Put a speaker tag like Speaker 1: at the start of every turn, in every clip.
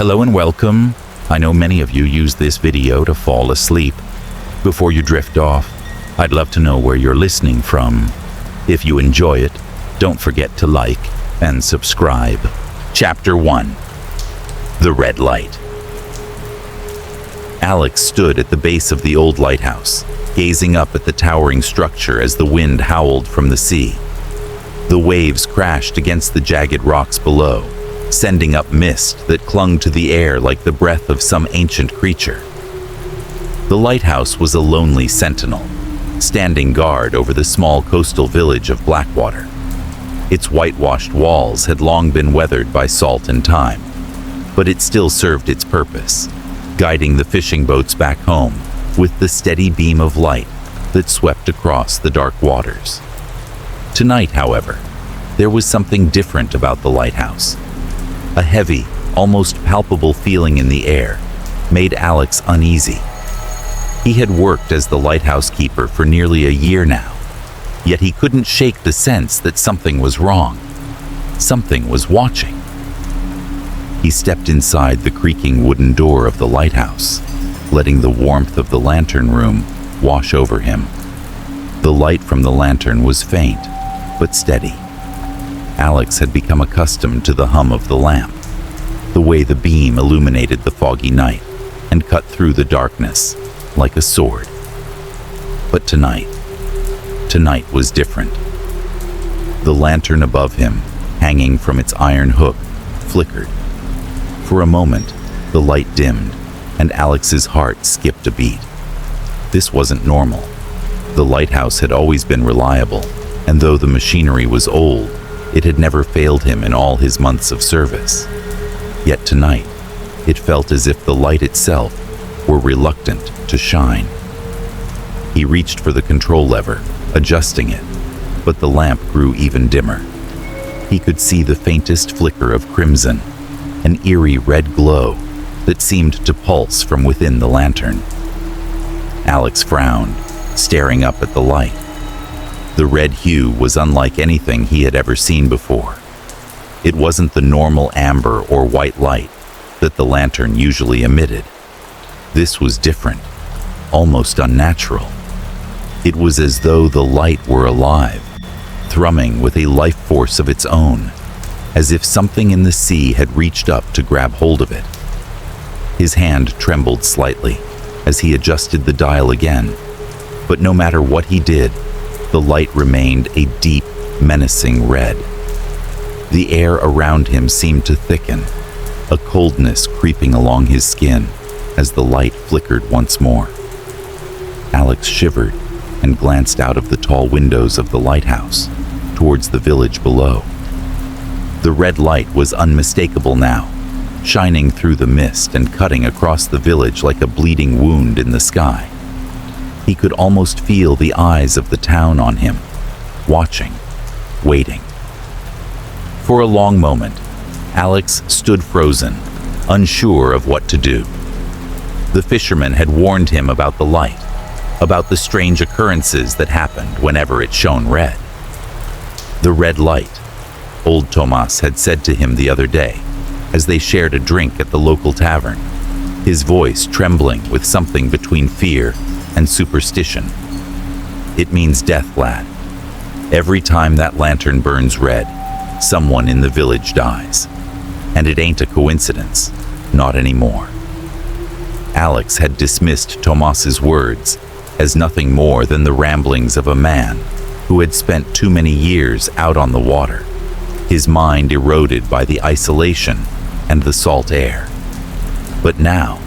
Speaker 1: Hello and welcome. I know many of you use this video to fall asleep. Before you drift off, I'd love to know where you're listening from. If you enjoy it, don't forget to like and subscribe. Chapter 1. The Red Light. Alex stood at the base of the old lighthouse, gazing up at the towering structure as the wind howled from the sea. The waves crashed against the jagged rocks below, sending up mist that clung to the air like the breath of some ancient creature. The lighthouse was a lonely sentinel, standing guard over the small coastal village of Blackwater. Its whitewashed walls had long been weathered by salt and time, but it still served its purpose, guiding the fishing boats back home with the steady beam of light that swept across the dark waters. Tonight, however, there was something different about the lighthouse. A heavy, almost palpable feeling in the air made Alex uneasy. He had worked as the lighthouse keeper for nearly a year now, yet he couldn't shake the sense that something was wrong. Something was watching. He stepped inside the creaking wooden door of the lighthouse, letting the warmth of the lantern room wash over him. The light from the lantern was faint, but steady. Alex had become accustomed to the hum of the lamp, the way the beam illuminated the foggy night and cut through the darkness like a sword. But tonight was different. The lantern above him, hanging from its iron hook, flickered. For a moment, the light dimmed, and Alex's heart skipped a beat. This wasn't normal. The lighthouse had always been reliable, and though the machinery was old, it had never failed him in all his months of service. Yet tonight, it felt as if the light itself were reluctant to shine. He reached for the control lever, adjusting it, but the lamp grew even dimmer. He could see the faintest flicker of crimson, an eerie red glow that seemed to pulse from within the lantern. Alex frowned, staring up at the light. The red hue was unlike anything he had ever seen before. It wasn't the normal amber or white light that the lantern usually emitted. This was different, almost unnatural. It was as though the light were alive, thrumming with a life force of its own, as if something in the sea had reached up to grab hold of it. His hand trembled slightly as he adjusted the dial again, but no matter what he did, the light remained a deep, menacing red. The air around him seemed to thicken, a coldness creeping along his skin as the light flickered once more. Alex shivered and glanced out of the tall windows of the lighthouse towards the village below. The red light was unmistakable now, shining through the mist and cutting across the village like a bleeding wound in the sky. He could almost feel the eyes of the town on him, watching, waiting. For a long moment, Alex stood frozen, unsure of what to do. The fisherman had warned him about the light, about the strange occurrences that happened whenever it shone red. The red light, old Tomas had said to him the other day, as they shared a drink at the local tavern, his voice trembling with something between fear and superstition. It means death, lad. Every time that lantern burns red, someone in the village dies. And it ain't a coincidence, not anymore. Alex had dismissed Tomas's words as nothing more than the ramblings of a man who had spent too many years out on the water, his mind eroded by the isolation and the salt air. But now,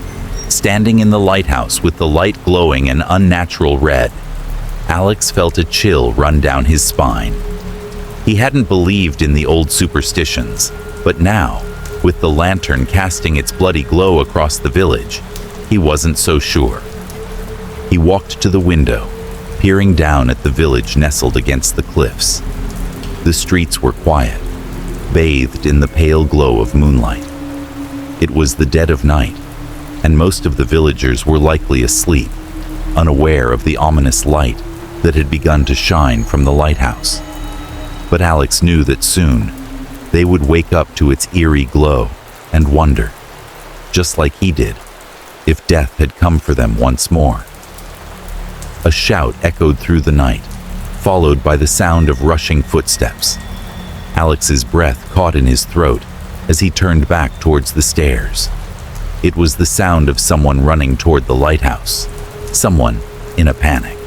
Speaker 1: standing in the lighthouse with the light glowing an unnatural red, Alex felt a chill run down his spine. He hadn't believed in the old superstitions, but now, with the lantern casting its bloody glow across the village, he wasn't so sure. He walked to the window, peering down at the village nestled against the cliffs. The streets were quiet, bathed in the pale glow of moonlight. It was the dead of night, and most of the villagers were likely asleep, unaware of the ominous light that had begun to shine from the lighthouse. But Alex knew that soon they would wake up to its eerie glow and wonder. just like he did, if death had come for them once more. A shout echoed through the night, followed by the sound of rushing footsteps. Alex's breath caught in his throat as he turned back towards the stairs. It was the sound of someone running toward the lighthouse, someone in a panic.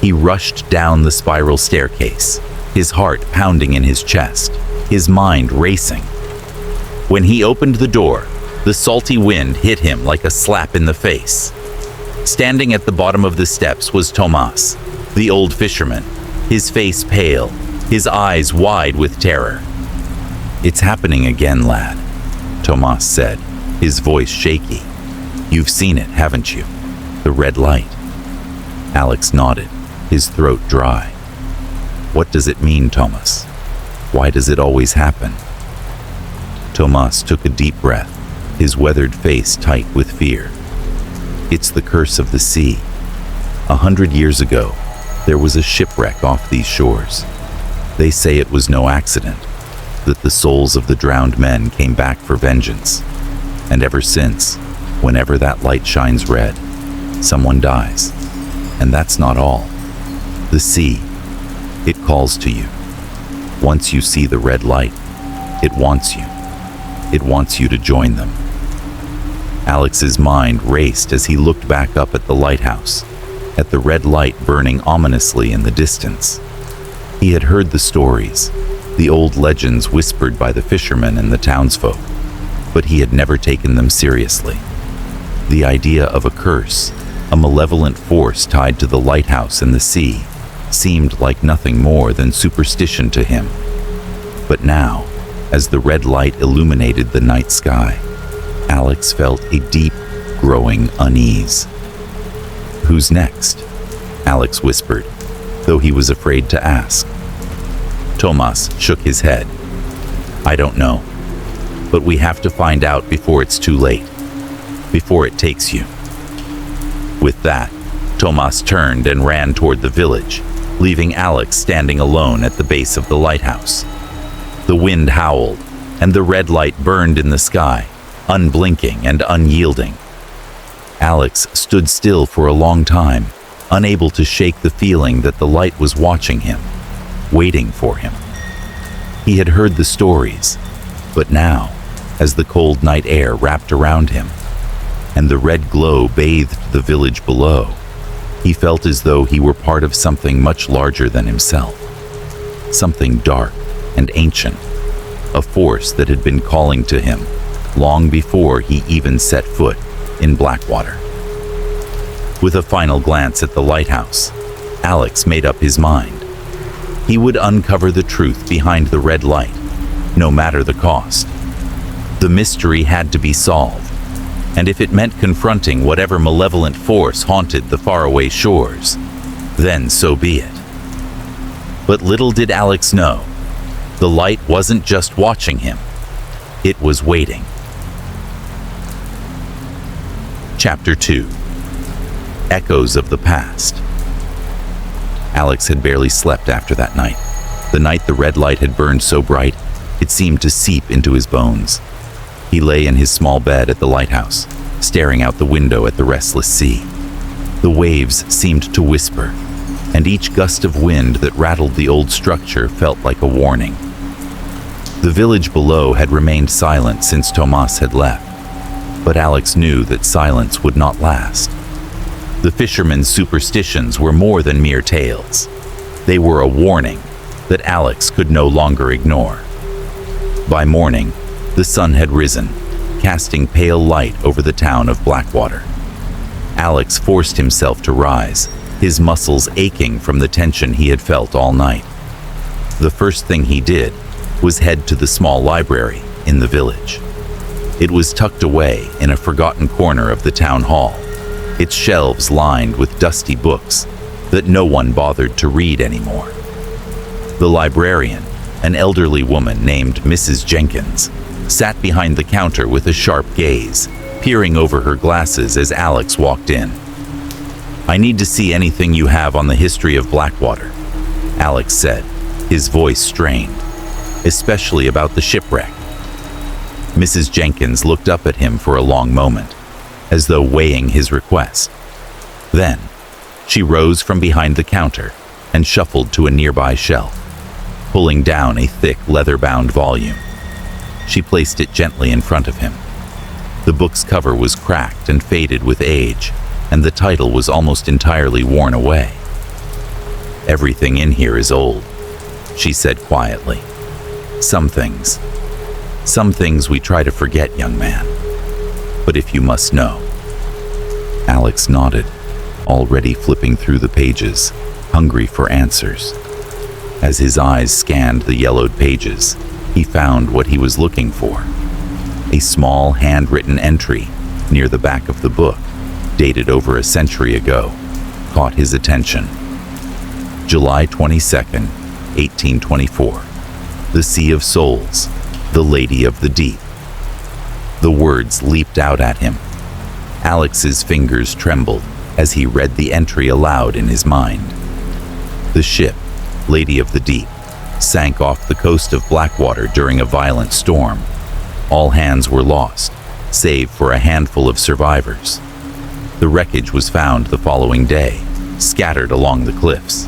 Speaker 1: He rushed down the spiral staircase, his heart pounding in his chest, his mind racing. When he opened the door, the salty wind hit him like a slap in the face. Standing at the bottom of the steps was Tomas, the old fisherman, his face pale, his eyes wide with terror. "It's happening again, lad," Tomas said, his voice shaky. "You've seen it, haven't you? The red light." Alex nodded, his throat dry. "What does it mean, Tomas? Why does it always happen?" Tomas took a deep breath, his weathered face tight with fear. "It's the curse of the sea. 100 years ago, there was a shipwreck off these shores. They say it was no accident, that the souls of the drowned men came back for vengeance. And ever since, whenever that light shines red, someone dies. And that's not all. The sea, it calls to you. Once you see the red light, it wants you. It wants you to join them." Alex's mind raced as he looked back up at the lighthouse, at the red light burning ominously in the distance. He had heard the stories, the old legends whispered by the fishermen and the townsfolk, but he had never taken them seriously. The idea of a curse, a malevolent force tied to the lighthouse and the sea, seemed like nothing more than superstition to him. But now, as the red light illuminated the night sky, Alex felt a deep, growing unease. "Who's next?" Alex whispered, though he was afraid to ask. Tomas shook his head. "I don't know, but we have to find out before it's too late, before it takes you." With that, Tomas turned and ran toward the village, leaving Alex standing alone at the base of the lighthouse. The wind howled, and the red light burned in the sky, unblinking and unyielding. Alex stood still for a long time, unable to shake the feeling that the light was watching him, waiting for him. He had heard the stories, but now, as the cold night air wrapped around him, and the red glow bathed the village below, he felt as though he were part of something much larger than himself. Something dark and ancient, a force that had been calling to him long before he even set foot in Blackwater. With a final glance at the lighthouse, Alex made up his mind. He would uncover the truth behind the red light, no matter the cost. The mystery had to be solved, and if it meant confronting whatever malevolent force haunted the faraway shores, then so be it. But little did Alex know, the light wasn't just watching him, it was waiting. Chapter 2. Echoes of the Past. Alex had barely slept after that night. The night the red light had burned so bright, it seemed to seep into his bones. He lay in his small bed at the lighthouse, staring out the window at the restless sea. The waves seemed to whisper, and each gust of wind that rattled the old structure felt like a warning. The village below had remained silent since Tomas had left, but Alex knew that silence would not last. The fishermen's superstitions were more than mere tales. They were a warning that Alex could no longer ignore. By morning, the sun had risen, casting pale light over the town of Blackwater. Alex forced himself to rise, his muscles aching from the tension he had felt all night. The first thing he did was head to the small library in the village. It was tucked away in a forgotten corner of the town hall, its shelves lined with dusty books that no one bothered to read anymore. The librarian, an elderly woman named Mrs. Jenkins, sat behind the counter with a sharp gaze, peering over her glasses as Alex walked in. "I need to see anything you have on the history of Blackwater," Alex said, his voice strained, "especially about the shipwreck." Mrs. Jenkins looked up at him for a long moment, as though weighing his request. Then, she rose from behind the counter and shuffled to a nearby shelf, pulling down a thick leather-bound volume. She placed it gently in front of him. The book's cover was cracked and faded with age, and the title was almost entirely worn away. "Everything in here is old," she said quietly. Some things we try to forget, young man. But if you must know." Alex nodded, already flipping through the pages, hungry for answers. As his eyes scanned the yellowed pages, he found what he was looking for. A small handwritten entry near the back of the book, dated over a century ago, caught his attention. July 22nd, 1824. The Sea of Souls, the Lady of the Deep. The words leaped out at him. Alex's fingers trembled as he read the entry aloud in his mind. The ship, Lady of the Deep, sank off the coast of Blackwater during a violent storm. All hands were lost, save for a handful of survivors. The wreckage was found the following day, scattered along the cliffs.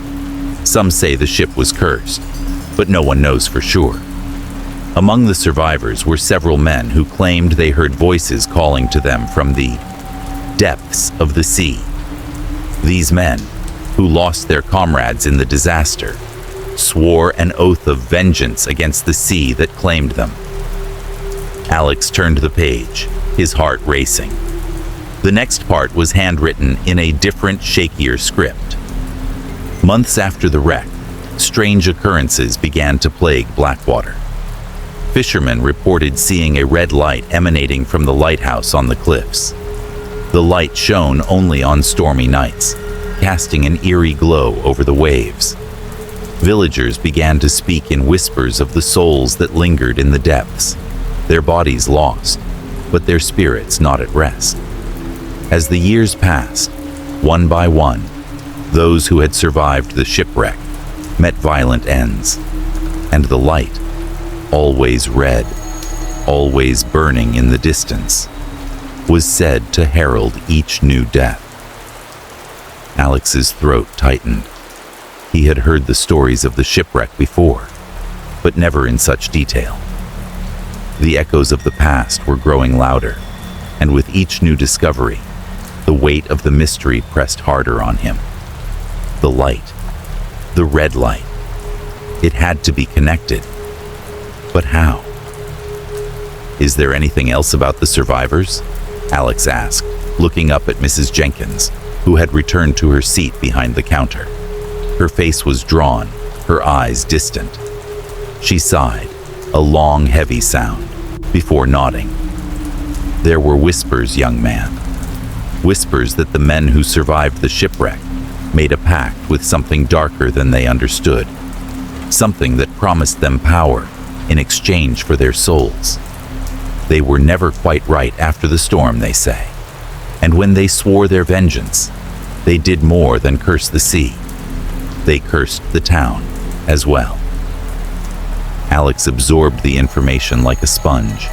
Speaker 1: Some say the ship was cursed, but no one knows for sure. Among the survivors were several men who claimed they heard voices calling to them from the depths of the sea. These men, who lost their comrades in the disaster, swore an oath of vengeance against the sea that claimed them. Alex turned the page, his heart racing. The next part was handwritten in a different, shakier script. Months after the wreck, strange occurrences began to plague Blackwater. Fishermen reported seeing a red light emanating from the lighthouse on the cliffs. The light shone only on stormy nights, casting an eerie glow over the waves. Villagers began to speak in whispers of the souls that lingered in the depths, their bodies lost, but their spirits not at rest. As the years passed, one by one, those who had survived the shipwreck met violent ends, and the light, always red, always burning in the distance, was said to herald each new death. Alex's throat tightened. He had heard the stories of the shipwreck before, but never in such detail. The echoes of the past were growing louder, and with each new discovery, the weight of the mystery pressed harder on him. The light, the red light, it had to be connected. But how? "Is there anything else about the survivors?" Alex asked, looking up at Mrs. Jenkins, who had returned to her seat behind the counter. Her face was drawn, her eyes distant. She sighed, a long, heavy sound, before nodding. "There were whispers, young man. Whispers that the men who survived the shipwreck made a pact with something darker than they understood. Something that promised them power in exchange for their souls. They were never quite right after the storm, they say. And when they swore their vengeance, they did more than curse the sea. They cursed the town as well." Alex absorbed the information like a sponge,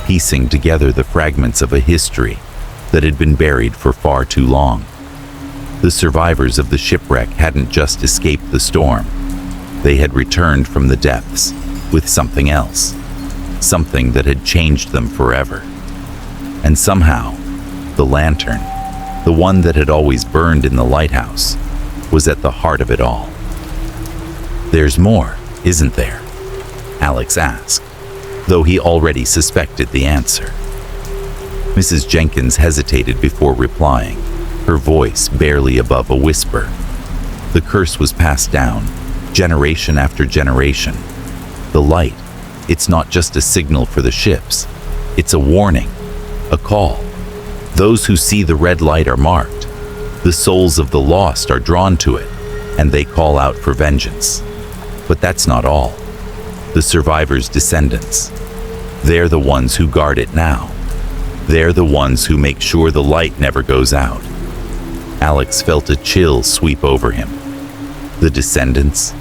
Speaker 1: piecing together the fragments of a history that had been buried for far too long. The survivors of the shipwreck hadn't just escaped the storm. They had returned from the depths with something else, something that had changed them forever. And somehow, the lantern, the one that had always burned in the lighthouse, was at the heart of it all. "There's more, isn't there?" Alex asked, though he already suspected the answer. Mrs. Jenkins hesitated before replying, her voice barely above a whisper. The curse was passed down, generation after generation. The light, it's not just a signal for the ships. It's a warning, a call. Those who see the red light are marked. The souls of the lost are drawn to it, and they call out for vengeance. But that's not all. The survivors' descendants, they're the ones who guard it now. They're the ones who make sure the light never goes out. Alex felt a chill sweep over him. The descendants?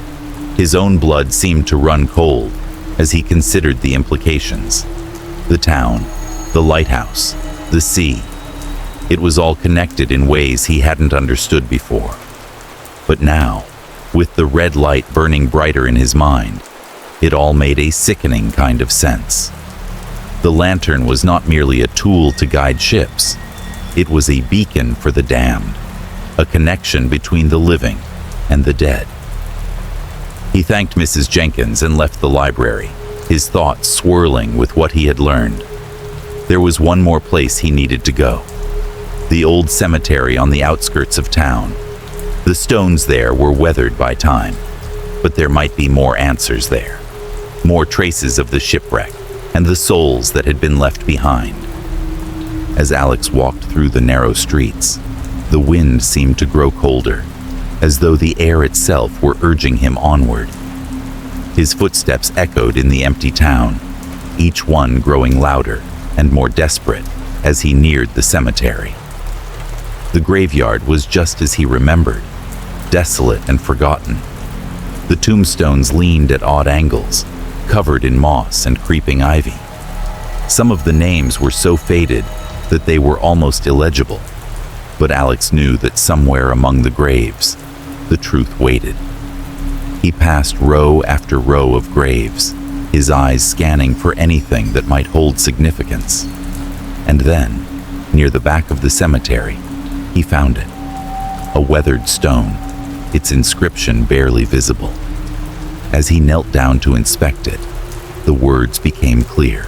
Speaker 1: His own blood seemed to run cold as he considered the implications. The town, the lighthouse, the sea. It was all connected in ways he hadn't understood before. But now, with the red light burning brighter in his mind, it all made a sickening kind of sense. The lantern was not merely a tool to guide ships. It was a beacon for the damned, a connection between the living and the dead. He thanked Mrs. Jenkins and left the library, his thoughts swirling with what he had learned. There was one more place he needed to go. The old cemetery on the outskirts of town. The stones there were weathered by time, but there might be more answers there. More traces of the shipwreck and the souls that had been left behind. As Alex walked through the narrow streets, the wind seemed to grow colder, as though the air itself were urging him onward. His footsteps echoed in the empty town, each one growing louder and more desperate as he neared the cemetery. The graveyard was just as he remembered, desolate and forgotten. The tombstones leaned at odd angles, covered in moss and creeping ivy. Some of the names were so faded that they were almost illegible, but Alex knew that somewhere among the graves, the truth waited. He passed row after row of graves, his eyes scanning for anything that might hold significance. And then, near the back of the cemetery, he found it. A weathered stone, its inscription barely visible. As he knelt down to inspect it, the words became clear.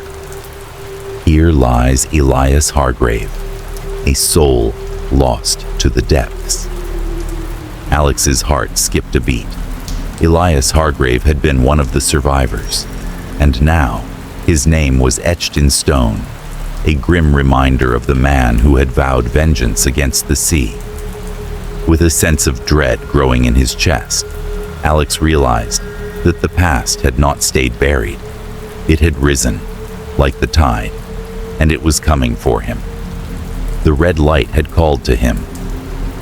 Speaker 1: Here lies Elias Hargrave, a soul lost to the depths. Alex's heart skipped a beat. Elias Hargrave had been one of the survivors, and now his name was etched in stone, a grim reminder of the man who had vowed vengeance against the sea. With a sense of dread growing in his chest, Alex realized that the past had not stayed buried. It had risen, like the tide, and it was coming for him. The red light had called to him,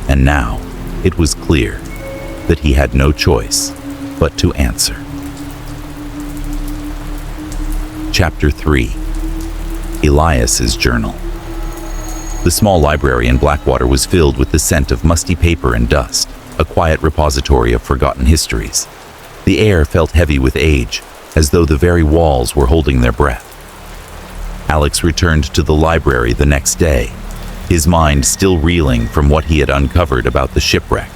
Speaker 1: and now it was clear that he had no choice but to answer. Chapter 3. Elias's Journal. The small library in Blackwater was filled with the scent of musty paper and dust, a quiet repository of forgotten histories. The air felt heavy with age, as though the very walls were holding their breath. Alex returned to the library the next day, his mind still reeling from what he had uncovered about the shipwreck,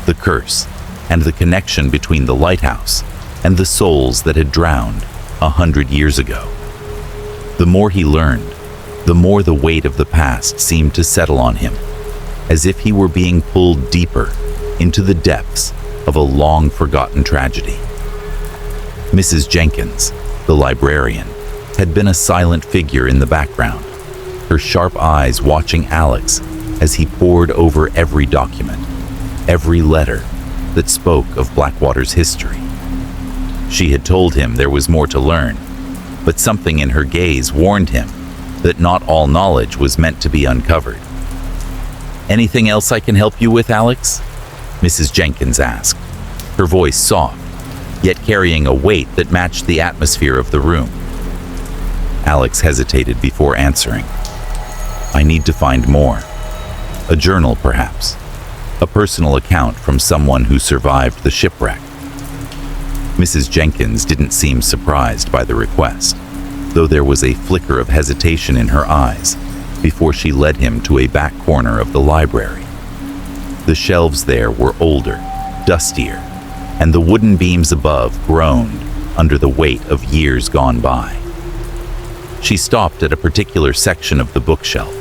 Speaker 1: the curse, and the connection between the lighthouse and the souls that had drowned 100 years ago. The more he learned, the more the weight of the past seemed to settle on him, as if he were being pulled deeper into the depths of a long-forgotten tragedy. Mrs. Jenkins, the librarian, had been a silent figure in the background, her sharp eyes watching Alex as he pored over every document, every letter that spoke of Blackwater's history. She had told him there was more to learn, but something in her gaze warned him that not all knowledge was meant to be uncovered. "Anything else I can help you with, Alex?" Mrs. Jenkins asked, her voice soft, yet carrying a weight that matched the atmosphere of the room. Alex hesitated before answering. "I need to find more. A journal, perhaps. A personal account from someone who survived the shipwreck." Mrs. Jenkins didn't seem surprised by the request, though there was a flicker of hesitation in her eyes before she led him to a back corner of the library. The shelves there were older, dustier, and the wooden beams above groaned under the weight of years gone by. She stopped at a particular section of the bookshelf,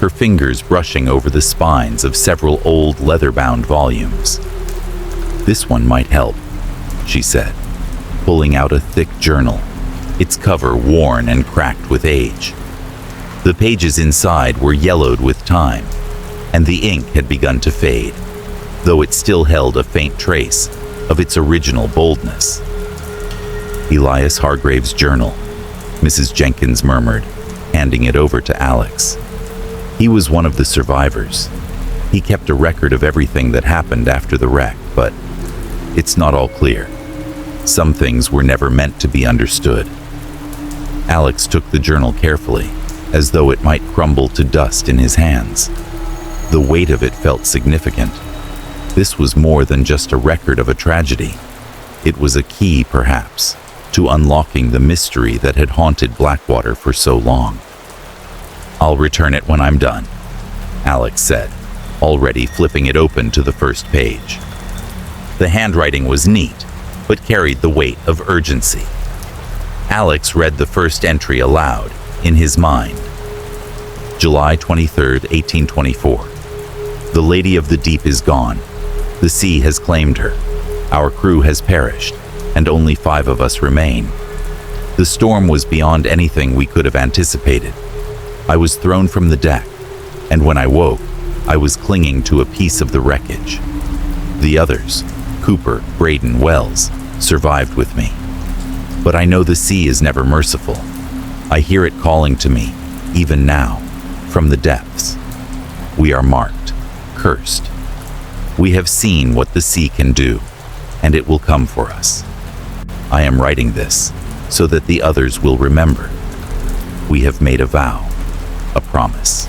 Speaker 1: her fingers brushing over the spines of several old leather-bound volumes. "This one might help," she said, pulling out a thick journal, its cover worn and cracked with age. The pages inside were yellowed with time, and the ink had begun to fade, though it still held a faint trace of its original boldness. "Elias Hargrave's journal," Mrs. Jenkins murmured, handing it over to Alex. "He was one of the survivors. He kept a record of everything that happened after the wreck, but it's not all clear. Some things were never meant to be understood." Alex took the journal carefully, as though it might crumble to dust in his hands. The weight of it felt significant. This was more than just a record of a tragedy. It was a key, perhaps, to unlocking the mystery that had haunted Blackwater for so long. "I'll return it when I'm done," Alex said, already flipping it open to the first page. The handwriting was neat, but carried the weight of urgency. Alex read the first entry aloud, in his mind. July 23, 1824. The Lady of the Deep is gone. The sea has claimed her. Our crew has perished, and only 5 of us remain. The storm was beyond anything we could have anticipated. I was thrown from the deck, and when I woke, I was clinging to a piece of the wreckage. The others, Cooper, Braden, Wells, survived with me. But I know the sea is never merciful. I hear it calling to me, even now, from the depths. We are marked, cursed. We have seen what the sea can do, and it will come for us. I am writing this so that the others will remember. We have made a vow, a promise.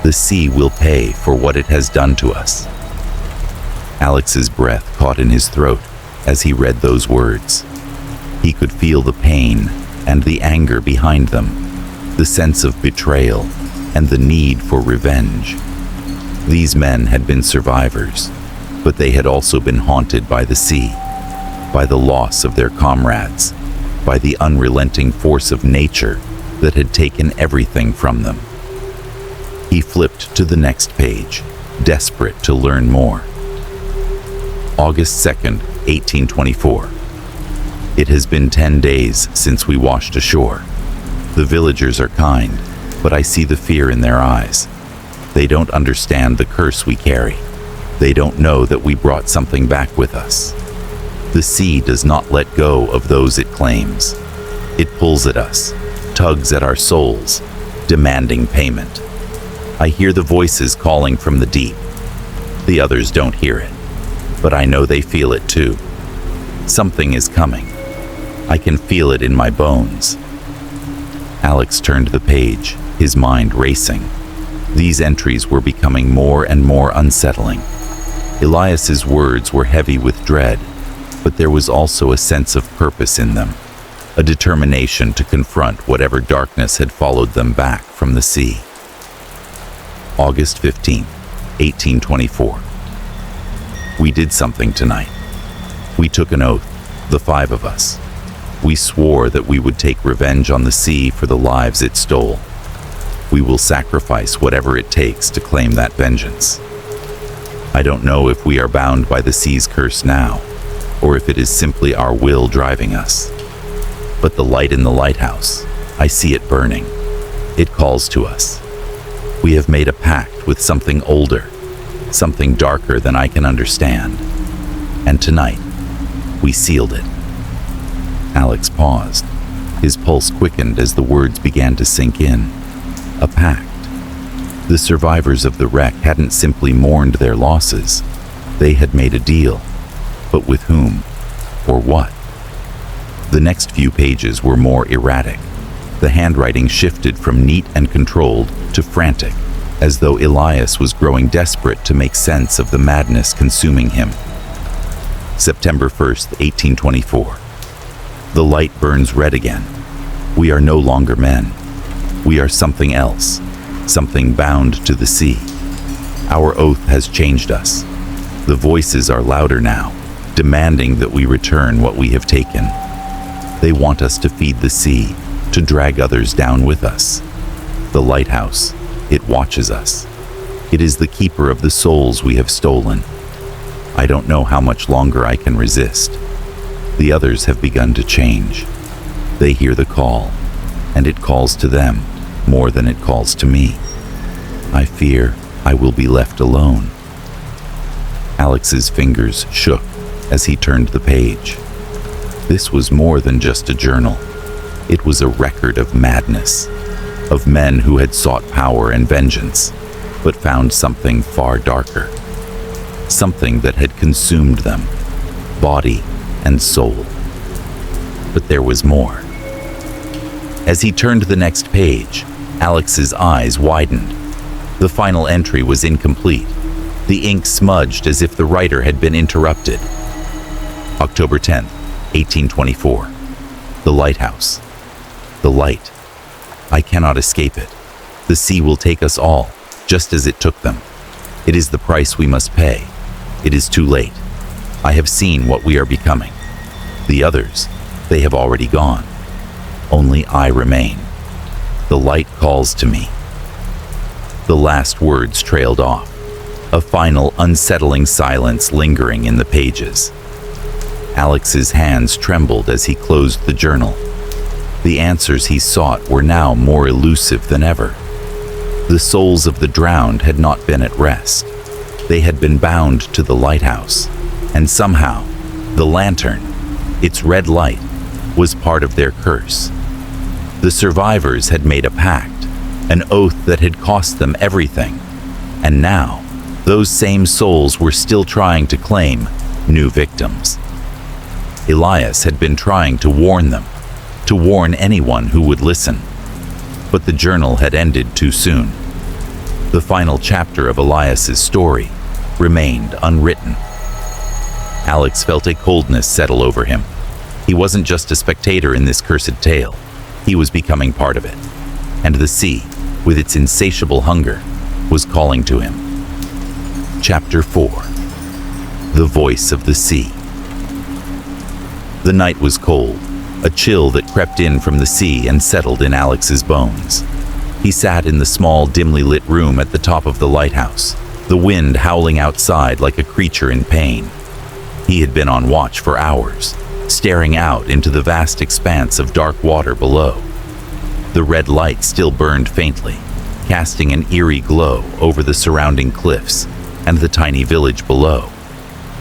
Speaker 1: The sea will pay for what it has done to us. Alex's breath caught in his throat as he read those words. He could feel the pain and the anger behind them, the sense of betrayal and the need for revenge. These men had been survivors, but they had also been haunted by the sea, by the loss of their comrades, by the unrelenting force of nature that had taken everything from them. He flipped to the next page, desperate to learn more. August 2nd, 1824. It has been 10 days since we washed ashore. The villagers are kind, but I see the fear in their eyes. They don't understand the curse we carry. They don't know that we brought something back with us. The sea does not let go of those it claims. It pulls at us, tugs at our souls, demanding payment. I hear the voices calling from the deep. The others don't hear it, but I know they feel it too. Something is coming. I can feel it in my bones. Alex turned the page, his mind racing. These entries were becoming more and more unsettling. Elias's words were heavy with dread, but there was also a sense of purpose in them, a determination to confront whatever darkness had followed them back from the sea. August 15th, 1824. We did something tonight. We took an oath, the 5 of us. We swore that we would take revenge on the sea for the lives it stole. We will sacrifice whatever it takes to claim that vengeance. I don't know if we are bound by the sea's curse now, or if it is simply our will driving us. But the light in the lighthouse, I see it burning. It calls to us. We have made a pact with something older, something darker than I can understand. And tonight, we sealed it. Alex paused. His pulse quickened as the words began to sink in. A pact. The survivors of the wreck hadn't simply mourned their losses. They had made a deal. But with whom? Or what? The next few pages were more erratic. The handwriting shifted from neat and controlled to frantic, as though Elias was growing desperate to make sense of the madness consuming him. September 1st, 1824. The light burns red again. We are no longer men. We are something else, something bound to the sea. Our oath has changed us. The voices are louder now, demanding that we return what we have taken. They want us to feed the sea, to drag others down with us. The lighthouse, it watches us. It is the keeper of the souls we have stolen. I don't know how much longer I can resist. The others have begun to change. They hear the call, and it calls to them more than it calls to me. I fear I will be left alone. Alex's fingers shook as he turned the page. This was more than just a journal. It was a record of madness, of men who had sought power and vengeance, but found something far darker. Something that had consumed them, body and soul. But there was more. As he turned the next page, Alex's eyes widened. The final entry was incomplete. The ink smudged as if the writer had been interrupted. October 10th, 1824. The lighthouse. The light. I cannot escape it. The sea will take us all, just as it took them. It is the price we must pay. It is too late. I have seen what we are becoming. The others, they have already gone. Only I remain. The light calls to me. The last words trailed off, a final unsettling silence lingering in the pages. Alex's hands trembled as he closed the journal. The answers he sought were now more elusive than ever. The souls of the drowned had not been at rest. They had been bound to the lighthouse, and somehow, the lantern, its red light, was part of their curse. The survivors had made a pact, an oath that had cost them everything, and now, those same souls were still trying to claim new victims. Elias had been trying to warn them, to warn anyone who would listen. But the journal had ended too soon. The final chapter of Elias's story remained unwritten. Alex felt a coldness settle over him. He wasn't just a spectator in this cursed tale. He was becoming part of it. And the sea, with its insatiable hunger, was calling to him. Chapter 4. The Voice of the Sea. The night was cold, a chill that crept in from the sea and settled in Alex's bones. He sat in the small, dimly lit room at the top of the lighthouse, the wind howling outside like a creature in pain. He had been on watch for hours, staring out into the vast expanse of dark water below. The red light still burned faintly, casting an eerie glow over the surrounding cliffs and the tiny village below.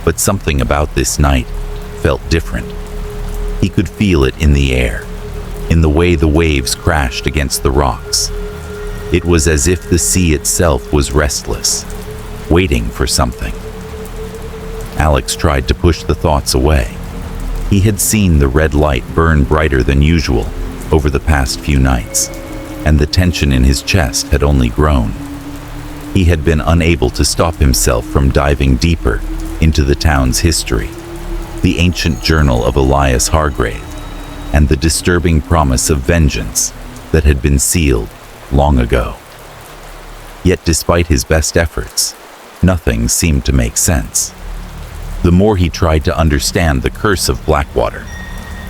Speaker 1: But something about this night felt different. He could feel it in the air, in the way the waves crashed against the rocks. It was as if the sea itself was restless, waiting for something. Alex tried to push the thoughts away. He had seen the red light burn brighter than usual over the past few nights, and the tension in his chest had only grown. He had been unable to stop himself from diving deeper into the town's history, the ancient journal of Elias Hargrave, and the disturbing promise of vengeance that had been sealed long ago. Yet despite his best efforts, nothing seemed to make sense. The more he tried to understand the curse of Blackwater,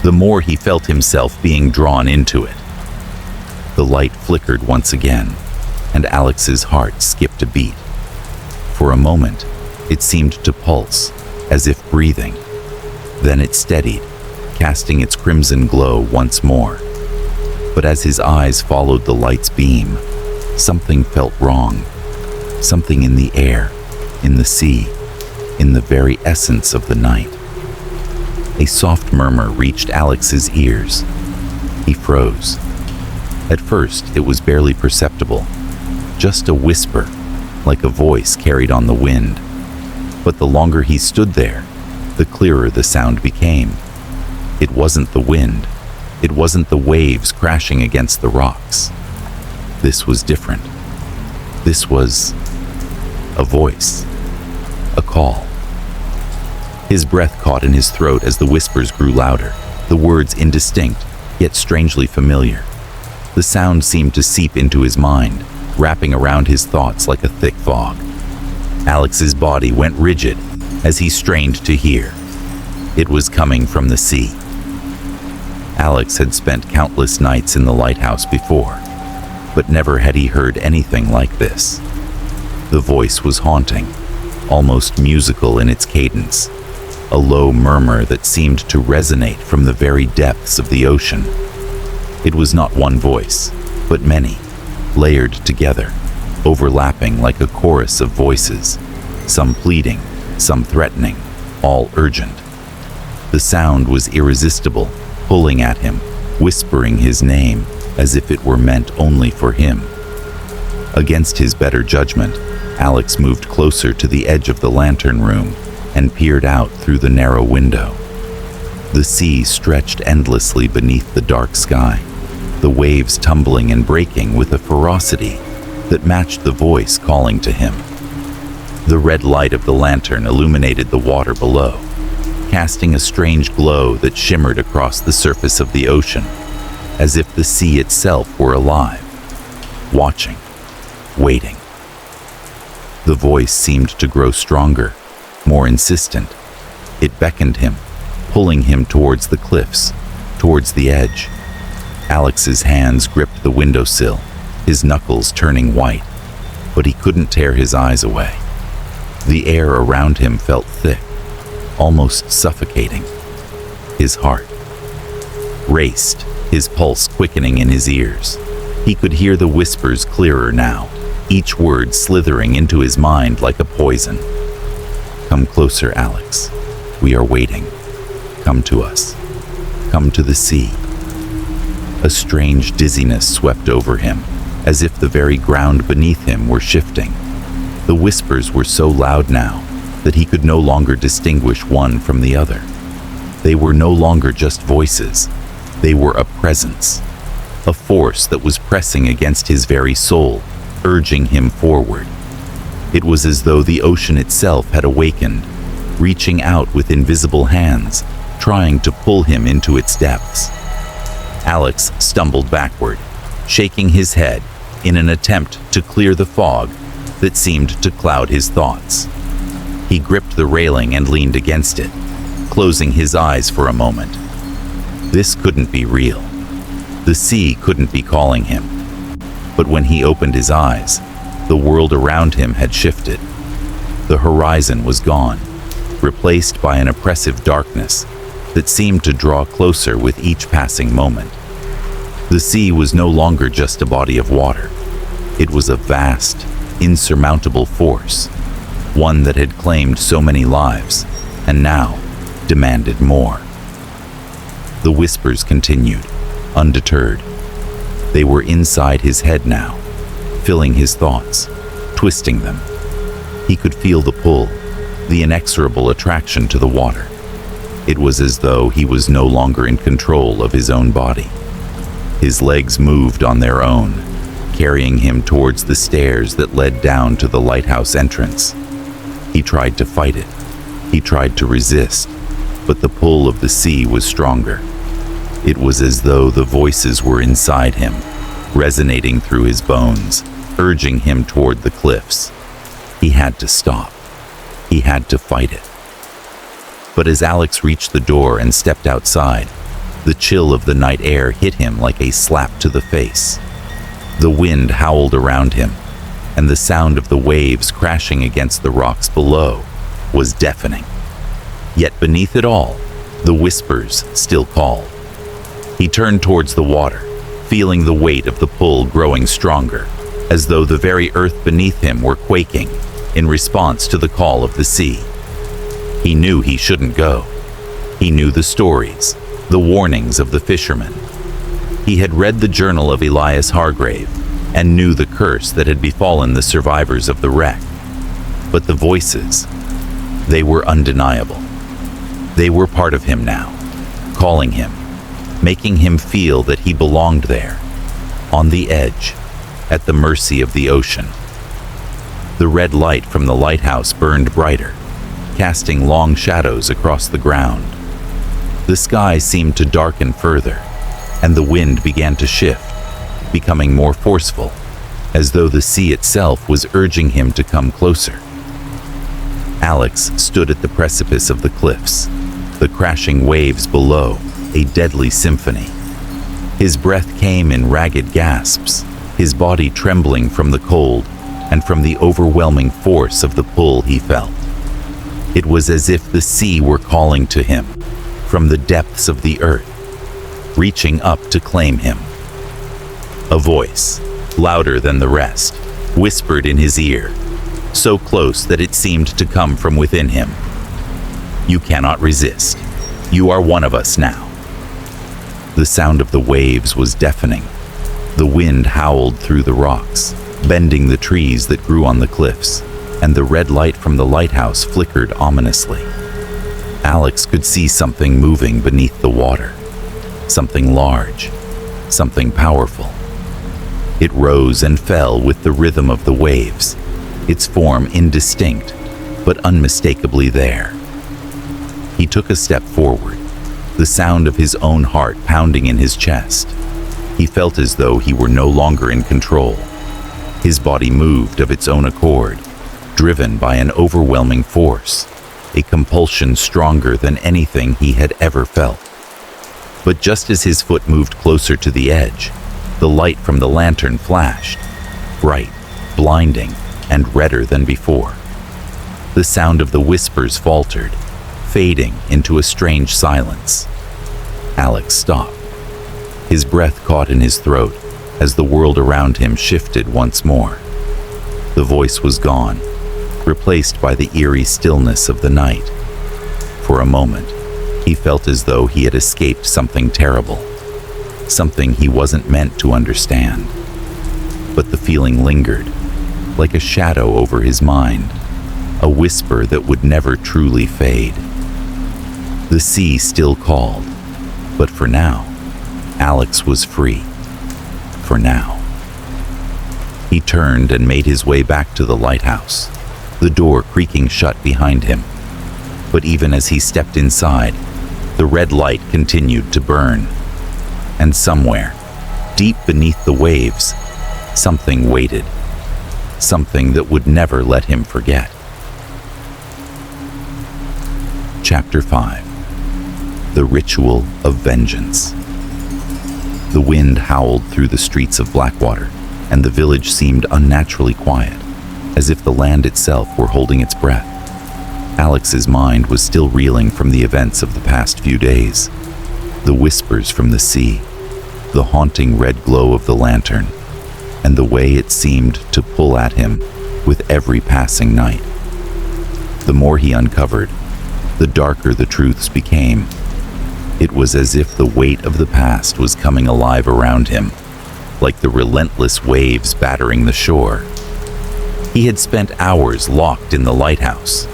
Speaker 1: the more he felt himself being drawn into it. The light flickered once again, and Alex's heart skipped a beat. For a moment, it seemed to pulse, as if breathing. Then it steadied, casting its crimson glow once more. But as his eyes followed the light's beam, something felt wrong. Something in the air, in the sea, in the very essence of the night. A soft murmur reached Alex's ears. He froze. At first, it was barely perceptible, just a whisper, like a voice carried on the wind. But the longer he stood there, the clearer the sound became. It wasn't the wind. It wasn't the waves crashing against the rocks. This was different. This was a voice, a call. His breath caught in his throat as the whispers grew louder, the words indistinct, yet strangely familiar. The sound seemed to seep into his mind, wrapping around his thoughts like a thick fog. Alex's body went rigid as he strained to hear. It was coming from the sea. Alex had spent countless nights in the lighthouse before, but never had he heard anything like this. The voice was haunting, almost musical in its cadence, a low murmur that seemed to resonate from the very depths of the ocean. It was not one voice, but many, layered together, overlapping like a chorus of voices, some pleading, some threatening, all urgent. The sound was irresistible, pulling at him, whispering his name as if it were meant only for him. Against his better judgment, Alex moved closer to the edge of the lantern room and peered out through the narrow window. The sea stretched endlessly beneath the dark sky, the waves tumbling and breaking with a ferocity that matched the voice calling to him. The red light of the lantern illuminated the water below, casting a strange glow that shimmered across the surface of the ocean, as if the sea itself were alive, watching, waiting. The voice seemed to grow stronger, more insistent. It beckoned him, pulling him towards the cliffs, towards the edge. Alex's hands gripped the windowsill, his knuckles turning white, but he couldn't tear his eyes away. The air around him felt thick, almost suffocating. His heart raced, his pulse quickening in his ears. He could hear the whispers clearer now, each word slithering into his mind like a poison. "Come closer, Alex. We are waiting. Come to us. Come to the sea." A strange dizziness swept over him, as if the very ground beneath him were shifting. The whispers were so loud now that he could no longer distinguish one from the other. They were no longer just voices. They were a presence, a force that was pressing against his very soul, urging him forward. It was as though the ocean itself had awakened, reaching out with invisible hands, trying to pull him into its depths. Alex stumbled backward, shaking his head in an attempt to clear the fog that seemed to cloud his thoughts. He gripped the railing and leaned against it, closing his eyes for a moment. This couldn't be real. The sea couldn't be calling him. But when he opened his eyes, the world around him had shifted. The horizon was gone, replaced by an oppressive darkness that seemed to draw closer with each passing moment. The sea was no longer just a body of water. It was a vast, insurmountable force, one that had claimed so many lives, and now demanded more. The whispers continued, undeterred. They were inside his head now, filling his thoughts, twisting them. He could feel the pull, the inexorable attraction to the water. It was as though he was no longer in control of his own body. His legs moved on their own, carrying him towards the stairs that led down to the lighthouse entrance. He tried to fight it. He tried to resist, but the pull of the sea was stronger. It was as though the voices were inside him, resonating through his bones, urging him toward the cliffs. He had to stop. He had to fight it. But as Alex reached the door and stepped outside, the chill of the night air hit him like a slap to the face. The wind howled around him, and the sound of the waves crashing against the rocks below was deafening. Yet beneath it all, the whispers still called. He turned towards the water, feeling the weight of the pull growing stronger, as though the very earth beneath him were quaking in response to the call of the sea. He knew he shouldn't go. He knew the stories, the warnings of the fishermen. He had read the journal of Elias Hargrave and knew the curse that had befallen the survivors of the wreck. But the voices, they were undeniable. They were part of him now, calling him, making him feel that he belonged there, on the edge, at the mercy of the ocean. The red light from the lighthouse burned brighter, casting long shadows across the ground. The sky seemed to darken further, and the wind began to shift, becoming more forceful, as though the sea itself was urging him to come closer. Alex stood at the precipice of the cliffs, the crashing waves below, a deadly symphony. His breath came in ragged gasps, his body trembling from the cold and from the overwhelming force of the pull he felt. It was as if the sea were calling to him from the depths of the earth, reaching up to claim him. A voice, louder than the rest, whispered in his ear, so close that it seemed to come from within him. "You cannot resist. You are one of us now." The sound of the waves was deafening. The wind howled through the rocks, bending the trees that grew on the cliffs, and the red light from the lighthouse flickered ominously. Alex could see something moving beneath the water, something large, something powerful. It rose and fell with the rhythm of the waves, its form indistinct, but unmistakably there. He took a step forward, the sound of his own heart pounding in his chest. He felt as though he were no longer in control. His body moved of its own accord, driven by an overwhelming force, a compulsion stronger than anything he had ever felt. But just as his foot moved closer to the edge, the light from the lantern flashed, bright, blinding, and redder than before. The sound of the whispers faltered, fading into a strange silence. Alex stopped. His breath caught in his throat as the world around him shifted once more. The voice was gone, replaced by the eerie stillness of the night. For a moment, he felt as though he had escaped something terrible, something he wasn't meant to understand. But the feeling lingered, like a shadow over his mind, a whisper that would never truly fade. The sea still called, but for now, Alex was free. For now. He turned and made his way back to the lighthouse, the door creaking shut behind him. But even as he stepped inside, the red light continued to burn. And somewhere, deep beneath the waves, something waited. Something that would never let him forget. Chapter 5. The Ritual of Vengeance. The wind howled through the streets of Blackwater, and the village seemed unnaturally quiet, as if the land itself were holding its breath. Alex's mind was still reeling from the events of the past few days. The whispers from the sea, the haunting red glow of the lantern, and the way it seemed to pull at him with every passing night. The more he uncovered, the darker the truths became. It was as if the weight of the past was coming alive around him, like the relentless waves battering the shore. He had spent hours locked in the lighthouse,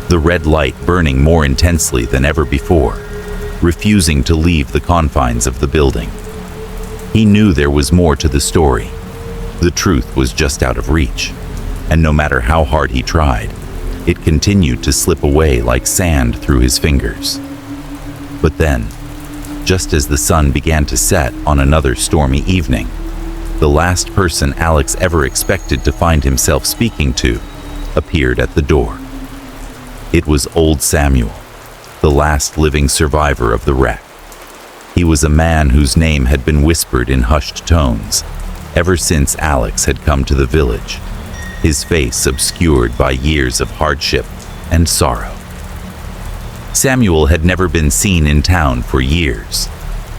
Speaker 1: the red light burning more intensely than ever before, refusing to leave the confines of the building. He knew there was more to the story. The truth was just out of reach, and no matter how hard he tried, it continued to slip away like sand through his fingers. But then, just as the sun began to set on another stormy evening, the last person Alex ever expected to find himself speaking to appeared at the door. It was old Samuel, the last living survivor of the wreck. He was a man whose name had been whispered in hushed tones ever since Alex had come to the village, his face obscured by years of hardship and sorrow. Samuel had never been seen in town for years,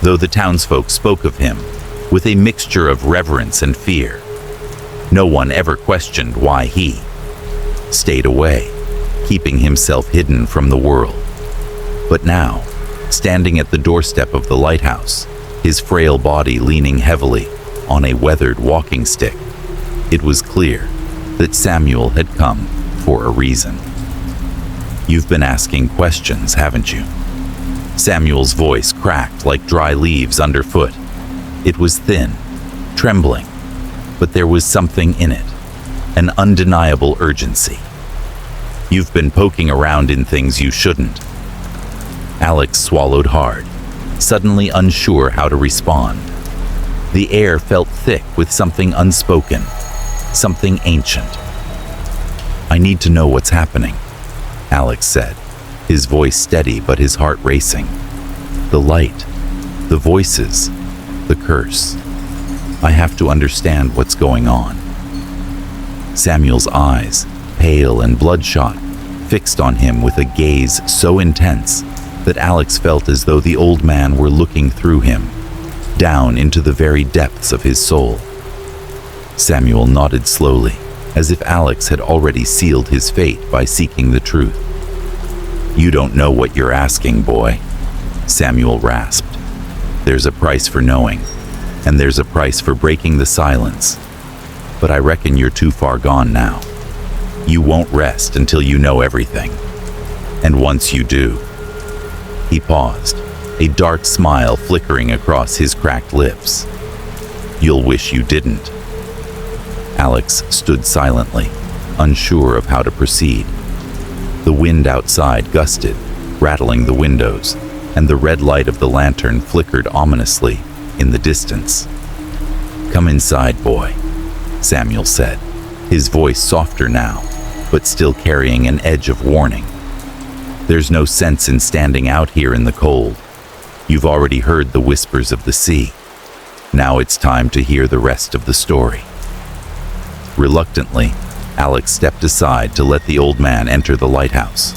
Speaker 1: though the townsfolk spoke of him with a mixture of reverence and fear. No one ever questioned why he stayed away, keeping himself hidden from the world. But now, standing at the doorstep of the lighthouse, his frail body leaning heavily on a weathered walking stick, it was clear that Samuel had come for a reason. "You've been asking questions, haven't you?" Samuel's voice cracked like dry leaves underfoot. It was thin, trembling, but there was something in it, an undeniable urgency. "You've been poking around in things you shouldn't." Alex swallowed hard, suddenly unsure how to respond. The air felt thick with something unspoken, something ancient. "I need to know what's happening," Alex said, his voice steady but his heart racing. "The light, the voices, the curse. I have to understand what's going on." Samuel's eyes, pale and bloodshot, fixed on him with a gaze so intense that Alex felt as though the old man were looking through him, down into the very depths of his soul. Samuel nodded slowly, as if Alex had already sealed his fate by seeking the truth. "You don't know what you're asking, boy," Samuel rasped. "There's a price for knowing, and there's a price for breaking the silence. But I reckon you're too far gone now. You won't rest until you know everything. And once you do..." He paused, a dark smile flickering across his cracked lips. You'll wish you didn't." Alex stood silently, unsure of how to proceed. The wind outside gusted, rattling the windows, and the red light of the lantern flickered ominously in the distance. "Come inside, boy," Samuel said, his voice softer now, but still carrying an edge of warning. "There's no sense in standing out here in the cold. You've already heard the whispers of the sea. Now it's time to hear the rest of the story." Reluctantly, Alex stepped aside to let the old man enter the lighthouse.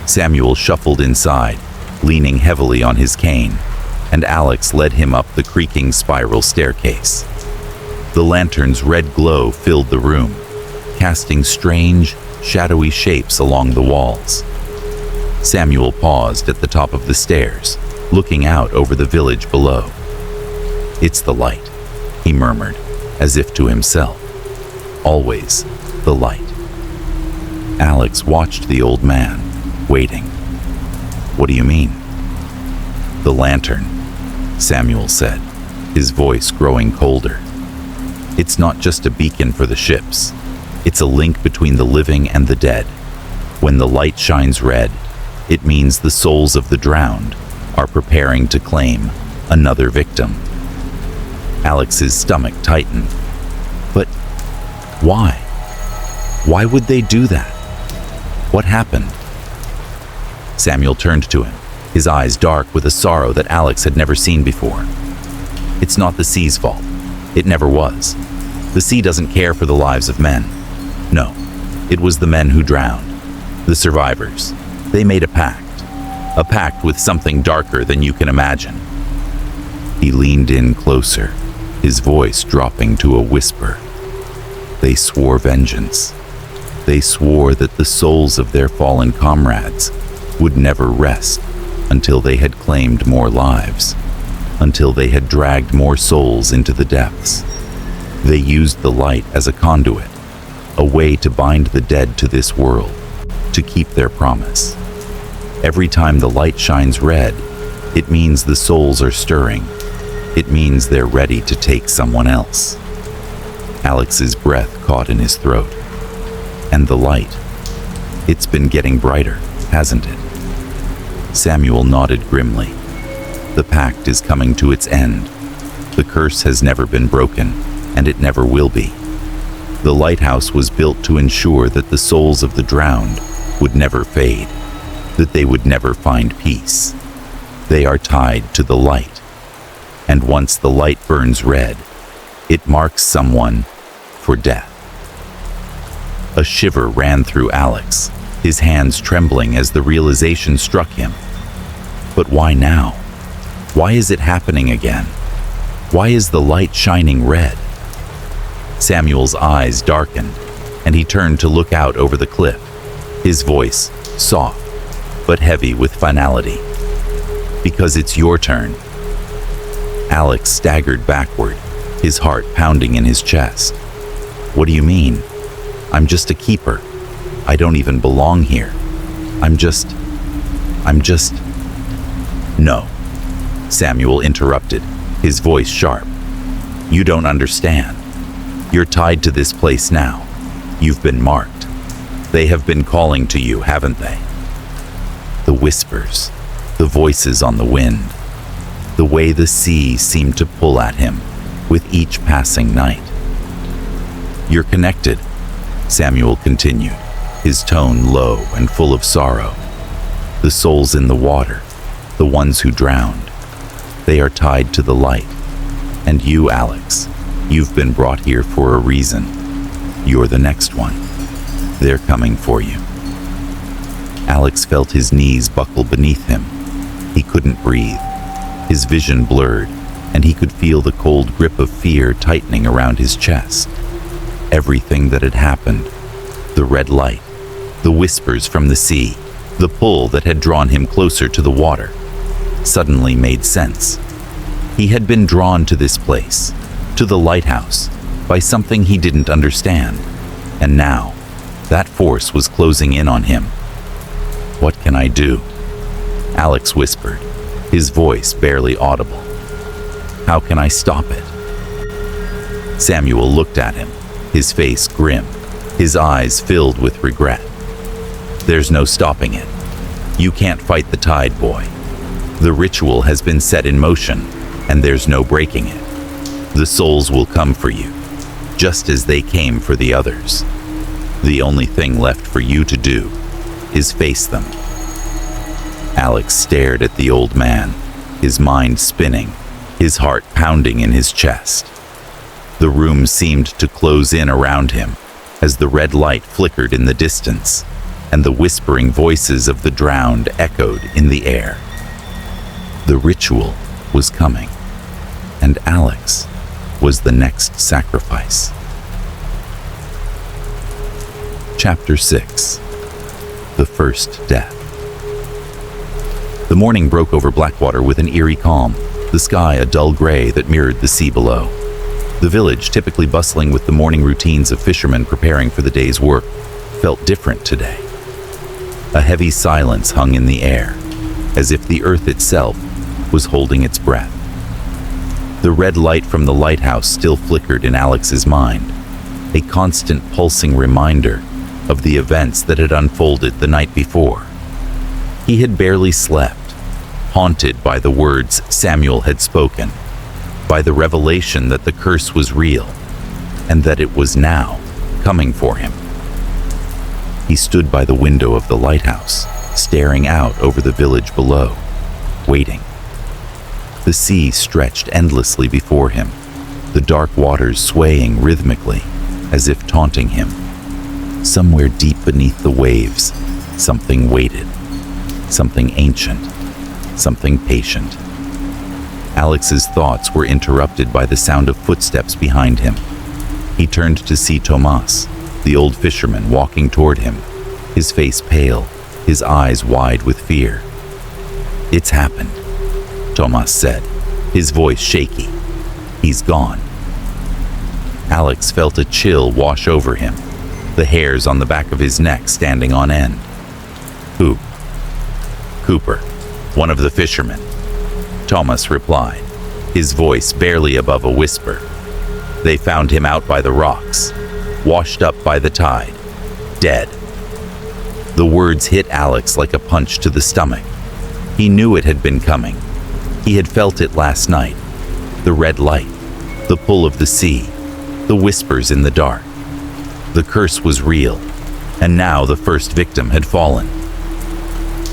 Speaker 1: Samuel shuffled inside, leaning heavily on his cane, and Alex led him up the creaking spiral staircase. The lantern's red glow filled the room, casting strange, shadowy shapes along the walls. Samuel paused at the top of the stairs, looking out over the village below. "It's the light," he murmured, as if to himself. "Always the light." Alex watched the old man, waiting. "What do you mean?" "The lantern," Samuel said, his voice growing colder. "It's not just a beacon for the ships. It's a link between the living and the dead. When the light shines red, it means the souls of the drowned are preparing to claim another victim." Alex's stomach tightened. "But why? Why would they do that? What happened?" Samuel turned to him, his eyes dark with a sorrow that Alex had never seen before. "It's not the sea's fault. It never was. The sea doesn't care for the lives of men. No, it was the men who drowned, the survivors. They made a pact with something darker than you can imagine." He leaned in closer, his voice dropping to a whisper. "They swore vengeance. They swore that the souls of their fallen comrades would never rest until they had claimed more lives, until they had dragged more souls into the depths. They used the light as a conduit, a way to bind the dead to this world, to keep their promise. Every time the light shines red, it means the souls are stirring. It means they're ready to take someone else." Alex's breath caught in his throat. "And the light, it's been getting brighter, hasn't it?" Samuel nodded grimly. "The pact is coming to its end. The curse has never been broken, and it never will be. The lighthouse was built to ensure that the souls of the drowned would never fade, that they would never find peace. They are tied to the light. And once the light burns red, it marks someone for death." A shiver ran through Alex, his hands trembling as the realization struck him. But why now? Why is it happening again? Why is the light shining red? Samuel's eyes darkened, and he turned to look out over the cliff, his voice soft but heavy with finality. "Because it's your turn." Alex staggered backward, his heart pounding in his chest. "What do you mean? I'm just a keeper. I don't even belong here. I'm just... "No," Samuel interrupted, his voice sharp. "You don't understand. You're tied to this place now. You've been marked. They have been calling to you, haven't they?" The whispers, the voices on the wind, the way the sea seemed to pull at him with each passing night. "You're connected," Samuel continued, his tone low and full of sorrow. "The souls in the water, the ones who drowned, they are tied to the light. And you, Alex, you've been brought here for a reason. You're the next one. They're coming for you." Alex felt his knees buckle beneath him. He couldn't breathe. His vision blurred, and he could feel the cold grip of fear tightening around his chest. Everything that had happened, the red light, the whispers from the sea, the pull that had drawn him closer to the water, suddenly made sense. He had been drawn to this place, to the lighthouse, by something he didn't understand, and now that force was closing in on him. "What can I do?" Alex whispered, his voice barely audible. "How can I stop it?" Samuel looked at him, his face grim, his eyes filled with regret. "There's no stopping it. You can't fight the tide, boy. The ritual has been set in motion, and there's no breaking it. The souls will come for you, just as they came for the others. The only thing left for you to do is face them." Alex stared at the old man, his mind spinning, his heart pounding in his chest. The room seemed to close in around him as the red light flickered in the distance, and the whispering voices of the drowned echoed in the air. The ritual was coming, and Alex was the next sacrifice. Chapter 6. The First Death. The morning broke over Blackwater with an eerie calm, the sky a dull gray that mirrored the sea below. The village, typically bustling with the morning routines of fishermen preparing for the day's work, felt different today. A heavy silence hung in the air, as if the earth itself was holding its breath. The red light from the lighthouse still flickered in Alex's mind, a constant pulsing reminder of the events that had unfolded the night before. He had barely slept, haunted by the words Samuel had spoken, by the revelation that the curse was real, and that it was now coming for him. He stood by the window of the lighthouse, staring out over the village below, waiting. The sea stretched endlessly before him, the dark waters swaying rhythmically, as if taunting him. Somewhere deep beneath the waves, something waited, something ancient, something patient. Alex's thoughts were interrupted by the sound of footsteps behind him. He turned to see Tomas, the old fisherman, walking toward him, his face pale, his eyes wide with fear. "It's happened," Tomas said, his voice shaky. "He's gone." Alex felt a chill wash over him, the hairs on the back of his neck standing on end. "Who?" "Cooper, one of the fishermen," Tomas replied, his voice barely above a whisper. "They found him out by the rocks, washed up by the tide, dead." The words hit Alex like a punch to the stomach. He knew it had been coming. He had felt it last night. The red light, the pull of the sea, the whispers in the dark. The curse was real, and now the first victim had fallen.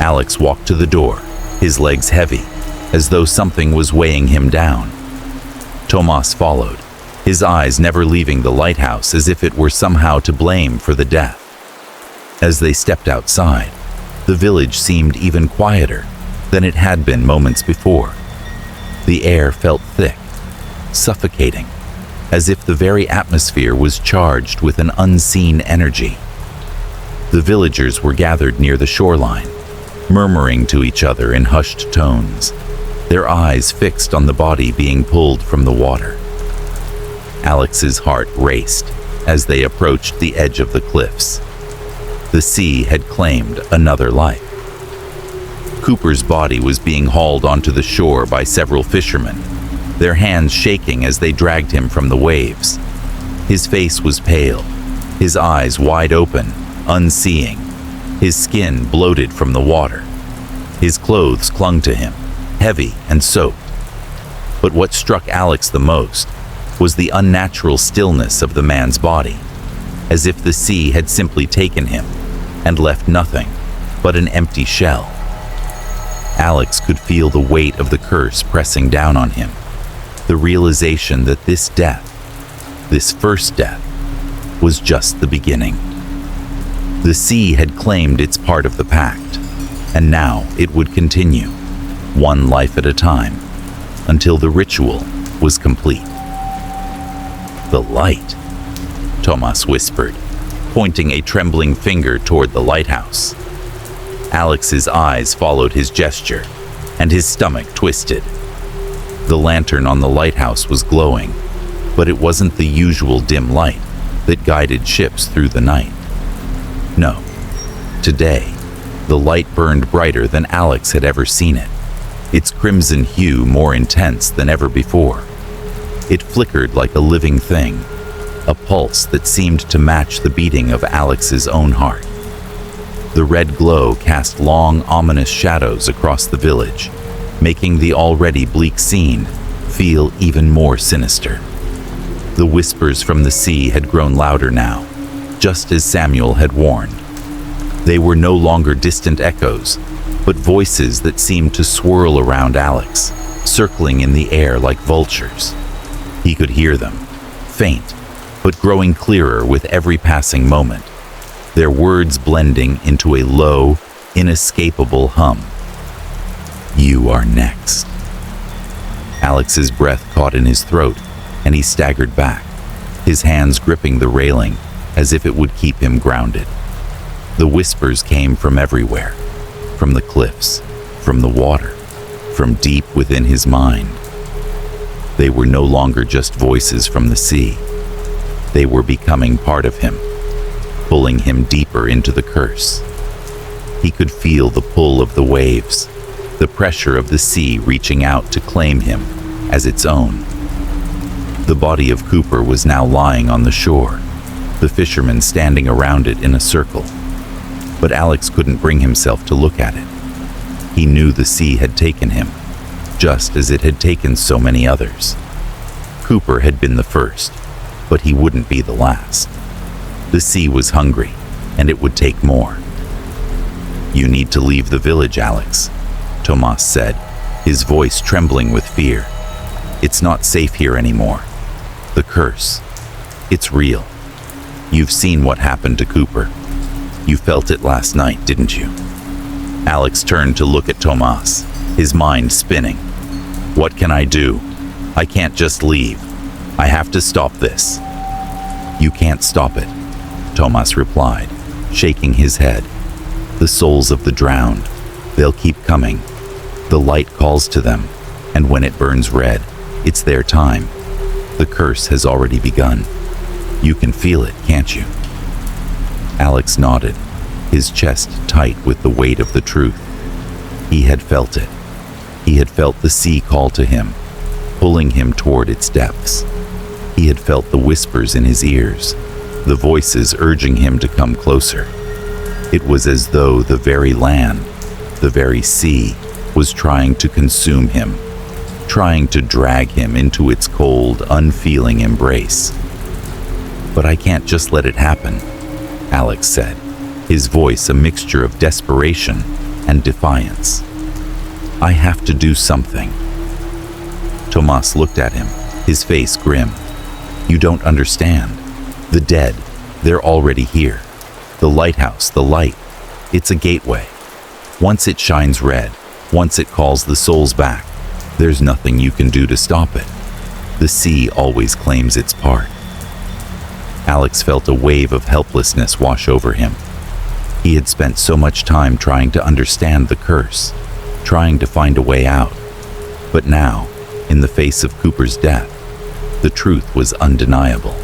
Speaker 1: Alex walked to the door, his legs heavy, as though something was weighing him down. Tomas followed, his eyes never leaving the lighthouse, as if it were somehow to blame for the death. As they stepped outside, the village seemed even quieter than it had been moments before. The air felt thick, suffocating, as if the very atmosphere was charged with an unseen energy. The villagers were gathered near the shoreline, murmuring to each other in hushed tones, their eyes fixed on the body being pulled from the water. Alex's heart raced as they approached the edge of the cliffs. The sea had claimed another life. Cooper's body was being hauled onto the shore by several fishermen, their hands shaking as they dragged him from the waves. His face was pale, his eyes wide open, unseeing, his skin bloated from the water. His clothes clung to him, heavy and soaked. But what struck Alex the most was the unnatural stillness of the man's body, as if the sea had simply taken him and left nothing but an empty shell. Alex could feel the weight of the curse pressing down on him, the realization that this death, this first death, was just the beginning. The sea had claimed its part of the pact, and now it would continue, one life at a time, until the ritual was complete. "The light," Tomas whispered, pointing a trembling finger toward the lighthouse. Alex's eyes followed his gesture, and his stomach twisted. The lantern on the lighthouse was glowing, but it wasn't the usual dim light that guided ships through the night. No, today, the light burned brighter than Alex had ever seen it, its crimson hue more intense than ever before. It flickered like a living thing, a pulse that seemed to match the beating of Alex's own heart. The red glow cast long, ominous shadows across the village, making the already bleak scene feel even more sinister. The whispers from the sea had grown louder now, just as Samuel had warned. They were no longer distant echoes, but voices that seemed to swirl around Alex, circling in the air like vultures. He could hear them, faint, but growing clearer with every passing moment, their words blending into a low, inescapable hum. "You are next." Alex's breath caught in his throat, and he staggered back, his hands gripping the railing as if it would keep him grounded. The whispers came from everywhere, from the cliffs, from the water, from deep within his mind. They were no longer just voices from the sea. They were becoming part of him, pulling him deeper into the curse. He could feel the pull of the waves, the pressure of the sea reaching out to claim him as its own. The body of Cooper was now lying on the shore, the fishermen standing around it in a circle. But Alex couldn't bring himself to look at it. He knew the sea had taken him, just as it had taken so many others. Cooper had been the first, but he wouldn't be the last. The sea was hungry, and it would take more. "You need to leave the village, Alex," Tomas said, his voice trembling with fear. "It's not safe here anymore. The curse, it's real. You've seen what happened to Cooper. You felt it last night, didn't you?" Alex turned to look at Tomas, his mind spinning. "What can I do? I can't just leave. I have to stop this." "You can't stop it," Tomas replied, shaking his head. "The souls of the drowned, they'll keep coming. The light calls to them, and when it burns red, it's their time. The curse has already begun. You can feel it, can't you?" Alex nodded, his chest tight with the weight of the truth. He had felt it. He had felt the sea call to him, pulling him toward its depths. He had felt the whispers in his ears, the voices urging him to come closer. It was as though the very land, the very sea, was trying to consume him, trying to drag him into its cold, unfeeling embrace. "But I can't just let it happen," Alex said, his voice a mixture of desperation and defiance. "I have to do something." Tomas looked at him, his face grim. "You don't understand. The dead, they're already here. The lighthouse, the light, it's a gateway. Once it shines red, once it calls the souls back, there's nothing you can do to stop it. The sea always claims its part." Alex felt a wave of helplessness wash over him. He had spent so much time trying to understand the curse, trying to find a way out. But now, in the face of Cooper's death, the truth was undeniable.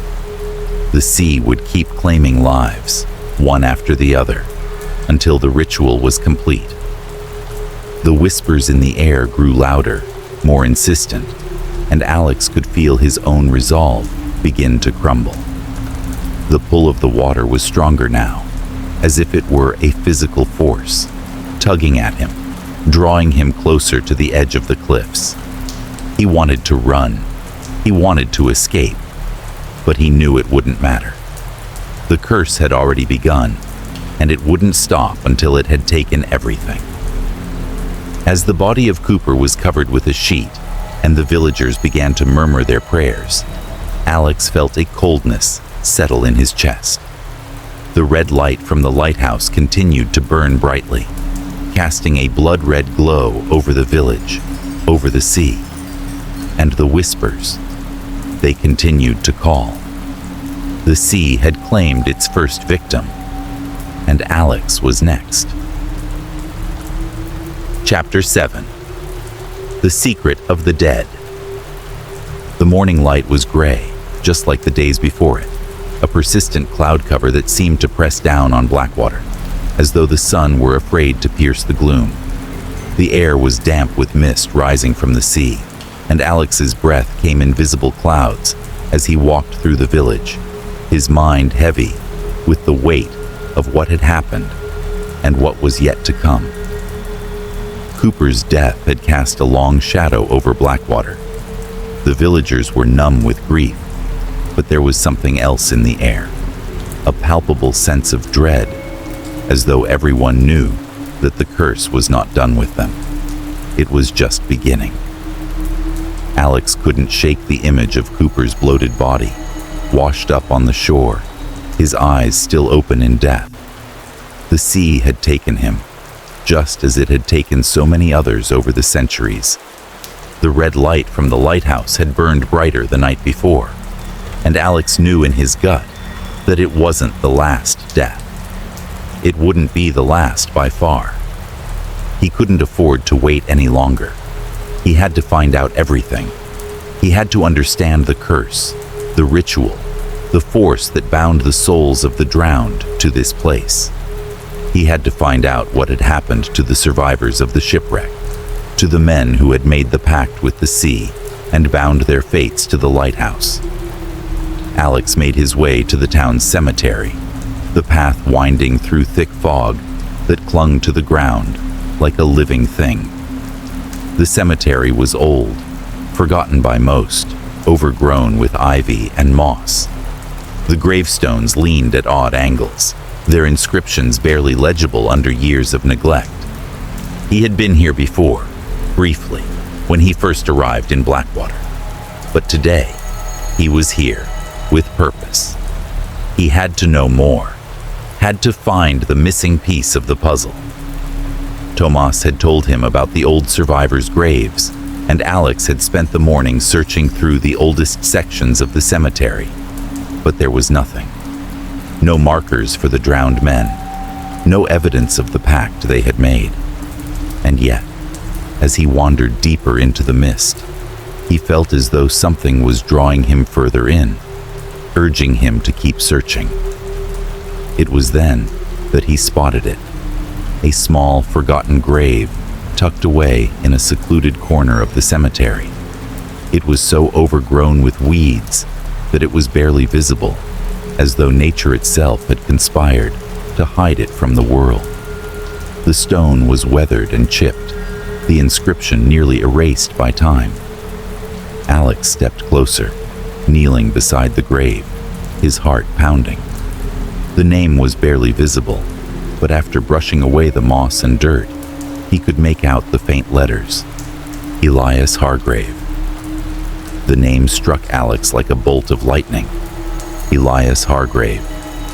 Speaker 1: The sea would keep claiming lives, one after the other, until the ritual was complete. The whispers in the air grew louder, more insistent, and Alex could feel his own resolve begin to crumble. The pull of the water was stronger now, as if it were a physical force, tugging at him, drawing him closer to the edge of the cliffs. He wanted to run. He wanted to escape, but he knew it wouldn't matter. The curse had already begun, and it wouldn't stop until it had taken everything. As the body of Cooper was covered with a sheet, and the villagers began to murmur their prayers, Alex felt a coldness settle in his chest. The red light from the lighthouse continued to burn brightly, casting a blood-red glow over the village, over the sea. And the whispers, they continued to call. The sea had claimed its first victim, and Alex was next. Chapter 7. The Secret of the Dead. The morning light was gray, just like the days before it, a persistent cloud cover that seemed to press down on Blackwater, as though the sun were afraid to pierce the gloom. The air was damp with mist rising from the sea, and Alex's breath came in visible clouds as he walked through the village, his mind heavy with the weight of what had happened and what was yet to come. Cooper's death had cast a long shadow over Blackwater. The villagers were numb with grief, but there was something else in the air, a palpable sense of dread, as though everyone knew that the curse was not done with them. It was just beginning. Alex couldn't shake the image of Cooper's bloated body, washed up on the shore, his eyes still open in death. The sea had taken him, just as it had taken so many others over the centuries. The red light from the lighthouse had burned brighter the night before, and Alex knew in his gut that it wasn't the last death. It wouldn't be the last by far. He couldn't afford to wait any longer. He had to find out everything. He had to understand the curse, the ritual, the force that bound the souls of the drowned to this place. He had to find out what had happened to the survivors of the shipwreck, to the men who had made the pact with the sea and bound their fates to the lighthouse. Alex made his way to the town's cemetery, the path winding through thick fog that clung to the ground like a living thing. The cemetery was old, forgotten by most, overgrown with ivy and moss. The gravestones leaned at odd angles, their inscriptions barely legible under years of neglect. He had been here before, briefly, when he first arrived in Blackwater. But today, he was here, with purpose. He had to know more, had to find the missing piece of the puzzle. Tomas had told him about the old survivors' graves, and Alex had spent the morning searching through the oldest sections of the cemetery. But there was nothing. No markers for the drowned men, no evidence of the pact they had made. And yet, as he wandered deeper into the mist, he felt as though something was drawing him further in, urging him to keep searching. It was then that he spotted it, a small, forgotten grave tucked away in a secluded corner of the cemetery. It was so overgrown with weeds that it was barely visible, as though nature itself had conspired to hide it from the world. The stone was weathered and chipped, the inscription nearly erased by time. Alex stepped closer, kneeling beside the grave, his heart pounding. The name was barely visible, but after brushing away the moss and dirt, he could make out the faint letters. Elias Hargrave. The name struck Alex like a bolt of lightning. Elias Hargrave,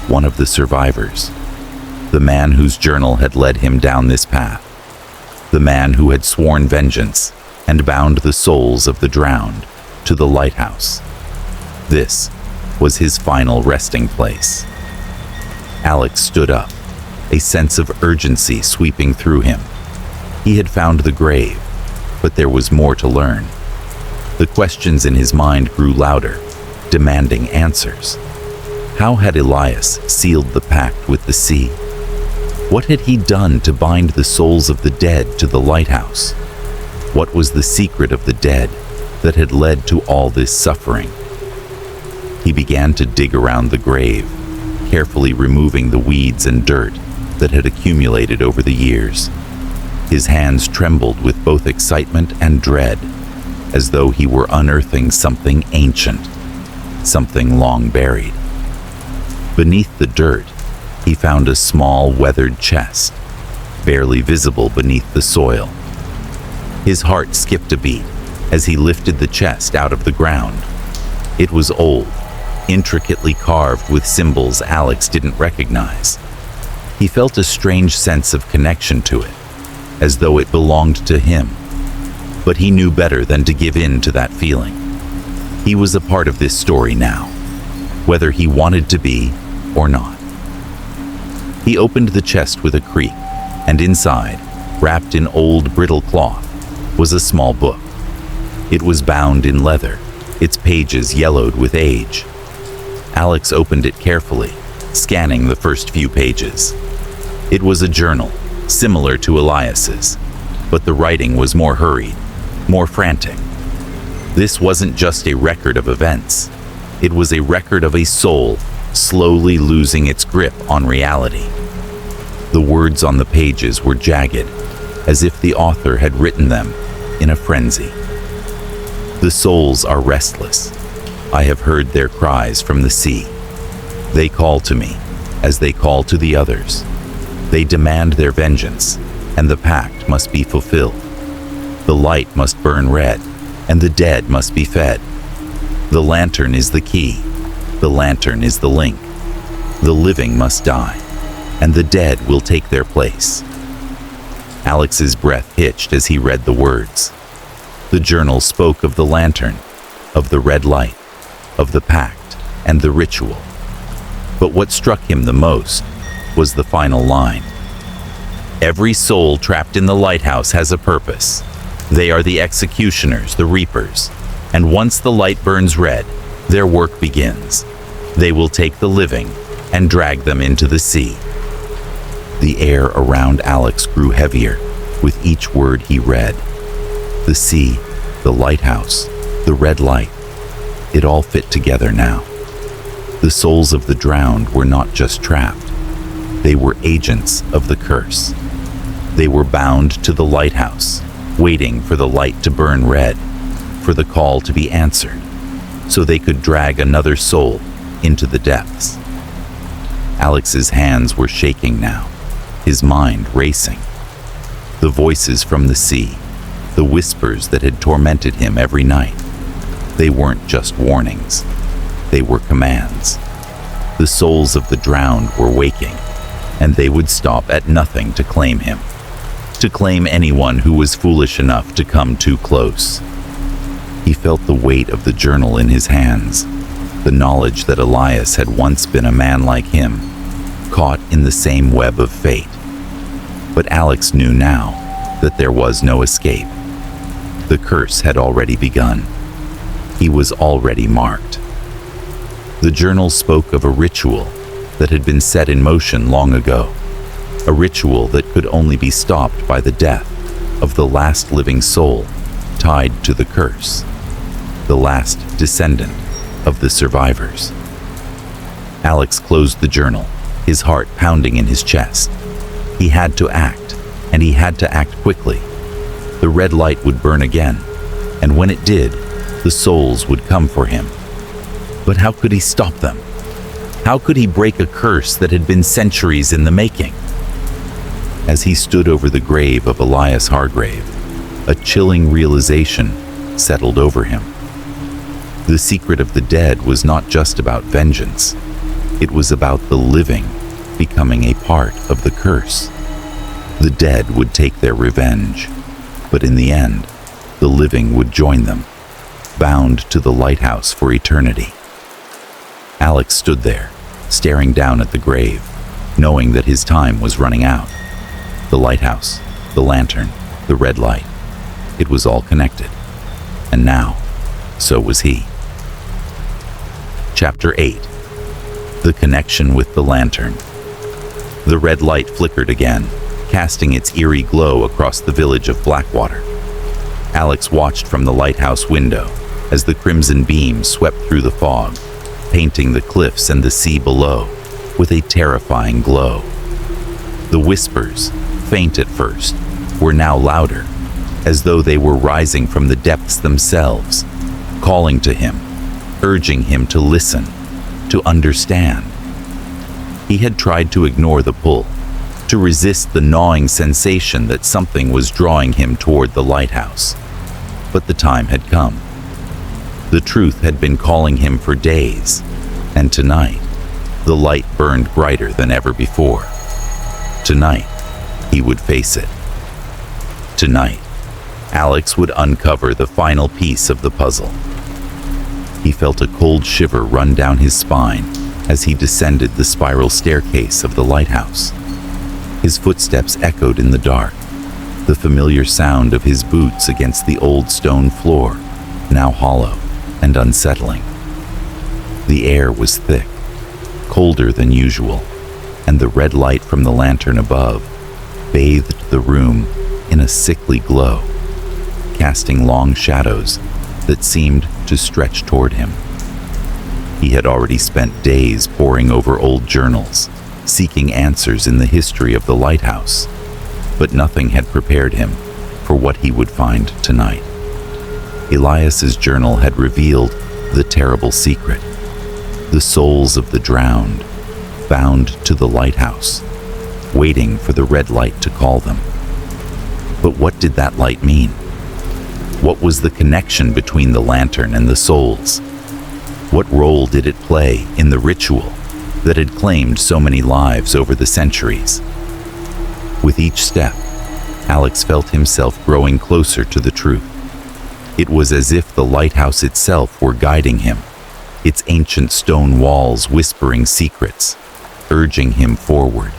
Speaker 1: one of the survivors. The man whose journal had led him down this path. The man who had sworn vengeance and bound the souls of the drowned to the lighthouse. This was his final resting place. Alex stood up, a sense of urgency sweeping through him. He had found the grave, but there was more to learn. The questions in his mind grew louder, demanding answers. How had Elias sealed the pact with the sea? What had he done to bind the souls of the dead to the lighthouse? What was the secret of the dead that had led to all this suffering? He began to dig around the grave, carefully removing the weeds and dirt that had accumulated over the years. His hands trembled with both excitement and dread, as though he were unearthing something ancient, something long buried. Beneath the dirt, he found a small, weathered chest, barely visible beneath the soil. His heart skipped a beat as he lifted the chest out of the ground. It was old, intricately carved with symbols Alex didn't recognize. He felt a strange sense of connection to it, as though it belonged to him. But he knew better than to give in to that feeling. He was a part of this story now, whether he wanted to be or not. He opened the chest with a creak, and inside, wrapped in old brittle cloth, was a small book. It was bound in leather, its pages yellowed with age. Alex opened it carefully, scanning the first few pages. It was a journal, similar to Elias's, but the writing was more hurried, more frantic. This wasn't just a record of events. It was a record of a soul slowly losing its grip on reality. The words on the pages were jagged, as if the author had written them in a frenzy. The souls are restless. I have heard their cries from the sea. They call to me, as they call to the others. They demand their vengeance, and the pact must be fulfilled. The light must burn red, and the dead must be fed. The lantern is the key. The lantern is the link. The living must die, and the dead will take their place. Alex's breath hitched as he read the words. The journal spoke of the lantern, of the red light, of the pact, and the ritual. But what struck him the most was the final line. Every soul trapped in the lighthouse has a purpose. They are the executioners, the reapers, and once the light burns red, their work begins. They will take the living and drag them into the sea. The air around Alex grew heavier with each word he read. The sea, the lighthouse, the red light, it all fit together now. The souls of the drowned were not just trapped. They were agents of the curse. They were bound to the lighthouse, waiting for the light to burn red, for the call to be answered, so they could drag another soul into the depths. Alex's hands were shaking now, his mind racing. The voices from the sea, the whispers that had tormented him every night, they weren't just warnings, they were commands. The souls of the drowned were waking, and they would stop at nothing to claim him, to claim anyone who was foolish enough to come too close. He felt the weight of the journal in his hands, the knowledge that Elias had once been a man like him, caught in the same web of fate. But Alex knew now that there was no escape. The curse had already begun. He was already marked. The journal spoke of a ritual that had been set in motion long ago, a ritual that could only be stopped by the death of the last living soul tied to the curse, the last descendant of the survivors. Alex closed the journal, his heart pounding in his chest. He had to act, and he had to act quickly. The red light would burn again, and when it did, the souls would come for him. But how could he stop them? How could he break a curse that had been centuries in the making? As he stood over the grave of Elias Hargrave, a chilling realization settled over him. The secret of the dead was not just about vengeance. It was about the living becoming a part of the curse. The dead would take their revenge, but in the end, the living would join them, bound to the lighthouse for eternity. Alex stood there, staring down at the grave, knowing that his time was running out. The lighthouse, the lantern, the red light, it was all connected. And now, so was he. Chapter 8. The connection with the lantern. The red light flickered again, casting its eerie glow across the village of Blackwater. Alex watched from the lighthouse window as the crimson beam swept through the fog, painting the cliffs and the sea below with a terrifying glow. The whispers, faint at first, were now louder, as though they were rising from the depths themselves, calling to him, urging him to listen, to understand. He had tried to ignore the pull, to resist the gnawing sensation that something was drawing him toward the lighthouse. But the time had come. The truth had been calling him for days, and tonight, the light burned brighter than ever before. Tonight, he would face it. Tonight, Alex would uncover the final piece of the puzzle. He felt a cold shiver run down his spine as he descended the spiral staircase of the lighthouse. His footsteps echoed in the dark, the familiar sound of his boots against the old stone floor, now hollow and unsettling. The air was thick, colder than usual, and the red light from the lantern above bathed the room in a sickly glow, casting long shadows that seemed to stretch toward him. He had already spent days poring over old journals, seeking answers in the history of the lighthouse, but nothing had prepared him for what he would find tonight. Elias's journal had revealed the terrible secret. The souls of the drowned, bound to the lighthouse, waiting for the red light to call them. But what did that light mean? What was the connection between the lantern and the souls? What role did it play in the ritual that had claimed so many lives over the centuries? With each step, Alex felt himself growing closer to the truth. It was as if the lighthouse itself were guiding him, its ancient stone walls whispering secrets, urging him forward.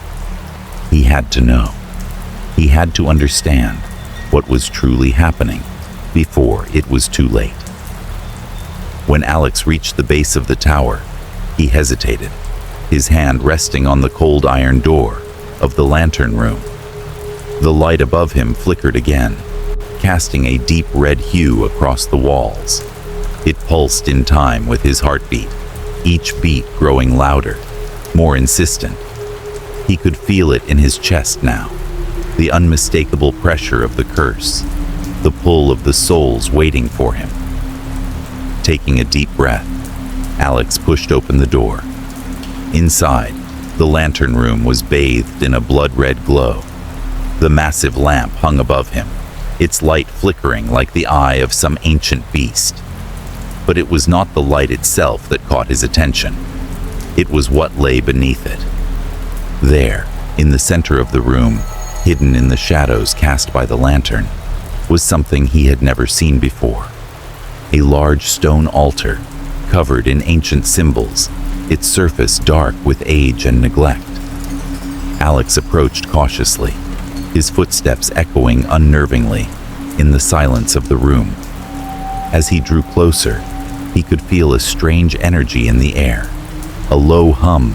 Speaker 1: He had to know. He had to understand what was truly happening before it was too late. When Alex reached the base of the tower, he hesitated, his hand resting on the cold iron door of the lantern room. The light above him flickered again, casting a deep red hue across the walls. It pulsed in time with his heartbeat, each beat growing louder, more insistent. He could feel it in his chest now, the unmistakable pressure of the curse, the pull of the souls waiting for him. Taking a deep breath, Alex pushed open the door. Inside, the lantern room was bathed in a blood-red glow. The massive lamp hung above him, its light flickering like the eye of some ancient beast. But it was not the light itself that caught his attention. It was what lay beneath it. There, in the center of the room, hidden in the shadows cast by the lantern, was something he had never seen before. A large stone altar, covered in ancient symbols, its surface dark with age and neglect. Alex approached cautiously, his footsteps echoing unnervingly in the silence of the room. As he drew closer, he could feel a strange energy in the air, a low hum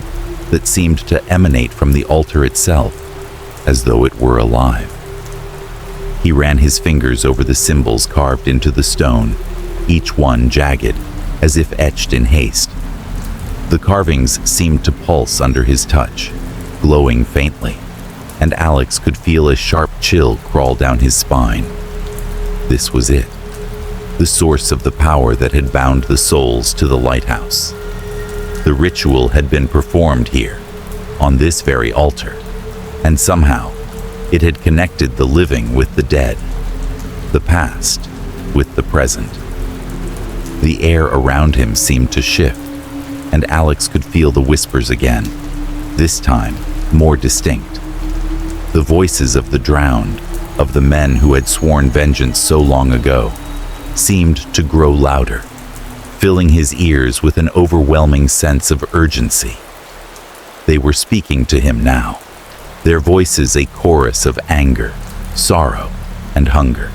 Speaker 1: that seemed to emanate from the altar itself, as though it were alive. He ran his fingers over the symbols carved into the stone, each one jagged, as if etched in haste. The carvings seemed to pulse under his touch, glowing faintly, and Alex could feel a sharp chill crawl down his spine. This was it, the source of the power that had bound the souls to the lighthouse. The ritual had been performed here, on this very altar, and somehow it had connected the living with the dead, the past with the present. The air around him seemed to shift, and Alex could feel the whispers again, this time more distinct. The voices of the drowned, of the men who had sworn vengeance so long ago, seemed to grow louder, filling his ears with an overwhelming sense of urgency. They were speaking to him now, their voices a chorus of anger, sorrow, and hunger.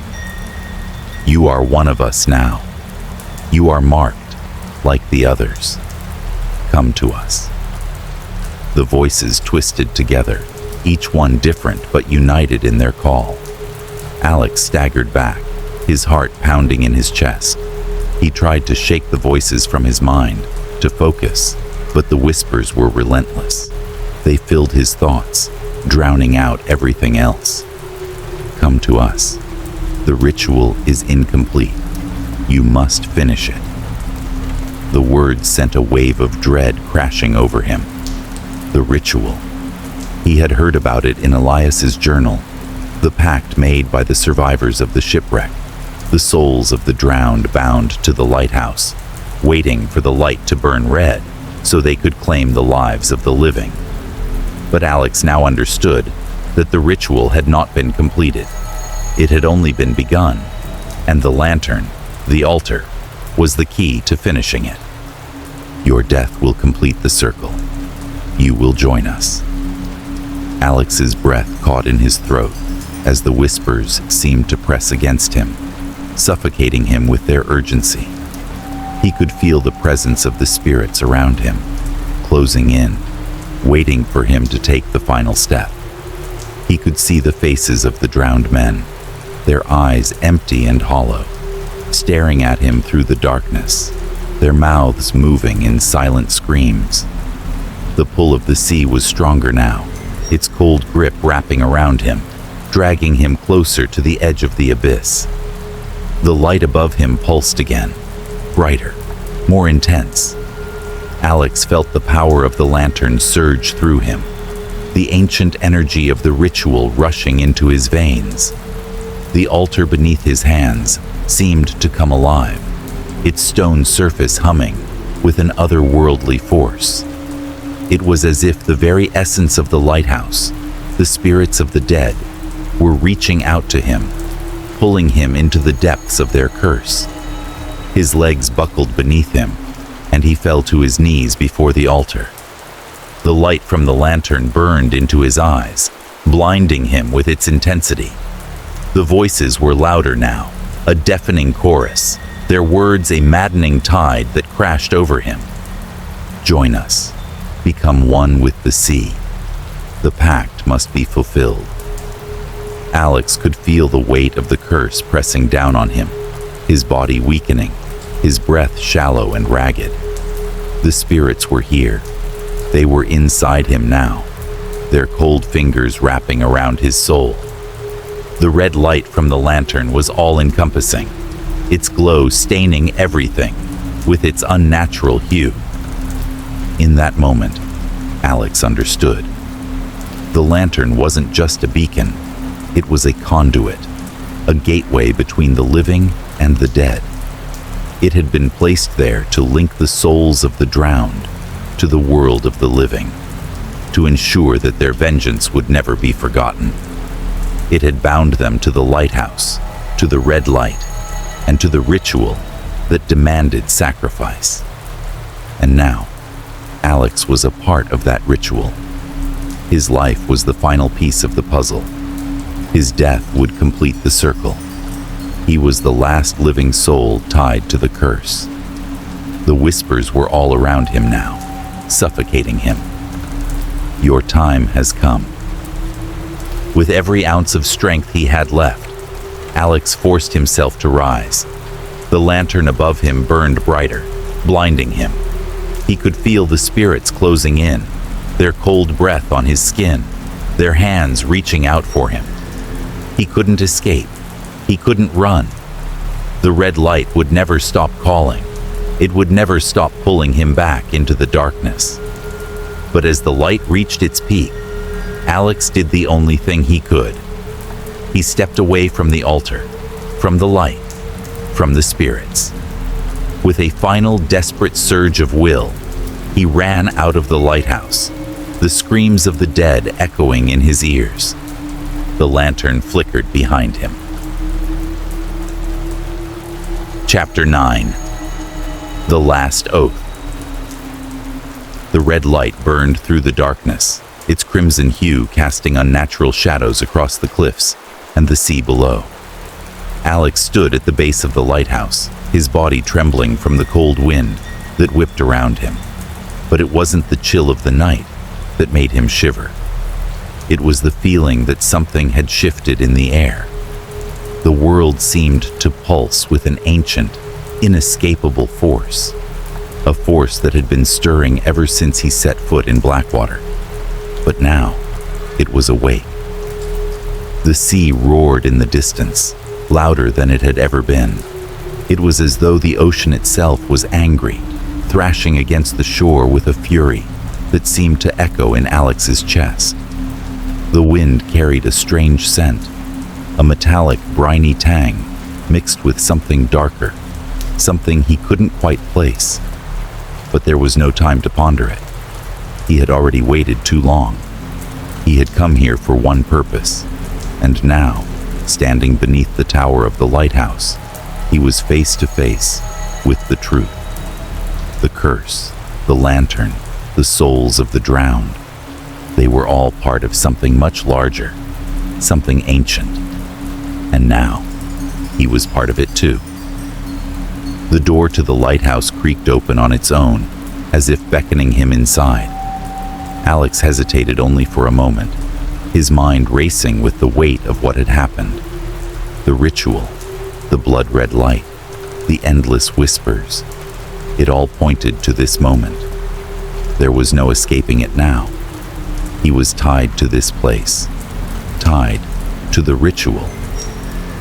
Speaker 1: You are one of us now. You are marked like the others. Come to us. The voices twisted together, each one different but united in their call. Alex staggered back, his heart pounding in his chest. He tried to shake the voices from his mind, to focus, but the whispers were relentless. They filled his thoughts, drowning out everything else. Come to us. The ritual is incomplete. You must finish it. The words sent a wave of dread crashing over him. The ritual. He had heard about it in Elias's journal, the pact made by the survivors of the shipwreck, the souls of the drowned bound to the lighthouse, waiting for the light to burn red so they could claim the lives of the living. But Alex now understood that the ritual had not been completed. It had only been begun, and the lantern, the altar, was the key to finishing it. Your death will complete the circle. You will join us. Alex's breath caught in his throat as the whispers seemed to press against him, suffocating him with their urgency. He could feel the presence of the spirits around him, closing in, waiting for him to take the final step. He could see the faces of the drowned men, their eyes empty and hollow, staring at him through the darkness, their mouths moving in silent screams. The pull of the sea was stronger now, its cold grip wrapping around him, dragging him closer to the edge of the abyss. The light above him pulsed again, brighter, more intense. Alex felt the power of the lantern surge through him, the ancient energy of the ritual rushing into his veins. The altar beneath his hands seemed to come alive, its stone surface humming with an otherworldly force. It was as if the very essence of the lighthouse, the spirits of the dead, were reaching out to him, pulling him into the depths of their curse. His legs buckled beneath him, and he fell to his knees before the altar. The light from the lantern burned into his eyes, blinding him with its intensity. The voices were louder now, a deafening chorus, their words a maddening tide that crashed over him. Join us. Become one with the sea. The pact must be fulfilled. Alex could feel the weight of the curse pressing down on him, his body weakening, his breath shallow and ragged. The spirits were here. They were inside him now, their cold fingers wrapping around his soul. The red light from the lantern was all-encompassing, its glow staining everything with its unnatural hue. In that moment, Alex understood. The lantern wasn't just a beacon, it was a conduit, a gateway between the living and the dead. It had been placed there to link the souls of the drowned to the world of the living, to ensure that their vengeance would never be forgotten. It had bound them to the lighthouse, to the red light, and to the ritual that demanded sacrifice. And now, Alex was a part of that ritual. His life was the final piece of the puzzle. His death would complete the circle. He was the last living soul tied to the curse. The whispers were all around him now, suffocating him. Your time has come. With every ounce of strength he had left, Alex forced himself to rise. The lantern above him burned brighter, blinding him. He could feel the spirits closing in, their cold breath on his skin, their hands reaching out for him. He couldn't escape. He couldn't run. The red light would never stop calling. It would never stop pulling him back into the darkness. But as the light reached its peak, Alex did the only thing he could. He stepped away from the altar, from the light, from the spirits. With a final desperate surge of will, he ran out of the lighthouse, the screams of the dead echoing in his ears. The lantern flickered behind him. Chapter 9. The Last Oath. The red light burned through the darkness, its crimson hue casting unnatural shadows across the cliffs and the sea below. Alex stood at the base of the lighthouse, his body trembling from the cold wind that whipped around him. But it wasn't the chill of the night that made him shiver. It was the feeling that something had shifted in the air. The world seemed to pulse with an ancient, inescapable force, a force that had been stirring ever since he set foot in Blackwater. But now, it was awake. The sea roared in the distance, louder than it had ever been. It was as though the ocean itself was angry, thrashing against the shore with a fury that seemed to echo in Alex's chest. The wind carried a strange scent, a metallic, briny tang mixed with something darker, something he couldn't quite place. But there was no time to ponder it. He had already waited too long. He had come here for one purpose, and now, standing beneath the tower of the lighthouse, he was face to face with the truth. The curse, the lantern, the souls of the drowned. They were all part of something much larger, something ancient. And now, he was part of it too. The door to the lighthouse creaked open on its own, as if beckoning him inside. Alex hesitated only for a moment, his mind racing with the weight of what had happened. The ritual, the blood-red light, the endless whispers. It all pointed to this moment. There was no escaping it now. He was tied to this place, tied to the ritual.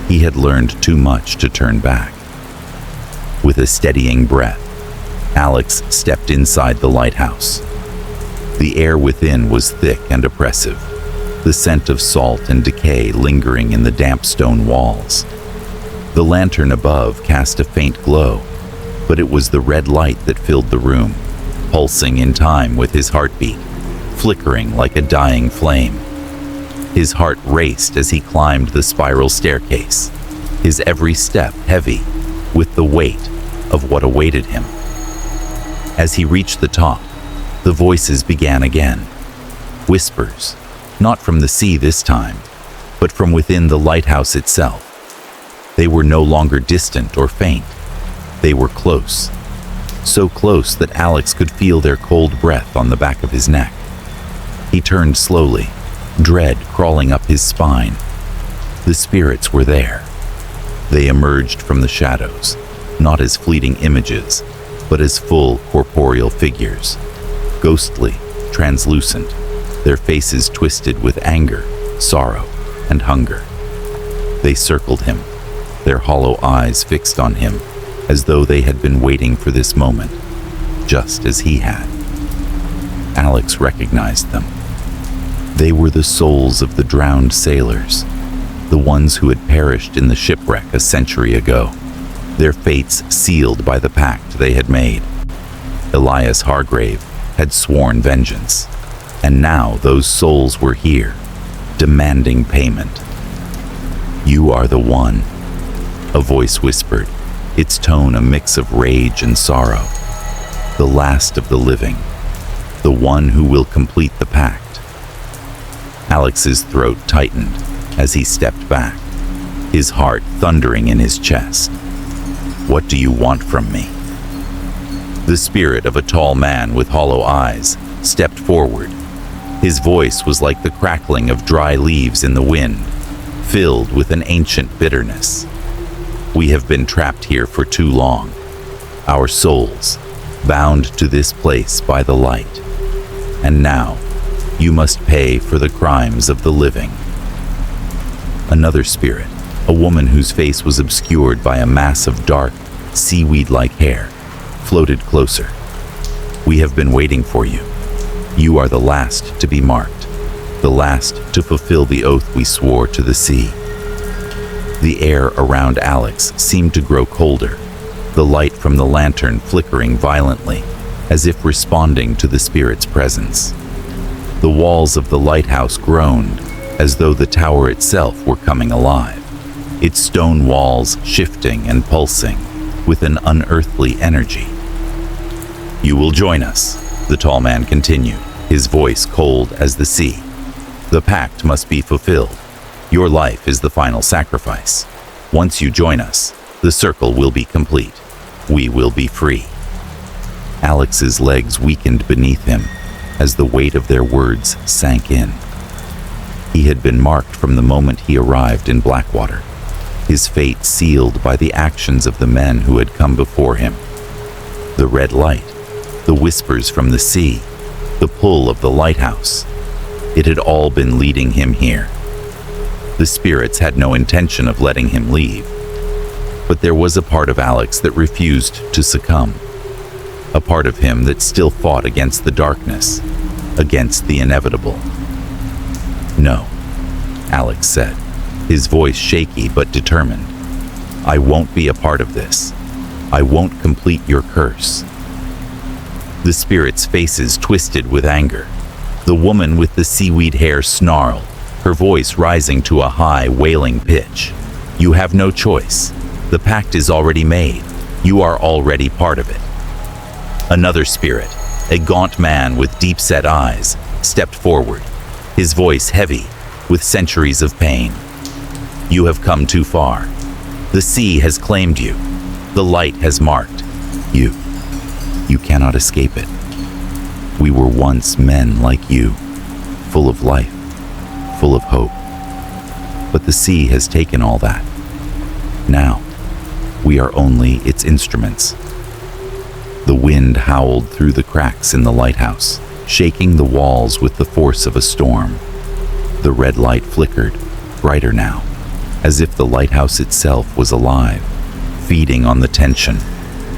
Speaker 1: He had learned too much to turn back. With a steadying breath, Alex stepped inside the lighthouse. The air within was thick and oppressive, the scent of salt and decay lingering in the damp stone walls. The lantern above cast a faint glow, but it was the red light that filled the room, pulsing in time with his heartbeat, flickering like a dying flame. His heart raced as he climbed the spiral staircase, his every step heavy with the weight of what awaited him. As he reached the top, the voices began again. Whispers, not from the sea this time, but from within the lighthouse itself. They were no longer distant or faint. They were close, so close that Alex could feel their cold breath on the back of his neck. He turned slowly, dread crawling up his spine. The spirits were there. They emerged from the shadows, not as fleeting images, but as full corporeal figures, ghostly, translucent, their faces twisted with anger, sorrow, and hunger. They circled him, their hollow eyes fixed on him, as though they had been waiting for this moment, just as he had. Alex recognized them. They were the souls of the drowned sailors, the ones who had perished in the shipwreck a century ago, their fates sealed by the pact they had made. Elias Hargrave had sworn vengeance, and now those souls were here, demanding payment. "You are the one," a voice whispered, its tone a mix of rage and sorrow. "The last of the living, the one who will complete the pact." Alex's throat tightened as he stepped back, his heart thundering in his chest. "What do you want from me?" The spirit of a tall man with hollow eyes stepped forward. His voice was like the crackling of dry leaves in the wind, filled with an ancient bitterness. "We have been trapped here for too long, our souls bound to this place by the light. And now, you must pay for the crimes of the living." Another spirit, a woman whose face was obscured by a mass of dark, seaweed-like hair, floated closer. "We have been waiting for you. You are the last to be marked, the last to fulfill the oath we swore to the sea." The air around Alex seemed to grow colder, the light from the lantern flickering violently, as if responding to the spirit's presence. The walls of the lighthouse groaned, as though the tower itself were coming alive, its stone walls shifting and pulsing with an unearthly energy. "You will join us," the tall man continued, his voice cold as the sea. "The pact must be fulfilled. Your life is the final sacrifice. Once you join us, the circle will be complete. We will be free." Alex's legs weakened beneath him as the weight of their words sank in. He had been marked from the moment he arrived in Blackwater, his fate sealed by the actions of the men who had come before him. The red light, the whispers from the sea, the pull of the lighthouse, it had all been leading him here. The spirits had no intention of letting him leave, but there was a part of Alex that refused to succumb, a part of him that still fought against the darkness, against the inevitable. "No," Alex said, his voice shaky but determined. "I won't be a part of this. I won't complete your curse." The spirits' faces twisted with anger. The woman with the seaweed hair snarled, her voice rising to a high, wailing pitch. "You have no choice. The pact is already made. You are already part of it." Another spirit, a gaunt man with deep-set eyes, stepped forward, his voice heavy with centuries of pain. "You have come too far. The sea has claimed you. The light has marked you. You cannot escape it. We were once men like you, full of life, full of hope. But the sea has taken all that. Now, We are only its instruments. The wind howled through the cracks in the lighthouse, shaking the walls with the force of a storm. The red light flickered, brighter now, as if the lighthouse itself was alive, feeding on the tension,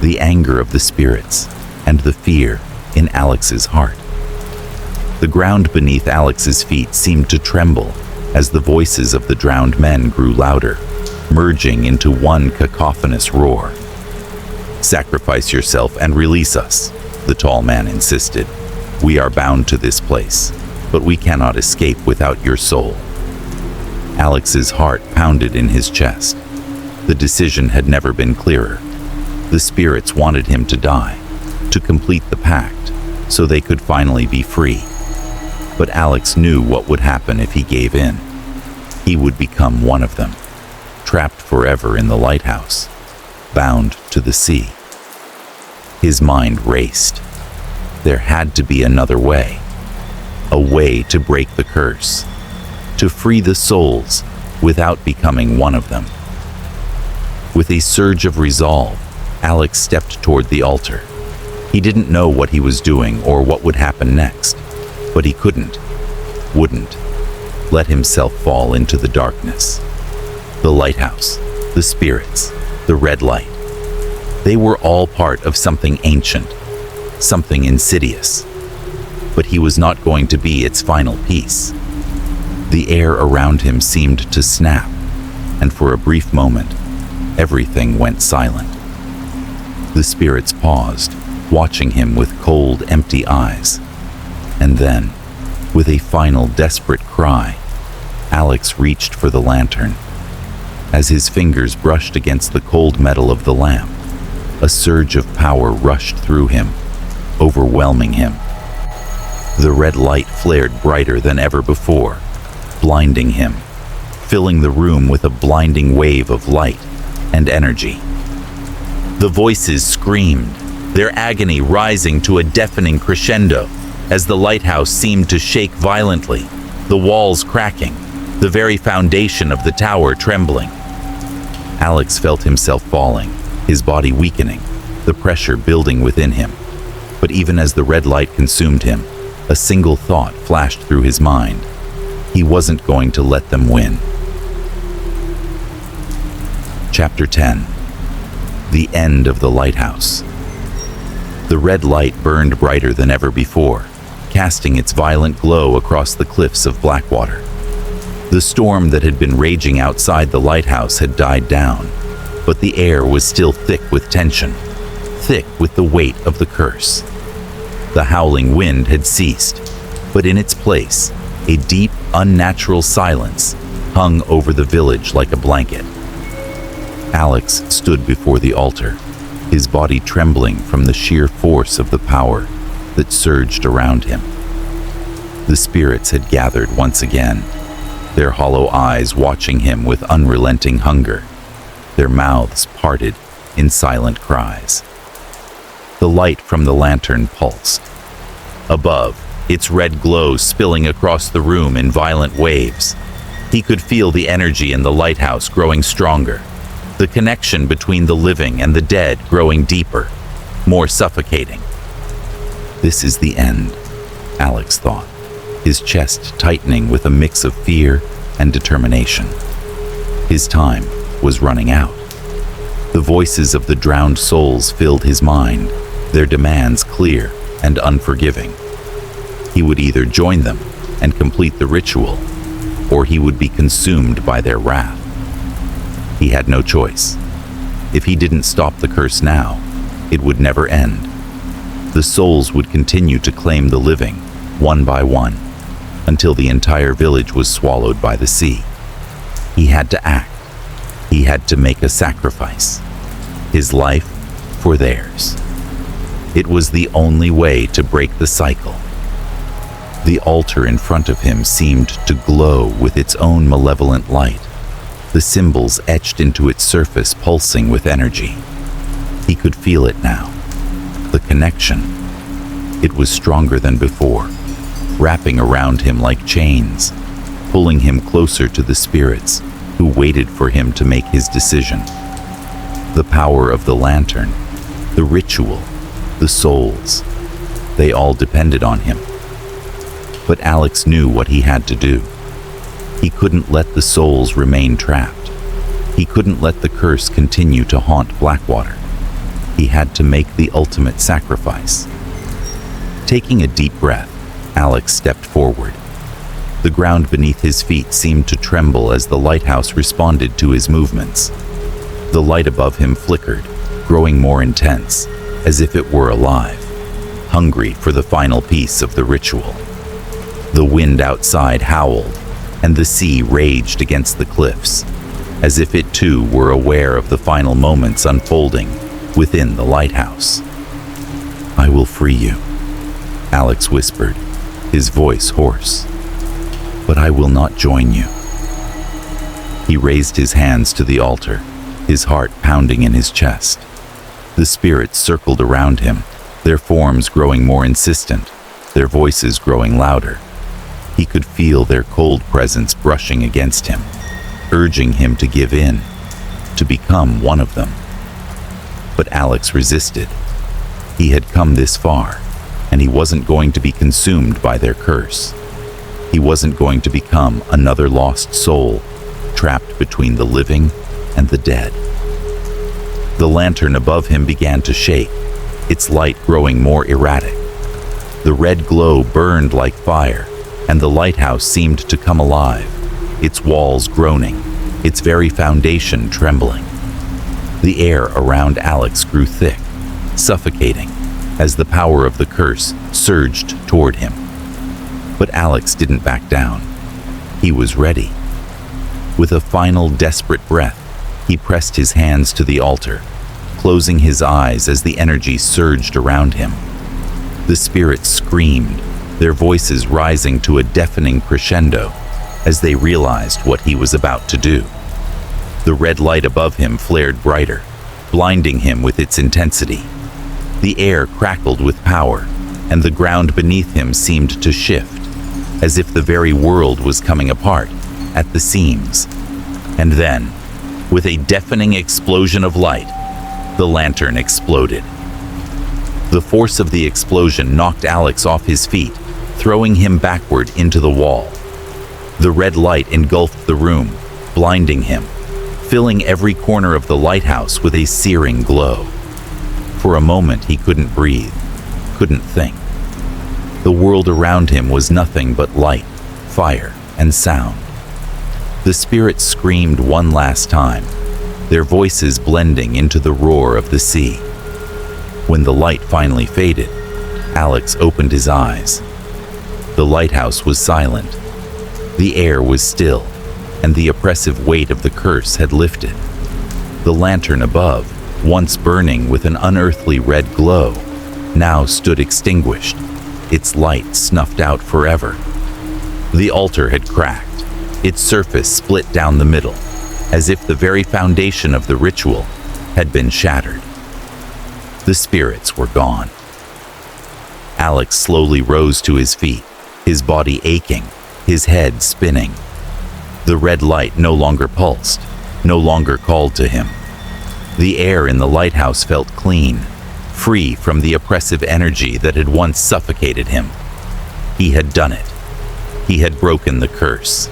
Speaker 1: the anger of the spirits, and the fear in Alex's heart. The ground beneath Alex's feet seemed to tremble as the voices of the drowned men grew louder, merging into one cacophonous roar. "Sacrifice yourself and release us," the tall man insisted. "We are bound to this place, but we cannot escape without your soul." Alex's heart pounded in his chest. The decision had never been clearer. The spirits wanted him to die, to complete the pact, so they could finally be free. But Alex knew what would happen if he gave in. He would become one of them, trapped forever in the lighthouse, bound to the sea. His mind raced. There had to be another way, a way to break the curse, to free the souls without becoming one of them. With a surge of resolve, Alex stepped toward the altar. He didn't know what he was doing or what would happen next, but he wouldn't let himself fall into the darkness. The lighthouse, the spirits, the red light, they were all part of something ancient, something insidious. But he was not going to be its final piece. The air around him seemed to snap, and for a brief moment, everything went silent. The spirits paused, watching him with cold, empty eyes. And then, with a final desperate cry, Alex reached for the lantern. As his fingers brushed against the cold metal of the lamp, a surge of power rushed through him, overwhelming him. The red light flared brighter than ever before, blinding him, filling the room with a blinding wave of light and energy. The voices screamed, their agony rising to a deafening crescendo as the lighthouse seemed to shake violently, the walls cracking, the very foundation of the tower trembling. Alex felt himself falling, his body weakening, the pressure building within him. But even as the red light consumed him, a single thought flashed through his mind. He wasn't going to let them win. Chapter 10. The End of the Lighthouse. The red light burned brighter than ever before, casting its violent glow across the cliffs of Blackwater. The storm that had been raging outside the lighthouse had died down, but the air was still thick with tension, thick with the weight of the curse. The howling wind had ceased, but in its place, a deep, unnatural silence hung over the village like a blanket. Alex stood before the altar, his body trembling from the sheer force of the power that surged around him. The spirits had gathered once again, their hollow eyes watching him with unrelenting hunger, their mouths parted in silent cries. The light from the lantern pulsed. Above, its red glow spilling across the room in violent waves. He could feel the energy in the lighthouse growing stronger, the connection between the living and the dead growing deeper, more suffocating. This is the end, Alex thought, his chest tightening with a mix of fear and determination. His time was running out. The voices of the drowned souls filled his mind, their demands clear and unforgiving. He would either join them and complete the ritual, or he would be consumed by their wrath. He had no choice. If he didn't stop the curse now, it would never end. The souls would continue to claim the living, one by one, until the entire village was swallowed by the sea. He had to act. He had to make a sacrifice. His life for theirs. It was the only way to break the cycle. The altar in front of him seemed to glow with its own malevolent light, the symbols etched into its surface pulsing with energy. He could feel it now. The connection. It was stronger than before, wrapping around him like chains, pulling him closer to the spirits who waited for him to make his decision. The power of the lantern, the ritual, the souls, they all depended on him. But Alex knew what he had to do. He couldn't let the souls remain trapped. He couldn't let the curse continue to haunt Blackwater. He had to make the ultimate sacrifice. Taking a deep breath, Alex stepped forward. The ground beneath his feet seemed to tremble as the lighthouse responded to his movements. The light above him flickered, growing more intense, as if it were alive, hungry for the final piece of the ritual. The wind outside howled, and the sea raged against the cliffs, as if it too were aware of the final moments unfolding within the lighthouse. "I will free you," Alex whispered, his voice hoarse. "But I will not join you." He raised his hands to the altar, his heart pounding in his chest. The spirits circled around him, their forms growing more insistent, their voices growing louder. He could feel their cold presence brushing against him, urging him to give in, to become one of them. But Alex resisted. He had come this far, and he wasn't going to be consumed by their curse. He wasn't going to become another lost soul, trapped between the living and the dead. The lantern above him began to shake, its light growing more erratic. The red glow burned like fire, and the lighthouse seemed to come alive, its walls groaning, its very foundation trembling. The air around Alex grew thick, suffocating, as the power of the curse surged toward him. But Alex didn't back down. He was ready. With a final desperate breath, he pressed his hands to the altar, closing his eyes as the energy surged around him. The spirits screamed, their voices rising to a deafening crescendo as they realized what he was about to do. The red light above him flared brighter, blinding him with its intensity. The air crackled with power, and the ground beneath him seemed to shift, as if the very world was coming apart at the seams. And then, with a deafening explosion of light, the lantern exploded. The force of the explosion knocked Alex off his feet, throwing him backward into the wall. The red light engulfed the room, blinding him, filling every corner of the lighthouse with a searing glow. For a moment he couldn't breathe, couldn't think. The world around him was nothing but light, fire, and sound. The spirits screamed one last time, their voices blending into the roar of the sea. When the light finally faded, Alex opened his eyes. The lighthouse was silent. The air was still, and the oppressive weight of the curse had lifted. The lantern above, once burning with an unearthly red glow, now stood extinguished, its light snuffed out forever. The altar had cracked, its surface split down the middle, as if the very foundation of the ritual had been shattered. The spirits were gone. Alex slowly rose to his feet, his body aching, his head spinning. The red light no longer pulsed, no longer called to him. The air in the lighthouse felt clean, free from the oppressive energy that had once suffocated him. He had done it. He had broken the curse.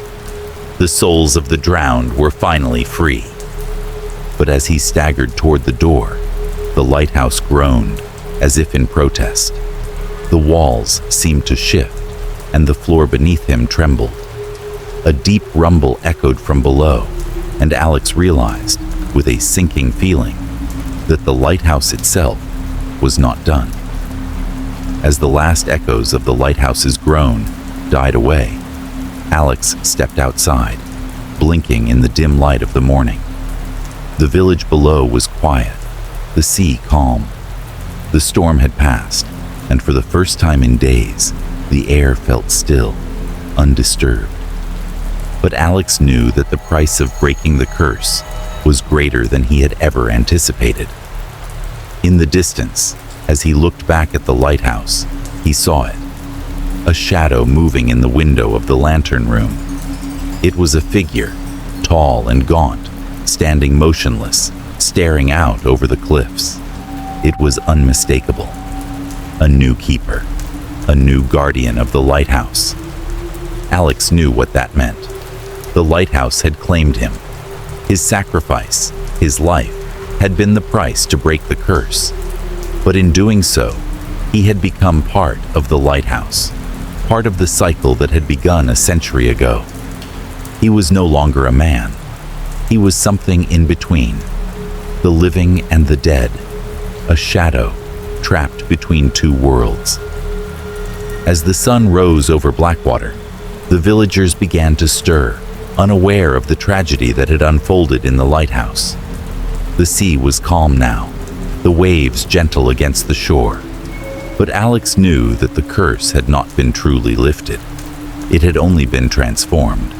Speaker 1: The souls of the drowned were finally free. But as he staggered toward the door, the lighthouse groaned, as if in protest. The walls seemed to shift, and the floor beneath him trembled. A deep rumble echoed from below, and Alex realized, with a sinking feeling, that the lighthouse itself was not done. As the last echoes of the lighthouse's groan died away, Alex stepped outside, blinking in the dim light of the morning. The village below was quiet, the sea calm. The storm had passed, and for the first time in days, the air felt still, undisturbed. But Alex knew that the price of breaking the curse was greater than he had ever anticipated. In the distance, as he looked back at the lighthouse, he saw it, a shadow moving in the window of the lantern room. It was a figure, tall and gaunt, standing motionless, staring out over the cliffs. It was unmistakable. A new keeper, a new guardian of the lighthouse. Alex knew what that meant. The lighthouse had claimed him. His sacrifice, his life, had been the price to break the curse. But in doing so, he had become part of the lighthouse, part of the cycle that had begun a century ago. He was no longer a man. He was something in between, the living and the dead, a shadow trapped between two worlds. As the sun rose over Blackwater, the villagers began to stir, unaware of the tragedy that had unfolded in the lighthouse. The sea was calm now, the waves gentle against the shore. But Alex knew that the curse had not been truly lifted. It had only been transformed.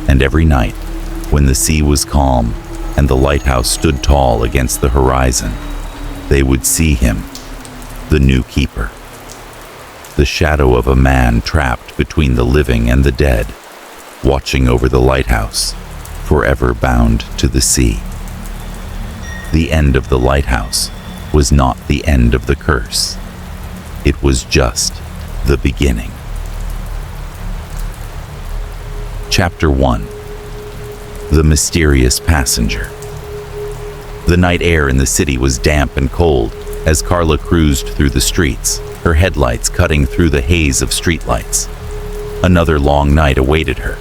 Speaker 1: And every night, when the sea was calm and the lighthouse stood tall against the horizon, they would see him, the new keeper. The shadow of a man trapped between the living and the dead, watching over the lighthouse, forever bound to the sea. The end of the lighthouse was not the end of the curse. It was just the beginning. Chapter 1. The Mysterious Passenger. The night air in the city was damp and cold as Carla cruised through the streets, her headlights cutting through the haze of streetlights. Another long night awaited her,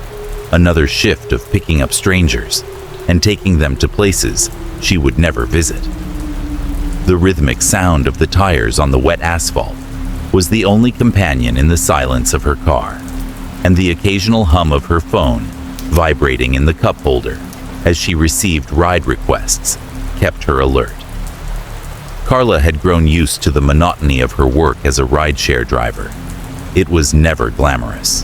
Speaker 1: another shift of picking up strangers and taking them to places she would never visit. The rhythmic sound of the tires on the wet asphalt was the only companion in the silence of her car, and the occasional hum of her phone vibrating in the cup holder as she received ride requests kept her alert. Carla had grown used to the monotony of her work as a rideshare driver. It was never glamorous.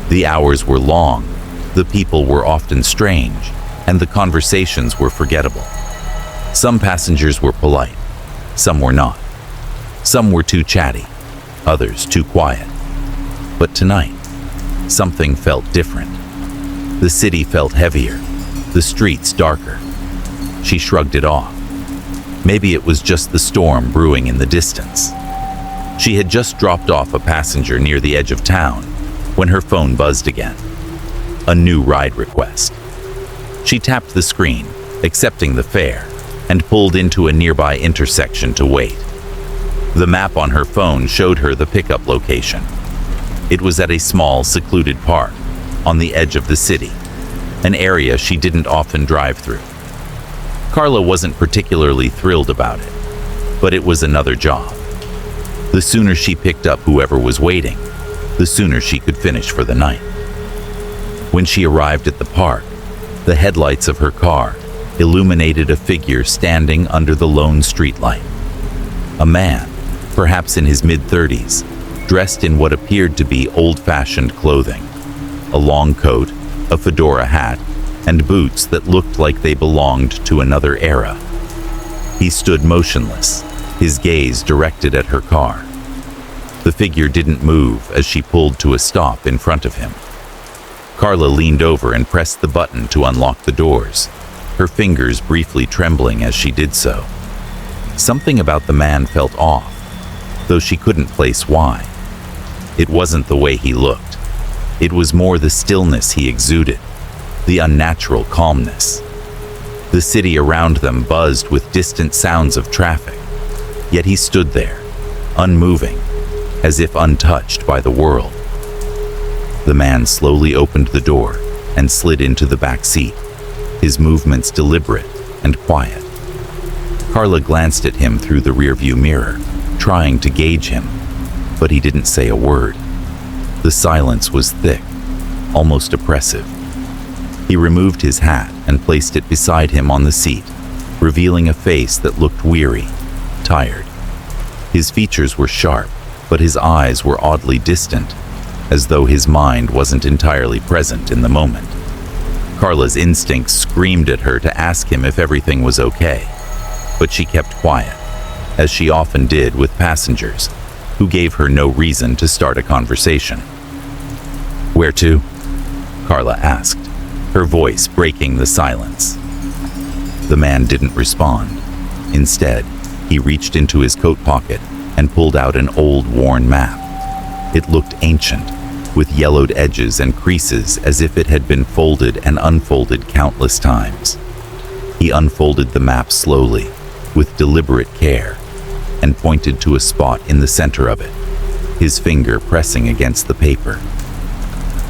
Speaker 1: The hours were long, the people were often strange, and the conversations were forgettable. Some passengers were polite, some were not. Some were too chatty, others too quiet. But tonight, something felt different. The city felt heavier, the streets darker. She shrugged it off. Maybe it was just the storm brewing in the distance. She had just dropped off a passenger near the edge of town when her phone buzzed again. A new ride request. She tapped the screen, accepting the fare, and pulled into a nearby intersection to wait. The map on her phone showed her the pickup location. It was at a small, secluded park on the edge of the city, an area she didn't often drive through. Carla wasn't particularly thrilled about it, but it was another job. The sooner she picked up whoever was waiting, the sooner she could finish for the night. When she arrived at the park, the headlights of her car illuminated a figure standing under the lone streetlight. A man, perhaps in his mid-30s, dressed in what appeared to be old-fashioned clothing. A long coat, a fedora hat, and boots that looked like they belonged to another era. He stood motionless, his gaze directed at her car. The figure didn't move as she pulled to a stop in front of him. Carla leaned over and pressed the button to unlock the doors, her fingers briefly trembling as she did so. Something about the man felt off, though she couldn't place why. It wasn't the way he looked. It was more the stillness he exuded, the unnatural calmness. The city around them buzzed with distant sounds of traffic, yet he stood there, unmoving, as if untouched by the world. The man slowly opened the door and slid into the back seat, his movements deliberate and quiet. Carla glanced at him through the rearview mirror, trying to gauge him, but he didn't say a word. The silence was thick, almost oppressive. He removed his hat and placed it beside him on the seat, revealing a face that looked weary, tired. His features were sharp, but his eyes were oddly distant, as though his mind wasn't entirely present in the moment. Carla's instincts screamed at her to ask him if everything was okay, but she kept quiet, as she often did with passengers who gave her no reason to start a conversation. "Where to?" Carla asked, her voice breaking the silence. The man didn't respond. Instead, he reached into his coat pocket and pulled out an old, worn map. It looked ancient, with yellowed edges and creases as if it had been folded and unfolded countless times. He unfolded the map slowly, with deliberate care, and pointed to a spot in the center of it, his finger pressing against the paper.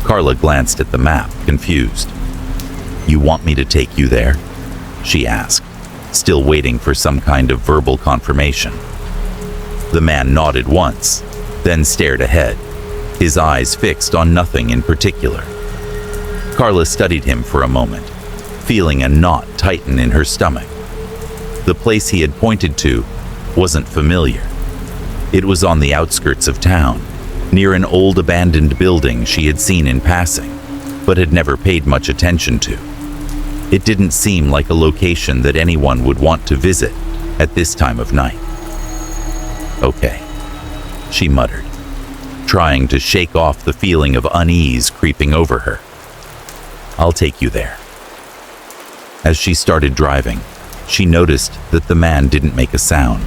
Speaker 1: Carla glanced at the map, confused. "You want me to take you there?" she asked, still waiting for some kind of verbal confirmation. The man nodded once, then stared ahead, his eyes fixed on nothing in particular. Carla studied him for a moment, feeling a knot tighten in her stomach. The place he had pointed to wasn't familiar. It was on the outskirts of town, near an old abandoned building she had seen in passing, but had never paid much attention to. It didn't seem like a location that anyone would want to visit at this time of night. "Okay," she muttered, trying to shake off the feeling of unease creeping over her. "I'll take you there." As she started driving, she noticed that the man didn't make a sound.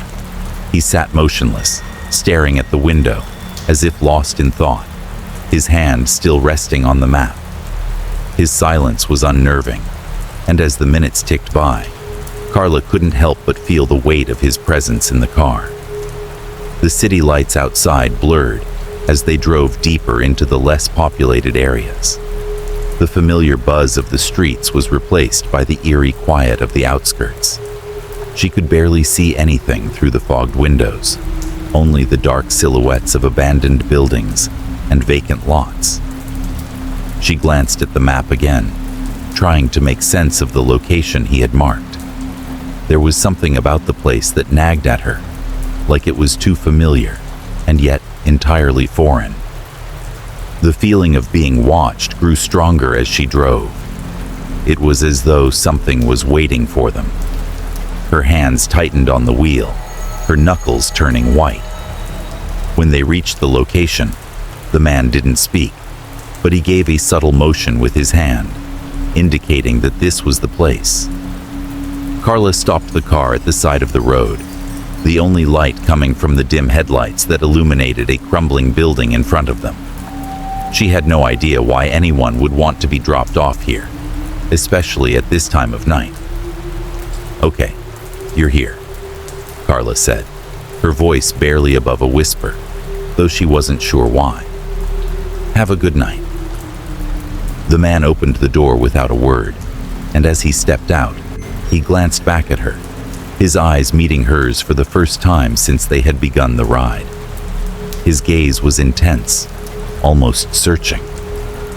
Speaker 1: He sat motionless, staring at the window, as if lost in thought, his hand still resting on the map. His silence was unnerving, and as the minutes ticked by, Carla couldn't help but feel the weight of his presence in the car. The city lights outside blurred as they drove deeper into the less populated areas. The familiar buzz of the streets was replaced by the eerie quiet of the outskirts. She could barely see anything through the fogged windows, only the dark silhouettes of abandoned buildings and vacant lots. She glanced at the map again, trying to make sense of the location he had marked. There was something about the place that nagged at her, like it was too familiar and yet entirely foreign. The feeling of being watched grew stronger as she drove. It was as though something was waiting for them. Her hands tightened on the wheel, her knuckles turning white. When they reached the location, the man didn't speak, but he gave a subtle motion with his hand, indicating that this was the place. Carla stopped the car at the side of the road, the only light coming from the dim headlights that illuminated a crumbling building in front of them. She had no idea why anyone would want to be dropped off here, especially at this time of night. "Okay, you're here," Carla said, her voice barely above a whisper, though she wasn't sure why. "Have a good night." The man opened the door without a word, and as he stepped out, he glanced back at her, his eyes meeting hers for the first time since they had begun the ride. His gaze was intense, almost searching,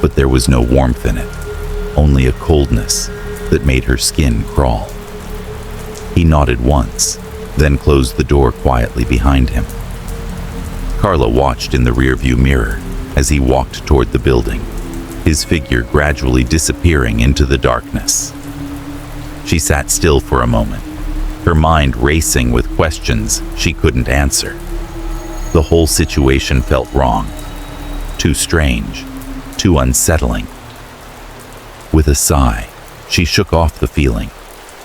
Speaker 1: but there was no warmth in it, only a coldness that made her skin crawl. He nodded once, then closed the door quietly behind him. Carla watched in the rearview mirror as he walked toward the building, his figure gradually disappearing into the darkness. She sat still for a moment, her mind racing with questions she couldn't answer. The whole situation felt wrong, too strange, too unsettling. With a sigh, she shook off the feeling,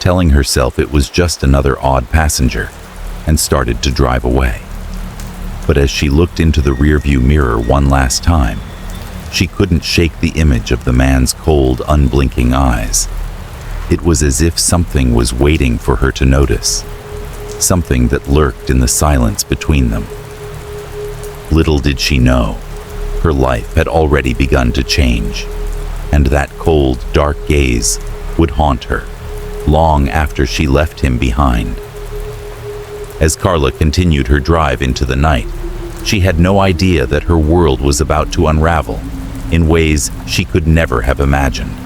Speaker 1: telling herself it was just another odd passenger, and started to drive away. But as she looked into the rearview mirror one last time, she couldn't shake the image of the man's cold, unblinking eyes. It was as if something was waiting for her to notice, something that lurked in the silence between them. Little did she know, her life had already begun to change, and that cold, dark gaze would haunt her long after she left him behind. As Carla continued her drive into the night, she had no idea that her world was about to unravel in ways she could never have imagined.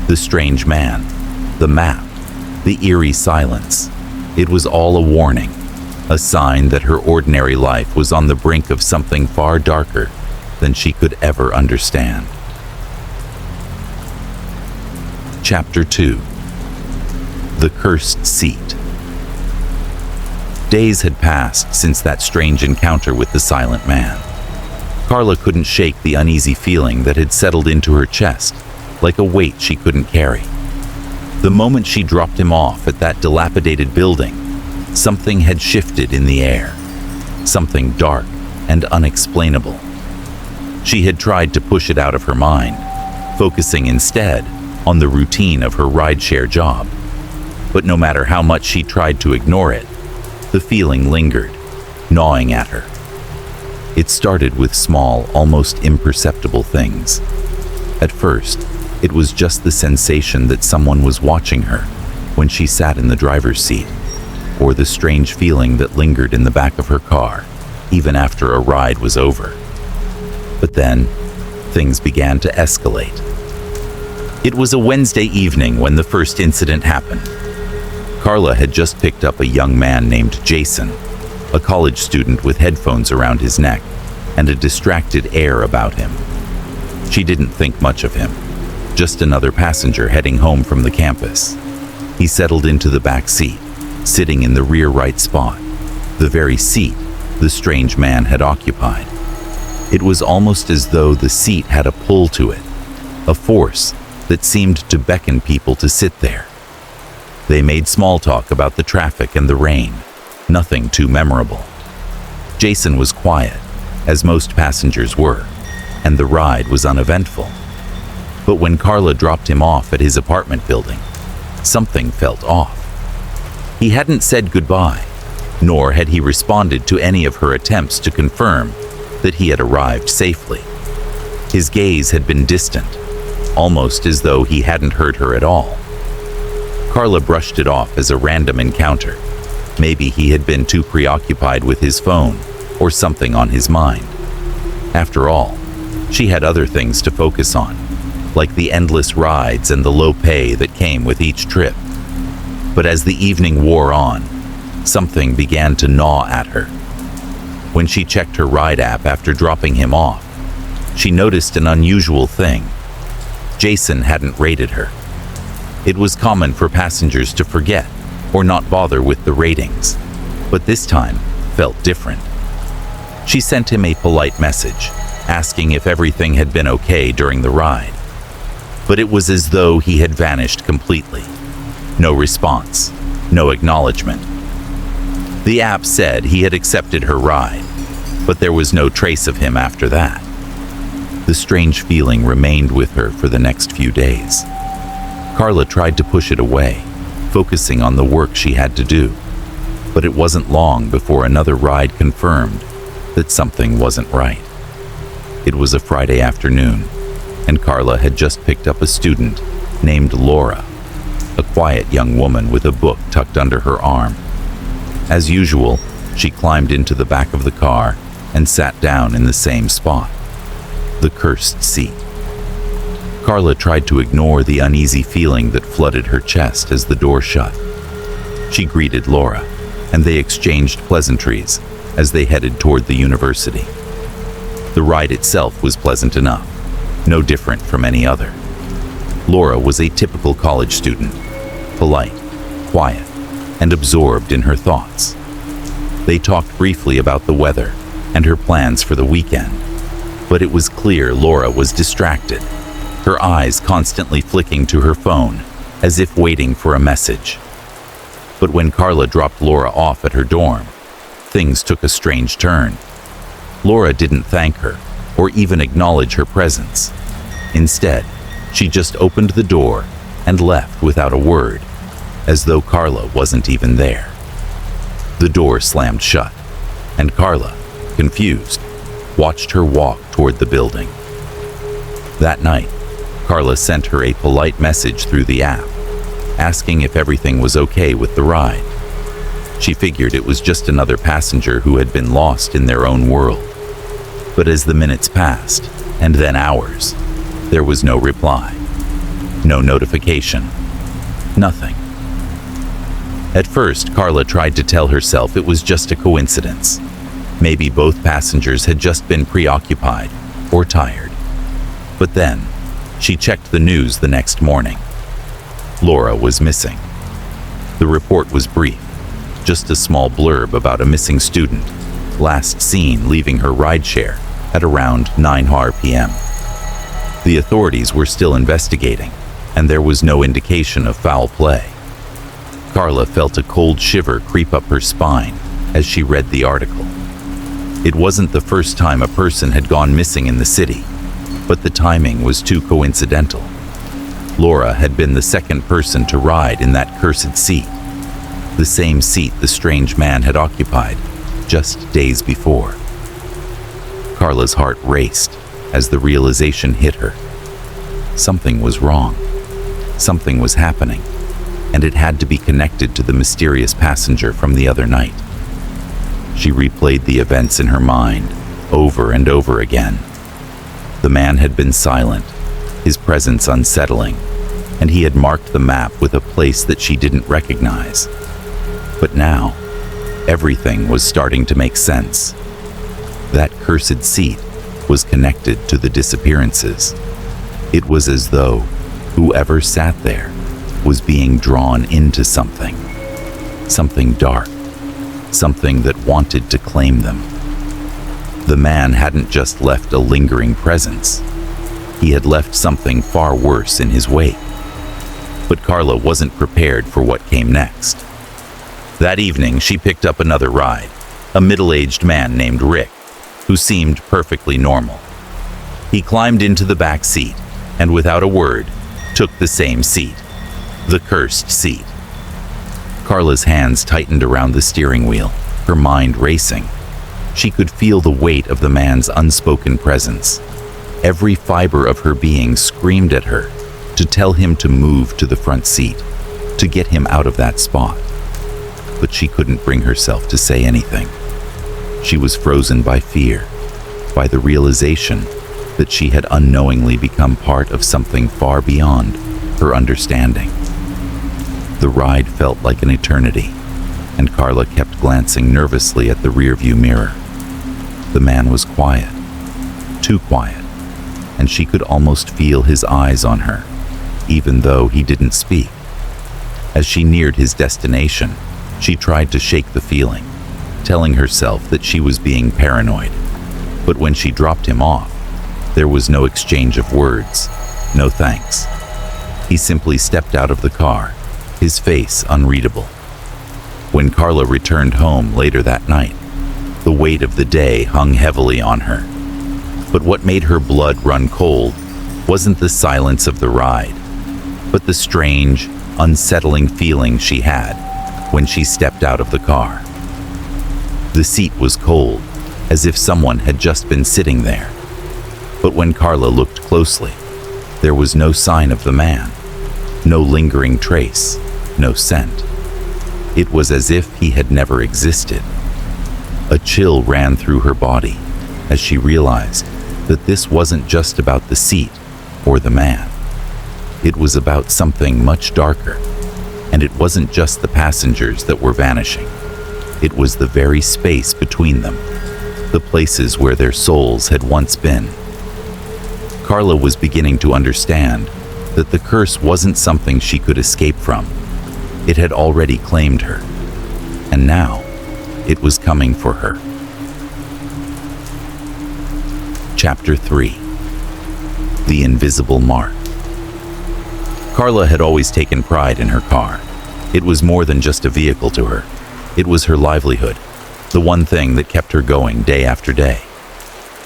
Speaker 1: The strange man, the map, the eerie silence, it was all a warning, a sign that her ordinary life was on the brink of something far darker than she could ever understand. Chapter 2. The Cursed Seat. Days had passed since that strange encounter with the silent man. Carla couldn't shake the uneasy feeling that had settled into her chest, like a weight she couldn't carry. The moment she dropped him off at that dilapidated building, something had shifted in the air. Something dark and unexplainable. She had tried to push it out of her mind, focusing instead on the routine of her rideshare job. But no matter how much she tried to ignore it, the feeling lingered, gnawing at her. It started with small, almost imperceptible things. At first, it was just the sensation that someone was watching her when she sat in the driver's seat, or the strange feeling that lingered in the back of her car, even after a ride was over. But then, things began to escalate. It was a Wednesday evening when the first incident happened. Carla had just picked up a young man named Jason, a college student with headphones around his neck and a distracted air about him. She didn't think much of him, just another passenger heading home from the campus. He settled into the back seat, sitting in the rear right spot, the very seat the strange man had occupied. It was almost as though the seat had a pull to it, a force that seemed to beckon people to sit there. They made small talk about the traffic and the rain, nothing too memorable. Jason was quiet, as most passengers were, and the ride was uneventful. But when Carla dropped him off at his apartment building, something felt off. He hadn't said goodbye, nor had he responded to any of her attempts to confirm that he had arrived safely. His gaze had been distant, almost as though he hadn't heard her at all. Carla brushed it off as a random encounter. Maybe he had been too preoccupied with his phone or something on his mind. After all, she had other things to focus on, like the endless rides and the low pay that came with each trip. But as the evening wore on, something began to gnaw at her. When she checked her ride app after dropping him off, she noticed an unusual thing. Jason hadn't rated her. It was common for passengers to forget or not bother with the ratings, but this time felt different. She sent him a polite message, asking if everything had been okay during the ride. But it was as though he had vanished completely. No response, no acknowledgement. The app said he had accepted her ride, but there was no trace of him after that. The strange feeling remained with her for the next few days. Carla tried to push it away, focusing on the work she had to do. But it wasn't long before another ride confirmed that something wasn't right. It was a Friday afternoon, and Carla had just picked up a student named Laura, a quiet young woman with a book tucked under her arm. As usual, she climbed into the back of the car and sat down in the same spot, the cursed seat. Carla tried to ignore the uneasy feeling that flooded her chest as the door shut. She greeted Laura, and they exchanged pleasantries as they headed toward the university. The ride itself was pleasant enough, no different from any other. Laura was a typical college student, polite, quiet, and absorbed in her thoughts. They talked briefly about the weather and her plans for the weekend, but it was clear Laura was distracted, her eyes constantly flicking to her phone as if waiting for a message. But when Carla dropped Laura off at her dorm, things took a strange turn. Laura didn't thank her or even acknowledge her presence. Instead, she just opened the door and left without a word, as though Carla wasn't even there. The door slammed shut, and Carla, confused, watched her walk toward the building. That night, Carla sent her a polite message through the app, asking if everything was okay with the ride. She figured it was just another passenger who had been lost in their own world. But as the minutes passed, and then hours, there was no reply, no notification, nothing. At first, Carla tried to tell herself it was just a coincidence. Maybe both passengers had just been preoccupied or tired. But then, she checked the news the next morning. Laura was missing. The report was brief, just a small blurb about a missing student, last seen leaving her rideshare at around 9 p.m. The authorities were still investigating, and there was no indication of foul play. Carla felt a cold shiver creep up her spine as she read the article. It wasn't the first time a person had gone missing in the city, but the timing was too coincidental. Laura had been the second person to ride in that cursed seat, the same seat the strange man had occupied just days before. Carla's heart raced as the realization hit her. Something was wrong. Something was happening, and it had to be connected to the mysterious passenger from the other night. She replayed the events in her mind over and over again. The man had been silent, his presence unsettling, and he had marked the map with a place that she didn't recognize. But now, everything was starting to make sense. That cursed seat was connected to the disappearances. It was as though whoever sat there was being drawn into something dark, something that wanted to claim them. The man hadn't just left a lingering presence. He had left something far worse in his wake. But Carla wasn't prepared for what came next. That evening, she picked up another ride, a middle-aged man named Rick, who seemed perfectly normal. He climbed into the back seat and, without a word, took the same seat, the cursed seat. Carla's hands tightened around the steering wheel, her mind racing. She could feel the weight of the man's unspoken presence. Every fiber of her being screamed at her to tell him to move to the front seat, to get him out of that spot. But she couldn't bring herself to say anything. She was frozen by fear, by the realization that she had unknowingly become part of something far beyond her understanding. The ride felt like an eternity, and Carla kept glancing nervously at the rearview mirror. The man was quiet, too quiet, and she could almost feel his eyes on her, even though he didn't speak. As she neared his destination, she tried to shake the feeling, telling herself that she was being paranoid. But when she dropped him off, there was no exchange of words, no thanks. He simply stepped out of the car, his face unreadable. When Carla returned home later that night, the weight of the day hung heavily on her. But what made her blood run cold wasn't the silence of the ride, but the strange, unsettling feeling she had when she stepped out of the car. The seat was cold, as if someone had just been sitting there. But when Carla looked closely, there was no sign of the man, no lingering trace, no scent. It was as if he had never existed. A chill ran through her body as she realized that this wasn't just about the seat or the man. It was about something much darker, and it wasn't just the passengers that were vanishing. It was the very space between them, the places where their souls had once been. Carla was beginning to understand that the curse wasn't something she could escape from. It had already claimed her, and now it was coming for her. Chapter 3. The Invisible Mark. Carla had always taken pride in her car. It was more than just a vehicle to her. It was her livelihood, the one thing that kept her going day after day.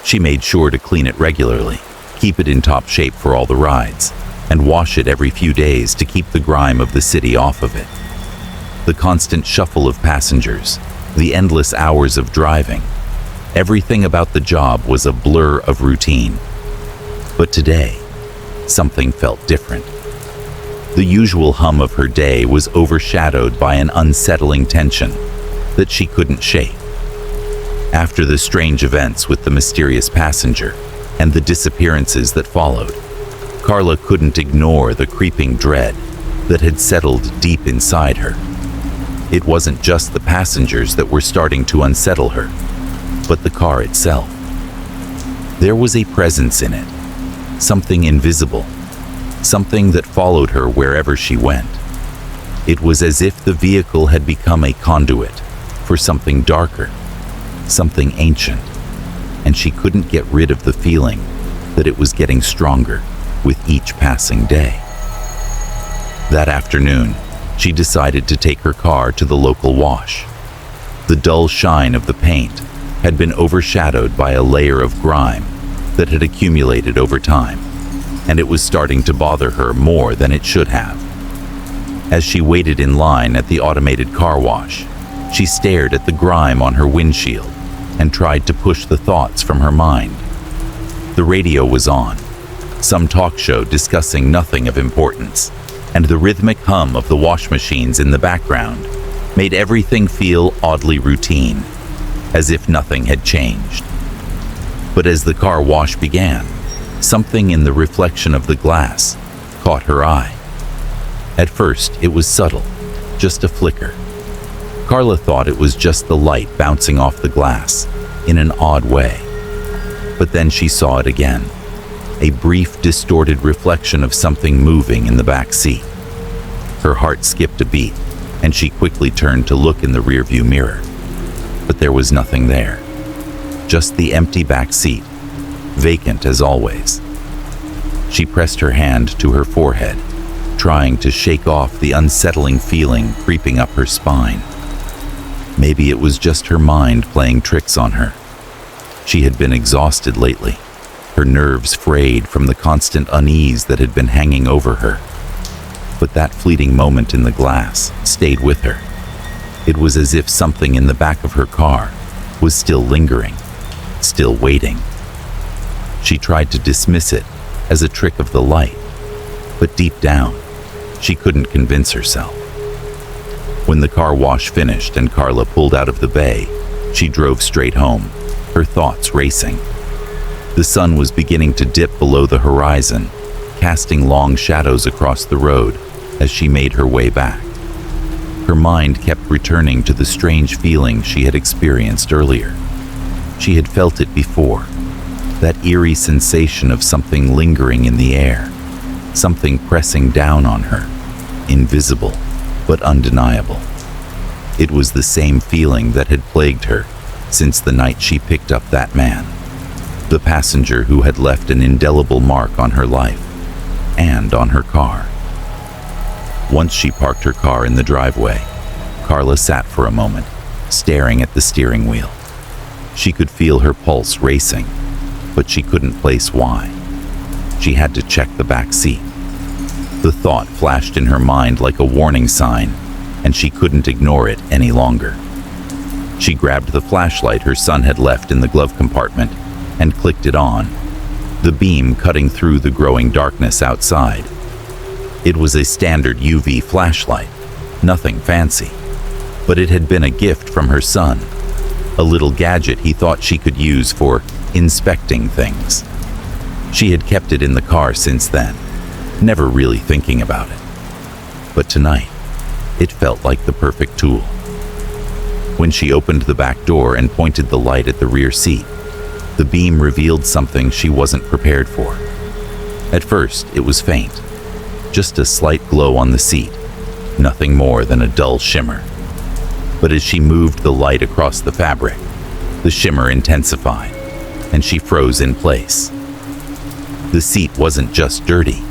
Speaker 1: She made sure to clean it regularly, keep it in top shape for all the rides, and wash it every few days to keep the grime of the city off of it. The constant shuffle of passengers, the endless hours of driving, everything about the job was a blur of routine. But today, something felt different. The usual hum of her day was overshadowed by an unsettling tension that she couldn't shake. After the strange events with the mysterious passenger and the disappearances that followed, Carla couldn't ignore the creeping dread that had settled deep inside her. It wasn't just the passengers that were starting to unsettle her, but the car itself. There was a presence in it, something invisible, something that followed her wherever she went. It was as if the vehicle had become a conduit for something darker, something ancient, and she couldn't get rid of the feeling that it was getting stronger with each passing day. That afternoon, she decided to take her car to the local wash. The dull shine of the paint had been overshadowed by a layer of grime that had accumulated over time, and it was starting to bother her more than it should have. As she waited in line at the automated car wash, she stared at the grime on her windshield and tried to push the thoughts from her mind. The radio was on, some talk show discussing nothing of importance, and the rhythmic hum of the wash machines in the background made everything feel oddly routine, as if nothing had changed. But as the car wash began, something in the reflection of the glass caught her eye. At first, it was subtle, just a flicker. Carla thought it was just the light bouncing off the glass in an odd way. But then she saw it again, a brief, distorted reflection of something moving in the back seat. Her heart skipped a beat, and she quickly turned to look in the rearview mirror. But there was nothing there. Just the empty back seat, vacant as always. She pressed her hand to her forehead, trying to shake off the unsettling feeling creeping up her spine. Maybe it was just her mind playing tricks on her. She had been exhausted lately, her nerves frayed from the constant unease that had been hanging over her. But that fleeting moment in the glass stayed with her. It was as if something in the back of her car was still lingering, still waiting. She tried to dismiss it as a trick of the light, but deep down, she couldn't convince herself. When the car wash finished and Carla pulled out of the bay, she drove straight home, her thoughts racing. The sun was beginning to dip below the horizon, casting long shadows across the road as she made her way back. Her mind kept returning to the strange feeling she had experienced earlier. She had felt it before, that eerie sensation of something lingering in the air, something pressing down on her, invisible but undeniable. It was the same feeling that had plagued her since the night she picked up that man, the passenger who had left an indelible mark on her life and on her car. Once she parked her car in the driveway, Carla sat for a moment, staring at the steering wheel. She could feel her pulse racing, but she couldn't place why. She had to check the back seat. The thought flashed in her mind like a warning sign, and she couldn't ignore it any longer. She grabbed the flashlight her son had left in the glove compartment and clicked it on, the beam cutting through the growing darkness outside. It was a standard UV flashlight, nothing fancy, but it had been a gift from her son, a little gadget he thought she could use for inspecting things. She had kept it in the car since then, never really thinking about it. But tonight, it felt like the perfect tool. When she opened the back door and pointed the light at the rear seat, the beam revealed something she wasn't prepared for. At first, it was faint, just a slight glow on the seat, nothing more than a dull shimmer. But as she moved the light across the fabric, the shimmer intensified, and she froze in place. The seat wasn't just dirty,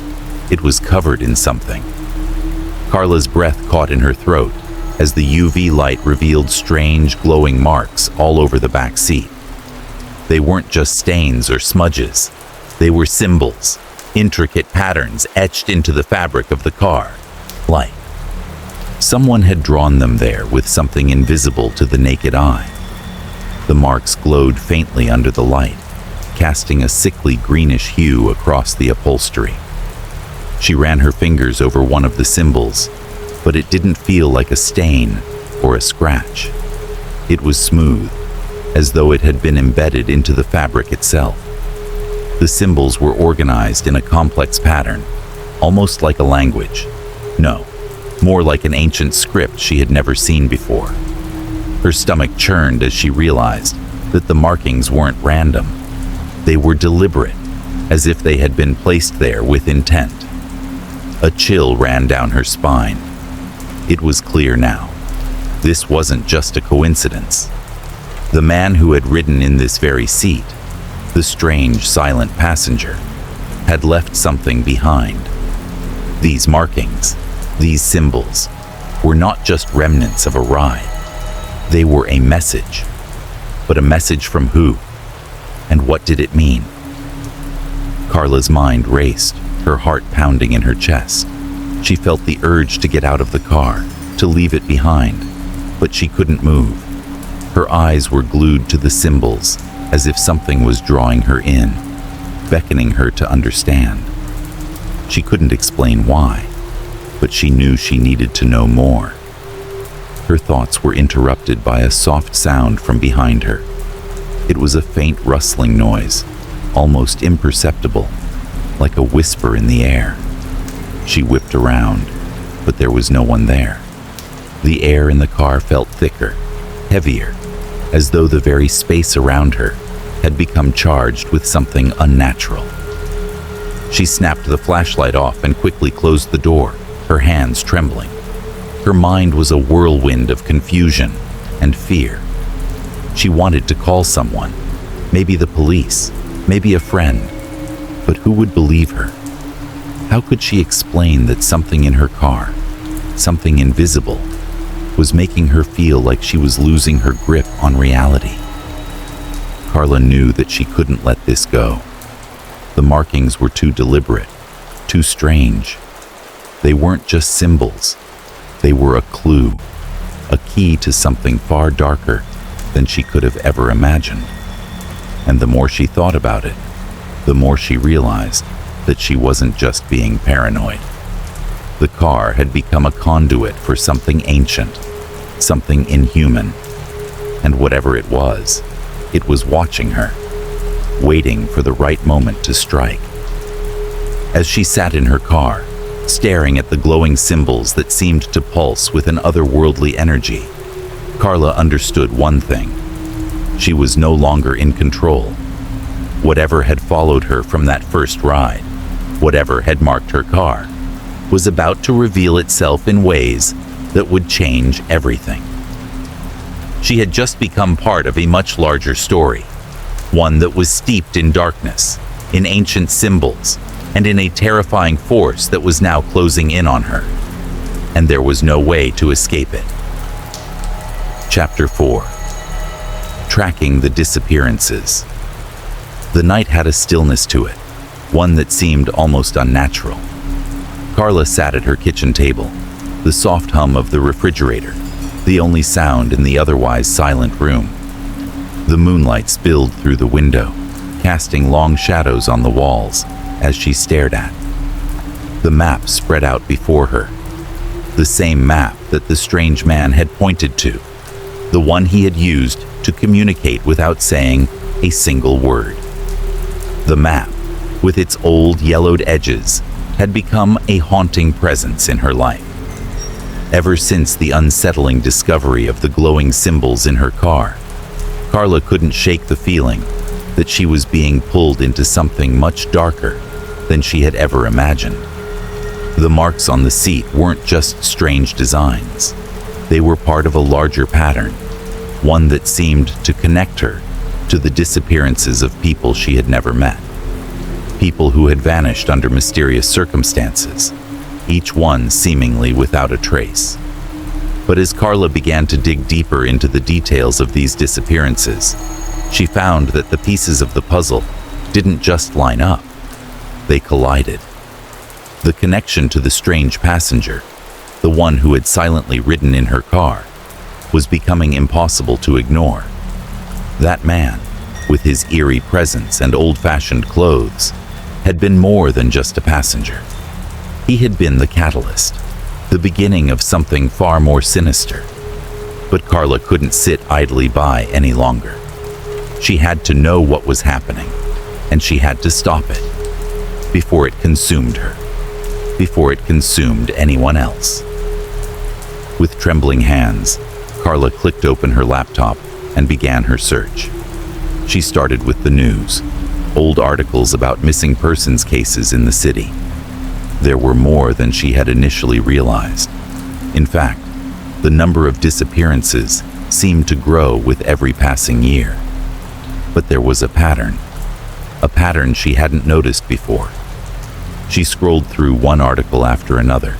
Speaker 1: it was covered in something. Carla's breath caught in her throat as the UV light revealed strange glowing marks all over the back seat. They weren't just stains or smudges, they were symbols, intricate patterns etched into the fabric of the car. Like someone had drawn them there with something invisible to the naked eye. The marks glowed faintly under the light, casting a sickly greenish hue across the upholstery. She ran her fingers over one of the symbols, but it didn't feel like a stain or a scratch. It was smooth, as though it had been embedded into the fabric itself. The symbols were organized in a complex pattern, almost like a language. No, more like an ancient script she had never seen before. Her stomach churned as she realized that the markings weren't random. They were deliberate, as if they had been placed there with intent. A chill ran down her spine. It was clear now. This wasn't just a coincidence. The man who had ridden in this very seat, the strange, silent passenger, had left something behind. These markings, These symbols were not just remnants of a ride. They were a message. But a message from who? And what did it mean? Carla's mind raced, her heart pounding in her chest. She felt the urge to get out of the car, to leave it behind, but she couldn't move. Her eyes were glued to the symbols, as if something was drawing her in, beckoning her to understand. She couldn't explain why, but she knew she needed to know more. Her thoughts were interrupted by a soft sound from behind her. It was a faint rustling noise, almost imperceptible, like a whisper in the air. She whipped around, but there was no one there. The air in the car felt thicker, heavier, as though the very space around her had become charged with something unnatural. She snapped the flashlight off and quickly closed the door, her hands trembling. Her mind was a whirlwind of confusion and fear. She wanted to call someone, maybe the police, maybe a friend, but who would believe her? How could she explain that something in her car, something invisible, was making her feel like she was losing her grip on reality? Carla knew that she couldn't let this go. The markings were too deliberate, too strange. They weren't just symbols. They were a clue, a key to something far darker than she could have ever imagined. And the more she thought about it, the more she realized that she wasn't just being paranoid. The car had become a conduit for something ancient, something inhuman, and whatever it was watching her, waiting for the right moment to strike. As she sat in her car, staring at the glowing symbols that seemed to pulse with an otherworldly energy, Carla understood one thing. She was no longer in control. Whatever had followed her from that first ride, whatever had marked her car, was about to reveal itself in ways that would change everything. She had just become part of a much larger story, one that was steeped in darkness, in ancient symbols, and in a terrifying force that was now closing in on her. And there was no way to escape it. Chapter 4. Tracking the disappearances. The night had a stillness to it, one that seemed almost unnatural. Carla sat at her kitchen table, the soft hum of the refrigerator, the only sound in the otherwise silent room. The moonlight spilled through the window, casting long shadows on the walls as she stared at. The map spread out before her, the same map that the strange man had pointed to, the one he had used to communicate without saying a single word. The map, with its old yellowed edges, had become a haunting presence in her life. Ever since the unsettling discovery of the glowing symbols in her car, Carla couldn't shake the feeling that she was being pulled into something much darker than she had ever imagined. The marks on the seat weren't just strange designs. They were part of a larger pattern, one that seemed to connect her to the disappearances of people she had never met. People who had vanished under mysterious circumstances, each one seemingly without a trace. But as Carla began to dig deeper into the details of these disappearances, she found that the pieces of the puzzle didn't just line up, they collided. The connection to the strange passenger, the one who had silently ridden in her car, was becoming impossible to ignore. That man, with his eerie presence and old-fashioned clothes, had been more than just a passenger. He had been the catalyst, the beginning of something far more sinister. But Carla couldn't sit idly by any longer. She had to know what was happening, and she had to stop it before it consumed her, before it consumed anyone else. With trembling hands, Carla clicked open her laptop and began her search. She started with the news, old articles about missing persons cases in the city. There were more than she had initially realized. In fact, the number of disappearances seemed to grow with every passing year. But there was a pattern she hadn't noticed before. She scrolled through one article after another,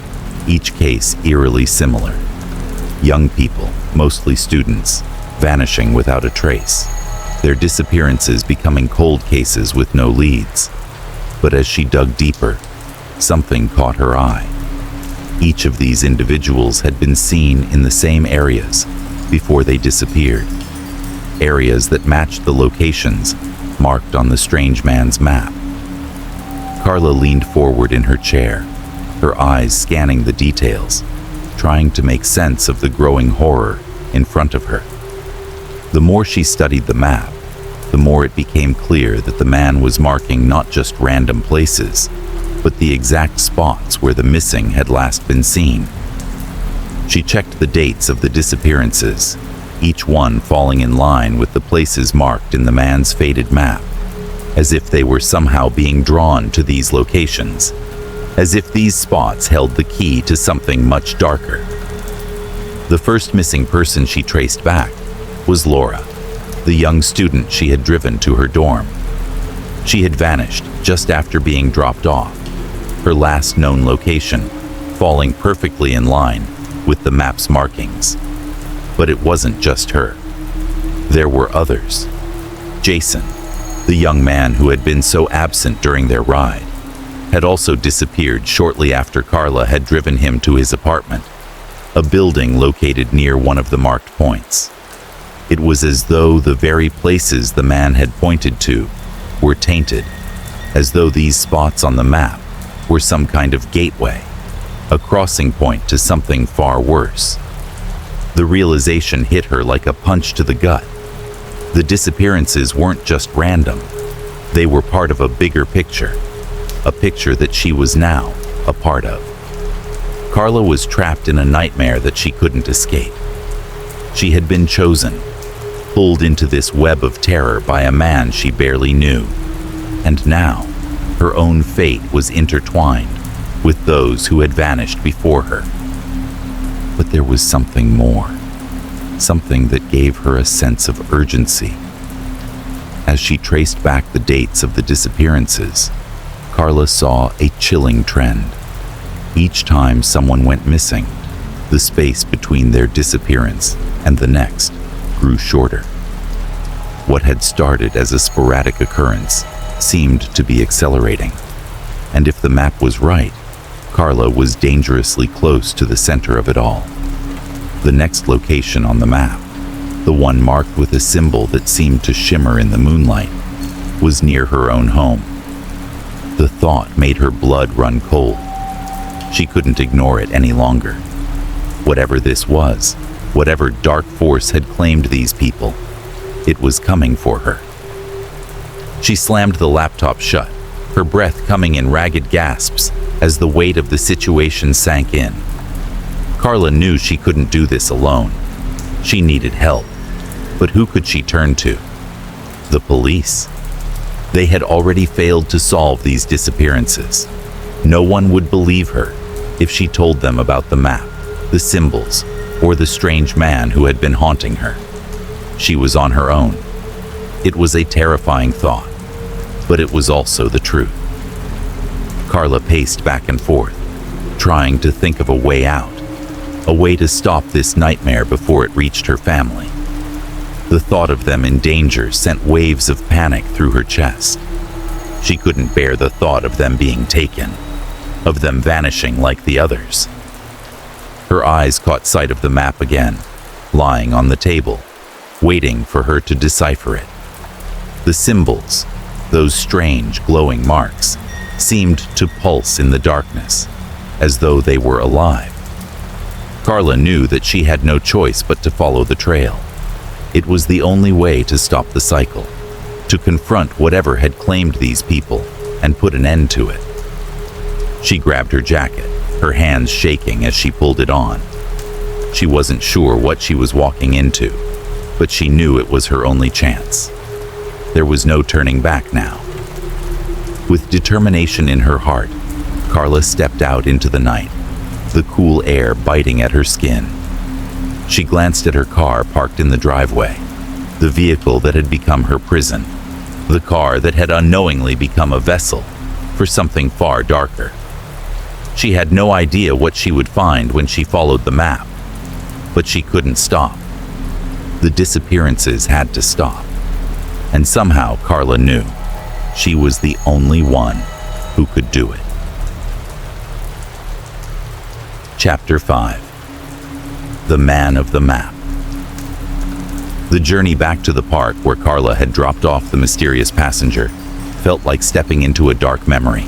Speaker 1: each case eerily similar. Young people, mostly students, vanishing without a trace, their disappearances becoming cold cases with no leads. But as she dug deeper, something caught her eye. Each of these individuals had been seen in the same areas before they disappeared, areas that matched the locations marked on the strange man's map. Carla leaned forward in her chair, her eyes scanning the details, trying to make sense of the growing horror in front of her. The more she studied the map, the more it became clear that the man was marking not just random places, but the exact spots where the missing had last been seen. She checked the dates of the disappearances, each one falling in line with the places marked in the man's faded map, as if they were somehow being drawn to these locations, as if these spots held the key to something much darker. The first missing person she traced back was Laura, the young student she had driven to her dorm. She had vanished just after being dropped off, her last known location falling perfectly in line with the map's markings. But it wasn't just her. There were others. Jason, the young man who had been so absent during their ride, had also disappeared shortly after Carla had driven him to his apartment, a building located near one of the marked points. It was as though the very places the man had pointed to were tainted, as though these spots on the map were some kind of gateway, a crossing point to something far worse. The realization hit her like a punch to the gut. The disappearances weren't just random. They were part of a bigger picture, a picture that she was now a part of. Carla was trapped in a nightmare that she couldn't escape. She had been chosen, pulled into this web of terror by a man she barely knew. And now, her own fate was intertwined with those who had vanished before her. But there was something more, something that gave her a sense of urgency. As she traced back the dates of the disappearances, Carla saw a chilling trend. Each time someone went missing, the space between their disappearance and the next grew shorter. What had started as a sporadic occurrence seemed to be accelerating. And if the map was right, Carla was dangerously close to the center of it all. The next location on the map, the one marked with a symbol that seemed to shimmer in the moonlight, was near her own home. The thought made her blood run cold. She couldn't ignore it any longer. Whatever this was, whatever dark force had claimed these people, it was coming for her. She slammed the laptop shut, her breath coming in ragged gasps as the weight of the situation sank in. Carla knew she couldn't do this alone. She needed help. But who could she turn to? The police. They had already failed to solve these disappearances. No one would believe her if she told them about the map, the symbols, or the strange man who had been haunting her. She was on her own. It was a terrifying thought, but it was also the truth. Carla paced back and forth, trying to think of a way out, a way to stop this nightmare before it reached her family. The thought of them in danger sent waves of panic through her chest. She couldn't bear the thought of them being taken, of them vanishing like the others. Her eyes caught sight of the map again, lying on the table, waiting for her to decipher it. The symbols, those strange glowing marks, seemed to pulse in the darkness, as though they were alive. Carla knew that she had no choice but to follow the trail. It was the only way to stop the cycle, to confront whatever had claimed these people and put an end to it. She grabbed her jacket, her hands shaking as she pulled it on. She wasn't sure what she was walking into, but she knew it was her only chance. There was no turning back now. With determination in her heart, Carla stepped out into the night, the cool air biting at her skin. She glanced at her car parked in the driveway, the vehicle that had become her prison, the car that had unknowingly become a vessel for something far darker. She had no idea what she would find when she followed the map, but she couldn't stop. The disappearances had to stop, and somehow Carla knew she was the only one who could do it. Chapter 5. The Man of the Map. The journey back to the park where Carla had dropped off the mysterious passenger felt like stepping into a dark memory,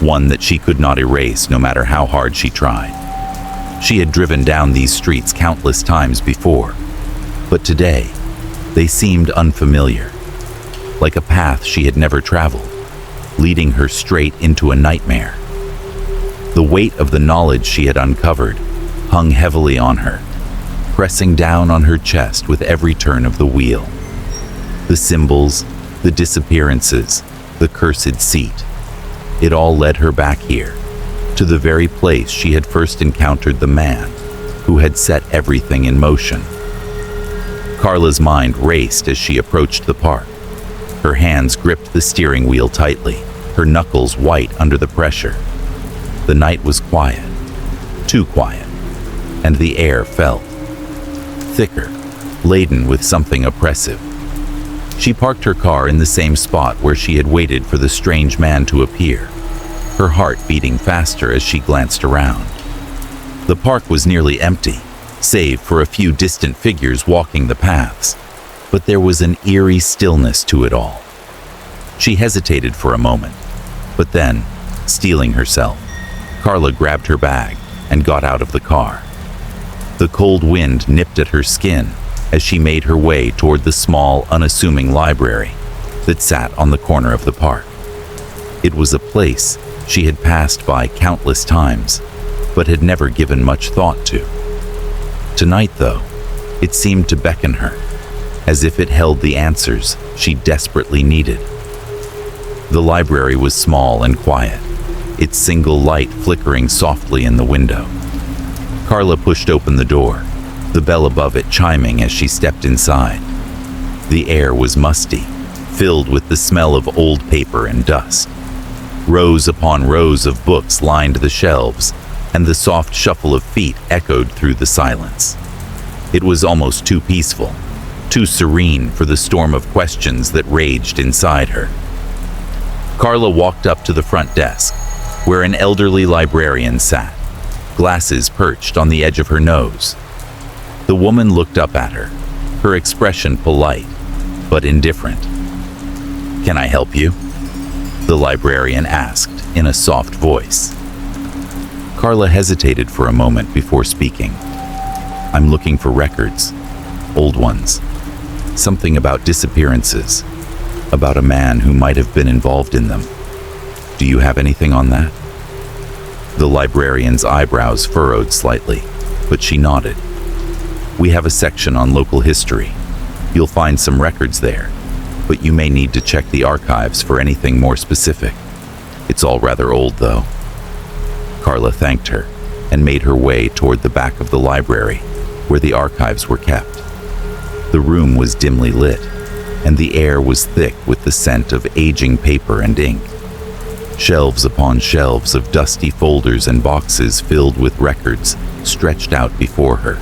Speaker 1: one that she could not erase no matter how hard she tried. She had driven down these streets countless times before, but today they seemed unfamiliar, like a path she had never traveled, leading her straight into a nightmare. The weight of the knowledge she had uncovered hung heavily on her, pressing down on her chest with every turn of the wheel. The symbols, the disappearances, the cursed seat. It all led her back here, to the very place she had first encountered the man who had set everything in motion. Carla's mind raced as she approached the park. Her hands gripped the steering wheel tightly, her knuckles white under the pressure. The night was quiet, too quiet, and the air felt thicker, laden with something oppressive. She parked her car in the same spot where she had waited for the strange man to appear, her heart beating faster as she glanced around. The park was nearly empty, save for a few distant figures walking the paths, but there was an eerie stillness to it all. She hesitated for a moment, but then, steeling herself, Carla grabbed her bag and got out of the car. The cold wind nipped at her skin as she made her way toward the small, unassuming library that sat on the corner of the park. It was a place she had passed by countless times, but had never given much thought to. Tonight, though, it seemed to beckon her, as if it held the answers she desperately needed. The library was small and quiet, its single light flickering softly in the window. Carla pushed open the door, the bell above it chiming as she stepped inside. The air was musty, filled with the smell of old paper and dust. Rows upon rows of books lined the shelves, and the soft shuffle of feet echoed through the silence. It was almost too peaceful, too serene for the storm of questions that raged inside her. Carla walked up to the front desk, where an elderly librarian sat, glasses perched on the edge of her nose. The woman looked up at her, her expression polite, but indifferent. "Can I help you?" the librarian asked in a soft voice. Carla hesitated for a moment before speaking. "I'm looking for records, old ones. Something about disappearances, about a man who might have been involved in them. Do you have anything on that?" The librarian's eyebrows furrowed slightly, but she nodded. "We have a section on local history. You'll find some records there, but you may need to check the archives for anything more specific. It's all rather old, though." Carla thanked her and made her way toward the back of the library, where the archives were kept. The room was dimly lit, and the air was thick with the scent of aging paper and ink. Shelves upon shelves of dusty folders and boxes filled with records stretched out before her.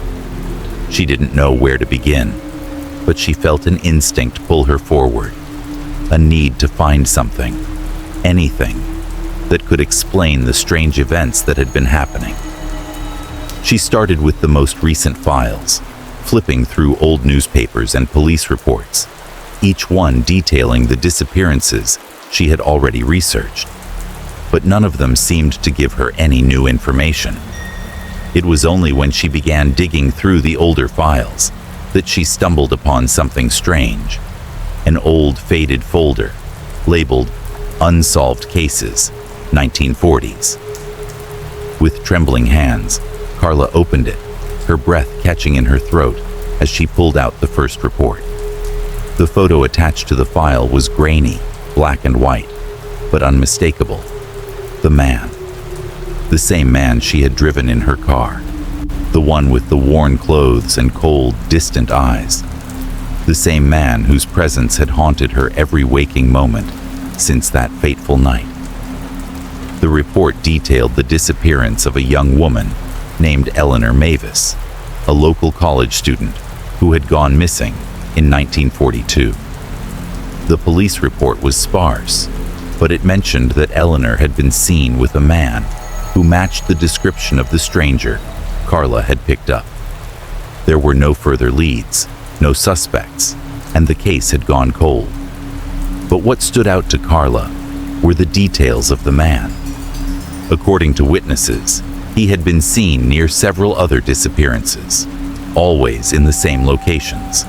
Speaker 1: She didn't know where to begin, but she felt an instinct pull her forward, a need to find something, anything, that could explain the strange events that had been happening. She started with the most recent files, flipping through old newspapers and police reports, each one detailing the disappearances she had already researched. But none of them seemed to give her any new information. It was only when she began digging through the older files that she stumbled upon something strange, an old faded folder labeled Unsolved Cases, 1940s. With trembling hands, Carla opened it, her breath catching in her throat as she pulled out the first report. The photo attached to the file was grainy, black and white, but unmistakable. The man. The same man she had driven in her car. The one with the worn clothes and cold, distant eyes. The same man whose presence had haunted her every waking moment since that fateful night. The report detailed the disappearance of a young woman named Eleanor Mavis, a local college student who had gone missing in 1942. The police report was sparse, but it mentioned that Eleanor had been seen with a man who matched the description of the stranger Carla had picked up. There were no further leads, no suspects, and the case had gone cold. But what stood out to Carla were the details of the man. According to witnesses, he had been seen near several other disappearances, always in the same locations,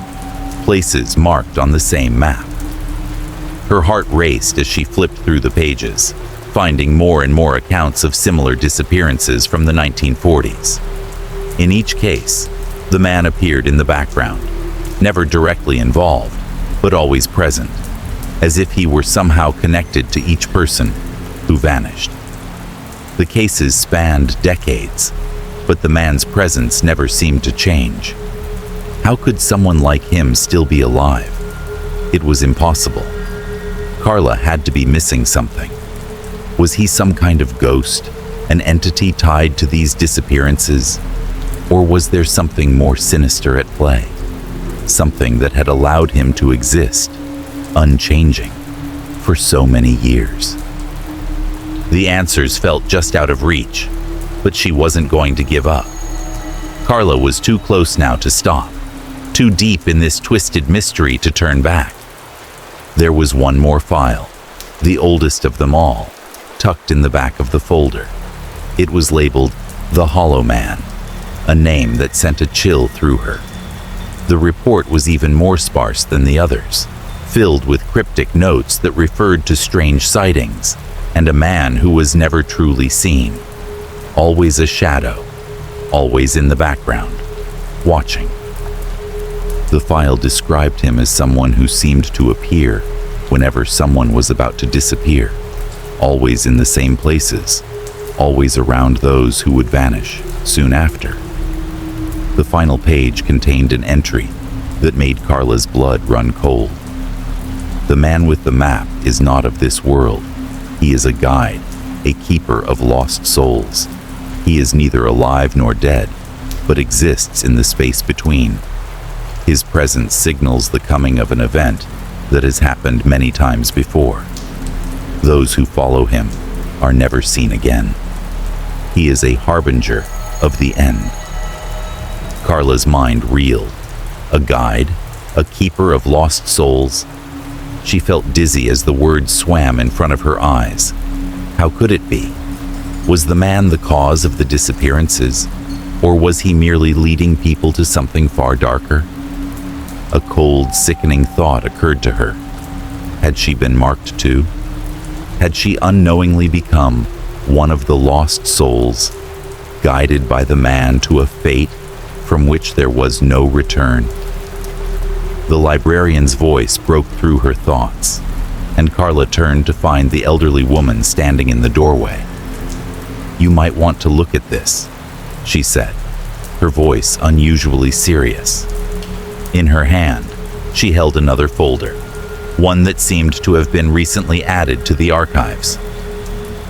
Speaker 1: places marked on the same map. Her heart raced as she flipped through the pages, finding more and more accounts of similar disappearances from the 1940s. In each case, the man appeared in the background, never directly involved, but always present, as if he were somehow connected to each person who vanished. The cases spanned decades, but the man's presence never seemed to change. How could someone like him still be alive? It was impossible. Carla had to be missing something. Was he some kind of ghost, an entity tied to these disappearances? Or was there something more sinister at play? Something that had allowed him to exist, unchanging, for so many years. The answers felt just out of reach, but she wasn't going to give up. Carla was too close now to stop, too deep in this twisted mystery to turn back. There was one more file, the oldest of them all, tucked in the back of the folder. It was labeled The Hollow Man, a name that sent a chill through her. The report was even more sparse than the others, filled with cryptic notes that referred to strange sightings and a man who was never truly seen. Always a shadow, always in the background, watching. The file described him as someone who seemed to appear whenever someone was about to disappear, always in the same places, always around those who would vanish soon after. The final page contained an entry that made Carla's blood run cold. The man with the map is not of this world. He is a guide, a keeper of lost souls. He is neither alive nor dead, but exists in the space between. His presence signals the coming of an event that has happened many times before. Those who follow him are never seen again. He is a harbinger of the end. Carla's mind reeled. A guide, a keeper of lost souls. She felt dizzy as the words swam in front of her eyes. How could it be? Was the man the cause of the disappearances, or was he merely leading people to something far darker? A cold, sickening thought occurred to her. Had she been marked too? Had she unknowingly become one of the lost souls, guided by the man to a fate from which there was no return? The librarian's voice broke through her thoughts, and Carla turned to find the elderly woman standing in the doorway. "You might want to look at this," she said, her voice unusually serious. In her hand, she held another folder, one that seemed to have been recently added to the archives.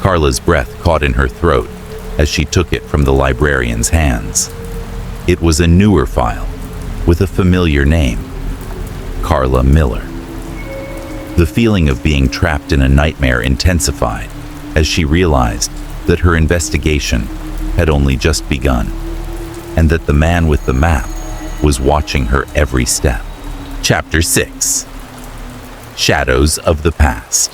Speaker 1: Carla's breath caught in her throat as she took it from the librarian's hands. It was a newer file, with a familiar name, Carla Miller. The feeling of being trapped in a nightmare intensified as she realized that her investigation had only just begun, and that the man with the map was watching her every step. Chapter 6. Shadows of the Past.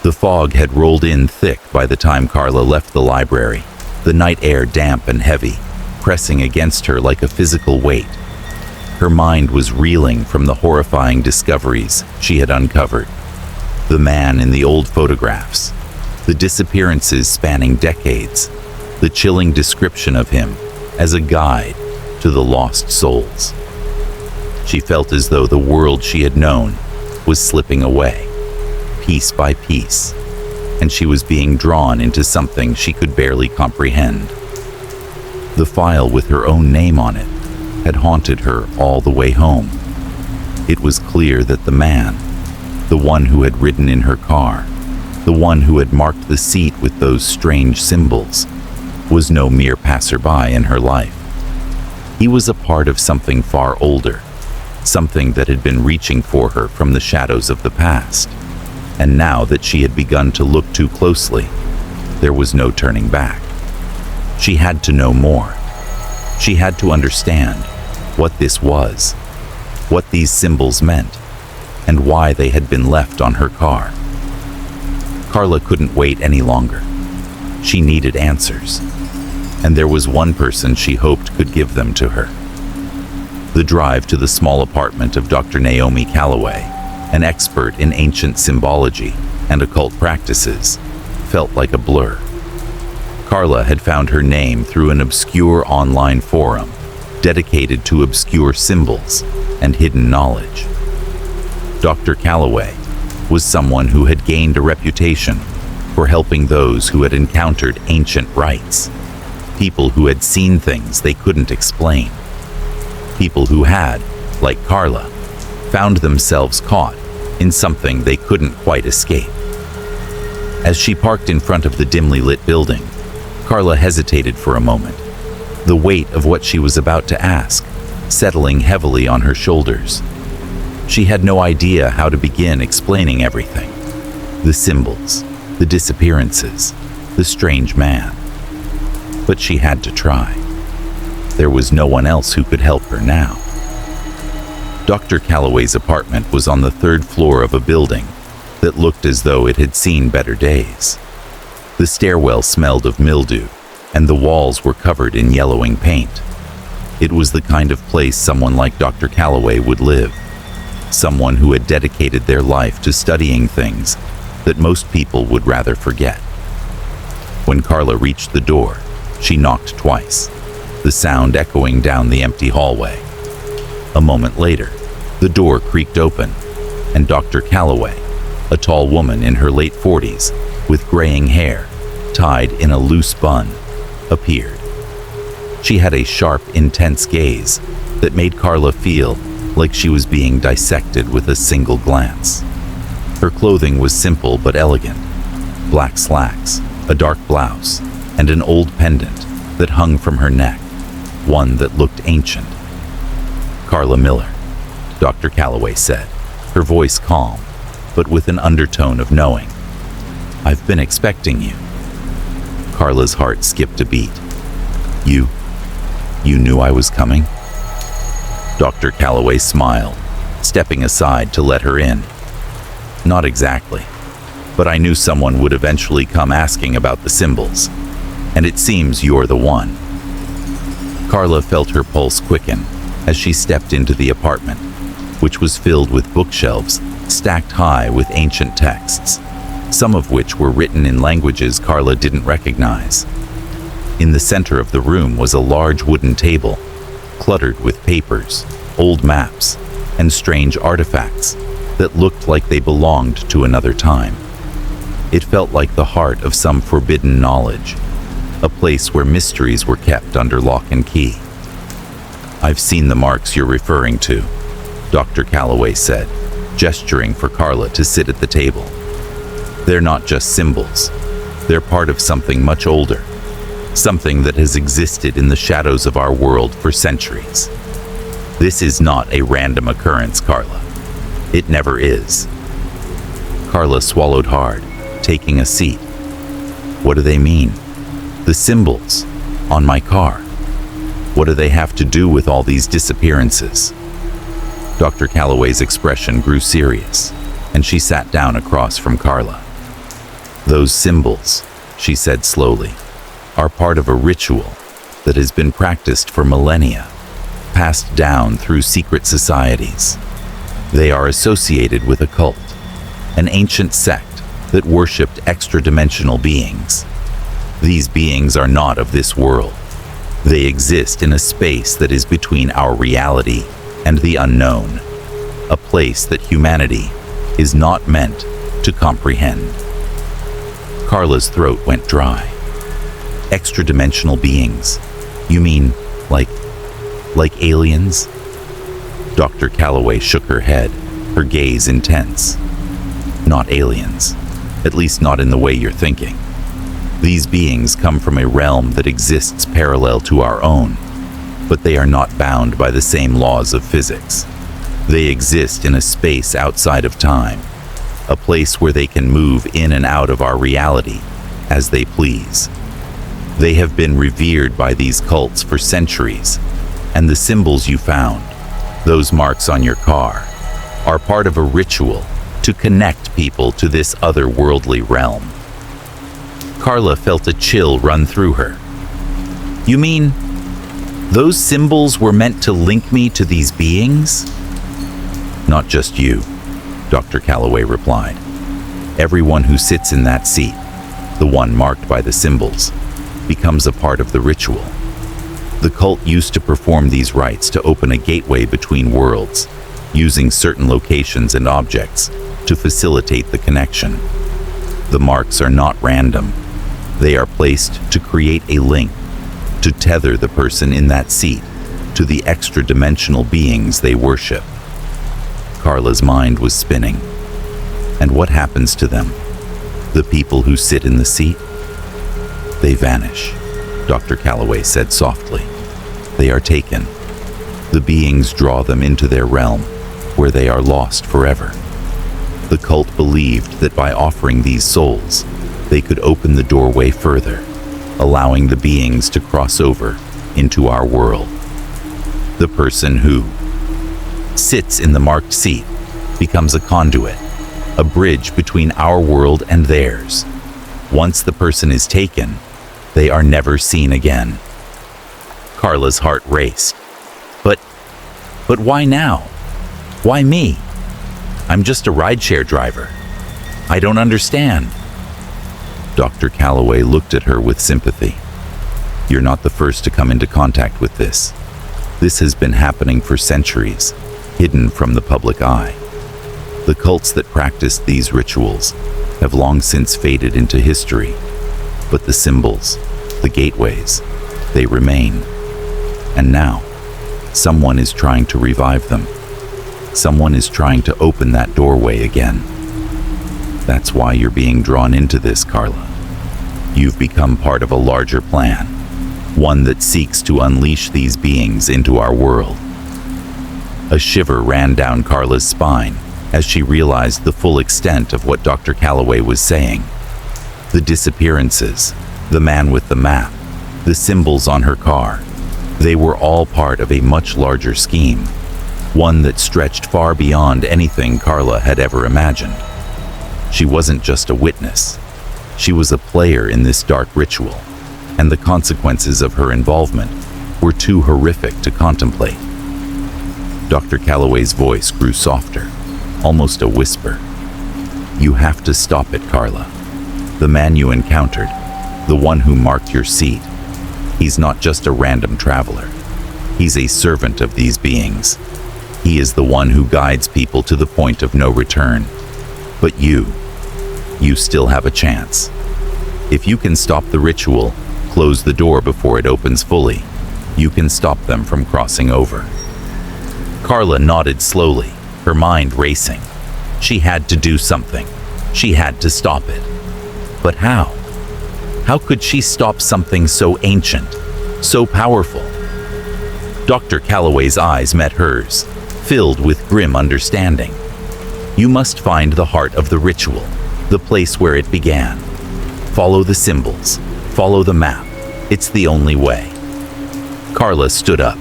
Speaker 1: The fog had rolled in thick by the time Carla left the library, the night air damp and heavy, pressing against her like a physical weight. Her mind was reeling from the horrifying discoveries she had uncovered. The man in the old photographs, the disappearances spanning decades, the chilling description of him as a guide to the lost souls. She felt as though the world she had known was slipping away, piece by piece, and she was being drawn into something she could barely comprehend. The file with her own name on it had haunted her all the way home. It was clear that the man, the one who had ridden in her car, the one who had marked the seat with those strange symbols, was no mere passerby in her life. He was a part of something far older, something that had been reaching for her from the shadows of the past. And now that she had begun to look too closely, there was no turning back. She had to know more. She had to understand what this was, what these symbols meant, and why they had been left on her car. Carla couldn't wait any longer. She needed answers, and there was one person she hoped could give them to her. The drive to the small apartment of Dr. Naomi Calloway, an expert in ancient symbology and occult practices, felt like a blur. Carla had found her name through an obscure online forum dedicated to obscure symbols and hidden knowledge. Dr. Calloway was someone who had gained a reputation for helping those who had encountered ancient rites, people who had seen things they couldn't explain, people who had, like Carla, found themselves caught in something they couldn't quite escape. As she parked in front of the dimly lit building, Carla hesitated for a moment, the weight of what she was about to ask settling heavily on her shoulders. She had no idea how to begin explaining everything. The symbols, the disappearances, the strange man. But she had to try. There was no one else who could help her now. Dr. Calloway's apartment was on the third floor of a building that looked as though it had seen better days. The stairwell smelled of mildew, and the walls were covered in yellowing paint. It was the kind of place someone like Dr. Calloway would live, someone who had dedicated their life to studying things that most people would rather forget. When Carla reached the door, she knocked twice, the sound echoing down the empty hallway. A moment later, the door creaked open, and Dr. Calloway, a tall woman in her late 40s with graying hair tied in a loose bun, appeared. She had a sharp, intense gaze that made Carla feel like she was being dissected with a single glance. Her clothing was simple but elegant: black slacks, a dark blouse, and an old pendant that hung from her neck, one that looked ancient. "Carla Miller," Dr. Calloway said, her voice calm, but with an undertone of knowing. "I've been expecting you." Carla's heart skipped a beat. You knew I was coming?" Dr. Calloway smiled, stepping aside to let her in. "Not exactly, but I knew someone would eventually come asking about the symbols, and it seems you're the one." Carla felt her pulse quicken as she stepped into the apartment, which was filled with bookshelves stacked high with ancient texts, some of which were written in languages Carla didn't recognize. In the center of the room was a large wooden table, cluttered with papers, old maps, and strange artifacts that looked like they belonged to another time. It felt like the heart of some forbidden knowledge, a place where mysteries were kept under lock and key. "I've seen the marks you're referring to," Dr. Calloway said, gesturing for Carla to sit at the table. "They're not just symbols. They're part of something much older, something that has existed in the shadows of our world for centuries. This is not a random occurrence, Carla. It never is." Carla swallowed hard, taking a seat. "What do they mean? The symbols on my car. What do they have to do with all these disappearances?" Dr. Calloway's expression grew serious, and she sat down across from Carla. "Those symbols," she said slowly, "are part of a ritual that has been practiced for millennia, passed down through secret societies. They are associated with a cult, an ancient sect that worshipped extra-dimensional beings. These beings are not of this world. They exist in a space that is between our reality and the unknown, a place that humanity is not meant to comprehend." Carla's throat went dry. "Extra-dimensional beings? You mean like aliens?" Dr. Calloway shook her head, her gaze intense. "Not aliens. at least not in the way you're thinking. These beings come from a realm that exists parallel to our own, but they are not bound by the same laws of physics. They exist in a space outside of time, a place where they can move in and out of our reality as they please. They have been revered by these cults for centuries, and the symbols you found, those marks on your car, are part of a ritual to connect people to this otherworldly realm. Carla felt a chill run through her. You mean, those symbols were meant to link me to these beings? Not just you, Dr. Calloway replied. Everyone who sits in that seat, the one marked by the symbols, becomes a part of the ritual. The cult used to perform these rites to open a gateway between worlds, using certain locations and objects to facilitate the connection. The marks are not random. They are placed to create a link, to tether the person in that seat to the extra-dimensional beings they worship. Carla's mind was spinning. And what happens to them? The people who sit in the seat? They vanish, Dr. Calloway said softly. They are taken. The beings draw them into their realm, where they are lost forever. The cult believed that by offering these souls, they could open the doorway further, allowing the beings to cross over into our world. The person who sits in the marked seat becomes a conduit, a bridge between our world and theirs. Once the person is taken, they are never seen again. Carla's heart raced. But why now? Why me? I'm just a rideshare driver. I don't understand. Dr. Calloway looked at her with sympathy. You're not the first to come into contact with this. This has been happening for centuries, hidden from the public eye. The cults that practiced these rituals have long since faded into history, but the symbols, the gateways, they remain. And now, someone is trying to revive them. Someone is trying to open that doorway again. That's why you're being drawn into this, Carla. You've become part of a larger plan, one that seeks to unleash these beings into our world. A shiver ran down Carla's spine as she realized the full extent of what Dr. Calloway was saying. The disappearances, the man with the map, the symbols on her car, they were all part of a much larger scheme, one that stretched far beyond anything Carla had ever imagined. She wasn't just a witness. She was a player in this dark ritual, and the consequences of her involvement were too horrific to contemplate. Dr. Calloway's voice grew softer, almost a whisper. You have to stop it, Carla. The man you encountered, the one who marked your seat, he's not just a random traveler. He's a servant of these beings. He is the one who guides people to the point of no return. But you still have a chance. If you can stop the ritual, close the door before it opens fully, you can stop them from crossing over. Carla nodded slowly, her mind racing. She had to do something. She had to stop it. But how? How could she stop something so ancient, so powerful? Dr. Calloway's eyes met hers, filled with grim understanding. You must find the heart of the ritual, the place where it began. Follow the symbols, follow the map. It's the only way. Carla stood up,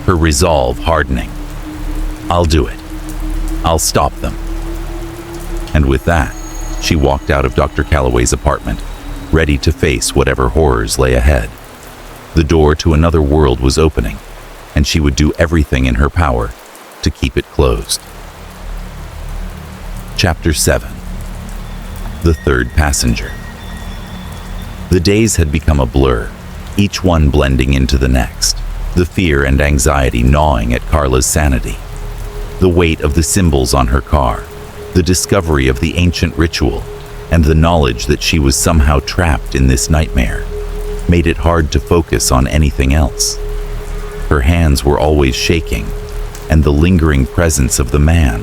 Speaker 1: her resolve hardening. I'll do it. I'll stop them. And with that, she walked out of Dr. Calloway's apartment, ready to face whatever horrors lay ahead. The door to another world was opening, and she would do everything in her power to keep it closed. Chapter 7. The Third Passenger. The days had become a blur, each one blending into the next, the fear and anxiety gnawing at Carla's sanity. The weight of the symbols on her car, the discovery of the ancient ritual, and the knowledge that she was somehow trapped in this nightmare made it hard to focus on anything else. Her hands were always shaking, and the lingering presence of the man,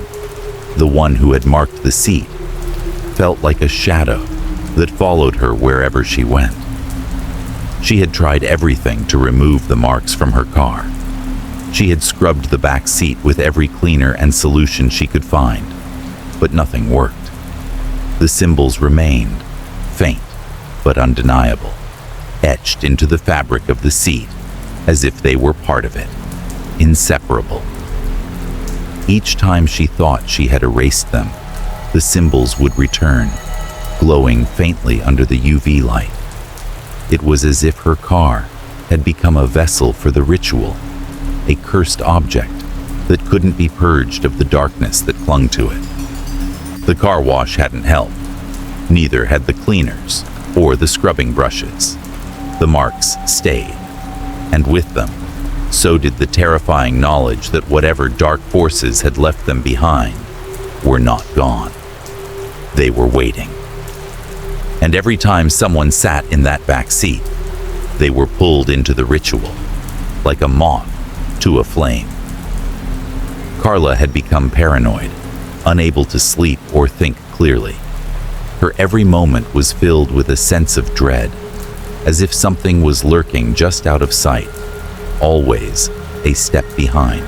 Speaker 1: the one who had marked the seat, felt like a shadow that followed her wherever she went. She had tried everything to remove the marks from her car. She had scrubbed the back seat with every cleaner and solution she could find, but nothing worked. The symbols remained, faint but undeniable, etched into the fabric of the seat as if they were part of it, inseparable. Each time she thought she had erased them, the symbols would return, glowing faintly under the UV light. It was as if her car had become a vessel for the ritual, a cursed object that couldn't be purged of the darkness that clung to it. The car wash hadn't helped. Neither had the cleaners or the scrubbing brushes. The marks stayed, and with them, so did the terrifying knowledge that whatever dark forces had left them behind were not gone. They were waiting. And every time someone sat in that back seat, they were pulled into the ritual, like a moth to a flame. Carla had become paranoid, unable to sleep or think clearly. Her every moment was filled with a sense of dread, as if something was lurking just out of sight, always a step behind.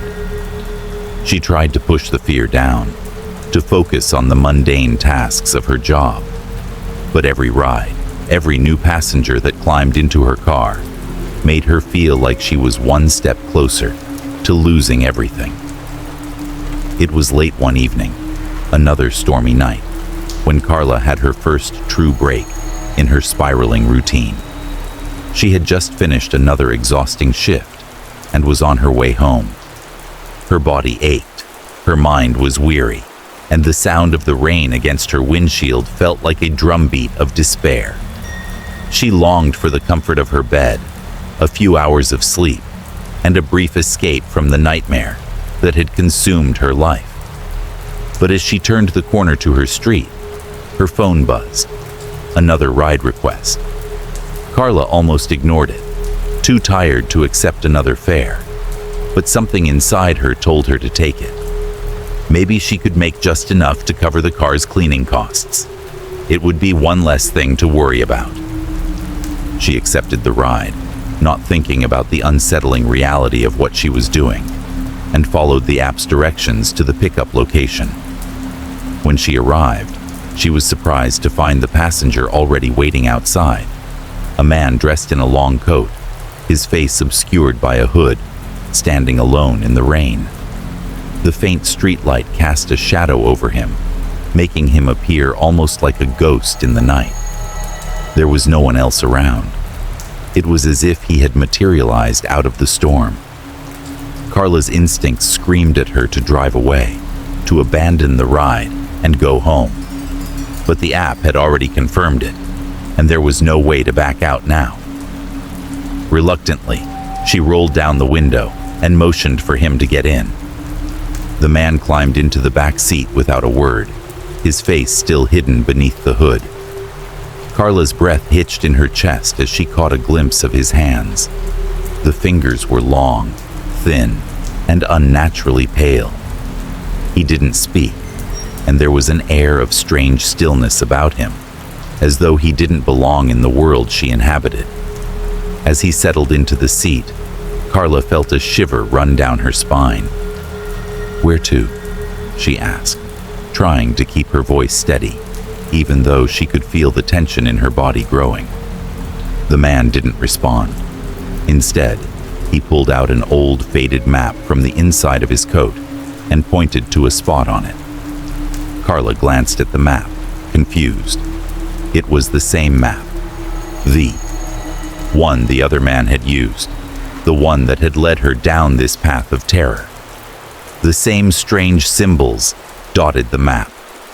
Speaker 1: She tried to push the fear down, to focus on the mundane tasks of her job. But every ride, every new passenger that climbed into her car, made her feel like she was one step closer to losing everything. It was late one evening, another stormy night, when Carla had her first true break in her spiraling routine. She had just finished another exhausting shift and was on her way home. Her body ached, her mind was weary, and the sound of the rain against her windshield felt like a drumbeat of despair. She longed for the comfort of her bed, a few hours of sleep, and a brief escape from the nightmare that had consumed her life. But as she turned the corner to her street, her phone buzzed. Another ride request. Carla almost ignored it, too tired to accept another fare. But something inside her told her to take it. Maybe she could make just enough to cover the car's cleaning costs. It would be one less thing to worry about. She accepted the ride, not thinking about the unsettling reality of what she was doing, and followed the app's directions to the pickup location. When she arrived, she was surprised to find the passenger already waiting outside. A man dressed in a long coat, his face obscured by a hood, standing alone in the rain. The faint streetlight cast a shadow over him, making him appear almost like a ghost in the night. There was no one else around. It was as if he had materialized out of the storm. Carla's instincts screamed at her to drive away, to abandon the ride and go home. But the app had already confirmed it, and there was no way to back out now. Reluctantly, she rolled down the window and motioned for him to get in. The man climbed into the back seat without a word, his face still hidden beneath the hood. Carla's breath hitched in her chest as she caught a glimpse of his hands. The fingers were long, thin, and unnaturally pale. He didn't speak, and there was an air of strange stillness about him, as though he didn't belong in the world she inhabited. As he settled into the seat, Carla felt a shiver run down her spine. "Where to?" she asked, trying to keep her voice steady, even though she could feel the tension in her body growing. The man didn't respond. Instead, he pulled out an old, faded map from the inside of his coat and pointed to a spot on it. Carla glanced at the map, confused. It was the same map. The one the other man had used. The one that had led her down this path of terror. The same strange symbols dotted the map,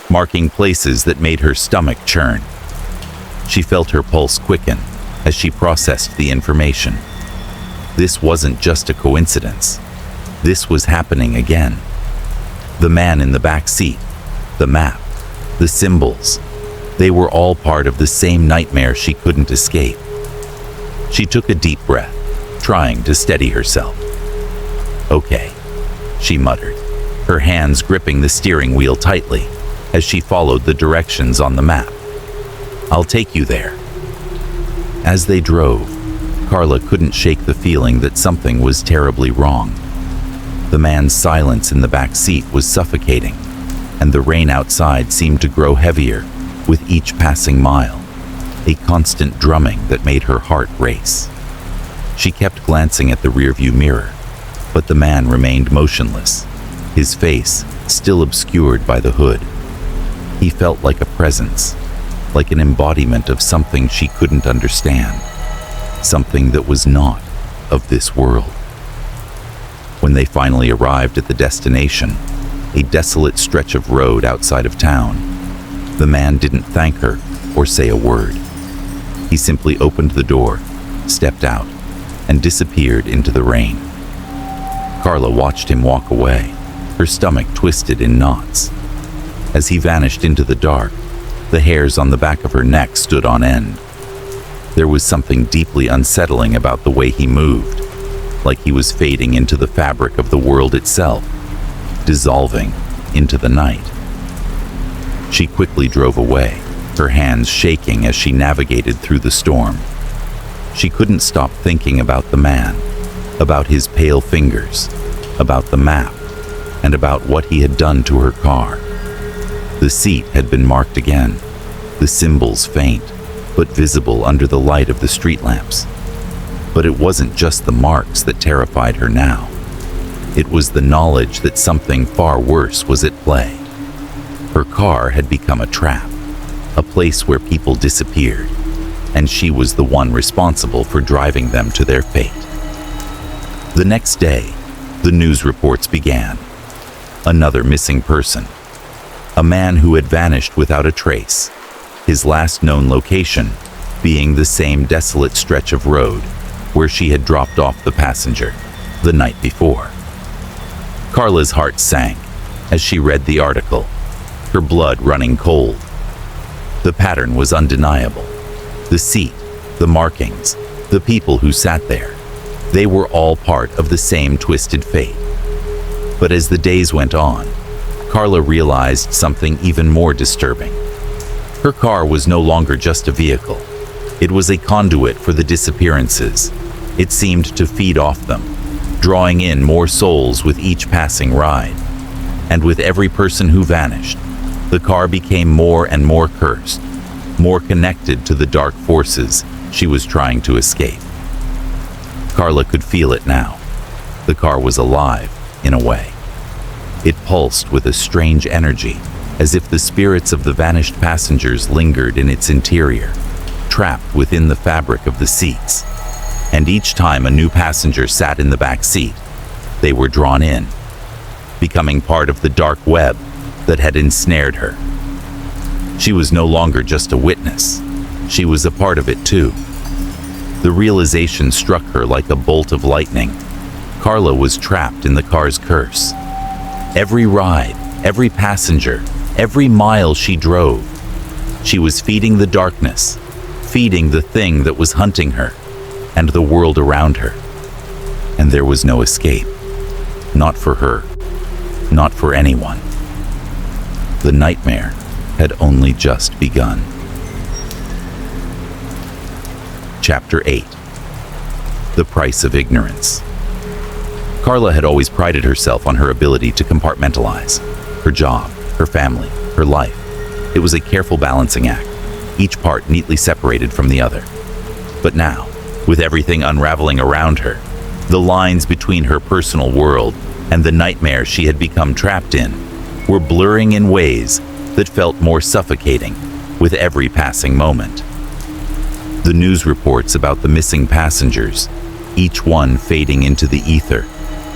Speaker 1: marking places that made her stomach churn. She felt her pulse quicken as she processed the information. This wasn't just a coincidence. This was happening again. The man in the back seat, the map, the symbols, they were all part of the same nightmare she couldn't escape. She took a deep breath, trying to steady herself. "Okay," she muttered, her hands gripping the steering wheel tightly. as she followed the directions on the map. "I'll take you there." As they drove, Carla couldn't shake the feeling that something was terribly wrong. The man's silence in the back seat was suffocating, and the rain outside seemed to grow heavier with each passing mile, a constant drumming that made her heart race. She kept glancing at the rearview mirror, but the man remained motionless, his face still obscured by the hood. He felt like a presence, like an embodiment of something she couldn't understand, something that was not of this world. When they finally arrived at the destination, a desolate stretch of road outside of town, the man didn't thank her or say a word. He simply opened the door, stepped out, and disappeared into the rain. Carla watched him walk away, her stomach twisted in knots. As he vanished into the dark, the hairs on the back of her neck stood on end. There was something deeply unsettling about the way he moved, like he was fading into the fabric of the world itself, dissolving into the night. She quickly drove away, her hands shaking as she navigated through the storm. She couldn't stop thinking about the man, about his pale fingers, about the map, and about what he had done to her car. The seat had been marked again, the symbols faint, but visible under the light of the street lamps. But it wasn't just the marks that terrified her now. It was the knowledge that something far worse was at play. Her car had become a trap, a place where people disappeared, and she was the one responsible for driving them to their fate. The next day, the news reports began. Another missing person. A man who had vanished without a trace, his last known location being the same desolate stretch of road where she had dropped off the passenger the night before. Carla's heart sank as she read the article, her blood running cold. The pattern was undeniable. The seat, the markings, the people who sat there, they were all part of the same twisted fate. But as the days went on, Carla realized something even more disturbing. Her car was no longer just a vehicle. It was a conduit for the disappearances. It seemed to feed off them, drawing in more souls with each passing ride. And with every person who vanished, the car became more and more cursed, more connected to the dark forces she was trying to escape. Carla could feel it now. The car was alive, in a way. It pulsed with a strange energy, as if the spirits of the vanished passengers lingered in its interior, trapped within the fabric of the seats. And each time a new passenger sat in the back seat, they were drawn in, becoming part of the dark web that had ensnared her. She was no longer just a witness. She was a part of it too. The realization struck her like a bolt of lightning. Carla was trapped in the car's curse. Every ride, every passenger, every mile she drove, she was feeding the darkness, feeding the thing that was hunting her and the world around her. And there was no escape. Not for her. Not for anyone. The nightmare had only just begun. Chapter 8. The Price of Ignorance. Carla had always prided herself on her ability to compartmentalize. Her job, her family, her life. It was a careful balancing act, each part neatly separated from the other. But now, with everything unraveling around her, the lines between her personal world and the nightmare she had become trapped in were blurring in ways that felt more suffocating with every passing moment. The news reports about the missing passengers, each one fading into the ether,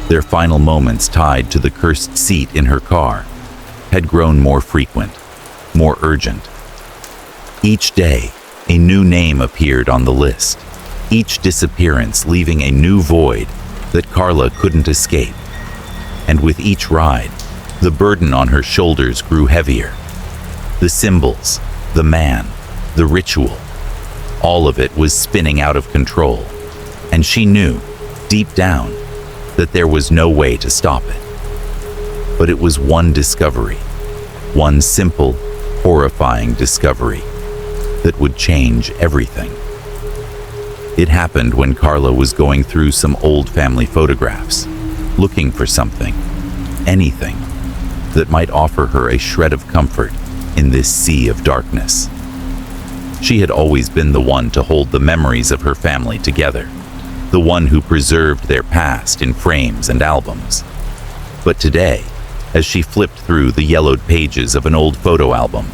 Speaker 1: their final moments tied to the cursed seat in her car, had grown more frequent, more urgent. Each day, a new name appeared on the list, each disappearance leaving a new void that Carla couldn't escape. And with each ride, the burden on her shoulders grew heavier. The symbols, the man, the ritual, all of it was spinning out of control, and she knew, deep down, that there was no way to stop it. But it was one discovery, One simple, horrifying discovery that would change everything. It happened when Carla was going through some old family photographs, looking for something, anything, that might offer her a shred of comfort in this sea of darkness. She had always been the one to hold the memories of her family together, the one who preserved their past in frames and albums. But today, as she flipped through the yellowed pages of an old photo album,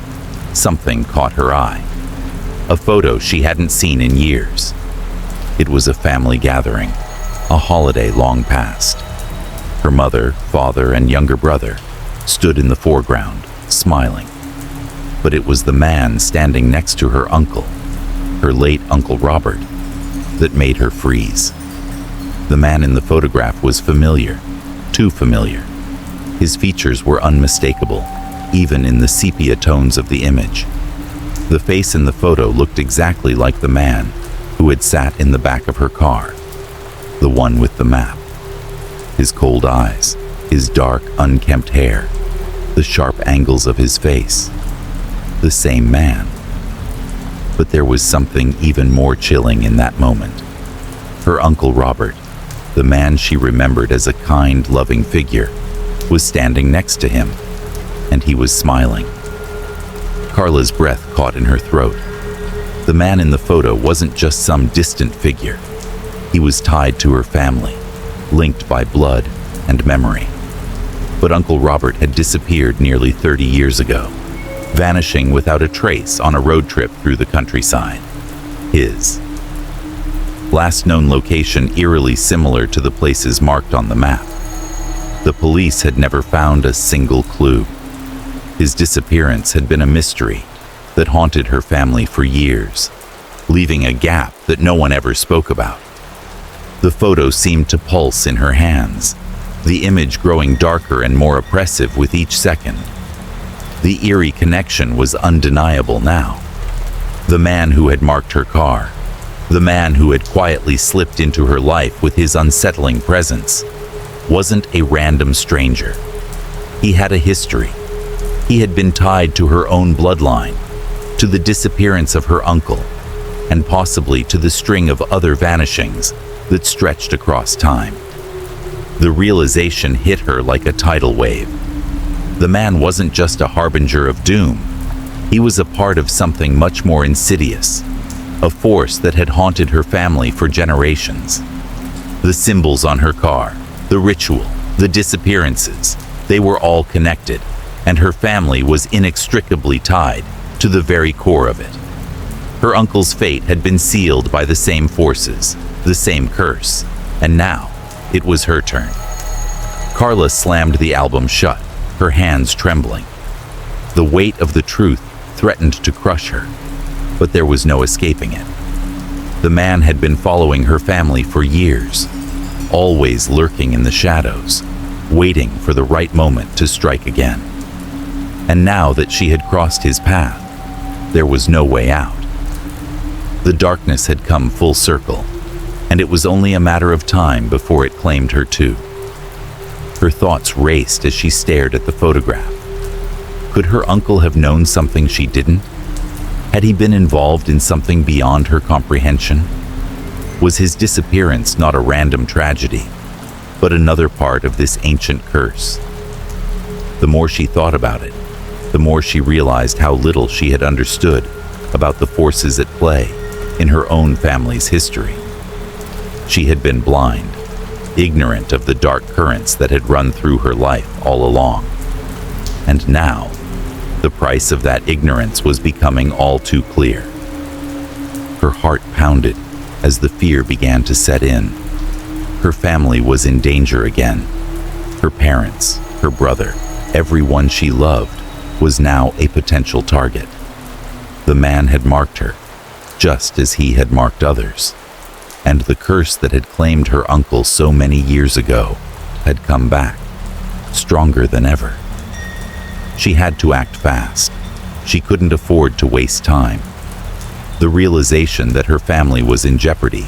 Speaker 1: something caught her eye. A photo she hadn't seen in years. It was a family gathering, a holiday long past. Her mother, father, and younger brother stood in the foreground, smiling. But it was the man standing next to her uncle, her late Uncle Robert, that made her freeze. The man in the photograph was familiar, too familiar. His features were unmistakable, even in the sepia tones of the image. The face in the photo looked exactly like the man who had sat in the back of her car, the one with the map. His cold eyes, his dark, unkempt hair, the sharp angles of his face. The same man. But there was something even more chilling in that moment. Her Uncle Robert, the man she remembered as a kind, loving figure, was standing next to him, and he was smiling. Carla's breath caught in her throat. The man in the photo wasn't just some distant figure. He was tied to her family, linked by blood and memory. But Uncle Robert had disappeared nearly 30 years ago, vanishing without a trace on a road trip through the countryside. His last known location eerily similar to the places marked on the map. The police had never found a single clue. His disappearance had been a mystery that haunted her family for years, leaving a gap that no one ever spoke about. The photo seemed to pulse in her hands, the image growing darker and more oppressive with each second. The eerie connection was undeniable now. The man who had marked her car, the man who had quietly slipped into her life with his unsettling presence, wasn't a random stranger. He had a history. He had been tied to her own bloodline, to the disappearance of her uncle, and possibly to the string of other vanishings that stretched across time. The realization hit her like a tidal wave. The man wasn't just a harbinger of doom. He was a part of something much more insidious, a force that had haunted her family for generations. The symbols on her car, the ritual, the disappearances, they were all connected, and her family was inextricably tied to the very core of it. Her uncle's fate had been sealed by the same forces, the same curse, and now it was her turn. Carla slammed the album shut, her hands trembling. The weight of the truth threatened to crush her, but there was no escaping it. The man had been following her family for years, always lurking in the shadows, waiting for the right moment to strike again. And now that she had crossed his path, there was no way out. The darkness had come full circle, and it was only a matter of time before it claimed her too. Her thoughts raced as she stared at the photograph. Could her uncle have known something she didn't? Had he been involved in something beyond her comprehension? Was his disappearance not a random tragedy, but another part of this ancient curse? The more she thought about it, the more she realized how little she had understood about the forces at play in her own family's history. She had been blind, ignorant of the dark currents that had run through her life all along. And now, the price of that ignorance was becoming all too clear. Her heart pounded as the fear began to set in. Her family was in danger again. Her parents, her brother, everyone she loved was now a potential target. The man had marked her, just as he had marked others, and the curse that had claimed her uncle so many years ago had come back, stronger than ever. She had to act fast. She couldn't afford to waste time. The realization that her family was in jeopardy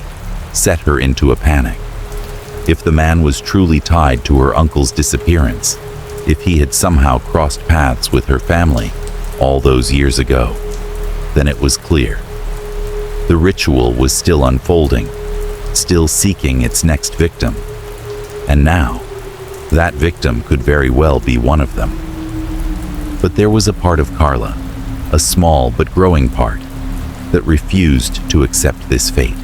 Speaker 1: set her into a panic. If the man was truly tied to her uncle's disappearance, If he had somehow crossed paths with her family all those years ago, then it was clear. The ritual was still unfolding, still seeking its next victim. And now, that victim could very well be one of them. But there was a part of Carla, a small but growing part, that refused to accept this fate.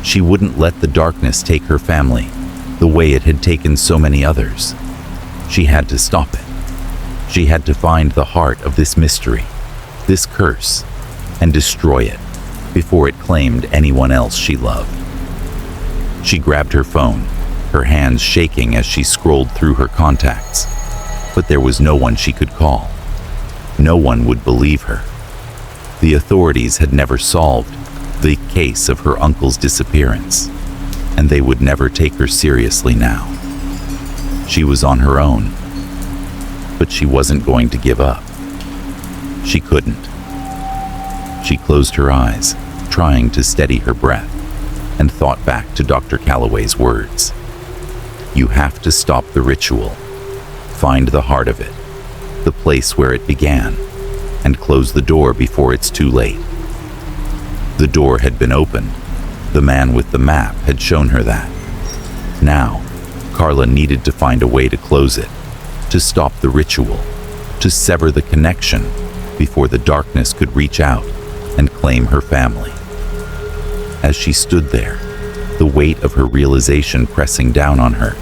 Speaker 1: She wouldn't let the darkness take her family the way it had taken so many others. She had to stop it. She had to find the heart of this mystery, this curse, and destroy it before it claimed anyone else she loved. She grabbed her phone, her hands shaking as she scrolled through her contacts. But there was no one she could call. No one would believe her. The authorities had never solved the case of her uncle's disappearance, and they would never take her seriously now. She was on her own, but she wasn't going to give up. She couldn't. She closed her eyes, trying to steady her breath, and thought back to Dr. Calloway's words. You have to stop the ritual, find the heart of it, the place where it began, and close the door before it's too late. The door had been opened. The man with the map had shown her that. Now, Carla needed to find a way to close it, to stop the ritual, to sever the connection before the darkness could reach out and claim her family. As she stood there, the weight of her realization pressing down on her,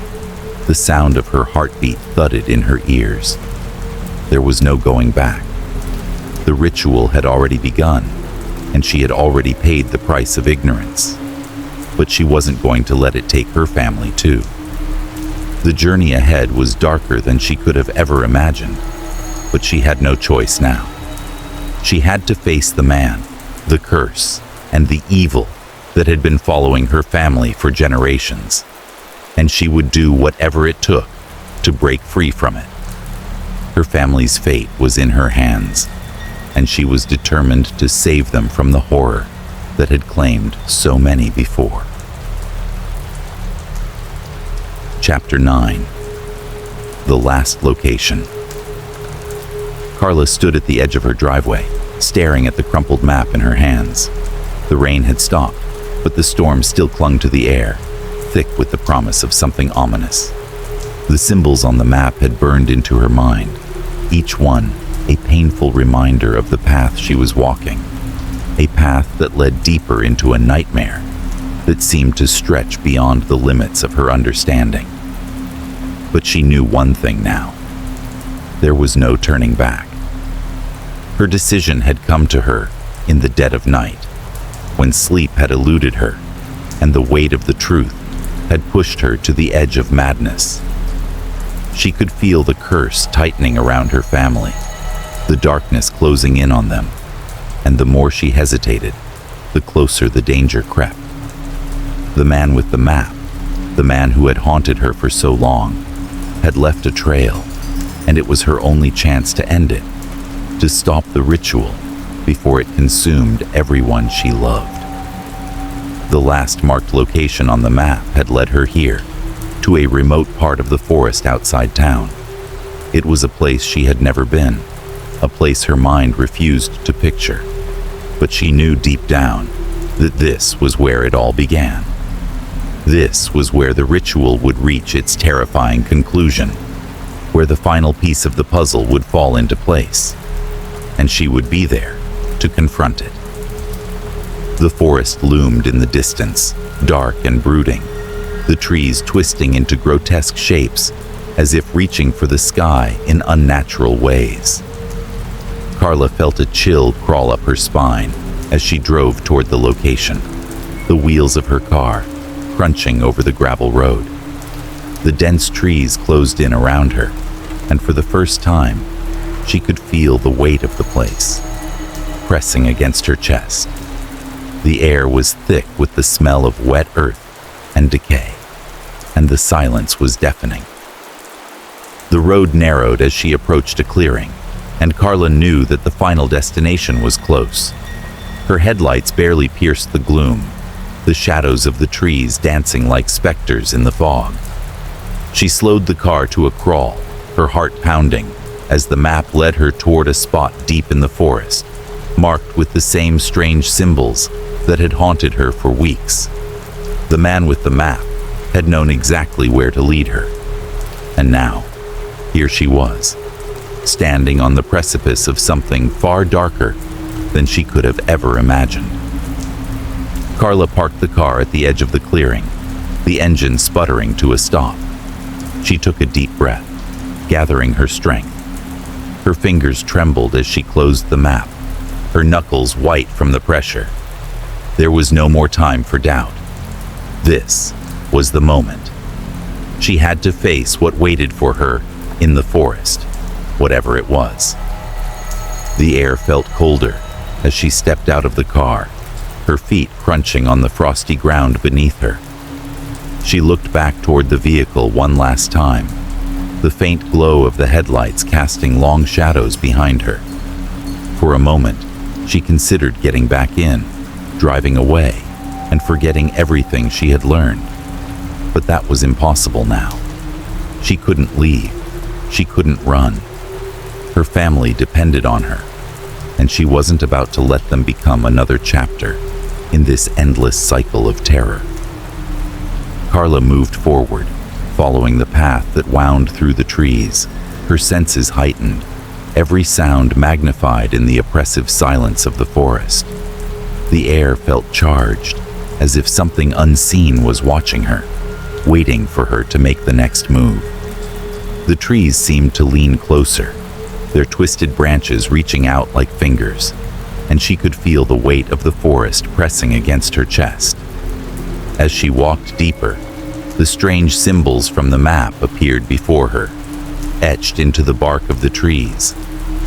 Speaker 1: the sound of her heartbeat thudded in her ears. There was no going back. The ritual had already begun, and she had already paid the price of ignorance. But she wasn't going to let it take her family too. The journey ahead was darker than she could have ever imagined, but she had no choice now. She had to face the man, the curse, and the evil that had been following her family for generations, and she would do whatever it took to break free from it. Her family's fate was in her hands, and she was determined to save them from the horror that had claimed so many before. Chapter 9. The Last Location. Carla stood at the edge of her driveway, staring at the crumpled map in her hands. The rain had stopped, but the storm still clung to the air, thick with the promise of something ominous. The symbols on the map had burned into her mind, each one a painful reminder of the path she was walking, a path that led deeper into a nightmare that seemed to stretch beyond the limits of her understanding. But she knew one thing now. There was no turning back. Her decision had come to her in the dead of night, when sleep had eluded her, and the weight of the truth had pushed her to the edge of madness. She could feel the curse tightening around her family, the darkness closing in on them, and the more she hesitated, the closer the danger crept. The man with the map, the man who had haunted her for so long, had left a trail, and it was her only chance to end it, to stop the ritual before it consumed everyone she loved. The last marked location on the map had led her here, to a remote part of the forest outside town. It was a place she had never been, a place her mind refused to picture. But she knew deep down that this was where it all began. This was where the ritual would reach its terrifying conclusion, where the final piece of the puzzle would fall into place, and she would be there to confront it. The forest loomed in the distance, dark and brooding, the trees twisting into grotesque shapes as if reaching for the sky in unnatural ways. Carla felt a chill crawl up her spine as she drove toward the location, the wheels of her car crunching over the gravel road. The dense trees closed in around her, and for the first time, she could feel the weight of the place, pressing against her chest. The air was thick with the smell of wet earth and decay, and the silence was deafening. The road narrowed as she approached a clearing, and Carla knew that the final destination was close. Her headlights barely pierced the gloom, the shadows of the trees dancing like specters in the fog. She slowed the car to a crawl, her heart pounding as the map led her toward a spot deep in the forest, marked with the same strange symbols that had haunted her for weeks. The man with the map had known exactly where to lead her. And now, here she was, standing on the precipice of something far darker than she could have ever imagined. Carla parked the car at the edge of the clearing, the engine sputtering to a stop. She took a deep breath, gathering her strength. Her fingers trembled as she closed the map, her knuckles white from the pressure. There was no more time for doubt. This was the moment. She had to face what waited for her in the forest, whatever it was. The air felt colder as she stepped out of the car, her feet crunching on the frosty ground beneath her. She looked back toward the vehicle one last time, the faint glow of the headlights casting long shadows behind her. For a moment, she considered getting back in, driving away, and forgetting everything she had learned. But that was impossible now. She couldn't leave. She couldn't run. Her family depended on her, and she wasn't about to let them become another chapter in this endless cycle of terror. Carla moved forward, following the path that wound through the trees, her senses heightened, every sound magnified in the oppressive silence of the forest. The air felt charged, as if something unseen was watching her, waiting for her to make the next move. The trees seemed to lean closer, their twisted branches reaching out like fingers, and she could feel the weight of the forest pressing against her chest. As she walked deeper, the strange symbols from the map appeared before her, etched into the bark of the trees,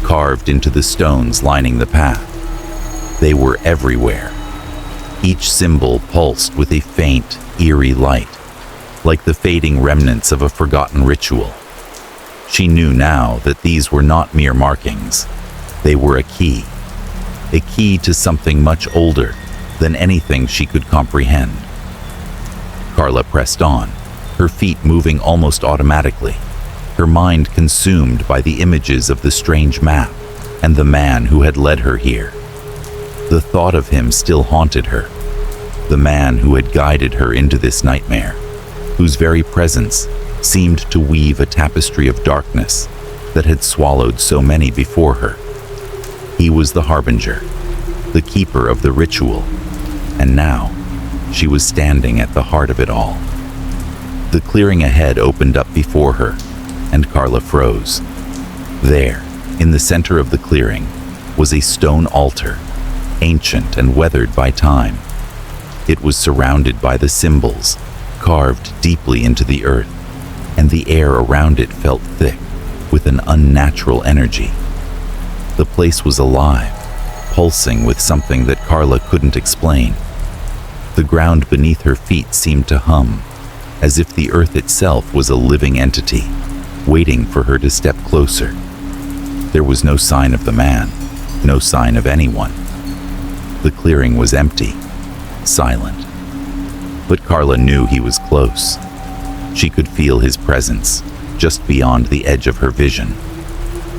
Speaker 1: carved into the stones lining the path. They were everywhere. Each symbol pulsed with a faint, eerie light, like the fading remnants of a forgotten ritual. She knew now that these were not mere markings. They were a key to something much older than anything she could comprehend. Carla pressed on, her feet moving almost automatically, her mind consumed by the images of the strange map and the man who had led her here. The thought of him still haunted her, the man who had guided her into this nightmare, whose very presence seemed to weave a tapestry of darkness that had swallowed so many before her. He was the harbinger, the keeper of the ritual, and now she was standing at the heart of it all. The clearing ahead opened up before her, and Carla froze. There, in the center of the clearing, was a stone altar, ancient and weathered by time. It was surrounded by the symbols, carved deeply into the earth, and the air around it felt thick with an unnatural energy. The place was alive, pulsing with something that Carla couldn't explain. The ground beneath her feet seemed to hum, as if the earth itself was a living entity, waiting for her to step closer. There was no sign of the man, no sign of anyone. The clearing was empty, silent. But Carla knew he was close. She could feel his presence, just beyond the edge of her vision.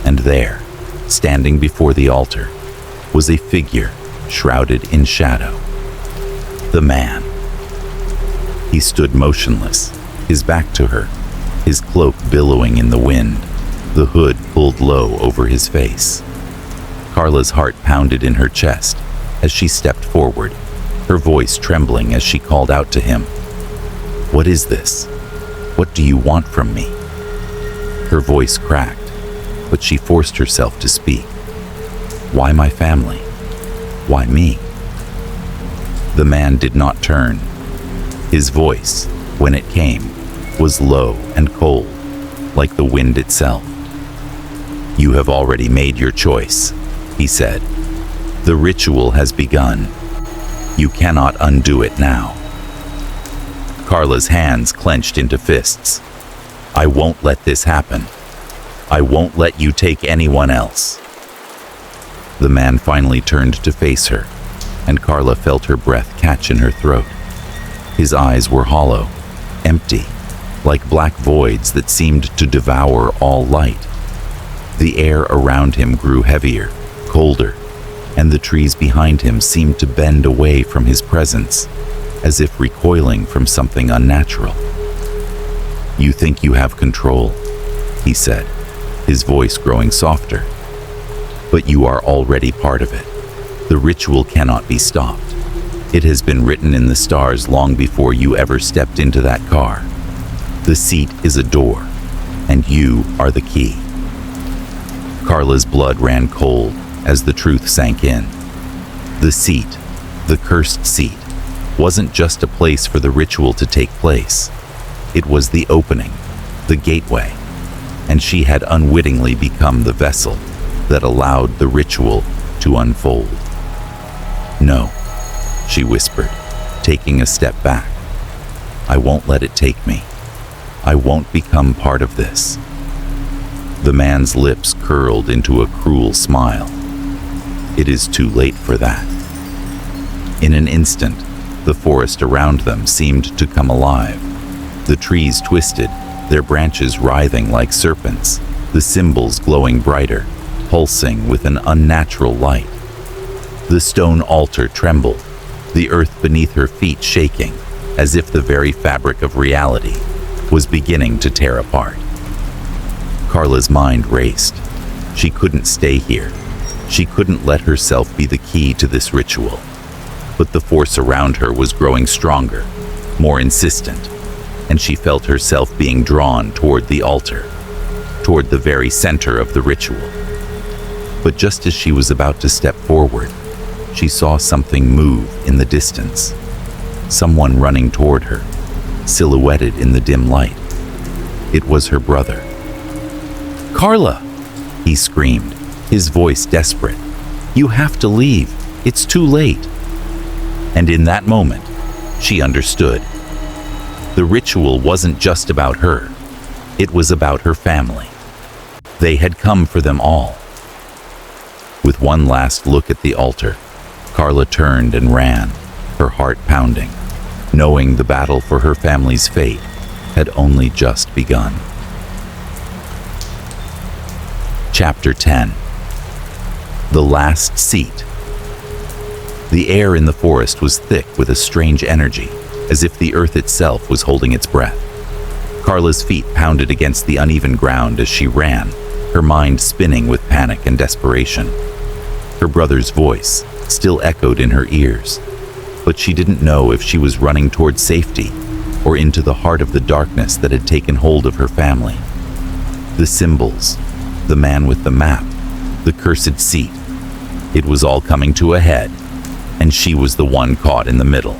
Speaker 1: And there, standing before the altar, was a figure shrouded in shadow. The man. He stood motionless, his back to her, his cloak billowing in the wind, the hood pulled low over his face. Carla's heart pounded in her chest as she stepped forward, her voice trembling as she called out to him. "What is this? What do you want from me?" Her voice cracked, but she forced herself to speak. "Why my family? Why me?" The man did not turn. His voice, when it came, was low and cold, like the wind itself. "You have already made your choice," he said. "The ritual has begun. You cannot undo it now." Carla's hands clenched into fists. "I won't let this happen. I won't let you take anyone else." The man finally turned to face her, and Carla felt her breath catch in her throat. His eyes were hollow, empty, like black voids that seemed to devour all light. The air around him grew heavier, colder, and the trees behind him seemed to bend away from his presence, as if recoiling from something unnatural. "You think you have control," he said, his voice growing softer. "But you are already part of it. The ritual cannot be stopped. It has been written in the stars long before you ever stepped into that car. The seat is a door, and you are the key." Carla's blood ran cold as the truth sank in. The seat, the cursed seat, wasn't just a place for the ritual to take place. It was the opening, the gateway, and she had unwittingly become the vessel that allowed the ritual to unfold. "No," she whispered, taking a step back. "I won't let it take me. I won't become part of this." The man's lips curled into a cruel smile. "It is too late for that." In an instant, the forest around them seemed to come alive. The trees twisted, their branches writhing like serpents, the symbols glowing brighter, pulsing with an unnatural light. The stone altar trembled, the earth beneath her feet shaking, as if the very fabric of reality was beginning to tear apart. Carla's mind raced. She couldn't stay here. She couldn't let herself be the key to this ritual. But the force around her was growing stronger, more insistent, and she felt herself being drawn toward the altar, toward the very center of the ritual. But just as she was about to step forward, she saw something move in the distance. Someone running toward her, silhouetted in the dim light. It was her brother. "Carla!" he screamed, his voice desperate. "You have to leave. It's too late." And in that moment, she understood. The ritual wasn't just about her. It was about her family. They had come for them all. With one last look at the altar, Carla turned and ran, her heart pounding, knowing the battle for her family's fate had only just begun. Chapter 10. The Last Seat. The air in the forest was thick with a strange energy, as if the earth itself was holding its breath. Carla's feet pounded against the uneven ground as she ran, her mind spinning with panic and desperation. Her brother's voice still echoed in her ears, but she didn't know if she was running toward safety or into the heart of the darkness that had taken hold of her family. The symbols, the man with the map, the cursed seat. It was all coming to a head, and she was the one caught in the middle.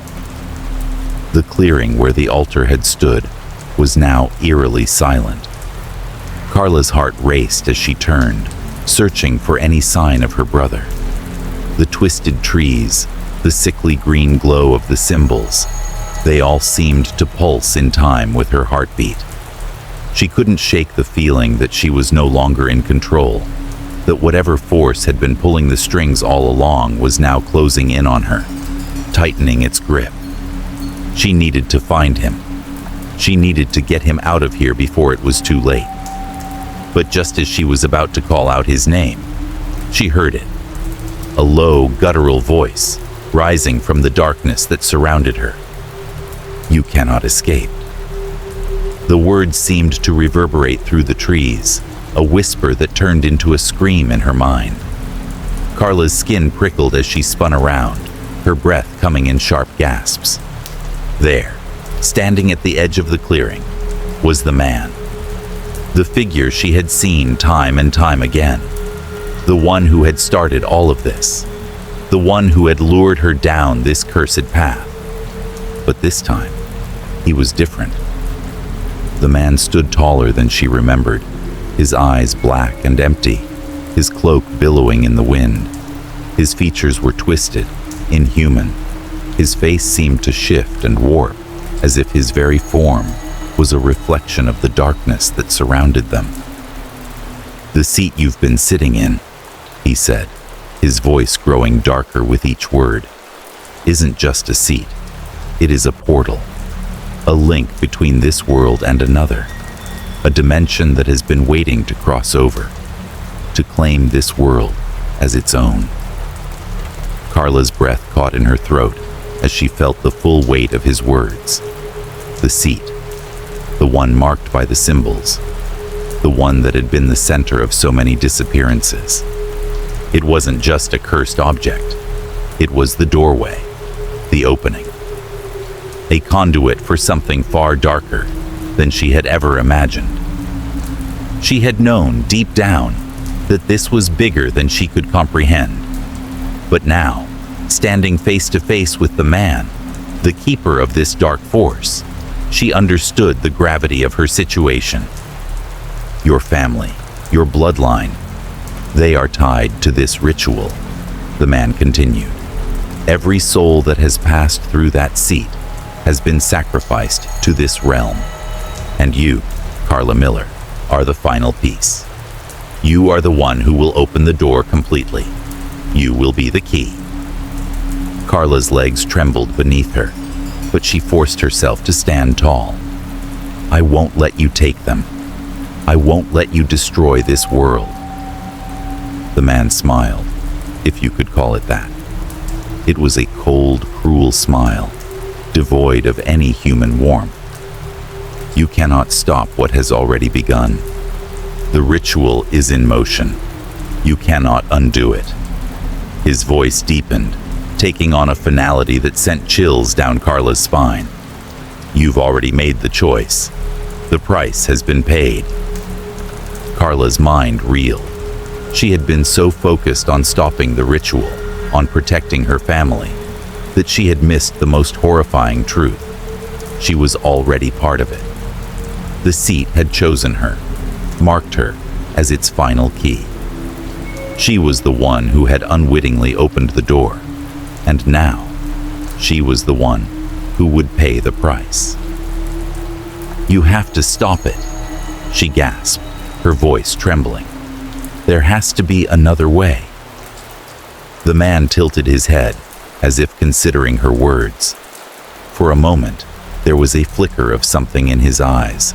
Speaker 1: The clearing where the altar had stood was now eerily silent. Carla's heart raced as she turned, searching for any sign of her brother. The twisted trees, the sickly green glow of the symbols, they all seemed to pulse in time with her heartbeat. She couldn't shake the feeling that she was no longer in control, that whatever force had been pulling the strings all along was now closing in on her, tightening its grip. She needed to find him. She needed to get him out of here before it was too late. But just as she was about to call out his name, she heard it. A low, guttural voice, rising from the darkness that surrounded her. "You cannot escape." The words seemed to reverberate through the trees, a whisper that turned into a scream in her mind. Carla's skin prickled as she spun around, her breath coming in sharp gasps. There, standing at the edge of the clearing, was the man. The figure she had seen time and time again. The one who had started all of this. The one who had lured her down this cursed path. But this time, he was different. The man stood taller than she remembered, his eyes black and empty, his cloak billowing in the wind. His features were twisted, inhuman. His face seemed to shift and warp, as if his very form was a reflection of the darkness that surrounded them. "The seat you've been sitting in," he said, his voice growing darker with each word, "isn't just a seat. It is a portal. a link between this world and another, a dimension that has been waiting to cross over, to claim this world as its own. Carla's breath caught in her throat as she felt the full weight of his words. The seat, the one marked by the symbols, the one that had been the center of so many disappearances. It wasn't just a cursed object. It was the doorway, the opening, a conduit for something far darker than she had ever imagined. She had known deep down that this was bigger than she could comprehend. But now, standing face to face with the man, the keeper of this dark force, she understood the gravity of her situation. Your family, your bloodline, they are tied to this ritual, the man continued. Every soul that has passed through that seat has been sacrificed to this realm. And you, Carla Miller, are the final piece. You are the one who will open the door completely. You will be the key. Carla's legs trembled beneath her, but she forced herself to stand tall. I won't let you take them. I won't let you destroy this world. The man smiled, if you could call it that. It was a cold, cruel smile, devoid of any human warmth. You cannot stop what has already begun. The ritual is in motion. You cannot undo it. His voice deepened, taking on a finality that sent chills down Carla's spine. You've already made the choice. The price has been paid. Carla's mind reeled. She had been so focused on stopping the ritual, on protecting her family, that she had missed the most horrifying truth. She was already part of it. The seat had chosen her, marked her as its final key. She was the one who had unwittingly opened the door, and now she was the one who would pay the price. You have to stop it, she gasped, her voice trembling. There has to be another way. The man tilted his head, as if considering her words. For a moment, there was a flicker of something in his eyes,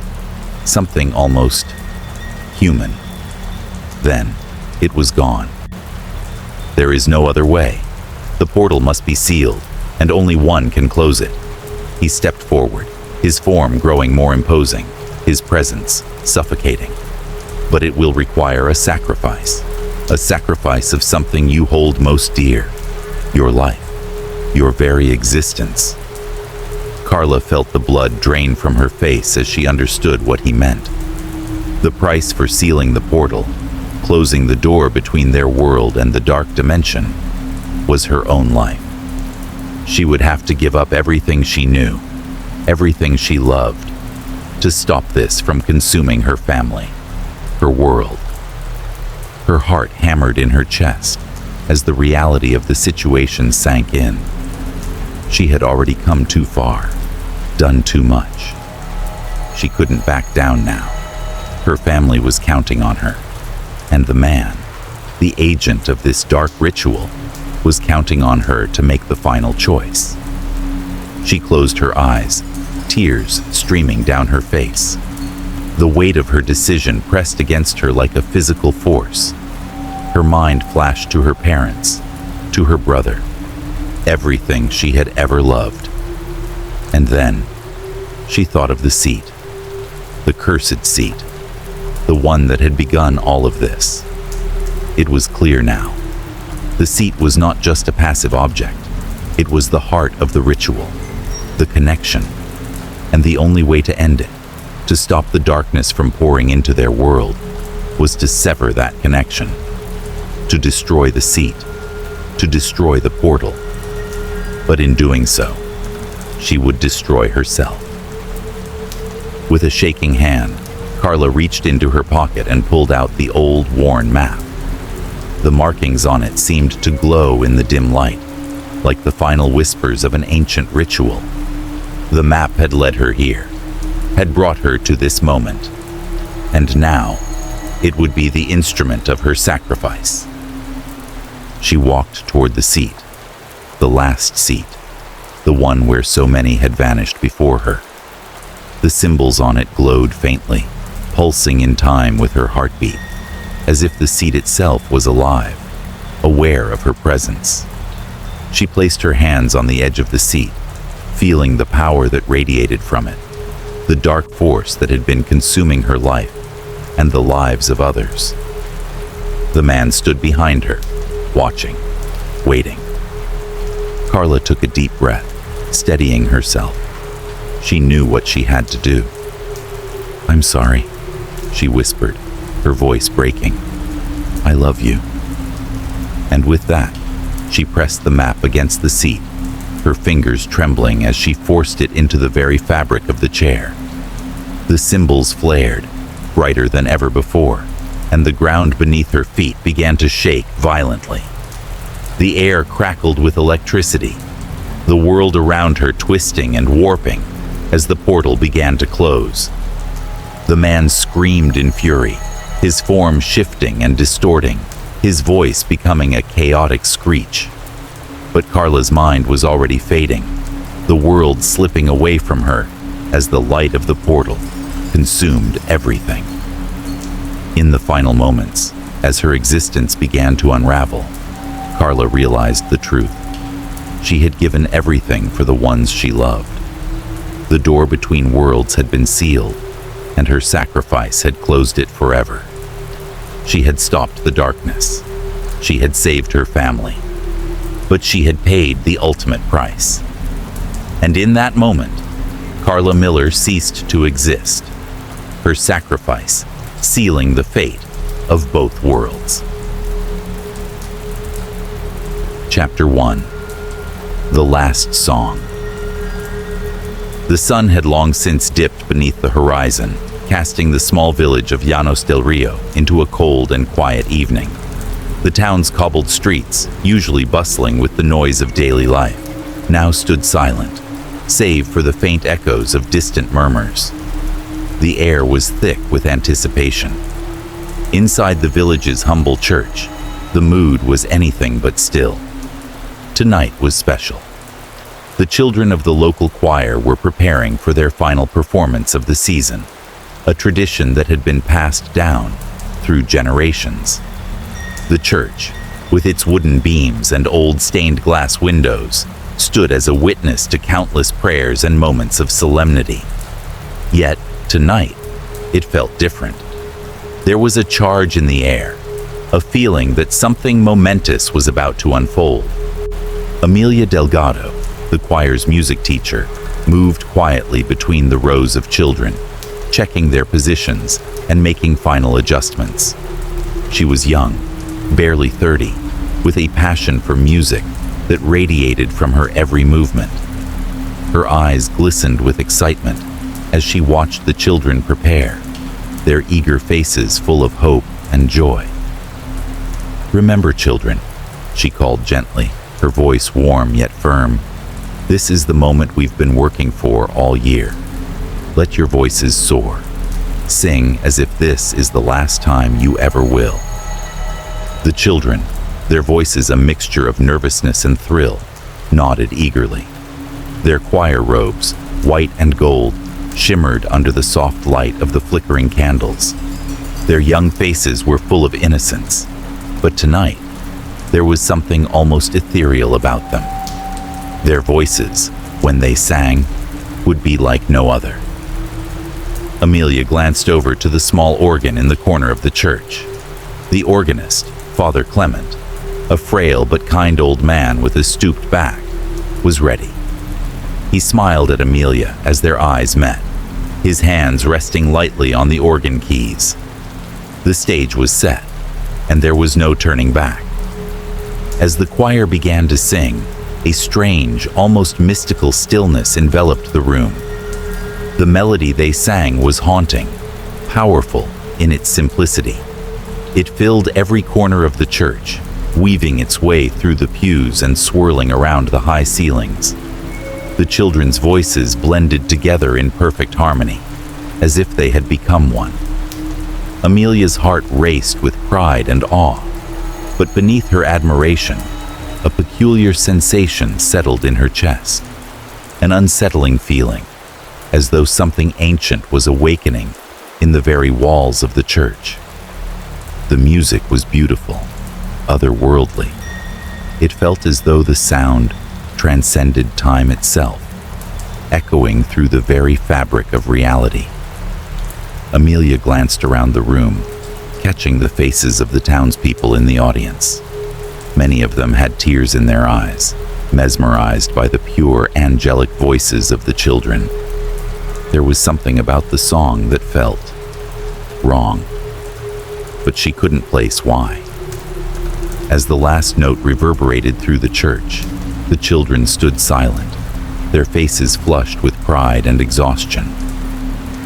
Speaker 1: something almost human. Then, it was gone. There is no other way. The portal must be sealed, and only one can close it. He stepped forward, his form growing more imposing, his presence suffocating. But it will require a sacrifice of something you hold most dear, your life, your very existence. Carla felt the blood drain from her face as she understood what he meant. The price for sealing the portal, closing the door between their world and the dark dimension, was her own life. She would have to give up everything she knew, everything she loved, to stop this from consuming her family, her world. Her heart hammered in her chest as the reality of the situation sank in. She had already come too far, done too much. She couldn't back down now. Her family was counting on her, and the man, the agent of this dark ritual, was counting on her to make the final choice. She closed her eyes, tears streaming down her face. The weight of her decision pressed against her like a physical force. Her mind flashed to her parents, to her brother, everything she had ever loved. And then, she thought of the seat, the cursed seat, the one that had begun all of this. It was clear now. The seat was not just a passive object. It was the heart of the ritual, the connection, and the only way to end it, to stop the darkness from pouring into their world, was to sever that connection, to destroy the seat, to destroy the portal. But in doing so, she would destroy herself. With a shaking hand, Carla reached into her pocket and pulled out the old, worn map. The markings on it seemed to glow in the dim light, like the final whispers of an ancient ritual. The map had led her here, had brought her to this moment, and now it would be the instrument of her sacrifice. She walked toward the seat, the last seat, the one where so many had vanished before her. The symbols on it glowed faintly, pulsing in time with her heartbeat, as if the seat itself was alive, aware of her presence. She placed her hands on the edge of the seat, feeling the power that radiated from it, the dark force that had been consuming her life and the lives of others. The man stood behind her, watching, waiting. Carla took a deep breath, steadying herself. She knew what she had to do. "I'm sorry," she whispered, her voice breaking. "I love you." And with that, she pressed the map against the seat, her fingers trembling as she forced it into the very fabric of the chair. The symbols flared, brighter than ever before, and the ground beneath her feet began to shake violently. The air crackled with electricity, the world around her twisting and warping as the portal began to close. The man screamed in fury, his form shifting and distorting, his voice becoming a chaotic screech. But Carla's mind was already fading, the world slipping away from her as the light of the portal consumed everything. In the final moments, as her existence began to unravel, Carla realized the truth. She had given everything for the ones she loved. The door between worlds had been sealed, and her sacrifice had closed it forever. She had stopped the darkness. She had saved her family. But she had paid the ultimate price. And in that moment, Carla Miller ceased to exist, her sacrifice sealing the fate of both worlds. Chapter 1. The Last Song. The sun had long since dipped beneath the horizon, casting the small village of Llanos del Rio into a cold and quiet evening. The town's cobbled streets, usually bustling with the noise of daily life, now stood silent, save for the faint echoes of distant murmurs. The air was thick with anticipation. Inside the village's humble church, the mood was anything but still. Tonight was special. The children of the local choir were preparing for their final performance of the season, a tradition that had been passed down through generations. The church, with its wooden beams and old stained glass windows, stood as a witness to countless prayers and moments of solemnity. Yet, tonight, it felt different. There was a charge in the air, a feeling that something momentous was about to unfold. Amelia Delgado, the choir's music teacher, moved quietly between the rows of children, checking their positions and making final adjustments. She was young, barely 30, with a passion for music that radiated from her every movement. Her eyes glistened with excitement as she watched the children prepare, their eager faces full of hope and joy. "Remember, children," she called gently, her voice warm yet firm. "This is the moment we've been working for all year. Let your voices soar. Sing as if this is the last time you ever will." The children, their voices a mixture of nervousness and thrill, nodded eagerly. Their choir robes, white and gold, shimmered under the soft light of the flickering candles. Their young faces were full of innocence, but tonight, there was something almost ethereal about them. Their voices, when they sang, would be like no other. Amelia glanced over to the small organ in the corner of the church. The organist, Father Clement, a frail but kind old man with a stooped back, was ready. He smiled at Amelia as their eyes met, his hands resting lightly on the organ keys. The stage was set, and there was no turning back. As the choir began to sing, a strange, almost mystical stillness enveloped the room. The melody they sang was haunting, powerful in its simplicity. It filled every corner of the church, weaving its way through the pews and swirling around the high ceilings. The children's voices blended together in perfect harmony, as if they had become one. Amelia's heart raced with pride and awe, but beneath her admiration, a peculiar sensation settled in her chest, an unsettling feeling, as though something ancient was awakening in the very walls of the church. The music was beautiful, otherworldly. It felt as though the sound transcended time itself, echoing through the very fabric of reality. Amelia glanced around the room, catching the faces of the townspeople in the audience. Many of them had tears in their eyes, mesmerized by the pure, angelic voices of the children. There was something about the song that felt wrong, but she couldn't place why. As the last note reverberated through the church, the children stood silent, their faces flushed with pride and exhaustion.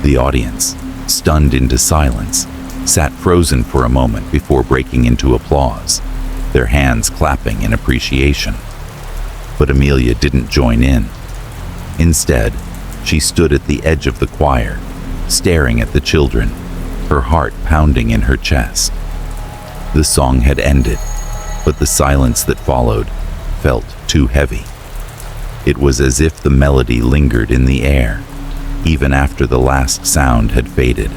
Speaker 1: The audience, stunned into silence, sat frozen for a moment before breaking into applause, their hands clapping in appreciation. But Amelia didn't join in. Instead, she stood at the edge of the choir, staring at the children, her heart pounding in her chest. The song had ended, but the silence that followed felt too heavy. It was as if the melody lingered in the air, even after the last sound had faded.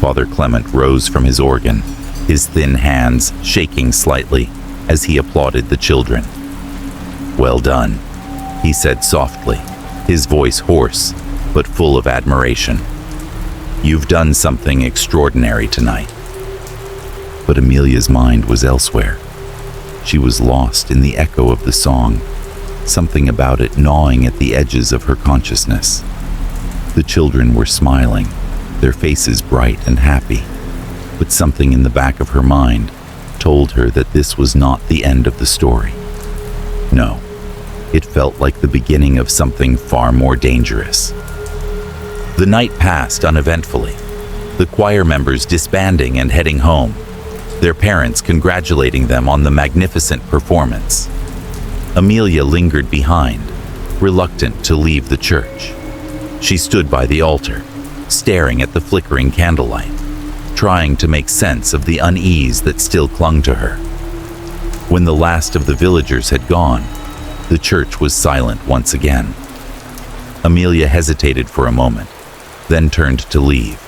Speaker 1: Father Clement rose from his organ, his thin hands shaking slightly as he applauded the children. "Well done," he said softly, his voice hoarse but full of admiration. "You've done something extraordinary tonight." But Amelia's mind was elsewhere. She was lost in the echo of the song, something about it gnawing at the edges of her consciousness. The children were smiling, their faces bright and happy, but something in the back of her mind told her that this was not the end of the story. No, it felt like the beginning of something far more dangerous. The night passed uneventfully, the choir members disbanding and heading home, their parents congratulating them on the magnificent performance. Amelia lingered behind, reluctant to leave the church. She stood by the altar, staring at the flickering candlelight, trying to make sense of the unease that still clung to her. When the last of the villagers had gone, the church was silent once again. Amelia hesitated for a moment, then turned to leave.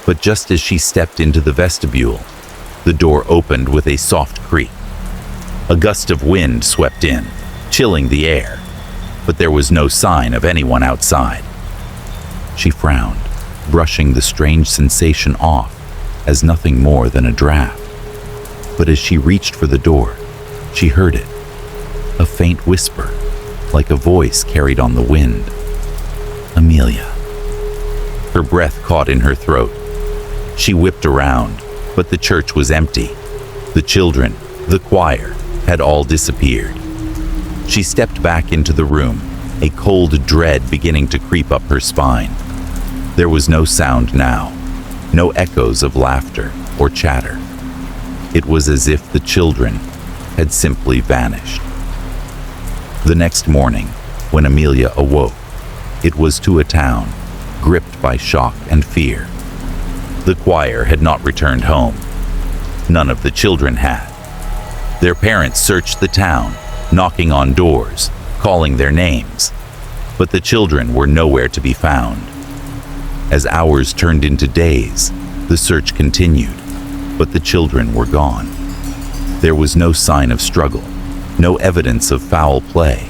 Speaker 1: But just as she stepped into the vestibule, the door opened with a soft creak. A gust of wind swept in, chilling the air, but there was no sign of anyone outside. She frowned, brushing the strange sensation off as nothing more than a draft. But as she reached for the door, she heard it, a faint whisper, like a voice carried on the wind. "Amelia." Her breath caught in her throat. She whipped around, but the church was empty. The children, the choir, had all disappeared. She stepped back into the room, a cold dread beginning to creep up her spine. There was no sound now, no echoes of laughter or chatter. It was as if the children had simply vanished. The next morning, when Amelia awoke, it was to a town gripped by shock and fear. The choir had not returned home. None of the children had. Their parents searched the town, knocking on doors, calling their names, but the children were nowhere to be found. As hours turned into days, the search continued, but the children were gone. There was no sign of struggle, no evidence of foul play.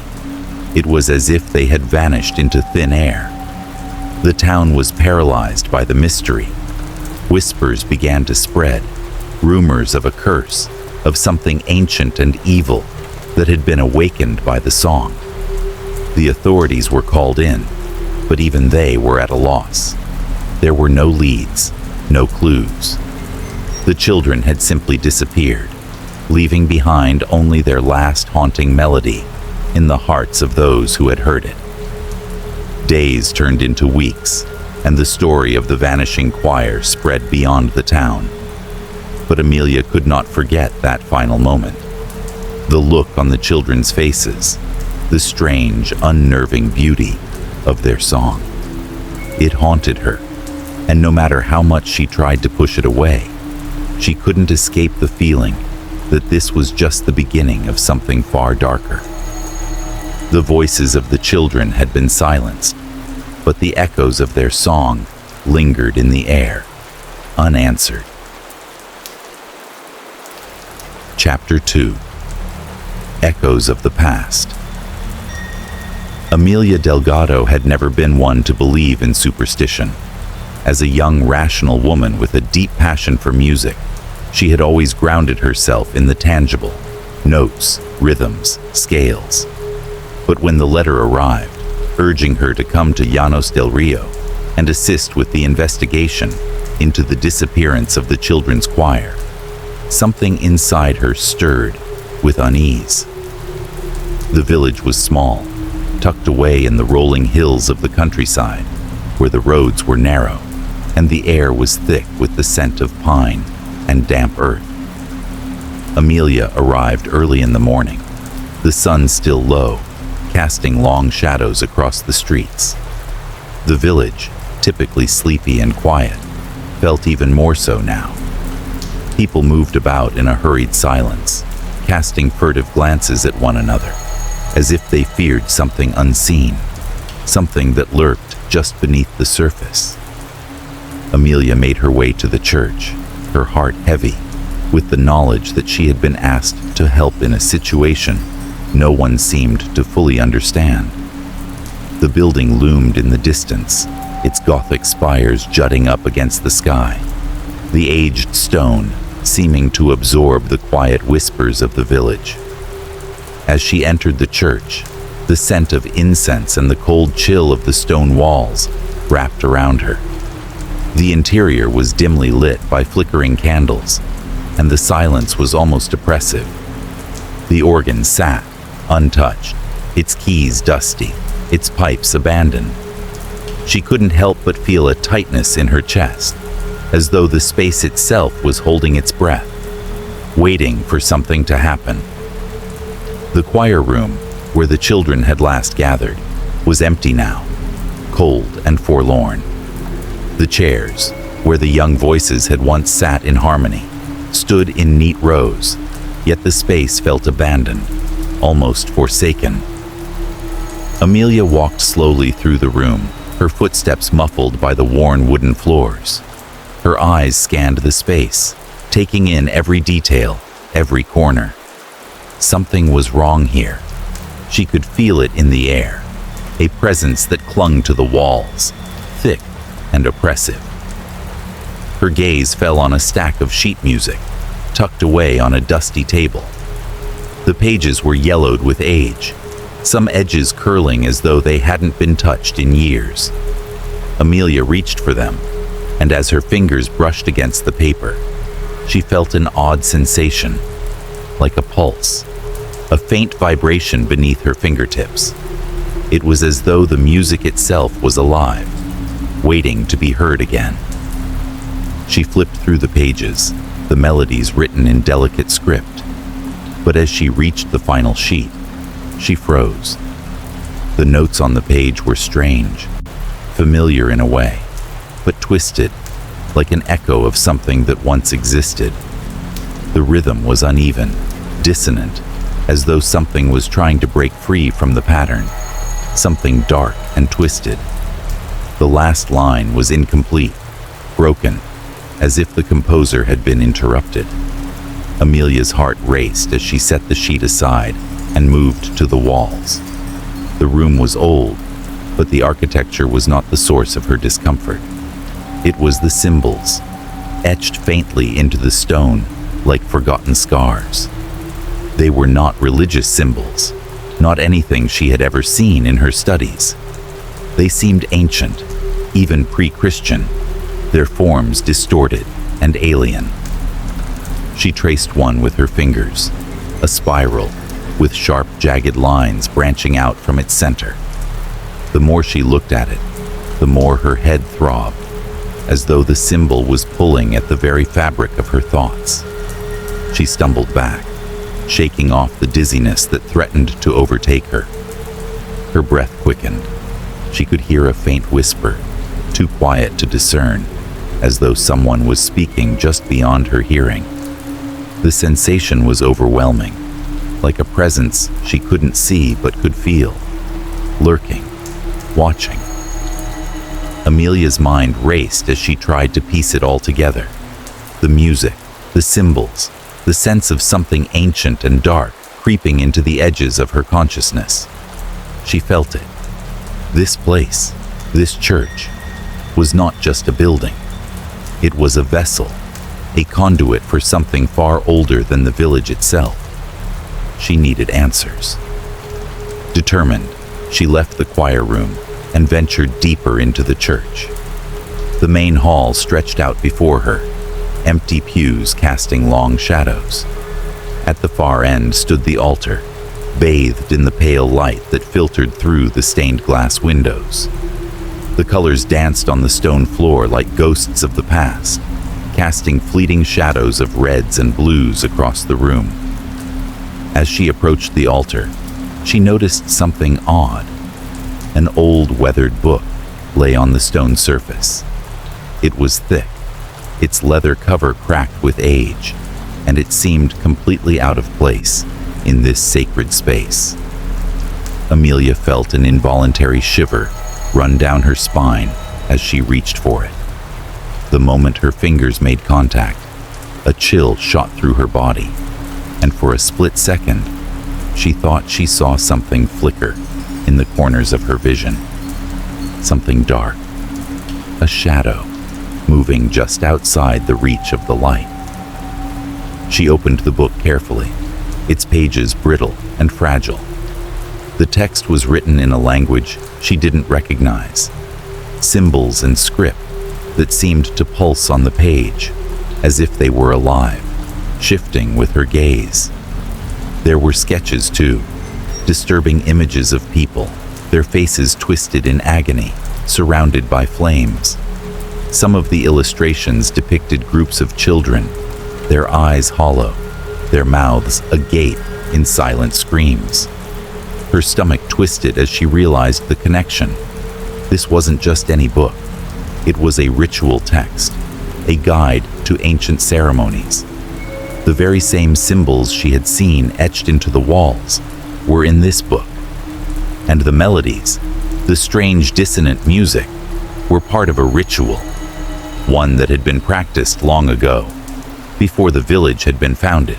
Speaker 1: It was as if they had vanished into thin air. The town was paralyzed by the mystery. Whispers began to spread, rumors of a curse, of something ancient and evil that had been awakened by the song. The authorities were called in, but even they were at a loss. There were no leads, no clues. The children had simply disappeared, leaving behind only their last haunting melody in the hearts of those who had heard it. Days turned into weeks, and the story of the vanishing choir spread beyond the town. But Amelia could not forget that final moment. The look on the children's faces, the strange, unnerving beauty of their song. It haunted her, and no matter how much she tried to push it away, she couldn't escape the feeling that this was just the beginning of something far darker. The voices of the children had been silenced, but the echoes of their song lingered in the air, unanswered. Chapter 2. Echoes of the Past. Amelia Delgado had never been one to believe in superstition. As a young, rational woman with a deep passion for music, she had always grounded herself in the tangible: notes, rhythms, scales. But when the letter arrived, urging her to come to Llanos del Rio and assist with the investigation into the disappearance of the children's choir, something inside her stirred with unease. The village was small, tucked away in the rolling hills of the countryside, where the roads were narrow and the air was thick with the scent of pine and damp earth. Amelia arrived early in the morning, the sun still low, casting long shadows across the streets. The village, typically sleepy and quiet, felt even more so now. People moved about in a hurried silence, casting furtive glances at one another, as if they feared something unseen, something that lurked just beneath the surface. Amelia made her way to the church, her heart heavy, with the knowledge that she had been asked to help in a situation no one seemed to fully understand. The building loomed in the distance, its Gothic spires jutting up against the sky, the aged stone seeming to absorb the quiet whispers of the village. As she entered the church, the scent of incense and the cold chill of the stone walls wrapped around her. The interior was dimly lit by flickering candles, and the silence was almost oppressive. The organ sat, untouched, its keys dusty, its pipes abandoned. She couldn't help but feel a tightness in her chest, as though the space itself was holding its breath, waiting for something to happen. The choir room, where the children had last gathered, was empty now, cold and forlorn. The chairs, where the young voices had once sat in harmony, stood in neat rows, yet the space felt abandoned, almost forsaken. Amelia walked slowly through the room, her footsteps muffled by the worn wooden floors. Her eyes scanned the space, taking in every detail, every corner. Something was wrong here. She could feel it in the air, a presence that clung to the walls, thick and oppressive. Her gaze fell on a stack of sheet music, tucked away on a dusty table. The pages were yellowed with age, some edges curling as though they hadn't been touched in years. Amelia reached for them, and as her fingers brushed against the paper, she felt an odd sensation, like a pulse, a faint vibration beneath her fingertips. It was as though the music itself was alive, waiting to be heard again. She flipped through the pages, the melodies written in delicate script. But as she reached the final sheet, she froze. The notes on the page were strange, familiar in a way, but twisted, like an echo of something that once existed. The rhythm was uneven, dissonant, as though something was trying to break free from the pattern, something dark and twisted. The last line was incomplete, broken, as if the composer had been interrupted. Amelia's heart raced as she set the sheet aside and moved to the walls. The room was old, but the architecture was not the source of her discomfort. It was the symbols, etched faintly into the stone like forgotten scars. They were not religious symbols, not anything she had ever seen in her studies. They seemed ancient, even pre-Christian, their forms distorted and alien. She traced one with her fingers, a spiral with sharp, jagged lines branching out from its center. The more she looked at it, the more her head throbbed, as though the symbol was pulling at the very fabric of her thoughts. She stumbled back, shaking off the dizziness that threatened to overtake her. Her breath quickened. She could hear a faint whisper, too quiet to discern, as though someone was speaking just beyond her hearing. The sensation was overwhelming, like a presence she couldn't see but could feel, lurking, watching. Amelia's mind raced as she tried to piece it all together. The music, the symbols, the sense of something ancient and dark creeping into the edges of her consciousness. She felt it. This place, this church, was not just a building. It was a vessel, a conduit for something far older than the village itself. She needed answers. Determined, she left the choir room and ventured deeper into the church. The main hall stretched out before her, empty pews casting long shadows. At the far end stood the altar, bathed in the pale light that filtered through the stained glass windows. The colors danced on the stone floor like ghosts of the past, casting fleeting shadows of reds and blues across the room. As she approached the altar, she noticed something odd. An old weathered book lay on the stone surface. It was thick, its leather cover cracked with age, and it seemed completely out of place in this sacred space. Amelia felt an involuntary shiver run down her spine as she reached for it. The moment her fingers made contact, a chill shot through her body, and for a split second, she thought she saw something flicker in the corners of her vision. Something dark, a shadow, moving just outside the reach of the light. She opened the book carefully, its pages brittle and fragile. The text was written in a language she didn't recognize, symbols and script that seemed to pulse on the page, as if they were alive, shifting with her gaze. There were sketches too, disturbing images of people, their faces twisted in agony, surrounded by flames. Some of the illustrations depicted groups of children, their eyes hollow, their mouths agape in silent screams. Her stomach twisted as she realized the connection. This wasn't just any book. It was a ritual text, a guide to ancient ceremonies. The very same symbols she had seen etched into the walls were in this book. And the melodies, the strange dissonant music, were part of a ritual, one that had been practiced long ago, before the village had been founded,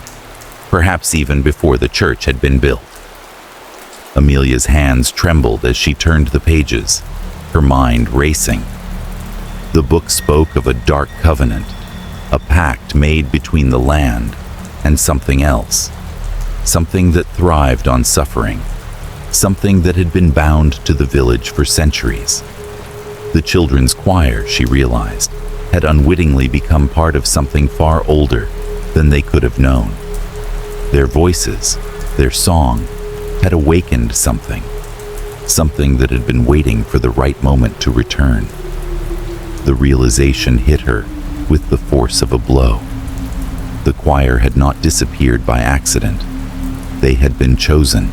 Speaker 1: perhaps even before the church had been built. Amelia's hands trembled as she turned the pages, her mind racing. The book spoke of a dark covenant, a pact made between the land and something else, something that thrived on suffering, something that had been bound to the village for centuries. The children's choir, she realized, had unwittingly become part of something far older than they could have known. Their voices, their song, had awakened something that had been waiting for the right moment to return. The realization hit her with the force of a blow. The choir had not disappeared by accident. They had been chosen.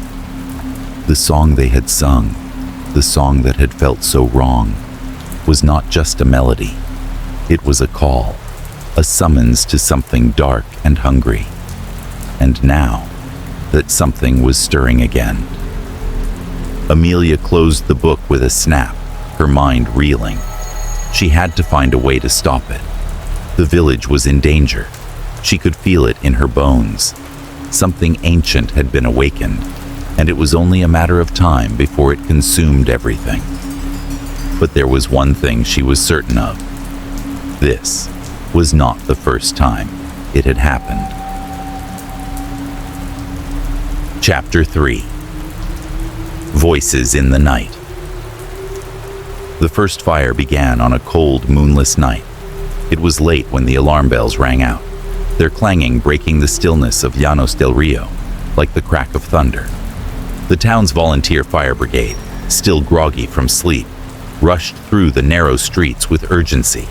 Speaker 1: The song they had sung, the song that had felt so wrong, was not just a melody. It was a call, a summons to something dark and hungry. And now, that something was stirring again. Amelia closed the book with a snap, her mind reeling. She had to find a way to stop it. The village was in danger. She could feel it in her bones. Something ancient had been awakened, and it was only a matter of time before it consumed everything. But there was one thing she was certain of. This was not the first time it had happened. Chapter 3. Voices in the Night. The first fire began on a cold, moonless night. It was late when the alarm bells rang out, their clanging breaking the stillness of Llanos del Rio like the crack of thunder. The town's volunteer fire brigade, still groggy from sleep, rushed through the narrow streets with urgency.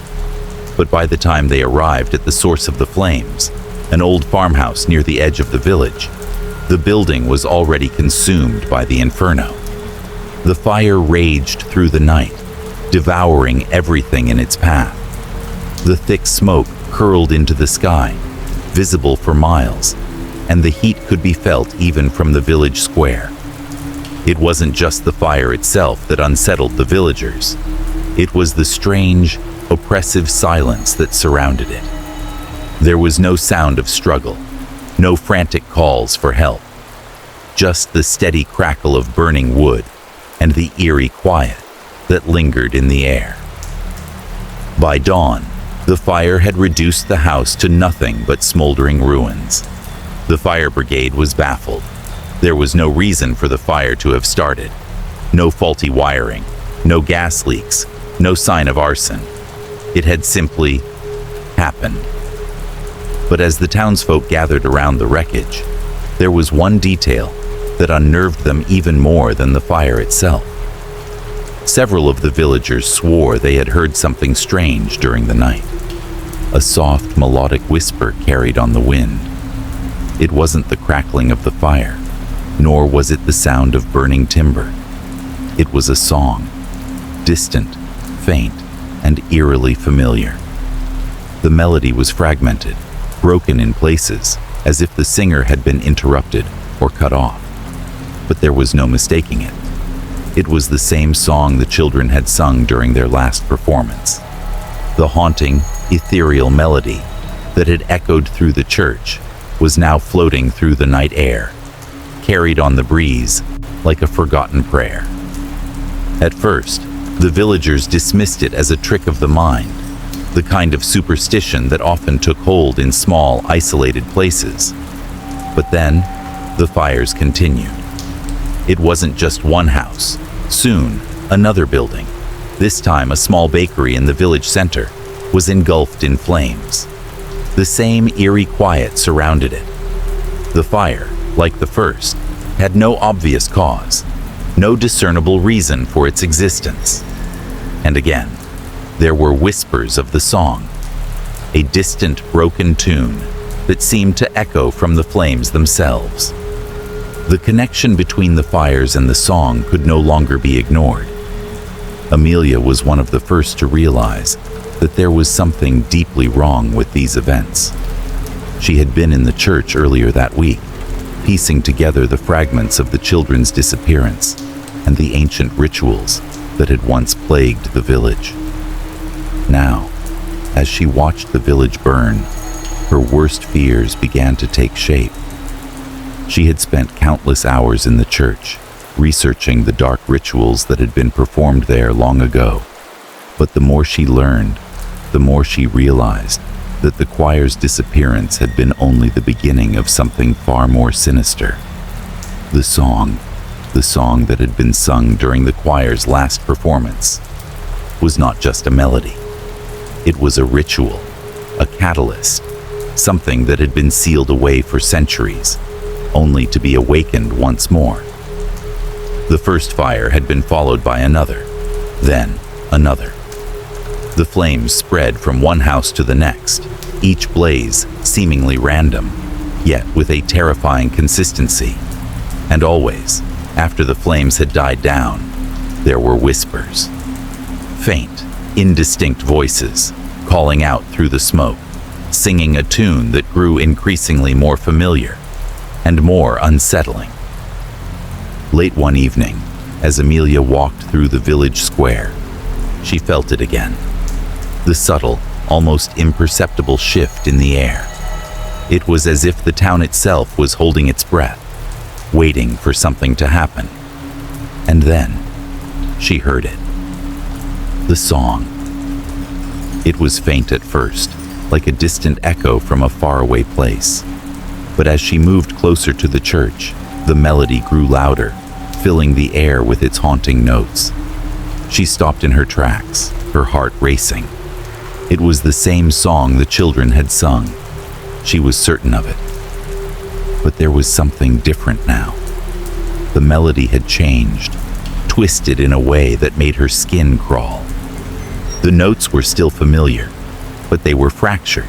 Speaker 1: But by the time they arrived at the source of the flames, an old farmhouse near the edge of the village, the building was already consumed by the inferno. The fire raged through the night, devouring everything in its path. The thick smoke curled into the sky, visible for miles, and the heat could be felt even from the village square. It wasn't just the fire itself that unsettled the villagers. It was the strange, oppressive silence that surrounded it. There was no sound of struggle, no frantic calls for help, just the steady crackle of burning wood and the eerie quiet that lingered in the air. By dawn, the fire had reduced the house to nothing but smoldering ruins. The fire brigade was baffled. There was no reason for the fire to have started. No faulty wiring, no gas leaks, no sign of arson. It had simply happened. But as the townsfolk gathered around the wreckage, there was one detail that unnerved them even more than the fire itself. Several of the villagers swore they had heard something strange during the night. A soft, melodic whisper carried on the wind. It wasn't the crackling of the fire, nor was it the sound of burning timber. It was a song, distant, faint, and eerily familiar. The melody was fragmented, broken in places, as if the singer had been interrupted or cut off. But there was no mistaking it. It was the same song the children had sung during their last performance. The haunting, ethereal melody that had echoed through the church was now floating through the night air, carried on the breeze like a forgotten prayer. At first, the villagers dismissed it as a trick of the mind, the kind of superstition that often took hold in small, isolated places. But then, the fires continued. It wasn't just one house. Soon, another building, this time a small bakery in the village center, was engulfed in flames. The same eerie quiet surrounded it. The fire, like the first, had no obvious cause, no discernible reason for its existence. And again, there were whispers of the song, a distant, broken tune that seemed to echo from the flames themselves. The connection between the fires and the song could no longer be ignored. Amelia was one of the first to realize that there was something deeply wrong with these events. She had been in the church earlier that week, piecing together the fragments of the children's disappearance and the ancient rituals that had once plagued the village. Now, as she watched the village burn, her worst fears began to take shape. She had spent countless hours in the church, researching the dark rituals that had been performed there long ago. But the more she learned, the more she realized that the choir's disappearance had been only the beginning of something far more sinister. The song that had been sung during the choir's last performance, was not just a melody. It was a ritual, a catalyst, something that had been sealed away for centuries, only to be awakened once more. The first fire had been followed by another, then another. The flames spread from one house to the next, each blaze seemingly random, yet with a terrifying consistency. And always, after the flames had died down, there were whispers. Faint, indistinct voices calling out through the smoke, singing a tune that grew increasingly more familiar and more unsettling. Late one evening, as Amelia walked through the village square, she felt it again. The subtle, almost imperceptible shift in the air. It was as if the town itself was holding its breath, waiting for something to happen. And then, she heard it. The song. It was faint at first, like a distant echo from a faraway place. But as she moved closer to the church, the melody grew louder, filling the air with its haunting notes. She stopped in her tracks, her heart racing. It was the same song the children had sung. She was certain of it. But there was something different now. The melody had changed, twisted in a way that made her skin crawl. The notes were still familiar, but they were fractured,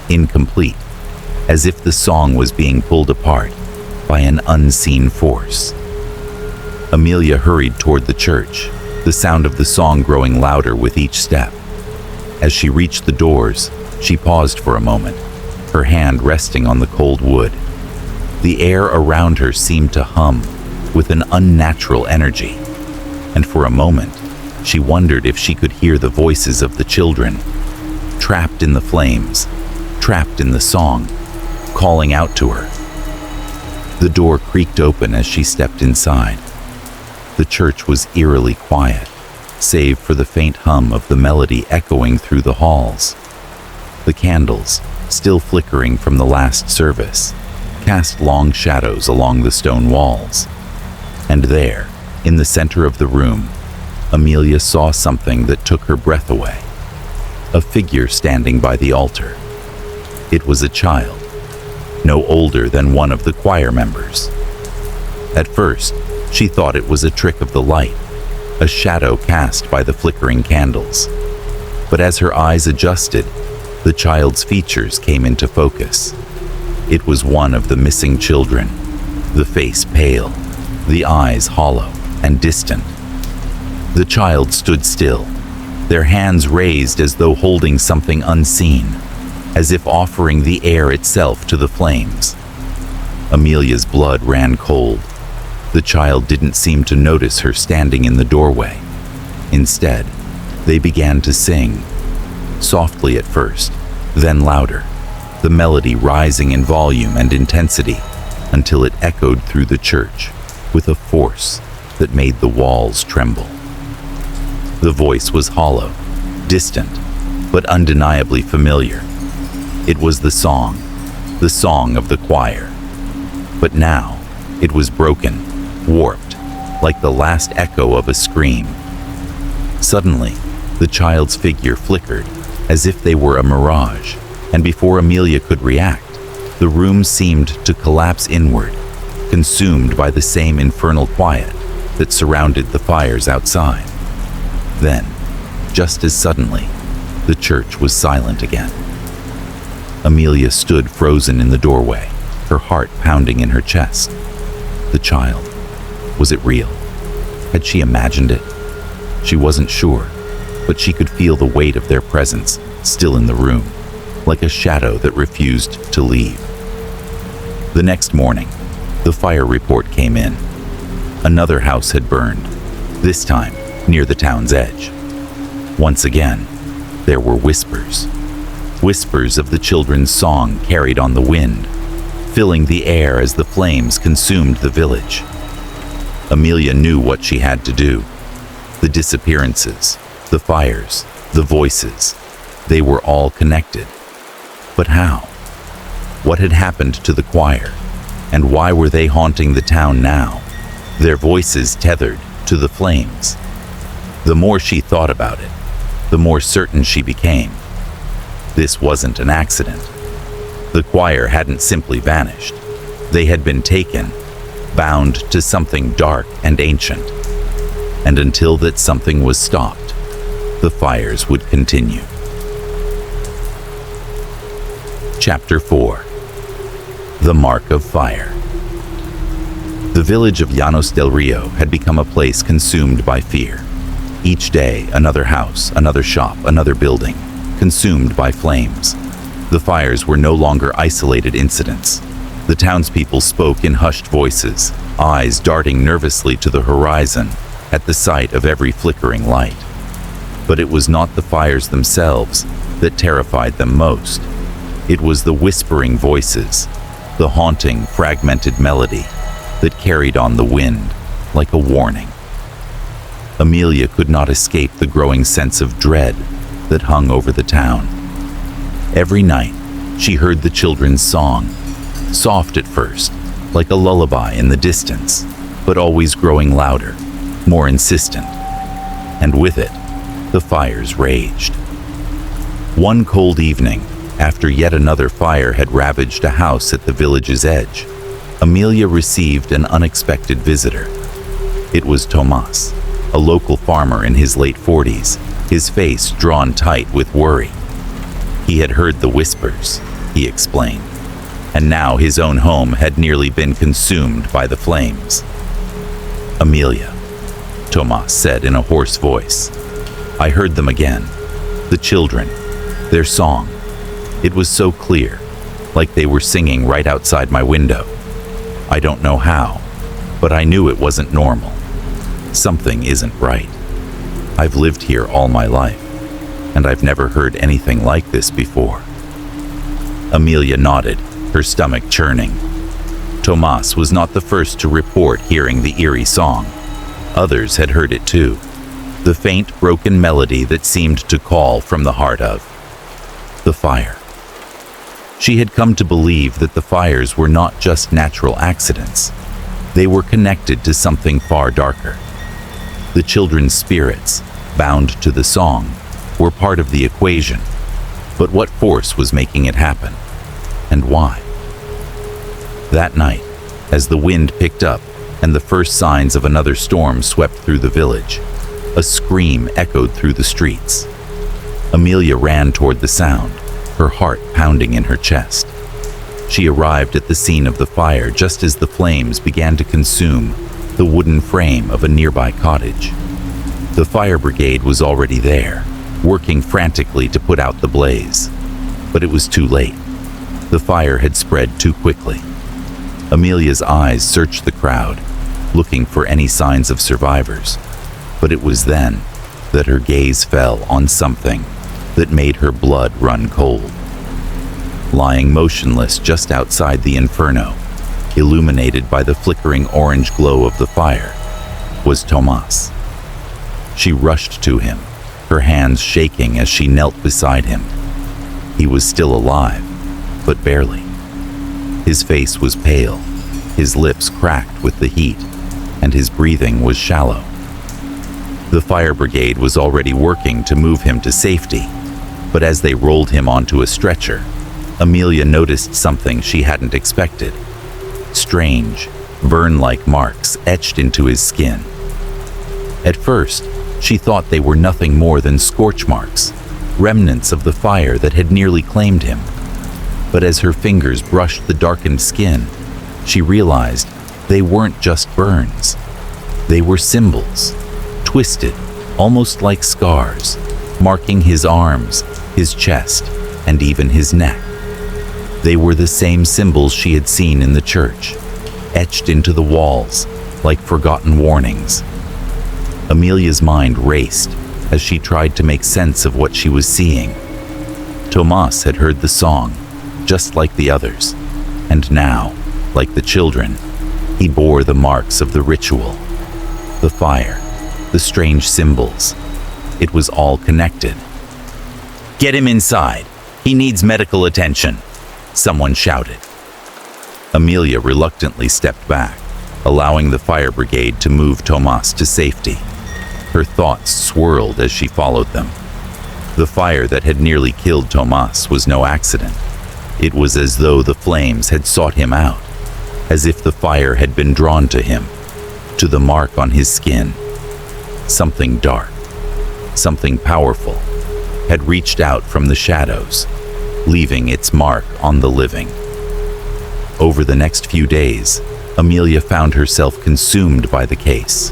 Speaker 1: incomplete, as if the song was being pulled apart by an unseen force. Amelia hurried toward the church, the sound of the song growing louder with each step. As she reached the doors, she paused for a moment, her hand resting on the cold wood. The air around her seemed to hum with an unnatural energy, and for a moment, She wondered if she could hear the voices of the children, trapped in the flames, trapped in the song, calling out to her. The door creaked open as she stepped inside. The church was eerily quiet, save for the faint hum of the melody echoing through the halls. The candles, still flickering from the last service, cast long shadows along the stone walls. And there, in the center of the room, Amelia saw something that took her breath away. A figure standing by the altar. It was a child, no older than one of the choir members. At first, she thought it was a trick of the light, a shadow cast by the flickering candles. But as her eyes adjusted, the child's features came into focus. It was one of the missing children, the face pale, the eyes hollow and distant. The child stood still, their hands raised as though holding something unseen, as if offering the air itself to the flames. Amelia's blood ran cold. The child didn't seem to notice her standing in the doorway. Instead, they began to sing, softly at first, then louder, the melody rising in volume and intensity until it echoed through the church with a force that made the walls tremble. The voice was hollow, distant, but undeniably familiar. It was the song of the choir. But now, it was broken, warped, like the last echo of a scream. Suddenly, the child's figure flickered, as if they were a mirage, and before Amelia could react, the room seemed to collapse inward, consumed by the same infernal quiet that surrounded the fires outside. Then, just as suddenly, the church was silent again. Amelia stood frozen in the doorway, her heart pounding in her chest. The child, was it real? Had she imagined it? She wasn't sure, but she could feel the weight of their presence still in the room, like a shadow that refused to leave. The next morning, the fire report came in. Another house had burned, this time near the town's edge. Once again, there were whispers. Whispers of the children's song carried on the wind, filling the air as the flames consumed the village. Amelia knew what she had to do. The disappearances, the fires, the voices, they were all connected. But how? What had happened to the choir? And why were they haunting the town now, their voices tethered to the flames? The more she thought about it, the more certain she became. This wasn't an accident. The choir hadn't simply vanished. They had been taken, bound to something dark and ancient. And until that something was stopped, the fires would continue. Chapter 4. The Mark of Fire. The village of Llanos del Rio had become a place consumed by fear. Each day, another house, another shop, another building, consumed by flames. The fires were no longer isolated incidents. The townspeople spoke in hushed voices, eyes darting nervously to the horizon at the sight of every flickering light. But it was not the fires themselves that terrified them most. It was the whispering voices, the haunting, fragmented melody that carried on the wind like a warning. Amelia could not escape the growing sense of dread that hung over the town. Every night, she heard the children's song, soft at first, like a lullaby in the distance, but always growing louder, more insistent. And with it, the fires raged. One cold evening, after yet another fire had ravaged a house at the village's edge, Amelia received an unexpected visitor. It was Tomas, a local farmer in his late 40s, his face drawn tight with worry. He had heard the whispers, he explained, and now his own home had nearly been consumed by the flames. "Amelia," Tomas said in a hoarse voice, "I heard them again. The children, their song. It was so clear, like they were singing right outside my window. I don't know how, but I knew it wasn't normal. Something isn't right." I've lived here all my life, and I've never heard anything like this before." Amelia nodded, her stomach churning. Tomas was not the first to report hearing the eerie song. Others had heard it too, the faint, broken melody that seemed to call from the heart of the fire. She had come to believe that the fires were not just natural accidents. They were connected to something far darker. The children's spirits, bound to the song, were part of the equation. But what force was making it happen? And why? That night, as the wind picked up and the first signs of another storm swept through the village, a scream echoed through the streets. Amelia ran toward the sound, her heart pounding in her chest. She arrived at the scene of the fire just as the flames began to consume the wooden frame of a nearby cottage. The fire brigade was already there, working frantically to put out the blaze. But it was too late. The fire had spread too quickly. Amelia's eyes searched the crowd, looking for any signs of survivors. But it was then that her gaze fell on something that made her blood run cold. Lying motionless just outside the inferno, illuminated by the flickering orange glow of the fire, was Tomas. She rushed to him, her hands shaking as she knelt beside him. He was still alive, but barely. His face was pale, his lips cracked with the heat, and his breathing was shallow. The fire brigade was already working to move him to safety, but as they rolled him onto a stretcher, Amelia noticed something she hadn't expected. Strange, burn-like marks etched into his skin. At first, she thought they were nothing more than scorch marks, remnants of the fire that had nearly claimed him. But as her fingers brushed the darkened skin, she realized they weren't just burns. They were symbols, twisted, almost like scars, marking his arms, his chest, and even his neck. They were the same symbols she had seen in the church, etched into the walls like forgotten warnings. Amelia's mind raced as she tried to make sense of what she was seeing. Tomas had heard the song, just like the others, and now, like the children, he bore the marks of the ritual. The fire, the strange symbols. It was all connected. "Get him inside. He needs medical attention," someone shouted. Amelia reluctantly stepped back, allowing the fire brigade to move Tomas to safety. Her thoughts swirled as she followed them. The fire that had nearly killed Tomas was no accident. It was as though the flames had sought him out, as if the fire had been drawn to him, to the mark on his skin. Something dark, something powerful, had reached out from the shadows, leaving its mark on the living. Over the next few days, Amelia found herself consumed by the case.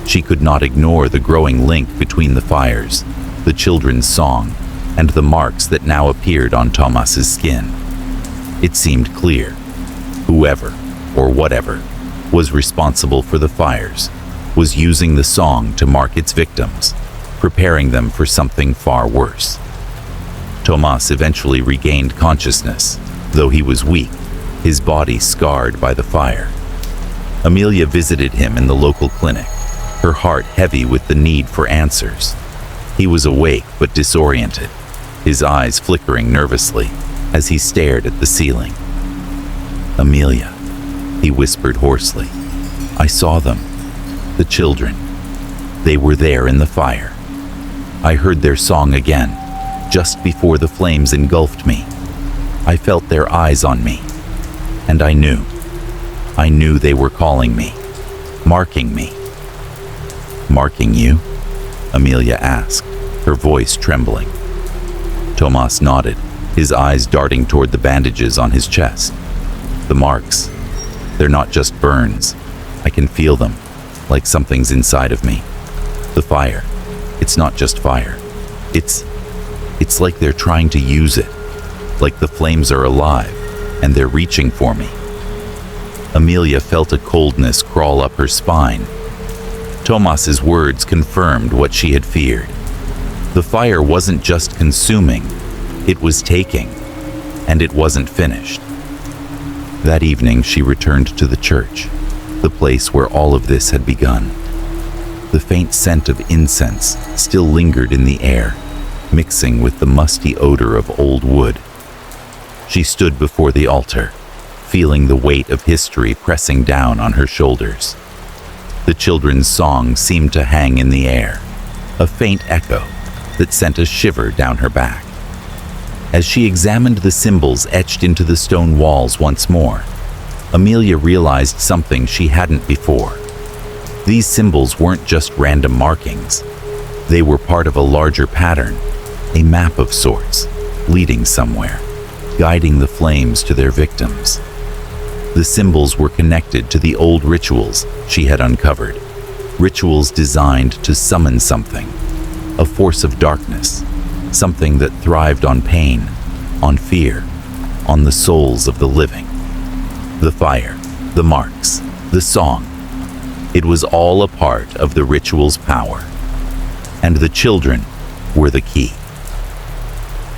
Speaker 1: She could not ignore the growing link between the fires, the children's song, and the marks that now appeared on Tomas's skin. It seemed clear. Whoever, or whatever, was responsible for the fires was using the song to mark its victims, preparing them for something far worse. Tomas eventually regained consciousness, though he was weak, his body scarred by the fire. Amelia visited him in the local clinic, her heart heavy with the need for answers. He was awake but disoriented, his eyes flickering nervously as he stared at the ceiling. "Amelia," he whispered hoarsely. "I saw them. The children. They were there in the fire. I heard their song again, just before the flames engulfed me. I felt their eyes on me. And I knew they were calling me, marking me." "Marking you?" Amelia asked, her voice trembling. Tomas nodded, his eyes darting toward the bandages on his chest. "The marks. They're not just burns. I can feel them, like something's inside of me. The fire. It's not just fire. It's like they're trying to use it, like the flames are alive, and they're reaching for me." Amelia felt a coldness crawl up her spine. Tomas's words confirmed what she had feared. The fire wasn't just consuming, it was taking, and it wasn't finished. That evening, she returned to the church, the place where all of this had begun. The faint scent of incense still lingered in the air, mixing with the musty odor of old wood. She stood before the altar, feeling the weight of history pressing down on her shoulders. The children's song seemed to hang in the air, a faint echo that sent a shiver down her back. As she examined the symbols etched into the stone walls once more, Amelia realized something she hadn't before. These symbols weren't just random markings. They were part of a larger pattern, a map of sorts, leading somewhere, guiding the flames to their victims. The symbols were connected to the old rituals she had uncovered, rituals designed to summon something, a force of darkness, something that thrived on pain, on fear, on the souls of the living. The fire, the marks, the song. It was all a part of the ritual's power. And the children were the key.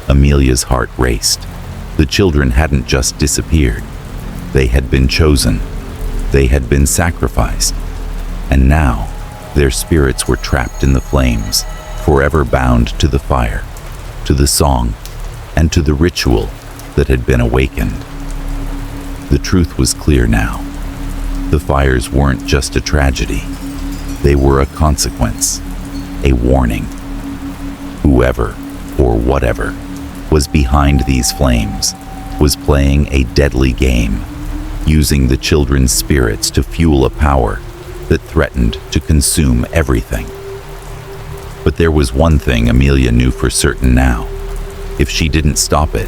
Speaker 1: Amelia's heart raced. The children hadn't just disappeared. They had been chosen. They had been sacrificed. And now, their spirits were trapped in the flames, forever bound to the fire, to the song, and to the ritual that had been awakened. The truth was clear now. The fires weren't just a tragedy. They were a consequence, a warning. Whoever, or whatever, was behind these flames was playing a deadly game, using the children's spirits to fuel a power that threatened to consume everything. But there was one thing Amelia knew for certain now. If she didn't stop it,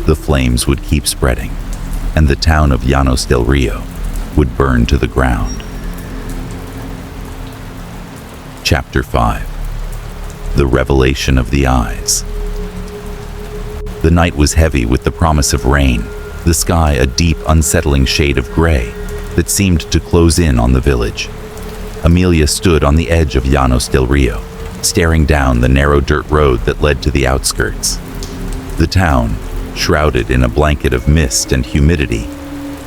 Speaker 1: the flames would keep spreading, and the town of Llanos del Rio would burn to the ground. Chapter 5. The Revelation of the Eyes. The night was heavy with the promise of rain, the sky a deep, unsettling shade of gray that seemed to close in on the village. Amelia stood on the edge of Llanos del Rio, staring down the narrow dirt road that led to the outskirts. The town, shrouded in a blanket of mist and humidity,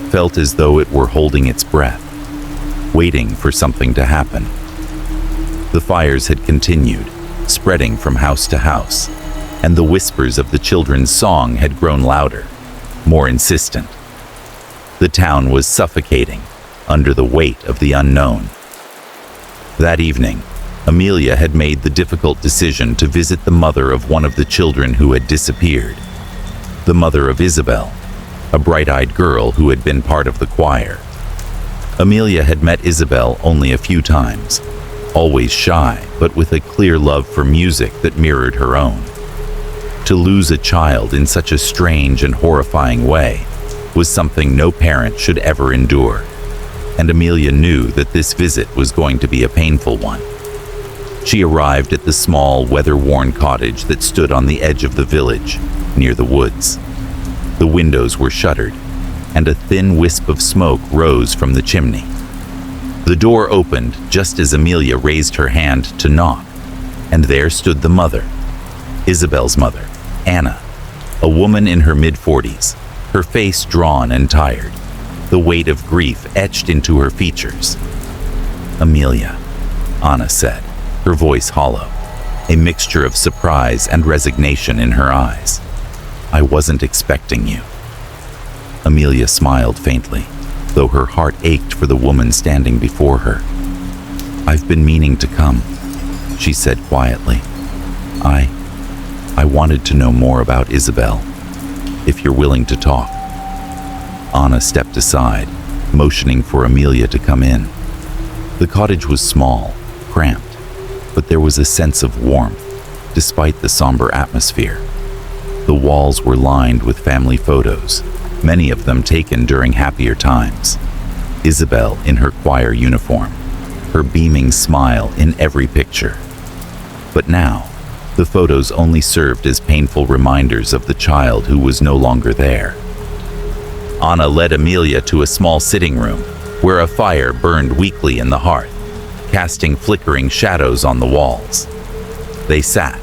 Speaker 1: felt as though it were holding its breath, waiting for something to happen. The fires had continued, spreading from house to house, and the whispers of the children's song had grown louder, more insistent. The town was suffocating under the weight of the unknown. That evening, Amelia had made the difficult decision to visit the mother of one of the children who had disappeared, the mother of Isabel, a bright-eyed girl who had been part of the choir. Amelia had met Isabel only a few times, always shy, but with a clear love for music that mirrored her own. To lose a child in such a strange and horrifying way was something no parent should ever endure, and Amelia knew that this visit was going to be a painful one. She arrived at the small, weather-worn cottage that stood on the edge of the village, near the woods. The windows were shuttered, and a thin wisp of smoke rose from the chimney. The door opened just as Amelia raised her hand to knock, and there stood the mother, Isabel's mother, Anna, a woman in her mid-40s, her face drawn and tired, the weight of grief etched into her features. "Amelia," Anna said, her voice hollow, a mixture of surprise and resignation in her eyes. "I wasn't expecting you." Amelia smiled faintly, though her heart ached for the woman standing before her. "I've been meaning to come," she said quietly. I wanted to know more about Isabel, if you're willing to talk." Anna stepped aside, motioning for Amelia to come in. The cottage was small, cramped, but there was a sense of warmth, despite the somber atmosphere. The walls were lined with family photos, many of them taken during happier times. Isabel in her choir uniform, her beaming smile in every picture. But now, the photos only served as painful reminders of the child who was no longer there. Anna led Amelia to a small sitting room, where a fire burned weakly in the hearth. casting flickering shadows on the walls. They sat,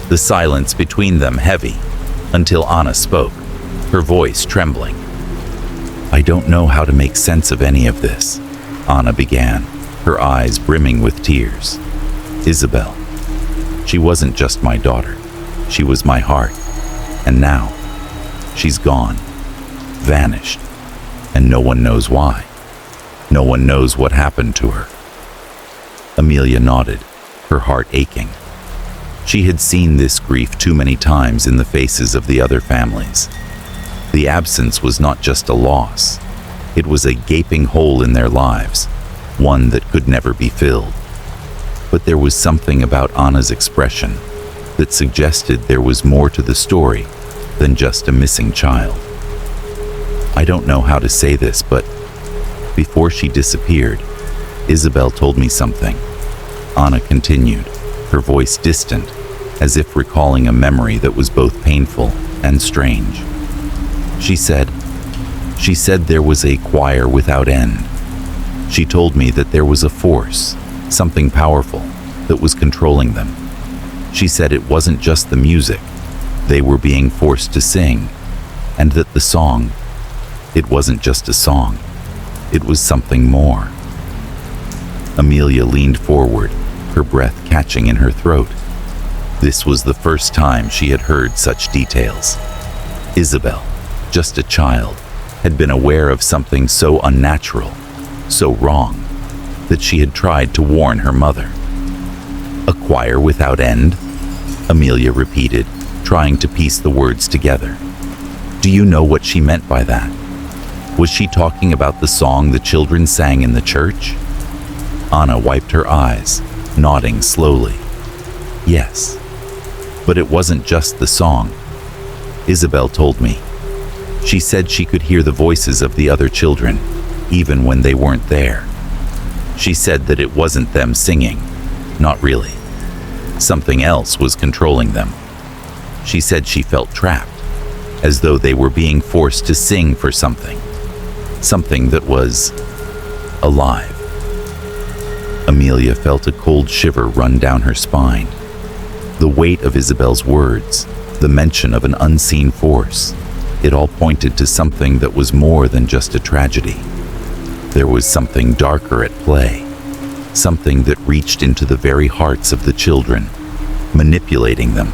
Speaker 1: the silence between them heavy, until Anna spoke, her voice trembling. "I don't know how to make sense of any of this," Anna began, her eyes brimming with tears. "Isabel, she wasn't just my daughter. She was my heart. And now, she's gone, vanished, and no one knows why. No one knows what happened to her." Amelia nodded, her heart aching. She had seen this grief too many times in the faces of the other families. The absence was not just a loss. It was a gaping hole in their lives, one that could never be filled. But there was something about Anna's expression that suggested there was more to the story than just a missing child. "I don't know how to say this, but before she disappeared, Isabel told me something," Anna continued, her voice distant, as if recalling a memory that was both painful and strange. She said there was a choir without end. She told me that there was a force, something powerful, that was controlling them. She said it wasn't just the music. They were being forced to sing, and that the song, it wasn't just a song. It was something more. Amelia leaned forward, her breath catching in her throat. This was the first time she had heard such details. Isabel, just a child, had been aware of something so unnatural, so wrong, that she had tried to warn her mother. "A choir without end?" Amelia repeated, trying to piece the words together. "Do you know what she meant by that? Was she talking about the song the children sang in the church?" Anna wiped her eyes, nodding slowly. "Yes. But it wasn't just the song. Isabel told me. She said she could hear the voices of the other children, even when they weren't there. She said that it wasn't them singing, not really. Something else was controlling them. She said she felt trapped, as though they were being forced to sing for something that was alive." Amelia felt a cold shiver run down her spine. The weight of Isabel's words, the mention of an unseen force, it all pointed to something that was more than just a tragedy. There was something darker at play, something that reached into the very hearts of the children, manipulating them,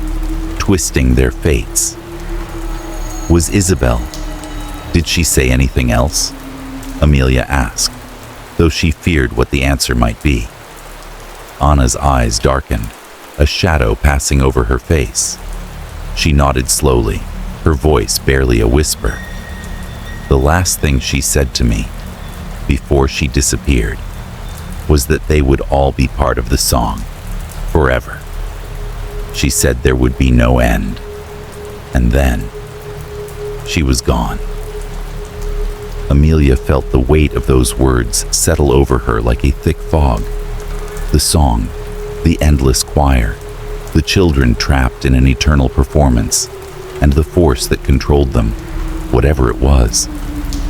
Speaker 1: twisting their fates. Was Isabel? Did she say anything else? Amelia asked, though she feared what the answer might be. Anna's eyes darkened, a shadow passing over her face. She nodded slowly, her voice barely a whisper. The last thing she said to me, before she disappeared, was that they would all be part of the song, forever. She said there would be no end. And then, she was gone. Amelia felt the weight of those words settle over her like a thick fog. The song, the endless choir, the children trapped in an eternal performance, and the force that controlled them, whatever it was,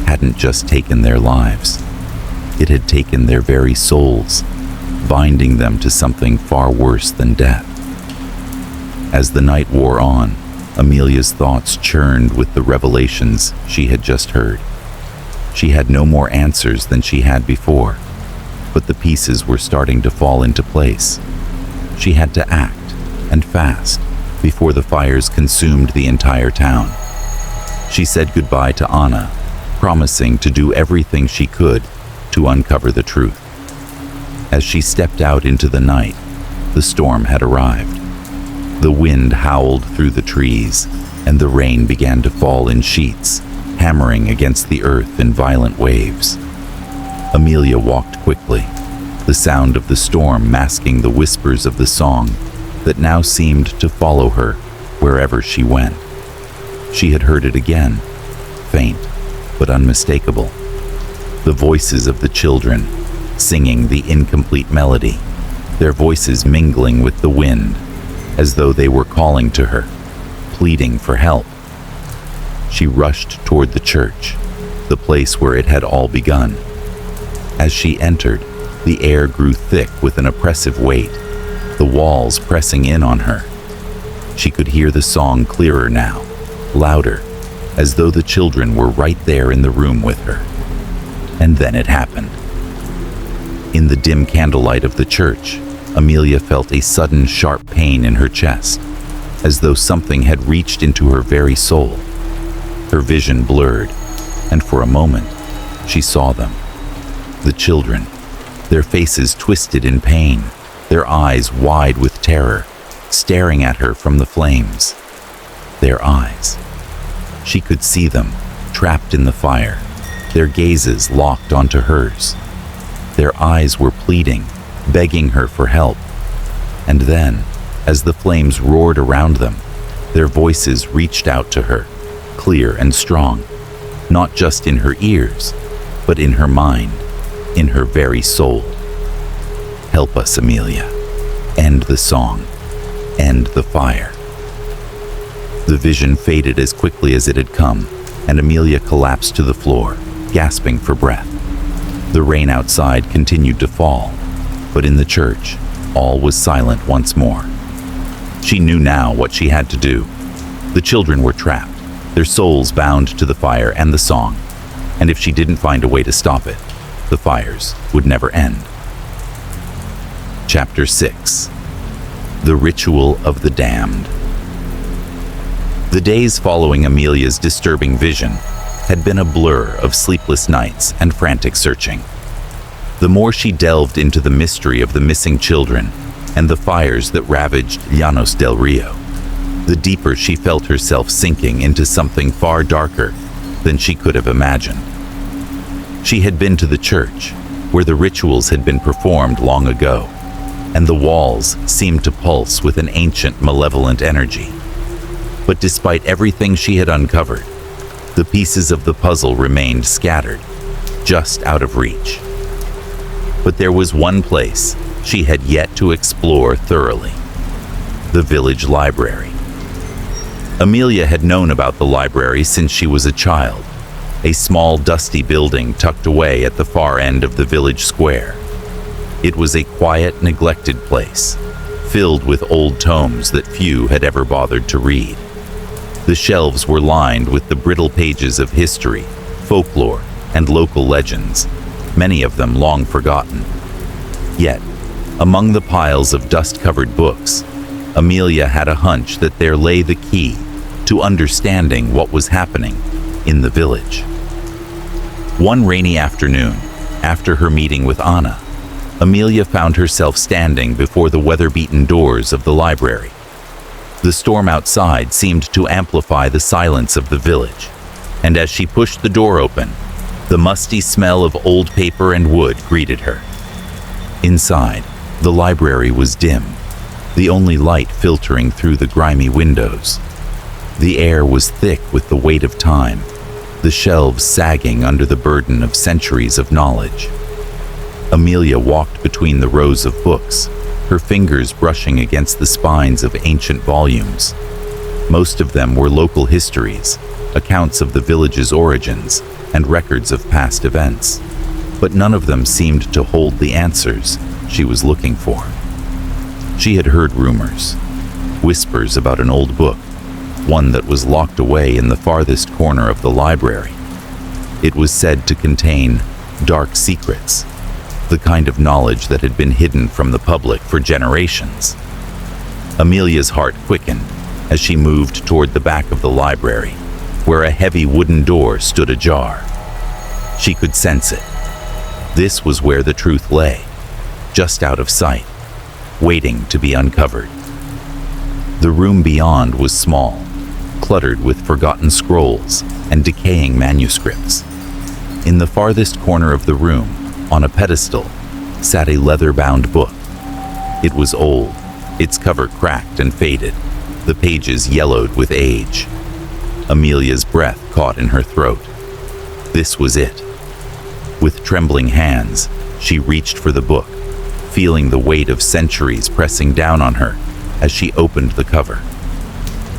Speaker 1: hadn't just taken their lives. It had taken their very souls, binding them to something far worse than death. As the night wore on, Amelia's thoughts churned with the revelations she had just heard. She had no more answers than she had before, but the pieces were starting to fall into place. She had to act, and fast, before the fires consumed the entire town. She said goodbye to Anna, promising to do everything she could to uncover the truth. As she stepped out into the night, the storm had arrived. The wind howled through the trees, and the rain began to fall in sheets, hammering against the earth in violent waves. Amelia walked quickly, the sound of the storm masking the whispers of the song that now seemed to follow her wherever she went. She had heard it again, faint but unmistakable. The voices of the children, singing the incomplete melody, their voices mingling with the wind, as though they were calling to her, pleading for help. She rushed toward the church, the place where it had all begun. As she entered, The air grew thick with an oppressive weight, the walls pressing in on her. She could hear the song clearer now, louder, as though the children were right there in the room with her. And then it happened. In the dim candlelight of the church, Amelia felt a sudden sharp pain in her chest, as though something had reached into her very soul. Her vision blurred, and for a moment, she saw them. The children, their faces twisted in pain, their eyes wide with terror, staring at her from the flames. Their eyes. She could see them, trapped in the fire, their gazes locked onto hers. Their eyes were pleading, begging her for help. And then, as the flames roared around them, their voices reached out to her, clear and strong, not just in her ears, but in her mind, in her very soul. Help us, Amelia. End the song. End the fire. The vision faded as quickly as it had come, and Amelia collapsed to the floor, gasping for breath. The rain outside continued to fall, but in the church, all was silent once more. She knew now what she had to do. The children were trapped, their souls bound to the fire and the song, and if she didn't find a way to stop it, the fires would never end. Chapter 6. The Ritual of the Damned. The days following Amelia's disturbing vision had been a blur of sleepless nights and frantic searching. The more she delved into the mystery of the missing children and the fires that ravaged Llanos del Rio, the deeper she felt herself sinking into something far darker than she could have imagined. She had been to the church, where the rituals had been performed long ago, and the walls seemed to pulse with an ancient, malevolent energy. But despite everything she had uncovered, the pieces of the puzzle remained scattered, just out of reach. But there was one place she had yet to explore thoroughly: the village library. Amelia had known about the library since she was a child, a small, dusty building tucked away at the far end of the village square. It was a quiet, neglected place, filled with old tomes that few had ever bothered to read. The shelves were lined with the brittle pages of history, folklore, and local legends, many of them long forgotten. Yet, among the piles of dust-covered books, Amelia had a hunch that there lay the key to understanding what was happening in the village. One rainy afternoon, after her meeting with Anna, Amelia found herself standing before the weather-beaten doors of the library. The storm outside seemed to amplify the silence of the village, and as she pushed the door open, the musty smell of old paper and wood greeted her. Inside, the library was dim, the only light filtering through the grimy windows. The air was thick with the weight of time, the shelves sagging under the burden of centuries of knowledge. Amelia walked between the rows of books, her fingers brushing against the spines of ancient volumes. Most of them were local histories, accounts of the village's origins, and records of past events. But none of them seemed to hold the answers she was looking for. She had heard rumors, whispers about an old book, one that was locked away in the farthest corner of the library. It was said to contain dark secrets, the kind of knowledge that had been hidden from the public for generations. Amelia's heart quickened as she moved toward the back of the library, where a heavy wooden door stood ajar. She could sense it. This was where the truth lay, just out of sight, waiting to be uncovered. The room beyond was small, cluttered with forgotten scrolls and decaying manuscripts. In the farthest corner of the room, on a pedestal, sat a leather-bound book. It was old, its cover cracked and faded, the pages yellowed with age. Amelia's breath caught in her throat. This was it. With trembling hands, she reached for the book, feeling the weight of centuries pressing down on her as she opened the cover.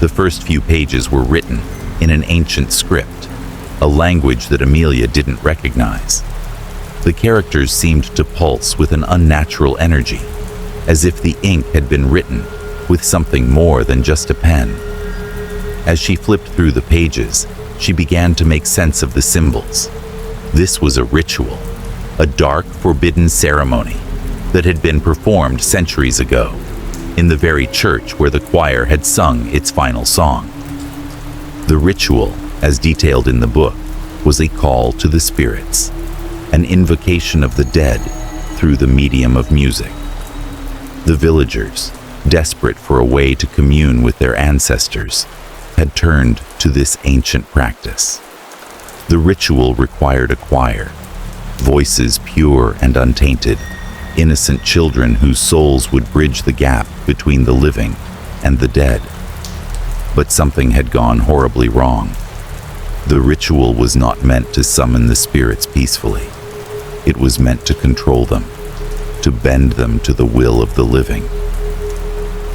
Speaker 1: The first few pages were written in an ancient script, a language that Amelia didn't recognize. The characters seemed to pulse with an unnatural energy, as if the ink had been written with something more than just a pen. As she flipped through the pages, she began to make sense of the symbols. This was a ritual, a dark, forbidden ceremony that had been performed centuries ago in the very church where the choir had sung its final song. The ritual, as detailed in the book, was a call to the spirits, an invocation of the dead through the medium of music. The villagers, desperate for a way to commune with their ancestors, had turned to this ancient practice. The ritual required a choir, voices pure and untainted, innocent children whose souls would bridge the gap between the living and the dead. But something had gone horribly wrong. The ritual was not meant to summon the spirits peacefully. It was meant to control them, to bend them to the will of the living.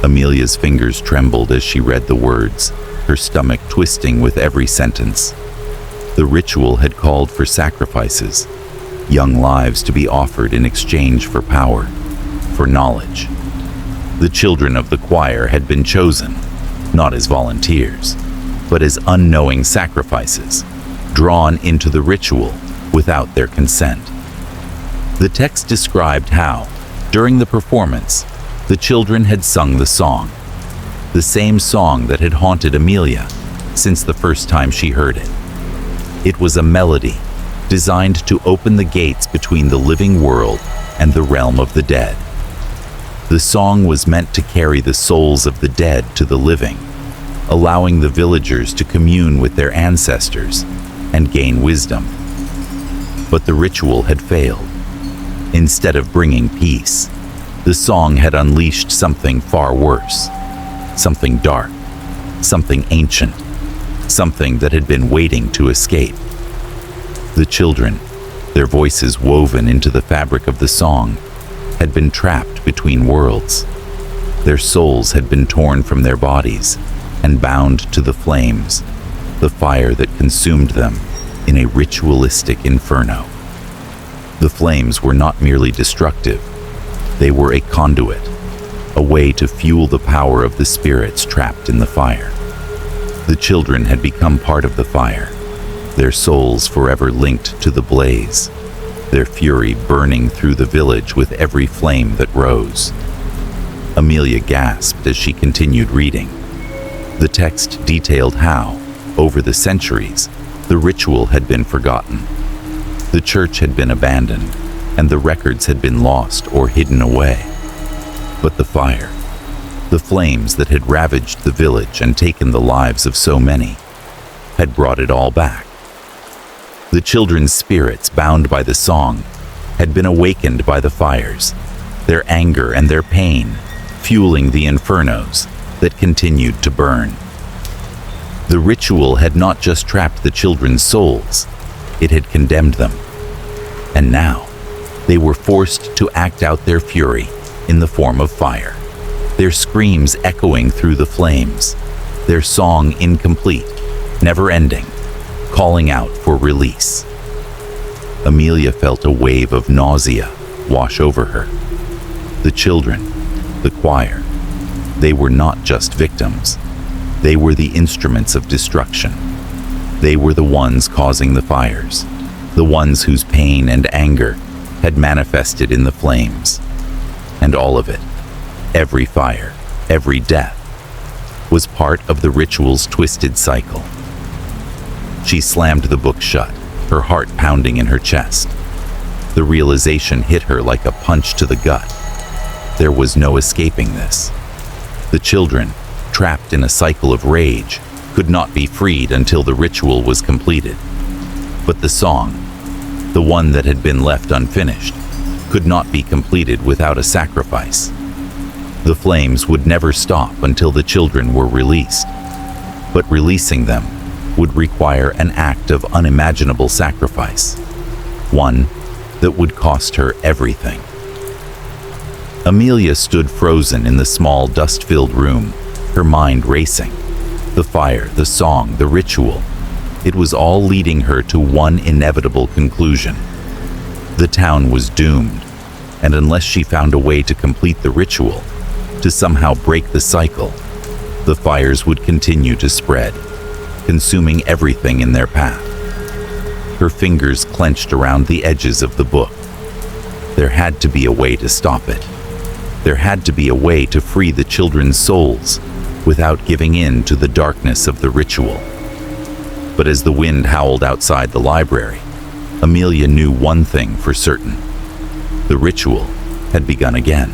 Speaker 1: Amelia's fingers trembled as she read the words, her stomach twisting with every sentence. The ritual had called for sacrifices, young lives to be offered in exchange for power, for knowledge. The children of the choir had been chosen, not as volunteers, but as unknowing sacrifices, drawn into the ritual without their consent. The text described how, during the performance, the children had sung the song, the same song that had haunted Amelia since the first time she heard it. It was a melody designed to open the gates between the living world and the realm of the dead. The song was meant to carry the souls of the dead to the living, allowing the villagers to commune with their ancestors and gain wisdom. But the ritual had failed. Instead of bringing peace, the song had unleashed something far worse, something dark, something ancient, something that had been waiting to escape. The children, their voices woven into the fabric of the song, had been trapped between worlds. Their souls had been torn from their bodies and bound to the flames, the fire that consumed them in a ritualistic inferno. The flames were not merely destructive, they were a conduit, a way to fuel the power of the spirits trapped in the fire. The children had become part of the fire, their souls forever linked to the blaze, their fury burning through the village with every flame that rose. Amelia gasped as she continued reading. The text detailed how, over the centuries, the ritual had been forgotten. The church had been abandoned, and the records had been lost or hidden away. But the fire, the flames that had ravaged the village and taken the lives of so many, had brought it all back. The children's spirits, bound by the song, had been awakened by the fires, their anger and their pain fueling the infernos that continued to burn. The ritual had not just trapped the children's souls, it had condemned them. And now, they were forced to act out their fury in the form of fire, their screams echoing through the flames, their song incomplete, never-ending, calling out for release. Amelia felt a wave of nausea wash over her. The children, the choir, they were not just victims. They were the instruments of destruction. They were the ones causing the fires, the ones whose pain and anger had manifested in the flames. And all of it, every fire, every death, was part of the ritual's twisted cycle. She slammed the book shut, her heart pounding in her chest. The realization hit her like a punch to the gut. There was no escaping this. The children, trapped in a cycle of rage, could not be freed until the ritual was completed. But the song, the one that had been left unfinished, could not be completed without a sacrifice. The flames would never stop until the children were released. But releasing them would require an act of unimaginable sacrifice, one that would cost her everything. Amelia stood frozen in the small, dust-filled room, her mind racing. The fire, the song, the ritual, it was all leading her to one inevitable conclusion. The town was doomed, and unless she found a way to complete the ritual, to somehow break the cycle, the fires would continue to spread, consuming everything in their path. Her fingers clenched around the edges of the book. There had to be a way to stop it. There had to be a way to free the children's souls without giving in to the darkness of the ritual. But as the wind howled outside the library, Amelia knew one thing for certain. The ritual had begun again,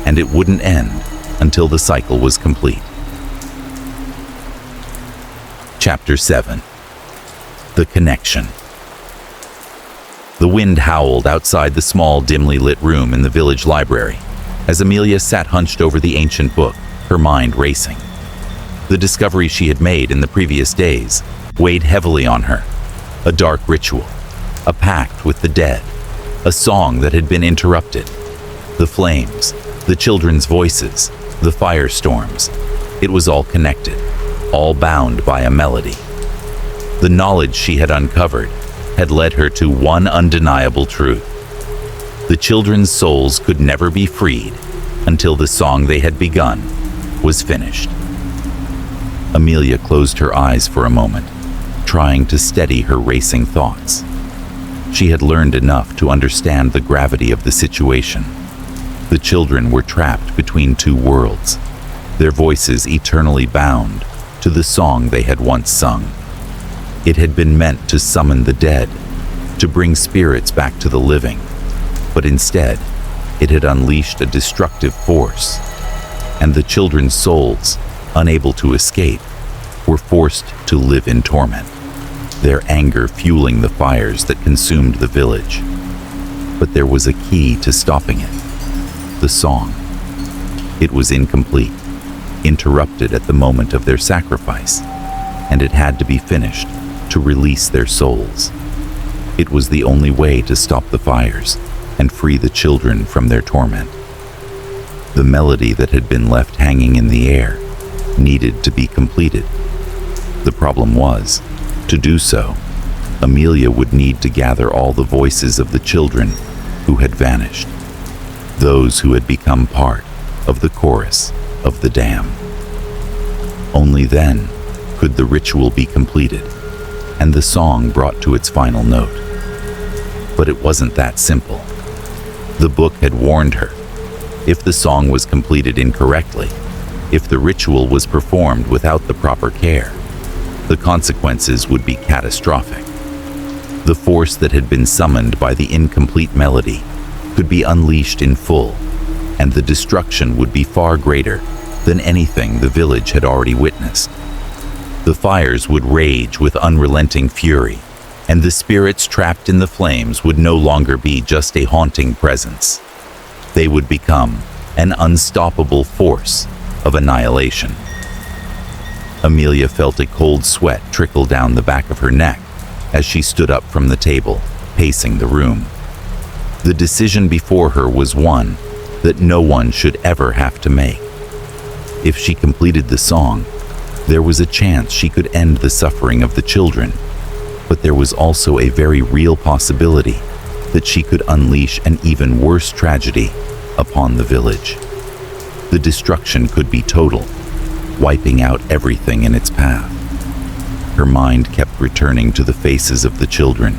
Speaker 1: and it wouldn't end until the cycle was complete. Chapter 7. The Connection. The wind howled outside the small, dimly lit room in the village library as Amelia sat hunched over the ancient book, her mind racing. The discovery she had made in the previous days weighed heavily on her. A dark ritual, a pact with the dead, a song that had been interrupted. The flames, the children's voices, the firestorms. It was all connected, all bound by a melody. The knowledge she had uncovered had led her to one undeniable truth. The children's souls could never be freed until the song they had begun was finished. Amelia closed her eyes for a moment, trying to steady her racing thoughts. She had learned enough to understand the gravity of the situation. The children were trapped between two worlds, their voices eternally bound to the song they had once sung. It had been meant to summon the dead, to bring spirits back to the living, but instead, it had unleashed a destructive force, and the children's souls, unable to escape, were forced to live in torment, their anger fueling the fires that consumed the village. But there was a key to stopping it: the song. It was incomplete, interrupted at the moment of their sacrifice, and it had to be finished to release their souls. It was the only way to stop the fires and free the children from their torment. The melody that had been left hanging in the air needed to be completed. The problem was, to do so, Amelia would need to gather all the voices of the children who had vanished, those who had become part of the chorus of the dam. Only then could the ritual be completed and the song brought to its final note. But it wasn't that simple. The book had warned her. If the song was completed incorrectly, if the ritual was performed without the proper care, the consequences would be catastrophic. The force that had been summoned by the incomplete melody could be unleashed in full, and the destruction would be far greater than anything the village had already witnessed. The fires would rage with unrelenting fury, and the spirits trapped in the flames would no longer be just a haunting presence. They would become an unstoppable force of annihilation. Amelia felt a cold sweat trickle down the back of her neck as she stood up from the table, pacing the room. The decision before her was one that no one should ever have to make. If she completed the song, there was a chance she could end the suffering of the children, but there was also a very real possibility that she could unleash an even worse tragedy upon the village. The destruction could be total, wiping out everything in its path. Her mind kept returning to the faces of the children,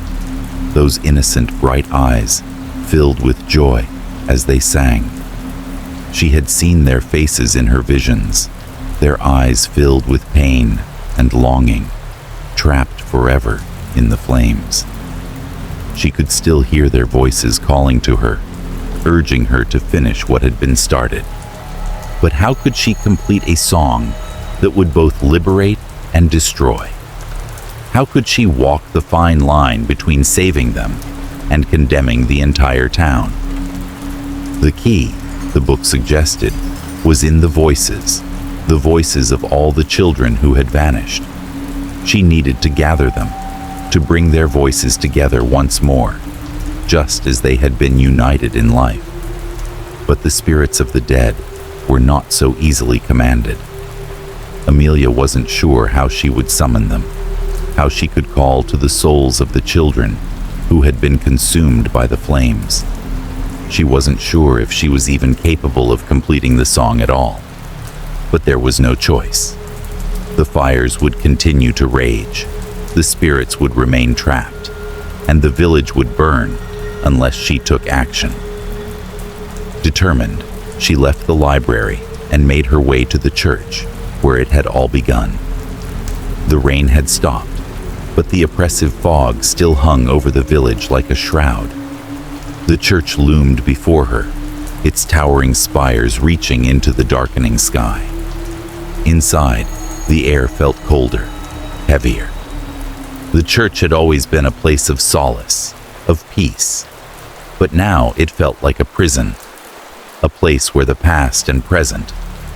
Speaker 1: those innocent, bright eyes filled with joy as they sang. She had seen their faces in her visions, their eyes filled with pain and longing, trapped forever in the flames. She could still hear their voices calling to her, urging her to finish what had been started. But how could she complete a song that would both liberate and destroy? How could she walk the fine line between saving them and condemning the entire town? The key, the book suggested, was in the voices of all the children who had vanished. She needed to gather them, to bring their voices together once more, just as they had been united in life. But the spirits of the dead were not so easily commanded. Amelia wasn't sure how she would summon them, how she could call to the souls of the children who had been consumed by the flames. She wasn't sure if she was even capable of completing the song at all. But there was no choice. The fires would continue to rage, the spirits would remain trapped, and the village would burn unless she took action. Determined, she left the library and made her way to the church, where it had all begun. The rain had stopped, but the oppressive fog still hung over the village like a shroud. The church loomed before her, its towering spires reaching into the darkening sky. Inside, the air felt colder, heavier. The church had always been a place of solace, of peace, but now it felt like a prison, a place where the past and present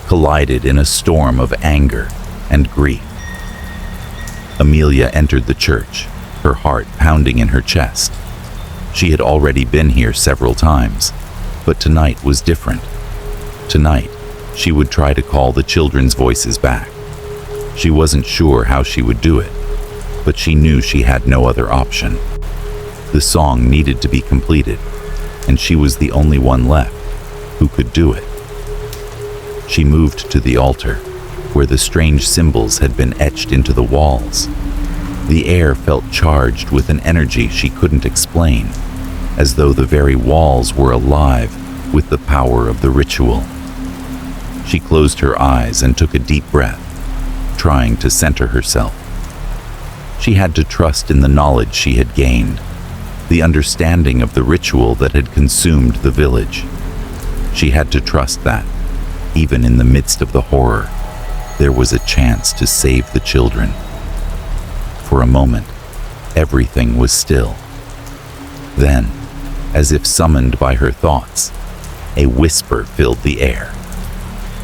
Speaker 1: collided in a storm of anger and grief. Amelia entered the church, her heart pounding in her chest. She had already been here several times, but tonight was different. Tonight, she would try to call the children's voices back. She wasn't sure how she would do it, but she knew she had no other option. The song needed to be completed, and she was the only one left who could do it. She moved to the altar, where the strange symbols had been etched into the walls. The air felt charged with an energy she couldn't explain, as though the very walls were alive with the power of the ritual. She closed her eyes and took a deep breath, trying to center herself. She had to trust in the knowledge she had gained, the understanding of the ritual that had consumed the village. She had to trust that, even in the midst of the horror, there was a chance to save the children. For a moment, everything was still. Then, as if summoned by her thoughts, a whisper filled the air.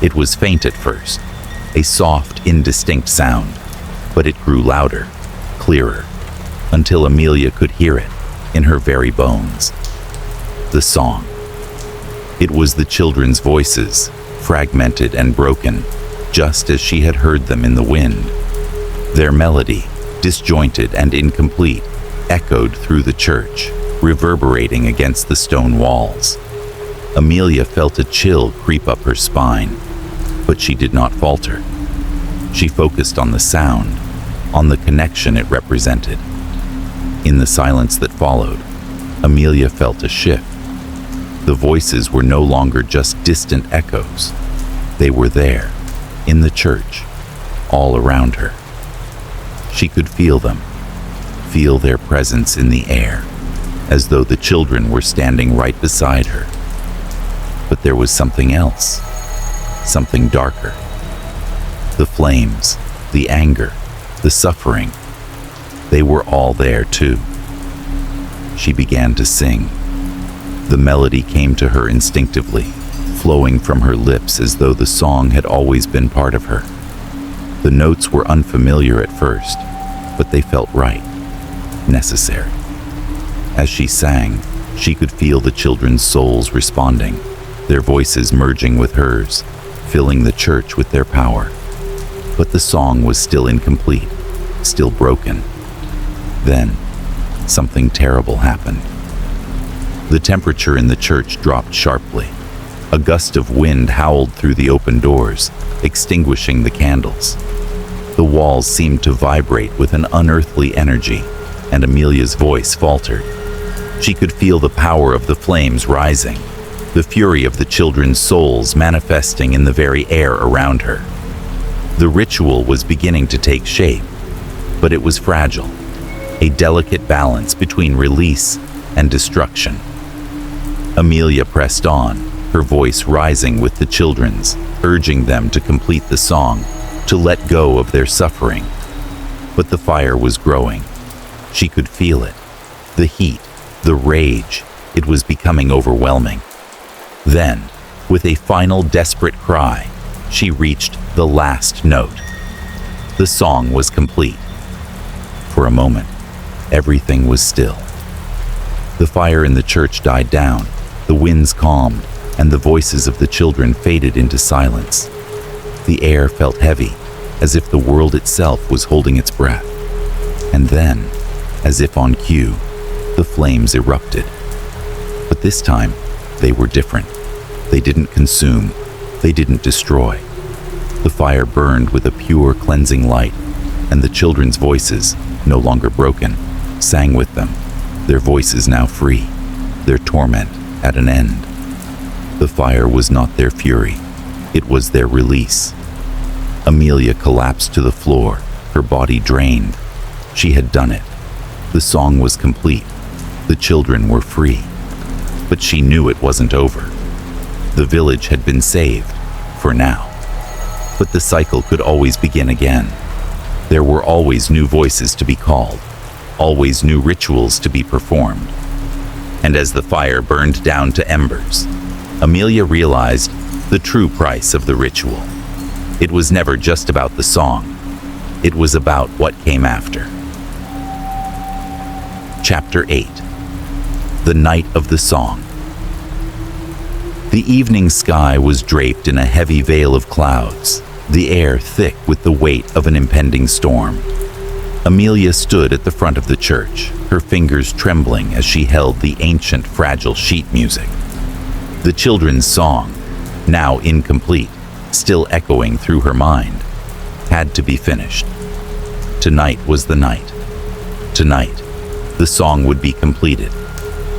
Speaker 1: It was faint at first, a soft, indistinct sound, but it grew louder, clearer, until Amelia could hear it in her very bones. The song. It was the children's voices, fragmented and broken, just as she had heard them in the wind. Their melody, disjointed and incomplete, echoed through the church, reverberating against the stone walls. Amelia felt a chill creep up her spine, but she did not falter. She focused on the sound, on the connection it represented. In the silence that followed, Amelia felt a shift. The voices were no longer just distant echoes. They were there, in the church, all around her. She could feel them, feel their presence in the air, as though the children were standing right beside her. But there was something else, something darker. The flames, the anger, the suffering, they were all there too. She began to sing. The melody came to her instinctively, flowing from her lips as though the song had always been part of her. The notes were unfamiliar at first, but they felt right, necessary. As she sang, she could feel the children's souls responding, their voices merging with hers, filling the church with their power. But the song was still incomplete, still broken. Then, something terrible happened. The temperature in the church dropped sharply. A gust of wind howled through the open doors, extinguishing the candles. The walls seemed to vibrate with an unearthly energy, and Amelia's voice faltered. She could feel the power of the flames rising, the fury of the children's souls manifesting in the very air around her. The ritual was beginning to take shape, but it was fragile, a delicate balance between release and destruction. Amelia pressed on, her voice rising with the children's, urging them to complete the song, to let go of their suffering. But the fire was growing. She could feel it. The heat, the rage, it was becoming overwhelming. Then, with a final desperate cry, she reached the last note. The song was complete. For a moment, everything was still. The fire in the church died down, the winds calmed, and the voices of the children faded into silence. The air felt heavy, as if the world itself was holding its breath. And then, as if on cue, the the flames erupted. But this time, they were different. They didn't consume. They didn't destroy. The fire burned with a pure, cleansing light, and the children's voices, no longer broken, sang with them, their voices now free, their torment at an end. The fire was not their fury. It was their release. Amelia collapsed to the floor, her body drained. She had done it. The song was complete. The children were free. But she knew it wasn't over. The village had been saved, for now. But the cycle could always begin again. There were always new voices to be called, always new rituals to be performed. And as the fire burned down to embers, Amelia realized the true price of the ritual. It was never just about the song. It was about what came after. Chapter 8. The Night of the Song. The evening sky was draped in a heavy veil of clouds, the air thick with the weight of an impending storm. Amelia stood at the front of the church, her fingers trembling as she held the ancient, fragile sheet music. The children's song, now incomplete, still echoing through her mind, had to be finished. Tonight was the night. Tonight, the song would be completed,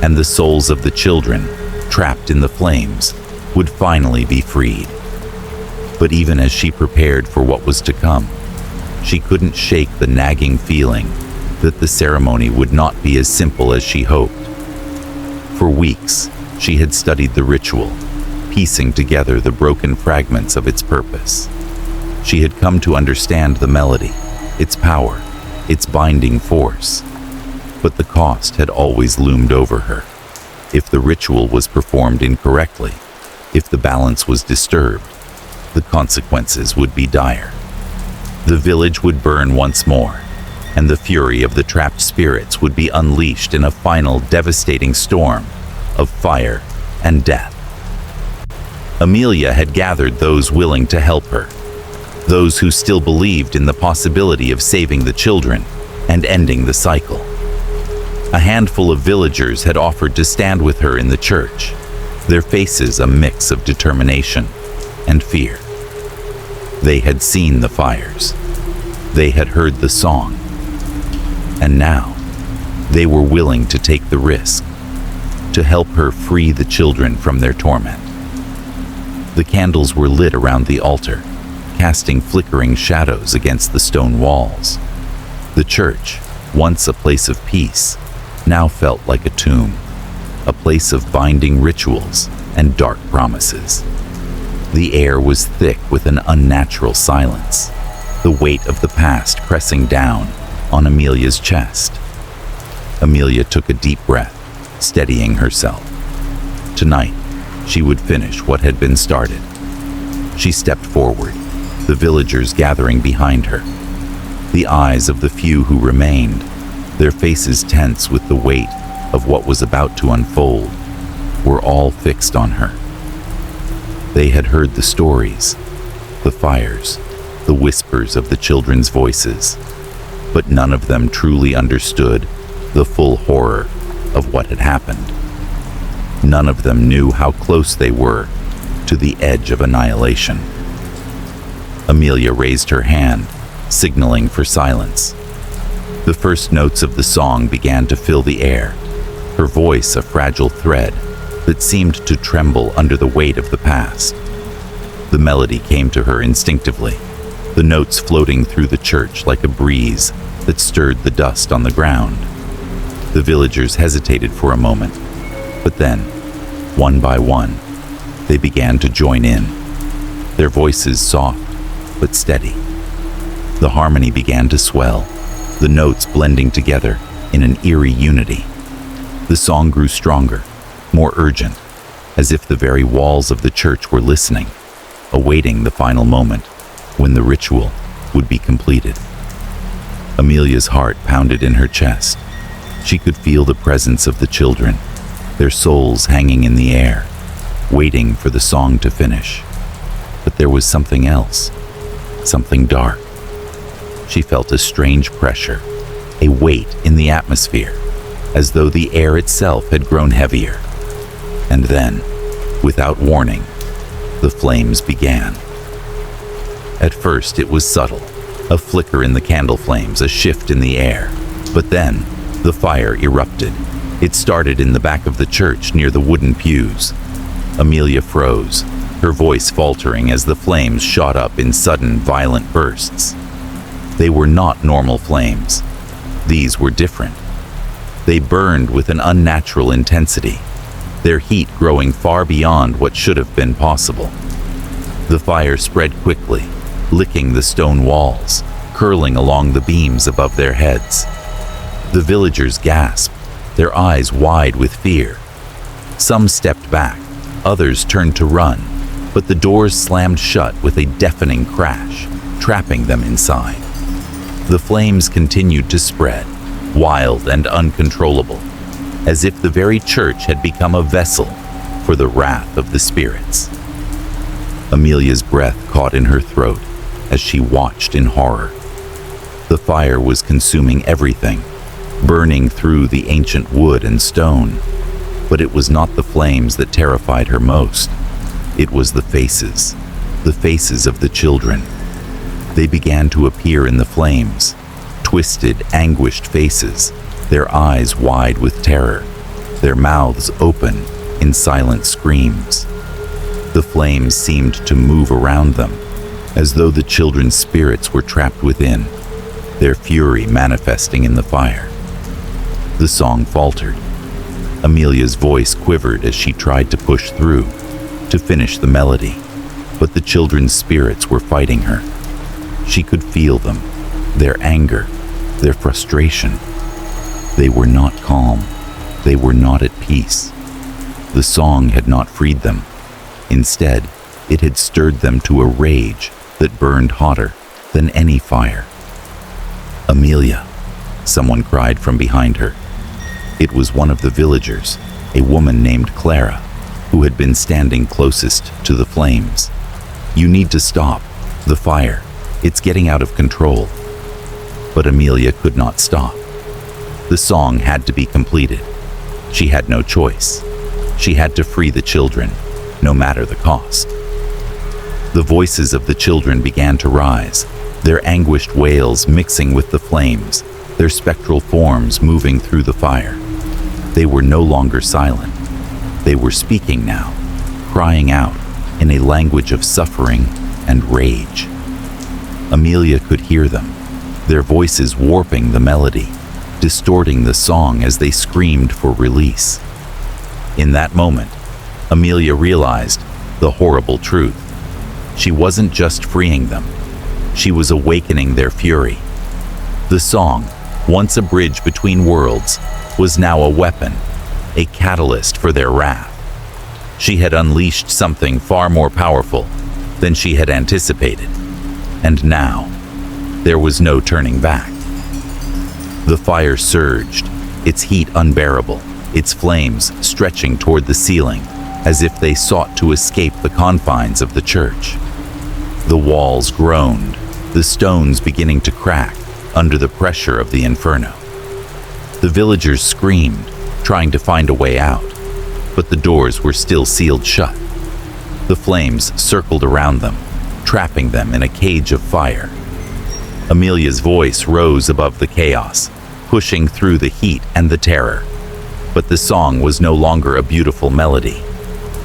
Speaker 1: and the souls of the children, trapped in the flames, would finally be freed. But even as she prepared for what was to come, she couldn't shake the nagging feeling that the ceremony would not be as simple as she hoped. For weeks, she had studied the ritual, piecing together the broken fragments of its purpose. She had come to understand the melody, its power, its binding force. But the cost had always loomed over her. If the ritual was performed incorrectly, if the balance was disturbed, the consequences would be dire. The village would burn once more, and the fury of the trapped spirits would be unleashed in a final devastating storm of fire and death. Amelia had gathered those willing to help her, those who still believed in the possibility of saving the children and ending the cycle. A handful of villagers had offered to stand with her in the church, their faces a mix of determination and fear. They had seen the fires. They had heard the song. And now, they were willing to take the risk, to help her free the children from their torment. The candles were lit around the altar, casting flickering shadows against the stone walls. The church, once a place of peace, now felt like a tomb, a place of binding rituals and dark promises. The air was thick with an unnatural silence, the weight of the past pressing down on Amelia's chest. Amelia took a deep breath, steadying herself. Tonight, she would finish what had been started. She stepped forward, the villagers gathering behind her. The eyes of the few who remained, their faces tense with the weight of what was about to unfold, were all fixed on her. They had heard the stories, the fires, the whispers of the children's voices, but none of them truly understood the full horror of what had happened. None of them knew how close they were to the edge of annihilation. Amelia raised her hand, signaling for silence. The first notes of the song began to fill the air, her voice a fragile thread that seemed to tremble under the weight of the past. The melody came to her instinctively, the notes floating through the church like a breeze that stirred the dust on the ground. The villagers hesitated for a moment, but then, one by one, they began to join in, their voices soft but steady. The harmony began to swell, the notes blending together in an eerie unity. The song grew stronger, more urgent, as if the very walls of the church were listening, awaiting the final moment when the ritual would be completed. Amelia's heart pounded in her chest. She could feel the presence of the children, their souls hanging in the air, waiting for the song to finish. But there was something else, something dark. She felt a strange pressure, a weight in the atmosphere, as though the air itself had grown heavier. And then, without warning, the flames began. At first it was subtle, a flicker in the candle flames, a shift in the air. But then, the fire erupted. It started in the back of the church near the wooden pews. Amelia froze, her voice faltering as the flames shot up in sudden, violent bursts. They were not normal flames. These were different. They burned with an unnatural intensity, their heat growing far beyond what should have been possible. The fire spread quickly, licking the stone walls, curling along the beams above their heads. The villagers gasped, their eyes wide with fear. Some stepped back, others turned to run, but the doors slammed shut with a deafening crash, trapping them inside. The flames continued to spread, wild and uncontrollable, as if the very church had become a vessel for the wrath of the spirits. Amelia's breath caught in her throat as she watched in horror. The fire was consuming everything, burning through the ancient wood and stone. But it was not the flames that terrified her most. It was the faces of the children. They began to appear in the flames, twisted, anguished faces, their eyes wide with terror, their mouths open in silent screams. The flames seemed to move around them, as though the children's spirits were trapped within, their fury manifesting in the fire. The song faltered. Amelia's voice quivered as she tried to push through, to finish the melody, but the children's spirits were fighting her. She could feel them, their anger, their frustration. They were not calm. They were not at peace. The song had not freed them. Instead, it had stirred them to a rage that burned hotter than any fire. "Amelia," someone cried from behind her. It was one of the villagers, a woman named Clara, who had been standing closest to the flames. "You need to stop. The fire. It's getting out of control." But Amelia could not stop. The song had to be completed. She had no choice. She had to free the children, no matter the cost. The voices of the children began to rise, their anguished wails mixing with the flames, their spectral forms moving through the fire. They were no longer silent. They were speaking now, crying out in a language of suffering and rage. Amelia could hear them, their voices warping the melody, distorting the song as they screamed for release. In that moment, Amelia realized the horrible truth. She wasn't just freeing them. She was awakening their fury. The song, once a bridge between worlds, was now a weapon, a catalyst for their wrath. She had unleashed something far more powerful than she had anticipated. And now, there was no turning back. The fire surged, its heat unbearable, its flames stretching toward the ceiling, as if they sought to escape the confines of the church. The walls groaned, the stones beginning to crack under the pressure of the inferno. The villagers screamed, trying to find a way out, but the doors were still sealed shut. The flames circled around them, trapping them in a cage of fire. Amelia's voice rose above the chaos, pushing through the heat and the terror. But the song was no longer a beautiful melody.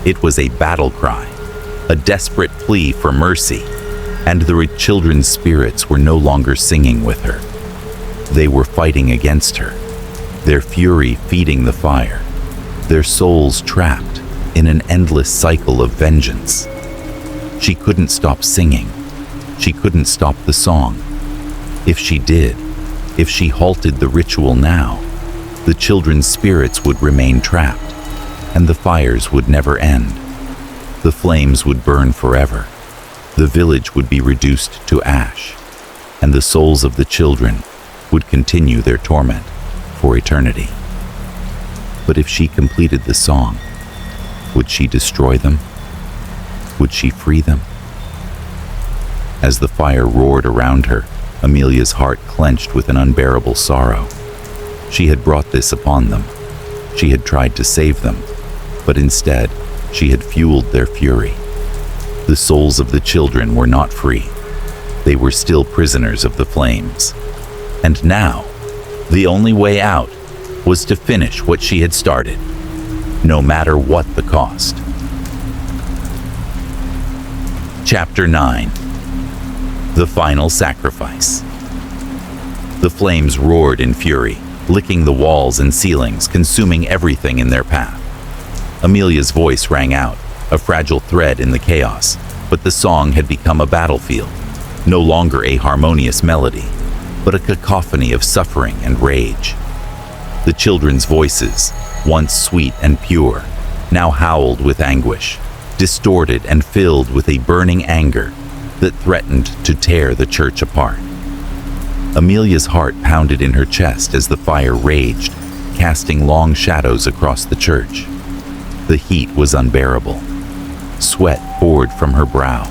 Speaker 1: It was a battle cry, a desperate plea for mercy, and the children's spirits were no longer singing with her. They were fighting against her, their fury feeding the fire, their souls trapped in an endless cycle of vengeance. She couldn't stop singing. She couldn't stop the song. If she did, if she halted the ritual now, the children's spirits would remain trapped, and the fires would never end. The flames would burn forever. The village would be reduced to ash, and the souls of the children would continue their torment for eternity. But if she completed the song, would she destroy them? Would she free them? As the fire roared around her, Amelia's heart clenched with an unbearable sorrow. She had brought this upon them. She had tried to save them, but instead, she had fueled their fury. The souls of the children were not free. They were still prisoners of the flames. And now, the only way out was to finish what she had started, no matter what the cost. Chapter 9. The Final Sacrifice. The flames roared in fury, licking the walls and ceilings, consuming everything in their path. Amelia's voice rang out, a fragile thread in the chaos, but the song had become a battlefield, no longer a harmonious melody, but a cacophony of suffering and rage. The children's voices, once sweet and pure, now howled with anguish, distorted and filled with a burning anger that threatened to tear the church apart. Amelia's heart pounded in her chest as the fire raged, casting long shadows across the church. The heat was unbearable. Sweat poured from her brow,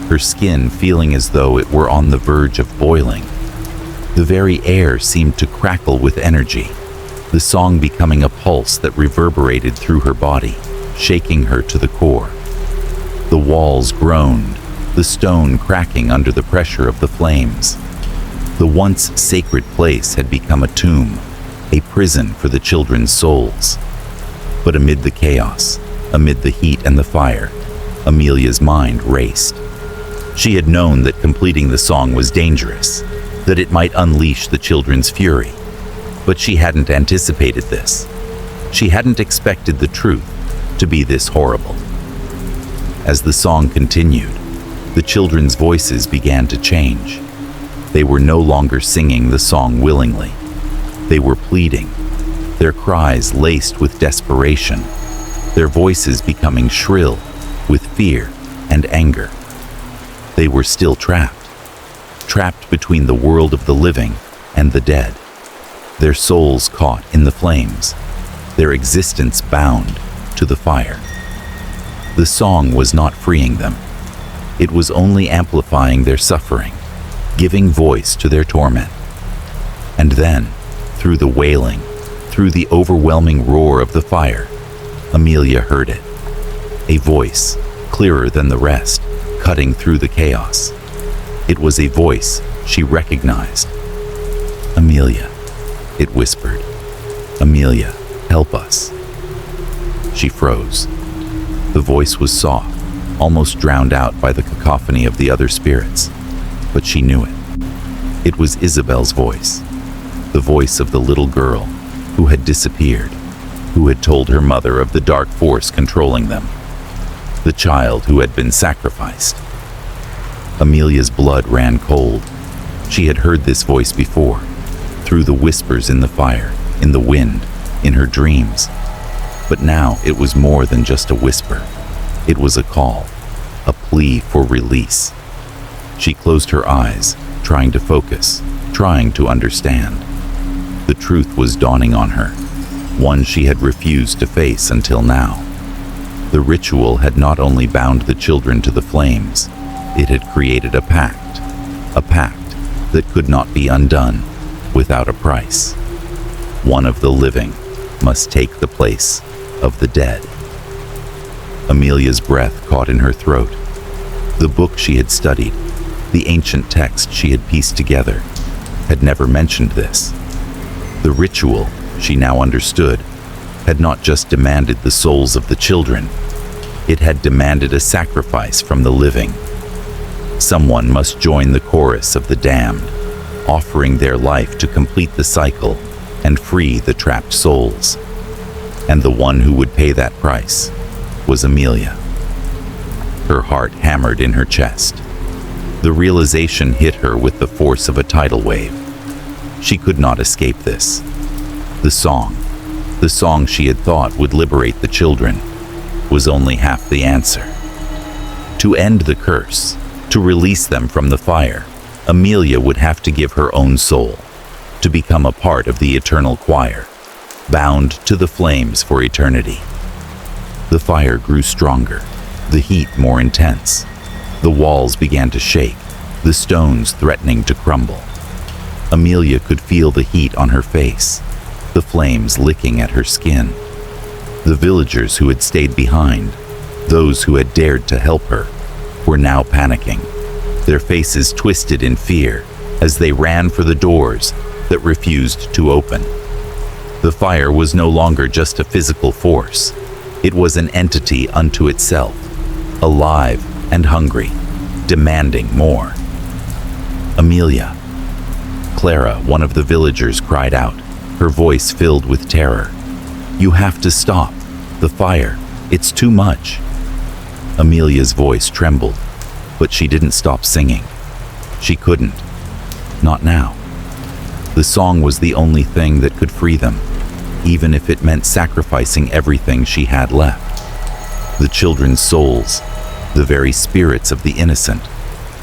Speaker 1: her skin feeling as though it were on the verge of boiling. The very air seemed to crackle with energy, the song becoming a pulse that reverberated through her body, shaking her to the core. The walls groaned, the stone cracking under the pressure of the flames. The once sacred place had become a tomb, a prison for the children's souls. But amid the chaos, amid the heat and the fire, Amelia's mind raced. She had known that completing the song was dangerous, that it might unleash the children's fury. But she hadn't anticipated this. She hadn't expected the truth to be this horrible. As the song continued, the children's voices began to change. They were no longer singing the song willingly. They were pleading, their cries laced with desperation, their voices becoming shrill with fear and anger. They were still trapped between the world of the living and the dead, their souls caught in the flames, their existence bound to the fire. The song was not freeing them. It was only amplifying their suffering, giving voice to their torment. And then, through the wailing, through the overwhelming roar of the fire, Amelia heard it. A voice, clearer than the rest, cutting through the chaos. It was a voice she recognized. "Amelia," it whispered. "Amelia, help us." She froze. The voice was soft, almost drowned out by the cacophony of the other spirits, but she knew it. It was Isabel's voice, the voice of the little girl who had disappeared, who had told her mother of the dark force controlling them, the child who had been sacrificed. Amelia's blood ran cold. She had heard this voice before, through the whispers in the fire, in the wind, in her dreams. But now it was more than just a whisper. It was a call, a plea for release. She closed her eyes, trying to focus, trying to understand. The truth was dawning on her, one she had refused to face until now. The ritual had not only bound the children to the flames, it had created a pact that could not be undone without a price. One of the living must take the place of the dead. Amelia's breath caught in her throat. The book she had studied, the ancient text she had pieced together, had never mentioned this. The ritual, she now understood, had not just demanded the souls of the children, it had demanded a sacrifice from the living. Someone must join the chorus of the damned, offering their life to complete the cycle and free the trapped souls. And the one who would pay that price was Amelia. Her heart hammered in her chest. The realization hit her with the force of a tidal wave. She could not escape this. The song she had thought would liberate the children, was only half the answer. To end the curse, to release them from the fire, Amelia would have to give her own soul, to become a part of the eternal choir, bound to the flames for eternity. The fire grew stronger, the heat more intense. The walls began to shake, the stones threatening to crumble. Amelia could feel the heat on her face, the flames licking at her skin. The villagers who had stayed behind, those who had dared to help her, were now panicking, their faces twisted in fear as they ran for the doors that refused to open. The fire was no longer just a physical force. It was an entity unto itself, alive and hungry, demanding more. Amelia. Clara, one of the villagers, cried out, her voice filled with terror. You have to stop. The fire. It's too much. Amelia's voice trembled, but she didn't stop singing. She couldn't. Not now. The song was the only thing that could free them, even if it meant sacrificing everything she had left. The children's souls, the very spirits of the innocent,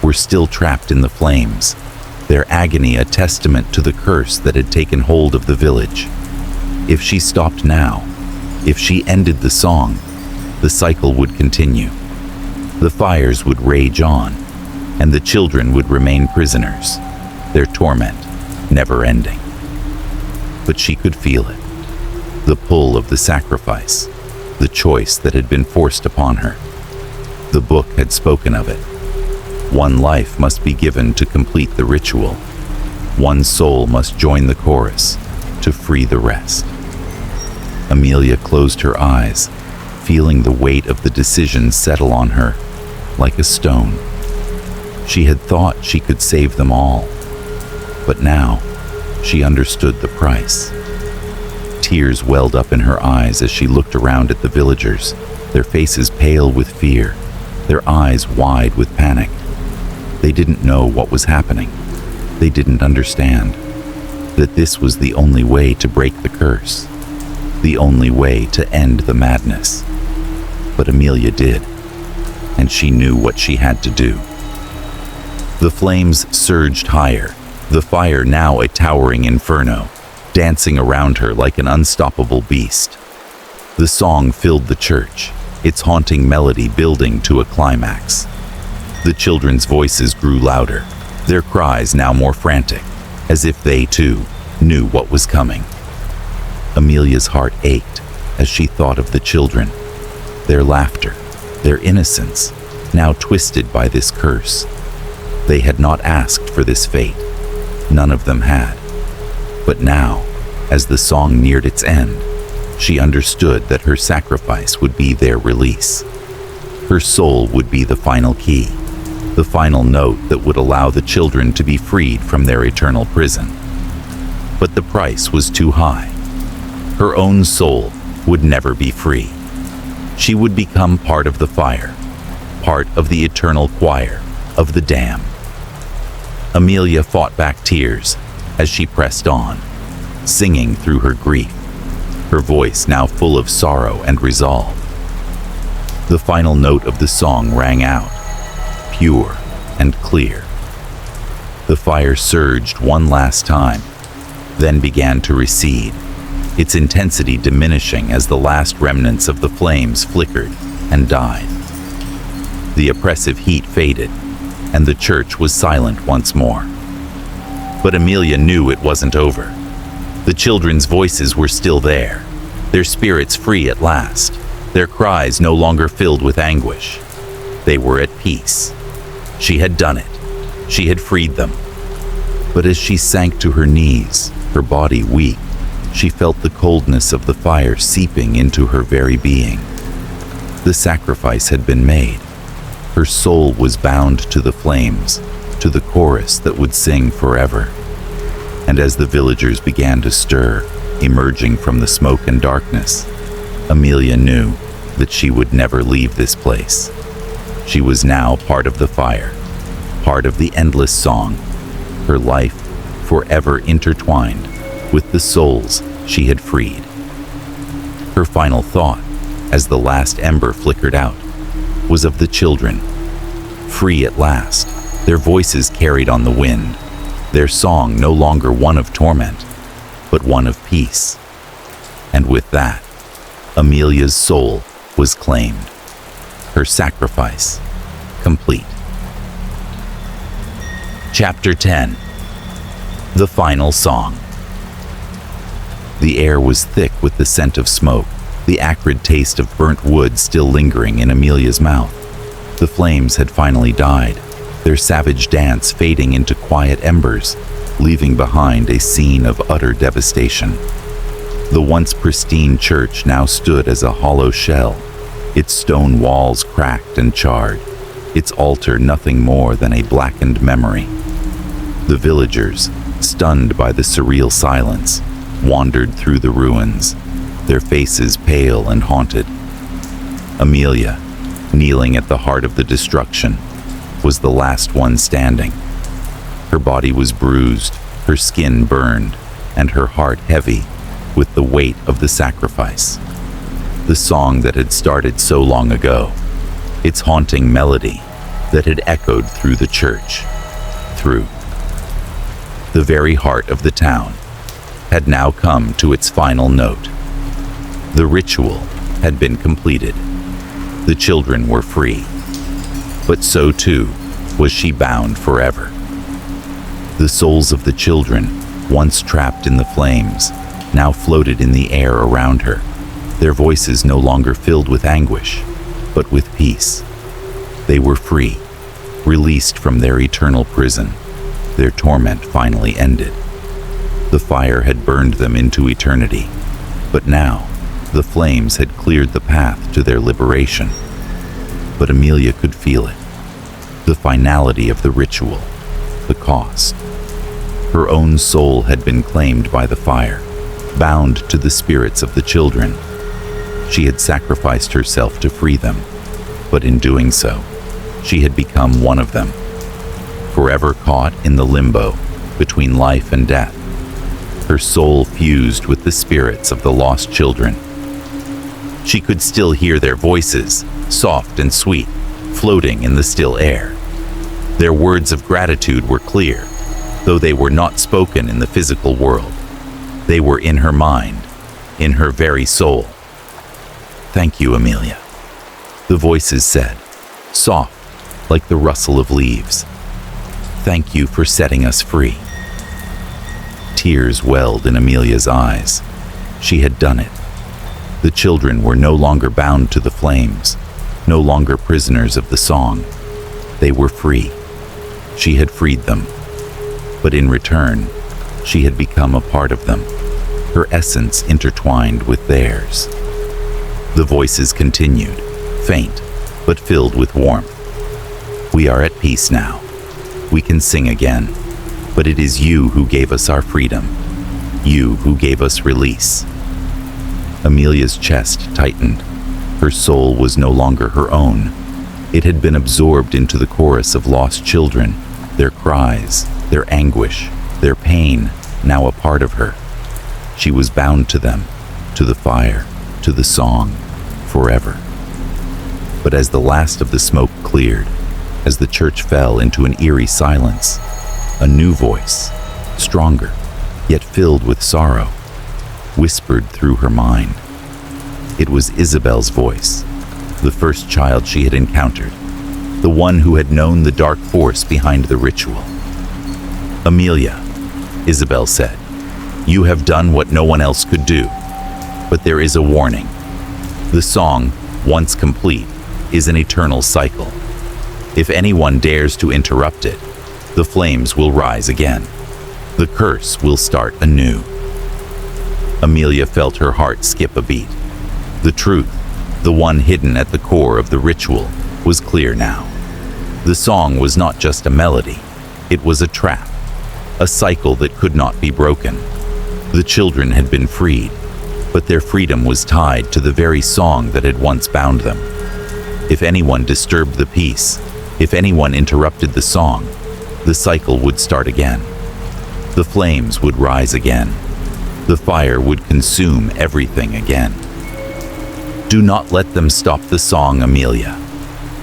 Speaker 1: were still trapped in the flames, their agony a testament to the curse that had taken hold of the village. If she stopped now, if she ended the song, the cycle would continue. The fires would rage on, and the children would remain prisoners, their torment never ending. But she could feel it, the pull of the sacrifice, the choice that had been forced upon her. The book had spoken of it. One life must be given to complete the ritual. One soul must join the chorus to free the rest. Amelia closed her eyes, feeling the weight of the decision settle on her like a stone. She had thought she could save them all, but now she understood the price. Tears welled up in her eyes as she looked around at the villagers, their faces pale with fear, their eyes wide with panic. They didn't know what was happening. They didn't understand that this was the only way to break the curse, the only way to end the madness. But Amelia did, and she knew what she had to do. The flames surged higher, the fire now a towering inferno, dancing around her like an unstoppable beast. The song filled the church, its haunting melody building to a climax. The children's voices grew louder, their cries now more frantic, as if they too knew what was coming. Amelia's heart ached as she thought of the children, their laughter, their innocence, now twisted by this curse. They had not asked for this fate. None of them had. But now, as the song neared its end, she understood that her sacrifice would be their release. Her soul would be the final key, the final note that would allow the children to be freed from their eternal prison. But the price was too high. Her own soul would never be free. She would become part of the fire, part of the eternal choir of the damned. Amelia fought back tears as she pressed on, singing through her grief, her voice now full of sorrow and resolve. The final note of the song rang out, pure and clear. The fire surged one last time, then began to recede, its intensity diminishing as the last remnants of the flames flickered and died. The oppressive heat faded, and the church was silent once more. But Amelia knew it wasn't over. The children's voices were still there, their spirits free at last, their cries no longer filled with anguish. They were at peace. She had done it. She had freed them. But as she sank to her knees, her body weak, she felt the coldness of the fire seeping into her very being. The sacrifice had been made. Her soul was bound to the flames, to the chorus that would sing forever. And as the villagers began to stir, emerging from the smoke and darkness, Amelia knew that she would never leave this place. She was now part of the fire, part of the endless song, her life forever intertwined with the souls she had freed. Her final thought, as the last ember flickered out, was of the children, free at last, their voices carried on the wind, their song no longer one of torment, but one of peace. And with that, Amelia's soul was claimed, her sacrifice complete. Chapter 10. The Final Song. The air was thick with the scent of smoke, the acrid taste of burnt wood still lingering in Amelia's mouth. The flames had finally died, their savage dance fading into quiet embers, leaving behind a scene of utter devastation. The once pristine church now stood as a hollow shell, its stone walls cracked and charred, its altar nothing more than a blackened memory. The villagers, stunned by the surreal silence, wandered through the ruins, their faces pale and haunted. Amelia, kneeling at the heart of the destruction, was the last one standing. Her body was bruised, her skin burned, and her heart heavy with the weight of the sacrifice. The song that had started so long ago, its haunting melody that had echoed through the church, through the very heart of the town, had now come to its final note. The ritual had been completed. The children were free, but so too was she bound forever. The souls of the children, once trapped in the flames, now floated in the air around her, their voices no longer filled with anguish, but with peace. They were free, released from their eternal prison. Their torment finally ended. The fire had burned them into eternity, but now the flames had cleared the path to their liberation. But Amelia could feel it, the finality of the ritual, the cost. Her own soul had been claimed by the fire, bound to the spirits of the children. She had sacrificed herself to free them, but in doing so, she had become one of them, forever caught in the limbo between life and death. Her soul fused with the spirits of the lost children. She could still hear their voices, soft and sweet, floating in the still air. Their words of gratitude were clear, though they were not spoken in the physical world. They were in her mind, in her very soul. "Thank you, Amelia," the voices said, soft like the rustle of leaves. "Thank you for setting us free." Tears welled in Amelia's eyes. She had done it. The children were no longer bound to the flames, no longer prisoners of the song. They were free. She had freed them. But in return, she had become a part of them, her essence intertwined with theirs. The voices continued, faint, but filled with warmth. "We are at peace now. We can sing again, but it is you who gave us our freedom, you who gave us release." Amelia's chest tightened. Her soul was no longer her own. It had been absorbed into the chorus of lost children, their cries, their anguish, their pain, now a part of her. She was bound to them, to the fire, to the song, forever. But as the last of the smoke cleared, as the church fell into an eerie silence, a new voice, stronger, yet filled with sorrow, whispered through her mind. It was Isabel's voice, the first child she had encountered, the one who had known the dark force behind the ritual. "Amelia," Isabel said, "you have done what no one else could do, but there is a warning. The song, once complete, is an eternal cycle. If anyone dares to interrupt it, the flames will rise again. The curse will start anew." Amelia felt her heart skip a beat. The truth, the one hidden at the core of the ritual, was clear now. The song was not just a melody, it was a trap, a cycle that could not be broken. The children had been freed, but their freedom was tied to the very song that had once bound them. If anyone disturbed the peace, if anyone interrupted the song, the cycle would start again. The flames would rise again. The fire would consume everything again. "Do not let them stop the song, Amelia,"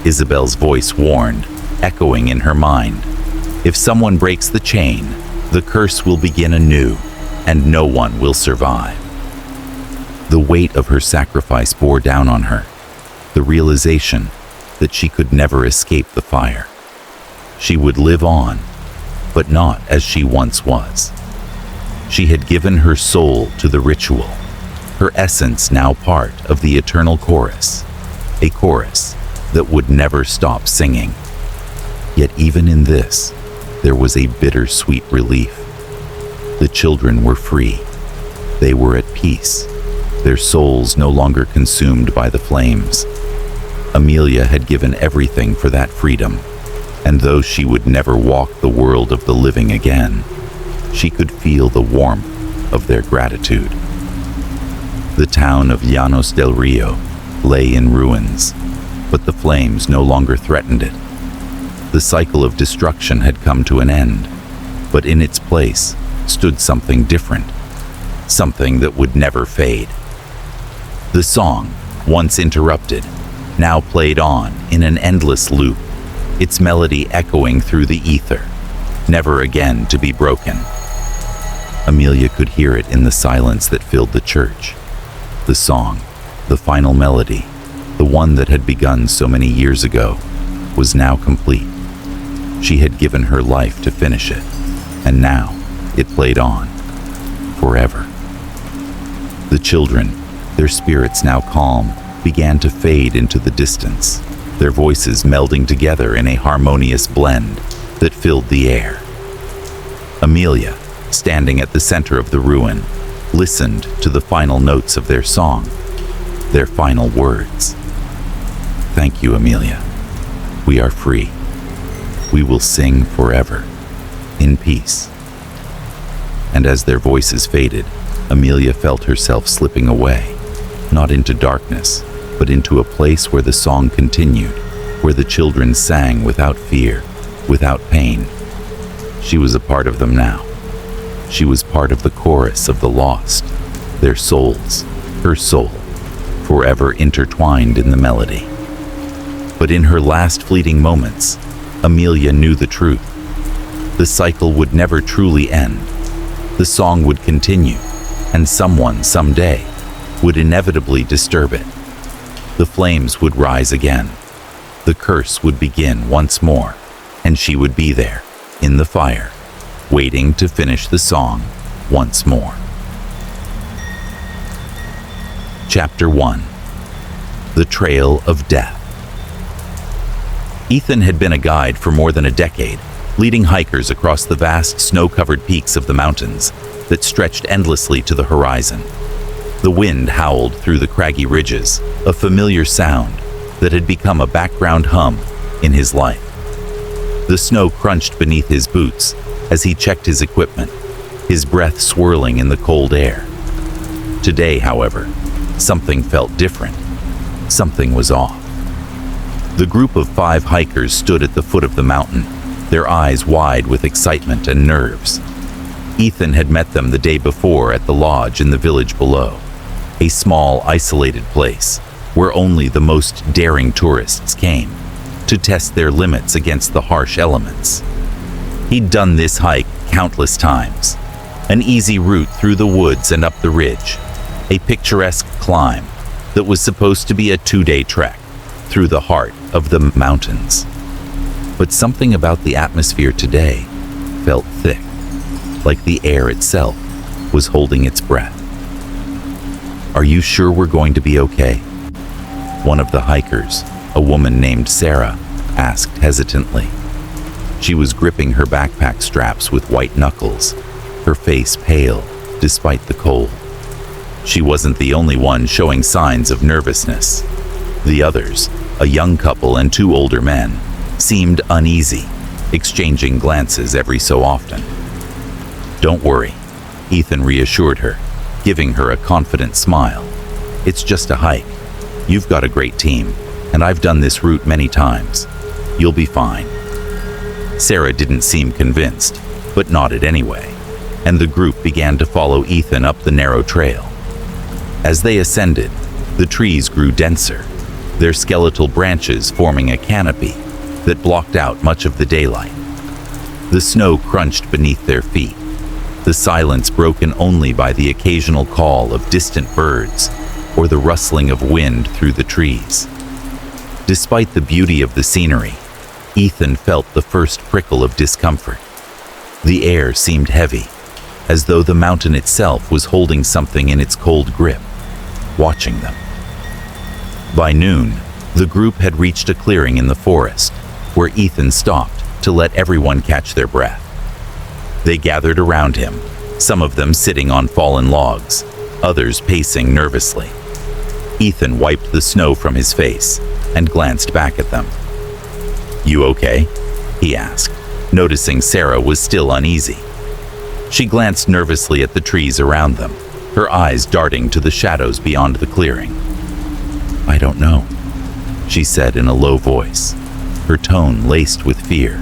Speaker 1: Isabel's voice warned, echoing in her mind. "If someone breaks the chain, the curse will begin anew, and no one will survive." The weight of her sacrifice bore down on her, the realization that she could never escape the fire. She would live on, but not as she once was. She had given her soul to the ritual, her essence now part of the eternal chorus, a chorus that would never stop singing. Yet even in this, there was a bittersweet relief. The children were free. They were at peace, their souls no longer consumed by the flames. Amelia had given everything for that freedom, and though she would never walk the world of the living again, she could feel the warmth of their gratitude. The town of Llanos del Rio lay in ruins, but the flames no longer threatened it. The cycle of destruction had come to an end, but in its place stood something different, something that would never fade. The song, once interrupted, now played on in an endless loop, its melody echoing through the ether, never again to be broken. Amelia could hear it in the silence that filled the church. The song, the final melody, the one that had begun so many years ago, was now complete. She had given her life to finish it, and now it played on, forever. The children, their spirits now calm, began to fade into the distance, their voices melding together in a harmonious blend that filled the air. Amelia, standing at the center of the ruin, listened to the final notes of their song, their final words. Thank you, Amelia. We are free. We will sing forever, in peace. And as their voices faded, Amelia felt herself slipping away, not into darkness, but into a place where the song continued, where the children sang without fear, without pain. She was a part of them now. She was part of the chorus of the lost, their souls, her soul, forever intertwined in the melody. But in her last fleeting moments, Amelia knew the truth. The cycle would never truly end. The song would continue, and someone, someday, would inevitably disturb it. The flames would rise again. The curse would begin once more, and she would be there, in the fire, waiting to finish the song once more. Chapter 1. The Trail of Death. Ethan had been a guide for more than a decade, leading hikers across the vast snow-covered peaks of the mountains that stretched endlessly to the horizon. The wind howled through the craggy ridges, a familiar sound that had become a background hum in his life. The snow crunched beneath his boots as he checked his equipment, his breath swirling in the cold air. Today, however, something felt different. Something was off. The group of 5 hikers stood at the foot of the mountain, their eyes wide with excitement and nerves. Ethan had met them the day before at the lodge in the village below, a small, isolated place where only the most daring tourists came to test their limits against the harsh elements. He'd done this hike countless times, an easy route through the woods and up the ridge, a picturesque climb that was supposed to be a 2-day trek through the heart of the mountains. But something about the atmosphere today felt thick, like the air itself was holding its breath. "Are you sure we're going to be okay?" One of the hikers, a woman named Sarah, asked hesitantly. She was gripping her backpack straps with white knuckles, her face pale despite the cold. She wasn't the only one showing signs of nervousness. The others, a young couple and 2 older men, seemed uneasy, exchanging glances every so often. "Don't worry," Ethan reassured her, giving her a confident smile. "It's just a hike. You've got a great team, and I've done this route many times. You'll be fine." Sarah didn't seem convinced, but nodded anyway, and the group began to follow Ethan up the narrow trail. As they ascended, the trees grew denser, their skeletal branches forming a canopy that blocked out much of the daylight. The snow crunched beneath their feet, the silence broken only by the occasional call of distant birds or the rustling of wind through the trees. Despite the beauty of the scenery, Ethan felt the first prickle of discomfort. The air seemed heavy, as though the mountain itself was holding something in its cold grip, watching them. By noon, the group had reached a clearing in the forest, where Ethan stopped to let everyone catch their breath. They gathered around him, some of them sitting on fallen logs, others pacing nervously. Ethan wiped the snow from his face and glanced back at them. "You okay?" he asked, noticing Sarah was still uneasy. She glanced nervously at the trees around them, her eyes darting to the shadows beyond the clearing. "I don't know," she said in a low voice, her tone laced with fear.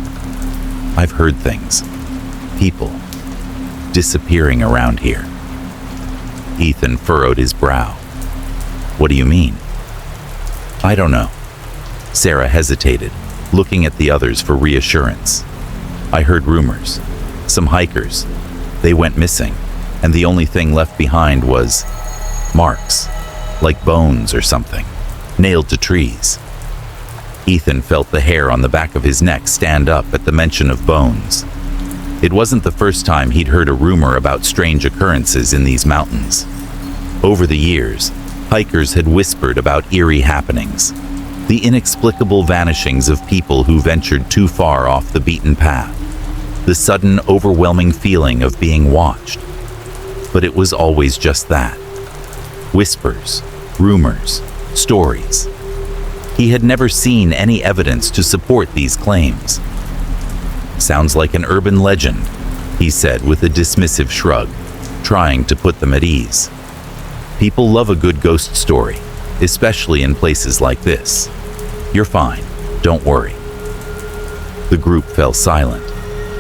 Speaker 1: "I've heard things. People disappearing around here." Ethan furrowed his brow. "What do you mean?" "I don't know." Sarah hesitated, looking at the others for reassurance. "I heard rumors. Some hikers. They went missing, and the only thing left behind was marks, like bones or something, nailed to trees." Ethan felt the hair on the back of his neck stand up at the mention of bones. It wasn't the first time he'd heard a rumor about strange occurrences in these mountains. Over the years, hikers had whispered about eerie happenings, the inexplicable vanishings of people who ventured too far off the beaten path, the sudden overwhelming feeling of being watched. But it was always just that. Whispers, rumors, stories. He had never seen any evidence to support these claims. "Sounds like an urban legend," he said with a dismissive shrug, trying to put them at ease. "People love a good ghost story, especially in places like this. You're fine, don't worry." The group fell silent,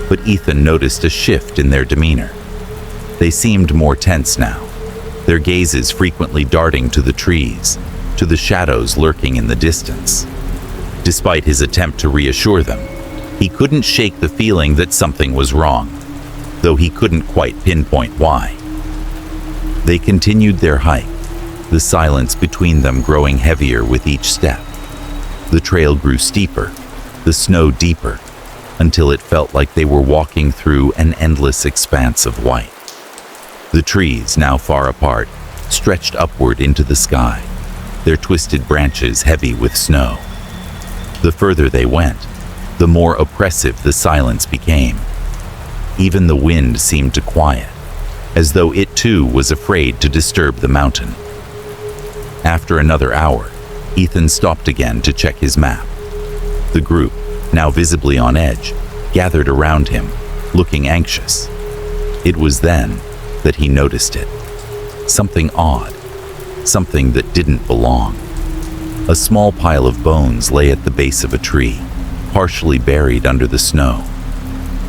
Speaker 1: but Ethan noticed a shift in their demeanor. They seemed more tense now, their gazes frequently darting to the trees, to the shadows lurking in the distance. Despite his attempt to reassure them, he couldn't shake the feeling that something was wrong, though he couldn't quite pinpoint why. They continued their hike, the silence between them growing heavier with each step. The trail grew steeper, the snow deeper, until it felt like they were walking through an endless expanse of white. The trees, now far apart, stretched upward into the sky, their twisted branches heavy with snow. The further they went, the more oppressive the silence became. Even the wind seemed to quiet, as though it too was afraid to disturb the mountain. After another hour, Ethan stopped again to check his map. The group, now visibly on edge, gathered around him, looking anxious. It was then that he noticed it. Something odd, something that didn't belong. A small pile of bones lay at the base of a tree, partially buried under the snow.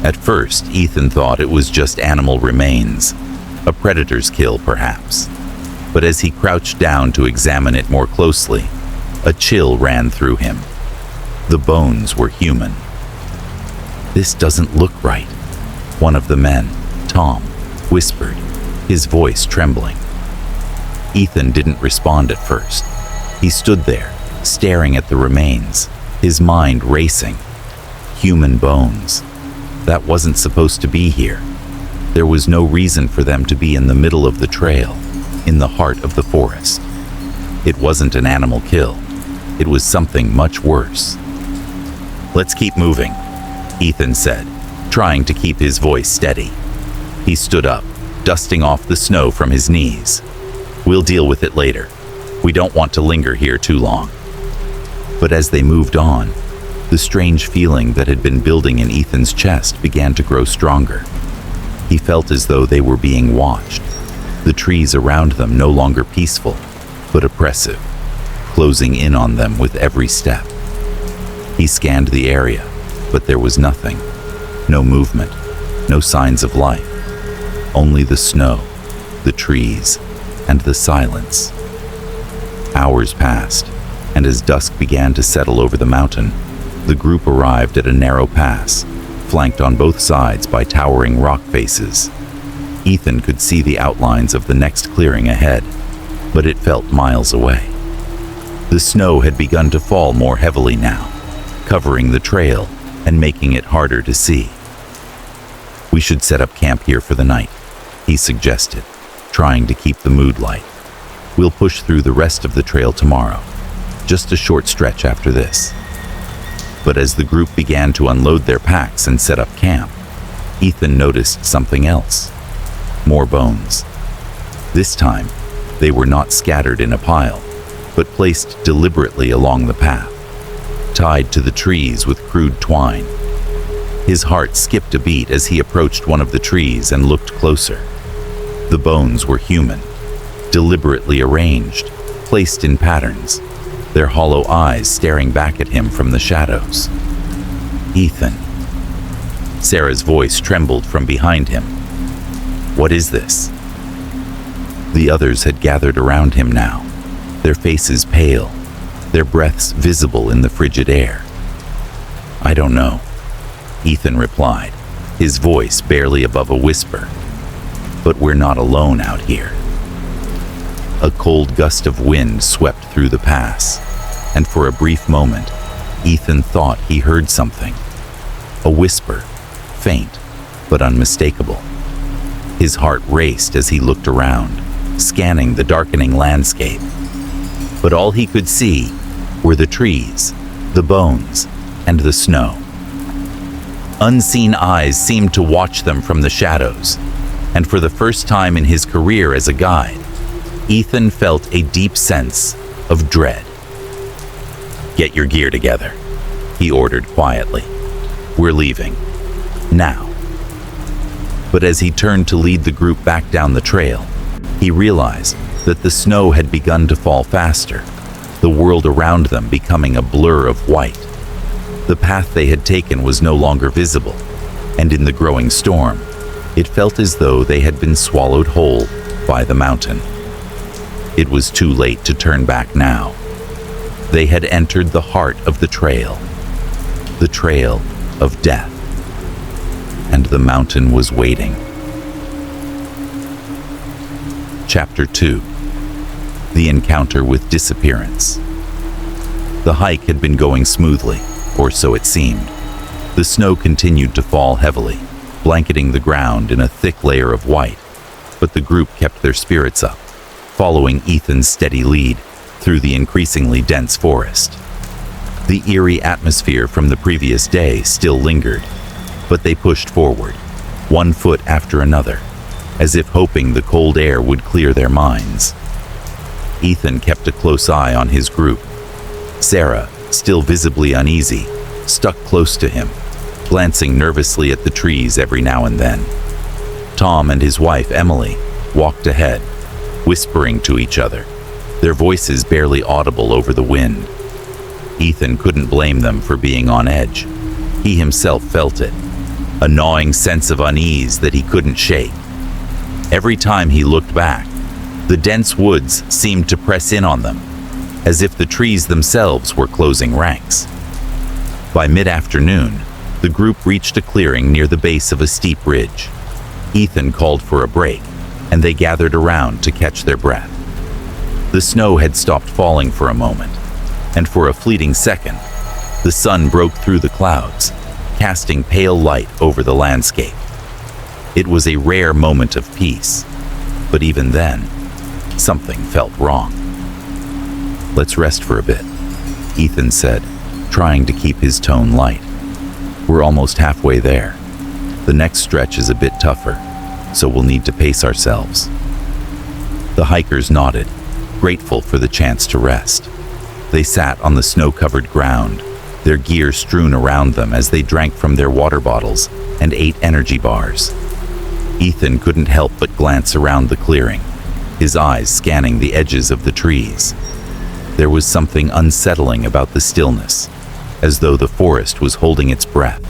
Speaker 1: At first, Ethan thought it was just animal remains, a predator's kill perhaps. But as he crouched down to examine it more closely, a chill ran through him. The bones were human. "This doesn't look right," one of the men, Tom, whispered, his voice trembling. Ethan didn't respond at first. He stood there, staring at the remains, his mind racing. Human bones. That wasn't supposed to be here. There was no reason for them to be in the middle of the trail, in the heart of the forest. It wasn't an animal kill. It was something much worse. "Let's keep moving," Ethan said, trying to keep his voice steady. He stood up, dusting off the snow from his knees. "We'll deal with it later. We don't want to linger here too long." But as they moved on, the strange feeling that had been building in Ethan's chest began to grow stronger. He felt as though they were being watched, the trees around them no longer peaceful, but oppressive, closing in on them with every step. He scanned the area, but there was nothing. No movement, no signs of life. Only the snow, the trees, and the silence. Hours passed, and as dusk began to settle over the mountain, the group arrived at a narrow pass, flanked on both sides by towering rock faces. Ethan could see the outlines of the next clearing ahead, but it felt miles away. The snow had begun to fall more heavily now, covering the trail and making it harder to see. "We should set up camp here for the night," he suggested, trying to keep the mood light. "We'll push through the rest of the trail tomorrow. Just a short stretch after this." But as the group began to unload their packs and set up camp, Ethan noticed something else. More bones. This time, they were not scattered in a pile, but placed deliberately along the path, tied to the trees with crude twine. His heart skipped a beat as he approached one of the trees and looked closer. The bones were human, deliberately arranged, placed in patterns, their hollow eyes staring back at him from the shadows. "Ethan." Sarah's voice trembled from behind him. "What is this?" The others had gathered around him now, their faces pale, their breaths visible in the frigid air. "I don't know," Ethan replied, his voice barely above a whisper. "But we're not alone out here." A cold gust of wind swept through the pass, and for a brief moment, Ethan thought he heard something. A whisper, faint but unmistakable. His heart raced as he looked around, scanning the darkening landscape. But all he could see were the trees, the bones, and the snow. Unseen eyes seemed to watch them from the shadows, and for the first time in his career as a guide, Ethan felt a deep sense of dread. "Get your gear together," he ordered quietly. "We're leaving. Now." But as he turned to lead the group back down the trail, he realized that the snow had begun to fall faster, the world around them becoming a blur of white. The path they had taken was no longer visible, and in the growing storm, it felt as though they had been swallowed whole by the mountain. It was too late to turn back now. They had entered the heart of the trail of death, and the mountain was waiting. Chapter 2. The Encounter with Disappearance. The hike had been going smoothly, or so it seemed. The snow continued to fall heavily, blanketing the ground in a thick layer of white, but the group kept their spirits up, following Ethan's steady lead through the increasingly dense forest. The eerie atmosphere from the previous day still lingered, but they pushed forward, one foot after another, as if hoping the cold air would clear their minds. Ethan kept a close eye on his group. Sarah, still visibly uneasy, stuck close to him, glancing nervously at the trees every now and then. Tom and his wife, Emily, walked ahead, whispering to each other, their voices barely audible over the wind. Ethan couldn't blame them for being on edge. He himself felt it, a gnawing sense of unease that he couldn't shake. Every time he looked back, the dense woods seemed to press in on them, as if the trees themselves were closing ranks. By mid-afternoon, the group reached a clearing near the base of a steep ridge. Ethan called for a break, and they gathered around to catch their breath. The snow had stopped falling for a moment, and for a fleeting second, the sun broke through the clouds, casting pale light over the landscape. It was a rare moment of peace, but even then, something felt wrong. "Let's rest for a bit," Ethan said, trying to keep his tone light. "We're almost halfway there. The next stretch is a bit tougher, so we'll need to pace ourselves." The hikers nodded, grateful for the chance to rest. They sat on the snow-covered ground, their gear strewn around them as they drank from their water bottles and ate energy bars. Ethan couldn't help but glance around the clearing, his eyes scanning the edges of the trees. There was something unsettling about the stillness, as though the forest was holding its breath.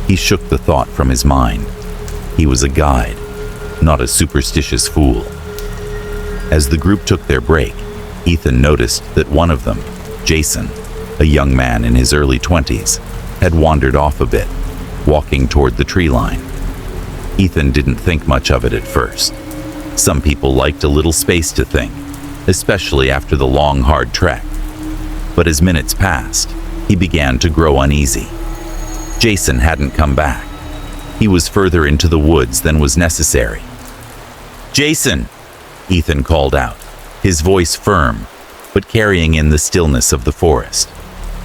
Speaker 1: He shook the thought from his mind. He was a guide, not a superstitious fool. As the group took their break, Ethan noticed that one of them, Jason, a young man in his early 20s, had wandered off a bit, walking toward the tree line. Ethan didn't think much of it at first. Some people liked a little space to think, especially after the long, hard trek. But as minutes passed, he began to grow uneasy. Jason hadn't come back. He was further into the woods than was necessary, "Jason!" Ethan called out, his voice firm, but carrying in the stillness of the forest.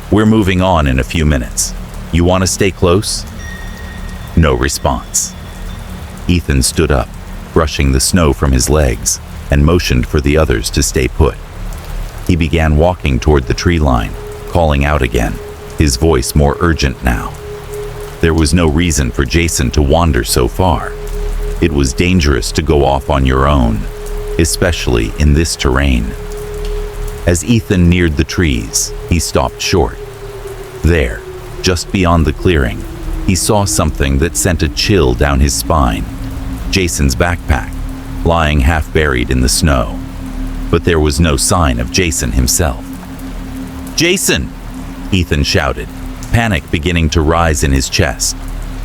Speaker 1: "We're moving on in a few minutes. You want to stay close?" No response. Ethan stood up, brushing the snow from his legs, and motioned for the others to stay put. He began walking toward the tree line, calling out again, his voice more urgent now. There was no reason for Jason to wander so far. It was dangerous to go off on your own, especially in this terrain. As Ethan neared the trees, he stopped short. There, just beyond the clearing, he saw something that sent a chill down his spine. Jason's backpack, lying half buried in the snow. But there was no sign of Jason himself. "Jason!" Ethan shouted, panic beginning to rise in his chest.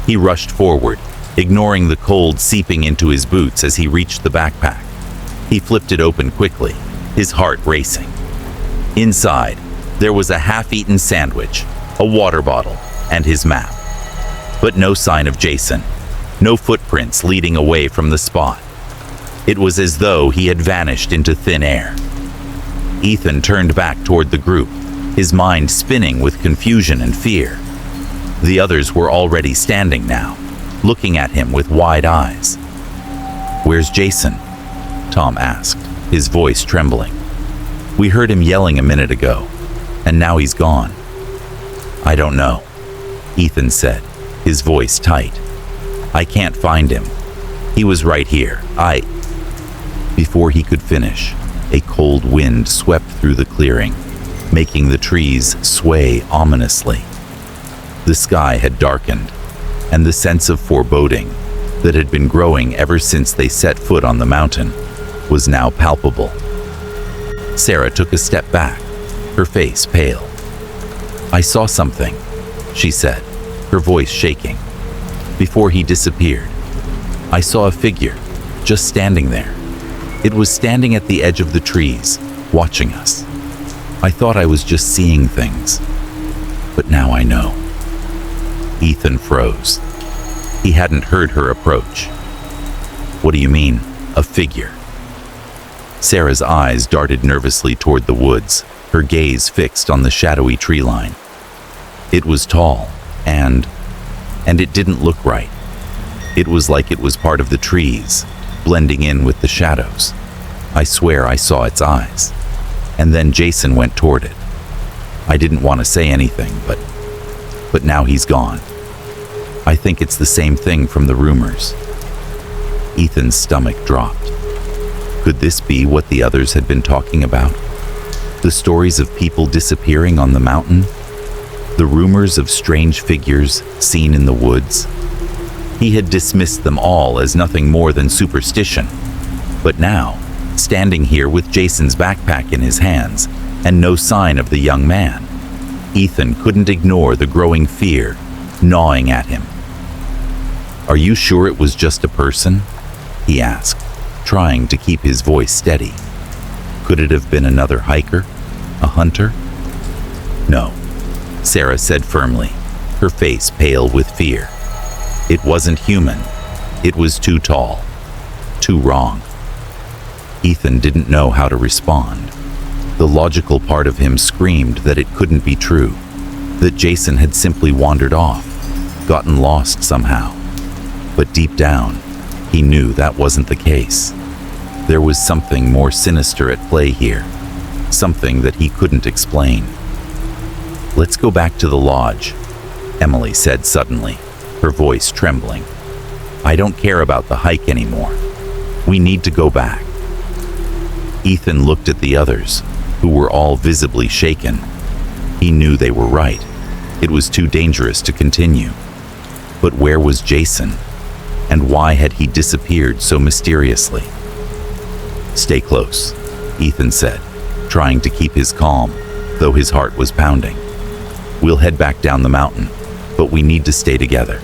Speaker 1: He rushed forward, ignoring the cold seeping into his boots as he reached the backpack. He flipped it open quickly, his heart racing. Inside, there was a half-eaten sandwich, a water bottle, and his map. But no sign of Jason, no footprints leading away from the spot. It was as though he had vanished into thin air. Ethan turned back toward the group, his mind spinning with confusion and fear. The others were already standing now, looking at him with wide eyes. "Where's Jason?" Tom asked, his voice trembling. "We heard him yelling a minute ago, and now he's gone." "I don't know," Ethan said, his voice tight. "I can't find him. He was right here. Before he could finish, a cold wind swept through the clearing, making the trees sway ominously. The sky had darkened, and the sense of foreboding that had been growing ever since they set foot on the mountain was now palpable. Sarah took a step back, her face pale. "I saw something," she said, her voice shaking. "Before he disappeared, I saw a figure just standing there. It was standing at the edge of the trees, watching us. I thought I was just seeing things, but now I know." Ethan froze. He hadn't heard her approach. "What do you mean, a figure?" Sarah's eyes darted nervously toward the woods, her gaze fixed on the shadowy tree line. It was tall, and it didn't look right. It was like it was part of the trees, blending in with the shadows. I swear I saw its eyes. And then Jason went toward it. I didn't want to say anything, but now he's gone. I think it's the same thing from the rumors. Ethan's stomach dropped. Could this be what the others had been talking about? The stories of people disappearing on the mountain? The rumors of strange figures seen in the woods? He had dismissed them all as nothing more than superstition. But now, standing here with Jason's backpack in his hands and no sign of the young man, Ethan couldn't ignore the growing fear gnawing at him. "Are you sure it was just a person?" he asked, trying to keep his voice steady. "Could it have been another hiker? A hunter?" "No," Sarah said firmly, her face pale with fear. "It wasn't human. It was too tall. Too wrong." Ethan didn't know how to respond. The logical part of him screamed that it couldn't be true, that Jason had simply wandered off, gotten lost somehow. But deep down, he knew that wasn't the case. There was something more sinister at play here, something that he couldn't explain. "Let's go back to the lodge," Emily said suddenly, her voice trembling. "I don't care about the hike anymore. We need to go back." Ethan looked at the others, who were all visibly shaken. He knew they were right. It was too dangerous to continue. But where was Jason? And why had he disappeared so mysteriously? "Stay close," Ethan said, trying to keep his calm, though his heart was pounding. "We'll head back down the mountain, but we need to stay together.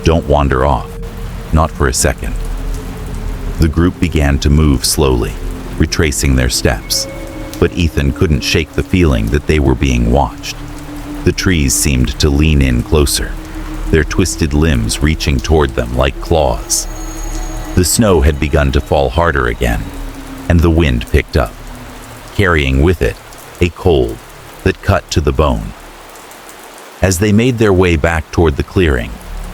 Speaker 1: Don't wander off, not for a second." The group began to move slowly, retracing their steps, but Ethan couldn't shake the feeling that they were being watched. The trees seemed to lean in closer, their twisted limbs reaching toward them like claws. The snow had begun to fall harder again, and the wind picked up, carrying with it a cold that cut to the bone. As they made their way back toward the clearing,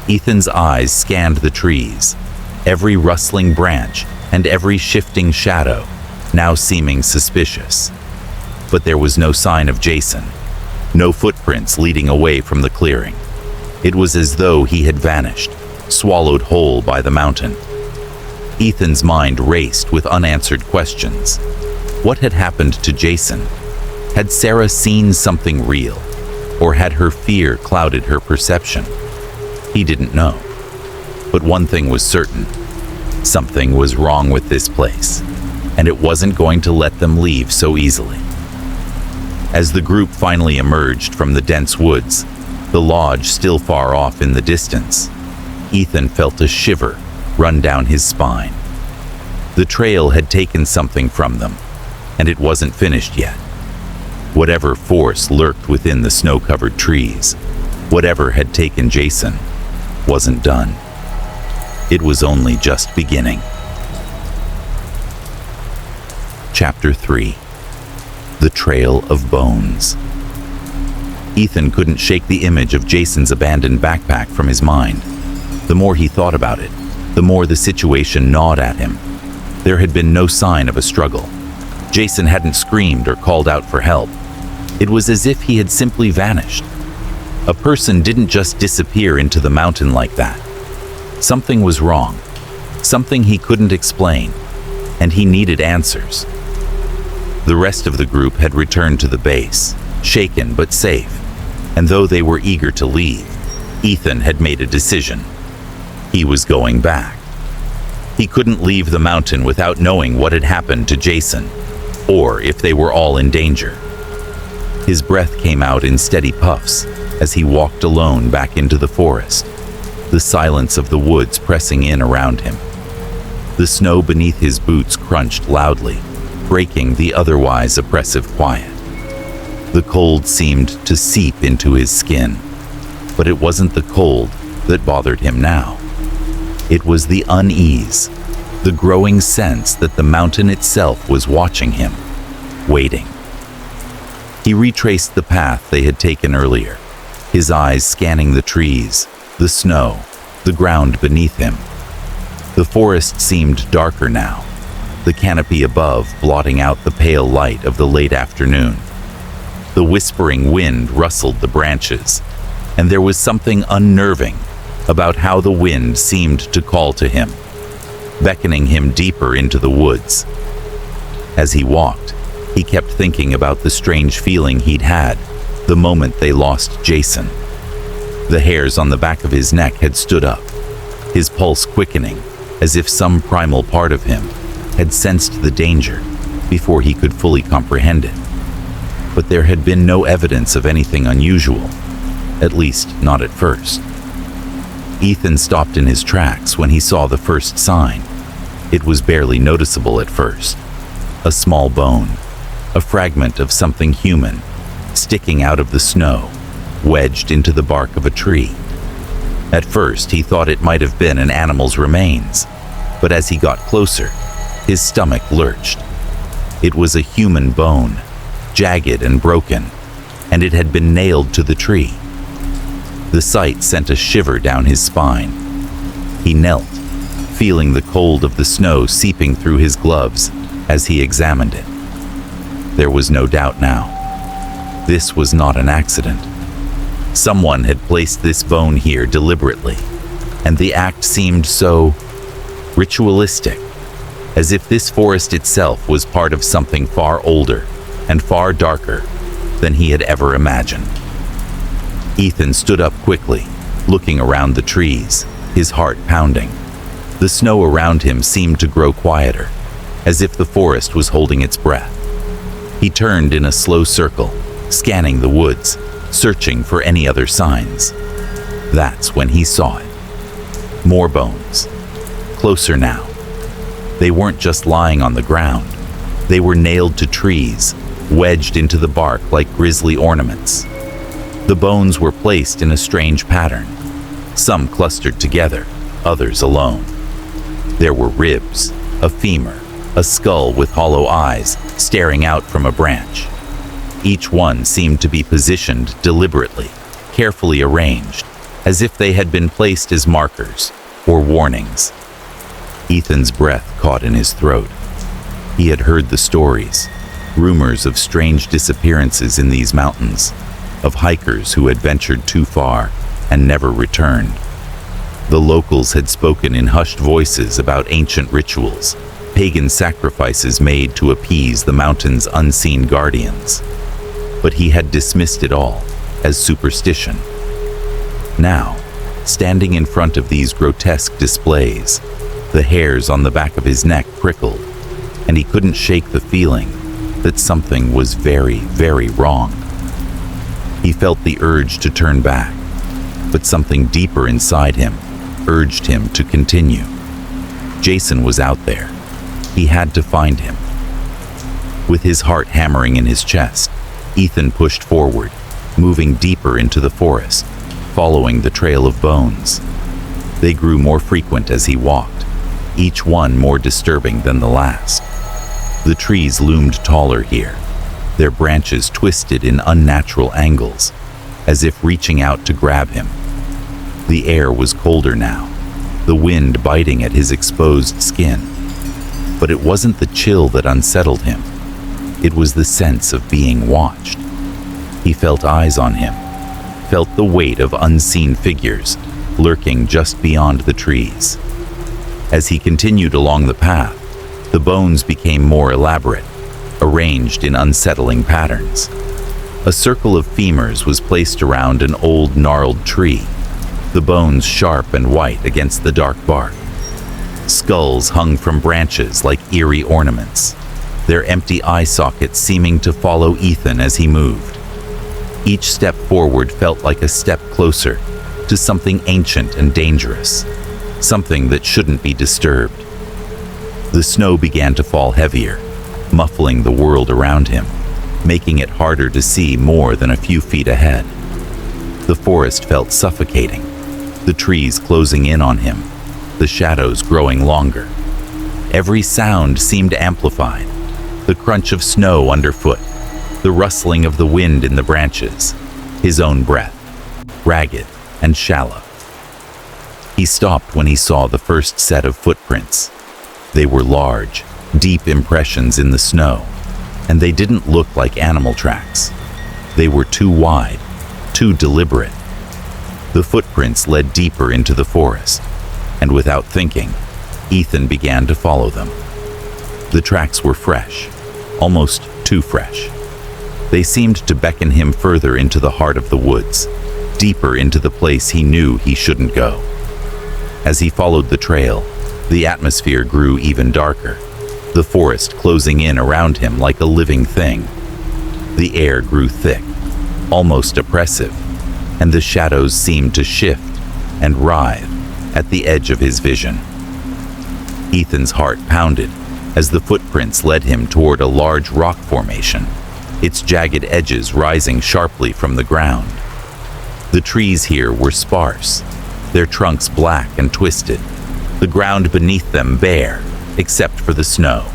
Speaker 1: Ethan's eyes scanned the trees, every rustling branch and every shifting shadow now seeming suspicious. But there was no sign of Jason, no footprints leading away from the clearing. It was as though he had vanished, swallowed whole by the mountain. Ethan's mind raced with unanswered questions. What had happened to Jason? Had Sarah seen something real, or had her fear clouded her perception? He didn't know. But one thing was certain. Something was wrong with this place, and it wasn't going to let them leave so easily. As the group finally emerged from the dense woods, the lodge still far off in the distance, Ethan felt a shiver run down his spine. The trail had taken something from them, and it wasn't finished yet. Whatever force lurked within the snow-covered trees, whatever had taken Jason, wasn't done. It was only just beginning. Chapter 3. The Trail of Bones. Ethan couldn't shake the image of Jason's abandoned backpack from his mind. The more he thought about it, the more the situation gnawed at him. There had been no sign of a struggle. Jason hadn't screamed or called out for help. It was as if he had simply vanished. A person didn't just disappear into the mountain like that. Something was wrong, something he couldn't explain, and he needed answers. The rest of the group had returned to the base, shaken but safe, and though they were eager to leave, Ethan had made a decision. He was going back. He couldn't leave the mountain without knowing what had happened to Jason, or if they were all in danger. His breath came out in steady puffs as he walked alone back into the forest, the silence of the woods pressing in around him. The snow beneath his boots crunched loudly, breaking the otherwise oppressive quiet. The cold seemed to seep into his skin, but it wasn't the cold that bothered him now. It was the unease, the growing sense that the mountain itself was watching him, waiting. He retraced the path they had taken earlier, his eyes scanning the trees, the snow, the ground beneath him. The forest seemed darker now, the canopy above blotting out the pale light of the late afternoon. The whispering wind rustled the branches, and there was something unnerving about how the wind seemed to call to him, beckoning him deeper into the woods. As he walked, he kept thinking about the strange feeling he'd had the moment they lost Jason. The hairs on the back of his neck had stood up, his pulse quickening as if some primal part of him had sensed the danger before he could fully comprehend it. But there had been no evidence of anything unusual, at least not at first. Ethan stopped in his tracks when he saw the first sign. It was barely noticeable at first. A small bone, a fragment of something human, sticking out of the snow, wedged into the bark of a tree. At first, he thought it might have been an animal's remains, but as he got closer, his stomach lurched. It was a human bone, jagged and broken, and it had been nailed to the tree. The sight sent a shiver down his spine. He knelt, feeling the cold of the snow seeping through his gloves as he examined it. There was no doubt now. This was not an accident. Someone had placed this bone here deliberately, and the act seemed so ritualistic, as if this forest itself was part of something far older and far darker than he had ever imagined. Ethan stood up quickly, looking around the trees, his heart pounding. The snow around him seemed to grow quieter, as if the forest was holding its breath. He turned in a slow circle, scanning the woods, searching for any other signs. That's when he saw it. More bones. Closer now. They weren't just lying on the ground. They were nailed to trees, wedged into the bark like grisly ornaments. The bones were placed in a strange pattern, some clustered together, others alone. There were ribs, a femur, a skull with hollow eyes staring out from a branch. Each one seemed to be positioned deliberately, carefully arranged, as if they had been placed as markers or warnings. Ethan's breath caught in his throat. He had heard the stories, rumors of strange disappearances in these mountains, of hikers who had ventured too far and never returned. The locals had spoken in hushed voices about ancient rituals, pagan sacrifices made to appease the mountain's unseen guardians. But he had dismissed it all as superstition. Now, standing in front of these grotesque displays, the hairs on the back of his neck prickled, and he couldn't shake the feeling that something was very, very wrong. He felt the urge to turn back, but something deeper inside him urged him to continue. Jason was out there. He had to find him. With his heart hammering in his chest, Ethan pushed forward, moving deeper into the forest, following the trail of bones. They grew more frequent as he walked, each one more disturbing than the last. The trees loomed taller here, their branches twisted in unnatural angles, as if reaching out to grab him. The air was colder now, the wind biting at his exposed skin. But it wasn't the chill that unsettled him. It was the sense of being watched. He felt eyes on him, felt the weight of unseen figures lurking just beyond the trees. As he continued along the path, the bones became more elaborate, arranged in unsettling patterns. A circle of femurs was placed around an old gnarled tree, the bones sharp and white against the dark bark. Skulls hung from branches like eerie ornaments, their empty eye sockets seeming to follow Ethan as he moved. Each step forward felt like a step closer to something ancient and dangerous, something that shouldn't be disturbed. The snow began to fall heavier, muffling the world around him, making it harder to see more than a few feet ahead. The forest felt suffocating, the trees closing in on him, the shadows growing longer. Every sound seemed amplified, the crunch of snow underfoot, the rustling of the wind in the branches, his own breath, ragged and shallow. He stopped when he saw the first set of footprints. They were large, deep impressions in the snow, and they didn't look like animal tracks. They were too wide, too deliberate. The footprints led deeper into the forest, and without thinking, Ethan began to follow them. The tracks were fresh, almost too fresh. They seemed to beckon him further into the heart of the woods, deeper into the place he knew he shouldn't go. As he followed the trail, the atmosphere grew even darker, the forest closing in around him like a living thing. The air grew thick, almost oppressive, and the shadows seemed to shift and writhe at the edge of his vision. Ethan's heart pounded as the footprints led him toward a large rock formation, its jagged edges rising sharply from the ground. The trees here were sparse, their trunks black and twisted, the ground beneath them bare, except for the snow.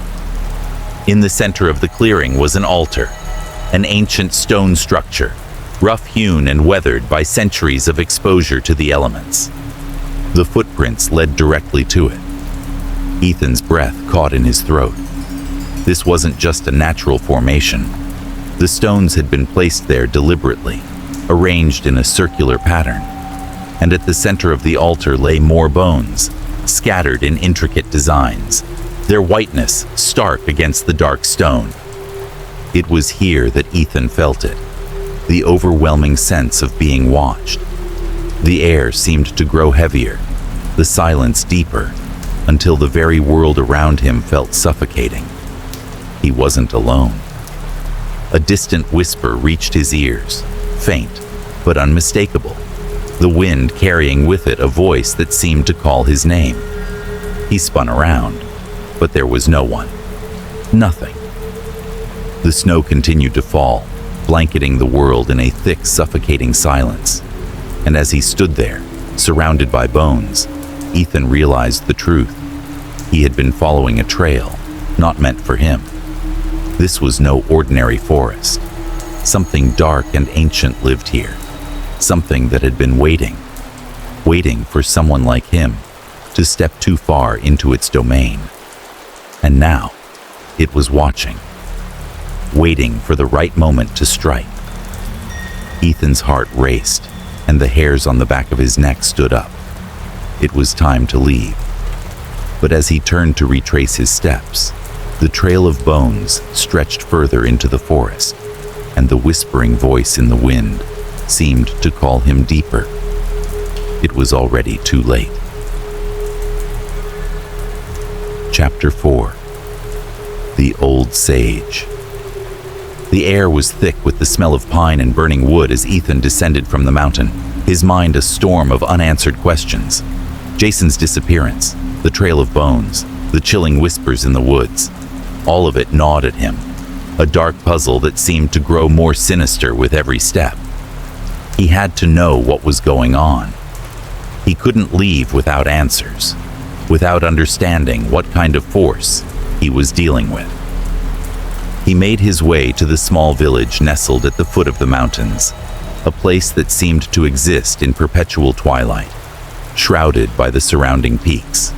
Speaker 1: In the center of the clearing was an altar, an ancient stone structure, rough-hewn and weathered by centuries of exposure to the elements. The footprints led directly to it. Ethan's breath caught in his throat. This wasn't just a natural formation. The stones had been placed there deliberately, arranged in a circular pattern, and at the center of the altar lay more bones, scattered in intricate designs, their whiteness stark against the dark stone. It was here that Ethan felt it, the overwhelming sense of being watched. The air seemed to grow heavier, the silence deeper, until the very world around him felt suffocating. He wasn't alone. A distant whisper reached his ears, faint but unmistakable, the wind carrying with it a voice that seemed to call his name. He spun around, but there was no one. Nothing. The snow continued to fall, blanketing the world in a thick, suffocating silence. And as he stood there, surrounded by bones, Ethan realized the truth. He had been following a trail, not meant for him. This was no ordinary forest. Something dark and ancient lived here. Something that had been waiting for someone like him to step too far into its domain. And now, it was watching, waiting for the right moment to strike. Ethan's heart raced, and the hairs on the back of his neck stood up. It was time to leave. But as he turned to retrace his steps, the trail of bones stretched further into the forest, and the whispering voice in the wind seemed to call him deeper. It was already too late. Chapter 4. The Old Sage. The air was thick with the smell of pine and burning wood as Ethan descended from the mountain, his mind a storm of unanswered questions. Jason's disappearance, the trail of bones, the chilling whispers in the woods, all of it gnawed at him, a dark puzzle that seemed to grow more sinister with every step. He had to know what was going on. He couldn't leave without answers, without understanding what kind of force he was dealing with. He made his way to the small village nestled at the foot of the mountains, a place that seemed to exist in perpetual twilight, shrouded by the surrounding peaks.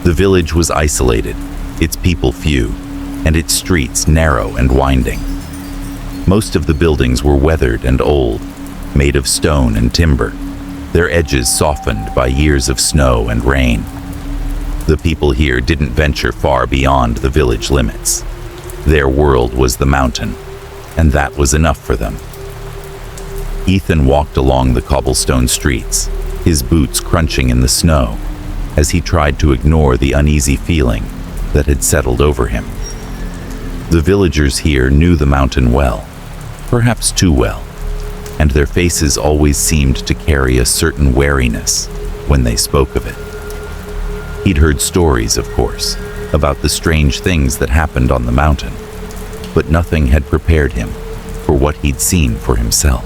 Speaker 1: The village was isolated, its people few, and its streets narrow and winding. Most of the buildings were weathered and old, made of stone and timber, their edges softened by years of snow and rain. The people here didn't venture far beyond the village limits. Their world was the mountain, and that was enough for them. Ethan walked along the cobblestone streets, his boots crunching in the snow, as he tried to ignore the uneasy feeling that had settled over him. The villagers here knew the mountain well, perhaps too well, and their faces always seemed to carry a certain wariness when they spoke of it. He'd heard stories, of course, about the strange things that happened on the mountain, but nothing had prepared him for what he'd seen for himself.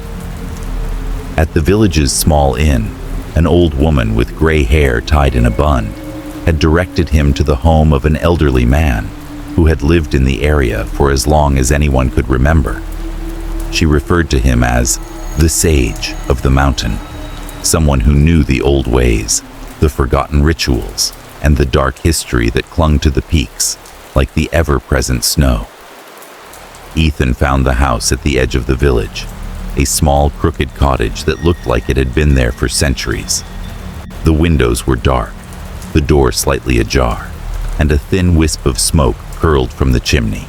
Speaker 1: At the village's small inn, an old woman with gray hair tied in a bun had directed him to the home of an elderly man who had lived in the area for as long as anyone could remember. She referred to him as the sage of the mountain, someone who knew the old ways, the forgotten rituals, and the dark history that clung to the peaks like the ever-present snow. Ethan found the house at the edge of the village, a small crooked cottage that looked like it had been there for centuries. The windows were dark, the door slightly ajar, and a thin wisp of smoke curled from the chimney,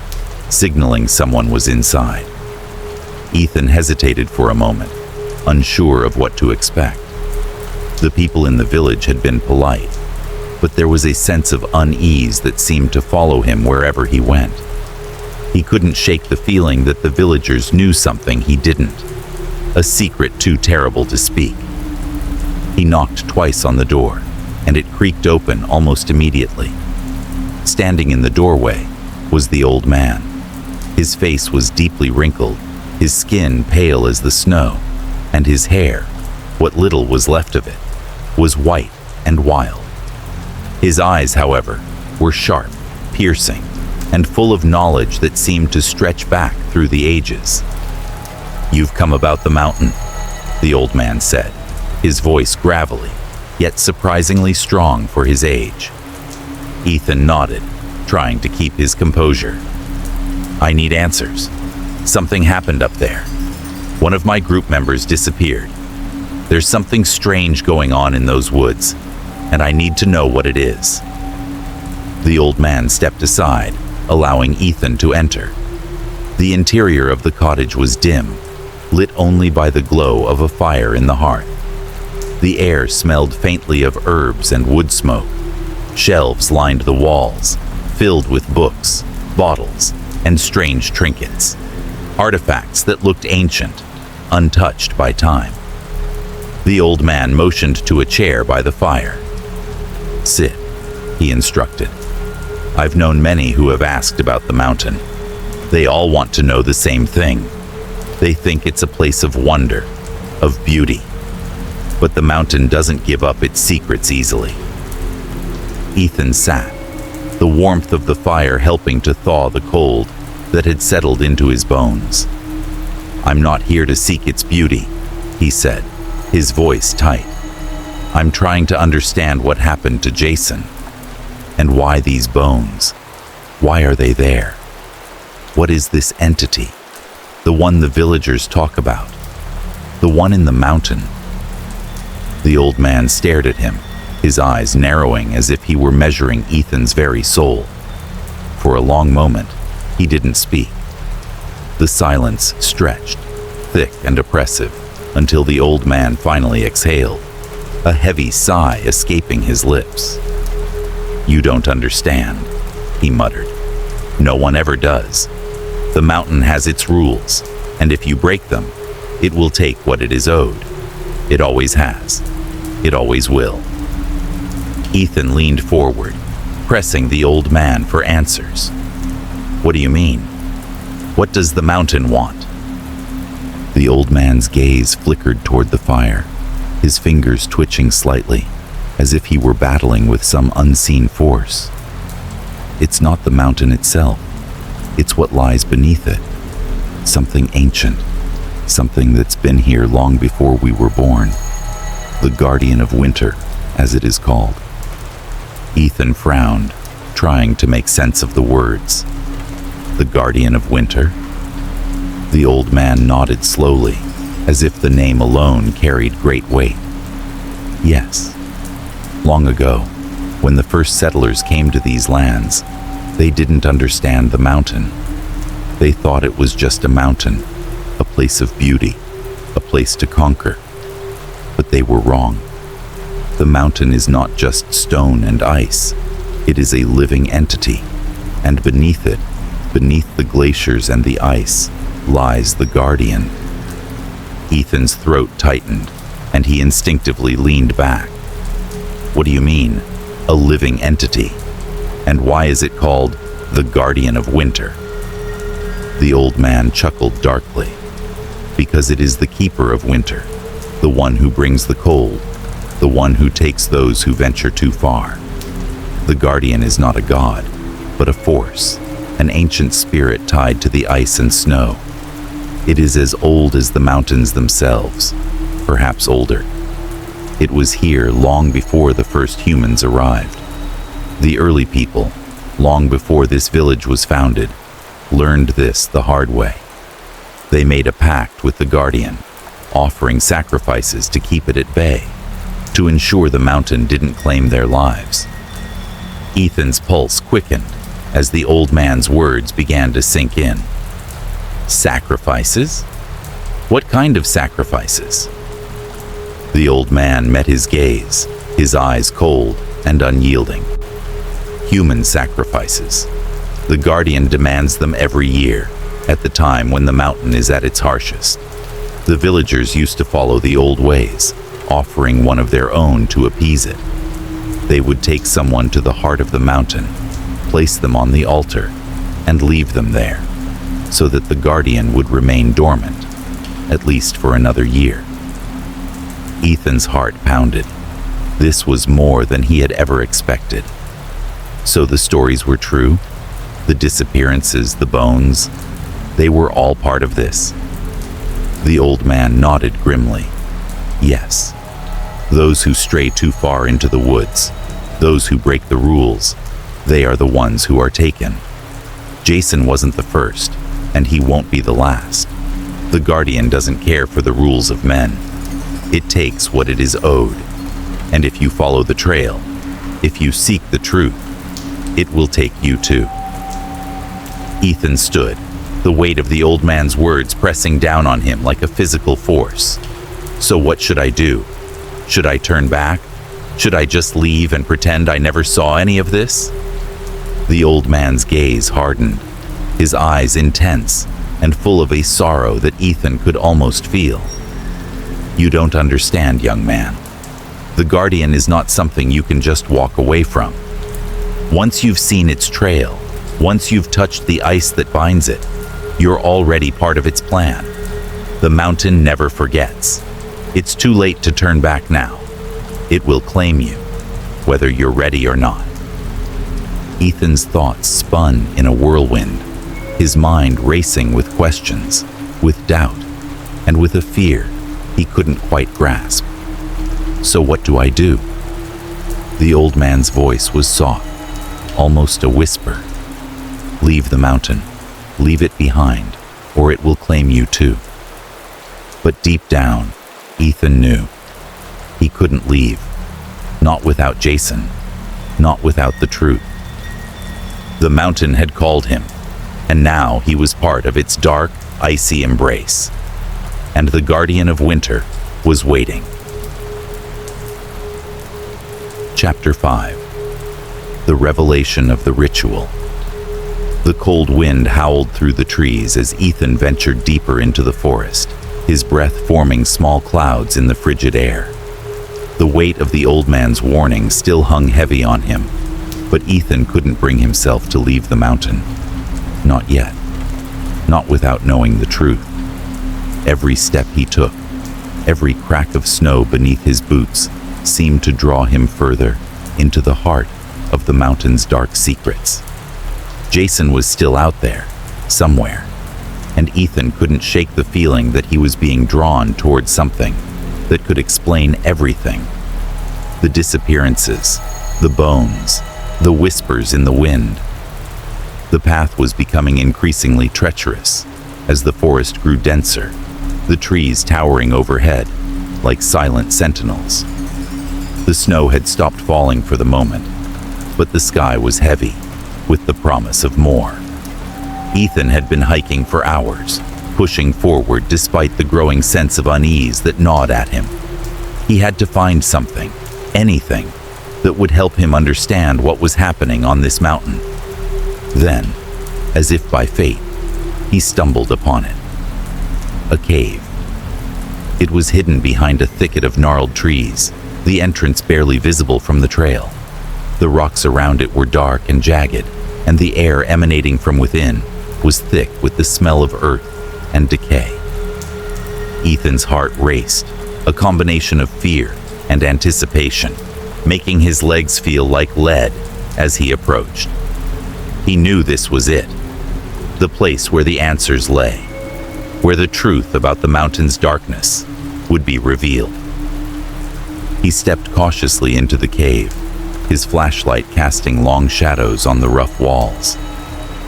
Speaker 1: signaling someone was inside. Ethan hesitated for a moment, unsure of what to expect. The people in the village had been polite, but there was a sense of unease that seemed to follow him wherever he went. He couldn't shake the feeling that the villagers knew something he didn't, a secret too terrible to speak. He knocked twice on the door, and it creaked open almost immediately. Standing in the doorway was the old man. His face was deeply wrinkled, his skin pale as the snow, and his hair, what little was left of it, was white and wild. His eyes, however, were sharp, piercing, and full of knowledge that seemed to stretch back through the ages. "You've come about the mountain," the old man said, his voice gravelly, yet surprisingly strong for his age. Ethan nodded, trying to keep his composure. "I need answers. Something happened up there. One of my group members disappeared. There's something strange going on in those woods, and I need to know what it is." The old man stepped aside, allowing Ethan to enter. The interior of the cottage was dim, lit only by the glow of a fire in the hearth. The air smelled faintly of herbs and wood smoke. Shelves lined the walls, filled with books, bottles, and strange trinkets, artifacts that looked ancient, untouched by time. The old man motioned to a chair by the fire. "Sit," he instructed. "I've known many who have asked about the mountain. They all want to know the same thing. They think it's a place of wonder, of beauty. But the mountain doesn't give up its secrets easily." Ethan sat, the warmth of the fire helping to thaw the cold that had settled into his bones. "I'm not here to seek its beauty," he said, his voice tight. "I'm trying to understand what happened to Jason. And why these bones? Why are they there? What is this entity? The one the villagers talk about? The one in the mountain?" The old man stared at him, his eyes narrowing as if he were measuring Ethan's very soul. For a long moment, he didn't speak. The silence stretched, thick and oppressive, until the old man finally exhaled, a heavy sigh escaping his lips. "You don't understand," he muttered. "No one ever does. The mountain has its rules, and if you break them, it will take what it is owed. It always has. It always will." Ethan leaned forward, pressing the old man for answers. "What do you mean? What does the mountain want?" The old man's gaze flickered toward the fire, his fingers twitching slightly, as if he were battling with some unseen force. "It's not the mountain itself. It's what lies beneath it. Something ancient, something that's been here long before we were born. The guardian of winter, as it is called." Ethan frowned, trying to make sense of the words. "The guardian of winter?" The old man nodded slowly, as if the name alone carried great weight. "Yes. Long ago, when the first settlers came to these lands, they didn't understand the mountain. They thought it was just a mountain, a place of beauty, a place to conquer. But they were wrong. The mountain is not just stone and ice. It is a living entity, and beneath it, beneath the glaciers and the ice, lies the guardian." Ethan's throat tightened, and he instinctively leaned back. "What do you mean, a living entity? And why is it called the guardian of winter?" The old man chuckled darkly. "Because it is the keeper of winter, the one who brings the cold, the one who takes those who venture too far. The guardian is not a god, but a force, an ancient spirit tied to the ice and snow. It is as old as the mountains themselves, perhaps older. It was here long before the first humans arrived. The early people, long before this village was founded, learned this the hard way. They made a pact with the guardian, offering sacrifices to keep it at bay, to ensure the mountain didn't claim their lives." Ethan's pulse quickened as the old man's words began to sink in. "Sacrifices? What kind of sacrifices?" The old man met his gaze, his eyes cold and unyielding. "Human sacrifices. The guardian demands them every year, at the time when the mountain is at its harshest. The villagers used to follow the old ways, offering one of their own to appease it. They would take someone to the heart of the mountain, place them on the altar, and leave them there, so that the guardian would remain dormant, at least for another year." Ethan's heart pounded. This was more than he had ever expected. So the stories were true? The disappearances, the bones, they were all part of this? The old man nodded grimly. Yes. Those who stray too far into the woods, those who break the rules, they are the ones who are taken. Jason wasn't the first, and he won't be the last. The guardian doesn't care for the rules of men. It takes what it is owed. And if you follow the trail, if you seek the truth, it will take you too. Ethan stood, the weight of the old man's words pressing down on him like a physical force. So what should I do? Should I turn back? Should I just leave and pretend I never saw any of this? The old man's gaze hardened, his eyes intense and full of a sorrow that Ethan could almost feel. "You don't understand, young man. The guardian is not something you can just walk away from. Once you've seen its trail, once you've touched the ice that binds it, you're already part of its plan. The mountain never forgets. It's too late to turn back now. It will claim you, whether you're ready or not." Ethan's thoughts spun in a whirlwind, his mind racing with questions, with doubt, and with a fear he couldn't quite grasp. So what do I do? The old man's voice was soft, almost a whisper. Leave the mountain, leave it behind, or it will claim you too. But deep down, Ethan knew he couldn't leave, not without Jason, not without the truth. The mountain had called him, and now he was part of its dark, icy embrace. And the guardian of winter was waiting. Chapter 5. The Revelation of the Ritual. The cold wind howled through the trees as Ethan ventured deeper into the forest, his breath forming small clouds in the frigid air. The weight of the old man's warning still hung heavy on him, but Ethan couldn't bring himself to leave the mountain. Not yet. Not without knowing the truth. Every step he took, every crack of snow beneath his boots, seemed to draw him further into the heart of the mountain's dark secrets. Jason was still out there, somewhere, and Ethan couldn't shake the feeling that he was being drawn toward something that could explain everything. The disappearances, the bones, the whispers in the wind. The path was becoming increasingly treacherous as the forest grew denser, the trees towering overhead like silent sentinels. The snow had stopped falling for the moment, but the sky was heavy with the promise of more. Ethan had been hiking for hours, pushing forward despite the growing sense of unease that gnawed at him. He had to find something, anything, that would help him understand what was happening on this mountain. Then, as if by fate, he stumbled upon it. A cave. It was hidden behind a thicket of gnarled trees, the entrance barely visible from the trail. The rocks around it were dark and jagged, and the air emanating from within was thick with the smell of earth and decay. Ethan's heart raced, a combination of fear and anticipation, making his legs feel like lead as he approached. He knew this was it, the place where the answers lay, where the truth about the mountain's darkness would be revealed. He stepped cautiously into the cave, his flashlight casting long shadows on the rough walls.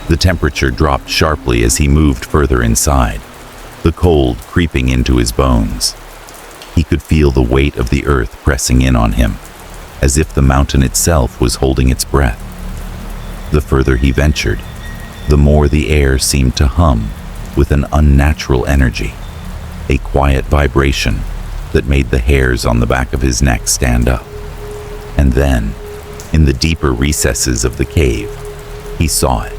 Speaker 1: The temperature dropped sharply as he moved further inside, the cold creeping into his bones. He could feel the weight of the earth pressing in on him, as if the mountain itself was holding its breath. The further he ventured, the more the air seemed to hum with an unnatural energy, a quiet vibration that made the hairs on the back of his neck stand up. And then, in the deeper recesses of the cave, he saw it.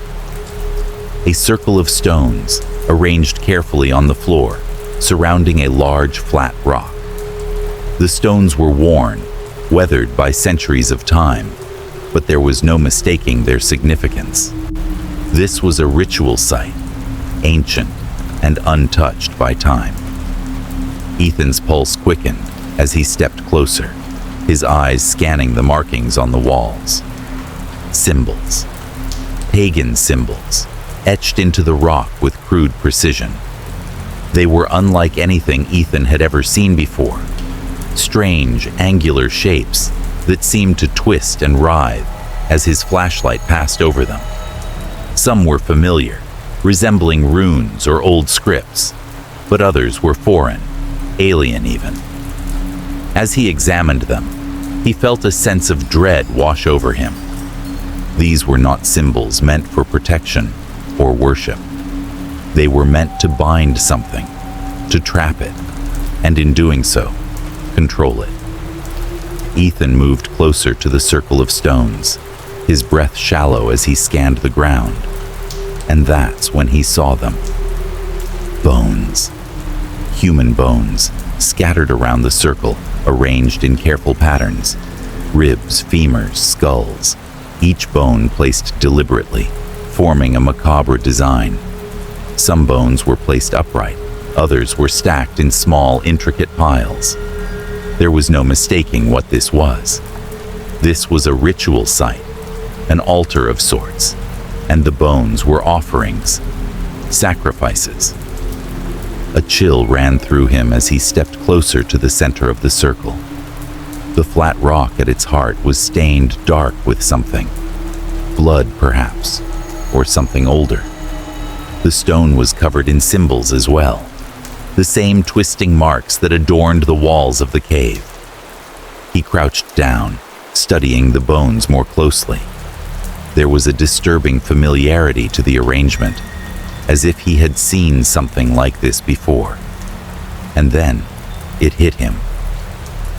Speaker 1: A circle of stones, arranged carefully on the floor, surrounding a large flat rock. The stones were worn, weathered by centuries of time, but there was no mistaking their significance. This was a ritual site, ancient and untouched by time. Ethan's pulse quickened as he stepped closer, his eyes scanning the markings on the walls. Symbols. Pagan symbols, etched into the rock with crude precision. They were unlike anything Ethan had ever seen before. Strange, angular shapes that seemed to twist and writhe as his flashlight passed over them. Some were familiar, resembling runes or old scripts, but others were foreign, alien even. As he examined them, he felt a sense of dread wash over him. These were not symbols meant for protection or worship. They were meant to bind something, to trap it, and in doing so, control it. Ethan moved closer to the circle of stones, his breath shallow as he scanned the ground. And that's when he saw them. Bones. Human bones, scattered around the circle, arranged in careful patterns. Ribs, femurs, skulls, each bone placed deliberately, forming a macabre design. Some bones were placed upright, others were stacked in small, intricate piles. There was no mistaking what this was. This was a ritual site, an altar of sorts, and the bones were offerings, sacrifices. A chill ran through him as he stepped closer to the center of the circle. The flat rock at its heart was stained dark with something. Blood, perhaps, or something older. The stone was covered in symbols as well, the same twisting marks that adorned the walls of the cave. He crouched down, studying the bones more closely. There was a disturbing familiarity to the arrangement, as if he had seen something like this before. And then, it hit him.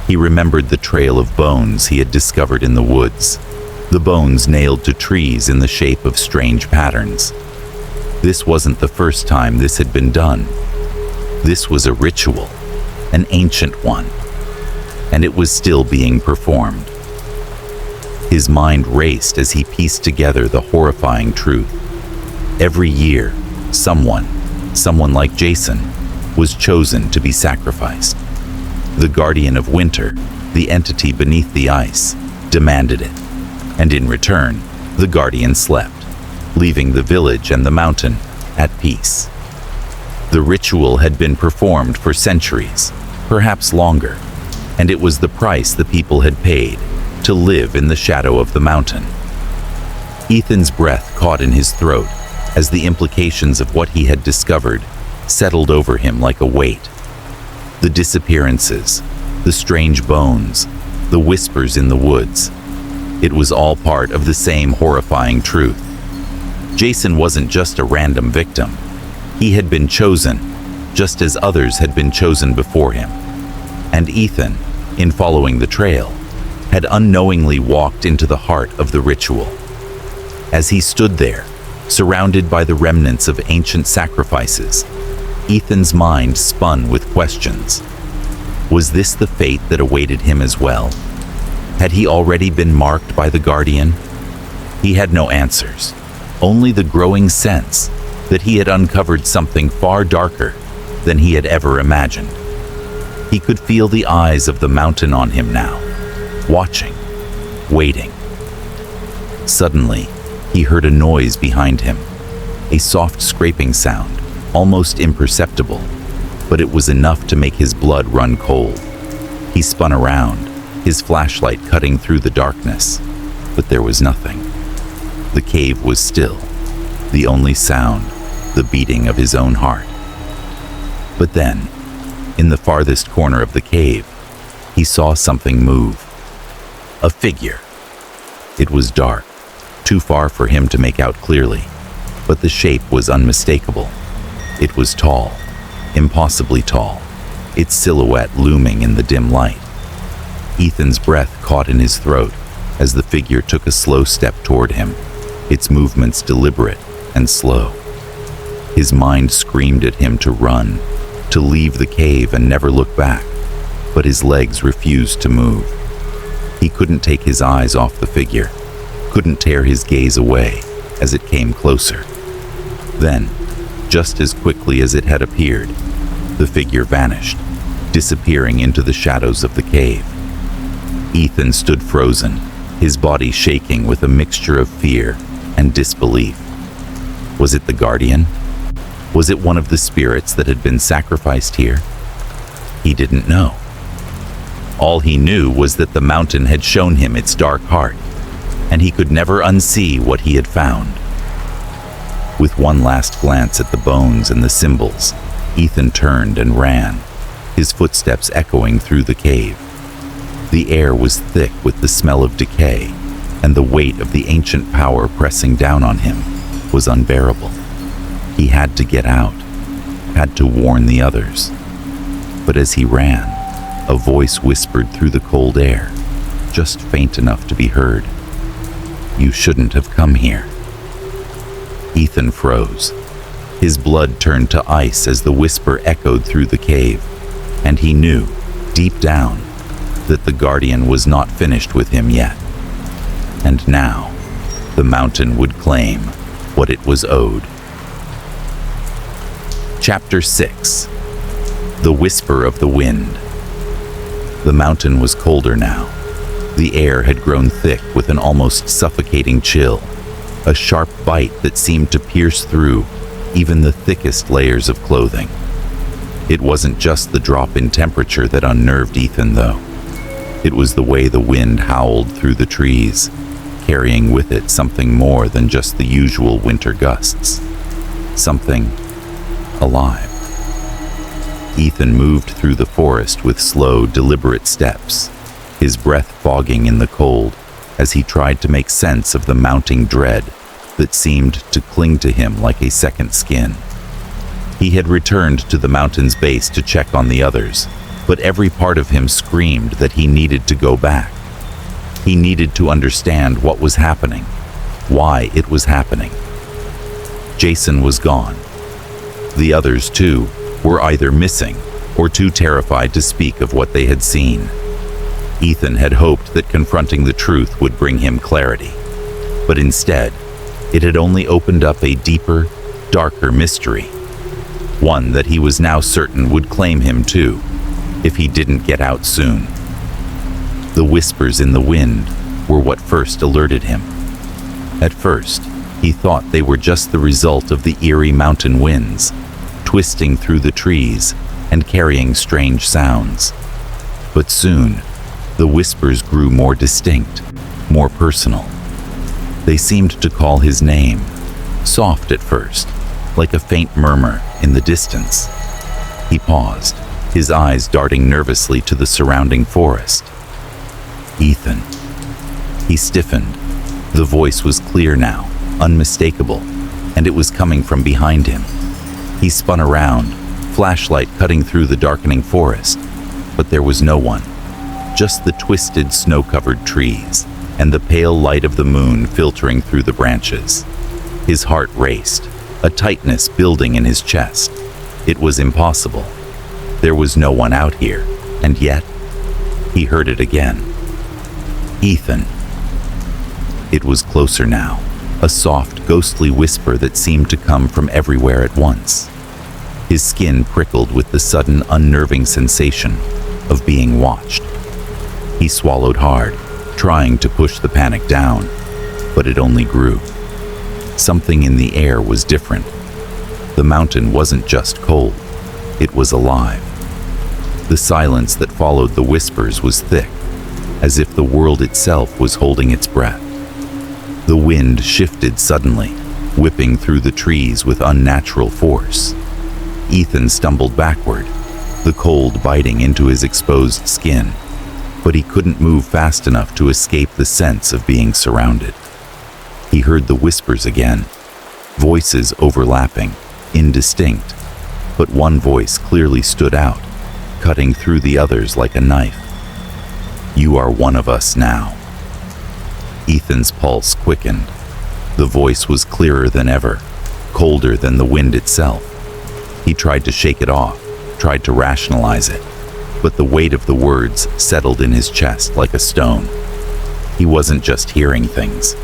Speaker 1: He remembered the trail of bones he had discovered in the woods, the bones nailed to trees in the shape of strange patterns. This wasn't the first time this had been done. This was a ritual, an ancient one, and it was still being performed. His mind raced as he pieced together the horrifying truth. Every year, someone like Jason, was chosen to be sacrificed. The guardian of winter, the entity beneath the ice, demanded it, and in return, the guardian slept, leaving the village and the mountain at peace. The ritual had been performed for centuries, perhaps longer, and it was the price the people had paid to live in the shadow of the mountain. Ethan's breath caught in his throat as the implications of what he had discovered settled over him like a weight. The disappearances, the strange bones, the whispers in the woods. It was all part of the same horrifying truth. Jason wasn't just a random victim. He had been chosen, just as others had been chosen before him. And Ethan, in following the trail, had unknowingly walked into the heart of the ritual. As he stood there, surrounded by the remnants of ancient sacrifices, Ethan's mind spun with questions. Was this the fate that awaited him as well? Had he already been marked by the guardian? He had no answers, only the growing sense that he had uncovered something far darker than he had ever imagined. He could feel the eyes of the mountain on him now, watching, waiting. Suddenly, he heard a noise behind him, a soft scraping sound, almost imperceptible, but it was enough to make his blood run cold. He spun around, his flashlight cutting through the darkness, but there was nothing. The cave was still, the only sound, the beating of his own heart. But then, in the farthest corner of the cave, he saw something move. A figure. It was dark, too far for him to make out clearly, but the shape was unmistakable. It was tall, impossibly tall, its silhouette looming in the dim light. Ethan's breath caught in his throat as the figure took a slow step toward him, its movements deliberate and slow. His mind screamed at him to run, to leave the cave and never look back, but his legs refused to move. He couldn't take his eyes off the figure, couldn't tear his gaze away as it came closer. Then, just as quickly as it had appeared, the figure vanished, disappearing into the shadows of the cave. Ethan stood frozen, his body shaking with a mixture of fear and disbelief. Was it the guardian? Was it one of the spirits that had been sacrificed here? He didn't know. All he knew was that the mountain had shown him its dark heart, and he could never unsee what he had found. With one last glance at the bones and the symbols, Ethan turned and ran, his footsteps echoing through the cave. The air was thick with the smell of decay, and the weight of the ancient power pressing down on him was unbearable. He had to get out, had to warn the others. But as he ran, a voice whispered through the cold air, just faint enough to be heard. "You shouldn't have come here." Ethan froze. His blood turned to ice as the whisper echoed through the cave, and he knew, deep down, that the guardian was not finished with him yet. And now, the mountain would claim what it was owed. Chapter 6. The Whisper of the Wind. The mountain was colder now. The air had grown thick with an almost suffocating chill, a sharp bite that seemed to pierce through even the thickest layers of clothing. It wasn't just the drop in temperature that unnerved Ethan, though. It was the way the wind howled through the trees, carrying with it something more than just the usual winter gusts. Something alive. Ethan moved through the forest with slow, deliberate steps, his breath fogging in the cold as he tried to make sense of the mounting dread that seemed to cling to him like a second skin. He had returned to the mountain's base to check on the others, but every part of him screamed that he needed to go back. He needed to understand what was happening, why it was happening. Jason was gone. The others, too, were either missing or too terrified to speak of what they had seen. Ethan had hoped that confronting the truth would bring him clarity, but instead, it had only opened up a deeper, darker mystery, one that he was now certain would claim him too, if he didn't get out soon. The whispers in the wind were what first alerted him. At first, he thought they were just the result of the eerie mountain winds, twisting through the trees and carrying strange sounds. But soon, the whispers grew more distinct, more personal. They seemed to call his name, soft at first, like a faint murmur in the distance. He paused, his eyes darting nervously to the surrounding forest. Ethan. He stiffened. The voice was clear now, unmistakable, and it was coming from behind him. He spun around, flashlight cutting through the darkening forest, but there was no one, just the twisted snow-covered trees and the pale light of the moon filtering through the branches. His heart raced, a tightness building in his chest. It was impossible. There was no one out here, and yet, he heard it again. Ethan. It was closer now, a soft, ghostly whisper that seemed to come from everywhere at once. His skin prickled with the sudden, unnerving sensation of being watched. He swallowed hard, trying to push the panic down, but it only grew. Something in the air was different. The mountain wasn't just cold, it was alive. The silence that followed the whispers was thick, as if the world itself was holding its breath. The wind shifted suddenly, whipping through the trees with unnatural force. Ethan stumbled backward, the cold biting into his exposed skin, but he couldn't move fast enough to escape the sense of being surrounded. He heard the whispers again, voices overlapping, indistinct, but one voice clearly stood out, cutting through the others like a knife. "You are one of us now." Ethan's pulse quickened. The voice was clearer than ever, colder than the wind itself. He tried to shake it off, tried to rationalize it, but the weight of the words settled in his chest like a stone. He wasn't just hearing things.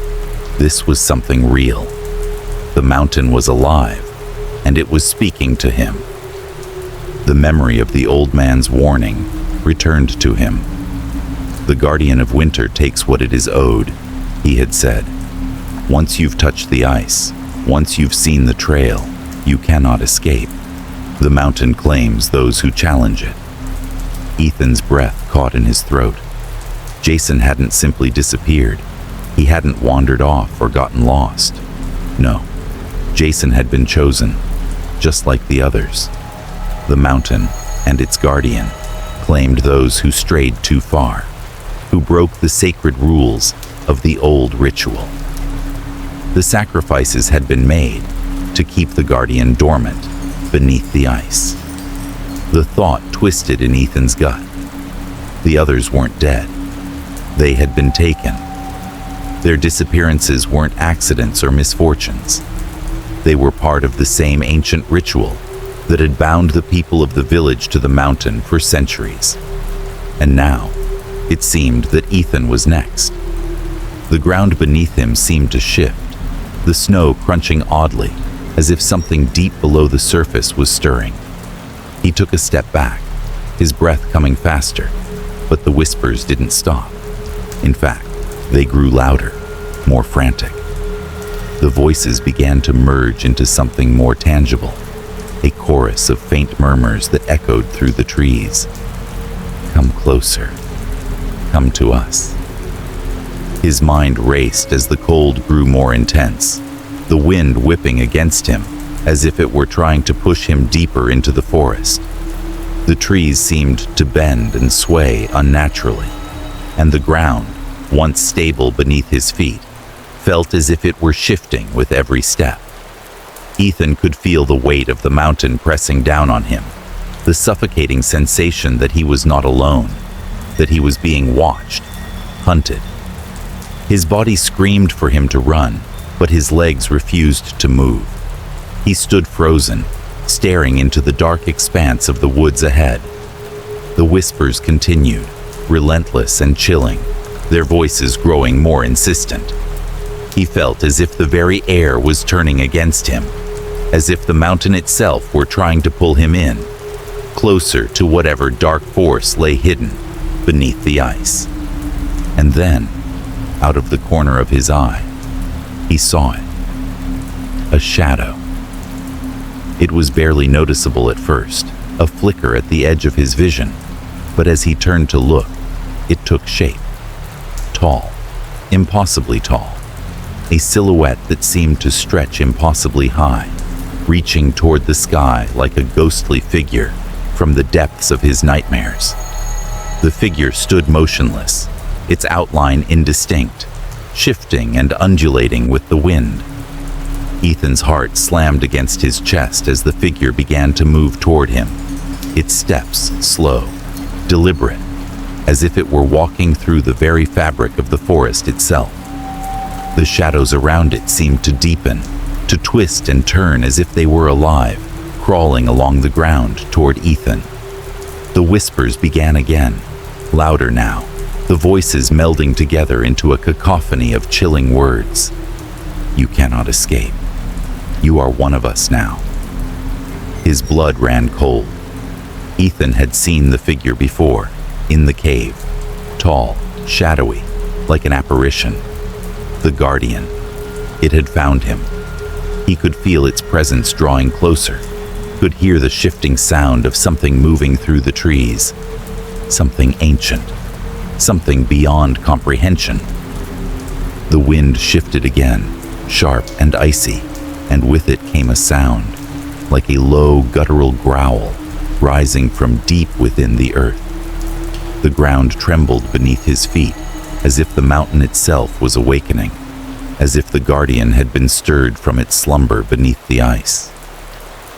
Speaker 1: This was something real. The mountain was alive, and it was speaking to him. The memory of the old man's warning returned to him. "The guardian of winter takes what it is owed," he had said. "Once you've touched the ice, once you've seen the trail, you cannot escape. The mountain claims those who challenge it." Ethan's breath caught in his throat. Jason hadn't simply disappeared. He hadn't wandered off or gotten lost. No, Jason had been chosen, just like the others. The mountain and its guardian claimed those who strayed too far, who broke the sacred rules of the old ritual. The sacrifices had been made to keep the guardian dormant beneath the ice. The thought twisted in Ethan's gut. The others weren't dead. They had been taken. Their disappearances weren't accidents or misfortunes. They were part of the same ancient ritual that had bound the people of the village to the mountain for centuries. And now, it seemed that Ethan was next. The ground beneath him seemed to shift, the snow crunching oddly, as if something deep below the surface was stirring. He took a step back, his breath coming faster, but the whispers didn't stop. In fact, they grew louder, more frantic. The voices began to merge into something more tangible, a chorus of faint murmurs that echoed through the trees. Come closer. Come to us. His mind raced as the cold grew more intense, the wind whipping against him as if it were trying to push him deeper into the forest. The trees seemed to bend and sway unnaturally, and the ground, once stable beneath his feet, felt as if it were shifting with every step. Ethan could feel the weight of the mountain pressing down on him, the suffocating sensation that he was not alone, that he was being watched, hunted. His body screamed for him to run, but his legs refused to move. He stood frozen, staring into the dark expanse of the woods ahead. The whispers continued, relentless and chilling, their voices growing more insistent. He felt as if the very air was turning against him, as if the mountain itself were trying to pull him in, closer to whatever dark force lay hidden beneath the ice. And then, out of the corner of his eye, he saw it. A shadow. It was barely noticeable at first, a flicker at the edge of his vision, but as he turned to look, it took shape. Tall, impossibly tall. A silhouette that seemed to stretch impossibly high, reaching toward the sky like a ghostly figure from the depths of his nightmares. The figure stood motionless, its outline indistinct, shifting and undulating with the wind. Ethan's heart slammed against his chest as the figure began to move toward him, its steps slow, deliberate, as if it were walking through the very fabric of the forest itself. The shadows around it seemed to deepen, to twist and turn as if they were alive, crawling along the ground toward Ethan. The whispers began again, louder now, the voices melding together into a cacophony of chilling words. You cannot escape. You are one of us now. His blood ran cold. Ethan had seen the figure before, in the cave, tall, shadowy, like an apparition. The guardian. It had found him. He could feel its presence drawing closer, could hear the shifting sound of something moving through the trees, something ancient, something beyond comprehension. The wind shifted again, sharp and icy, and with it came a sound, like a low guttural growl, rising from deep within the earth. The ground trembled beneath his feet, as if the mountain itself was awakening, as if the guardian had been stirred from its slumber beneath the ice.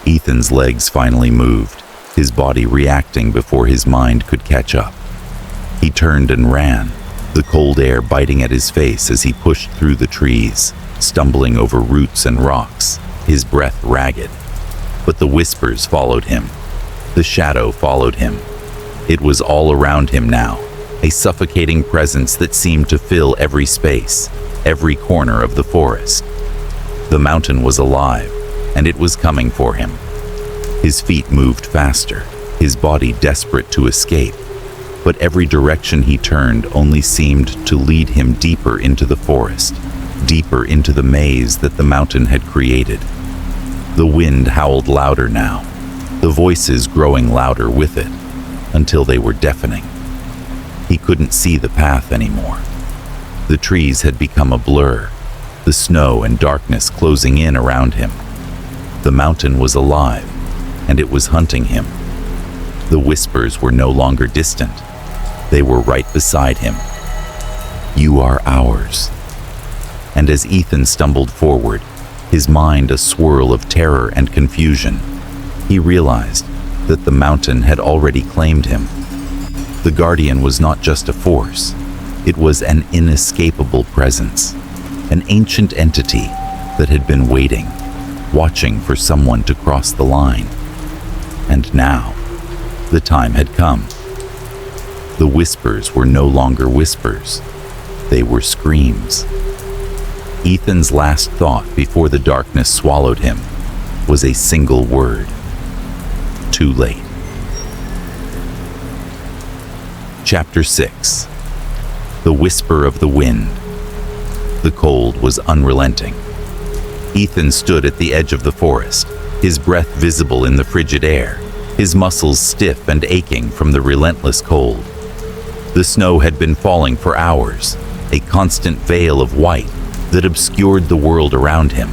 Speaker 1: Ethan's legs finally moved, his body reacting before his mind could catch up. He turned and ran, the cold air biting at his face as he pushed through the trees, stumbling over roots and rocks, his breath ragged. But the whispers followed him. The shadow followed him. It was all around him now, a suffocating presence that seemed to fill every space, every corner of the forest. The mountain was alive, and it was coming for him. His feet moved faster, his body desperate to escape, but every direction he turned only seemed to lead him deeper into the forest, deeper into the maze that the mountain had created. The wind howled louder now, the voices growing louder with it, until they were deafening. He couldn't see the path anymore. The trees had become a blur, the snow and darkness closing in around him. The mountain was alive, and it was hunting him. The whispers were no longer distant. They were right beside him. You are ours. And as Ethan stumbled forward, his mind a swirl of terror and confusion, he realized that the mountain had already claimed him. The guardian was not just a force. It was an inescapable presence, an ancient entity that had been waiting, watching for someone to cross the line. And now, the time had come. The whispers were no longer whispers. They were screams. Ethan's last thought before the darkness swallowed him was a single word. Too late. Chapter 6. the whisper of the wind. The cold was unrelenting. Ethan stood at the edge of the forest, his breath visible in the frigid air, his muscles stiff and aching from the relentless cold. The snow had been falling for hours, a constant veil of white that obscured the world around him.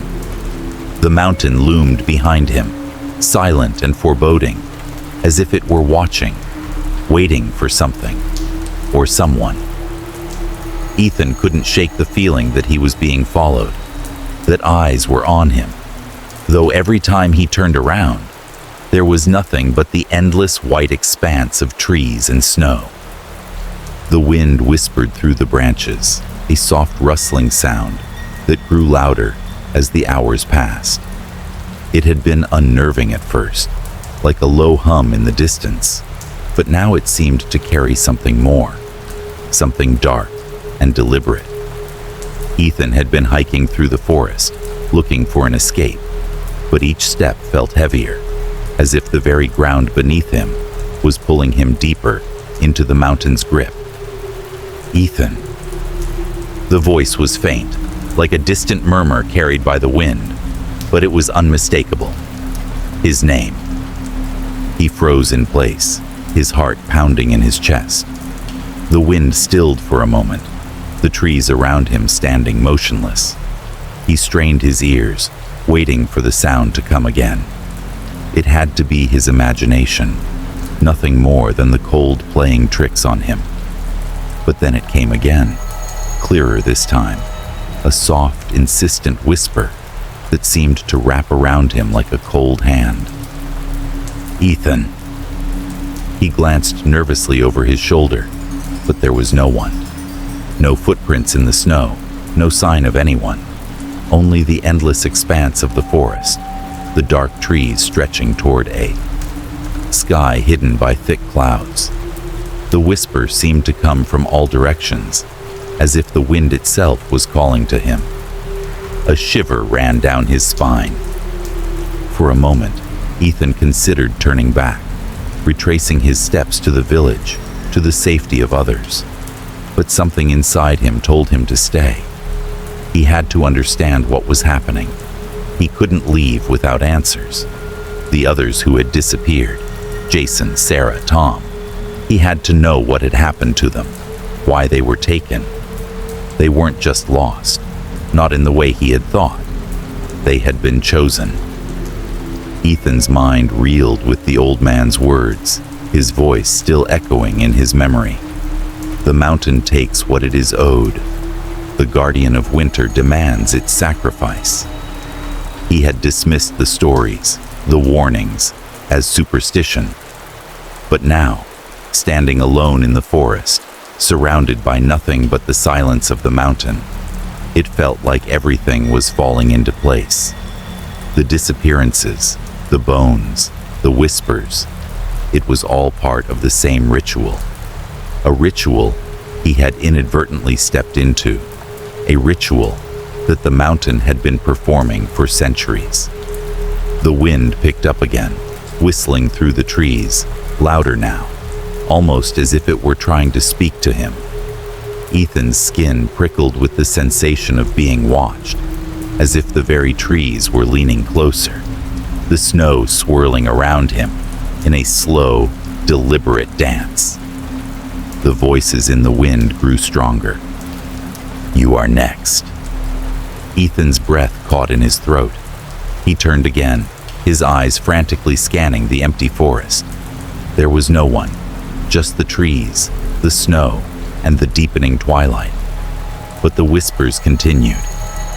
Speaker 1: The mountain loomed behind him, silent and foreboding, as if it were watching, waiting for something or someone. Ethan couldn't shake the feeling that he was being followed, that eyes were on him, though every time he turned around, there was nothing but the endless white expanse of trees and snow. The wind whispered through the branches, a soft rustling sound that grew louder as the hours passed. It had been unnerving at first, like a low hum in the distance, but now it seemed to carry something more, something dark and deliberate. Ethan had been hiking through the forest, looking for an escape, but each step felt heavier, as if the very ground beneath him was pulling him deeper into the mountain's grip. Ethan. The voice was faint, like a distant murmur carried by the wind, but it was unmistakable. His name. He froze in place, his heart pounding in his chest. The wind stilled for a moment, the trees around him standing motionless. He strained his ears, waiting for the sound to come again. It had to be his imagination, nothing more than the cold playing tricks on him. But then it came again, clearer this time, a soft, insistent whisper that seemed to wrap around him like a cold hand. Ethan. He glanced nervously over his shoulder, but there was no one. No footprints in the snow, no sign of anyone. Only the endless expanse of the forest, the dark trees stretching toward a sky hidden by thick clouds. The whisper seemed to come from all directions, as if the wind itself was calling to him. A shiver ran down his spine. For a moment, Ethan considered turning back, retracing his steps to the village, to the safety of others. But something inside him told him to stay. He had to understand what was happening. He couldn't leave without answers. The others who had disappeared, Jason, Sarah, Tom, he had to know what had happened to them, why they were taken. They weren't just lost, not in the way he had thought. They had been chosen. Ethan's mind reeled with the old man's words, his voice still echoing in his memory. The mountain takes what it is owed. The guardian of winter demands its sacrifice. He had dismissed the stories, the warnings, as superstition. But now, standing alone in the forest, surrounded by nothing but the silence of the mountain, it felt like everything was falling into place. The disappearances, the bones, the whispers, it was all part of the same ritual. A ritual he had inadvertently stepped into, a ritual that the mountain had been performing for centuries. The wind picked up again, whistling through the trees, louder now, almost as if it were trying to speak to him. Ethan's skin prickled with the sensation of being watched, as if the very trees were leaning closer, the snow swirling around him in a slow, deliberate dance. The voices in the wind grew stronger. "You are next." Ethan's breath caught in his throat. He turned again, his eyes frantically scanning the empty forest. There was no one, just the trees, the snow, and the deepening twilight. But the whispers continued,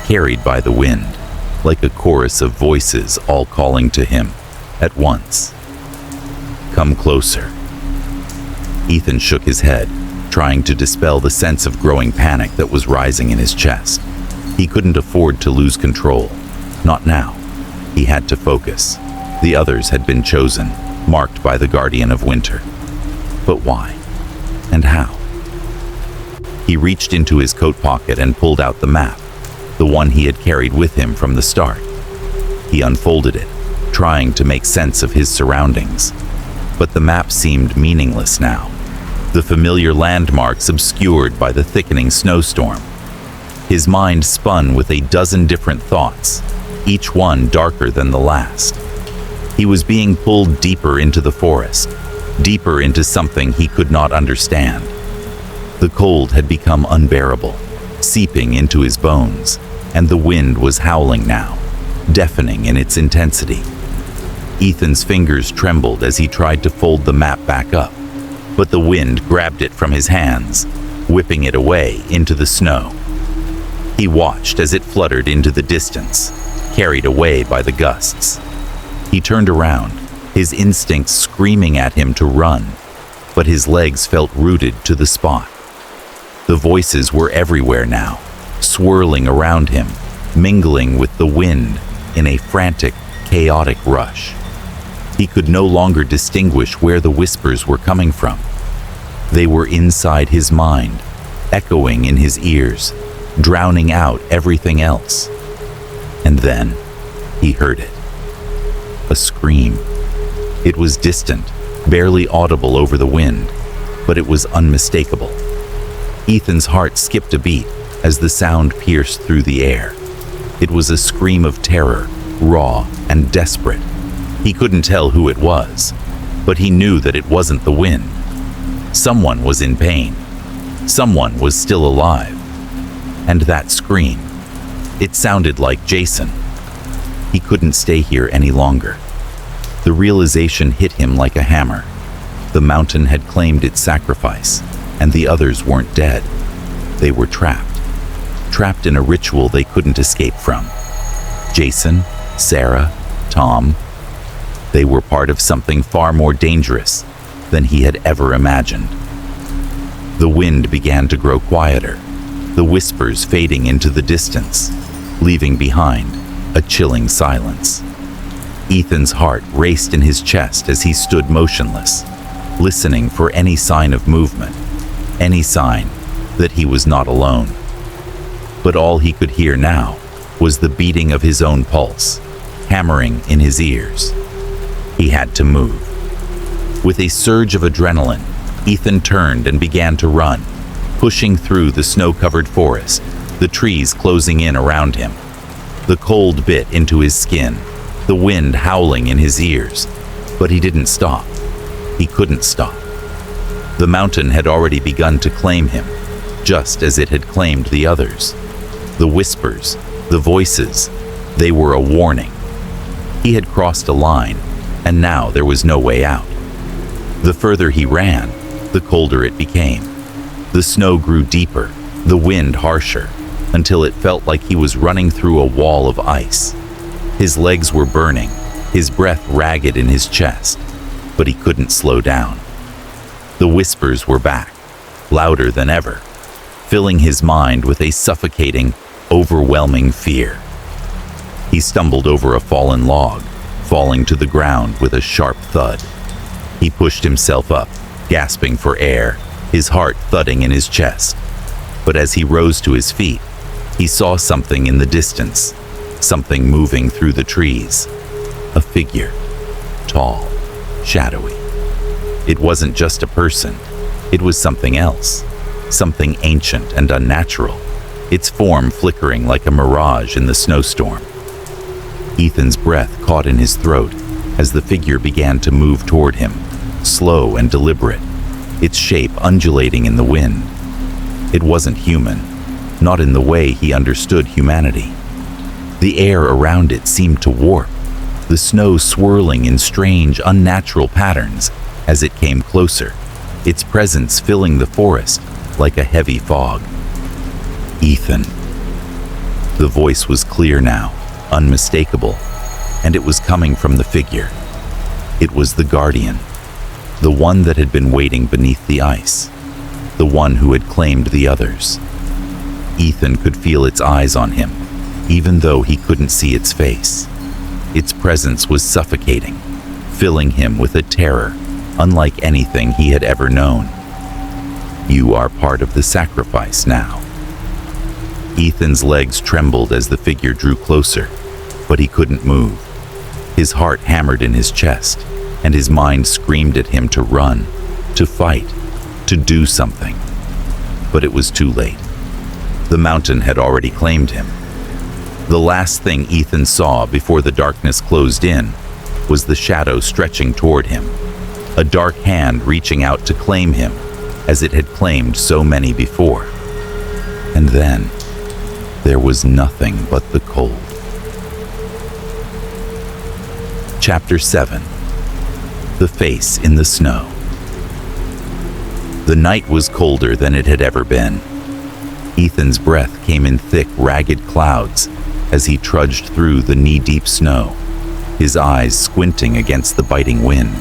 Speaker 1: carried by the wind, like a chorus of voices all calling to him at once. "Come closer." Ethan shook his head, trying to dispel the sense of growing panic that was rising in his chest. He couldn't afford to lose control. Not now. He had to focus. The others had been chosen, marked by the guardian of winter. But why? And how? He reached into his coat pocket and pulled out the map, the one he had carried with him from the start. He unfolded it, trying to make sense of his surroundings. But the map seemed meaningless now. the familiar landmarks obscured by the thickening snowstorm. His mind spun with a dozen different thoughts, each one darker than the last. He was being pulled deeper into the forest, deeper into something he could not understand. The cold had become unbearable, seeping into his bones, and the wind was howling now, deafening in its intensity. Ethan's fingers trembled as he tried to fold the map back up, but the wind grabbed it from his hands, whipping it away into the snow. He watched as it fluttered into the distance, carried away by the gusts. He turned around, his instincts screaming at him to run, but his legs felt rooted to the spot. The voices were everywhere now, swirling around him, mingling with the wind in a frantic, chaotic rush. He could no longer distinguish where the whispers were coming from. They were inside his mind, echoing in his ears, drowning out everything else. And then he heard it. A scream. It was distant, barely audible over the wind, but it was unmistakable. Ethan's heart skipped a beat as the sound pierced through the air. It was a scream of terror, raw and desperate. He couldn't tell who it was, but he knew that it wasn't the wind. Someone was in pain. Someone was still alive. And that scream, it sounded like Jason. He couldn't stay here any longer. The realization hit him like a hammer. The mountain had claimed its sacrifice, and the others weren't dead. They were trapped in a ritual they couldn't escape from. Jason, Sarah, Tom, they were part of something far more dangerous than he had ever imagined. The wind began to grow quieter, the whispers fading into the distance, leaving behind a chilling silence. Ethan's heart raced in his chest as he stood motionless, listening for any sign of movement, any sign that he was not alone. But all he could hear now was the beating of his own pulse, hammering in his ears. He had to move. With a surge of adrenaline, Ethan turned and began to run, pushing through the snow-covered forest, the trees closing in around him. The cold bit into his skin, the wind howling in his ears, but he didn't stop. He couldn't stop. The mountain had already begun to claim him, just as it had claimed the others. The whispers, the voices, they were a warning. He had crossed a line, and now there was no way out. The further he ran, the colder it became. The snow grew deeper, the wind harsher, until it felt like he was running through a wall of ice. His legs were burning, his breath ragged in his chest, but he couldn't slow down. The whispers were back, louder than ever, filling his mind with a suffocating, overwhelming fear. He stumbled over a fallen log, falling to the ground with a sharp thud. He pushed himself up, gasping for air, his heart thudding in his chest. But as he rose to his feet, he saw something in the distance, something moving through the trees. A figure, tall, shadowy. It wasn't just a person, it was something else, something ancient and unnatural, its form flickering like a mirage in the snowstorm. Ethan's breath caught in his throat as the figure began to move toward him, slow and deliberate, its shape undulating in the wind. It wasn't human, not in the way he understood humanity. The air around it seemed to warp, the snow swirling in strange, unnatural patterns as it came closer, its presence filling the forest like a heavy fog. Ethan. The voice was clear now, unmistakable, and it was coming from the figure. It was the guardian, the one that had been waiting beneath the ice, the one who had claimed the others. Ethan could feel its eyes on him, even though he couldn't see its face. Its presence was suffocating, filling him with a terror unlike anything he had ever known. You are part of the sacrifice now. Ethan's legs trembled as the figure drew closer, but he couldn't move. His heart hammered in his chest, and his mind screamed at him to run, to fight, to do something. But it was too late. The mountain had already claimed him. The last thing Ethan saw before the darkness closed in was the shadow stretching toward him, a dark hand reaching out to claim him as it had claimed so many before. And then there was nothing but the cold. Chapter 7. The Face in the Snow. The night was colder than it had ever been. Ethan's breath came in thick, ragged clouds as he trudged through the knee-deep snow, his eyes squinting against the biting wind.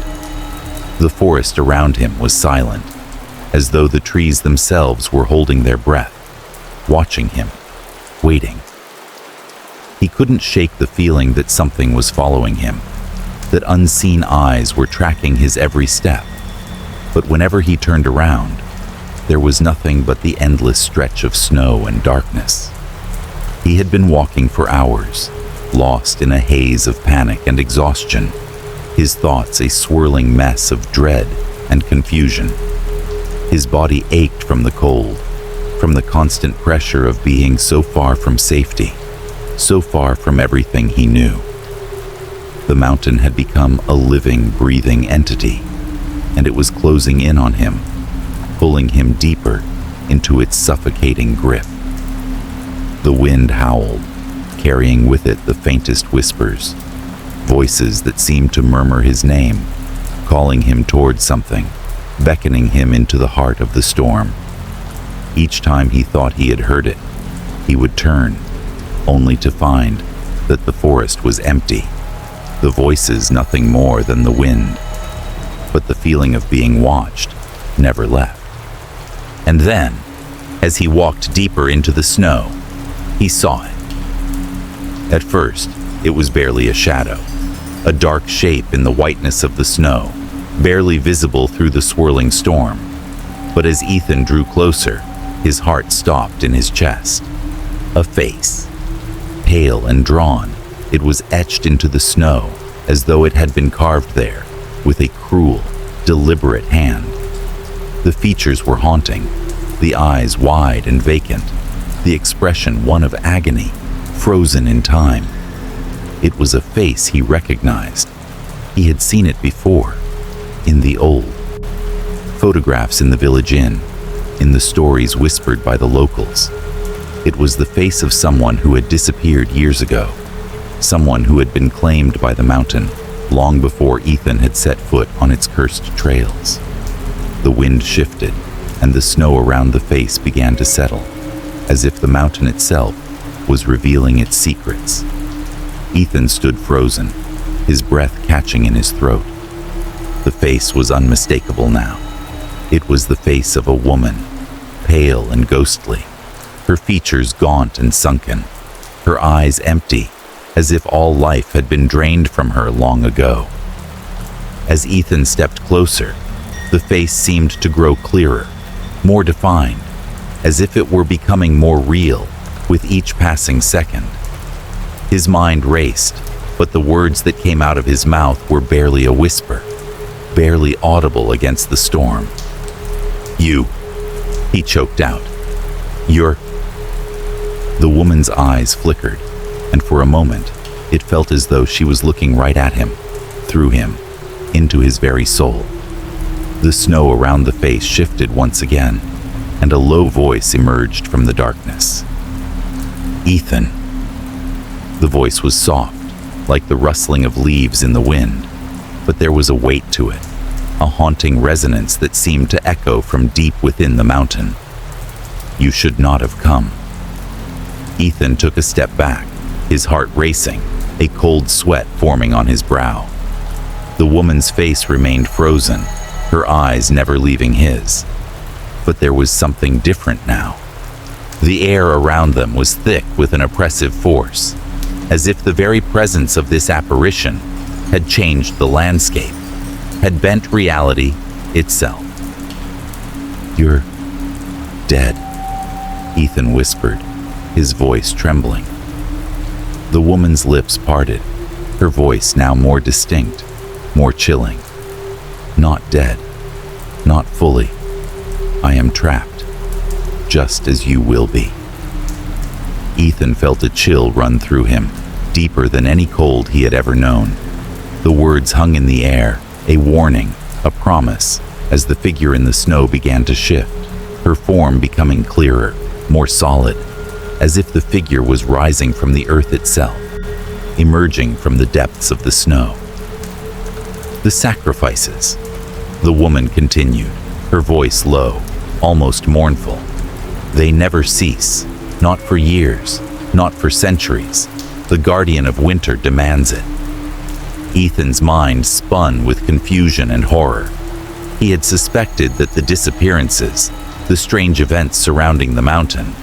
Speaker 1: The forest around him was silent, as though the trees themselves were holding their breath, watching him, waiting. He couldn't shake the feeling that something was following him, that unseen eyes were tracking his every step. But whenever he turned around, there was nothing but the endless stretch of snow and darkness. He had been walking for hours, lost in a haze of panic and exhaustion, his thoughts a swirling mess of dread and confusion. His body ached from the cold, from the constant pressure of being so far from safety, so far from everything he knew. The mountain had become a living, breathing entity, and it was closing in on him, pulling him deeper into its suffocating grip. The wind howled, carrying with it the faintest whispers, voices that seemed to murmur his name, calling him toward something, beckoning him into the heart of the storm. Each time he thought he had heard it, he would turn, only to find that the forest was empty, the voices nothing more than the wind. But the feeling of being watched never left. And then, as he walked deeper into the snow, he saw it. At first, it was barely a shadow, a dark shape in the whiteness of the snow, barely visible through the swirling storm. But as Ethan drew closer, his heart stopped in his chest. A face. Pale and drawn, it was etched into the snow as though it had been carved there with a cruel, deliberate hand. The features were haunting, the eyes wide and vacant, the expression one of agony, frozen in time. It was a face he recognized. He had seen it before, in the old photographs in the village inn, in the stories whispered by the locals. It was the face of someone who had disappeared years ago, someone who had been claimed by the mountain long before Ethan had set foot on its cursed trails. The wind shifted, and the snow around the face began to settle, as if the mountain itself was revealing its secrets. Ethan stood frozen, his breath catching in his throat. The face was unmistakable now. It was the face of a woman, pale and ghostly, her features gaunt and sunken, her eyes empty, as if all life had been drained from her long ago. As Ethan stepped closer, the face seemed to grow clearer, more defined, as if it were becoming more real with each passing second. His mind raced, but the words that came out of his mouth were barely a whisper, barely audible against the storm. "You," he choked out. "You're..." The woman's eyes flickered, and for a moment, it felt as though she was looking right at him, through him, into his very soul. The snow around the face shifted once again, and a low voice emerged from the darkness. "Ethan." The voice was soft, like the rustling of leaves in the wind, but there was a weight to it, a haunting resonance that seemed to echo from deep within the mountain. "You should not have come." Ethan took a step back, his heart racing, a cold sweat forming on his brow. The woman's face remained frozen, her eyes never leaving his. But there was something different now. The air around them was thick with an oppressive force, as if the very presence of this apparition had changed the landscape, had bent reality itself. "You're dead," Ethan whispered, his voice trembling. The woman's lips parted, her voice now more distinct, more chilling. "Not dead. Not fully. I am trapped, just as you will be." Ethan felt a chill run through him, deeper than any cold he had ever known. The words hung in the air, a warning, a promise, as the figure in the snow began to shift, her form becoming clearer, more solid, as if the figure was rising from the earth itself, emerging from the depths of the snow. "The sacrifices," the woman continued, her voice low, almost mournful. "They never cease, not for years, not for centuries. The guardian of winter demands it." Ethan's mind spun with confusion and horror. He had suspected that the disappearances, the strange events surrounding the mountain,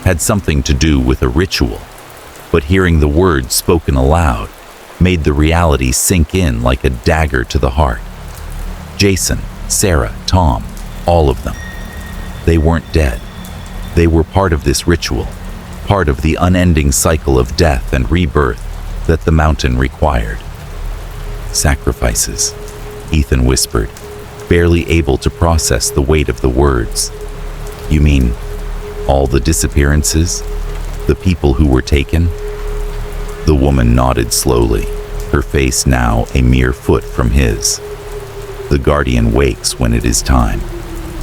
Speaker 1: had something to do with a ritual, but hearing the words spoken aloud made the reality sink in like a dagger to the heart. Jason, Sarah, Tom, all of them. They weren't dead. They were part of this ritual, part of the unending cycle of death and rebirth that the mountain required. "Sacrifices," Ethan whispered, barely able to process the weight of the words. "You mean all the disappearances? The people who were taken?" The woman nodded slowly, her face now a mere foot from his. "The guardian wakes when it is time.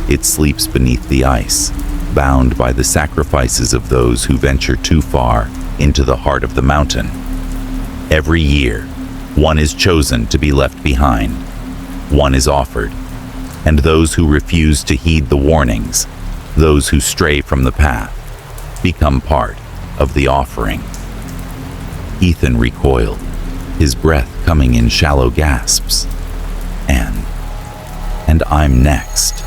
Speaker 1: It sleeps beneath the ice, bound by the sacrifices of those who venture too far into the heart of the mountain. Every year, one is chosen to be left behind. One is offered, and those who refuse to heed the warnings, those who stray from the path, become part of the offering." Ethan recoiled, his breath coming in shallow gasps. And I'm next."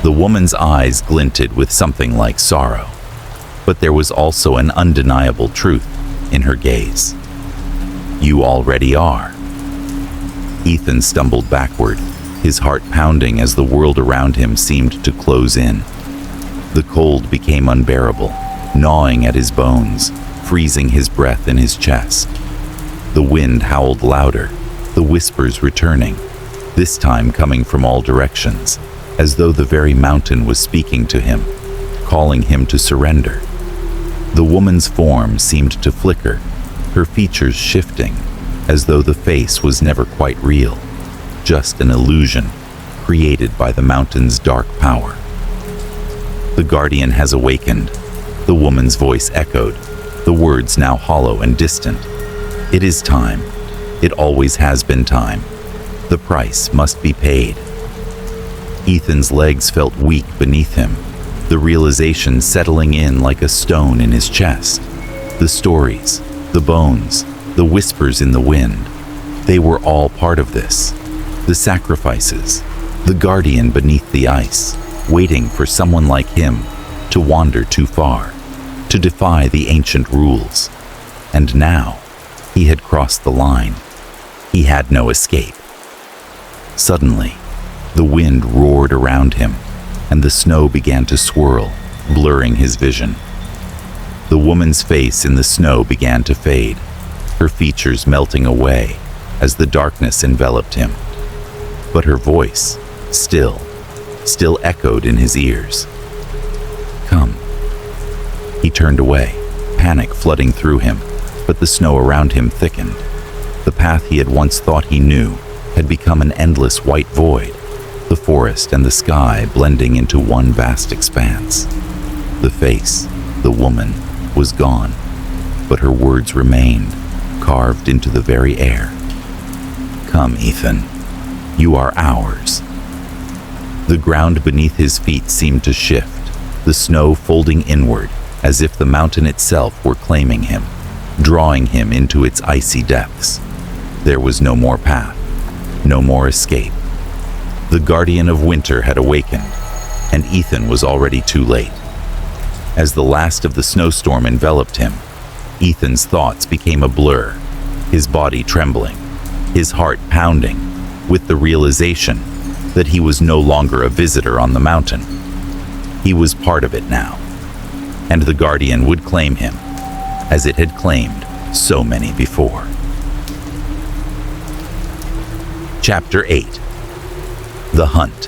Speaker 1: The woman's eyes glinted with something like sorrow, but there was also an undeniable truth in her gaze. "You already are." Ethan stumbled backward, his heart pounding as the world around him seemed to close in. The cold became unbearable, gnawing at his bones, freezing his breath in his chest. The wind howled louder, the whispers returning, this time coming from all directions, as though the very mountain was speaking to him, calling him to surrender. The woman's form seemed to flicker, her features shifting, as though the face was never quite real, just an illusion created by the mountain's dark power. "The guardian has awakened," the woman's voice echoed, the words now hollow and distant. "It is time. It always has been time. The price must be paid." Ethan's legs felt weak beneath him, the realization settling in like a stone in his chest. The stories, the bones, the whispers in the wind, they were all part of this. The sacrifices, the guardian beneath the ice, waiting for someone like him to wander too far, to defy the ancient rules. And now, he had crossed the line. He had no escape. Suddenly, the wind roared around him, and the snow began to swirl, blurring his vision. The woman's face in the snow began to fade, her features melting away as the darkness enveloped him. But her voice, still echoed in his ears. "Come." He turned away, panic flooding through him, but the snow around him thickened. The path he had once thought he knew had become an endless white void, the forest and the sky blending into one vast expanse. The face, the woman, was gone, but her words remained, carved into the very air. "Come, Ethan. You are ours." The ground beneath his feet seemed to shift, the snow folding inward as if the mountain itself were claiming him, drawing him into its icy depths. There was no more path, no more escape. The guardian of winter had awakened, and Ethan was already too late. As the last of the snowstorm enveloped him, Ethan's thoughts became a blur, his body trembling, his heart pounding, with the realization that he was no longer a visitor on the mountain. He was part of it now, and the guardian would claim him, as it had claimed so many before. Chapter 8. The Hunt.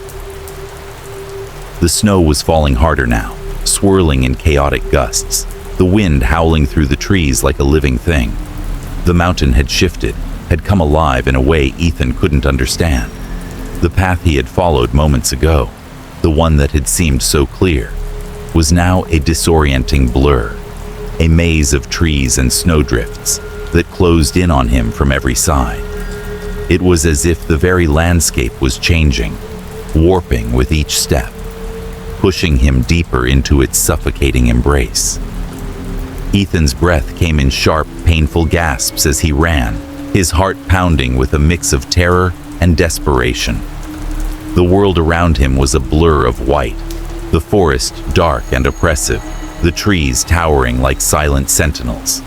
Speaker 1: The snow was falling harder now, swirling in chaotic gusts, the wind howling through the trees like a living thing. The mountain had shifted, had come alive in a way Ethan couldn't understand. The path he had followed moments ago, the one that had seemed so clear, was now a disorienting blur, a maze of trees and snowdrifts that closed in on him from every side. It was as if the very landscape was changing, warping with each step, pushing him deeper into its suffocating embrace. Ethan's breath came in sharp, painful gasps as he ran, his heart pounding with a mix of terror and desperation. The world around him was a blur of white, the forest dark and oppressive, the trees towering like silent sentinels.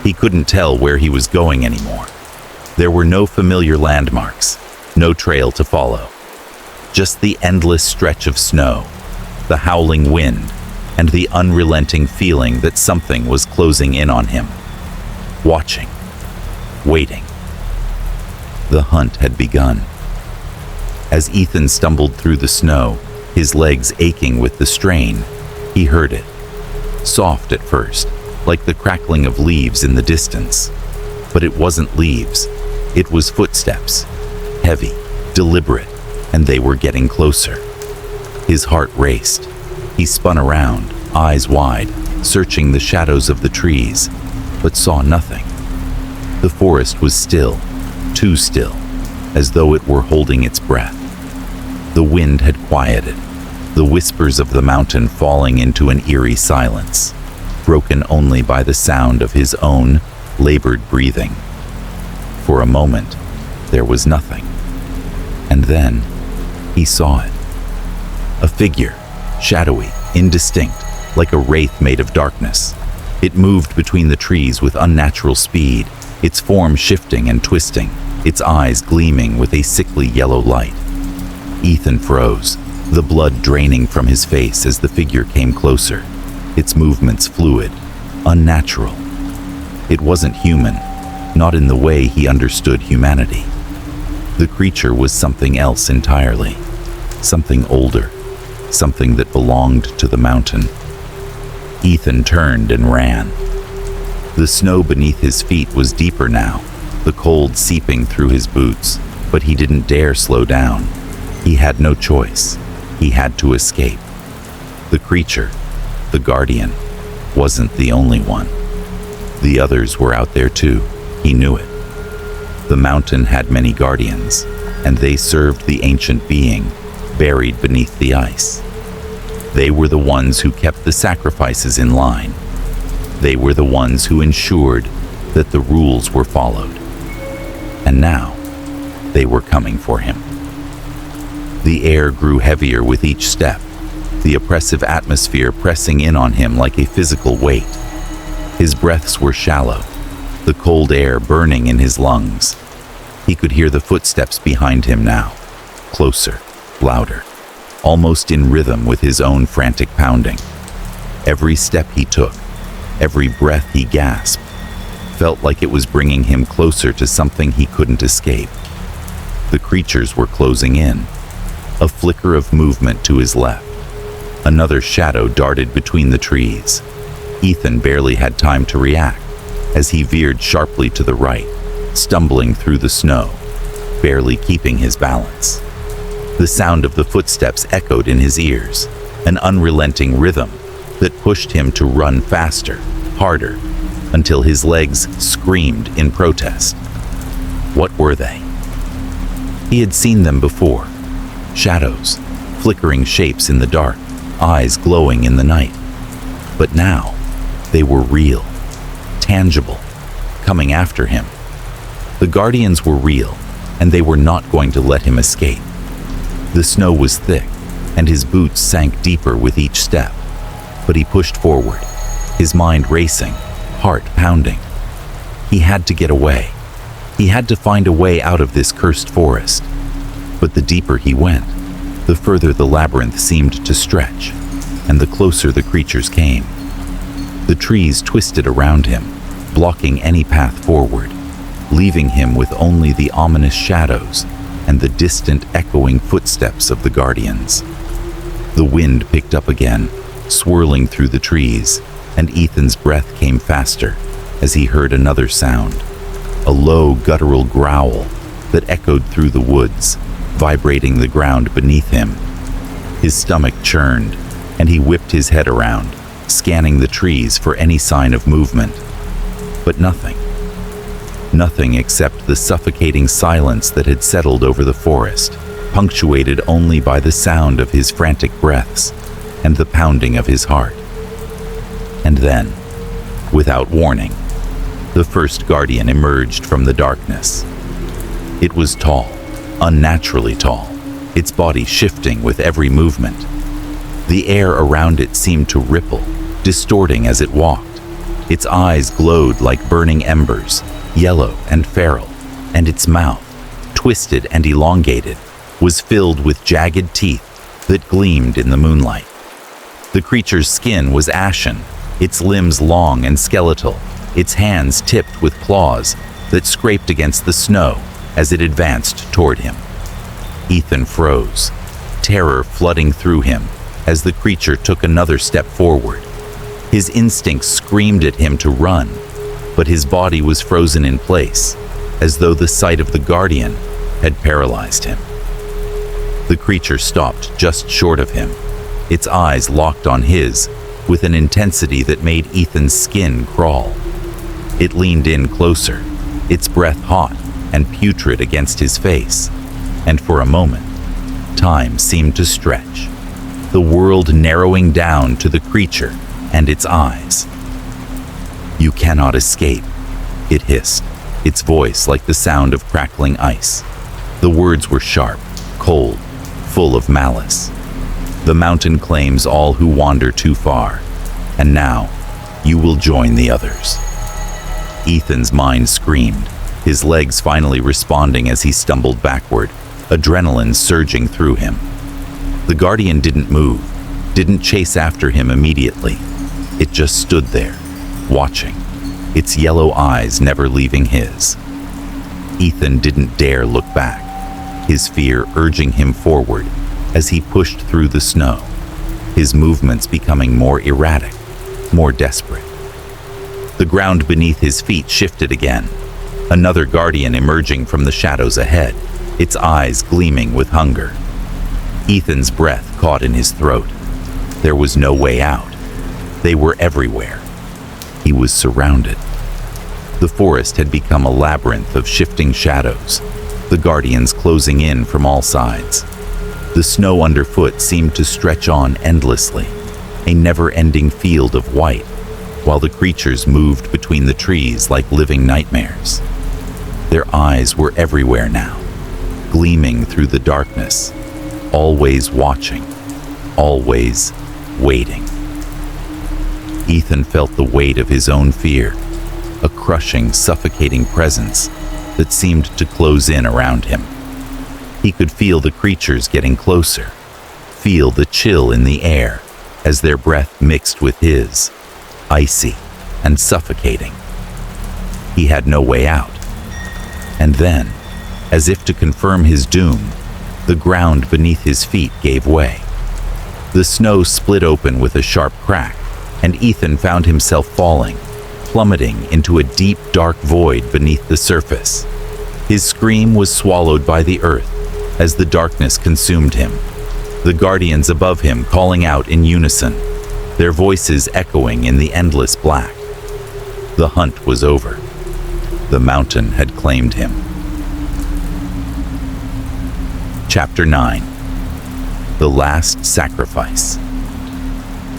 Speaker 1: He couldn't tell where he was going anymore. There were no familiar landmarks, no trail to follow. Just the endless stretch of snow, the howling wind, and the unrelenting feeling that something was closing in on him. Watching, waiting. The hunt had begun. As Ethan stumbled through the snow, his legs aching with the strain, he heard it. Soft at first, like the crackling of leaves in the distance. But it wasn't leaves. It was footsteps, heavy, deliberate, and they were getting closer. His heart raced. He spun around, eyes wide, searching the shadows of the trees, but saw nothing. The forest was still, too still, as though it were holding its breath. The wind had quieted, the whispers of the mountain falling into an eerie silence, broken only by the sound of his own labored breathing. For a moment, there was nothing. And then, he saw it. A figure, shadowy, indistinct, like a wraith made of darkness. It moved between the trees with unnatural speed, its form shifting and twisting, its eyes gleaming with a sickly yellow light. Ethan froze, the blood draining from his face as the figure came closer, its movements fluid, unnatural. It wasn't human, not in the way he understood humanity. The creature was something else entirely, something older, something that belonged to the mountain. Ethan turned and ran. The snow beneath his feet was deeper now, the cold seeping through his boots, but he didn't dare slow down. He had no choice. He had to escape. The creature, the guardian, wasn't the only one. The others were out there too. He knew it. The mountain had many guardians, and they served the ancient being, buried beneath the ice. They were the ones who kept the sacrifices in line. They were the ones who ensured that the rules were followed. And now, they were coming for him. The air grew heavier with each step, the oppressive atmosphere pressing in on him like a physical weight. His breaths were shallow, the cold air burning in his lungs. He could hear the footsteps behind him now, closer, louder, almost in rhythm with his own frantic pounding. Every step he took, every breath he gasped, felt like it was bringing him closer to something he couldn't escape. The creatures were closing in. A flicker of movement to his left. Another shadow darted between the trees. Ethan barely had time to react as he veered sharply to the right, stumbling through the snow, barely keeping his balance. The sound of the footsteps echoed in his ears, an unrelenting rhythm that pushed him to run faster, harder, until his legs screamed in protest. What were they? He had seen them before. Shadows, flickering shapes in the dark, eyes glowing in the night. But now, they were real, tangible, coming after him. The guardians were real, and they were not going to let him escape. The snow was thick, and his boots sank deeper with each step. But he pushed forward, his mind racing, heart pounding. He had to get away. He had to find a way out of this cursed forest. But the deeper he went, the further the labyrinth seemed to stretch, and the closer the creatures came. The trees twisted around him, blocking any path forward, leaving him with only the ominous shadows and the distant echoing footsteps of the guardians. The wind picked up again, swirling through the trees, and Ethan's breath came faster as he heard another sound, a low, guttural growl that echoed through the woods, vibrating the ground beneath him. His stomach churned, and he whipped his head around, scanning the trees for any sign of movement. But nothing. Nothing except the suffocating silence that had settled over the forest, punctuated only by the sound of his frantic breaths and the pounding of his heart. And then, without warning, the first guardian emerged from the darkness. It was tall, unnaturally tall, its body shifting with every movement. The air around it seemed to ripple, distorting as it walked. Its eyes glowed like burning embers, yellow and feral, and its mouth, twisted and elongated, was filled with jagged teeth that gleamed in the moonlight. The creature's skin was ashen, its limbs long and skeletal, its hands tipped with claws that scraped against the snow as it advanced toward him. Ethan froze, terror flooding through him as the creature took another step forward. His instincts screamed at him to run, but his body was frozen in place, as though the sight of the guardian had paralyzed him. The creature stopped just short of him, its eyes locked on his with an intensity that made Ethan's skin crawl. It leaned in closer, its breath hot and putrid against his face, and for a moment, time seemed to stretch, the world narrowing down to the creature and its eyes. "You cannot escape," it hissed, its voice like the sound of crackling ice. The words were sharp, cold, full of malice. "The mountain claims all who wander too far, and now you will join the others." Ethan's mind screamed, his legs finally responding as he stumbled backward, adrenaline surging through him. The guardian didn't move, didn't chase after him immediately. It just stood there, watching, its yellow eyes never leaving his. Ethan didn't dare look back, his fear urging him forward as he pushed through the snow, his movements becoming more erratic, more desperate. The ground beneath his feet shifted again, another guardian emerging from the shadows ahead, its eyes gleaming with hunger. Ethan's breath caught in his throat. There was no way out. They were everywhere. He was surrounded. The forest had become a labyrinth of shifting shadows, the guardians closing in from all sides. The snow underfoot seemed to stretch on endlessly, a never-ending field of white, while the creatures moved between the trees like living nightmares. Their eyes were everywhere now, gleaming through the darkness, always watching, always waiting. Ethan felt the weight of his own fear, a crushing, suffocating presence that seemed to close in around him. He could feel the creatures getting closer, feel the chill in the air as their breath mixed with his, icy and suffocating. He had no way out. And then, as if to confirm his doom, the ground beneath his feet gave way. The snow split open with a sharp crack, and Ethan found himself falling, plummeting into a deep, dark void beneath the surface. His scream was swallowed by the earth as the darkness consumed him, the guardians above him calling out in unison, their voices echoing in the endless black. The hunt was over. The mountain had claimed him. Chapter 9. The Last Sacrifice.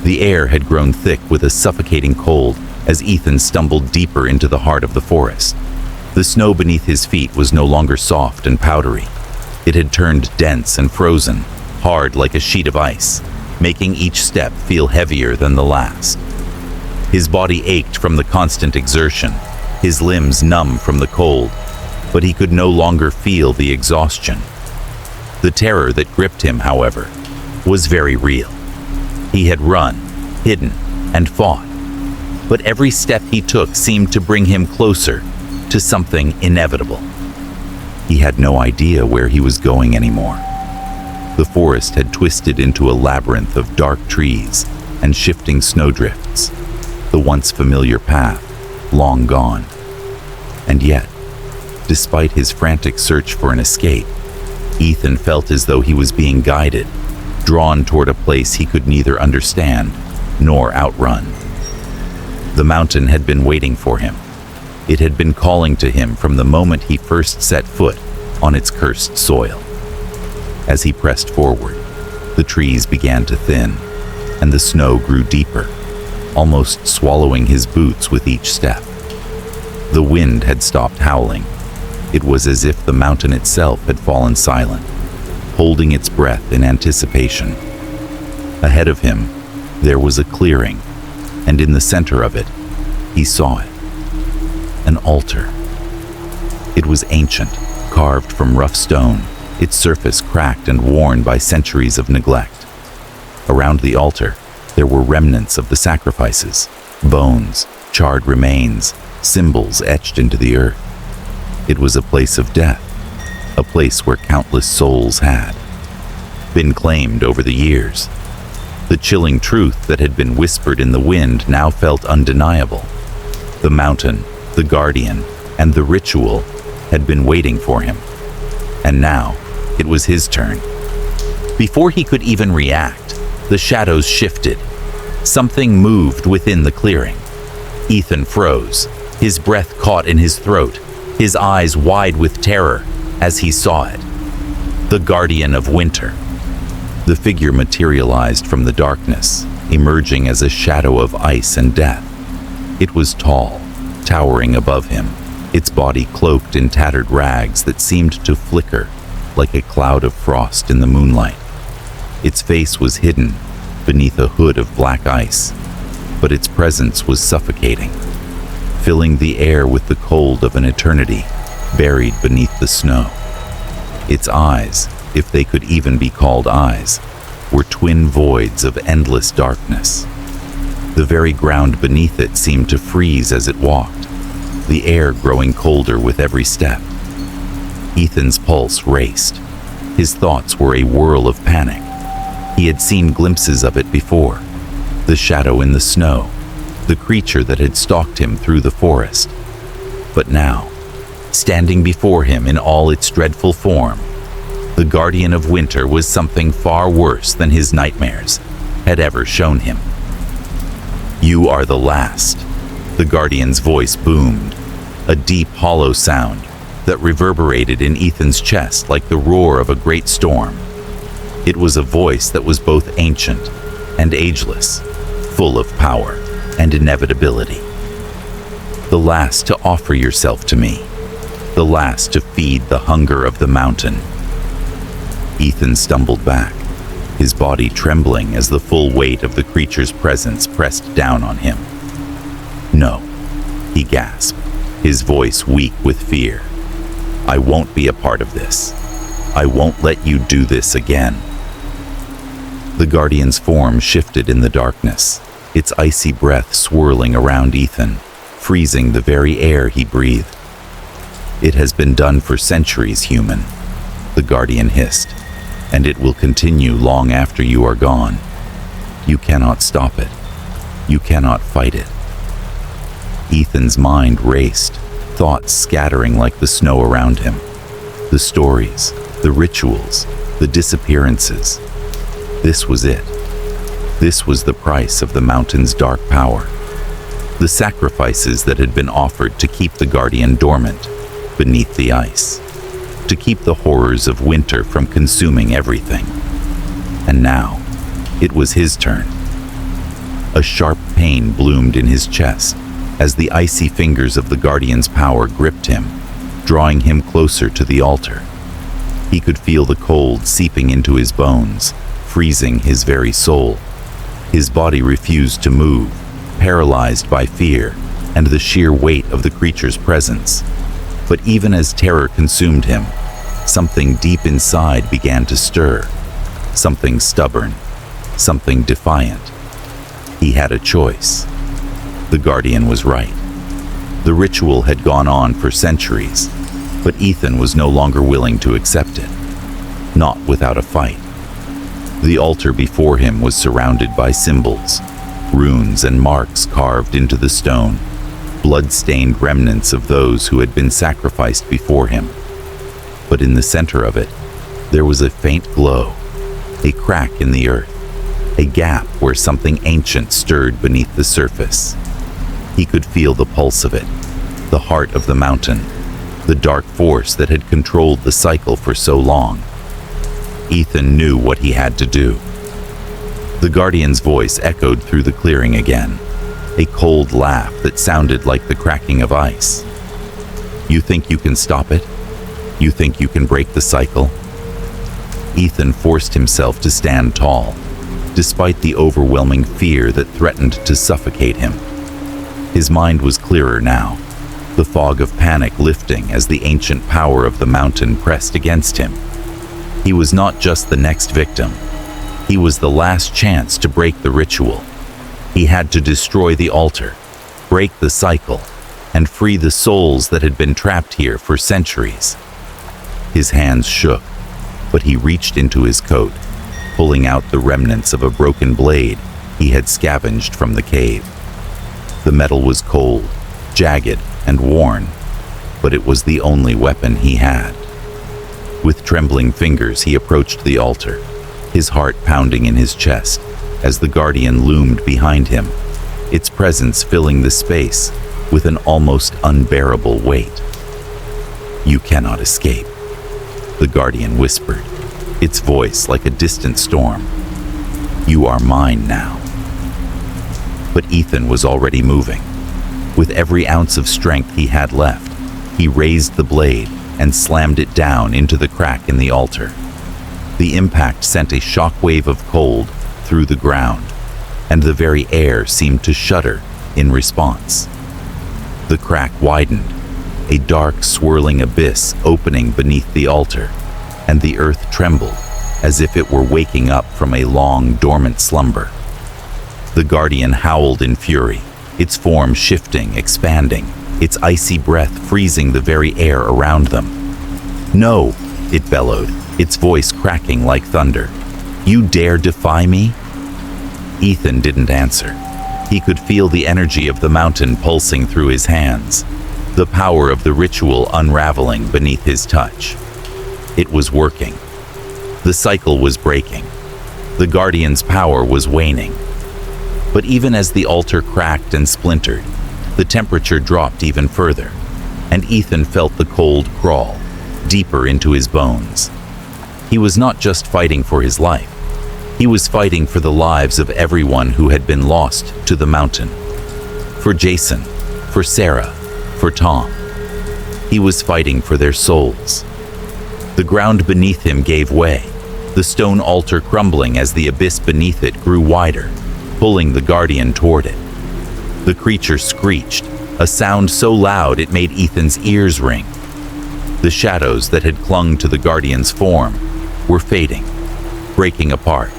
Speaker 1: The air had grown thick with a suffocating cold as Ethan stumbled deeper into the heart of the forest. The snow beneath his feet was no longer soft and powdery. It had turned dense and frozen, hard like a sheet of ice, making each step feel heavier than the last. His body ached from the constant exertion, his limbs numb from the cold, but he could no longer feel the exhaustion. The terror that gripped him, however, was very real. He had run, hidden, and fought, but every step he took seemed to bring him closer to something inevitable. He had no idea where he was going anymore. The forest had twisted into a labyrinth of dark trees and shifting snowdrifts, the once familiar path, long gone. And yet, despite his frantic search for an escape, Ethan felt as though he was being guided, drawn toward a place he could neither understand nor outrun. The mountain had been waiting for him. It had been calling to him from the moment he first set foot on its cursed soil. As he pressed forward, the trees began to thin, and the snow grew deeper, almost swallowing his boots with each step. The wind had stopped howling. It was as if the mountain itself had fallen silent, holding its breath in anticipation. Ahead of him, there was a clearing, and in the center of it, he saw it. An altar. It was ancient, carved from rough stone, its surface cracked and worn by centuries of neglect. Around the altar, there were remnants of the sacrifices, bones, charred remains, symbols etched into the earth. It was a place of death, a place where countless souls had been claimed over the years. The chilling truth that had been whispered in the wind now felt undeniable. The mountain, the guardian, and the ritual had been waiting for him. And now, it was his turn. Before he could even react, the shadows shifted. Something moved within the clearing. Ethan froze, his breath caught in his throat, his eyes wide with terror as he saw it. The guardian of winter. The figure materialized from the darkness, emerging as a shadow of ice and death. It was tall, towering above him, its body cloaked in tattered rags that seemed to flicker like a cloud of frost in the moonlight. Its face was hidden beneath a hood of black ice, but its presence was suffocating, filling the air with the cold of an eternity buried beneath the snow. Its eyes, if they could even be called eyes, were twin voids of endless darkness. The very ground beneath it seemed to freeze as it walked, the air growing colder with every step. Ethan's pulse raced. His thoughts were a whirl of panic. He had seen glimpses of it before. The shadow in the snow, the creature that had stalked him through the forest. But now, standing before him in all its dreadful form, the guardian of winter was something far worse than his nightmares had ever shown him. "You are the last," the guardian's voice boomed, a deep, hollow sound that reverberated in Ethan's chest like the roar of a great storm. It was a voice that was both ancient and ageless, full of power and inevitability. "The last to offer yourself to me, the last to feed the hunger of the mountain." Ethan stumbled back, his body trembling as the full weight of the creature's presence pressed down on him. "No," he gasped, his voice weak with fear. "I won't be a part of this. I won't let you do this again." The guardian's form shifted in the darkness, its icy breath swirling around Ethan, freezing the very air he breathed. "It has been done for centuries, human," the guardian hissed, "and it will continue long after you are gone. You cannot stop it. You cannot fight it." Ethan's mind raced, thoughts scattering like the snow around him. The stories, the rituals, the disappearances. This was it. This was the price of the mountain's dark power. The sacrifices that had been offered to keep the guardian dormant beneath the ice, to keep the horrors of winter from consuming everything. And now, it was his turn. A sharp pain bloomed in his chest as the icy fingers of the guardian's power gripped him, drawing him closer to the altar. He could feel the cold seeping into his bones, freezing his very soul. His body refused to move, paralyzed by fear and the sheer weight of the creature's presence. But even as terror consumed him, something deep inside began to stir. Something stubborn, something defiant. He had a choice. The guardian was right. The ritual had gone on for centuries, but Ethan was no longer willing to accept it. Not without a fight. The altar before him was surrounded by symbols, runes and marks carved into the stone, blood-stained remnants of those who had been sacrificed before him. But in the center of it, there was a faint glow, a crack in the earth, a gap where something ancient stirred beneath the surface. He could feel the pulse of it, the heart of the mountain, the dark force that had controlled the cycle for so long. Ethan knew what he had to do. The guardian's voice echoed through the clearing again, a cold laugh that sounded like the cracking of ice. "You think you can stop it? You think you can break the cycle?" Ethan forced himself to stand tall, despite the overwhelming fear that threatened to suffocate him. His mind was clearer now, the fog of panic lifting as the ancient power of the mountain pressed against him. He was not just the next victim. He was the last chance to break the ritual. He had to destroy the altar, break the cycle, and free the souls that had been trapped here for centuries. His hands shook, but he reached into his coat, pulling out the remnants of a broken blade he had scavenged from the cave. The metal was cold, jagged, and worn, but it was the only weapon he had. With trembling fingers, he approached the altar, his heart pounding in his chest as the guardian loomed behind him, its presence filling the space with an almost unbearable weight. "You cannot escape," the guardian whispered, its voice like a distant storm. "You are mine now." But Ethan was already moving. With every ounce of strength he had left, he raised the blade and slammed it down into the crack in the altar. The impact sent a shockwave of cold through the ground, and the very air seemed to shudder in response. The crack widened, a dark, swirling abyss opening beneath the altar, and the earth trembled as if it were waking up from a long, dormant slumber. The guardian howled in fury, its form shifting, expanding, its icy breath freezing the very air around them. "No!" it bellowed, its voice cracking like thunder. "You dare defy me?" Ethan didn't answer. He could feel the energy of the mountain pulsing through his hands, the power of the ritual unraveling beneath his touch. It was working. The cycle was breaking. The guardian's power was waning. But even as the altar cracked and splintered, the temperature dropped even further, and Ethan felt the cold crawl deeper into his bones. He was not just fighting for his life. He was fighting for the lives of everyone who had been lost to the mountain. For Jason, for Sarah, for Tom. He was fighting for their souls. The ground beneath him gave way, the stone altar crumbling as the abyss beneath it grew wider, pulling the guardian toward it. The creature screeched, a sound so loud it made Ethan's ears ring. The shadows that had clung to the guardian's form were fading, breaking apart,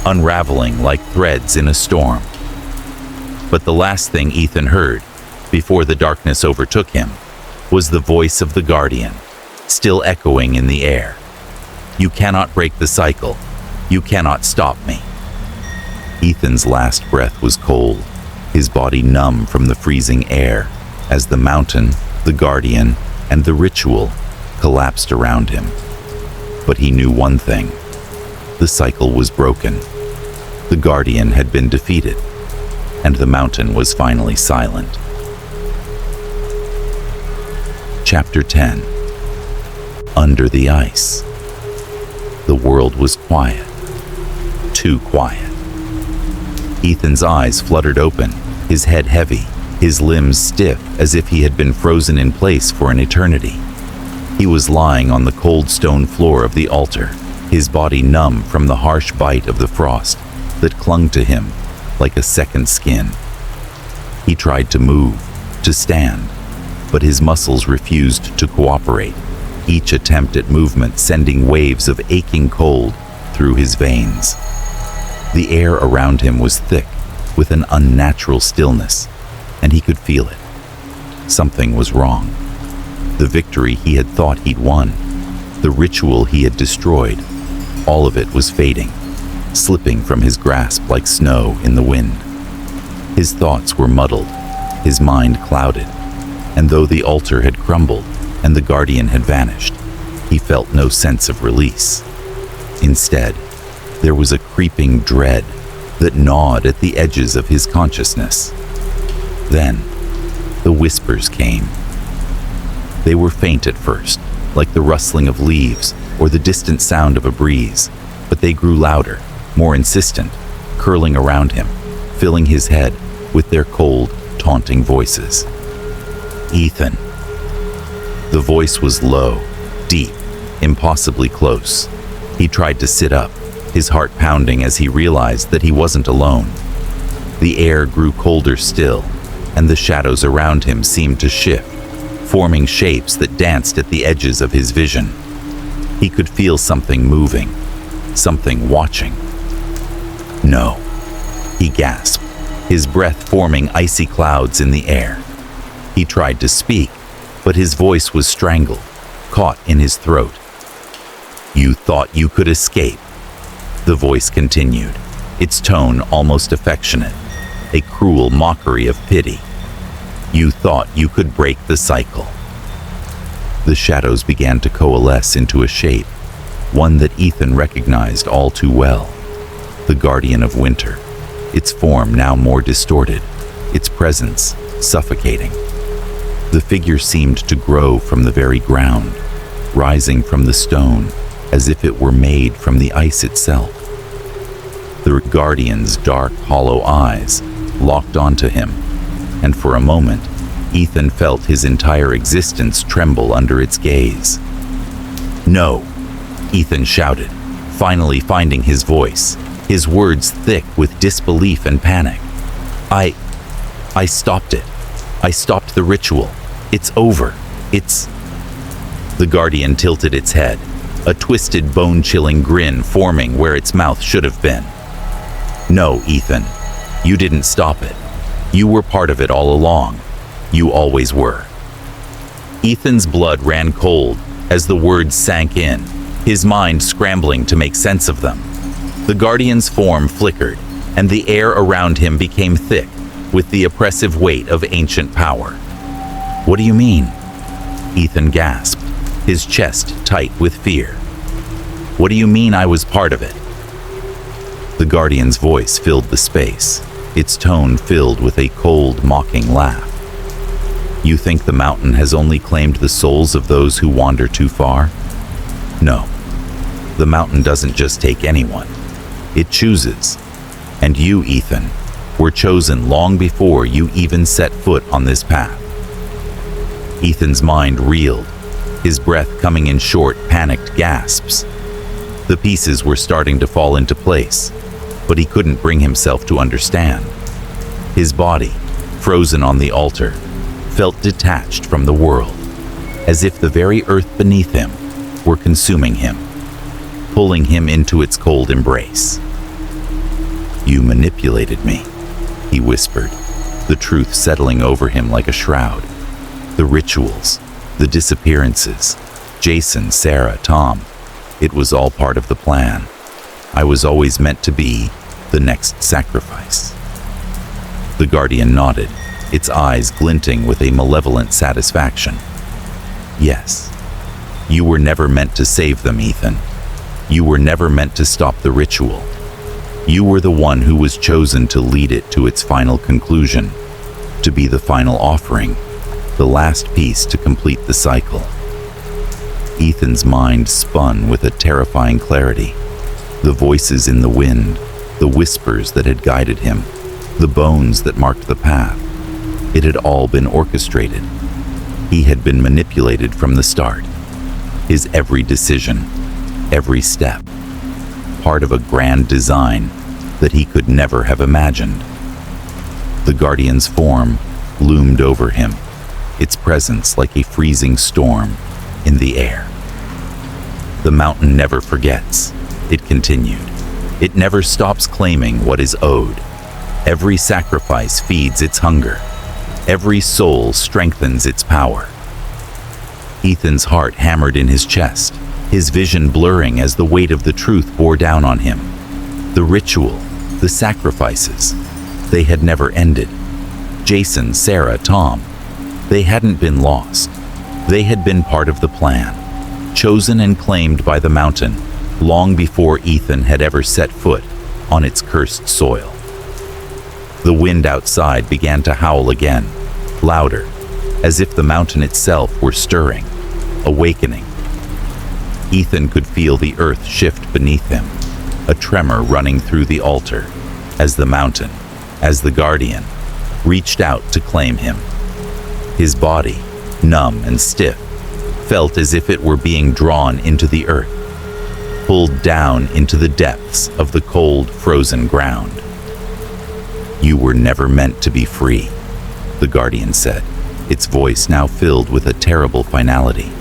Speaker 1: unraveling like threads in a storm. But the last thing Ethan heard, before the darkness overtook him, was the voice of the guardian, still echoing in the air. "You cannot break the cycle. You cannot stop me." Ethan's last breath was cold, his body numb from the freezing air, as the mountain, the guardian, and the ritual collapsed around him. But he knew one thing. The cycle was broken. The guardian had been defeated, and the mountain was finally silent. Chapter 10. Under the Ice. The world was quiet. Too quiet. Ethan's eyes fluttered open, his head heavy, his limbs stiff as if he had been frozen in place for an eternity. He was lying on the cold stone floor of the altar, his body numb from the harsh bite of the frost that clung to him like a second skin. He tried to move, to stand, but his muscles refused to cooperate, each attempt at movement sending waves of aching cold through his veins. The air around him was thick with an unnatural stillness, and he could feel it. Something was wrong. The victory he had thought he'd won, the ritual he had destroyed, all of it was fading, slipping from his grasp like snow in the wind. His thoughts were muddled, his mind clouded, and though the altar had crumbled and the guardian had vanished, he felt no sense of release. Instead, there was a creeping dread that gnawed at the edges of his consciousness. Then, the whispers came. They were faint at first, like the rustling of leaves or the distant sound of a breeze, but they grew louder, more insistent, curling around him, filling his head with their cold, taunting voices. Ethan. The voice was low, deep, impossibly close. He tried to sit up, his heart pounding as he realized that he wasn't alone. The air grew colder still, and the shadows around him seemed to shift, forming shapes that danced at the edges of his vision. He could feel something moving, something watching. No, he gasped, his breath forming icy clouds in the air. He tried to speak, but his voice was strangled, caught in his throat. You thought you could escape, the voice continued, its tone almost affectionate, a cruel mockery of pity. You thought you could break the cycle. The shadows began to coalesce into a shape, one that Ethan recognized all too well. The Guardian of Winter, its form now more distorted, its presence suffocating. The figure seemed to grow from the very ground, rising from the stone as if it were made from the ice itself. The Guardian's dark, hollow eyes locked onto him, and for a moment, Ethan felt his entire existence tremble under its gaze. No, Ethan shouted, finally finding his voice, his words thick with disbelief and panic. I stopped it. I stopped the ritual. It's over. It's... The Guardian tilted its head, a twisted, bone-chilling grin forming where its mouth should have been. No, Ethan, you didn't stop it. You were part of it all along. You always were. Ethan's blood ran cold as the words sank in, his mind scrambling to make sense of them. The Guardian's form flickered, and the air around him became thick with the oppressive weight of ancient power. What do you mean? Ethan gasped, his chest tight with fear. What do you mean I was part of it? The Guardian's voice filled the space, its tone filled with a cold, mocking laugh. You think the mountain has only claimed the souls of those who wander too far? No. The mountain doesn't just take anyone. It chooses. And you, Ethan, were chosen long before you even set foot on this path. Ethan's mind reeled, his breath coming in short, panicked gasps. The pieces were starting to fall into place, but he couldn't bring himself to understand. His body, frozen on the altar, felt detached from the world, as if the very earth beneath him were consuming him, pulling him into its cold embrace. You manipulated me, he whispered, the truth settling over him like a shroud. The rituals, the disappearances, Jason, Sarah, Tom, it was all part of the plan. I was always meant to be the next sacrifice. The Guardian nodded, its eyes glinting with a malevolent satisfaction. Yes, you were never meant to save them, Ethan. You were never meant to stop the ritual. You were the one who was chosen to lead it to its final conclusion, to be the final offering, the last piece to complete the cycle. Ethan's mind spun with a terrifying clarity. The voices in the wind, the whispers that had guided him, the bones that marked the path. It had all been orchestrated. He had been manipulated from the start. His every decision, every step, part of a grand design that he could never have imagined. The Guardian's form loomed over him, its presence like a freezing storm in the air. The mountain never forgets, it continued. It never stops claiming what is owed. Every sacrifice feeds its hunger. Every soul strengthens its power. Ethan's heart hammered in his chest, his vision blurring as the weight of the truth bore down on him. The ritual, the sacrifices, they had never ended. Jason, Sarah, Tom, they hadn't been lost. They had been part of the plan, chosen and claimed by the mountain long before Ethan had ever set foot on its cursed soil. The wind outside began to howl again, louder, as if the mountain itself were stirring, awakening. Ethan could feel the earth shift beneath him, a tremor running through the altar, as the mountain, as the guardian, reached out to claim him. His body, numb and stiff, felt as if it were being drawn into the earth, pulled down into the depths of the cold, frozen ground. "You were never meant to be free," the guardian said, its voice now filled with a terrible finality.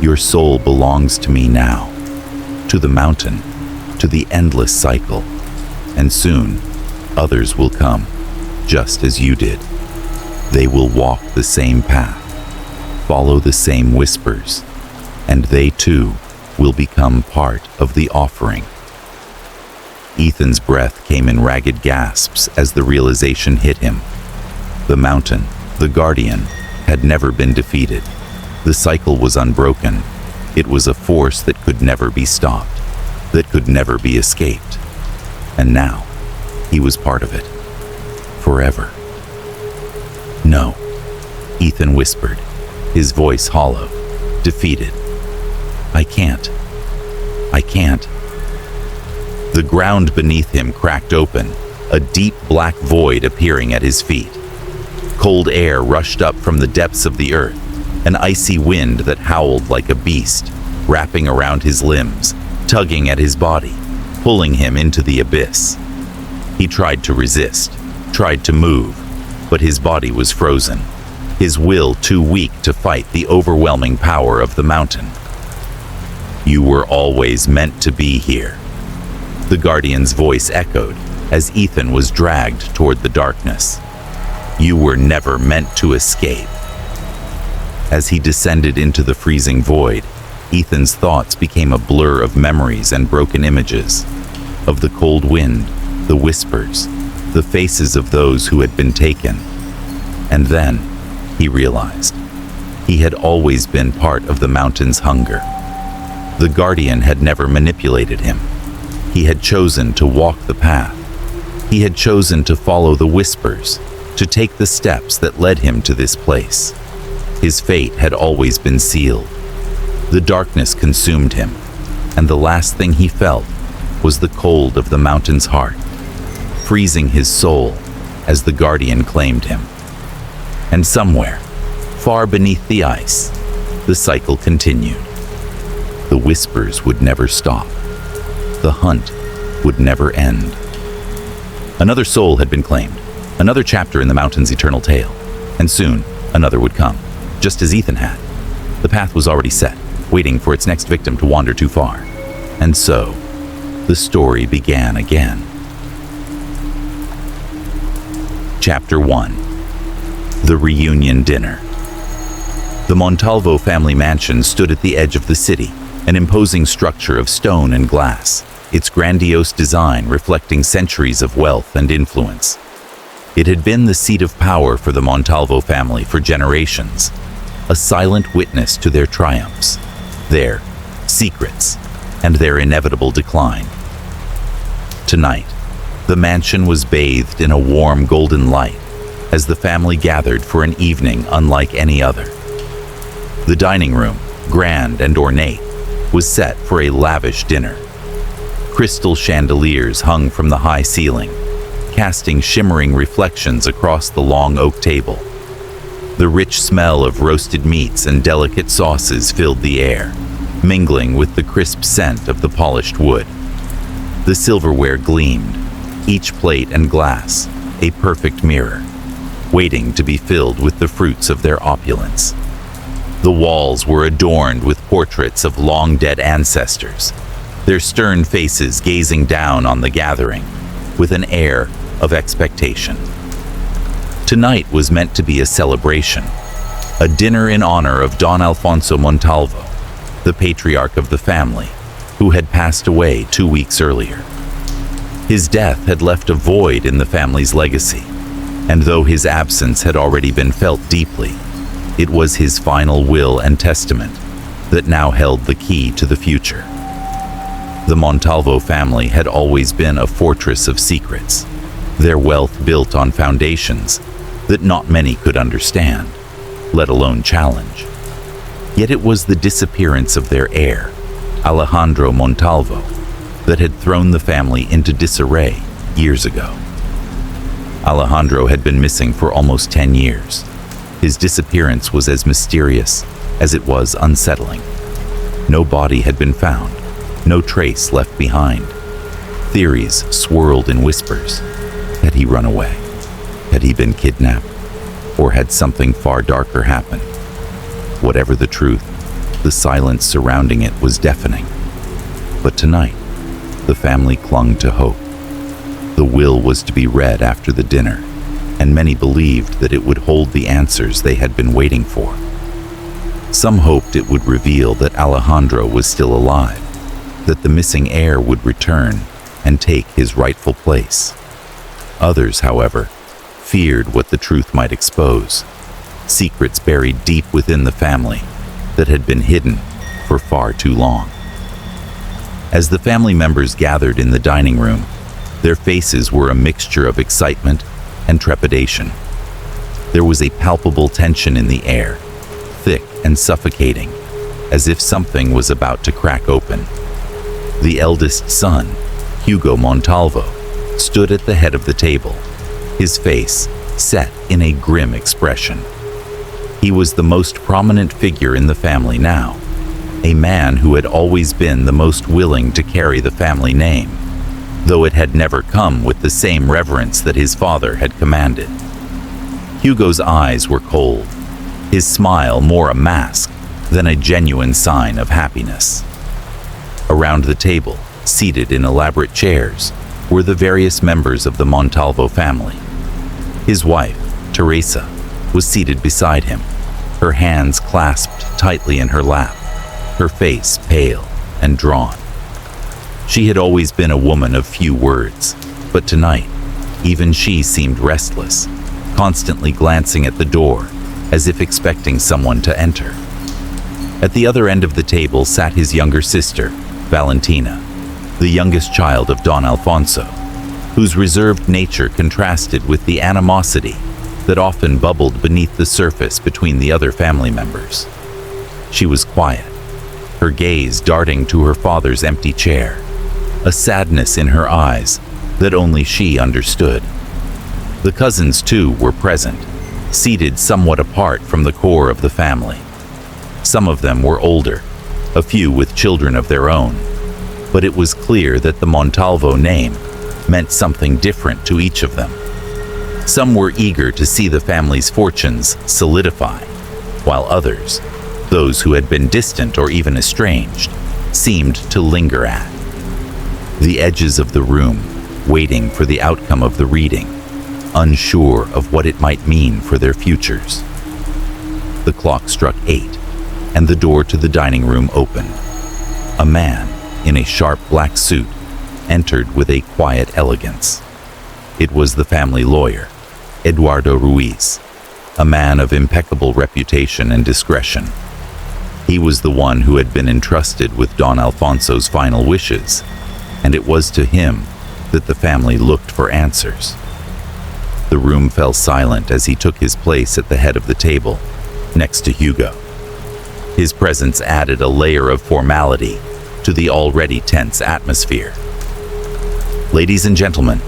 Speaker 1: "Your soul belongs to me now, to the mountain, to the endless cycle, and soon others will come, just as you did. They will walk the same path, follow the same whispers, and they too will become part of the offering." Ethan's breath came in ragged gasps as the realization hit him. The mountain, the guardian, had never been defeated. The cycle was unbroken. It was a force that could never be stopped, that could never be escaped. And now, he was part of it. Forever. "No," Ethan whispered, his voice hollow, defeated. I can't. The ground beneath him cracked open, a deep black void appearing at his feet. Cold air rushed up from the depths of the earth, an icy wind that howled like a beast, wrapping around his limbs, tugging at his body, pulling him into the abyss. He tried to resist, tried to move, but his body was frozen, his will too weak to fight the overwhelming power of the mountain. "You were always meant to be here," the guardian's voice echoed as Ethan was dragged toward the darkness. "You were never meant to escape." As he descended into the freezing void, Ethan's thoughts became a blur of memories and broken images, of the cold wind, the whispers, the faces of those who had been taken. And then, he realized, he had always been part of the mountain's hunger. The guardian had never manipulated him. He had chosen to walk the path. He had chosen to follow the whispers, to take the steps that led him to this place. His fate had always been sealed. The darkness consumed him, and the last thing he felt was the cold of the mountain's heart, freezing his soul as the guardian claimed him. And somewhere, far beneath the ice, the cycle continued. The whispers would never stop. The hunt would never end. Another soul had been claimed, another chapter in the mountain's eternal tale, and soon another would come, just as Ethan had. The path was already set, waiting for its next victim to wander too far. And so, the story began again. Chapter 1. The Reunion Dinner. The Montalvo family mansion stood at the edge of the city, an imposing structure of stone and glass, its grandiose design reflecting centuries of wealth and influence. It had been the seat of power for the Montalvo family for generations, a silent witness to their triumphs, their secrets, and their inevitable decline. Tonight, the mansion was bathed in a warm golden light as the family gathered for an evening unlike any other. The dining room, grand and ornate, was set for a lavish dinner. Crystal chandeliers hung from the high ceiling, casting shimmering reflections across the long oak table. The rich smell of roasted meats and delicate sauces filled the air, mingling with the crisp scent of the polished wood. The silverware gleamed, each plate and glass a perfect mirror, waiting to be filled with the fruits of their opulence. The walls were adorned with portraits of long-dead ancestors, their stern faces gazing down on the gathering with an air of expectation. Tonight was meant to be a celebration, a dinner in honor of Don Alfonso Montalvo, the patriarch of the family, who had passed away 2 weeks earlier. His death had left a void in the family's legacy, and though his absence had already been felt deeply, it was his final will and testament that now held the key to the future. The Montalvo family had always been a fortress of secrets, their wealth built on foundations that not many could understand, let alone challenge. Yet it was the disappearance of their heir, Alejandro Montalvo, that had thrown the family into disarray years ago. Alejandro had been missing for almost 10 years. His disappearance was as mysterious as it was unsettling. No body had been found, no trace left behind. Theories swirled in whispers. Had he run away? Had he been kidnapped? Or had something far darker happened? Whatever the truth, the silence surrounding it was deafening. But tonight, the family clung to hope. The will was to be read after the dinner, and many believed that it would hold the answers they had been waiting for. Some hoped it would reveal that Alejandro was still alive, that the missing heir would return and take his rightful place. Others, however, feared what the truth might expose, secrets buried deep within the family that had been hidden for far too long. As the family members gathered in the dining room, their faces were a mixture of excitement and trepidation. There was a palpable tension in the air, thick and suffocating, as if something was about to crack open. The eldest son, Hugo Montalvo, stood at the head of the table, his face set in a grim expression. He was the most prominent figure in the family now, a man who had always been the most willing to carry the family name, though it had never come with the same reverence that his father had commanded. Hugo's eyes were cold, his smile more a mask than a genuine sign of happiness. Around the table, seated in elaborate chairs, were the various members of the Montalvo family. His wife, Teresa, was seated beside him, her hands clasped tightly in her lap, her face pale and drawn. She had always been a woman of few words, but tonight, even she seemed restless, constantly glancing at the door as if expecting someone to enter. At the other end of the table sat his younger sister, Valentina, the youngest child of Don Alfonso, whose reserved nature contrasted with the animosity that often bubbled beneath the surface between the other family members. She was quiet, her gaze darting to her father's empty chair, a sadness in her eyes that only she understood. The cousins, too, were present, seated somewhat apart from the core of the family. Some of them were older, a few with children of their own, but it was clear that the Montalvo name meant something different to each of them. Some were eager to see the family's fortunes solidify, while others, those who had been distant or even estranged, seemed to linger at the edges of the room, waiting for the outcome of the reading, unsure of what it might mean for their futures. The clock struck 8, and the door to the dining room opened. A man in a sharp black suit entered with a quiet elegance. It was the family lawyer, Eduardo Ruiz, a man of impeccable reputation and discretion. He was the one who had been entrusted with Don Alfonso's final wishes, and it was to him that the family looked for answers. The room fell silent as he took his place at the head of the table, next to Hugo. His presence added a layer of formality to the already tense atmosphere. "Ladies and gentlemen,"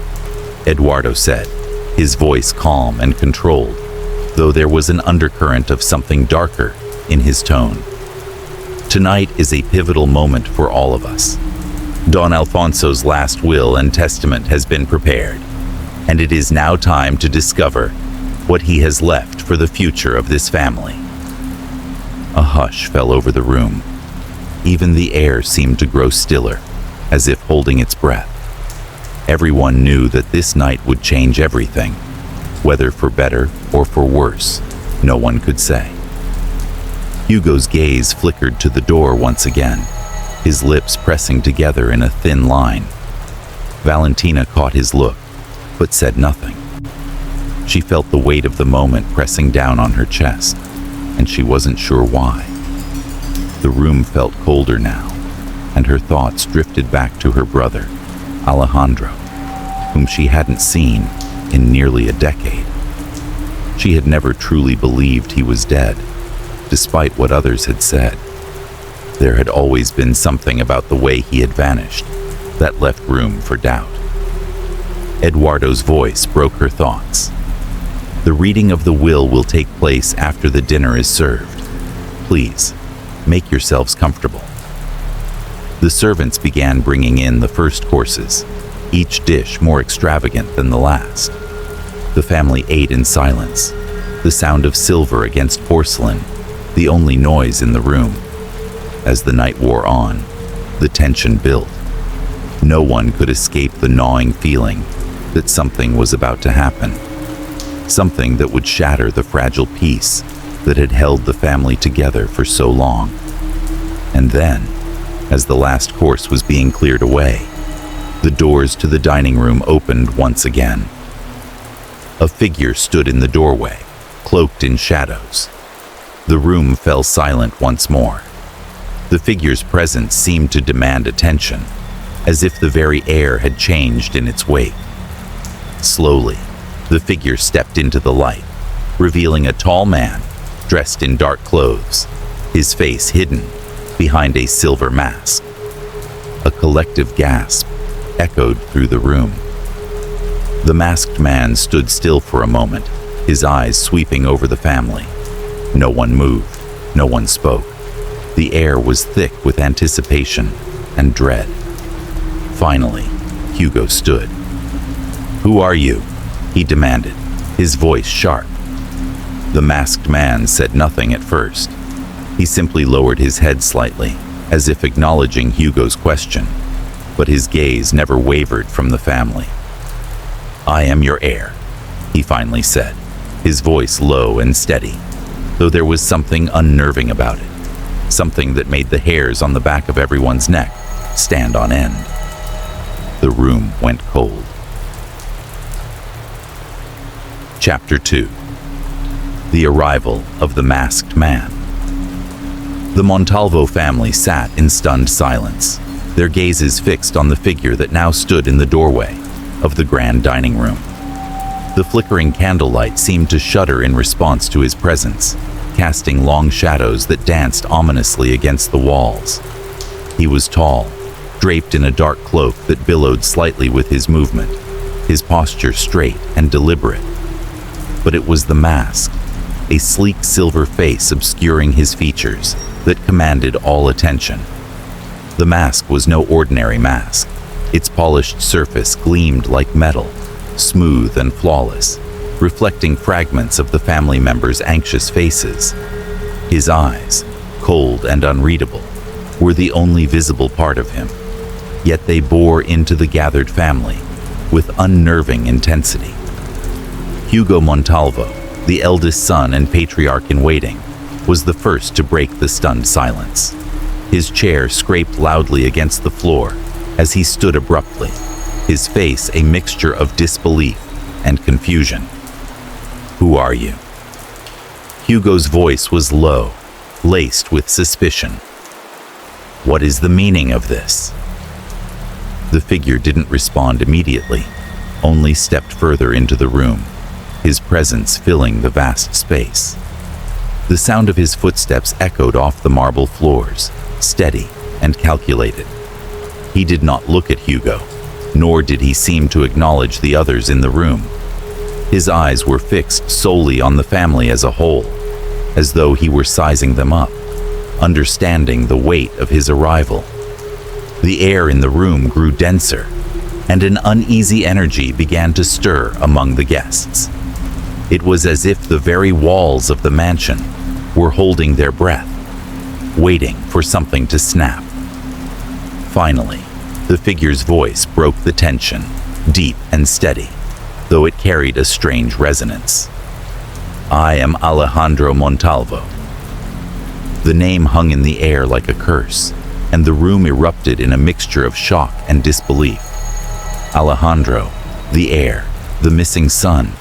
Speaker 1: Eduardo said, his voice calm and controlled, though there was an undercurrent of something darker in his tone. "Tonight is a pivotal moment for all of us. Don Alfonso's last will and testament has been prepared, and it is now time to discover what he has left for the future of this family." A hush fell over the room. Even the air seemed to grow stiller, as if holding its breath. Everyone knew that this night would change everything, whether for better or for worse, no one could say. Hugo's gaze flickered to the door once again, his lips pressing together in a thin line. Valentina caught his look, but said nothing. She felt the weight of the moment pressing down on her chest, and she wasn't sure why. The room felt colder now, and her thoughts drifted back to her brother, Alejandro, whom she hadn't seen in nearly a decade. She had never truly believed he was dead, despite what others had said. There had always been something about the way he had vanished that left room for doubt. Eduardo's voice broke her thoughts. The reading of the will take place after the dinner is served. Please, make yourselves comfortable. The servants began bringing in the first courses, each dish more extravagant than the last. The family ate in silence, the sound of silver against porcelain, the only noise in the room. As the night wore on, the tension built. No one could escape the gnawing feeling that something was about to happen. Something that would shatter the fragile peace that had held the family together for so long. And then, as the last course was being cleared away, the doors to the dining room opened once again. A figure stood in the doorway, cloaked in shadows. The room fell silent once more. The figure's presence seemed to demand attention, as if the very air had changed in its wake. Slowly, the figure stepped into the light, revealing a tall man dressed in dark clothes, his face hidden behind a silver mask. A collective gasp echoed through the room. The masked man stood still for a moment, his eyes sweeping over the family. No one moved, no one spoke. The air was thick with anticipation and dread. Finally, Hugo stood. "Who are you?" he demanded, his voice sharp. The masked man said nothing at first. He simply lowered his head slightly, as if acknowledging Hugo's question, but his gaze never wavered from the family. "I am your heir," he finally said, his voice low and steady, though there was something unnerving about it, something that made the hairs on the back of everyone's neck stand on end. The room went cold. Chapter 2. The Arrival of the Masked Man. The Montalvo family sat in stunned silence, their gazes fixed on the figure that now stood in the doorway of the grand dining room. The flickering candlelight seemed to shudder in response to his presence, casting long shadows that danced ominously against the walls. He was tall, draped in a dark cloak that billowed slightly with his movement, his posture straight and deliberate. But it was the mask, a sleek silver face obscuring his features, that commanded all attention. The mask was no ordinary mask. Its polished surface gleamed like metal, smooth and flawless, reflecting fragments of the family members' anxious faces. His eyes, cold and unreadable, were the only visible part of him, yet they bore into the gathered family with unnerving intensity. Hugo Montalvo, the eldest son and patriarch in waiting, was the first to break the stunned silence. His chair scraped loudly against the floor as he stood abruptly, his face a mixture of disbelief and confusion. "Who are you?" Hugo's voice was low, laced with suspicion. "What is the meaning of this?" The figure didn't respond immediately, only stepped further into the room, his presence filling the vast space. The sound of his footsteps echoed off the marble floors, steady and calculated. He did not look at Hugo, nor did he seem to acknowledge the others in the room. His eyes were fixed solely on the family as a whole, as though he were sizing them up, understanding the weight of his arrival. The air in the room grew denser, and an uneasy energy began to stir among the guests. It was as if the very walls of the mansion were holding their breath, waiting for something to snap. Finally, the figure's voice broke the tension, deep and steady, though it carried a strange resonance. "I am Alejandro Montalvo." The name hung in the air like a curse, and the room erupted in a mixture of shock and disbelief. Alejandro, the heir, the missing son,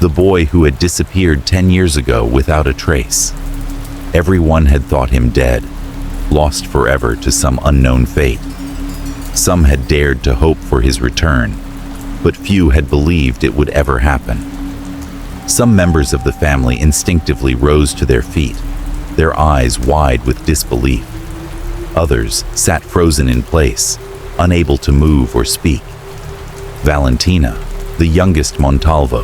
Speaker 1: the boy who had disappeared 10 years ago without a trace. Everyone had thought him dead, lost forever to some unknown fate. Some had dared to hope for his return, but few had believed it would ever happen. Some members of the family instinctively rose to their feet, their eyes wide with disbelief. Others sat frozen in place, unable to move or speak. Valentina, the youngest Montalvo,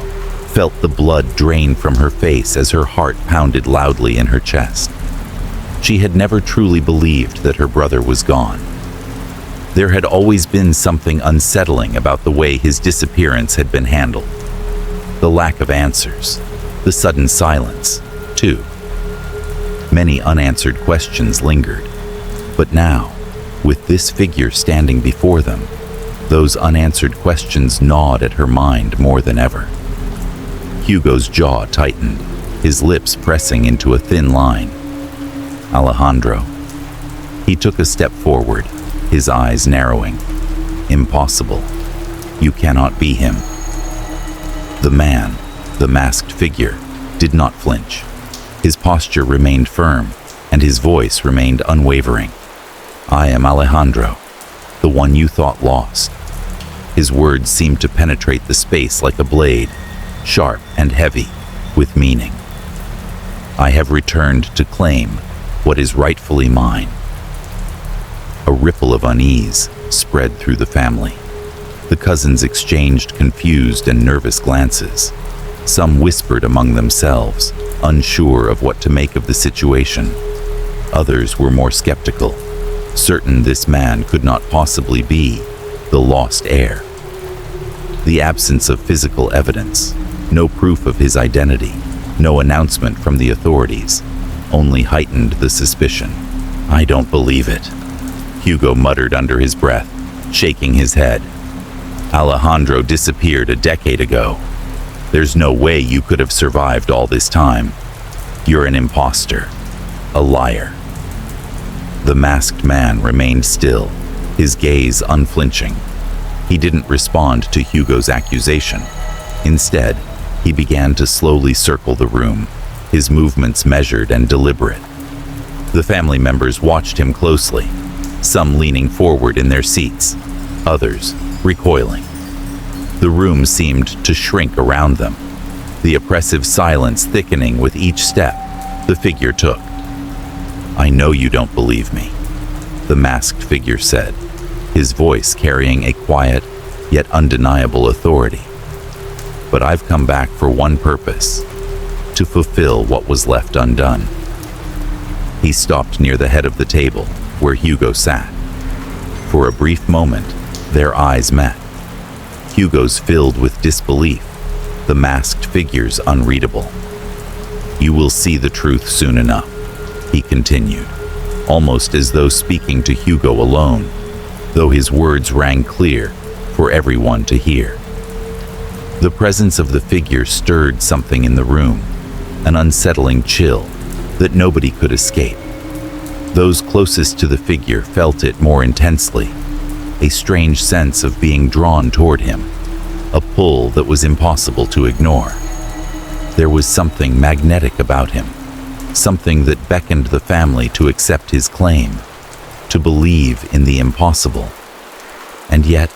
Speaker 1: felt the blood drain from her face as her heart pounded loudly in her chest. She had never truly believed that her brother was gone. There had always been something unsettling about the way his disappearance had been handled. The lack of answers, the sudden silence, too. Many unanswered questions lingered, but now, with this figure standing before them, those unanswered questions gnawed at her mind more than ever. Hugo's jaw tightened, his lips pressing into a thin line. Alejandro. He took a step forward, his eyes narrowing. Impossible. You cannot be him. The man, the masked figure, did not flinch. His posture remained firm, and his voice remained unwavering. I am Alejandro, the one you thought lost. His words seemed to penetrate the space like a blade, sharp and heavy, with meaning. I have returned to claim what is rightfully mine. A ripple of unease spread through the family. The cousins exchanged confused and nervous glances. Some whispered among themselves, unsure of what to make of the situation. Others were more skeptical, certain this man could not possibly be the lost heir. The absence of physical evidence, no proof of his identity, no announcement from the authorities, only heightened the suspicion. I don't believe it, Hugo muttered under his breath, shaking his head. Alejandro disappeared a decade ago. There's no way you could have survived all this time. You're an imposter, a liar. The masked man remained still, his gaze unflinching. He didn't respond to Hugo's accusation. Instead, he began to slowly circle the room, his movements measured and deliberate. The family members watched him closely, some leaning forward in their seats, others recoiling. The room seemed to shrink around them, the oppressive silence thickening with each step the figure took. I know you don't believe me, the masked figure said, his voice carrying a quiet yet undeniable authority. But I've come back for one purpose, to fulfill what was left undone. He stopped near the head of the table, where Hugo sat. For a brief moment, their eyes met. Hugo's filled with disbelief, the masked figure's unreadable. You will see the truth soon enough, he continued, almost as though speaking to Hugo alone, though his words rang clear for everyone to hear. The presence of the figure stirred something in the room, an unsettling chill that nobody could escape. Those closest to the figure felt it more intensely, a strange sense of being drawn toward him, a pull that was impossible to ignore. There was something magnetic about him, something that beckoned the family to accept his claim, to believe in the impossible. And yet,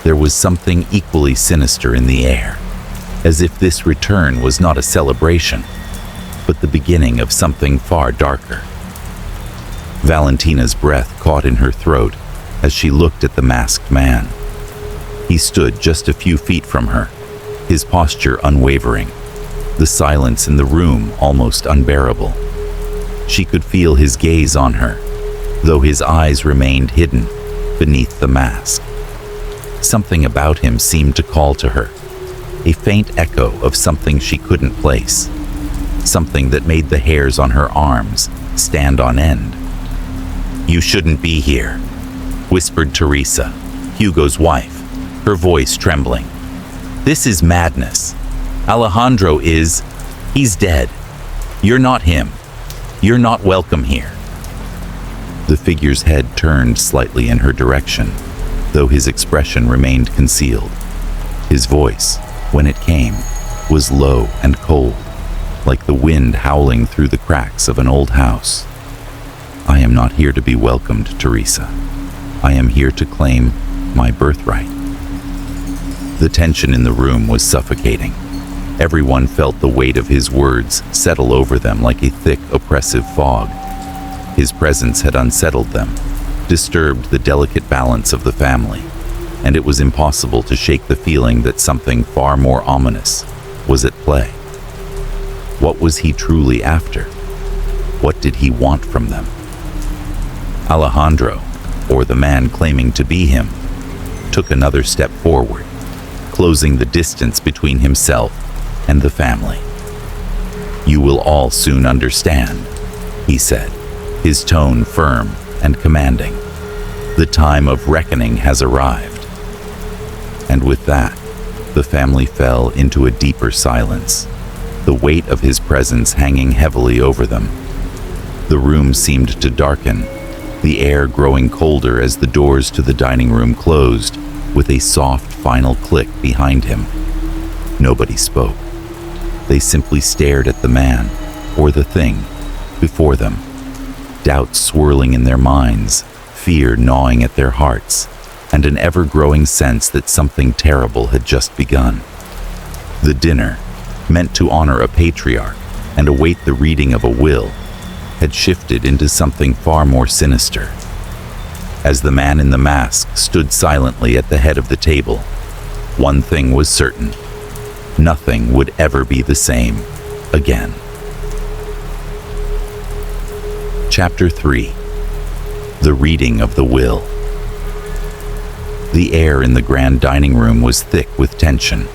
Speaker 1: there was something equally sinister in the air, as if this return was not a celebration, but the beginning of something far darker. Valentina's breath caught in her throat as she looked at the masked man. He stood just a few feet from her, his posture unwavering, the silence in the room almost unbearable. She could feel his gaze on her, though his eyes remained hidden beneath the mask. Something about him seemed to call to her, a faint echo of something she couldn't place, something that made the hairs on her arms stand on end. You shouldn't be here, whispered Teresa, Hugo's wife, her voice trembling. This is madness. Alejandro he's dead. You're not him. You're not welcome here. The figure's head turned slightly in her direction, though his expression remained concealed. His voice, when it came, was low and cold, like the wind howling through the cracks of an old house. "I am not here to be welcomed, Teresa. I am here to claim my birthright." The tension in the room was suffocating. Everyone felt the weight of his words settle over them like a thick, oppressive fog. His presence had unsettled them, disturbed the delicate balance of the family, and it was impossible to shake the feeling that something far more ominous was at play. What was he truly after? What did he want from them? Alejandro, or the man claiming to be him, took another step forward, closing the distance between himself and the family. "You will all soon understand," he said, his tone firm and commanding. "The time of reckoning has arrived." And with that, the family fell into a deeper silence, the weight of his presence hanging heavily over them. The room seemed to darken, the air growing colder as the doors to the dining room closed with a soft final click behind him. Nobody spoke. They simply stared at the man, or the thing, before them, doubt swirling in their minds, fear gnawing at their hearts, and an ever-growing sense that something terrible had just begun. The dinner, meant to honor a patriarch and await the reading of a will, had shifted into something far more sinister. As the man in the mask stood silently at the head of the table, one thing was certain: nothing would ever be the same again. Chapter 3. The Reading of the Will. The air in the grand dining room was thick with tension.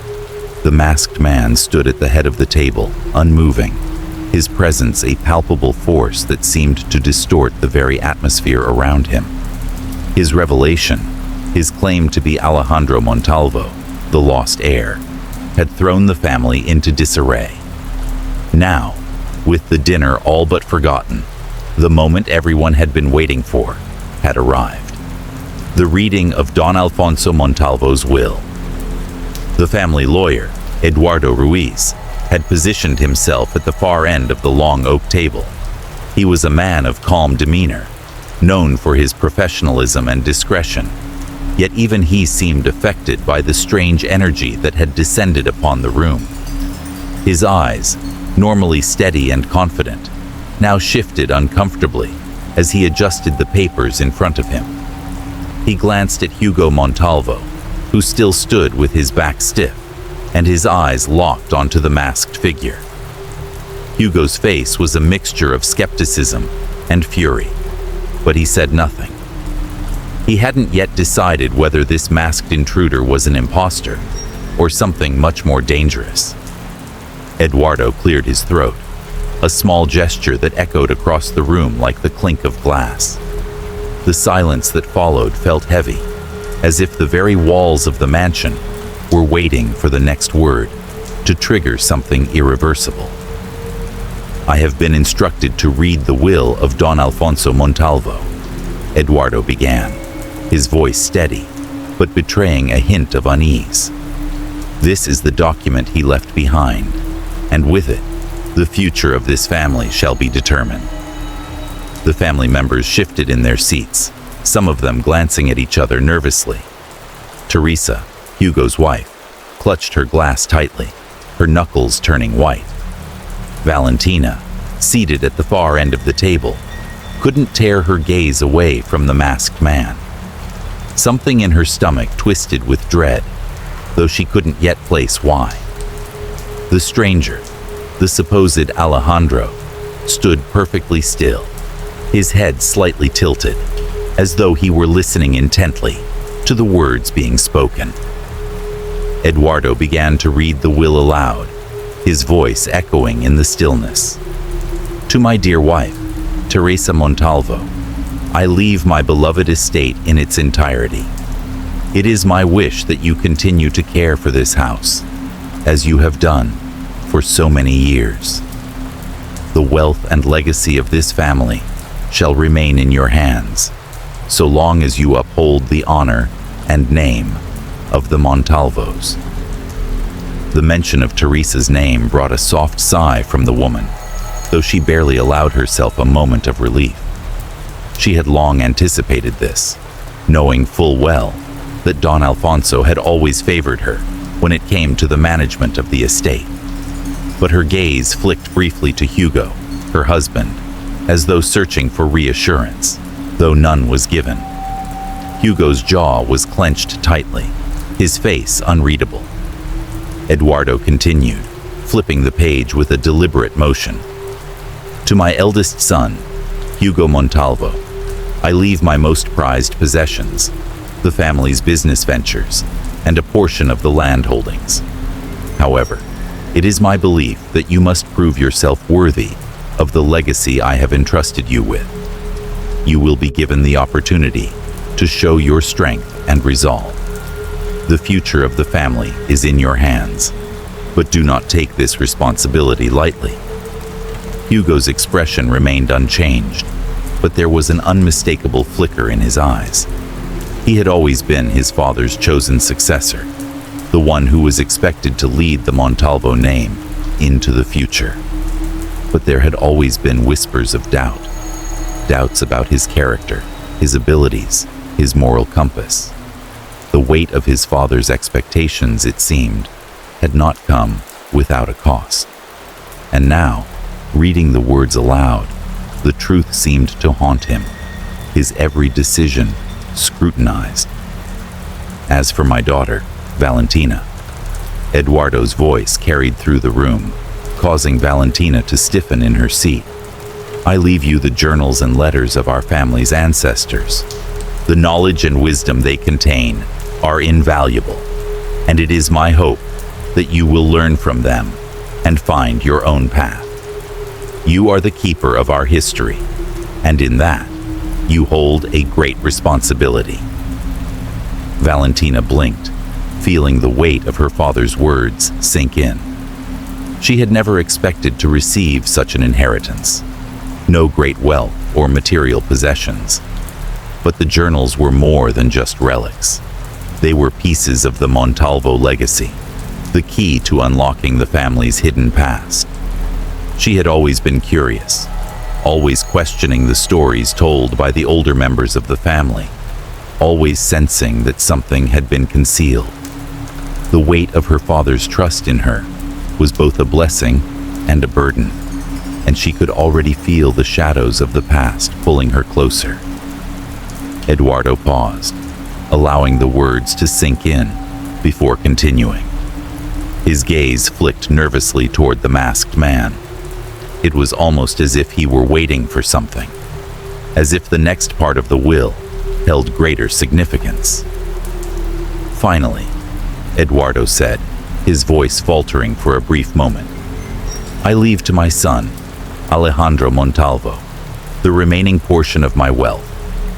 Speaker 1: The masked man stood at the head of the table, unmoving, his presence a palpable force that seemed to distort the very atmosphere around him. His revelation, his claim to be Alejandro Montalvo, the lost heir, had thrown the family into disarray. Now, with the dinner all but forgotten, the moment everyone had been waiting for had arrived. The reading of Don Alfonso Montalvo's will. The family lawyer, Eduardo Ruiz, had positioned himself at the far end of the long oak table. He was a man of calm demeanor, known for his professionalism and discretion, yet even he seemed affected by the strange energy that had descended upon the room. His eyes, normally steady and confident, now shifted uncomfortably as he adjusted the papers in front of him. He glanced at Hugo Montalvo, who still stood with his back stiff and his eyes locked onto the masked figure. Hugo's face was a mixture of skepticism and fury, but he said nothing. He hadn't yet decided whether this masked intruder was an imposter or something much more dangerous. Eduardo cleared his throat, a small gesture that echoed across the room like the clink of glass. The silence that followed felt heavy, as if the very walls of the mansion were waiting for the next word to trigger something irreversible. "I have been instructed to read the will of Don Alfonso Montalvo," Eduardo began, his voice steady, but betraying a hint of unease. "This is the document he left behind, and with it, the future of this family shall be determined." The family members shifted in their seats, some of them glancing at each other nervously. Teresa, Hugo's wife, clutched her glass tightly, her knuckles turning white. Valentina, seated at the far end of the table, couldn't tear her gaze away from the masked man. Something in her stomach twisted with dread, though she couldn't yet place why. The stranger, the supposed Alejandro, stood perfectly still, his head slightly tilted, as though he were listening intently to the words being spoken. Eduardo began to read the will aloud, his voice echoing in the stillness. "To my dear wife, Teresa Montalvo, I leave my beloved estate in its entirety. It is my wish that you continue to care for this house, as you have done for so many years. The wealth and legacy of this family shall remain in your hands, so long as you uphold the honor and name of the Montalvos. The mention of Teresa's name brought a soft sigh from the woman, though she barely allowed herself a moment of relief. She had long anticipated this, knowing full well that Don Alfonso had always favored her when it came to the management of the estate. But her gaze flicked briefly to Hugo, her husband, as though searching for reassurance, though none was given. Hugo's jaw was clenched tightly, his face unreadable. Eduardo continued, flipping the page with a deliberate motion. To my eldest son, Hugo Montalvo, I leave my most prized possessions, the family's business ventures, and a portion of the land holdings. However, it is my belief that you must prove yourself worthy of the legacy I have entrusted you with. You will be given the opportunity to show your strength and resolve. The future of the family is in your hands, but do not take this responsibility lightly. Hugo's expression remained unchanged, but there was an unmistakable flicker in his eyes. He had always been his father's chosen successor, the one who was expected to lead the Montalvo name into the future. But there had always been whispers of doubt, doubts about his character, his abilities, his moral compass. The weight of his father's expectations, it seemed, had not come without a cost. And now, reading the words aloud, the truth seemed to haunt him, his every decision scrutinized. As for my daughter, Valentina, Eduardo's voice carried through the room, causing Valentina to stiffen in her seat. I leave you the journals and letters of our family's ancestors. The knowledge and wisdom they contain are invaluable, and it is my hope that you will learn from them and find your own path. You are the keeper of our history, and in that, you hold a great responsibility. Valentina blinked, feeling the weight of her father's words sink in. She had never expected to receive such an inheritance. No great wealth or material possessions. But the journals were more than just relics. They were pieces of the Montalvo legacy, the key to unlocking the family's hidden past. She had always been curious, always questioning the stories told by the older members of the family, always sensing that something had been concealed. The weight of her father's trust in her was both a blessing and a burden, and she could already feel the shadows of the past pulling her closer. Eduardo paused, allowing the words to sink in before continuing. His gaze flicked nervously toward the masked man. It was almost as if he were waiting for something, as if the next part of the will held greater significance. Finally, Eduardo said, his voice faltering for a brief moment, I leave to my son, Alejandro Montalvo, the remaining portion of my wealth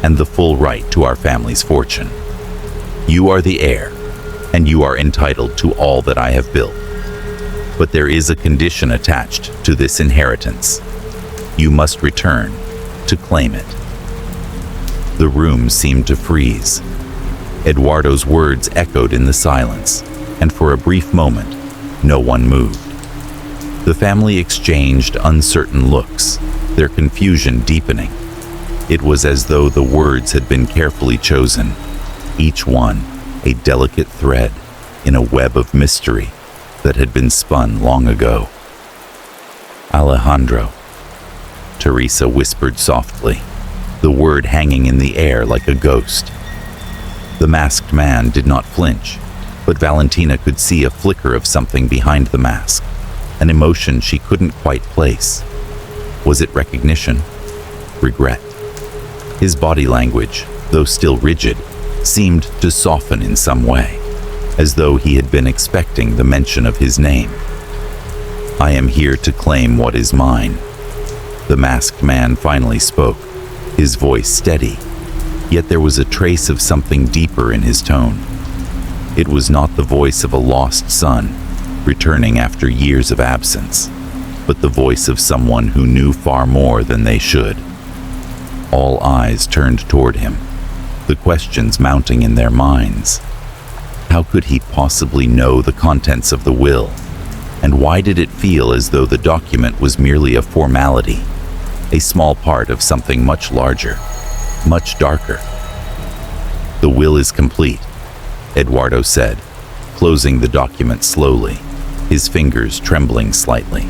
Speaker 1: and the full right to our family's fortune. You are the heir, and you are entitled to all that I have built. But there is a condition attached to this inheritance. You must return to claim it. The room seemed to freeze. Eduardo's words echoed in the silence, and for a brief moment, no one moved. The family exchanged uncertain looks, their confusion deepening. It was as though the words had been carefully chosen, each one a delicate thread in a web of mystery that had been spun long ago. Alejandro, Teresa whispered softly, the word hanging in the air like a ghost. The masked man did not flinch, but Valentina could see a flicker of something behind the mask, an emotion she couldn't quite place. Was it recognition? Regret? His body language, though still rigid, seemed to soften in some way, as though he had been expecting the mention of his name. I am here to claim what is mine. The masked man finally spoke, his voice steady, yet there was a trace of something deeper in his tone. It was not the voice of a lost son, returning after years of absence, but the voice of someone who knew far more than they should. All eyes turned toward him, the questions mounting in their minds. How could he possibly know the contents of the will? And why did it feel as though the document was merely a formality, a small part of something much larger, much darker? "The will is complete," Eduardo said, closing the document slowly, his fingers trembling slightly.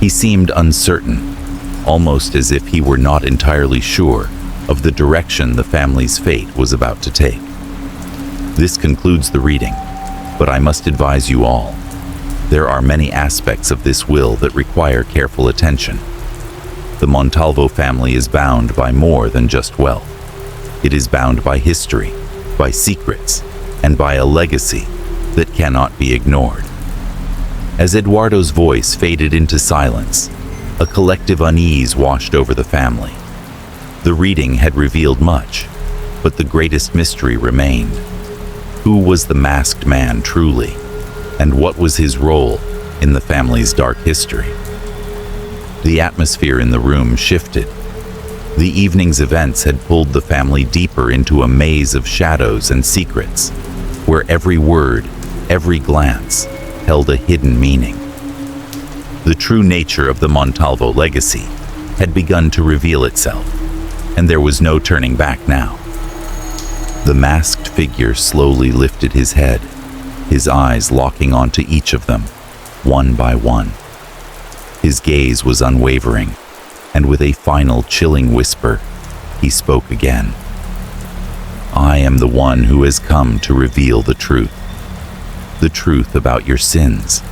Speaker 1: He seemed uncertain, almost as if he were not entirely sure of the direction the family's fate was about to take. "This concludes the reading, but I must advise you all. There are many aspects of this will that require careful attention. The Montalvo family is bound by more than just wealth. It is bound by history, by secrets, and by a legacy that cannot be ignored." As Eduardo's voice faded into silence, a collective unease washed over the family. The reading had revealed much, but the greatest mystery remained. Who was the masked man truly, and what was his role in the family's dark history? The atmosphere in the room shifted. The evening's events had pulled the family deeper into a maze of shadows and secrets, where every word, every glance, held a hidden meaning. The true nature of the Montalvo legacy had begun to reveal itself, and there was no turning back now. The masked figure slowly lifted his head, his eyes locking onto each of them, one by one. His gaze was unwavering, and with a final chilling whisper, he spoke again. "I am the one who has come to reveal the truth about your sins,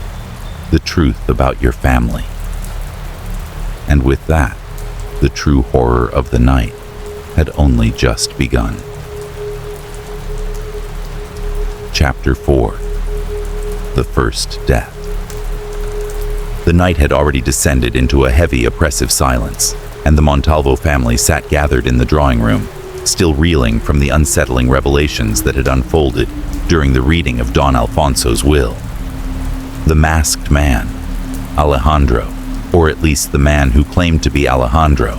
Speaker 1: the truth about your family." And with that, the true horror of the night had only just begun. Chapter 4. The First Death. The night had already descended into a heavy, oppressive silence, and the Montalvo family sat gathered in the drawing room, still reeling from the unsettling revelations that had unfolded during the reading of Don Alfonso's will. The masked man, Alejandro, or at least the man who claimed to be Alejandro,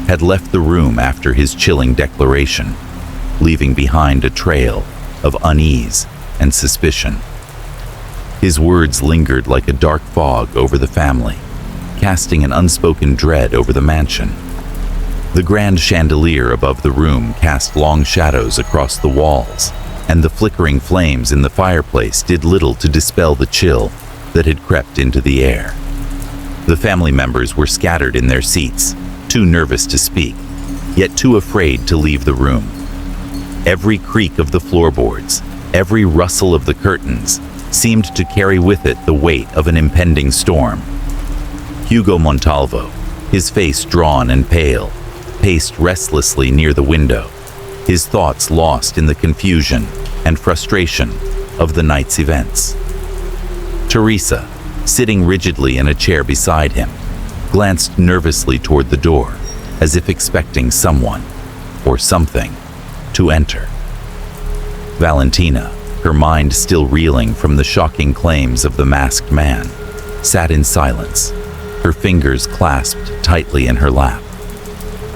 Speaker 1: had left the room after his chilling declaration, leaving behind a trail of unease and suspicion. His words lingered like a dark fog over the family, casting an unspoken dread over the mansion. The grand chandelier above the room cast long shadows across the walls, and the flickering flames in the fireplace did little to dispel the chill that had crept into the air. The family members were scattered in their seats, too nervous to speak, yet too afraid to leave the room. Every creak of the floorboards, every rustle of the curtains, seemed to carry with it the weight of an impending storm. Hugo Montalvo, his face drawn and pale, paced restlessly near the window, his thoughts lost in the confusion and frustration of the night's events. Teresa, sitting rigidly in a chair beside him, glanced nervously toward the door, as if expecting someone, or something, to enter. Valentina, her mind still reeling from the shocking claims of the masked man, sat in silence, her fingers clasped tightly in her lap.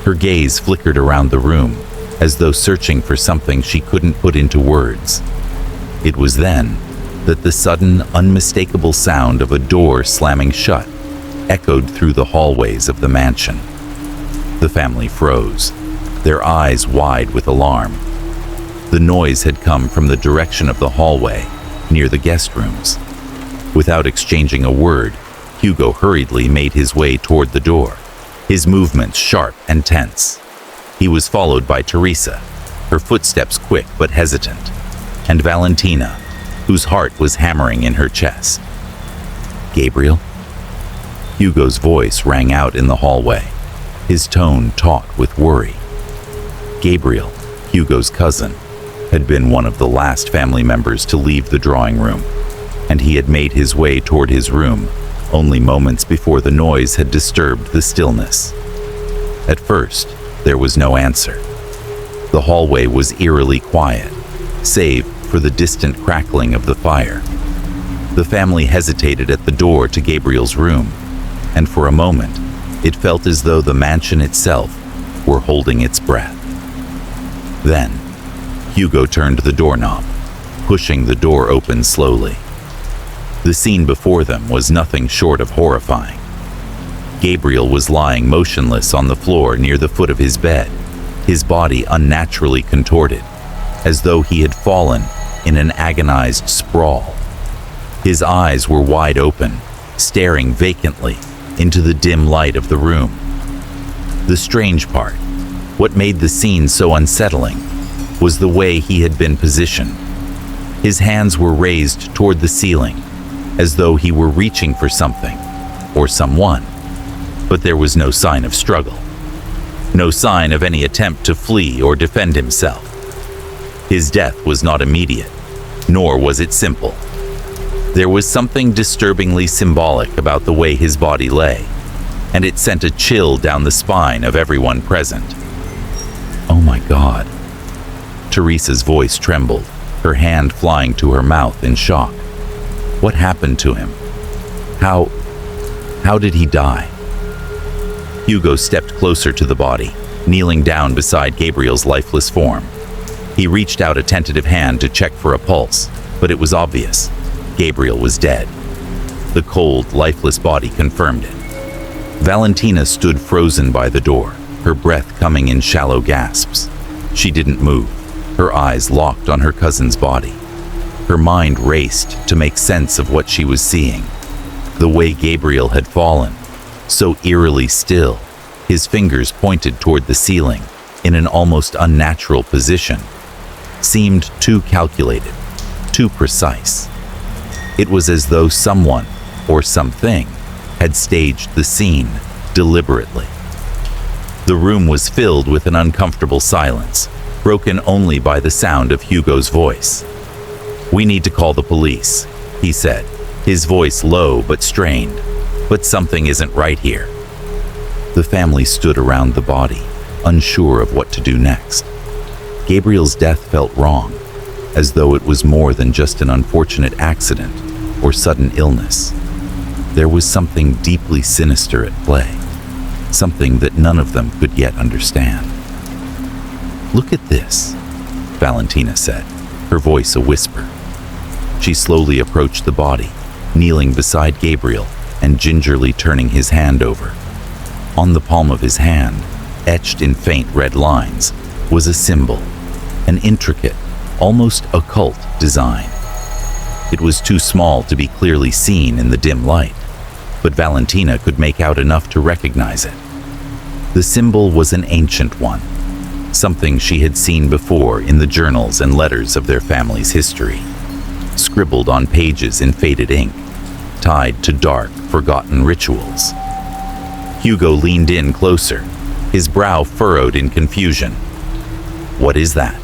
Speaker 1: Her gaze flickered around the room, as though searching for something she couldn't put into words. It was then that the sudden, unmistakable sound of a door slamming shut echoed through the hallways of the mansion. The family froze, their eyes wide with alarm. The noise had come from the direction of the hallway, near the guest rooms. Without exchanging a word, Hugo hurriedly made his way toward the door, his movements sharp and tense. He was followed by Teresa, her footsteps quick but hesitant, and Valentina, whose heart was hammering in her chest. "Gabriel?" Hugo's voice rang out in the hallway, his tone taut with worry. Gabriel, Hugo's cousin, had been one of the last family members to leave the drawing room, and he had made his way toward his room only moments before the noise had disturbed the stillness. At first, there was no answer. The hallway was eerily quiet, save for the distant crackling of the fire. The family hesitated at the door to Gabriel's room, and for a moment, it felt as though the mansion itself were holding its breath. Then, Hugo turned the doorknob, pushing the door open slowly. The scene before them was nothing short of horrifying. Gabriel was lying motionless on the floor near the foot of his bed, his body unnaturally contorted, as though he had fallen in an agonized sprawl. His eyes were wide open, staring vacantly into the dim light of the room. The strange part, what made the scene so unsettling, was the way he had been positioned. His hands were raised toward the ceiling, as though he were reaching for something or someone, but there was no sign of struggle, no sign of any attempt to flee or defend himself. His death was not immediate, nor was it simple. There was something disturbingly symbolic about the way his body lay, and it sent a chill down the spine of everyone present. "Oh my God." Teresa's voice trembled, her hand flying to her mouth in shock. What happened to him? How did he die? Hugo stepped closer to the body, kneeling down beside Gabriel's lifeless form. He reached out a tentative hand to check for a pulse, but it was obvious. Gabriel was dead. The cold, lifeless body confirmed it. Valentina stood frozen by the door, her breath coming in shallow gasps. She didn't move, her eyes locked on her cousin's body. Her mind raced to make sense of what she was seeing. The way Gabriel had fallen, so eerily still, his fingers pointed toward the ceiling in an almost unnatural position, seemed too calculated, too precise. It was as though someone, or something, had staged the scene deliberately. The room was filled with an uncomfortable silence, broken only by the sound of Hugo's voice. "We need to call the police," he said, his voice low but strained. "But something isn't right here." The family stood around the body, unsure of what to do next. Gabriel's death felt wrong, as though it was more than just an unfortunate accident or sudden illness. There was something deeply sinister at play, something that none of them could yet understand. "Look at this," Valentina said, her voice a whisper. She slowly approached the body, kneeling beside Gabriel and gingerly turning his hand over. On the palm of his hand, etched in faint red lines, was a symbol, an intricate, almost occult design. It was too small to be clearly seen in the dim light, but Valentina could make out enough to recognize it. The symbol was an ancient one, something she had seen before in the journals and letters of their family's history, scribbled on pages in faded ink, tied to dark, forgotten rituals. Hugo leaned in closer, his brow furrowed in confusion. "What is that?"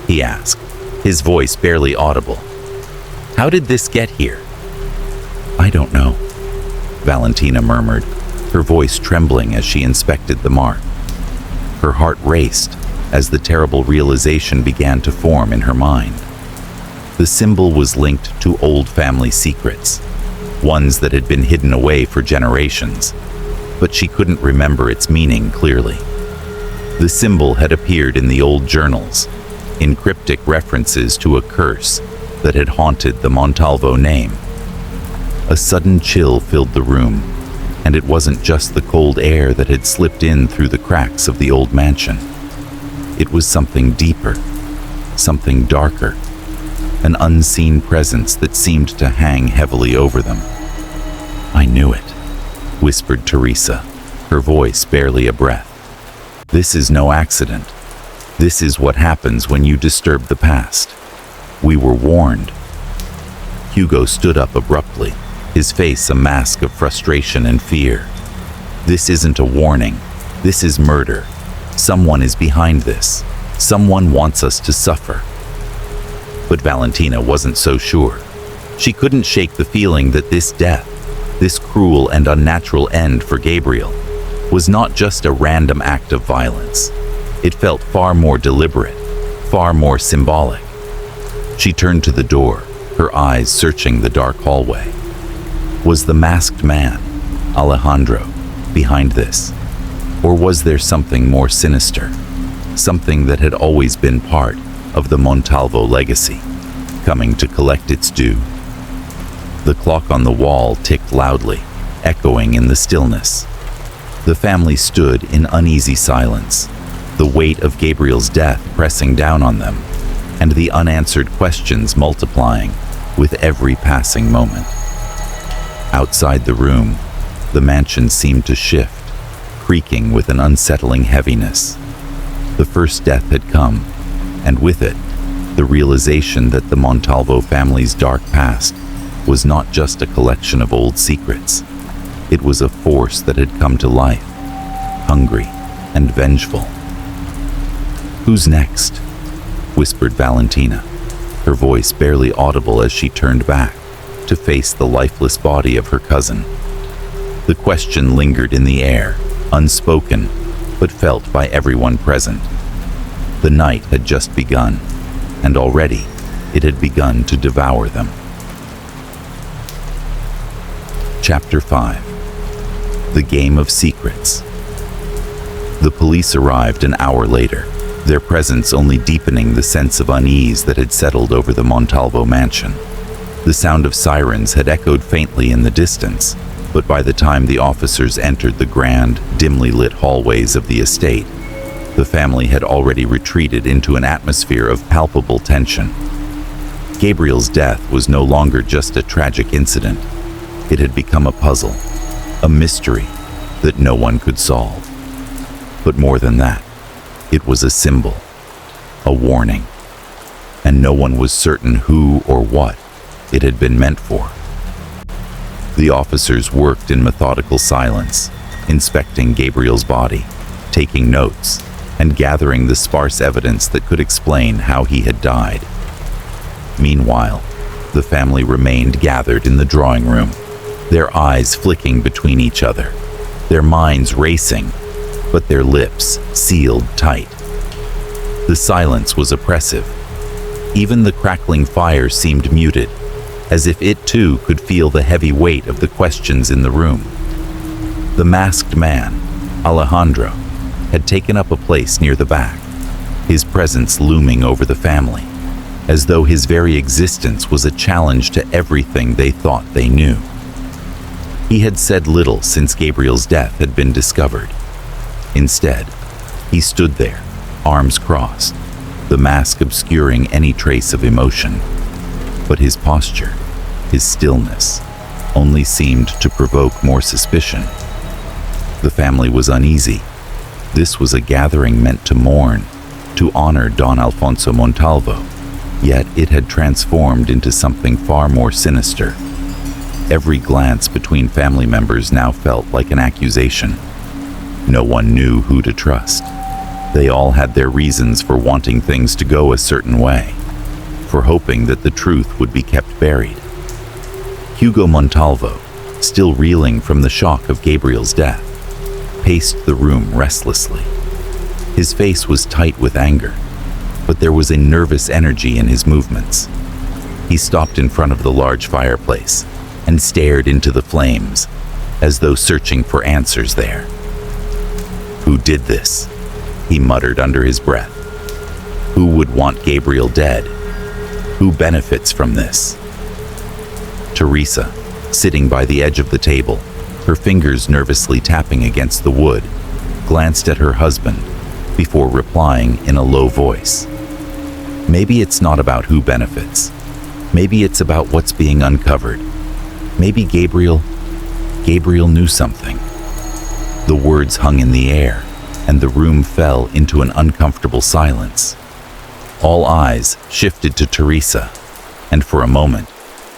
Speaker 1: he asked, his voice barely audible. "How did this get here?" "I don't know," Valentina murmured, her voice trembling as she inspected the mark. Her heart raced as the terrible realization began to form in her mind. The symbol was linked to old family secrets, ones that had been hidden away for generations, but she couldn't remember its meaning clearly. The symbol had appeared in the old journals, in cryptic references to a curse that had haunted the Montalvo name. A sudden chill filled the room, and it wasn't just the cold air that had slipped in through the cracks of the old mansion. It was something deeper, something darker, an unseen presence that seemed to hang heavily over them. "I knew it," whispered Teresa, her voice barely a breath. "This is no accident. This is what happens when you disturb the past. We were warned." Hugo stood up abruptly, his face a mask of frustration and fear. "This isn't a warning. This is murder. Someone is behind this. Someone wants us to suffer." But Valentina wasn't so sure. She couldn't shake the feeling that this death, this cruel and unnatural end for Gabriel, was not just a random act of violence. It felt far more deliberate, far more symbolic. She turned to the door, her eyes searching the dark hallway. Was the masked man, Alejandro, behind this? Or was there something more sinister, something that had always been part of the Montalvo legacy, coming to collect its due. The clock on the wall ticked loudly, echoing in the stillness. The family stood in uneasy silence, the weight of Gabriel's death pressing down on them, and the unanswered questions multiplying with every passing moment. Outside the room, the mansion seemed to shift, creaking with an unsettling heaviness. The first death had come, and with it, the realization that the Montalvo family's dark past was not just a collection of old secrets. It was a force that had come to life, hungry and vengeful. "Who's next?" whispered Valentina, her voice barely audible as she turned back to face the lifeless body of her cousin. The question lingered in the air, unspoken, but felt by everyone present. The night had just begun, and already it had begun to devour them. Chapter 5. The Game of Secrets. The police arrived an hour later, their presence only deepening the sense of unease that had settled over the Montalvo mansion. The sound of sirens had echoed faintly in the distance, but by the time the officers entered the grand, dimly lit hallways of the estate, the family had already retreated into an atmosphere of palpable tension. Gabriel's death was no longer just a tragic incident. It had become a puzzle, a mystery that no one could solve. But more than that, it was a symbol, a warning, and no one was certain who or what it had been meant for. The officers worked in methodical silence, inspecting Gabriel's body, taking notes, and gathering the sparse evidence that could explain how he had died. Meanwhile, the family remained gathered in the drawing room, their eyes flicking between each other, their minds racing, but their lips sealed tight. The silence was oppressive. Even the crackling fire seemed muted, as if it too could feel the heavy weight of the questions in the room. The masked man, Alejandro, had taken up a place near the back, his presence looming over the family, as though his very existence was a challenge to everything they thought they knew. He had said little since Gabriel's death had been discovered. Instead, he stood there, arms crossed, the mask obscuring any trace of emotion. But his posture, his stillness, only seemed to provoke more suspicion. The family was uneasy. This was a gathering meant to mourn, to honor Don Alfonso Montalvo, yet it had transformed into something far more sinister. Every glance between family members now felt like an accusation. No one knew who to trust. They all had their reasons for wanting things to go a certain way, for hoping that the truth would be kept buried. Hugo Montalvo, still reeling from the shock of Gabriel's death, paced the room restlessly. His face was tight with anger, but there was a nervous energy in his movements. He stopped in front of the large fireplace and stared into the flames, as though searching for answers there. "Who did this?" he muttered under his breath. "Who would want Gabriel dead? Who benefits from this?" Teresa, sitting by the edge of the table, her fingers nervously tapping against the wood, glanced at her husband before replying in a low voice. "Maybe it's not about who benefits. Maybe it's about what's being uncovered. Maybe Gabriel knew something." The words hung in the air, and the room fell into an uncomfortable silence. All eyes shifted to Teresa, and for a moment,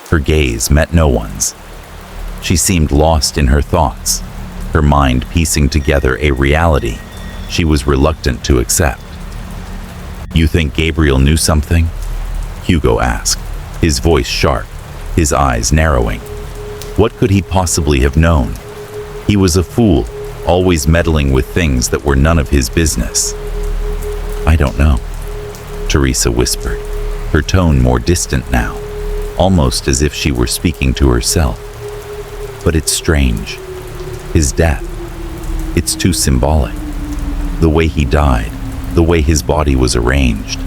Speaker 1: her gaze met no one's. She seemed lost in her thoughts, her mind piecing together a reality she was reluctant to accept. "You think Gabriel knew something?" Hugo asked, his voice sharp, his eyes narrowing. What could he possibly have known? He was a fool, always meddling with things that were none of his business. "I don't know," Teresa whispered, her tone more distant now, almost as if she were speaking to herself. "But it's strange. His death. It's too symbolic. The way he died, the way his body was arranged.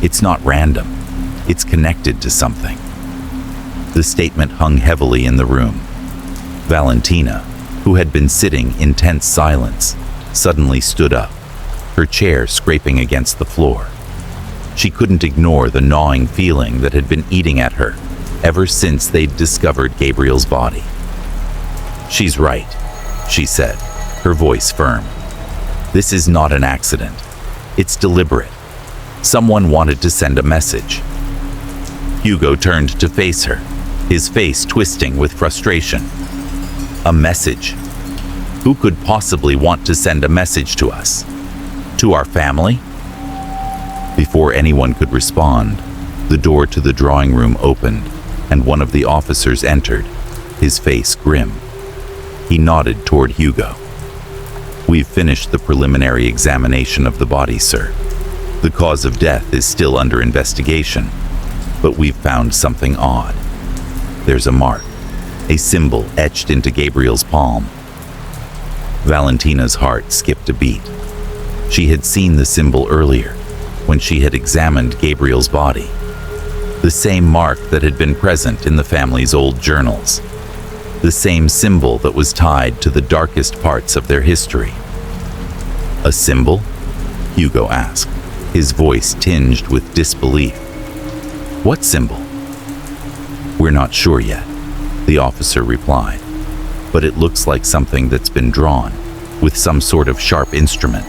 Speaker 1: It's not random. It's connected to something. The statement hung heavily in the room. Valentina, who had been sitting in tense silence, suddenly stood up, her chair scraping against the floor. She couldn't ignore the gnawing feeling that had been eating at her ever since they'd discovered Gabriel's body. "She's right," she said, her voice firm. "This is not an accident. It's deliberate. Someone wanted to send a message." Hugo turned to face her, his face twisting with frustration. "A message? Who could possibly want to send a message to us? To our family?" Before anyone could respond, the door to the drawing room opened and one of the officers entered, his face grim. He nodded toward Hugo. "We've finished the preliminary examination of the body, sir. The cause of death is still under investigation, but we've found something odd. There's a mark, a symbol etched into Gabriel's palm." Valentina's heart skipped a beat. She had seen the symbol earlier, when she had examined Gabriel's body. The same mark that had been present in the family's old journals. The same symbol that was tied to the darkest parts of their history. "A symbol?" Hugo asked, his voice tinged with disbelief. "What symbol?" "We're not sure yet," the officer replied, "but it looks like something that's been drawn with some sort of sharp instrument.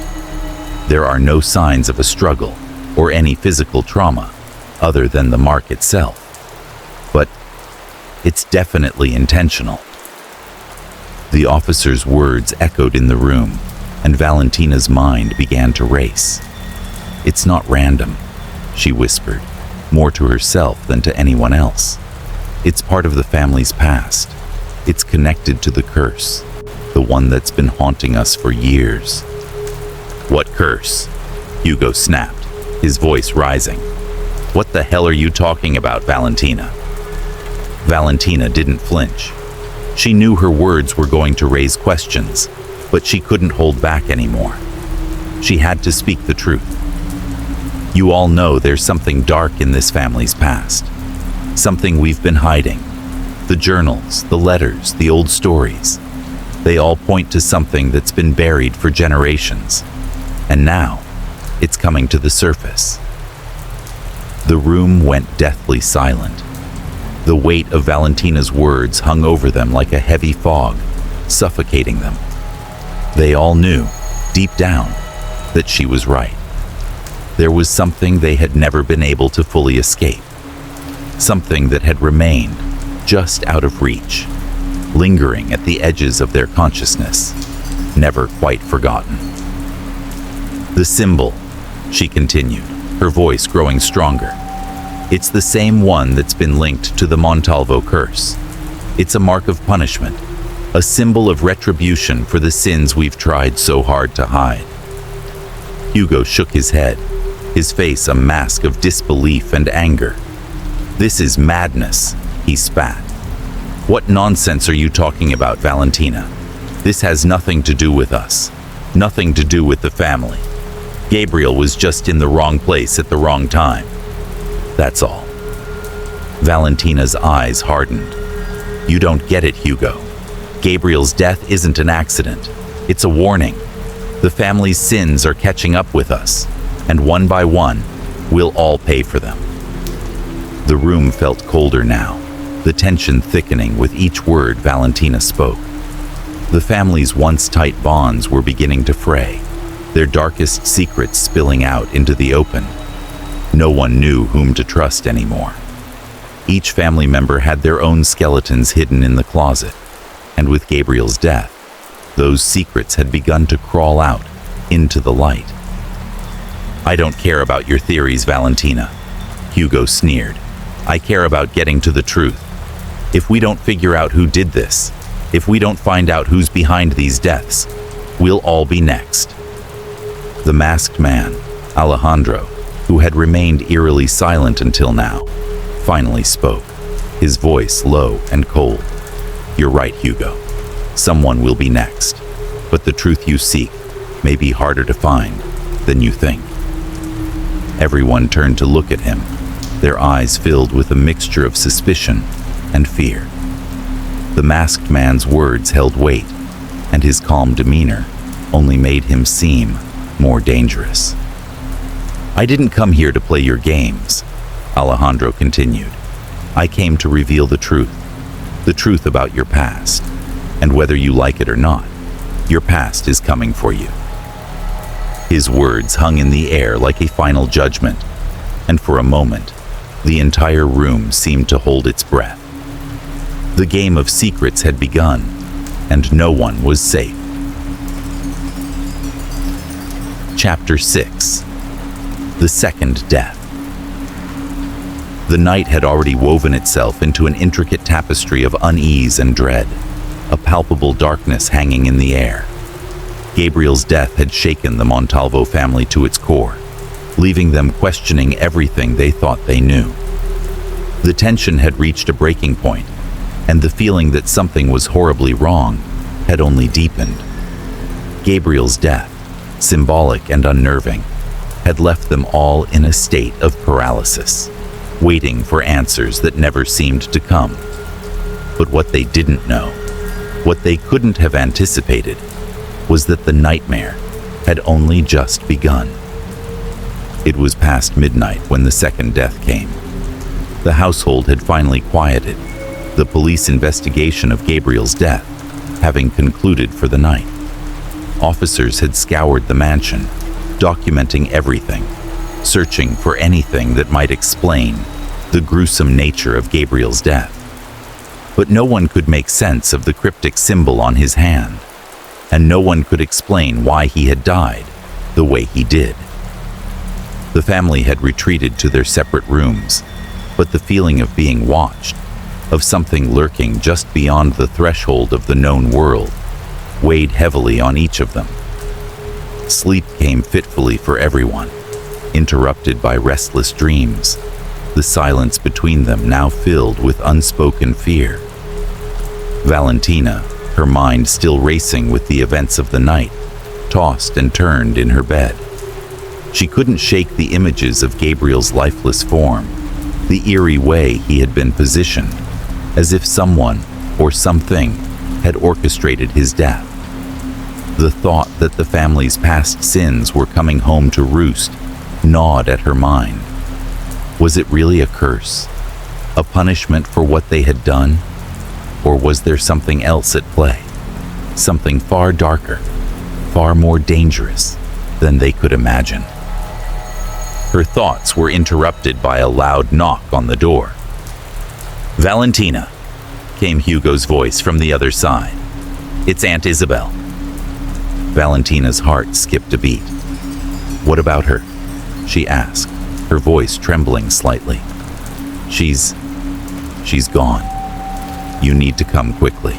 Speaker 1: There are no signs of a struggle or any physical trauma other than the mark itself. But it's definitely intentional." The officer's words echoed in the room, and Valentina's mind began to race. "It's not random," she whispered, more to herself than to anyone else. "It's part of the family's past. It's connected to the curse, the one that's been haunting us for years." "What curse?" Hugo snapped, his voice rising. "What the hell are you talking about, Valentina?" Valentina didn't flinch. She knew her words were going to raise questions, but she couldn't hold back anymore. She had to speak the truth. "You all know there's something dark in this family's past. Something we've been hiding. The journals, the letters, the old stories. They all point to something that's been buried for generations. And now, it's coming to the surface." The room went deathly silent. The weight of Valentina's words hung over them like a heavy fog, suffocating them. They all knew, deep down, that she was right. There was something they had never been able to fully escape. Something that had remained just out of reach, lingering at the edges of their consciousness, never quite forgotten. "The symbol," she continued, her voice growing stronger. "It's the same one that's been linked to the Montalvo curse. It's a mark of punishment, a symbol of retribution for the sins we've tried so hard to hide." Hugo shook his head, his face a mask of disbelief and anger. "This is madness," he spat. "What nonsense are you talking about, Valentina? This has nothing to do with us, nothing to do with the family. Gabriel was just in the wrong place at the wrong time. That's all." Valentina's eyes hardened. "You don't get it, Hugo. Gabriel's death isn't an accident. It's a warning. The family's sins are catching up with us, and one by one, we'll all pay for them." The room felt colder now, the tension thickening with each word Valentina spoke. The family's once tight bonds were beginning to fray, their darkest secrets spilling out into the open. No one knew whom to trust anymore. Each family member had their own skeletons hidden in the closet, and with Gabriel's death, those secrets had begun to crawl out into the light. "I don't care about your theories, Valentina," Hugo sneered. "I care about getting to the truth. If we don't figure out who did this, if we don't find out who's behind these deaths, we'll all be next." The masked man, Alejandro, who had remained eerily silent until now, finally spoke, his voice low and cold. "You're right, Hugo. Someone will be next, but the truth you seek may be harder to find than you think." Everyone turned to look at him, their eyes filled with a mixture of suspicion and fear. The masked man's words held weight, and his calm demeanor only made him seem more dangerous. "I didn't come here to play your games," Alejandro continued. "I came to reveal the truth about your past, and whether you like it or not, your past is coming for you." His words hung in the air like a final judgment, and for a moment, the entire room seemed to hold its breath. The game of secrets had begun, and no one was safe. Chapter 6. The Second Death. The night had already woven itself into an intricate tapestry of unease and dread, a palpable darkness hanging in the air. Gabriel's death had shaken the Montalvo family to its core, leaving them questioning everything they thought they knew. The tension had reached a breaking point, and the feeling that something was horribly wrong had only deepened. Gabriel's death, symbolic and unnerving, had left them all in a state of paralysis, waiting for answers that never seemed to come. But what they didn't know, what they couldn't have anticipated, was that the nightmare had only just begun. It was past midnight when the second death came. The household had finally quieted, the police investigation of Gabriel's death having concluded for the night. Officers had scoured the mansion, documenting everything, searching for anything that might explain the gruesome nature of Gabriel's death. But no one could make sense of the cryptic symbol on his hand, and no one could explain why he had died the way he did. The family had retreated to their separate rooms, but the feeling of being watched, of something lurking just beyond the threshold of the known world, weighed heavily on each of them. Sleep came fitfully for everyone, interrupted by restless dreams, the silence between them now filled with unspoken fear. Valentina, her mind still racing with the events of the night, tossed and turned in her bed. She couldn't shake the images of Gabriel's lifeless form, the eerie way he had been positioned, as if someone or something had orchestrated his death. The thought that the family's past sins were coming home to roost gnawed at her mind. Was it really a curse? A punishment for what they had done? Or was there something else at play? Something far darker, far more dangerous than they could imagine. Her thoughts were interrupted by a loud knock on the door. "Valentina," came Hugo's voice from the other side. "It's Aunt Isabel." Valentina's heart skipped a beat. "What about her?" she asked, her voice trembling slightly. She's gone. You need to come quickly."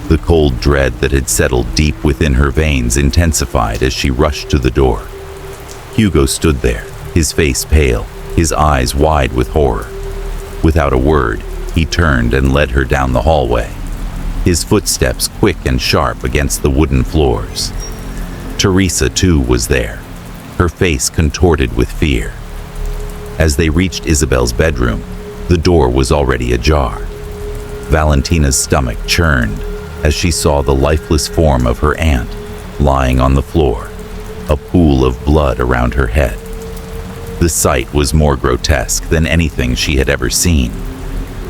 Speaker 1: The cold dread that had settled deep within her veins intensified as she rushed to the door. Hugo stood there, his face pale, his eyes wide with horror. Without a word, he turned and led her down the hallway, his footsteps quick and sharp against the wooden floors. Teresa, too, was there, her face contorted with fear. As they reached Isabel's bedroom, the door was already ajar. Valentina's stomach churned as she saw the lifeless form of her aunt lying on the floor, a pool of blood around her head. The sight was more grotesque than anything she had ever seen,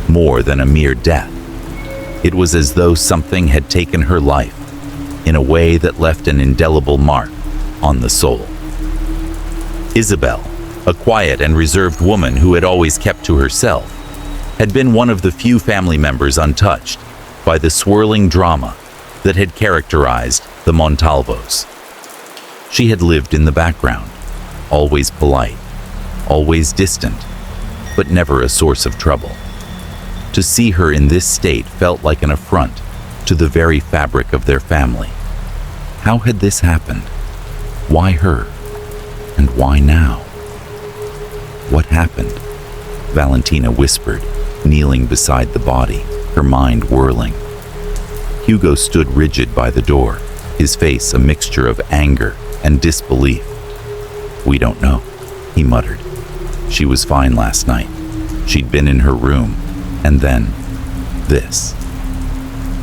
Speaker 1: more than a mere death. It was as though something had taken her life in a way that left an indelible mark on the soul. Isabel, a quiet and reserved woman who had always kept to herself, had been one of the few family members untouched by the swirling drama that had characterized the Montalvos. She had lived in the background, always polite, always distant, but never a source of trouble. To see her in this state felt like an affront to the very fabric of their family. How had this happened? Why her? And why now? "What happened?" Valentina whispered, kneeling beside the body, her mind whirling. Hugo stood rigid by the door, his face a mixture of anger and disbelief. "We don't know," he muttered. She was fine last night. She'd been in her room, and then this.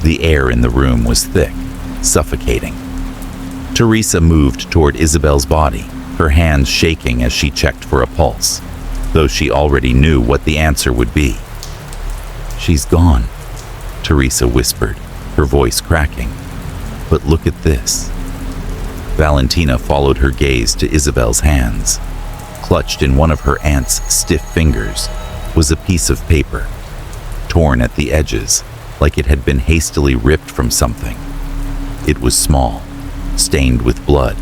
Speaker 1: The air in the room was thick, suffocating. Teresa moved toward Isabel's body, her hands shaking as she checked for a pulse, though she already knew what the answer would be. "She's gone," Teresa whispered, her voice cracking. "But look at this." Valentina followed her gaze to Isabel's hands. Clutched in one of her aunt's stiff fingers was a piece of paper, torn at the edges like it had been hastily ripped from something. It was small, stained with blood,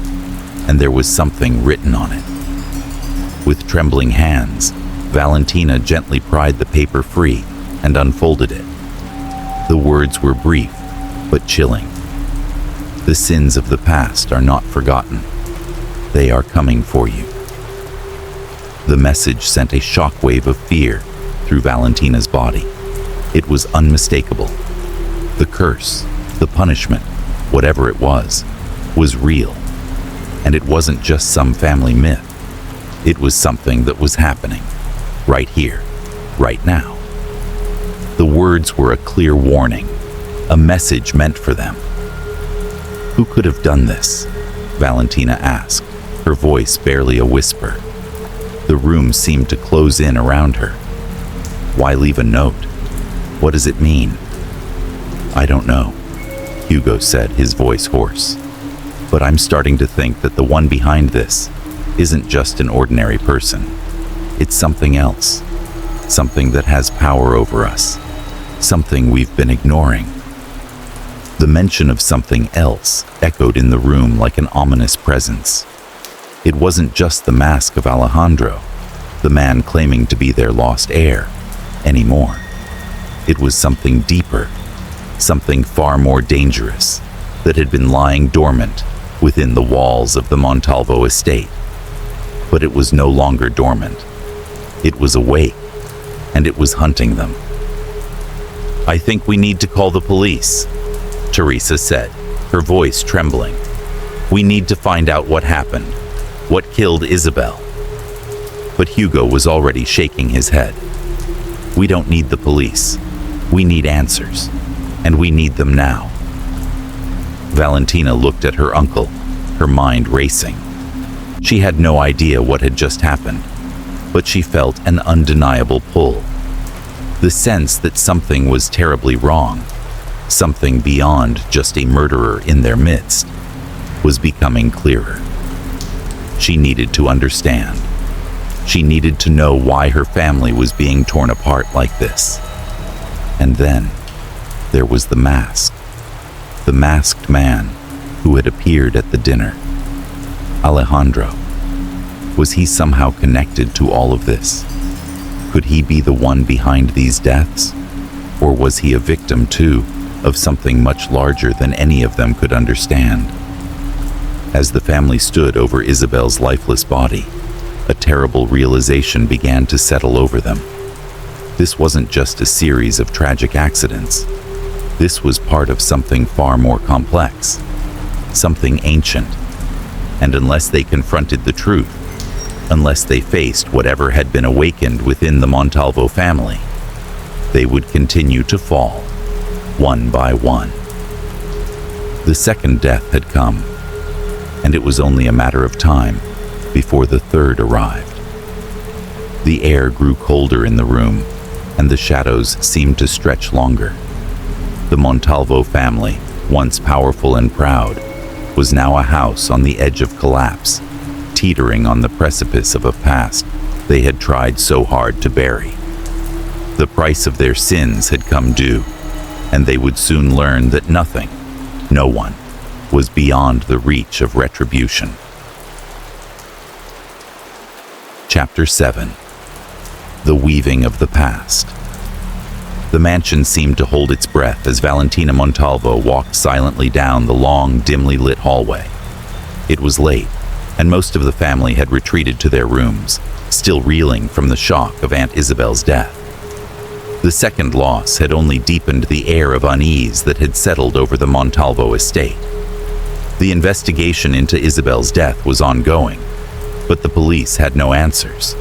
Speaker 1: and there was something written on it. With trembling hands, Valentina gently pried the paper free and unfolded it. The words were brief, but chilling. "The sins of the past are not forgotten. They are coming for you." The message sent a shockwave of fear through Valentina's body. It was unmistakable. The curse, the punishment, whatever it was real. And it wasn't just some family myth. It was something that was happening, right here, right now. The words were a clear warning, a message meant for them. "Who could have done this?" Valentina asked, her voice barely a whisper. The room seemed to close in around her. "Why leave a note? What does it mean?" "I don't know," Hugo said, his voice hoarse. "But I'm starting to think that the one behind this isn't just an ordinary person. It's something else, something that has power over us, something we've been ignoring." The mention of something else echoed in the room like an ominous presence. It wasn't just the mask of Alejandro, the man claiming to be their lost heir, anymore. It was something deeper, something far more dangerous, that had been lying dormant within the walls of the Montalvo estate. But it was no longer dormant. It was awake, and it was hunting them. "I think we need to call the police," Teresa said, her voice trembling. "We need to find out what happened, what killed Isabel." But Hugo was already shaking his head. "We don't need the police. We need answers, and we need them now." Valentina looked at her uncle, her mind racing. She had no idea what had just happened, but she felt an undeniable pull. The sense that something was terribly wrong, something beyond just a murderer in their midst, was becoming clearer. She needed to understand. She needed to know why her family was being torn apart like this. And then there was the mask. The masked man who had appeared at the dinner. Alejandro. Was he somehow connected to all of this? Could he be the one behind these deaths? Or was he a victim, too, of something much larger than any of them could understand? As the family stood over Isabel's lifeless body, a terrible realization began to settle over them. This wasn't just a series of tragic accidents. This was part of something far more complex, something ancient. And unless they confronted the truth, unless they faced whatever had been awakened within the Montalvo family, they would continue to fall, one by one. The second death had come, and it was only a matter of time before the third arrived. The air grew colder in the room, and the shadows seemed to stretch longer. The Montalvo family, once powerful and proud, was now a house on the edge of collapse, teetering on the precipice of a past they had tried so hard to bury. The price of their sins had come due, and they would soon learn that nothing, no one, was beyond the reach of retribution. Chapter 7. The Weaving of the Past. The mansion seemed to hold its breath as Valentina Montalvo walked silently down the long, dimly lit hallway. It was late, and most of the family had retreated to their rooms, still reeling from the shock of Aunt Isabel's death. The second loss had only deepened the air of unease that had settled over the Montalvo estate. The investigation into Isabel's death was ongoing, but the police had no answers.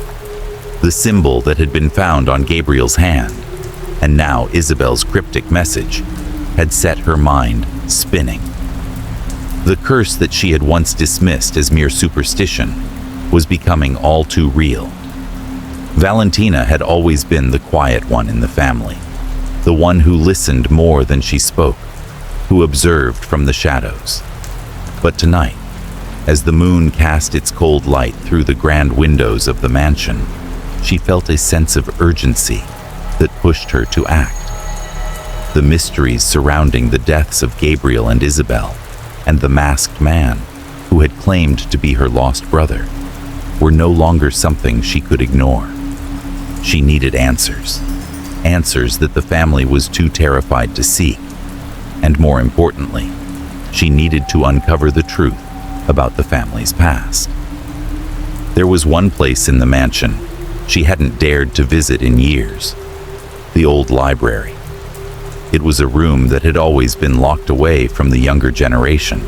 Speaker 1: The symbol that had been found on Gabriel's hand, and now Isabel's cryptic message, had set her mind spinning. The curse that she had once dismissed as mere superstition was becoming all too real. Valentina had always been the quiet one in the family, the one who listened more than she spoke, who observed from the shadows. But tonight, as the moon cast its cold light through the grand windows of the mansion, she felt a sense of urgency that pushed her to act. The mysteries surrounding the deaths of Gabriel and Isabel, and the masked man who had claimed to be her lost brother, were no longer something she could ignore. She needed answers, answers that the family was too terrified to seek, and more importantly, she needed to uncover the truth about the family's past. There was one place in the mansion she hadn't dared to visit in years: the old library. It was a room that had always been locked away from the younger generation,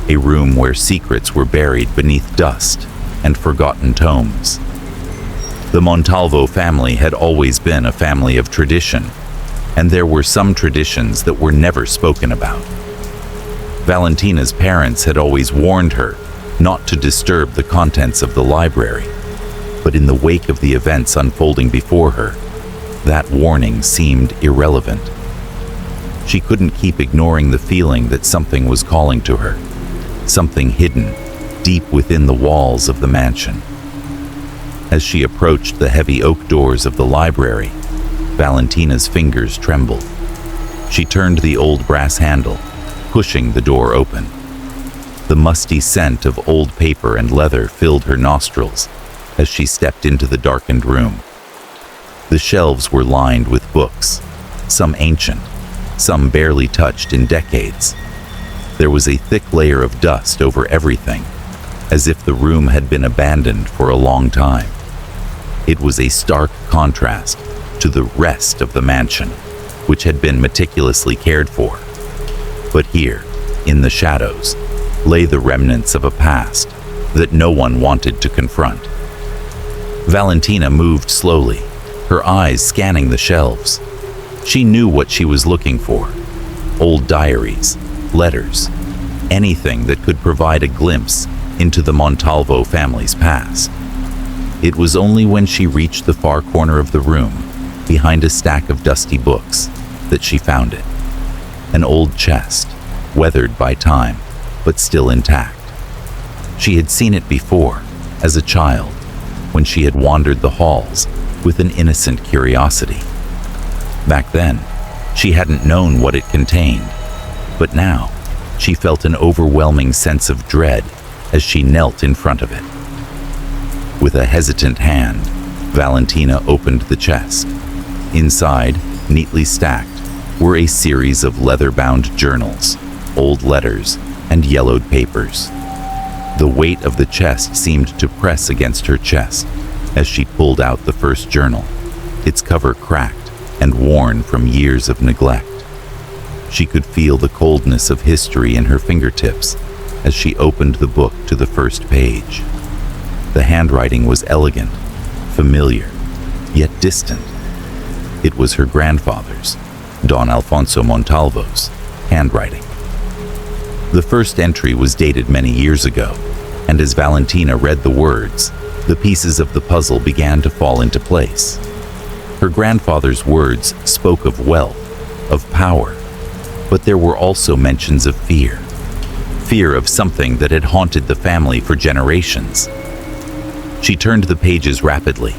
Speaker 1: a room where secrets were buried beneath dust and forgotten tomes. The Montalvo family had always been a family of tradition, and there were some traditions that were never spoken about. Valentina's parents had always warned her not to disturb the contents of the library, but in the wake of the events unfolding before her, that warning seemed irrelevant. She couldn't keep ignoring the feeling that something was calling to her, something hidden deep within the walls of the mansion. As she approached the heavy oak doors of the library, Valentina's fingers trembled. She turned the old brass handle, pushing the door open. The musty scent of old paper and leather filled her nostrils as she stepped into the darkened room. The shelves were lined with books, some ancient, some barely touched in decades. There was a thick layer of dust over everything, as if the room had been abandoned for a long time. It was a stark contrast to the rest of the mansion, which had been meticulously cared for. But here, in the shadows, lay the remnants of a past that no one wanted to confront. Valentina moved slowly, her eyes scanning the shelves. She knew what she was looking for: old diaries, letters, anything that could provide a glimpse into the Montalvo family's past. It was only when she reached the far corner of the room, behind a stack of dusty books, that she found it. An old chest, weathered by time, but still intact. She had seen it before, as a child, when she had wandered the halls with an innocent curiosity. Back then, she hadn't known what it contained, but now she felt an overwhelming sense of dread as she knelt in front of it. With a hesitant hand, Valentina opened the chest. Inside, neatly stacked, were a series of leather-bound journals, old letters, and yellowed papers. The weight of the chest seemed to press against her chest as she pulled out the first journal, its cover cracked and worn from years of neglect. She could feel the coldness of history in her fingertips as she opened the book to the first page. The handwriting was elegant, familiar, yet distant. It was her grandfather's, Don Alfonso Montalvo's, handwriting. The first entry was dated many years ago, and as Valentina read the words, the pieces of the puzzle began to fall into place. Her grandfather's words spoke of wealth, of power, but there were also mentions of fear. Fear of something that had haunted the family for generations. She turned the pages rapidly,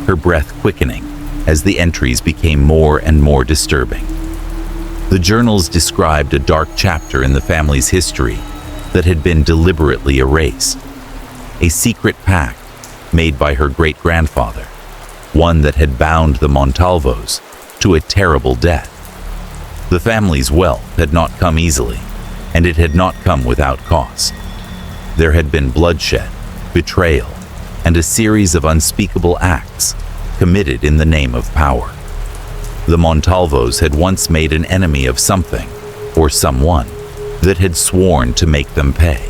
Speaker 1: her breath quickening as the entries became more and more disturbing. The journals described a dark chapter in the family's history that had been deliberately erased. A secret pact made by her great-grandfather, one that had bound the Montalvos to a terrible death. The family's wealth had not come easily, and it had not come without cost. There had been bloodshed, betrayal, and a series of unspeakable acts committed in the name of power. The Montalvos had once made an enemy of something, or someone, that had sworn to make them pay.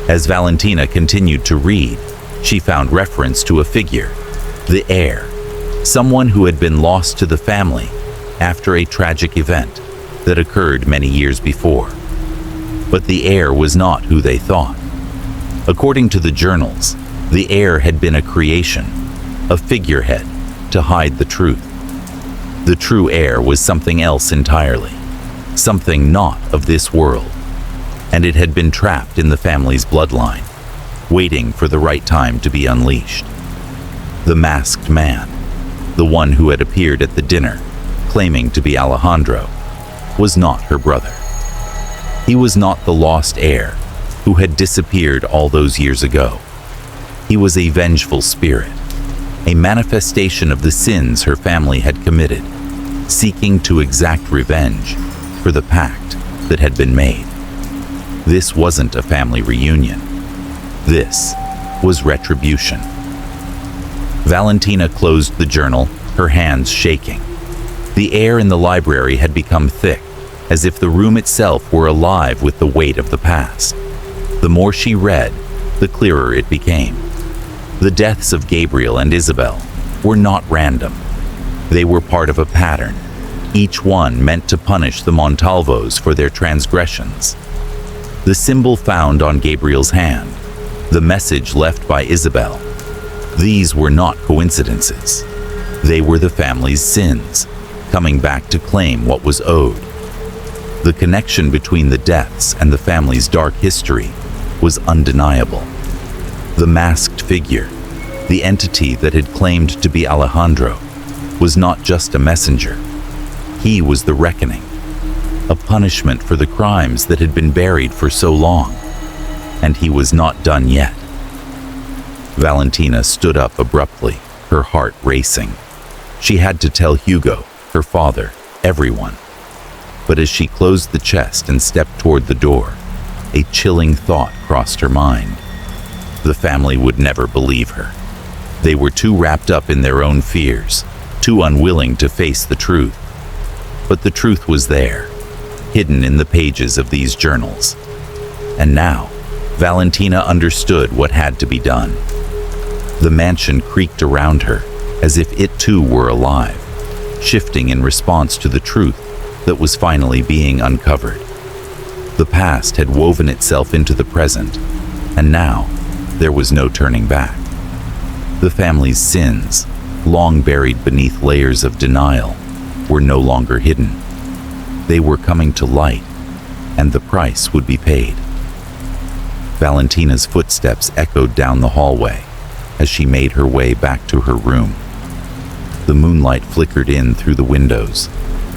Speaker 1: As Valentina continued to read, she found reference to a figure, the heir, someone who had been lost to the family after a tragic event that occurred many years before. But the heir was not who they thought. According to the journals, the heir had been a creation, a figurehead to hide the truth. The true heir was something else entirely, something not of this world, and it had been trapped in the family's bloodline, waiting for the right time to be unleashed. The masked man, the one who had appeared at the dinner, claiming to be Alejandro, was not her brother. He was not the lost heir who had disappeared all those years ago. He was a vengeful spirit, a manifestation of the sins her family had committed, seeking to exact revenge for the pact that had been made. This wasn't a family reunion. This was retribution. Valentina closed the journal, her hands shaking. The air in the library had become thick, as if the room itself were alive with the weight of the past. The more she read, the clearer it became. The deaths of Gabriel and Isabel were not random. They were part of a pattern, each one meant to punish the Montalvos for their transgressions. The symbol found on Gabriel's hand, the message left by Isabel, these were not coincidences. They were the family's sins, coming back to claim what was owed. The connection between the deaths and the family's dark history was undeniable. The masked figure, the entity that had claimed to be Alejandro, was not just a messenger. He was the reckoning, a punishment for the crimes that had been buried for so long. And he was not done yet. Valentina stood up abruptly, her heart racing. She had to tell Hugo, her father, everyone. But as she closed the chest and stepped toward the door, a chilling thought crossed her mind. The family would never believe her. They were too wrapped up in their own fears, too unwilling to face the truth. But the truth was there, hidden in the pages of these journals. And now, Valentina understood what had to be done. The mansion creaked around her, as if it too were alive, shifting in response to the truth that was finally being uncovered. The past had woven itself into the present, and now there was no turning back. The family's sins, long buried beneath layers of denial, were no longer hidden. They were coming to light, and the price would be paid. Valentina's footsteps echoed down the hallway as she made her way back to her room. The moonlight flickered in through the windows,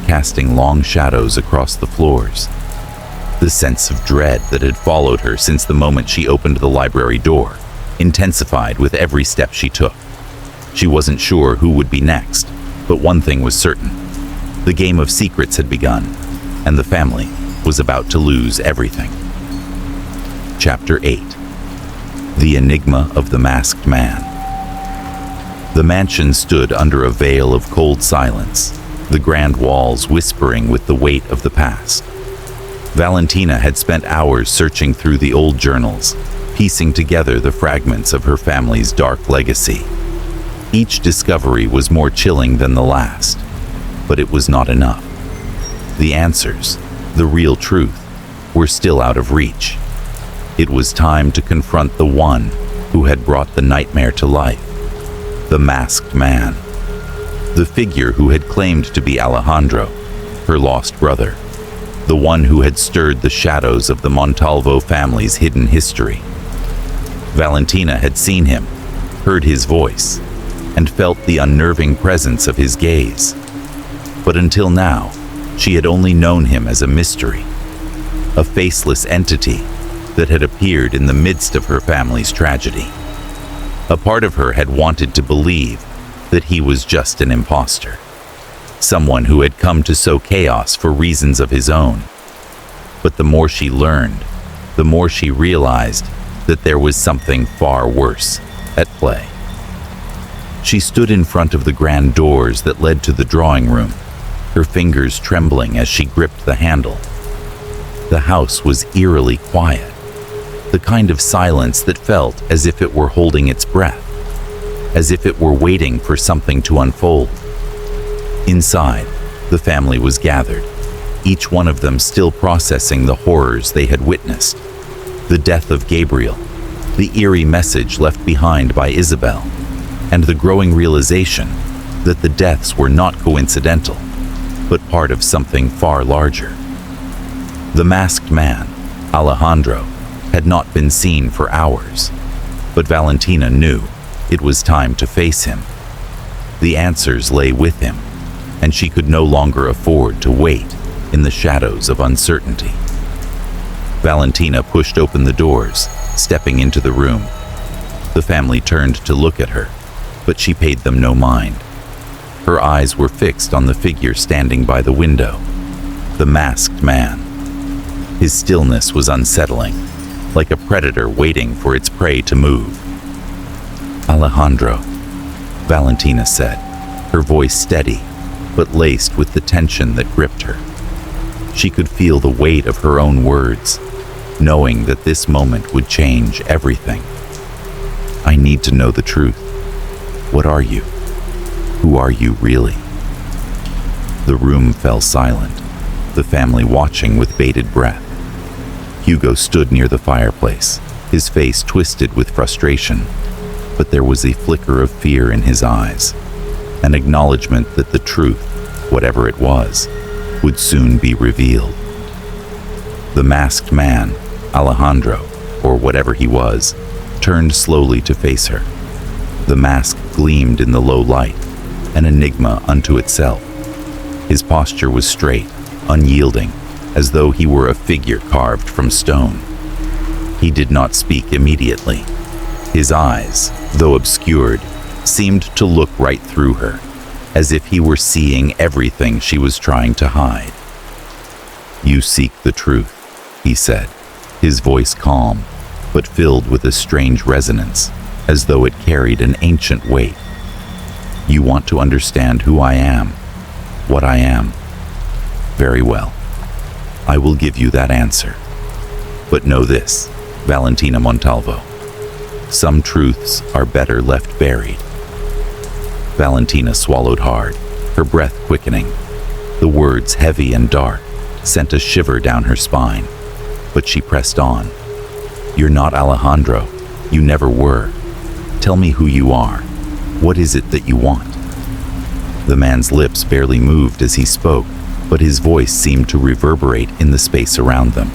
Speaker 1: casting long shadows across the floors. The sense of dread that had followed her since the moment she opened the library door intensified with every step she took. She wasn't sure who would be next, but one thing was certain. The game of secrets had begun, and the family was about to lose everything. Chapter 8. The Enigma of the Masked Man. The mansion stood under a veil of cold silence, the grand walls whispering with the weight of the past. Valentina had spent hours searching through the old journals, piecing together the fragments of her family's dark legacy. Each discovery was more chilling than the last, but it was not enough. The answers, the real truth, were still out of reach. It was time to confront the one who had brought the nightmare to life, the masked man, the figure who had claimed to be Alejandro, her lost brother, the one who had stirred the shadows of the Montalvo family's hidden history. Valentina had seen him, heard his voice, and felt the unnerving presence of his gaze. But until now, she had only known him as a mystery, a faceless entity that had appeared in the midst of her family's tragedy. A part of her had wanted to believe that he was just an imposter, someone who had come to sow chaos for reasons of his own. But the more she learned, the more she realized that there was something far worse at play. She stood in front of the grand doors that led to the drawing room, her fingers trembling as she gripped the handle. The house was eerily quiet. the kind of silence that felt as if it were holding its breath, as if it were waiting for something to unfold. Inside, the family was gathered, each one of them still processing the horrors they had witnessed. The death of Gabriel, the eerie message left behind by Isabel, and the growing realization that the deaths were not coincidental, but part of something far larger. The masked man, Alejandro, had not been seen for hours, but Valentina knew it was time to face him. The answers lay with him, and she could no longer afford to wait in the shadows of uncertainty. Valentina pushed open the doors, stepping into the room. The family turned to look at her, but she paid them no mind. Her eyes were fixed on the figure standing by the window, the masked man. His stillness was unsettling, like a predator waiting for its prey to move. "Alejandro," Valentina said, her voice steady, but laced with the tension that gripped her. She could feel the weight of her own words, knowing that this moment would change everything. "I need to know the truth. What are you? Who are you really?" The room fell silent, the family watching with bated breath. Hugo stood near the fireplace, his face twisted with frustration, but there was a flicker of fear in his eyes, an acknowledgement that the truth, whatever it was, would soon be revealed. The masked man, Alejandro, or whatever he was, turned slowly to face her. The mask gleamed in the low light, an enigma unto itself. His posture was straight, unyielding, as though he were a figure carved from stone. He did not speak immediately. His eyes, though obscured, seemed to look right through her, as if he were seeing everything she was trying to hide. "You seek the truth," he said, his voice calm, but filled with a strange resonance, as though it carried an ancient weight. "You want to understand who I am, what I am. Very well. I will give you that answer. But know this, Valentina Montalvo. Some truths are better left buried." Valentina swallowed hard, her breath quickening. The words, heavy and dark, sent a shiver down her spine, but she pressed on. "You're not Alejandro. You never were. Tell me who you are. What is it that you want?" The man's lips barely moved as he spoke, but his voice seemed to reverberate in the space around them.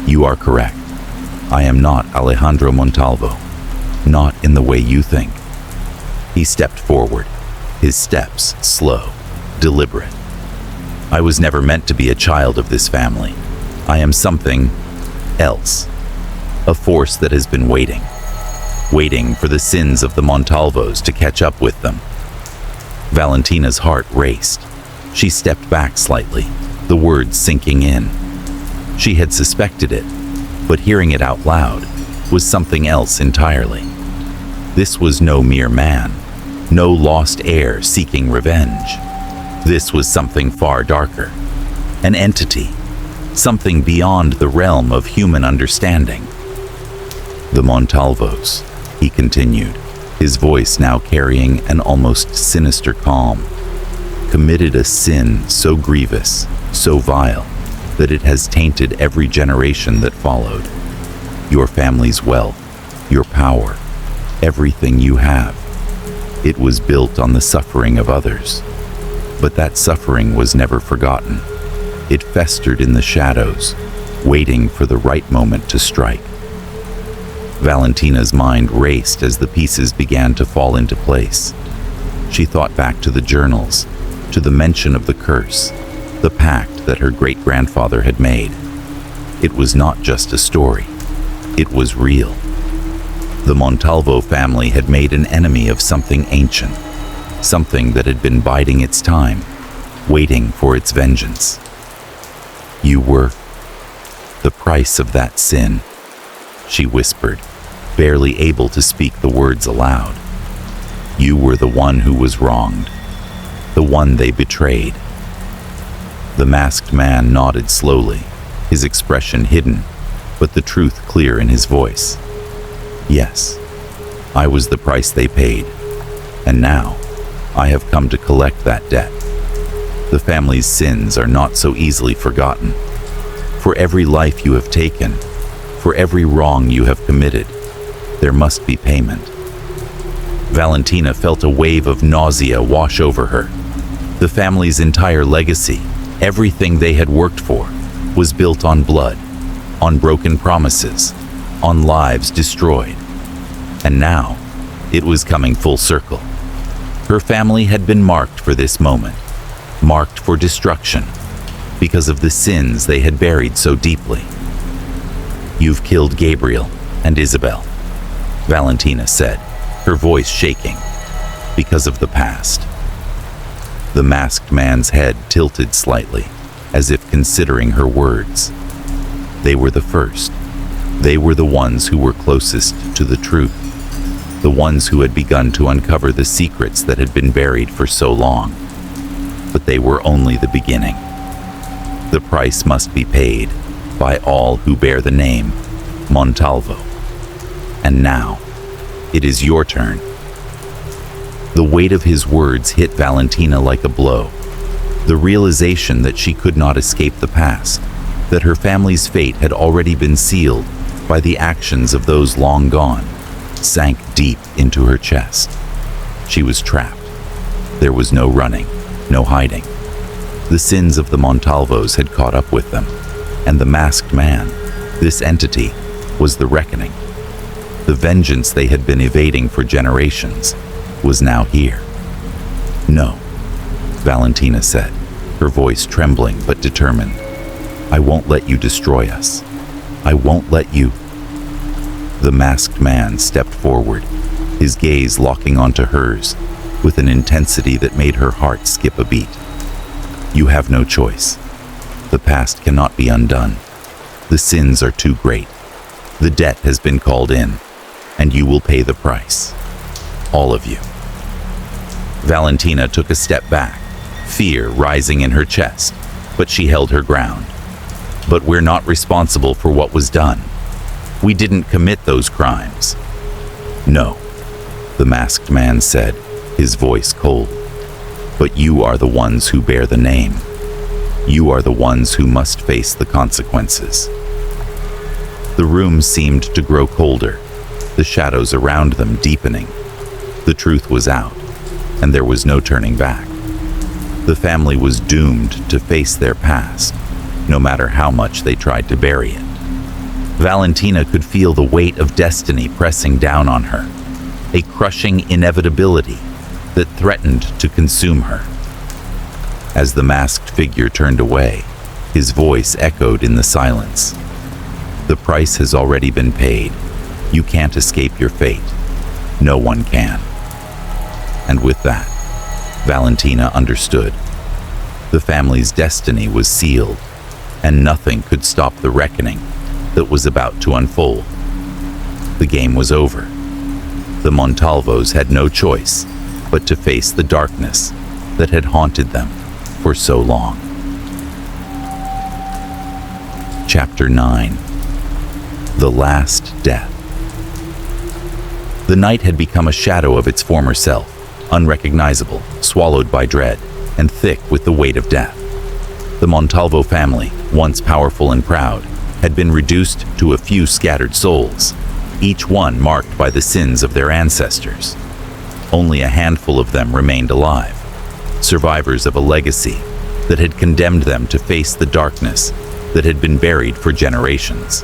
Speaker 1: "You are correct. I am not Alejandro Montalvo. Not in the way you think." He stepped forward, his steps slow, deliberate. "I was never meant to be a child of this family. I am something else. A force that has been waiting for the sins of the Montalvos to catch up with them." Valentina's heart raced. She stepped back slightly, the words sinking in. She had suspected it, but hearing it out loud was something else entirely. This was no mere man, no lost heir seeking revenge. This was something far darker, an entity, something beyond the realm of human understanding. "The Montalvos," he continued, his voice now carrying an almost sinister calm, "committed a sin so grievous, so vile, that it has tainted every generation that followed. Your family's wealth, your power, everything you have. It was built on the suffering of others. But that suffering was never forgotten. It festered in the shadows, waiting for the right moment to strike." Valentina's mind raced as the pieces began to fall into place. She thought back to the journals, to the mention of the curse, the pact that her great-grandfather had made. It was not just a story. It was real. The Montalvo family had made an enemy of something ancient, something that had been biding its time, waiting for its vengeance. "You were the price of that sin," she whispered, barely able to speak the words aloud. "You were the one who was wronged, the one they betrayed." The masked man nodded slowly, his expression hidden, but the truth clear in his voice. Yes, I was the price they paid, and now I have come to collect that debt. The family's sins are not so easily forgotten. For every life you have taken, for every wrong you have committed, there must be payment. Valentina felt a wave of nausea wash over her. The family's entire legacy, everything they had worked for, was built on blood, on broken promises, on lives destroyed. And now, it was coming full circle. Her family had been marked for this moment, marked for destruction, because of the sins they had buried so deeply. "You've killed Gabriel and Isabel," Valentina said, her voice shaking, "because of the past." The masked man's head tilted slightly, as if considering her words. They were the first. They were the ones who were closest to the truth, the ones who had begun to uncover the secrets that had been buried for so long. But they were only the beginning. The price must be paid by all who bear the name Montalvo. And now, it is your turn. The weight of his words hit Valentina like a blow. The realization that she could not escape the past, that her family's fate had already been sealed by the actions of those long gone, sank deep into her chest. She was trapped. There was no running, no hiding. The sins of the Montalvos had caught up with them, and the masked man, this entity, was the reckoning. The vengeance they had been evading for generations was now here. "No," Valentina said, her voice trembling but determined. "I won't let you destroy us. I won't let you." The masked man stepped forward, his gaze locking onto hers with an intensity that made her heart skip a beat. "You have no choice. The past cannot be undone. The sins are too great. The debt has been called in, and you will pay the price. All of you." Valentina took a step back, fear rising in her chest, but she held her ground. "But we're not responsible for what was done. We didn't commit those crimes." "No," the masked man said, his voice cold. "But you are the ones who bear the name. You are the ones who must face the consequences." The room seemed to grow colder, the shadows around them deepening. The truth was out, and there was no turning back. The family was doomed to face their past, no matter how much they tried to bury it. Valentina could feel the weight of destiny pressing down on her, a crushing inevitability that threatened to consume her. As the masked figure turned away, his voice echoed in the silence. "The price has already been paid. You can't escape your fate. No one can." And with that, Valentina understood. The family's destiny was sealed, and nothing could stop the reckoning that was about to unfold. The game was over. The Montalvos had no choice but to face the darkness that had haunted them for so long. Chapter 9. The Last Death. The night had become a shadow of its former self, unrecognizable, swallowed by dread, and thick with the weight of death. The Montalvo family, once powerful and proud, had been reduced to a few scattered souls, each one marked by the sins of their ancestors. Only a handful of them remained alive, survivors of a legacy that had condemned them to face the darkness that had been buried for generations.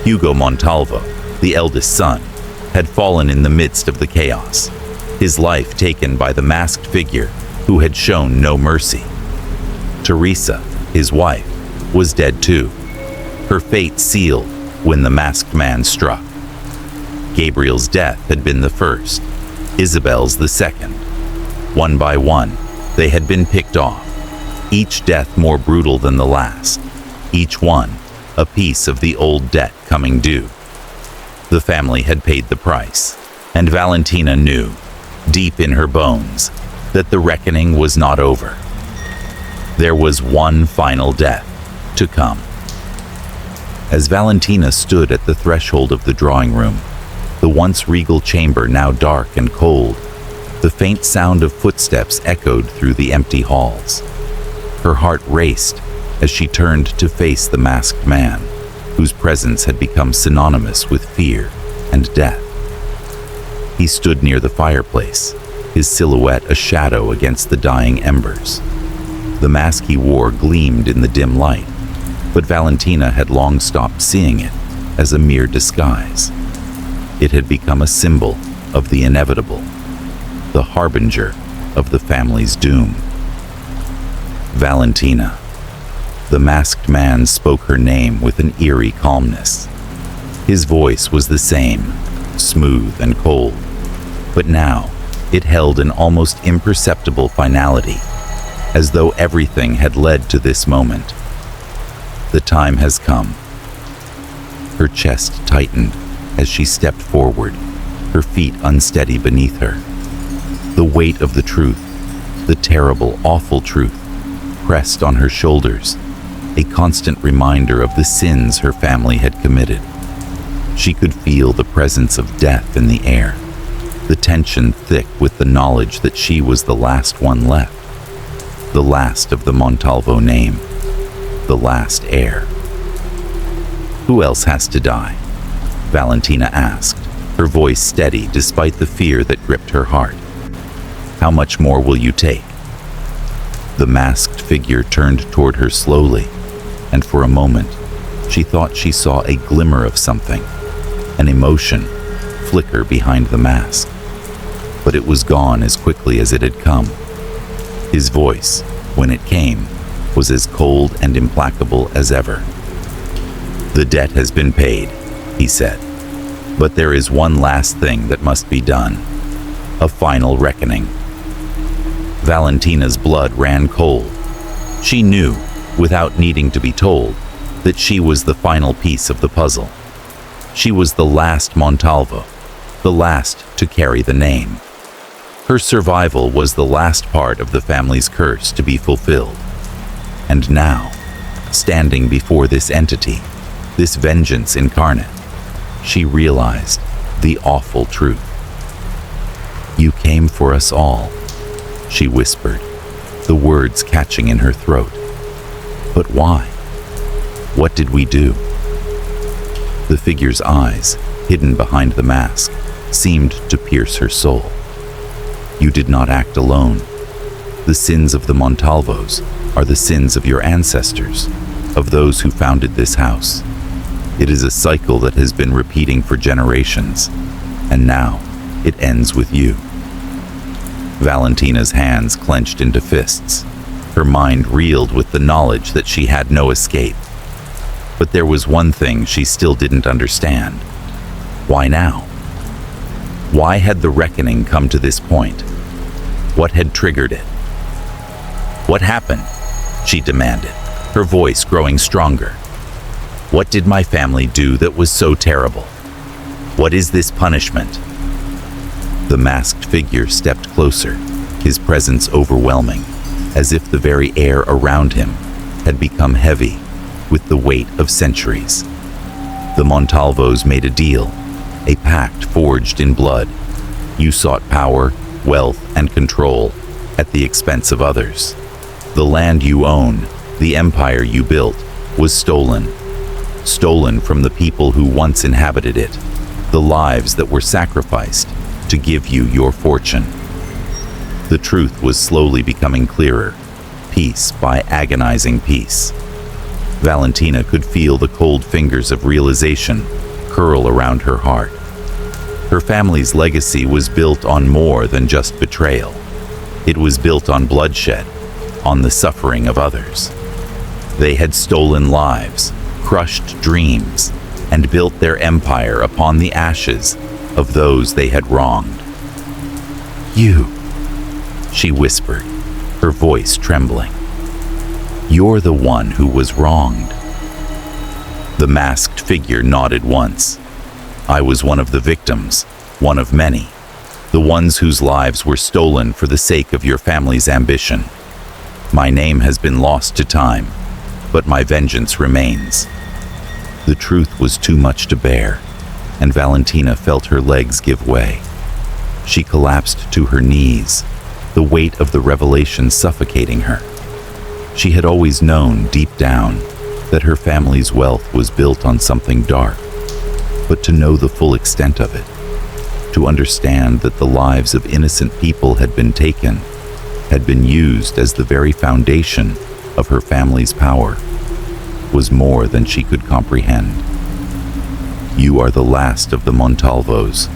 Speaker 1: Hugo Montalvo, the eldest son, had fallen in the midst of the chaos, his life taken by the masked figure who had shown no mercy. Teresa, his wife, was dead too, her fate sealed when the masked man struck. Gabriel's death had been the first, Isabel's the second. One by one, they had been picked off, each death more brutal than the last, each one a piece of the old debt coming due. The family had paid the price, and Valentina knew, deep in her bones, that the reckoning was not over. There was one final death to come. As Valentina stood at the threshold of the drawing room, the once regal chamber now dark and cold, the faint sound of footsteps echoed through the empty halls. Her heart raced as she turned to face the masked man, whose presence had become synonymous with fear and death. He stood near the fireplace, his silhouette a shadow against the dying embers. The mask he wore gleamed in the dim light, but Valentina had long stopped seeing it as a mere disguise. It had become a symbol of the inevitable, the harbinger of the family's doom. Valentina. The masked man spoke her name with an eerie calmness. His voice was the same, smooth and cold, but now it held an almost imperceptible finality, as though everything had led to this moment. The time has come. Her chest tightened as she stepped forward, her feet unsteady beneath her. The weight of the truth, the terrible, awful truth, pressed on her shoulders, a constant reminder of the sins her family had committed. She could feel the presence of death in the air, the tension thick with the knowledge that she was the last one left, the last of the Montalvo name, the last heir. Who else has to die? Valentina asked, her voice steady despite the fear that gripped her heart. How much more will you take? The masked figure turned toward her slowly, and for a moment, she thought she saw a glimmer of something, an emotion, flicker behind the mask. But it was gone as quickly as it had come. His voice, when it came, was as cold and implacable as ever. The debt has been paid, he said, but there is one last thing that must be done, a final reckoning. Valentina's blood ran cold. She knew, without needing to be told, that she was the final piece of the puzzle. She was the last Montalvo, the last to carry the name. Her survival was the last part of the family's curse to be fulfilled. And now, standing before this entity, this vengeance incarnate, she realized the awful truth. You came for us all, she whispered, the words catching in her throat. But why? What did we do? The figure's eyes, hidden behind the mask, seemed to pierce her soul. You did not act alone. The sins of the Montalvos are the sins of your ancestors, of those who founded this house. It is a cycle that has been repeating for generations, and now it ends with you. Valentina's hands clenched into fists. Her mind reeled with the knowledge that she had no escape. But there was one thing she still didn't understand. Why now? Why had the reckoning come to this point? What had triggered it? What happened? She demanded, her voice growing stronger. What did my family do that was so terrible? What is this punishment? The masked figure stepped closer, his presence overwhelming, as if the very air around him had become heavy with the weight of centuries. The Montalvos made a deal, a pact forged in blood. You sought power, wealth, and control at the expense of others. The land you own, the empire you built, was stolen from the people who once inhabited it, the lives that were sacrificed to give you your fortune. The truth was slowly becoming clearer, piece by agonizing piece. Valentina could feel the cold fingers of realization curl around her heart. Her family's legacy was built on more than just betrayal. It was built on bloodshed, on the suffering of others. They had stolen lives, crushed dreams, and built their empire upon the ashes of those they had wronged. You, she whispered, her voice trembling. You're the one who was wronged. The masked figure nodded once. I was one of the victims, one of many, the ones whose lives were stolen for the sake of your family's ambition. My name has been lost to time, but my vengeance remains. The truth was too much to bear, and Valentina felt her legs give way. She collapsed to her knees, the weight of the revelation suffocating her. She had always known, deep down, that her family's wealth was built on something dark, but to know the full extent of it, to understand that the lives of innocent people had been taken, had been used as the very foundation of her family's power, was more than she could comprehend. "You are the last of the Montalvos,"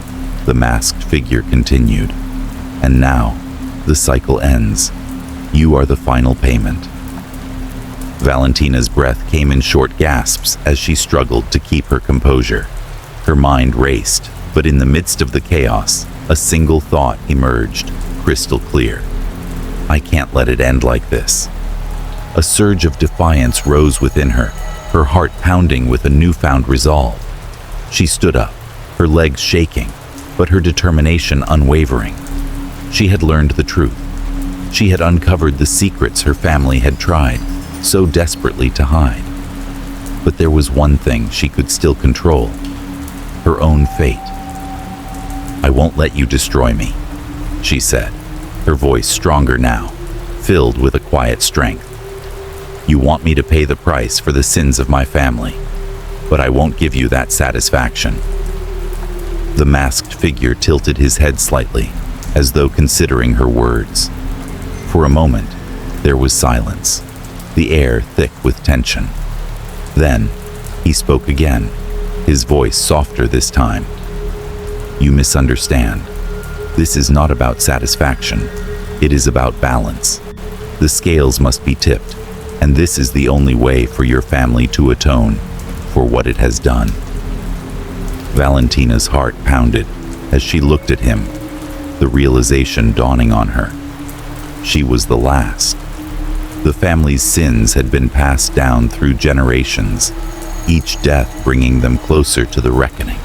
Speaker 1: the masked figure continued. "And now, the cycle ends. You are the final payment." Valentina's breath came in short gasps as she struggled to keep her composure. Her mind raced, but in the midst of the chaos, a single thought emerged, crystal clear. "I can't let it end like this." A surge of defiance rose within her, her heart pounding with a newfound resolve. She stood up, her legs shaking, but her determination unwavering. She had learned the truth. She had uncovered the secrets her family had tried so desperately to hide. But there was one thing she could still control: her own fate. "I won't let you destroy me," she said, her voice stronger now, filled with a quiet strength. "You want me to pay the price for the sins of my family, but I won't give you that satisfaction." The masked figure tilted his head slightly, as though considering her words. For a moment, there was silence, the air thick with tension. Then, he spoke again, his voice softer this time. "You misunderstand. This is not about satisfaction. It is about balance. The scales must be tipped, and this is the only way for your family to atone for what it has done." Valentina's heart pounded as she looked at him, the realization dawning on her. She was the last. The family's sins had been passed down through generations, each death bringing them closer to the reckoning.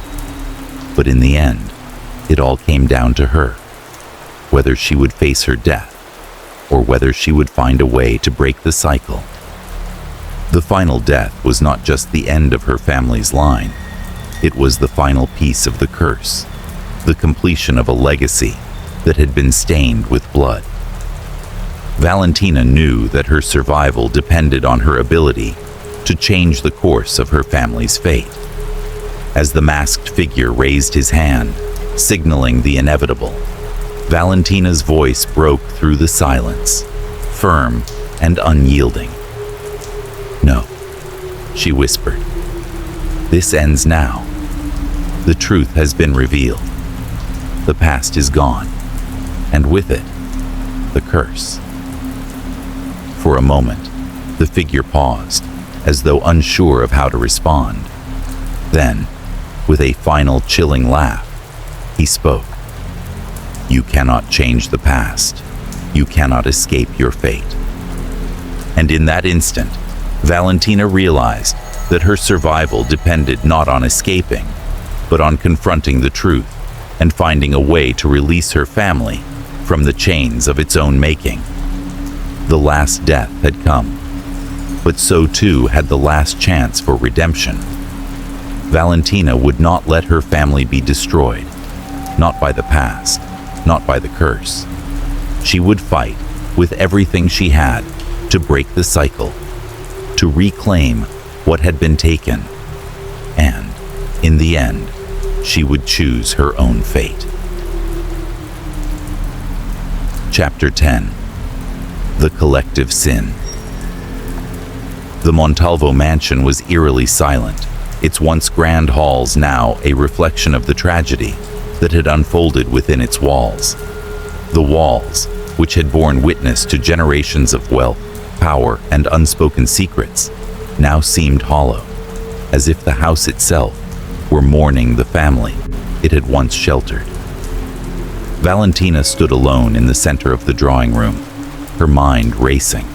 Speaker 1: But in the end, it all came down to her, whether she would face her death or whether she would find a way to break the cycle. The final death was not just the end of her family's line. It was the final piece of the curse, the completion of a legacy that had been stained with blood. Valentina knew that her survival depended on her ability to change the course of her family's fate. As the masked figure raised his hand, signaling the inevitable, Valentina's voice broke through the silence, firm and unyielding. "No," she whispered. "This ends now. The truth has been revealed. The past is gone, and with it, the curse." For a moment, the figure paused, as though unsure of how to respond. Then, with a final chilling laugh, he spoke. "You cannot change the past. You cannot escape your fate." And in that instant, Valentina realized that her survival depended not on escaping, but on confronting the truth and finding a way to release her family from the chains of its own making. The last death had come, but so too had the last chance for redemption. Valentina would not let her family be destroyed, not by the past, not by the curse. She would fight with everything she had to break the cycle, to reclaim what had been taken, and, in the end, she would choose her own fate. Chapter 10. The Collective Sin. The Montalvo mansion was eerily silent, its once grand halls now a reflection of the tragedy that had unfolded within its walls. The walls, which had borne witness to generations of wealth, power, and unspoken secrets, now seemed hollow, as if the house itself were mourning the family it had once sheltered. Valentina stood alone in the center of the drawing room, her mind racing.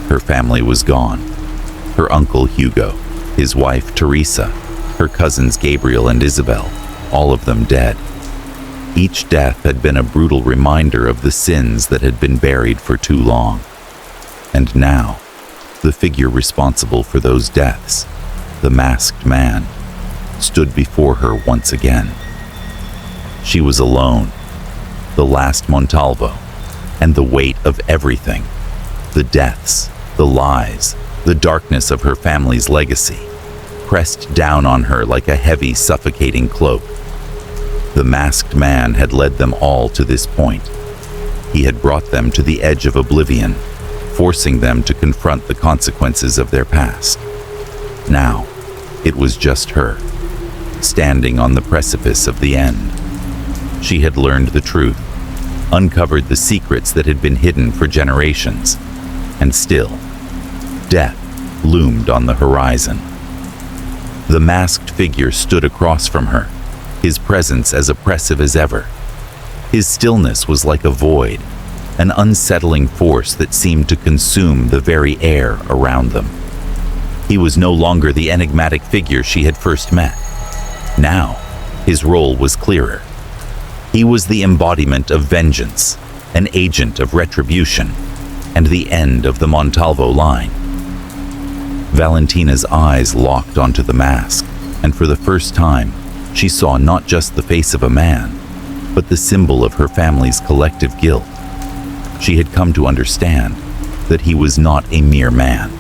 Speaker 1: Her family was gone. Her uncle Hugo, his wife Teresa, her cousins Gabriel and Isabel, all of them dead. Each death had been a brutal reminder of the sins that had been buried for too long. And now, the figure responsible for those deaths, The masked man stood before her once again. She was alone, the last Montalvo, and the weight of everything, the deaths, the lies, the darkness of her family's legacy, pressed down on her like a heavy, suffocating cloak. The masked man had led them all to this point. He had brought them to the edge of oblivion, forcing them to confront the consequences of their past. Now, it was just her, standing on the precipice of the end. She had learned the truth, uncovered the secrets that had been hidden for generations, and still, death loomed on the horizon. The masked figure stood across from her, his presence as oppressive as ever. His stillness was like a void, an unsettling force that seemed to consume the very air around them. He was no longer the enigmatic figure she had first met. Now, his role was clearer. He was the embodiment of vengeance, an agent of retribution, and the end of the Montalvo line. Valentina's eyes locked onto the mask, and for the first time, she saw not just the face of a man, but the symbol of her family's collective guilt. She had come to understand that he was not a mere man,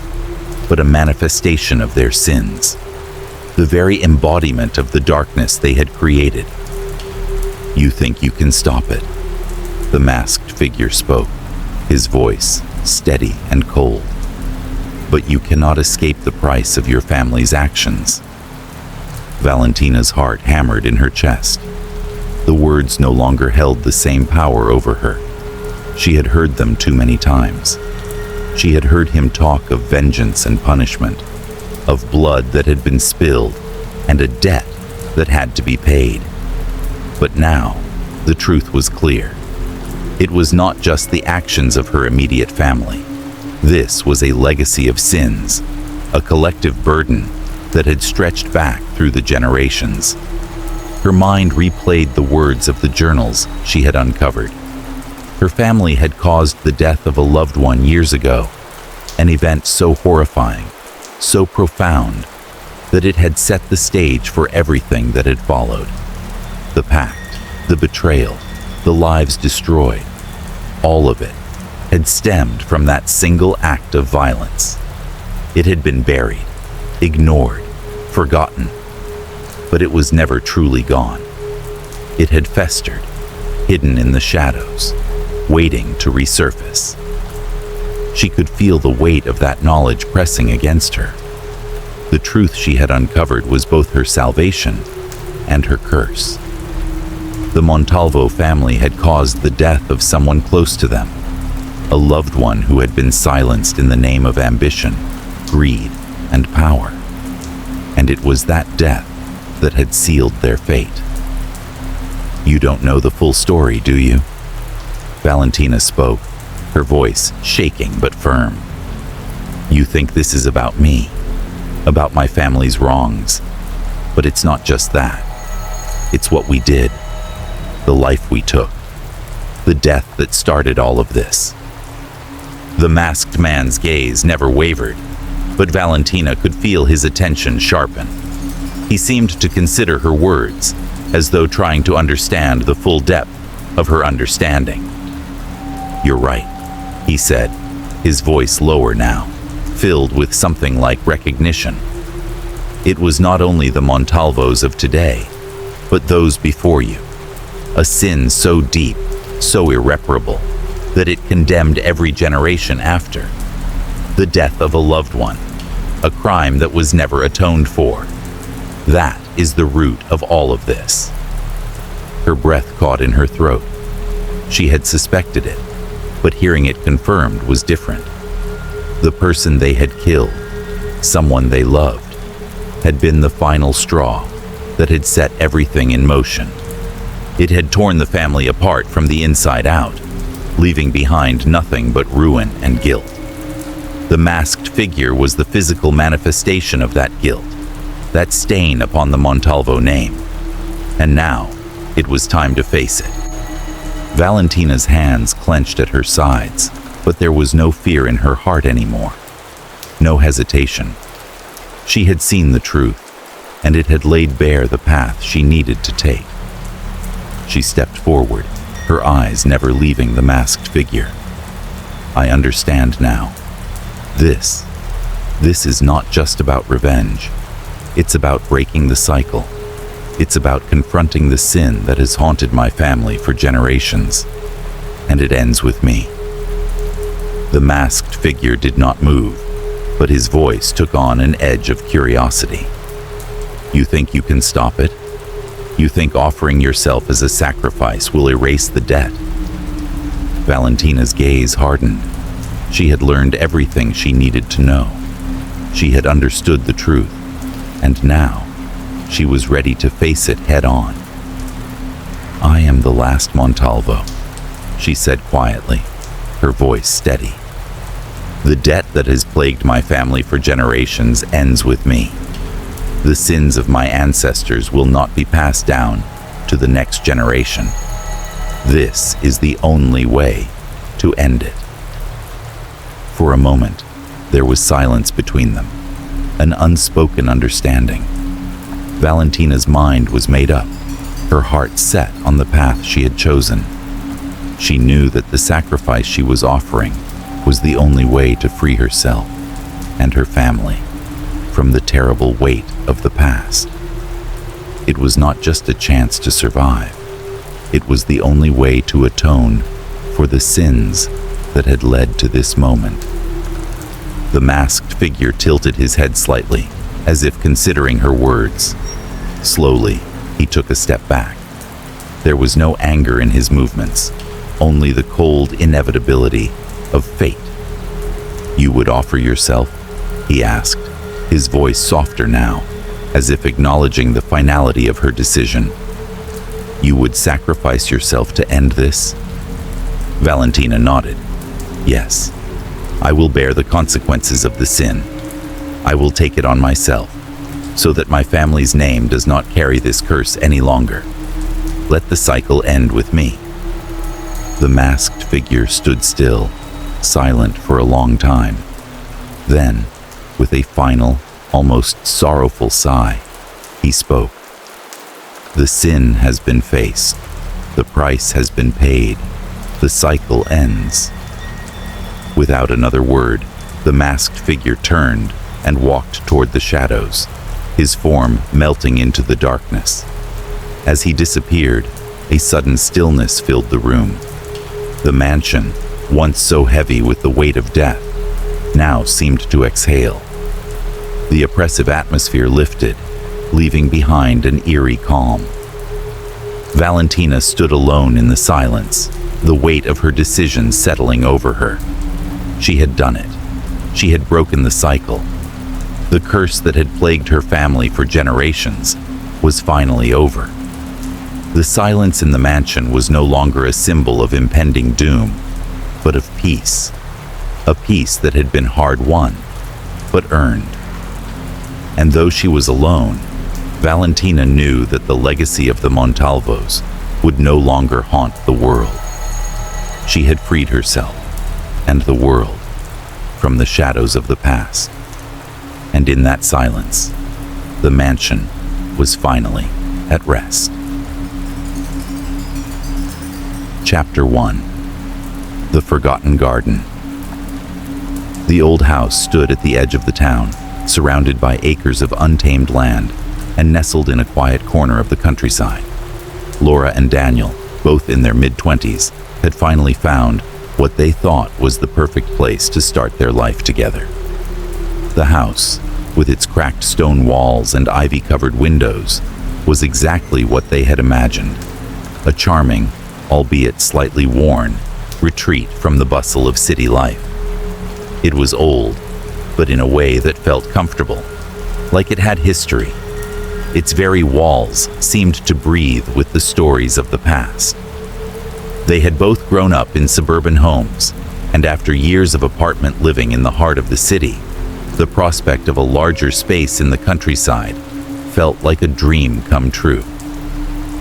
Speaker 1: but a manifestation of their sins, the very embodiment of the darkness they had created. "You think you can stop it?" The masked figure spoke, his voice steady and cold. "But you cannot escape the price of your family's actions." Valentina's heart hammered in her chest. The words no longer held the same power over her. She had heard them too many times. She had heard him talk of vengeance and punishment, of blood that had been spilled, and a debt that had to be paid. But now, the truth was clear. It was not just the actions of her immediate family. This was a legacy of sins, a collective burden that had stretched back through the generations. Her mind replayed the words of the journals she had uncovered. Her family had caused the death of a loved one years ago, an event so horrifying, so profound, that it had set the stage for everything that had followed. The pact, the betrayal, the lives destroyed, all of it had stemmed from that single act of violence. It had been buried, ignored, forgotten, but it was never truly gone. It had festered, hidden in the shadows, waiting to resurface. She could feel the weight of that knowledge pressing against her. The truth she had uncovered was both her salvation and her curse. The Montalvo family had caused the death of someone close to them, a loved one who had been silenced in the name of ambition, greed, and power. And it was that death that had sealed their fate. "You don't know the full story, do you?" Valentina spoke, her voice shaking but firm. "You think this is about me, about my family's wrongs, but it's not just that. It's what we did, the life we took, the death that started all of this." The masked man's gaze never wavered, but Valentina could feel his attention sharpen. He seemed to consider her words, as though trying to understand the full depth of her understanding. "You're right," he said, his voice lower now, filled with something like recognition. "It was not only the Montalvos of today, but those before you. A sin so deep, so irreparable, that it condemned every generation after. The death of a loved one, a crime that was never atoned for. That is the root of all of this." Her breath caught in her throat. She had suspected it, but hearing it confirmed was different. The person they had killed, someone they loved, had been the final straw that had set everything in motion. It had torn the family apart from the inside out, leaving behind nothing but ruin and guilt. The masked figure was the physical manifestation of that guilt, that stain upon the Montalvo name. And now, it was time to face it. Valentina's hands clenched at her sides, but there was no fear in her heart anymore. No hesitation. She had seen the truth, and it had laid bare the path she needed to take. She stepped forward, her eyes never leaving the masked figure. I understand now. This is not just about revenge. It's about breaking the cycle. It's about confronting the sin that has haunted my family for generations. And it ends with me. The masked figure did not move, but his voice took on an edge of curiosity. You think you can stop it? You think offering yourself as a sacrifice will erase the debt? Valentina's gaze hardened. She had learned everything she needed to know. She had understood the truth, and now she was ready to face it head-on. I am the last Montalvo, she said quietly, her voice steady. The debt that has plagued my family for generations ends with me. The sins of my ancestors will not be passed down to the next generation. This is the only way to end it. For a moment, there was silence between them, an unspoken understanding. Valentina's mind was made up, her heart set on the path she had chosen. She knew that the sacrifice she was offering was the only way to free herself and her family from the terrible weight of the past. It was not just a chance to survive. It was the only way to atone for the sins that had led to this moment. The masked figure tilted his head slightly, as if considering her words. Slowly, he took a step back. There was no anger in his movements, only the cold inevitability of fate. You would offer yourself? He asked, his voice softer now, as if acknowledging the finality of her decision. You would sacrifice yourself to end this? Valentina nodded. Yes, I will bear the consequences of the sin. I will take it on myself, so that my family's name does not carry this curse any longer. Let the cycle end with me. The masked figure stood still, silent for a long time. Then, with a final, almost sorrowful sigh, he spoke. The sin has been faced. The price has been paid. The cycle ends. Without another word, the masked figure turned and walked toward the shadows, his form melting into the darkness. As he disappeared, a sudden stillness filled the room. The mansion, once so heavy with the weight of death, now seemed to exhale. The oppressive atmosphere lifted, leaving behind an eerie calm. Valentina stood alone in the silence, the weight of her decision settling over her. She had done it. She had broken the cycle. The curse that had plagued her family for generations was finally over. The silence in the mansion was no longer a symbol of impending doom, but of peace. A peace that had been hard-won, but earned. And though she was alone, Valentina knew that the legacy of the Montalvos would no longer haunt the world. She had freed herself and the world from the shadows of the past. And in that silence, the mansion was finally at rest. Chapter 1. The Forgotten Garden. The old house stood at the edge of the town, surrounded by acres of untamed land and nestled in a quiet corner of the countryside. Laura and Daniel, both in their mid-20s, had finally found what they thought was the perfect place to start their life together. The house, with its cracked stone walls and ivy-covered windows, was exactly what they had imagined. A charming, albeit slightly worn, retreat from the bustle of city life. It was old, but in a way that felt comfortable, like it had history. Its very walls seemed to breathe with the stories of the past. They had both grown up in suburban homes, and after years of apartment living in the heart of the city, the prospect of a larger space in the countryside felt like a dream come true.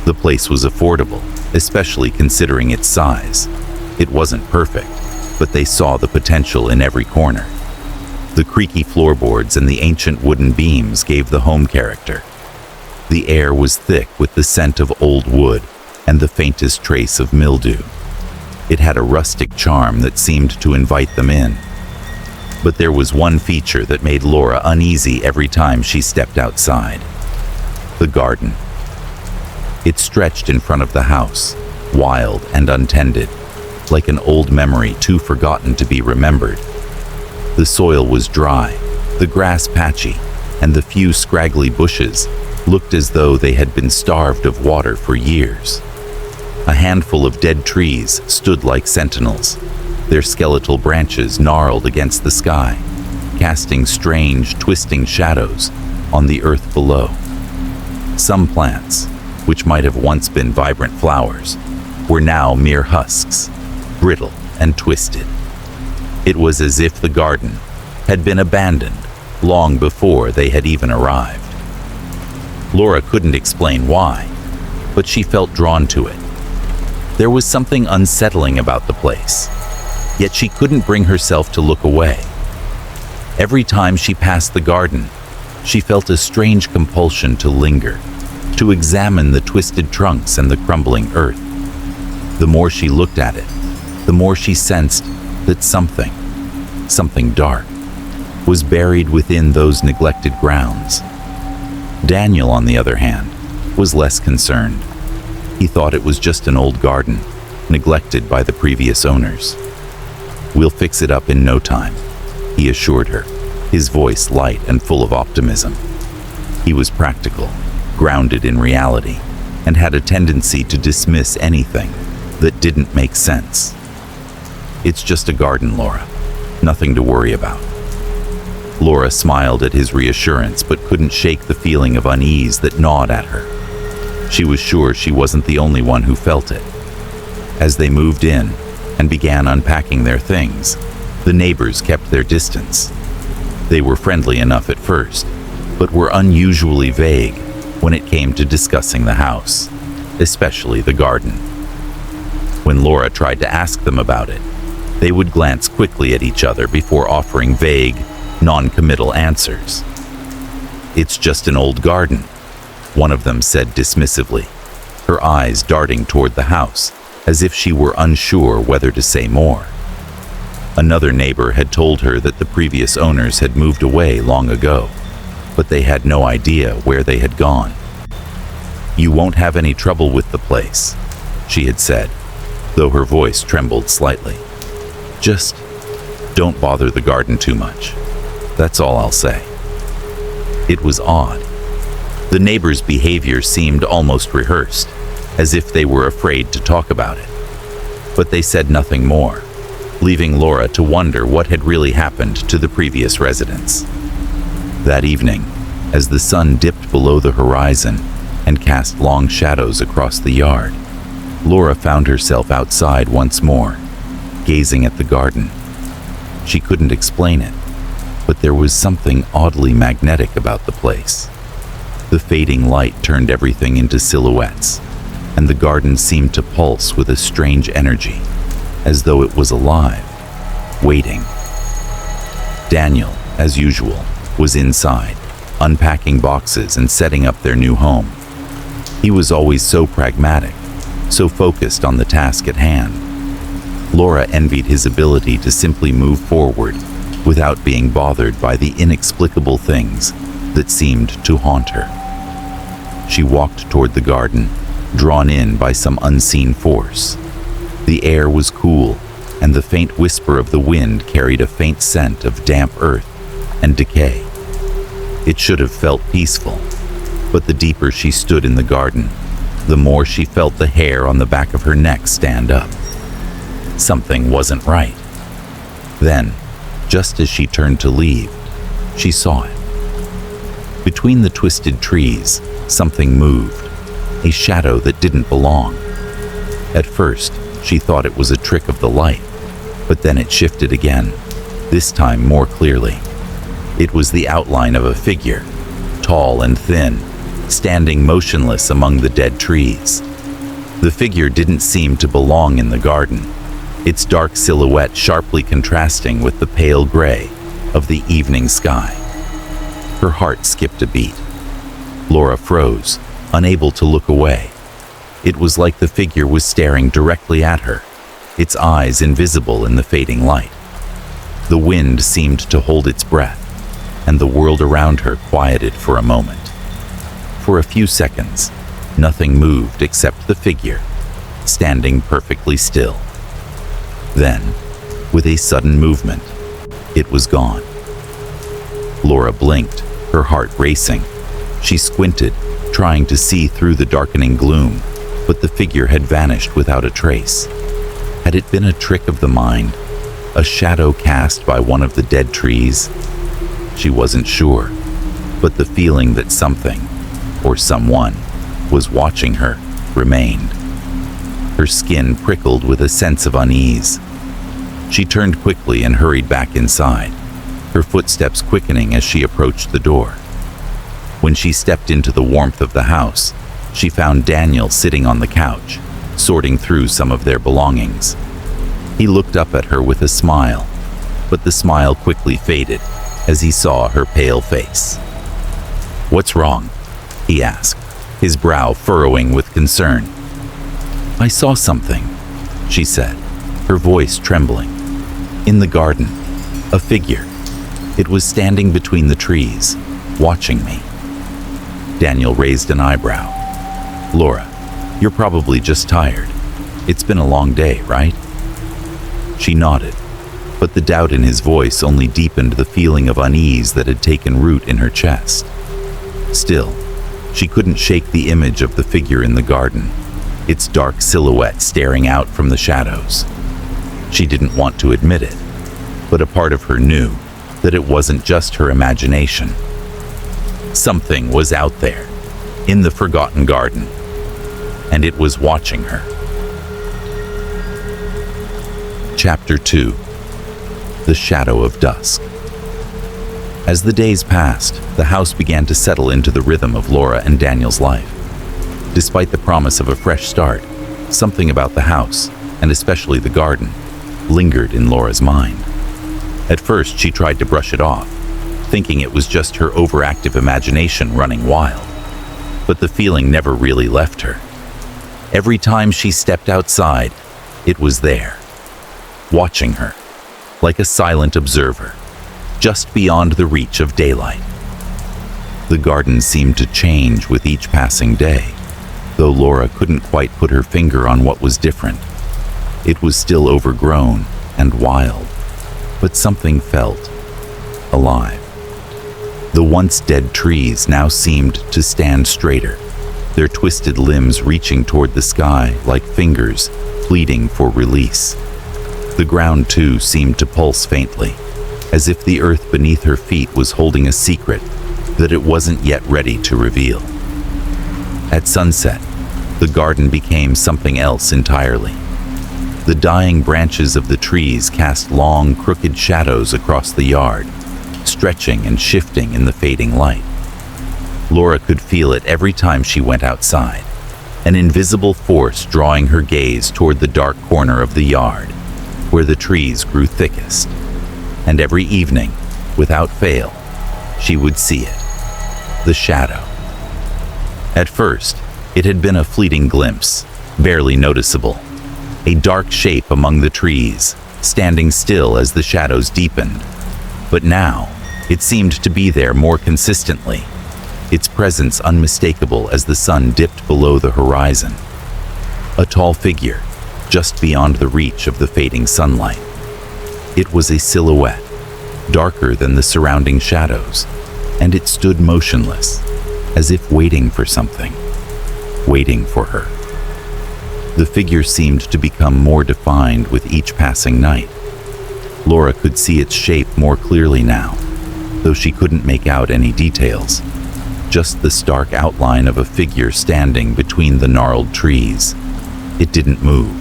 Speaker 1: The place was affordable, especially considering its size. It wasn't perfect, but they saw the potential in every corner. The creaky floorboards and the ancient wooden beams gave the home character. The air was thick with the scent of old wood and the faintest trace of mildew. It had a rustic charm that seemed to invite them in. But there was one feature that made Laura uneasy every time she stepped outside. The garden. It stretched in front of the house, wild and untended, like an old memory too forgotten to be remembered. The soil was dry, the grass patchy, and the few scraggly bushes looked as though they had been starved of water for years. A handful of dead trees stood like sentinels, their skeletal branches gnarled against the sky, casting strange, twisting shadows on the earth below. Some plants, which might have once been vibrant flowers, were now mere husks, brittle and twisted. It was as if the garden had been abandoned long before they had even arrived. Laura couldn't explain why, but she felt drawn to it. There was something unsettling about the place, yet she couldn't bring herself to look away. Every time she passed the garden, she felt a strange compulsion to linger, to examine the twisted trunks and the crumbling earth. The more she looked at it, the more she sensed that something dark, was buried within those neglected grounds. Daniel, on the other hand, was less concerned. He thought it was just an old garden, neglected by the previous owners. "We'll fix it up in no time," he assured her, his voice light and full of optimism. He was practical, grounded in reality, and had a tendency to dismiss anything that didn't make sense. "It's just a garden, Laura. Nothing to worry about." Laura smiled at his reassurance but couldn't shake the feeling of unease that gnawed at her. She was sure she wasn't the only one who felt it. As they moved in and began unpacking their things, the neighbors kept their distance. They were friendly enough at first, but were unusually vague when it came to discussing the house, especially the garden. When Laura tried to ask them about it, they would glance quickly at each other before offering vague, non-committal answers. "It's just an old garden," one of them said dismissively, her eyes darting toward the house as if she were unsure whether to say more. Another neighbor had told her that the previous owners had moved away long ago, but they had no idea where they had gone. "You won't have any trouble with the place," she had said, though her voice trembled slightly. "Just don't bother the garden too much. That's all I'll say." It was odd. The neighbors' behavior seemed almost rehearsed, as if they were afraid to talk about it. But they said nothing more, leaving Laura to wonder what had really happened to the previous residents. That evening, as the sun dipped below the horizon and cast long shadows across the yard, Laura found herself outside once more, gazing at the garden. She couldn't explain it, but there was something oddly magnetic about the place. The fading light turned everything into silhouettes, and the garden seemed to pulse with a strange energy, as though it was alive, waiting. Daniel, as usual, was inside, unpacking boxes and setting up their new home. He was always so pragmatic, so focused on the task at hand. Laura envied his ability to simply move forward without being bothered by the inexplicable things that seemed to haunt her. She walked toward the garden, drawn in by some unseen force. The air was cool, and the faint whisper of the wind carried a faint scent of damp earth and decay. It should have felt peaceful, but the deeper she stood in the garden, the more she felt the hair on the back of her neck stand up. Something wasn't right. Then, just as she turned to leave, she saw it. Between the twisted trees, something moved, a shadow that didn't belong. At first, she thought it was a trick of the light, but then it shifted again, this time more clearly. It was the outline of a figure, tall and thin, standing motionless among the dead trees. The figure didn't seem to belong in the garden, its dark silhouette sharply contrasting with the pale gray of the evening sky. Her heart skipped a beat. Laura froze, unable to look away. It was like the figure was staring directly at her, its eyes invisible in the fading light. The wind seemed to hold its breath, and the world around her quieted for a moment. For a few seconds, nothing moved except the figure, standing perfectly still. Then, with a sudden movement, it was gone. Laura blinked, her heart racing. She squinted, trying to see through the darkening gloom, but the figure had vanished without a trace. Had it been a trick of the mind, a shadow cast by one of the dead trees? She wasn't sure, but the feeling that something, or someone, was watching her remained. Her skin prickled with a sense of unease. She turned quickly and hurried back inside, her footsteps quickening as she approached the door. When she stepped into the warmth of the house, she found Daniel sitting on the couch, sorting through some of their belongings. He looked up at her with a smile, but the smile quickly faded as he saw her pale face. "What's wrong?" he asked, his brow furrowing with concern. "I saw something," she said, her voice trembling. "In the garden, a figure. It was standing between the trees, watching me." Daniel raised an eyebrow. "Laura, you're probably just tired. It's been a long day, right?" She nodded, but the doubt in his voice only deepened the feeling of unease that had taken root in her chest. Still, she couldn't shake the image of the figure in the garden, its dark silhouette staring out from the shadows. She didn't want to admit it, but a part of her knew that it wasn't just her imagination. Something was out there, in the forgotten garden, and it was watching her. Chapter 2. The Shadow of Dusk. As the days passed, the house began to settle into the rhythm of Laura and Daniel's life. Despite the promise of a fresh start, something about the house, and especially the garden, lingered in Laura's mind. At first, she tried to brush it off, thinking it was just her overactive imagination running wild. But the feeling never really left her. Every time she stepped outside, it was there, watching her, like a silent observer, just beyond the reach of daylight. The garden seemed to change with each passing day, though Laura couldn't quite put her finger on what was different. It was still overgrown and wild, but something felt alive. The once dead trees now seemed to stand straighter, their twisted limbs reaching toward the sky like fingers pleading for release. The ground, too, seemed to pulse faintly, as if the earth beneath her feet was holding a secret that it wasn't yet ready to reveal. At sunset, the garden became something else entirely. The dying branches of the trees cast long, crooked shadows across the yard, stretching and shifting in the fading light. Laura could feel it every time she went outside, an invisible force drawing her gaze toward the dark corner of the yard, where the trees grew thickest. And every evening, without fail, she would see it, the shadow. At first, it had been a fleeting glimpse, barely noticeable, a dark shape among the trees, standing still as the shadows deepened. But now, it seemed to be there more consistently, its presence unmistakable as the sun dipped below the horizon. A tall figure, just beyond the reach of the fading sunlight. It was a silhouette, darker than the surrounding shadows, and it stood motionless, as if waiting for something, waiting for her. The figure seemed to become more defined with each passing night. Laura could see its shape more clearly now, though she couldn't make out any details, just the stark outline of a figure standing between the gnarled trees. It didn't move.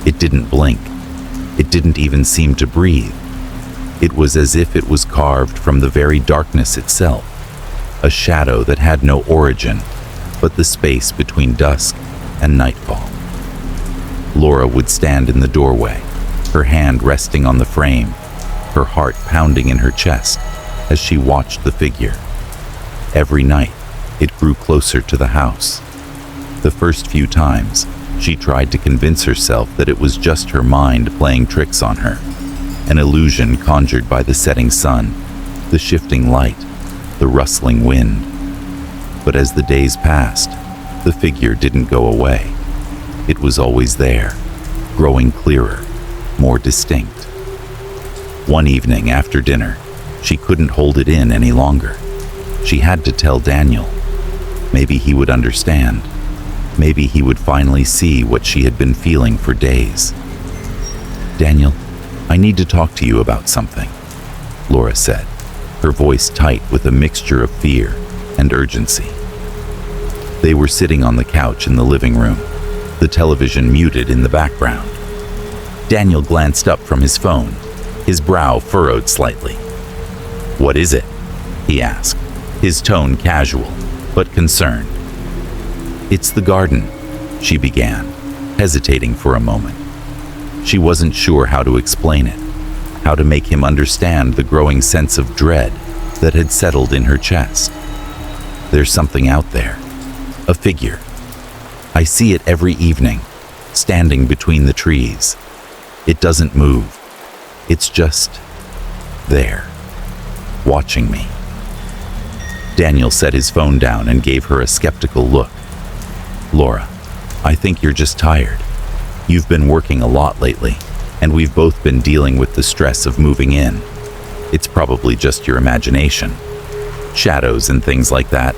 Speaker 1: It didn't blink. It didn't even seem to breathe. It was as if it was carved from the very darkness itself, a shadow that had no origin but the space between dusk and nightfall. Laura would stand in the doorway, her hand resting on the frame, her heart pounding in her chest as she watched the figure. Every night, it grew closer to the house. The first few times, she tried to convince herself that it was just her mind playing tricks on her, an illusion conjured by the setting sun, the shifting light, the rustling wind. But as the days passed, the figure didn't go away. It was always there, growing clearer, more distinct. One evening after dinner, she couldn't hold it in any longer. She had to tell Daniel. Maybe he would understand. Maybe he would finally see what she had been feeling for days. "Daniel, I need to talk to you about something," Laura said, her voice tight with a mixture of fear and urgency. They were sitting on the couch in the living room, the television muted in the background. Daniel glanced up from his phone, his brow furrowed slightly. "What is it?" he asked, his tone casual but concerned. "It's the garden," she began, hesitating for a moment. She wasn't sure how to explain it, how to make him understand the growing sense of dread that had settled in her chest. "There's something out there. A figure. I see it every evening, standing between the trees. It doesn't move. It's just there, watching me." Daniel set his phone down and gave her a skeptical look. "Laura, I think you're just tired. You've been working a lot lately, and we've both been dealing with the stress of moving in. It's probably just your imagination. Shadows and things like that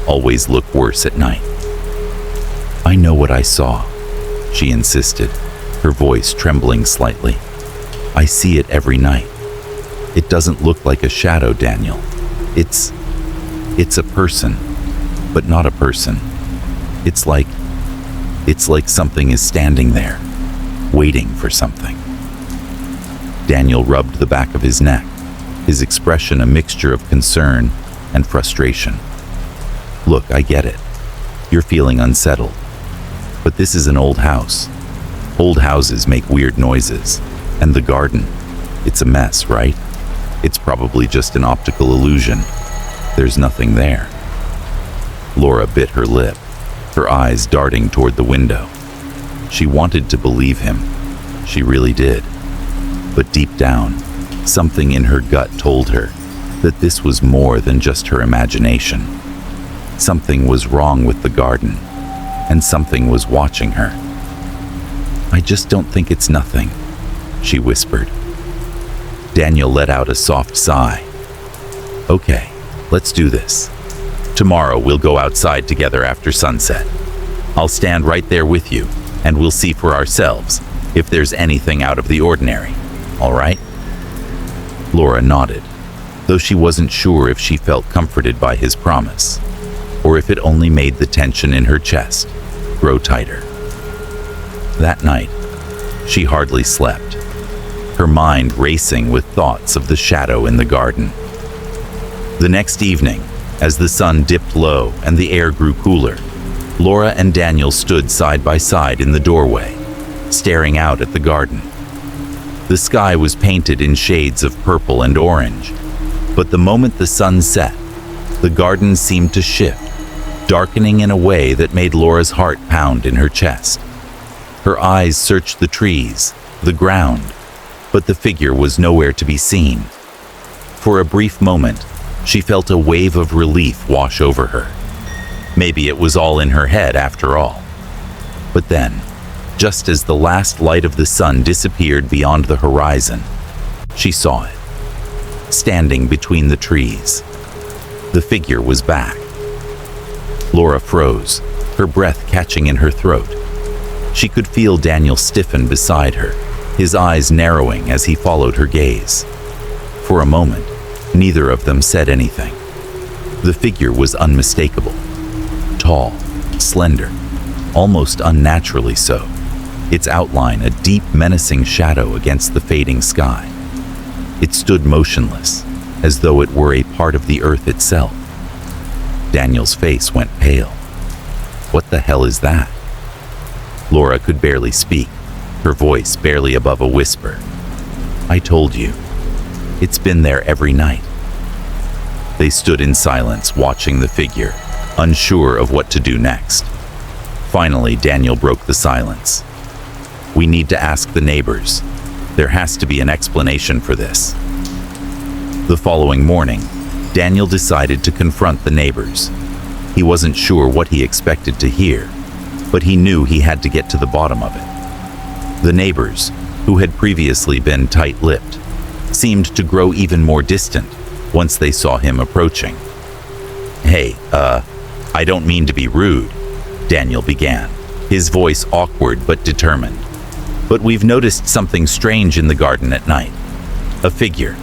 Speaker 1: always look worse at night." "I know what I saw," she insisted, her voice trembling slightly. "I see it every night. It doesn't look like a shadow, Daniel. It's a person, but not a person. It's like something is standing there, waiting for something." Daniel rubbed the back of his neck, his expression a mixture of concern and frustration. "Look, I get it. You're feeling unsettled. But this is an old house. Old houses make weird noises. And the garden, it's a mess, right? It's probably just an optical illusion. There's nothing there." Laura bit her lip, her eyes darting toward the window. She wanted to believe him. She really did. But deep down, something in her gut told her that this was more than just her imagination. Something was wrong with the garden, and something was watching her. "I just don't think it's nothing," she whispered. Daniel let out a soft sigh. "Okay, let's do this. Tomorrow we'll go outside together after sunset. I'll stand right there with you, and we'll see for ourselves if there's anything out of the ordinary. All right?" Laura nodded, though she wasn't sure if she felt comforted by his promise, or if it only made the tension in her chest grow tighter. That night, she hardly slept, her mind racing with thoughts of the shadow in the garden. The next evening, as the sun dipped low and the air grew cooler, Laura and Daniel stood side by side in the doorway, staring out at the garden. The sky was painted in shades of purple and orange, but the moment the sun set, the garden seemed to shift, darkening in a way that made Laura's heart pound in her chest. Her eyes searched the trees, the ground, but the figure was nowhere to be seen. For a brief moment, she felt a wave of relief wash over her. Maybe it was all in her head after all. But then, just as the last light of the sun disappeared beyond the horizon, she saw it, standing between the trees. The figure was back. Laura froze, her breath catching in her throat. She could feel Daniel stiffen beside her, his eyes narrowing as he followed her gaze. For a moment, neither of them said anything. The figure was unmistakable. Tall, slender, almost unnaturally so, its outline a deep, menacing shadow against the fading sky. It stood motionless, as though it were a part of the earth itself. Daniel's face went pale. "What the hell is that?" Laura could barely speak, her voice barely above a whisper. "I told you. It's been there every night." They stood in silence, watching the figure, unsure of what to do next. Finally, Daniel broke the silence. "We need to ask the neighbors. There has to be an explanation for this." The following morning, Daniel decided to confront the neighbors. He wasn't sure what he expected to hear, but he knew he had to get to the bottom of it. The neighbors, who had previously been tight-lipped, seemed to grow even more distant once they saw him approaching. "Hey, I don't mean to be rude," Daniel began, his voice awkward but determined. "But we've noticed something strange in the garden at night. A figure.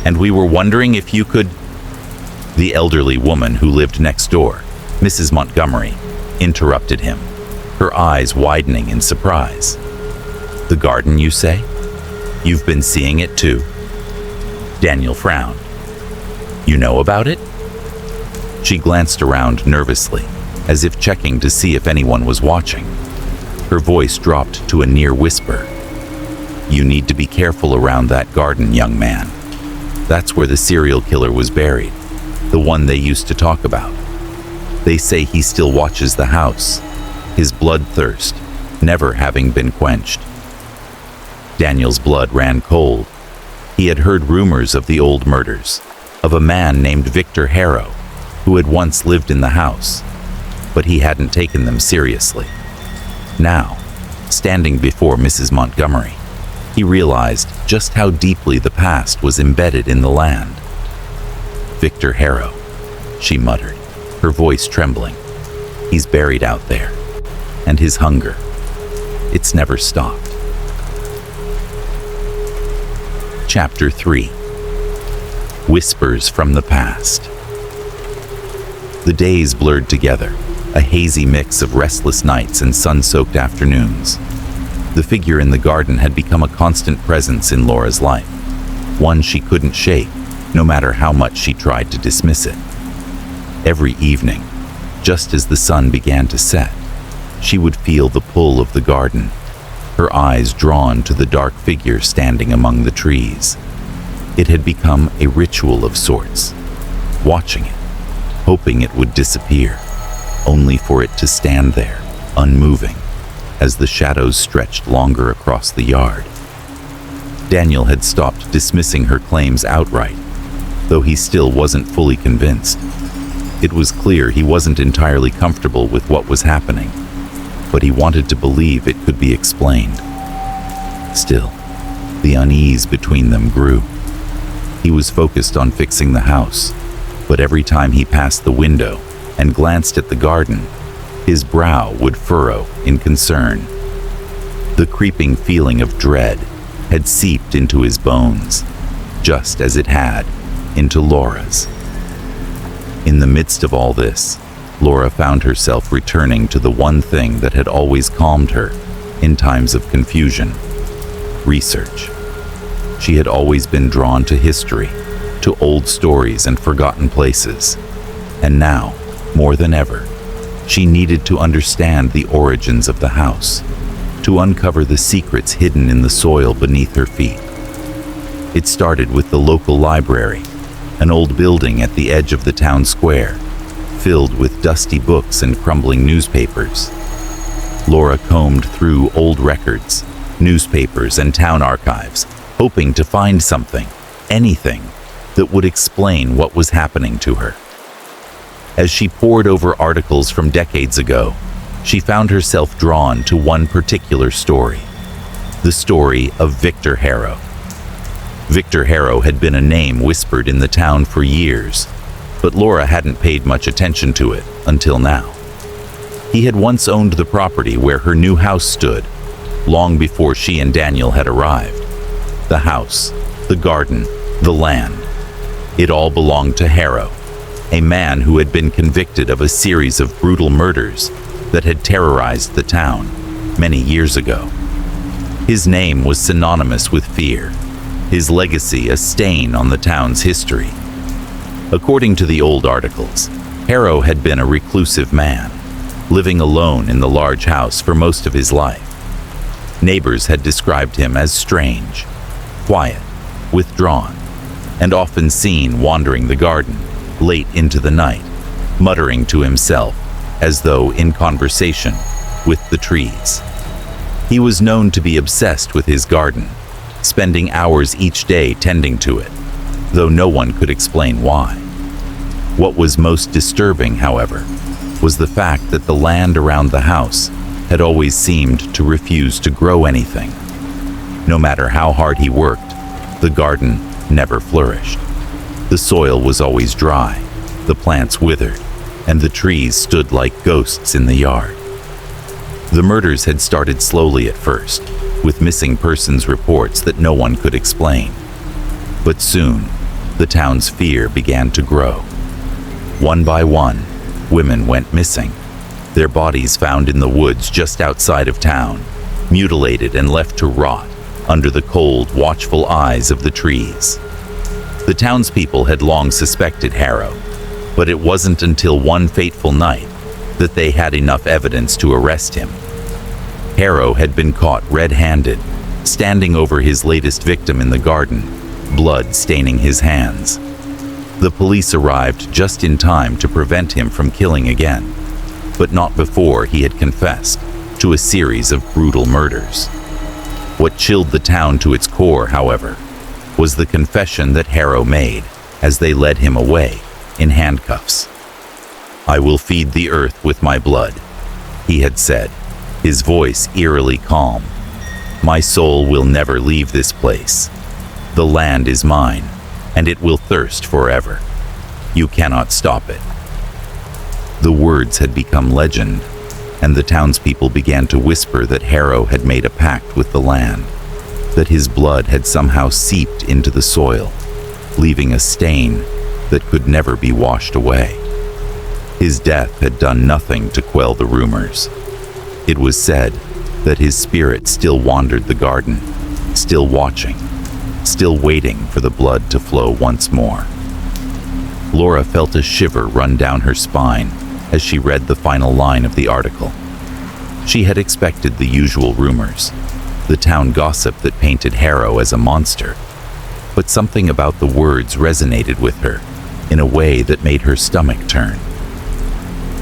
Speaker 1: And we were wondering if you could—" The elderly woman who lived next door, Mrs. Montgomery, interrupted him, her eyes widening in surprise. "The garden, you say? You've been seeing it too?" Daniel frowned. "You know about it?" She glanced around nervously, as if checking to see if anyone was watching. Her voice dropped to a near whisper. "You need to be careful around that garden, young man. That's where the serial killer was buried, the one they used to talk about. They say he still watches the house, his bloodthirst never having been quenched." Daniel's blood ran cold. He had heard rumors of the old murders, of a man named Victor Harrow, who had once lived in the house, but he hadn't taken them seriously. Now, standing before Mrs. Montgomery, he realized just how deeply the past was embedded in the land. "Victor Harrow," she muttered, her voice trembling. "He's buried out there, and his hunger, it's never stopped." Chapter 3. Whispers from the Past. The days blurred together, a hazy mix of restless nights and sun-soaked afternoons. The figure in the garden had become a constant presence in Laura's life, one she couldn't shake, no matter how much she tried to dismiss it. Every evening, just as the sun began to set, she would feel the pull of the garden, her eyes drawn to the dark figure standing among the trees. It had become a ritual of sorts, watching it, hoping it would disappear, only for it to stand there, unmoving, as the shadows stretched longer across the yard. Daniel had stopped dismissing her claims outright, though he still wasn't fully convinced. It was clear he wasn't entirely comfortable with what was happening, but he wanted to believe it could be explained. Still, the unease between them grew. He was focused on fixing the house, but every time he passed the window and glanced at the garden, his brow would furrow in concern. The creeping feeling of dread had seeped into his bones, just as it had into Laura's. In the midst of all this, Laura found herself returning to the one thing that had always calmed her in times of confusion: research. She had always been drawn to history, to old stories and forgotten places. And now, more than ever, she needed to understand the origins of the house, to uncover the secrets hidden in the soil beneath her feet. It started with the local library, an old building at the edge of the town square, filled with dusty books and crumbling newspapers. Laura combed through old records, newspapers, and town archives, hoping to find something, anything, that would explain what was happening to her. As she pored over articles from decades ago, she found herself drawn to one particular story: the story of Victor Harrow. Victor Harrow had been a name whispered in the town for years, but Laura hadn't paid much attention to it until now. He had once owned the property where her new house stood, long before she and Daniel had arrived. The house, the garden, the land. It all belonged to Harrow, a man who had been convicted of a series of brutal murders that had terrorized the town many years ago. His name was synonymous with fear, his legacy a stain on the town's history. According to the old articles, Harrow had been a reclusive man, living alone in the large house for most of his life. Neighbors had described him as strange, quiet, withdrawn, and often seen wandering the garden late into the night, muttering to himself as though in conversation with the trees. He was known to be obsessed with his garden, spending hours each day tending to it, though no one could explain why. What was most disturbing, however, was the fact that the land around the house had always seemed to refuse to grow anything. No matter how hard he worked, the garden never flourished. The soil was always dry, the plants withered, and the trees stood like ghosts in the yard. The murders had started slowly at first, with missing persons reports that no one could explain. But soon, the town's fear began to grow. One by one, women went missing, their bodies found in the woods just outside of town, mutilated and left to rot under the cold, watchful eyes of the trees. The townspeople had long suspected Harrow, but it wasn't until one fateful night that they had enough evidence to arrest him. Harrow had been caught red-handed, standing over his latest victim in the garden, blood staining his hands. The police arrived just in time to prevent him from killing again, but not before he had confessed to a series of brutal murders. What chilled the town to its core, however, was the confession that Harrow made as they led him away in handcuffs. "I will feed the earth with my blood," he had said, his voice eerily calm. "My soul will never leave this place. The land is mine, and it will thirst forever. You cannot stop it." The words had become legend, and the townspeople began to whisper that Harrow had made a pact with the land, that his blood had somehow seeped into the soil, leaving a stain that could never be washed away. His death had done nothing to quell the rumors. It was said that his spirit still wandered the garden, still watching, still waiting for the blood to flow once more. Laura felt a shiver run down her spine as she read the final line of the article. She had expected the usual rumors, the town gossip that painted Harrow as a monster, but something about the words resonated with her in a way that made her stomach turn.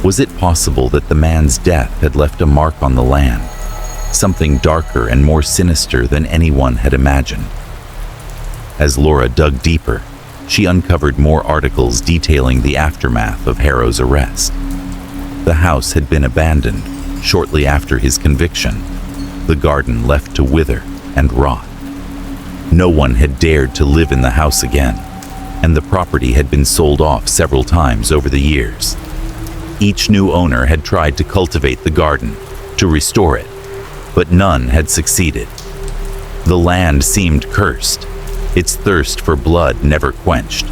Speaker 1: Was it possible that the man's death had left a mark on the land, something darker and more sinister than anyone had imagined? As Laura dug deeper, she uncovered more articles detailing the aftermath of Harrow's arrest. The house had been abandoned shortly after his conviction, the garden left to wither and rot. No one had dared to live in the house again, and the property had been sold off several times over the years. Each new owner had tried to cultivate the garden, to restore it, but none had succeeded. The land seemed cursed, its thirst for blood never quenched.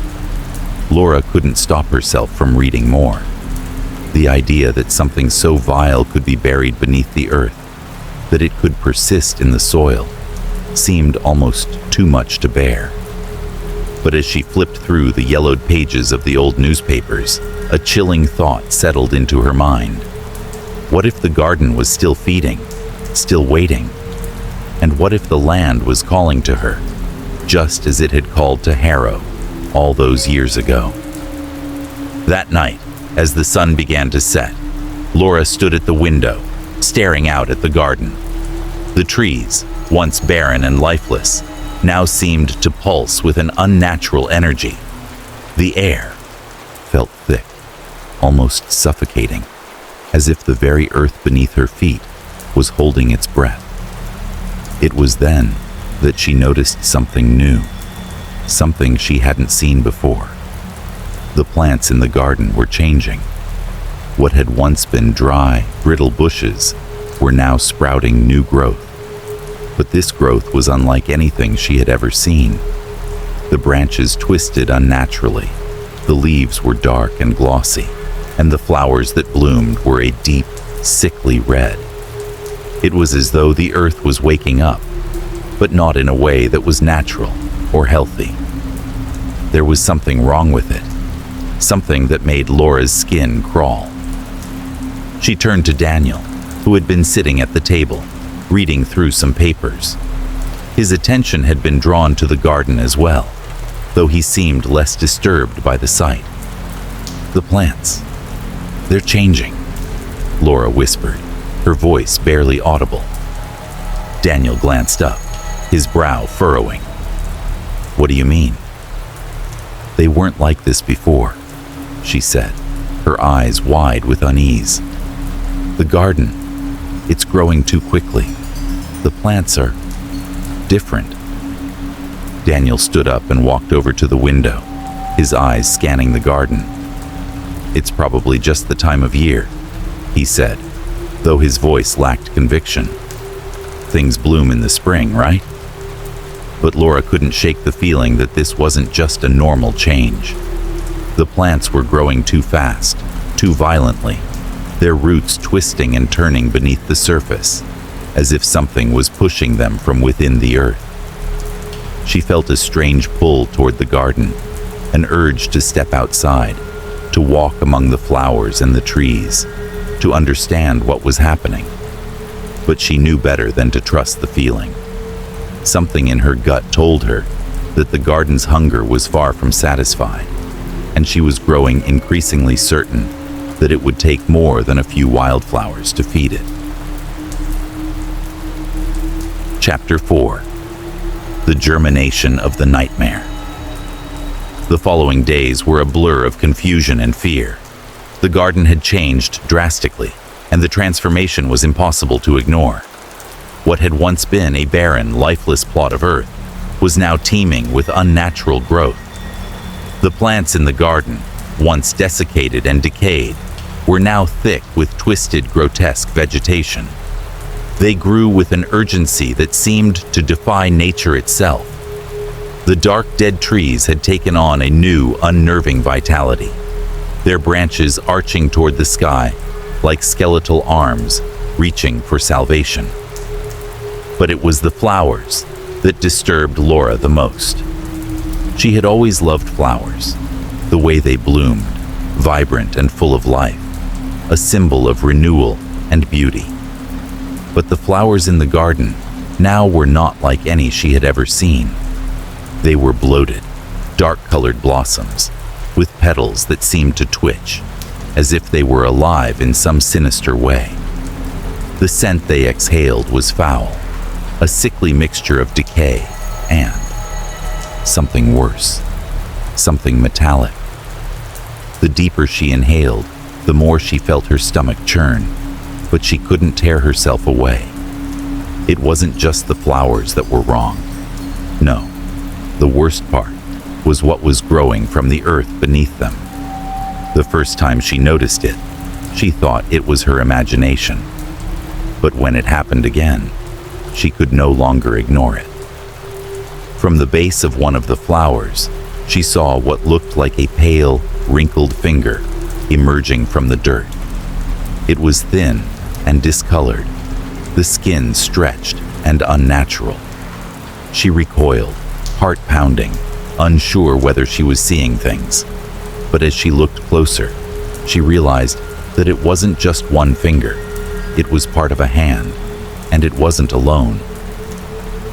Speaker 1: Laura couldn't stop herself from reading more. The idea that something so vile could be buried beneath the earth, that it could persist in the soil, seemed almost too much to bear. But as she flipped through the yellowed pages of the old newspapers, a chilling thought settled into her mind. What if the garden was still feeding, still waiting? And what if the land was calling to her, just as it had called to Harrow all those years ago? That night, as the sun began to set, Laura stood at the window, staring out at the garden. The trees, once barren and lifeless, now seemed to pulse with an unnatural energy. The air felt thick, almost suffocating, as if the very earth beneath her feet was holding its breath. It was then that she noticed something new, something she hadn't seen before. The plants in the garden were changing. What had once been dry, brittle bushes were now sprouting new growth. But this growth was unlike anything she had ever seen. The branches twisted unnaturally, the leaves were dark and glossy, and the flowers that bloomed were a deep, sickly red. It was as though the earth was waking up, but not in a way that was natural or healthy. There was something wrong with it, something that made Laura's skin crawl. She turned to Daniel, who had been sitting at the table, reading through some papers. His attention had been drawn to the garden as well. though he seemed less disturbed by the sight. "The plants. They're changing," Laura whispered, her voice barely audible. Daniel glanced up, his brow furrowing. "What do you mean?" "They weren't like this before," she said, her eyes wide with unease. "The garden, it's growing too quickly. The plants are different." Daniel stood up and walked over to the window, his eyes scanning the garden. "It's probably just the time of year," he said, though his voice lacked conviction. "Things bloom in the spring, right?" But Laura couldn't shake the feeling that this wasn't just a normal change. The plants were growing too fast, too violently, their roots twisting and turning beneath the surface, as if something was pushing them from within the earth. She felt a strange pull toward the garden, an urge to step outside, to walk among the flowers and the trees, to understand what was happening. But she knew better than to trust the feeling. Something in her gut told her that the garden's hunger was far from satisfied, and she was growing increasingly certain that it would take more than a few wildflowers to feed it. Chapter 4. The Germination of the Nightmare. The following days were a blur of confusion and fear. The garden had changed drastically, and the transformation was impossible to ignore. What had once been a barren, lifeless plot of earth was now teeming with unnatural growth. The plants in the garden, once desiccated and decayed, were now thick with twisted, grotesque vegetation. They grew with an urgency that seemed to defy nature itself. The dark, dead trees had taken on a new, unnerving vitality, their branches arching toward the sky like skeletal arms reaching for salvation. But it was the flowers that disturbed Laura the most. She had always loved flowers, the way they bloomed, vibrant and full of life, a symbol of renewal and beauty. But the flowers in the garden now were not like any she had ever seen. They were bloated, dark-colored blossoms, with petals that seemed to twitch, as if they were alive in some sinister way. The scent they exhaled was foul, a sickly mixture of decay and something worse, something metallic. The deeper she inhaled, the more she felt her stomach churn, but she couldn't tear herself away. It wasn't just the flowers that were wrong. No, the worst part was what was growing from the earth beneath them. The first time she noticed it, she thought it was her imagination. But when it happened again, she could no longer ignore it. From the base of one of the flowers, she saw what looked like a pale, wrinkled finger emerging from the dirt. It was thin and discolored, the skin stretched and unnatural. She recoiled, heart pounding, unsure whether she was seeing things. But as she looked closer, she realized that it wasn't just one finger. It was part of a hand, and it wasn't alone.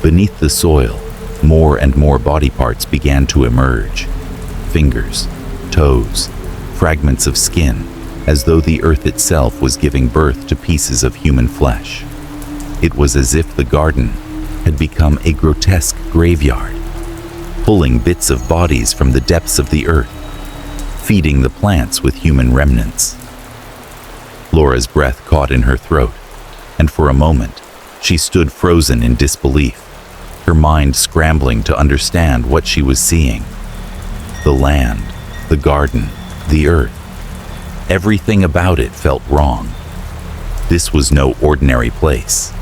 Speaker 1: Beneath the soil, more and more body parts began to emerge. Fingers, toes, fragments of skin, as though the earth itself was giving birth to pieces of human flesh. It was as if the garden had become a grotesque graveyard, pulling bits of bodies from the depths of the earth, feeding the plants with human remnants. Laura's breath caught in her throat, and for a moment, she stood frozen in disbelief, her mind scrambling to understand what she was seeing. The land, the garden, the earth. Everything about it felt wrong. This was no ordinary place.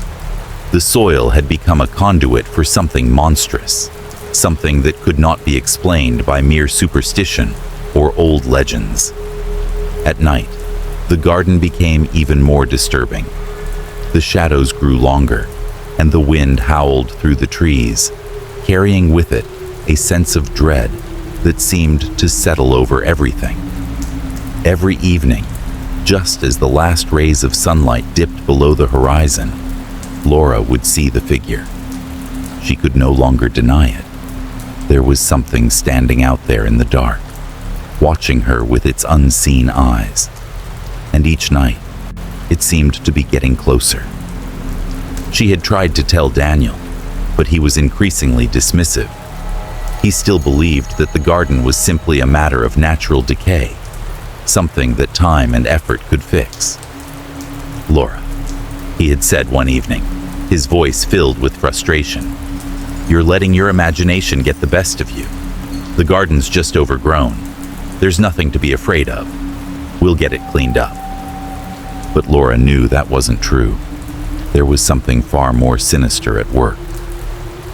Speaker 1: The soil had become a conduit for something monstrous, something that could not be explained by mere superstition or old legends. At night, the garden became even more disturbing. The shadows grew longer, and the wind howled through the trees, carrying with it a sense of dread that seemed to settle over everything. Every evening, just as the last rays of sunlight dipped below the horizon, Laura would see the figure. She could no longer deny it. There was something standing out there in the dark, watching her with its unseen eyes. And each night, it seemed to be getting closer. She had tried to tell Daniel, but he was increasingly dismissive. He still believed that the garden was simply a matter of natural decay, something that time and effort could fix. "Laura," he had said one evening, his voice filled with frustration, "you're letting your imagination get the best of you. The garden's just overgrown. There's nothing to be afraid of. We'll get it cleaned up." But Laura knew that wasn't true. There was something far more sinister at work.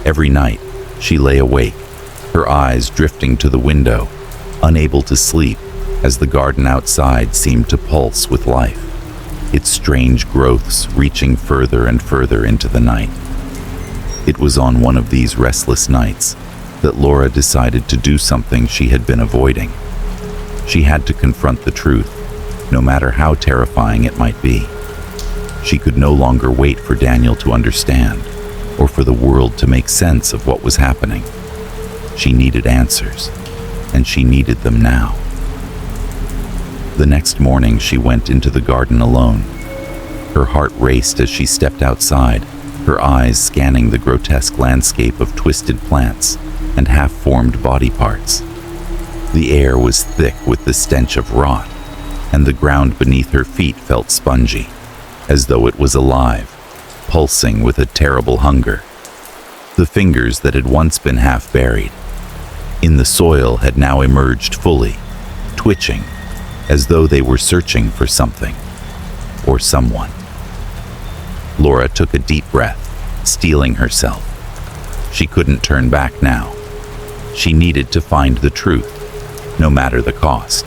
Speaker 1: Every night, she lay awake, her eyes drifting to the window, unable to sleep as the garden outside seemed to pulse with life, its strange growths reaching further and further into the night. It was on one of these restless nights that Laura decided to do something she had been avoiding. She had to confront the truth, no matter how terrifying it might be. She could no longer wait for Daniel to understand, or for the world to make sense of what was happening. She needed answers, and she needed them now. The next morning, she went into the garden alone. Her heart raced as she stepped outside, her eyes scanning the grotesque landscape of twisted plants and half-formed body parts. The air was thick with the stench of rot, and the ground beneath her feet felt spongy, as though it was alive, pulsing with a terrible hunger. The fingers that had once been half buried in the soil had now emerged fully, twitching, as though they were searching for something or someone. Laura took a deep breath, steeling herself. She couldn't turn back now. She needed to find the truth, no matter the cost.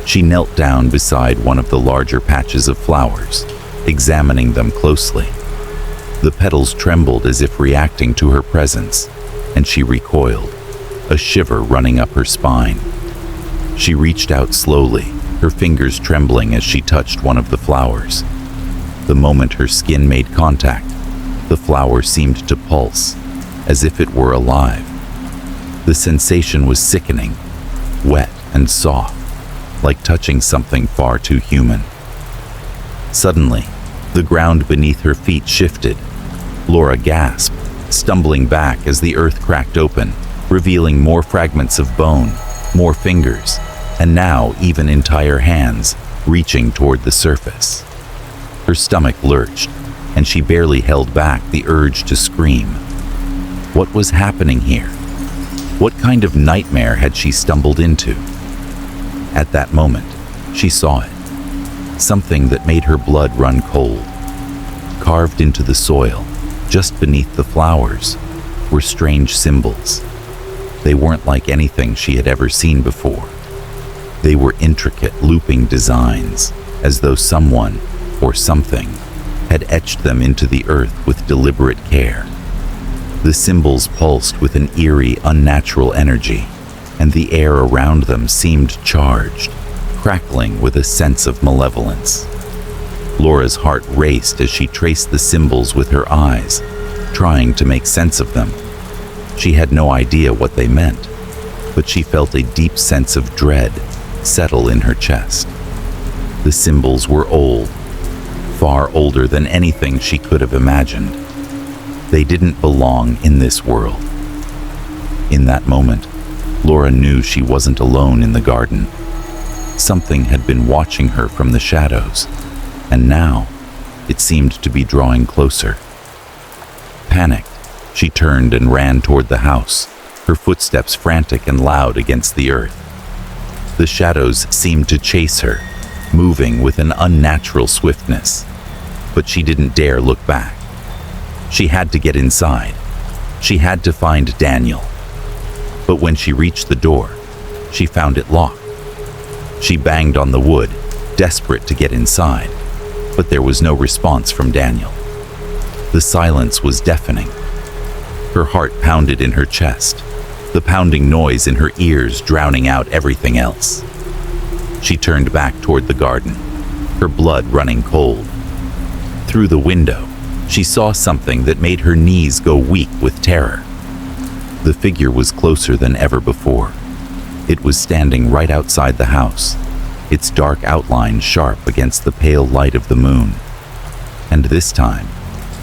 Speaker 1: She knelt down beside one of the larger patches of flowers, examining them closely. The petals trembled as if reacting to her presence, and she recoiled, a shiver running up her spine. She reached out slowly, her fingers trembling as she touched one of the flowers. The moment her skin made contact, the flower seemed to pulse, as if it were alive. The sensation was sickening, wet and soft, like touching something far too human. Suddenly, the ground beneath her feet shifted. Laura gasped, stumbling back as the earth cracked open, revealing more fragments of bone, more fingers, and now even entire hands reaching toward the surface. Her stomach lurched, and she barely held back the urge to scream. What was happening here? What kind of nightmare had she stumbled into? At that moment, she saw it. Something that made her blood run cold. Carved into the soil, just beneath the flowers, were strange symbols. They weren't like anything she had ever seen before. They were intricate, looping designs, as though someone, or something, had etched them into the earth with deliberate care. The symbols pulsed with an eerie, unnatural energy, and the air around them seemed charged, crackling with a sense of malevolence. Laura's heart raced as she traced the symbols with her eyes, trying to make sense of them. She had no idea what they meant, but she felt a deep sense of dread settle in her chest. The symbols were old, far older than anything she could have imagined. They didn't belong in this world. In that moment, Laura knew she wasn't alone in the garden. Something had been watching her from the shadows, and now it seemed to be drawing closer. Panicked, she turned and ran toward the house, her footsteps frantic and loud against the earth. The shadows seemed to chase her, moving with an unnatural swiftness, but she didn't dare look back. She had to get inside. She had to find Daniel. But when she reached the door, she found it locked. She banged on the wood, desperate to get inside, but there was no response from Daniel. The silence was deafening. Her heart pounded in her chest, the pounding noise in her ears drowning out everything else. She turned back toward the garden, her blood running cold. Through the window, she saw something that made her knees go weak with terror. The figure was closer than ever before. It was standing right outside the house, its dark outline sharp against the pale light of the moon. And this time,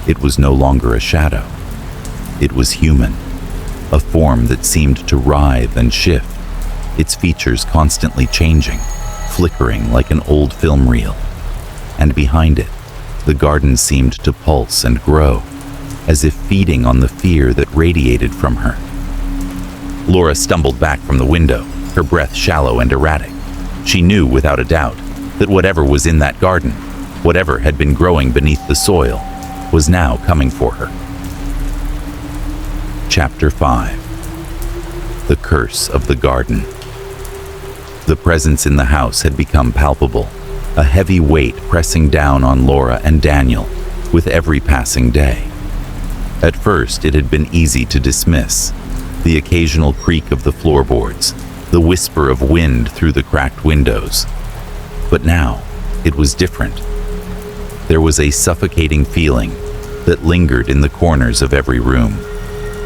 Speaker 1: it was no longer a shadow. It was human, a form that seemed to writhe and shift, its features constantly changing, flickering like an old film reel. And behind it, the garden seemed to pulse and grow, as if feeding on the fear that radiated from her. Laura stumbled back from the window, her breath shallow and erratic. She knew without a doubt that whatever was in that garden, whatever had been growing beneath the soil, was now coming for her. Chapter 5. The Curse of the Garden. The presence in the house had become palpable, a heavy weight pressing down on Laura and Daniel with every passing day. At first, it had been easy to dismiss. The occasional creak of the floorboards, the whisper of wind through the cracked windows. But now, it was different. There was a suffocating feeling that lingered in the corners of every room,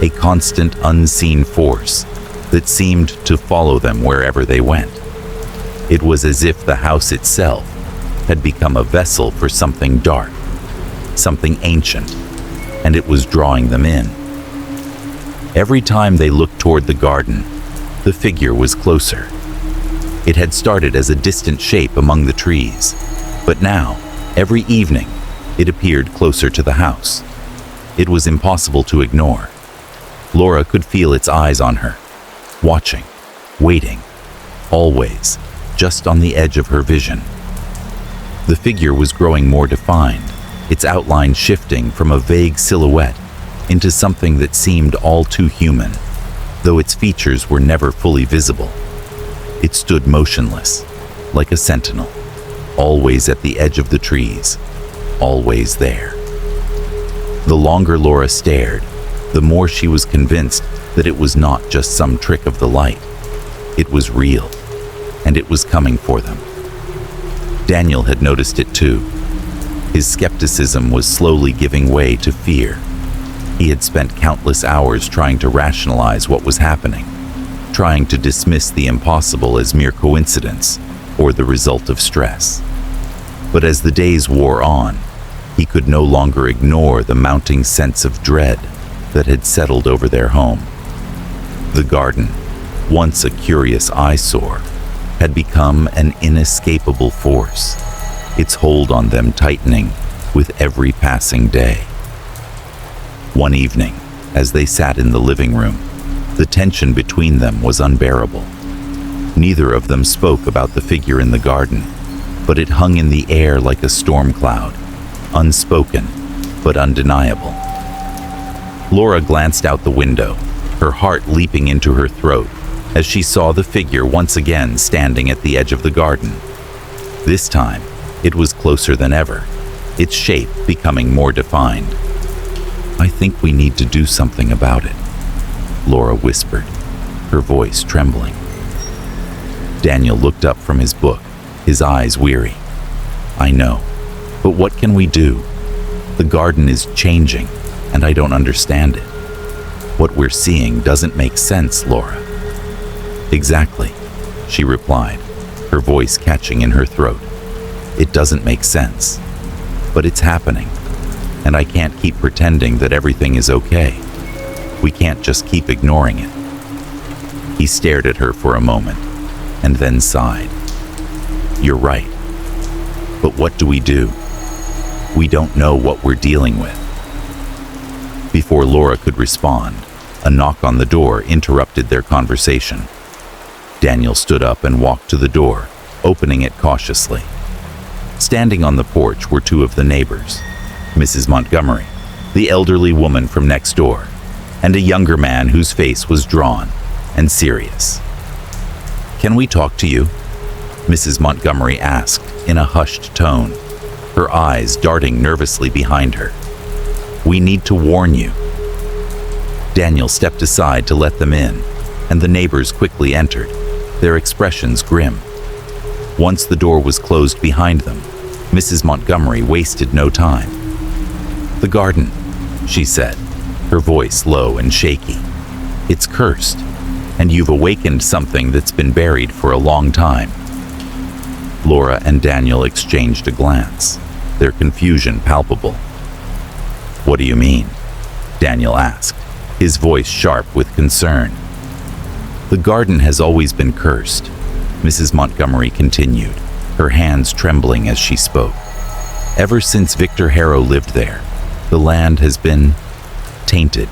Speaker 1: a constant unseen force that seemed to follow them wherever they went. It was as if the house itself had become a vessel for something dark, something ancient, and it was drawing them in. Every time they looked toward the garden, the figure was closer. It had started as a distant shape among the trees, but now, every evening, it appeared closer to the house. It was impossible to ignore. Laura could feel its eyes on her, watching, waiting, always, just on the edge of her vision. The figure was growing more defined, its outline shifting from a vague silhouette into something that seemed all too human, though its features were never fully visible. It stood motionless, like a sentinel, always at the edge of the trees, always there. The longer Laura stared, the more she was convinced that it was not just some trick of the light. It was real, and it was coming for them. Daniel had noticed it too. His skepticism was slowly giving way to fear. He had spent countless hours trying to rationalize what was happening, trying to dismiss the impossible as mere coincidence or the result of stress. But as the days wore on, he could no longer ignore the mounting sense of dread that had settled over their home. The garden, once a curious eyesore, had become an inescapable force, its hold on them tightening with every passing day. One evening, as they sat in the living room, the tension between them was unbearable. Neither of them spoke about the figure in the garden, but it hung in the air like a storm cloud, unspoken but undeniable. Laura glanced out the window, her heart leaping into her throat as she saw the figure once again standing at the edge of the garden. This time, it was closer than ever, its shape becoming more defined. "I think we need to do something about it," Laura whispered, her voice trembling. Daniel looked up from his book, his eyes weary. "I know, but what can we do? The garden is changing, and I don't understand it. What we're seeing doesn't make sense, Laura." "Exactly," she replied, her voice catching in her throat. "It doesn't make sense, but it's happening, and I can't keep pretending that everything is okay. We can't just keep ignoring it." He stared at her for a moment, and then sighed. "You're right. But what do we do? We don't know what we're dealing with." Before Laura could respond, a knock on the door interrupted their conversation. Daniel stood up and walked to the door, opening it cautiously. Standing on the porch were two of the neighbors, Mrs. Montgomery, the elderly woman from next door, and a younger man whose face was drawn and serious. "Can we talk to you?" Mrs. Montgomery asked in a hushed tone, her eyes darting nervously behind her. "We need to warn you." Daniel stepped aside to let them in, and the neighbors quickly entered, their expressions grim. Once the door was closed behind them, Mrs. Montgomery wasted no time. "The garden," she said, her voice low and shaky. It's cursed, and you've awakened something that's been buried for a long time." Laura and Daniel exchanged a glance, their confusion palpable. "What do you mean?" Daniel asked, his voice sharp with concern. "The garden has always been cursed," Mrs. Montgomery continued, her hands trembling as she spoke. "Ever since Victor Harrow lived there, the land has been tainted.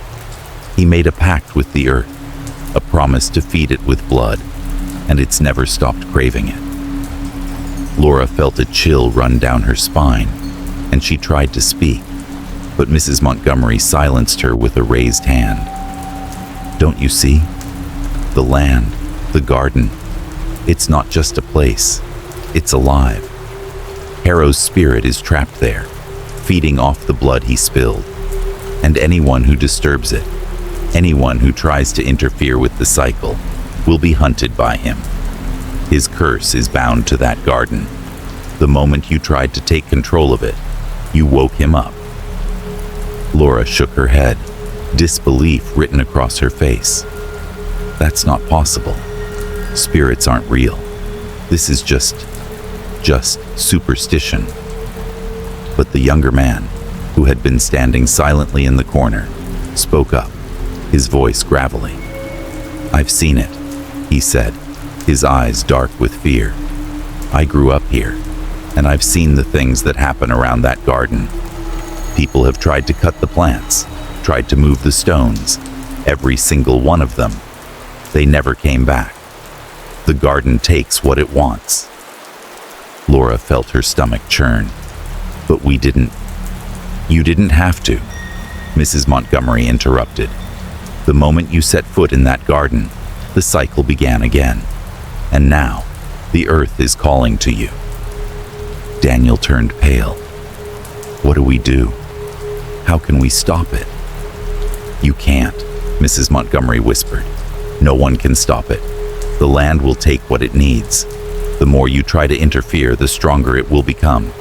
Speaker 1: He made a pact with the earth, a promise to feed it with blood, and it's never stopped craving it." Laura felt a chill run down her spine, and she tried to speak, but Mrs. Montgomery silenced her with a raised hand. "Don't you see? The land, the garden, it's not just a place, it's alive. Harrow's spirit is trapped there, feeding off the blood he spilled, and anyone who disturbs it, anyone who tries to interfere with the cycle, will be hunted by him. His curse is bound to that garden. The moment you tried to take control of it, you woke him up." Laura shook her head, disbelief written across her face. "That's not possible. Spirits aren't real. This is just superstition." But the younger man, who had been standing silently in the corner, spoke up, his voice gravelly. "I've seen it," he said, his eyes dark with fear. "I grew up here, and I've seen the things that happen around that garden. People have tried to cut the plants, tried to move the stones, every single one of them. They never came back. The garden takes what it wants." Laura felt her stomach churn. "But we didn't." "You didn't have to," Mrs. Montgomery interrupted. "The moment you set foot in that garden, the cycle began again. And now, the earth is calling to you." Daniel turned pale. "What do we do? How can we stop it?" "You can't," Mrs. Montgomery whispered. "No one can stop it. The land will take what it needs. The more you try to interfere, the stronger it will become.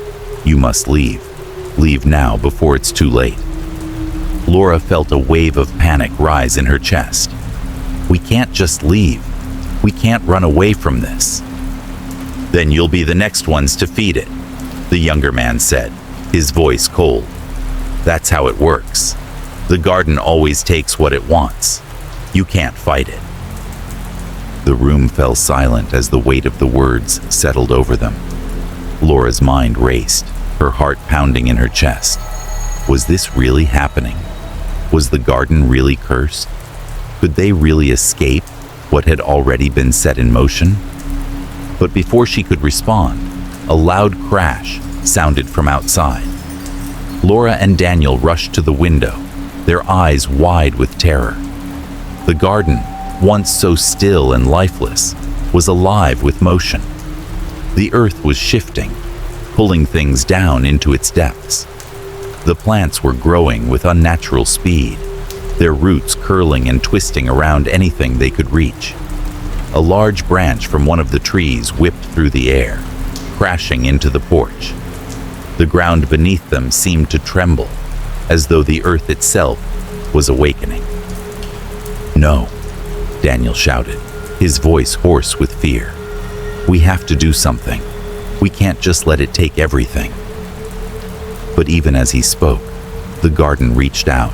Speaker 1: You must leave. Leave now before it's too late." Laura felt a wave of panic rise in her chest. "We can't just leave. We can't run away from this." "Then you'll be the next ones to feed it," the younger man said, his voice cold. "That's how it works. The garden always takes what it wants. You can't fight it." The room fell silent as the weight of the words settled over them. Laura's mind raced, her heart pounding in her chest. Was this really happening? Was the garden really cursed? Could they really escape what had already been set in motion? But before she could respond, a loud crash sounded from outside. Laura and Daniel rushed to the window, their eyes wide with terror. The garden, once so still and lifeless, was alive with motion. The earth was shifting, pulling things down into its depths. The plants were growing with unnatural speed, their roots curling and twisting around anything they could reach. A large branch from one of the trees whipped through the air, crashing into the porch. The ground beneath them seemed to tremble, as though the earth itself was awakening. "No," Daniel shouted, his voice hoarse with fear. "We have to do something. We can't just let it take everything." But even as he spoke, the garden reached out,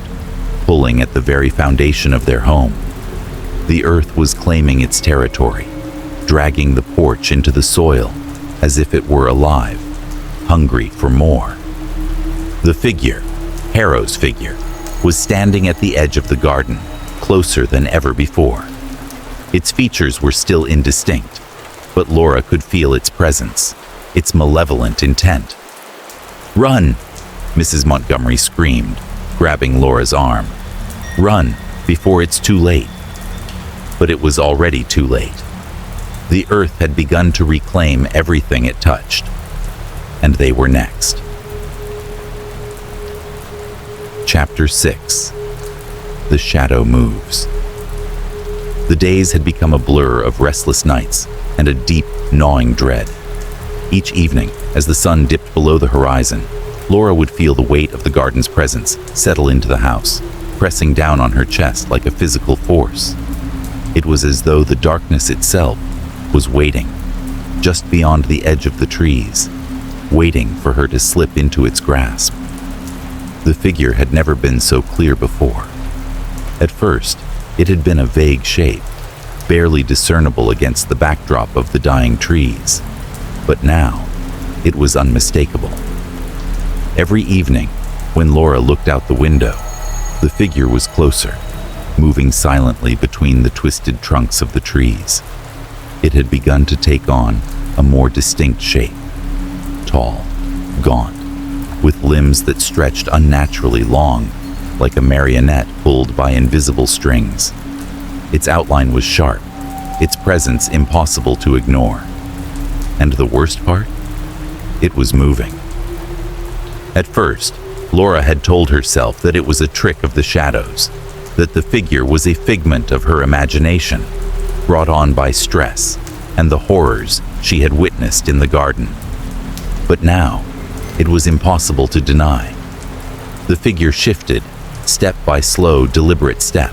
Speaker 1: pulling at the very foundation of their home. The earth was claiming its territory, dragging the porch into the soil as if it were alive, hungry for more. The figure, Harrow's figure, was standing at the edge of the garden, closer than ever before. Its features were still indistinct, but Laura could feel its presence, its malevolent intent. "Run!" Mrs. Montgomery screamed, grabbing Laura's arm. "Run, before it's too late." But it was already too late. The earth had begun to reclaim everything it touched, and they were next. Chapter 6. The Shadow Moves. The days had become a blur of restless nights and a deep, gnawing dread. Each evening, as the sun dipped below the horizon, Laura would feel the weight of the garden's presence settle into the house, pressing down on her chest like a physical force. It was as though the darkness itself was waiting, just beyond the edge of the trees, waiting for her to slip into its grasp. The figure had never been so clear before. At first, it had been a vague shape, barely discernible against the backdrop of the dying trees. But now, it was unmistakable. Every evening, when Laura looked out the window, the figure was closer, moving silently between the twisted trunks of the trees. It had begun to take on a more distinct shape. Tall, gaunt, with limbs that stretched unnaturally long, like a marionette pulled by invisible strings. Its outline was sharp, its presence impossible to ignore. And the worst part? It was moving. At first, Laura had told herself that it was a trick of the shadows, that the figure was a figment of her imagination, brought on by stress and the horrors she had witnessed in the garden. But now, it was impossible to deny. The figure shifted, step by slow, deliberate step,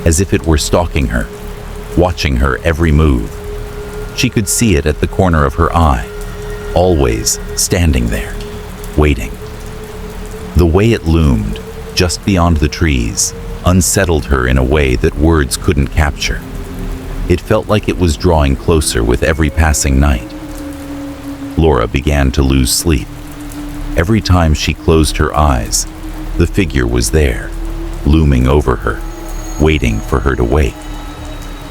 Speaker 1: as if it were stalking her, watching her every move. She could see it at the corner of her eye, always standing there, waiting. The way it loomed, just beyond the trees, unsettled her in a way that words couldn't capture. It felt like it was drawing closer with every passing night. Laura began to lose sleep. Every time she closed her eyes, the figure was there, looming over her, waiting for her to wake.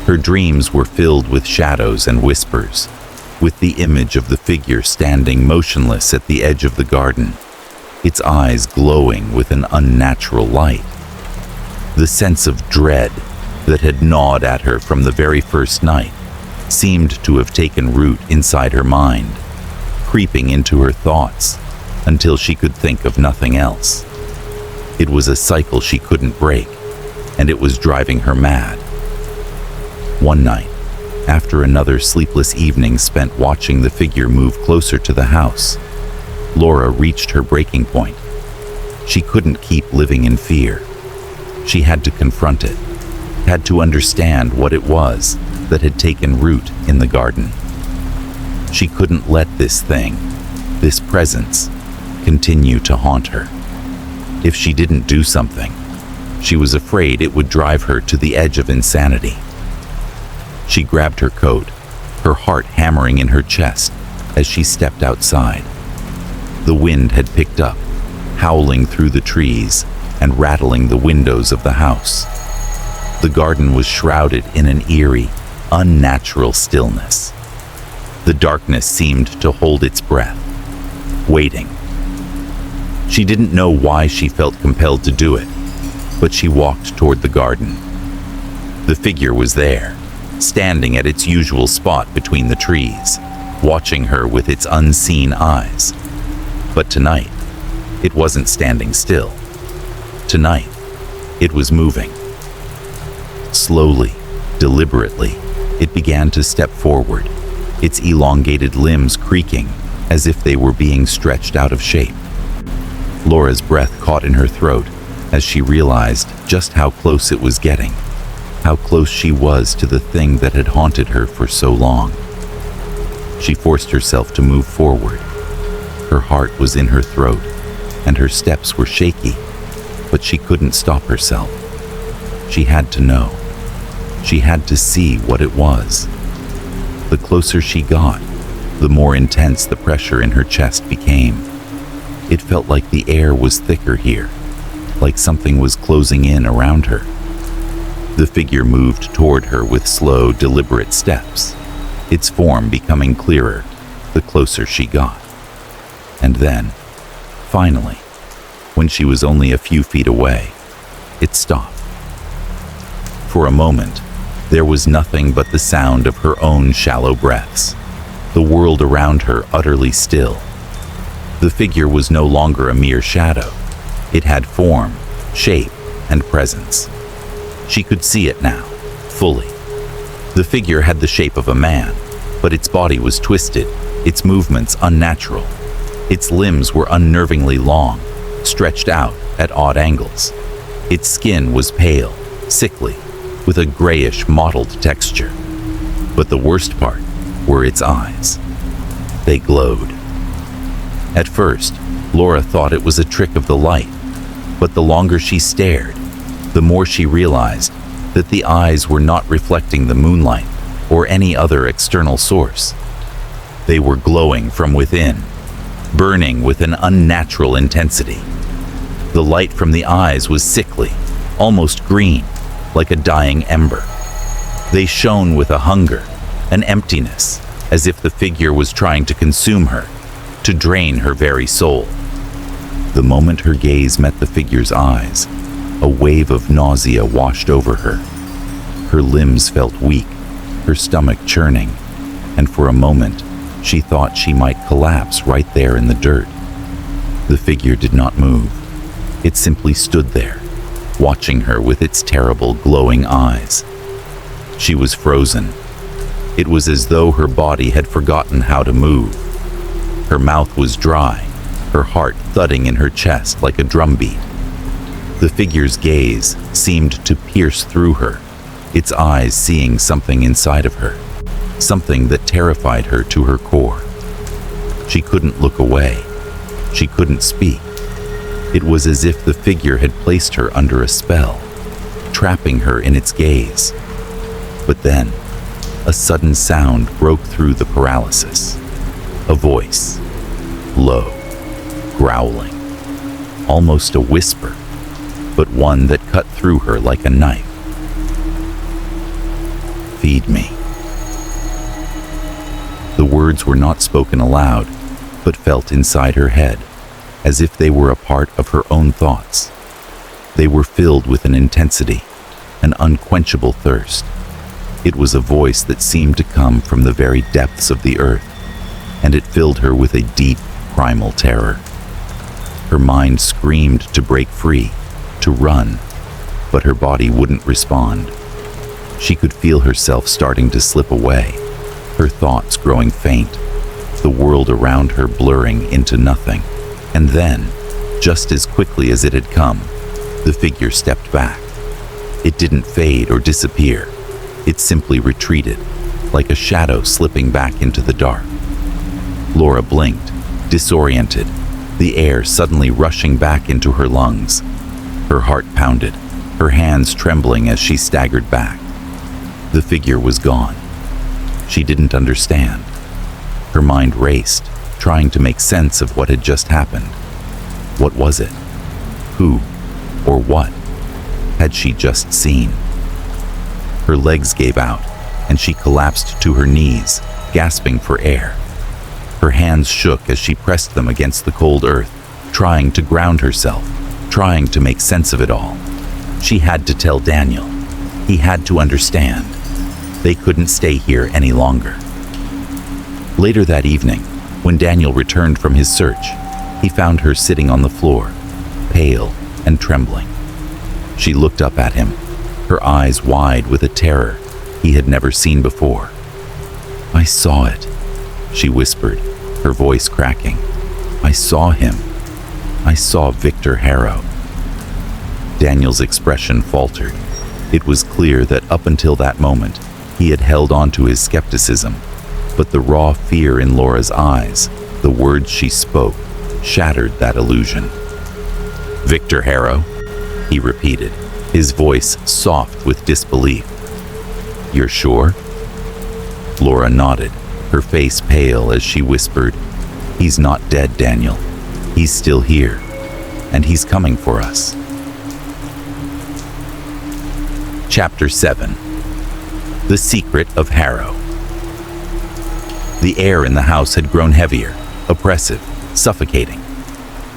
Speaker 1: Her dreams were filled with shadows and whispers, with the image of the figure standing motionless at the edge of the garden, its eyes glowing with an unnatural light. The sense of dread that had gnawed at her from the very first night seemed to have taken root inside her mind, creeping into her thoughts until she could think of nothing else. It was a cycle she couldn't break, and it was driving her mad. One night, after another sleepless evening spent watching the figure move closer to the house, Laura reached her breaking point. She couldn't keep living in fear. She had to confront it, had to understand what it was that had taken root in the garden. She couldn't let this thing, this presence, continue to haunt her. If she didn't do something, she was afraid it would drive her to the edge of insanity. She grabbed her coat, her heart hammering in her chest as she stepped outside. The wind had picked up, howling through the trees and rattling the windows of the house. The garden was shrouded in an eerie, unnatural stillness. The darkness seemed to hold its breath, waiting. She didn't know why she felt compelled to do it, but she walked toward the garden. The figure was there, standing at its usual spot between the trees, watching her with its unseen eyes. But tonight, it wasn't standing still. Tonight, it was moving. Slowly, deliberately, it began to step forward, its elongated limbs creaking as if they were being stretched out of shape. Laura's breath caught in her throat as she realized just how close it was getting, how close she was to the thing that had haunted her for so long. She forced herself to move forward. Her heart was in her throat, and her steps were shaky, but she couldn't stop herself. She had to know. She had to see what it was. The closer she got, the more intense the pressure in her chest became. It felt like the air was thicker here, like something was closing in around her. The figure moved toward her with slow, deliberate steps, its form becoming clearer the closer she got. And then, finally, when she was only a few feet away, it stopped. For a moment, there was nothing but the sound of her own shallow breaths, the world around her utterly still. The figure was no longer a mere shadow. It had form, shape, and presence. She could see it now, fully. The figure had the shape of a man, but its body was twisted, its movements unnatural. Its limbs were unnervingly long, stretched out at odd angles. Its skin was pale, sickly, with a grayish mottled texture. But the worst part were its eyes. They glowed. At first, Laura thought it was a trick of the light, but the longer she stared, the more she realized that the eyes were not reflecting the moonlight or any other external source. They were glowing from within, burning with an unnatural intensity. The light from the eyes was sickly, almost green, like a dying ember. They shone with a hunger, an emptiness, as if the figure was trying to consume her, to drain her very soul. The moment her gaze met the figure's eyes, a wave of nausea washed over her. Her limbs felt weak, her stomach churning, and for a moment, she thought she might collapse right there in the dirt. The figure did not move. It simply stood there, watching her with its terrible glowing eyes. She was frozen. It was as though her body had forgotten how to move. Her mouth was dry, her heart thudding in her chest like a drumbeat. The figure's gaze seemed to pierce through her, its eyes seeing something inside of her, something that terrified her to her core. She couldn't look away. She couldn't speak. It was as if the figure had placed her under a spell, trapping her in its gaze. But then, a sudden sound broke through the paralysis. A voice, low, growling, almost a whisper, but one that cut through her like a knife. Feed me. The words were not spoken aloud, but felt inside her head, as if they were a part of her own thoughts. They were filled with an intensity, an unquenchable thirst. It was a voice that seemed to come from the very depths of the earth, and it filled her with a deep, primal terror. Her mind screamed to break free, to run, but her body wouldn't respond. She could feel herself starting to slip away, her thoughts growing faint, the world around her blurring into nothing. And then, just as quickly as it had come, the figure stepped back. It didn't fade or disappear. It simply retreated, like a shadow slipping back into the dark. Laura blinked, disoriented, the air suddenly rushing back into her lungs. Her heart pounded, her hands trembling as she staggered back. The figure was gone. She didn't understand. Her mind raced, trying to make sense of what had just happened. What was it? Who or what had she just seen? Her legs gave out, and she collapsed to her knees, gasping for air. Her hands shook as she pressed them against the cold earth, trying to ground herself, trying to make sense of it all. She had to tell Daniel. He had to understand. They couldn't stay here any longer. Later that evening, when Daniel returned from his search, he found her sitting on the floor, pale and trembling. She looked up at him, her eyes wide with a terror he had never seen before. "I saw it," she whispered, her voice cracking. "I saw him. I saw Victor Harrow." Daniel's expression faltered. It was clear that up until that moment, he had held on to his skepticism, but the raw fear in Laura's eyes, the words she spoke, shattered that illusion. "Victor Harrow?" he repeated, his voice soft with disbelief. "You're sure?" Laura nodded, her face pale as she whispered, "He's not dead, Daniel. He's still here, and he's coming for us." Chapter 7. The Secret of Harrow. The air in the house had grown heavier, oppressive, suffocating.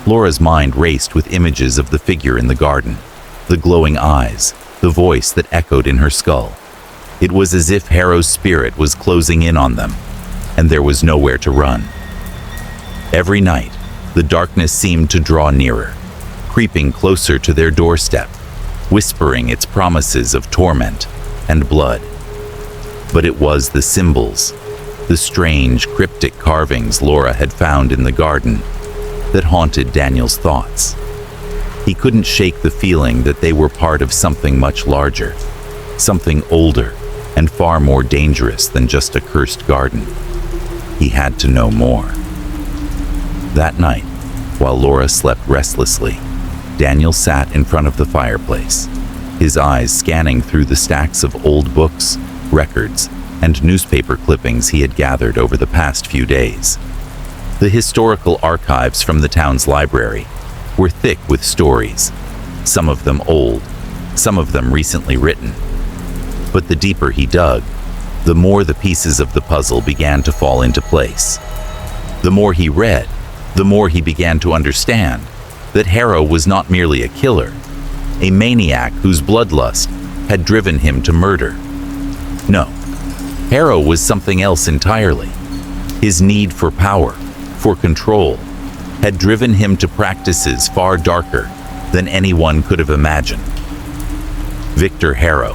Speaker 1: Laura's mind raced with images of the figure in the garden, the glowing eyes, the voice that echoed in her skull. It was as if Harrow's spirit was closing in on them, and there was nowhere to run. Every night, the darkness seemed to draw nearer, creeping closer to their doorstep, whispering its promises of torment and blood. But it was the symbols, the strange, cryptic carvings Laura had found in the garden, that haunted Daniel's thoughts. He couldn't shake the feeling that they were part of something much larger, something older and far more dangerous than just a cursed garden. He had to know more. That night, while Laura slept restlessly, Daniel sat in front of the fireplace, his eyes scanning through the stacks of old books, records, and newspaper clippings he had gathered over the past few days. The historical archives from the town's library were thick with stories, some of them old, some of them recently written. But the deeper he dug, the more the pieces of the puzzle began to fall into place. The more he read, the more he began to understand that Harrow was not merely a killer, a maniac whose bloodlust had driven him to murder. No, Harrow was something else entirely. His need for power, for control, had driven him to practices far darker than anyone could have imagined. Victor Harrow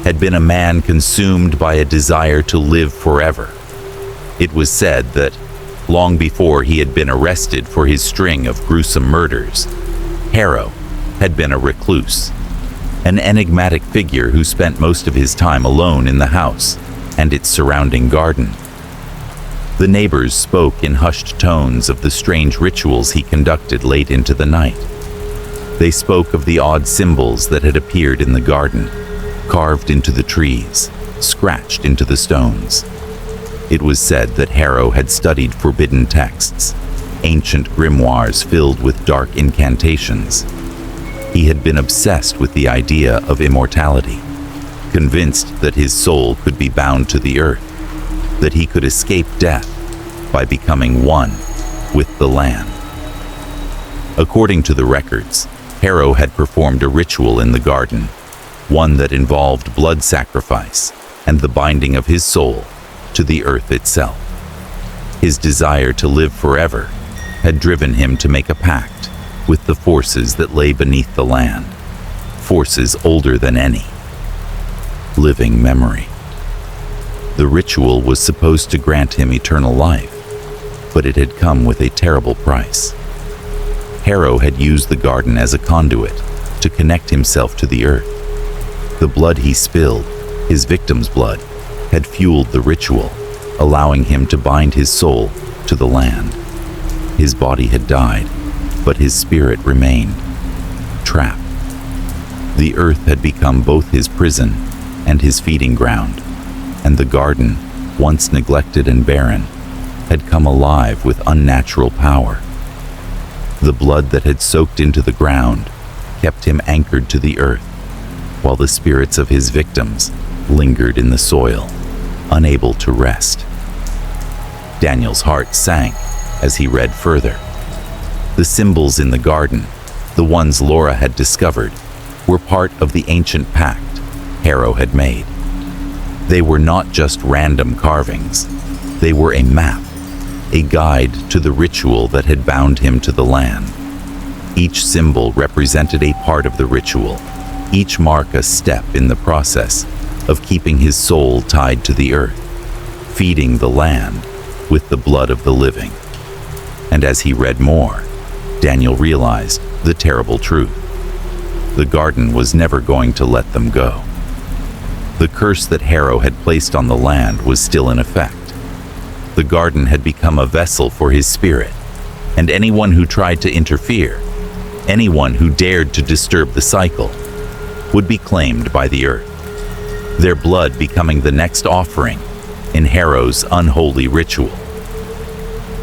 Speaker 1: had been a man consumed by a desire to live forever. It was said that, long before he had been arrested for his string of gruesome murders, Harrow had been a recluse, an enigmatic figure who spent most of his time alone in the house and its surrounding garden. The neighbors spoke in hushed tones of the strange rituals he conducted late into the night. They spoke of the odd symbols that had appeared in the garden, carved into the trees, scratched into the stones. It was said that Harrow had studied forbidden texts, ancient grimoires filled with dark incantations. He had been obsessed with the idea of immortality, convinced that his soul could be bound to the earth, that he could escape death by becoming one with the land. According to the records, Harrow had performed a ritual in the garden, one that involved blood sacrifice and the binding of his soul to the earth itself. His desire to live forever had driven him to make a pact with the forces that lay beneath the land, forces older than any. Living memory. The ritual was supposed to grant him eternal life, but it had come with a terrible price. Harrow had used the garden as a conduit to connect himself to the earth. The blood he spilled, his victim's blood, had fueled the ritual, allowing him to bind his soul to the land. His body had died, but his spirit remained, trapped. The earth had become both his prison and his feeding ground, and the garden, once neglected and barren, had come alive with unnatural power. The blood that had soaked into the ground kept him anchored to the earth, while the spirits of his victims lingered in the soil, unable to rest. Daniel's heart sank as he read further. The symbols in the garden, the ones Laura had discovered, were part of the ancient pact Harrow had made. They were not just random carvings. They were a map, a guide to the ritual that had bound him to the land. Each symbol represented a part of the ritual, each mark a step in the process of keeping his soul tied to the earth, feeding the land with the blood of the living. And as he read more, Daniel realized the terrible truth. The garden was never going to let them go. The curse that Harrow had placed on the land was still in effect. The garden had become a vessel for his spirit, and anyone who tried to interfere, anyone who dared to disturb the cycle, would be claimed by the earth, their blood becoming the next offering in Harrow's unholy ritual.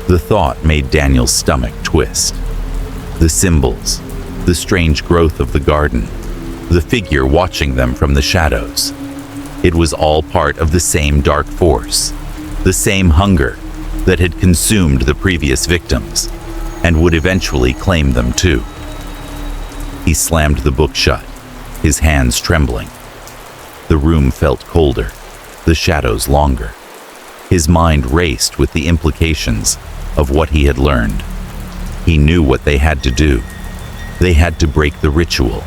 Speaker 1: The thought made Daniel's stomach twist. The symbols, the strange growth of the garden, the figure watching them from the shadows. It was all part of the same dark force, the same hunger that had consumed the previous victims and would eventually claim them too. He slammed the book shut, his hands trembling. The room felt colder, the shadows longer. His mind raced with the implications of what he had learned. He knew what they had to do. They had to break the ritual.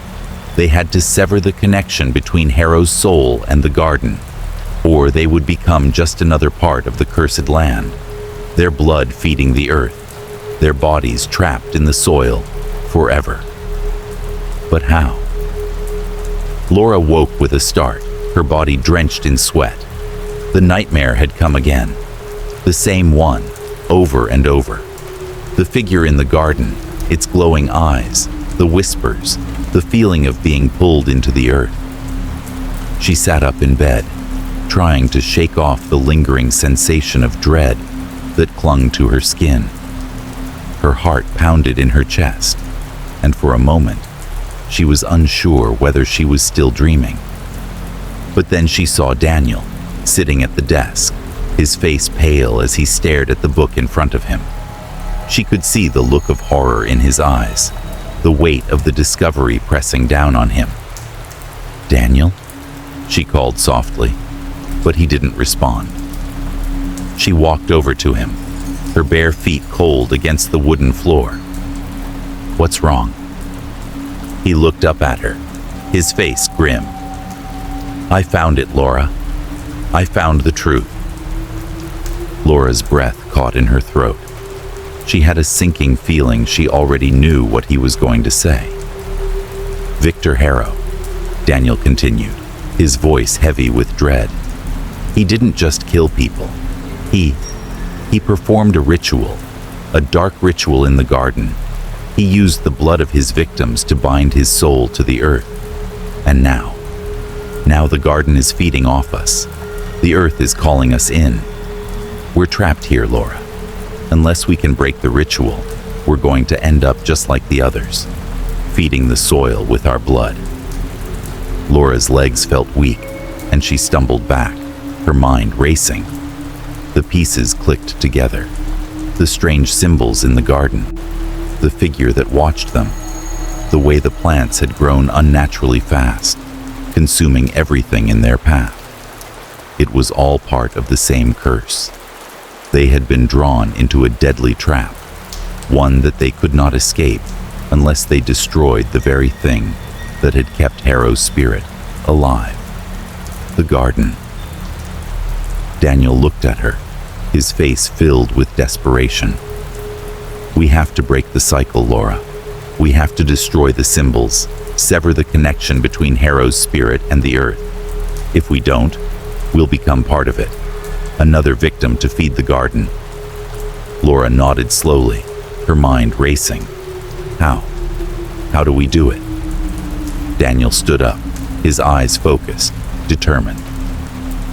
Speaker 1: They had to sever the connection between Harrow's soul and the garden, or they would become just another part of the cursed land, their blood feeding the earth, their bodies trapped in the soil forever. But how? Laura woke with a start, her body drenched in sweat. The nightmare had come again. The same one, over and over. The figure in the garden, its glowing eyes, the whispers, the feeling of being pulled into the earth. She sat up in bed, trying to shake off the lingering sensation of dread that clung to her skin. Her heart pounded in her chest, and for a moment, she was unsure whether she was still dreaming. But then she saw Daniel, sitting at the desk, his face pale as he stared at the book in front of him. She could see the look of horror in his eyes, the weight of the discovery pressing down on him. "Daniel?" she called softly, but he didn't respond. She walked over to him, her bare feet cold against the wooden floor. "What's wrong?" He looked up at her, his face grim. "I found it, Laura. I found the truth." Laura's breath caught in her throat. She had a sinking feeling she already knew what he was going to say. "Victor Harrow," Daniel continued, his voice heavy with dread. "He didn't just kill people. He performed a ritual, a dark ritual in the garden. He used the blood of his victims to bind his soul to the earth. And now the garden is feeding off us. The earth is calling us in. We're trapped here, Laura. Unless we can break the ritual, we're going to end up just like the others, feeding the soil with our blood." Laura's legs felt weak, and she stumbled back, her mind racing. The pieces clicked together. The strange symbols in the garden, the figure that watched them, the way the plants had grown unnaturally fast, consuming everything in their path. It was all part of the same curse. They had been drawn into a deadly trap, one that they could not escape unless they destroyed the very thing that had kept Harrow's spirit alive. The garden. Daniel looked at her, his face filled with desperation. "We have to break the cycle, Laura. We have to destroy the symbols, sever the connection between Harrow's spirit and the earth. If we don't, we'll become part of it, another victim to feed the garden." Laura nodded slowly, her mind racing. How? How do we do it? Daniel stood up, his eyes focused, determined.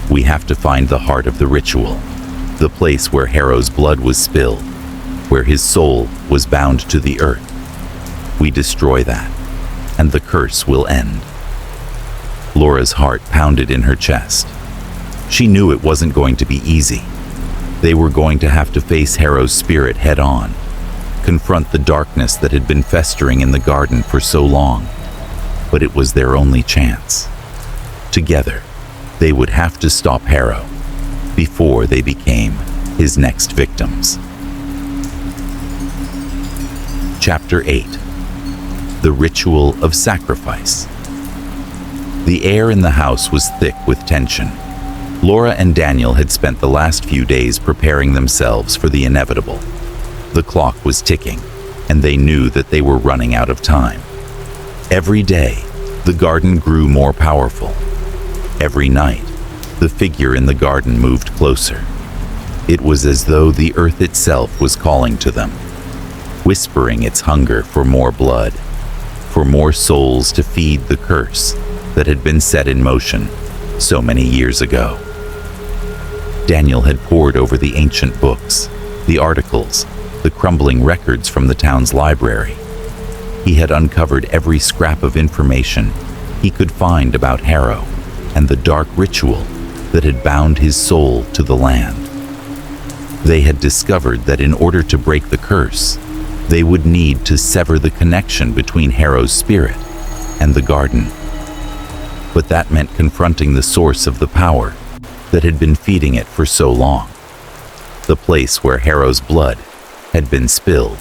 Speaker 1: "We have to find the heart of the ritual, the place where Harrow's blood was spilled, where his soul was bound to the earth. We destroy that, and the curse will end." Laura's heart pounded in her chest. She knew it wasn't going to be easy. They were going to have to face Harrow's spirit head-on, confront the darkness that had been festering in the garden for so long. But it was their only chance. Together, they would have to stop Harrow before they became his next victims. Chapter 8. The Ritual of Sacrifice. The air in the house was thick with tension. Laura and Daniel had spent the last few days preparing themselves for the inevitable. The clock was ticking, and they knew that they were running out of time. Every day, the garden grew more powerful. Every night, the figure in the garden moved closer. It was as though the earth itself was calling to them, whispering its hunger for more blood, for more souls to feed the curse that had been set in motion so many years ago. Daniel had pored over the ancient books, the articles, the crumbling records from the town's library. He had uncovered every scrap of information he could find about Harrow and the dark ritual that had bound his soul to the land. They had discovered that in order to break the curse, they would need to sever the connection between Harrow's spirit and the garden. But that meant confronting the source of the power that had been feeding it for so long, the place where Harrow's blood had been spilled.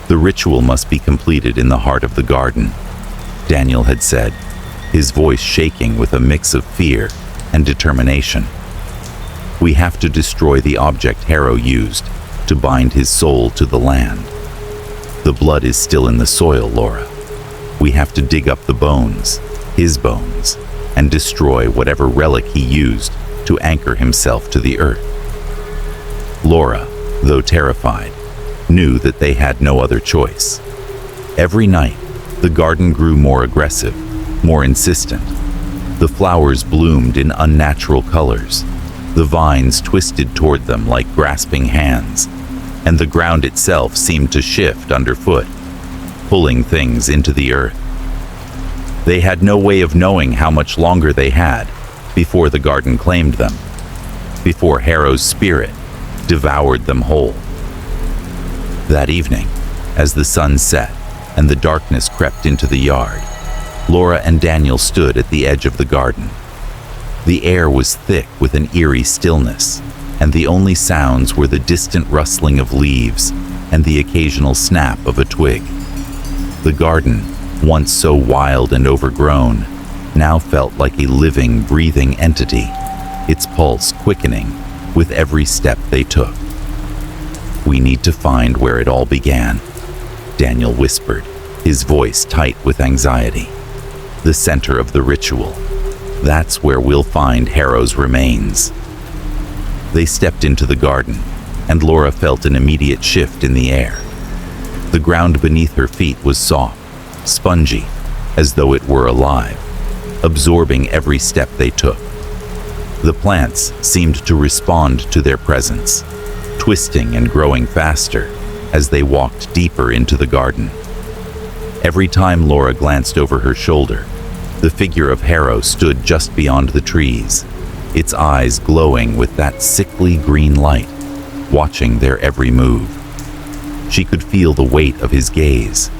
Speaker 1: The ritual must be completed in the heart of the garden, Daniel had said, his voice shaking with a mix of fear and determination. "We have to destroy the object Harrow used to bind his soul to the land. The blood is still in the soil, Laura. We have to dig up the bones, his bones, and destroy whatever relic he used to anchor himself to the earth. Laura, though terrified, knew that they had no other choice. Every night, the garden grew more aggressive, more insistent. The flowers bloomed in unnatural colors. The vines twisted toward them like grasping hands, and the ground itself seemed to shift underfoot, pulling things into the earth. They had no way of knowing how much longer they had before the garden claimed them, before Harrow's spirit devoured them whole. That evening, as the sun set and the darkness crept into the yard, Laura and Daniel stood at the edge of the garden. The air was thick with an eerie stillness, and the only sounds were the distant rustling of leaves and the occasional snap of a twig. The garden, once so wild and overgrown, now felt like a living, breathing entity, its pulse quickening with every step they took. "We need to find where it all began," Daniel whispered, his voice tight with anxiety. "The center of the ritual. That's where we'll find Harrow's remains." They stepped into the garden, and Laura felt an immediate shift in the air. The ground beneath her feet was soft, spongy, as though it were alive, absorbing every step they took. The plants seemed to respond to their presence, twisting and growing faster as they walked deeper into the garden. Every time Laura glanced over her shoulder, the figure of Harrow stood just beyond the trees, its eyes glowing with that sickly green light, watching their every move. She could feel the weight of his gaze,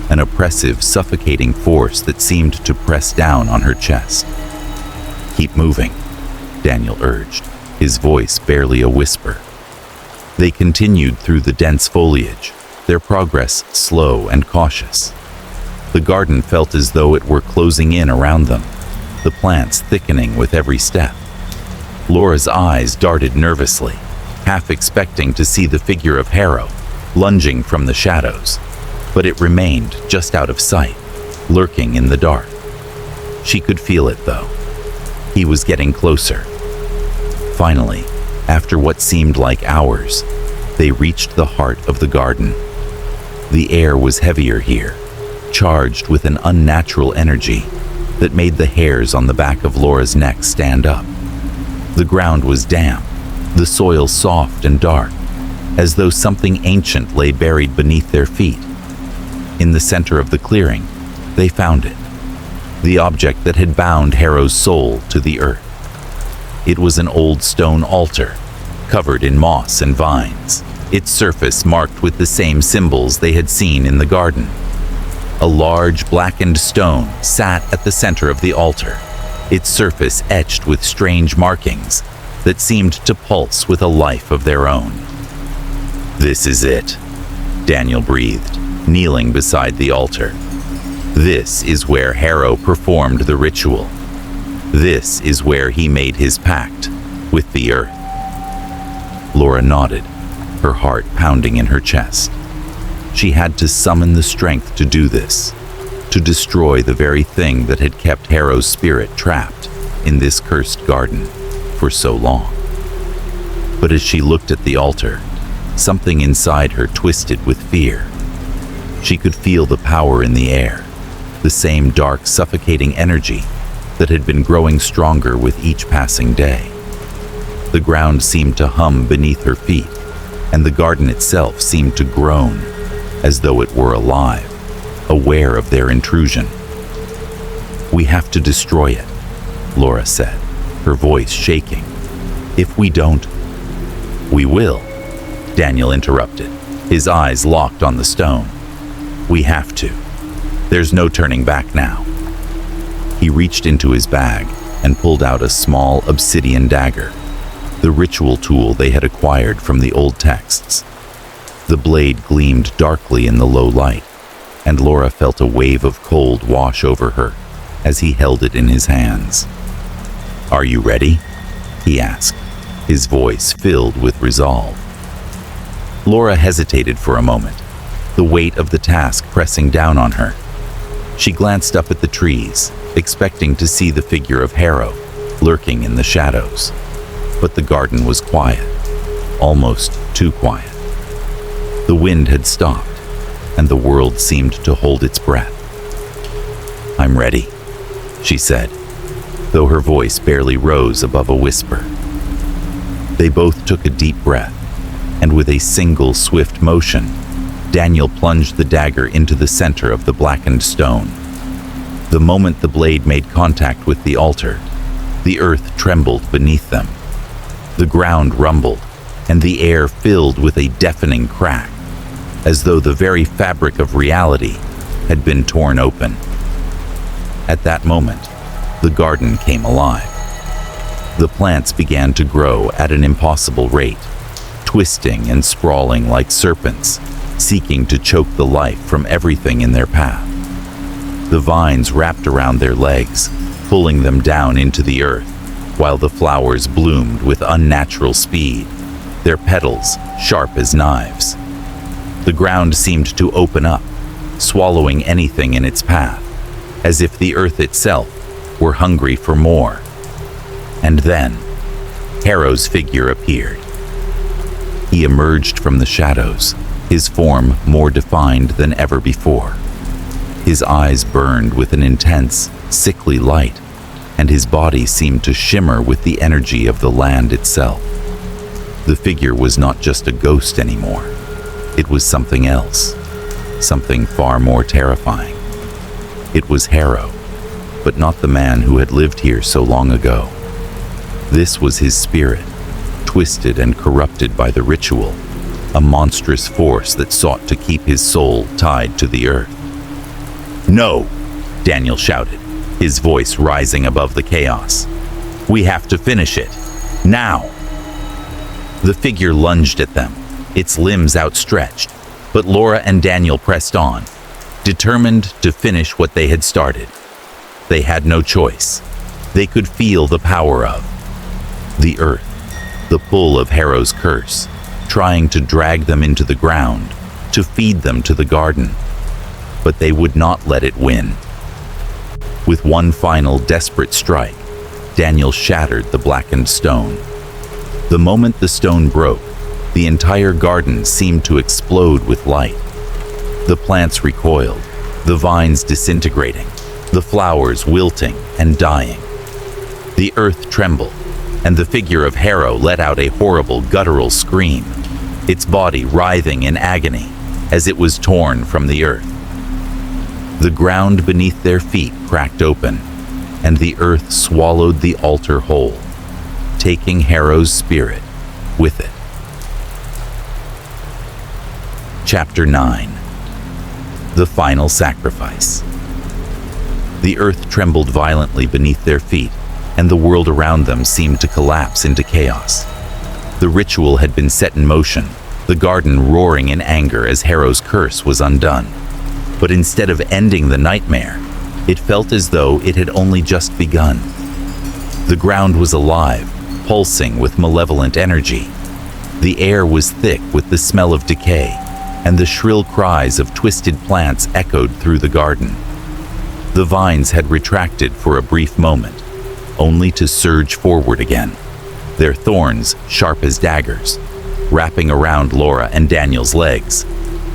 Speaker 1: an oppressive, suffocating force that seemed to press down on her chest. "Keep moving," Daniel urged, his voice barely a whisper. They continued through the dense foliage, their progress slow and cautious. The garden felt as though it were closing in around them, the plants thickening with every step. Laura's eyes darted nervously, half expecting to see the figure of Harrow lunging from the shadows, but it remained just out of sight, lurking in the dark. She could feel it, though. He was getting closer. Finally, after what seemed like hours, they reached the heart of the garden. The air was heavier here, charged with an unnatural energy that made the hairs on the back of Laura's neck stand up. The ground was damp, the soil soft and dark, as though something ancient lay buried beneath their feet. In the center of the clearing, they found it, the object that had bound Harrow's soul to the earth. It was an old stone altar, covered in moss and vines, its surface marked with the same symbols they had seen in the garden. A large blackened stone sat at the center of the altar, its surface etched with strange markings that seemed to pulse with a life of their own. "This is it," Daniel breathed, kneeling beside the altar. "This is where Harrow performed the ritual. This is where he made his pact with the earth." Laura nodded, her heart pounding in her chest. She had to summon the strength to do this, to destroy the very thing that had kept Harrow's spirit trapped in this cursed garden for so long. But as she looked at the altar, something inside her twisted with fear. She could feel the power in the air, the same dark, suffocating energy that had been growing stronger with each passing day. The ground seemed to hum beneath her feet, and the garden itself seemed to groan, as though it were alive, aware of their intrusion. "We have to destroy it," Laura said, her voice shaking. "If we don't—" "We will," Daniel interrupted, his eyes locked on the stone. "We have to. There's no turning back now." He reached into his bag and pulled out a small obsidian dagger, the ritual tool they had acquired from the old texts. The blade gleamed darkly in the low light, and Laura felt a wave of cold wash over her as he held it in his hands. "Are you ready?" he asked, his voice filled with resolve. Laura hesitated for a moment, the weight of the task pressing down on her. She glanced up at the trees, expecting to see the figure of Harrow, lurking in the shadows. But the garden was quiet, almost too quiet. The wind had stopped, and the world seemed to hold its breath. "I'm ready," she said, though her voice barely rose above a whisper. They both took a deep breath, and with a single swift motion, Daniel plunged the dagger into the center of the blackened stone. The moment the blade made contact with the altar, the earth trembled beneath them. The ground rumbled, and the air filled with a deafening crack, as though the very fabric of reality had been torn open. At that moment, the garden came alive. The plants began to grow at an impossible rate, twisting and sprawling like serpents, seeking to choke the life from everything in their path. The vines wrapped around their legs, pulling them down into the earth, while the flowers bloomed with unnatural speed, their petals sharp as knives. The ground seemed to open up, swallowing anything in its path, as if the earth itself were hungry for more. And then, Harrow's figure appeared. He emerged from the shadows, his form more defined than ever before. His eyes burned with an intense, sickly light, and his body seemed to shimmer with the energy of the land itself. The figure was not just a ghost anymore. It was something else, something far more terrifying. It was Harrow, but not the man who had lived here so long ago. This was his spirit, twisted and corrupted by the ritual, a monstrous force that sought to keep his soul tied to the earth. "No!" Daniel shouted, his voice rising above the chaos. "We have to finish it. Now!" The figure lunged at them, its limbs outstretched, but Laura and Daniel pressed on, determined to finish what they had started. They had no choice. They could feel the power of the earth, the pull of Harrow's curse, trying to drag them into the ground, to feed them to the garden. But they would not let it win. With one final desperate strike, Daniel shattered the blackened stone. The moment the stone broke, the entire garden seemed to explode with light. The plants recoiled, the vines disintegrating, the flowers wilting and dying. The earth trembled, and the figure of Harrow let out a horrible guttural scream, its body writhing in agony as it was torn from the earth. The ground beneath their feet cracked open, and the earth swallowed the altar whole, taking Harrow's spirit with it. Chapter 9. The Final Sacrifice. The earth trembled violently beneath their feet, and the world around them seemed to collapse into chaos. The ritual had been set in motion, the garden roaring in anger as Harrow's curse was undone. But instead of ending the nightmare, it felt as though it had only just begun. The ground was alive, pulsing with malevolent energy. The air was thick with the smell of decay, and the shrill cries of twisted plants echoed through the garden. The vines had retracted for a brief moment, only to surge forward again, their thorns sharp as daggers, wrapping around Laura and Daniel's legs,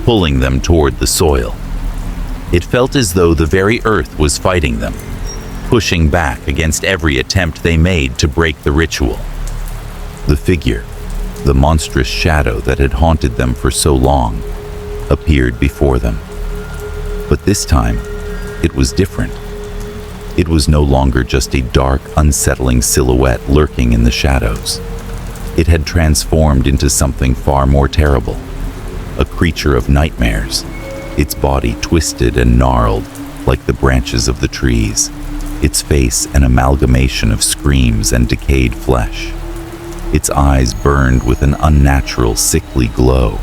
Speaker 1: pulling them toward the soil. It felt as though the very earth was fighting them, pushing back against every attempt they made to break the ritual. The figure, the monstrous shadow that had haunted them for so long, appeared before them. But this time, it was different. It was no longer just a dark, unsettling silhouette lurking in the shadows. It had transformed into something far more terrible, a creature of nightmares, its body twisted and gnarled like the branches of the trees, its face an amalgamation of screams and decayed flesh. Its eyes burned with an unnatural, sickly glow,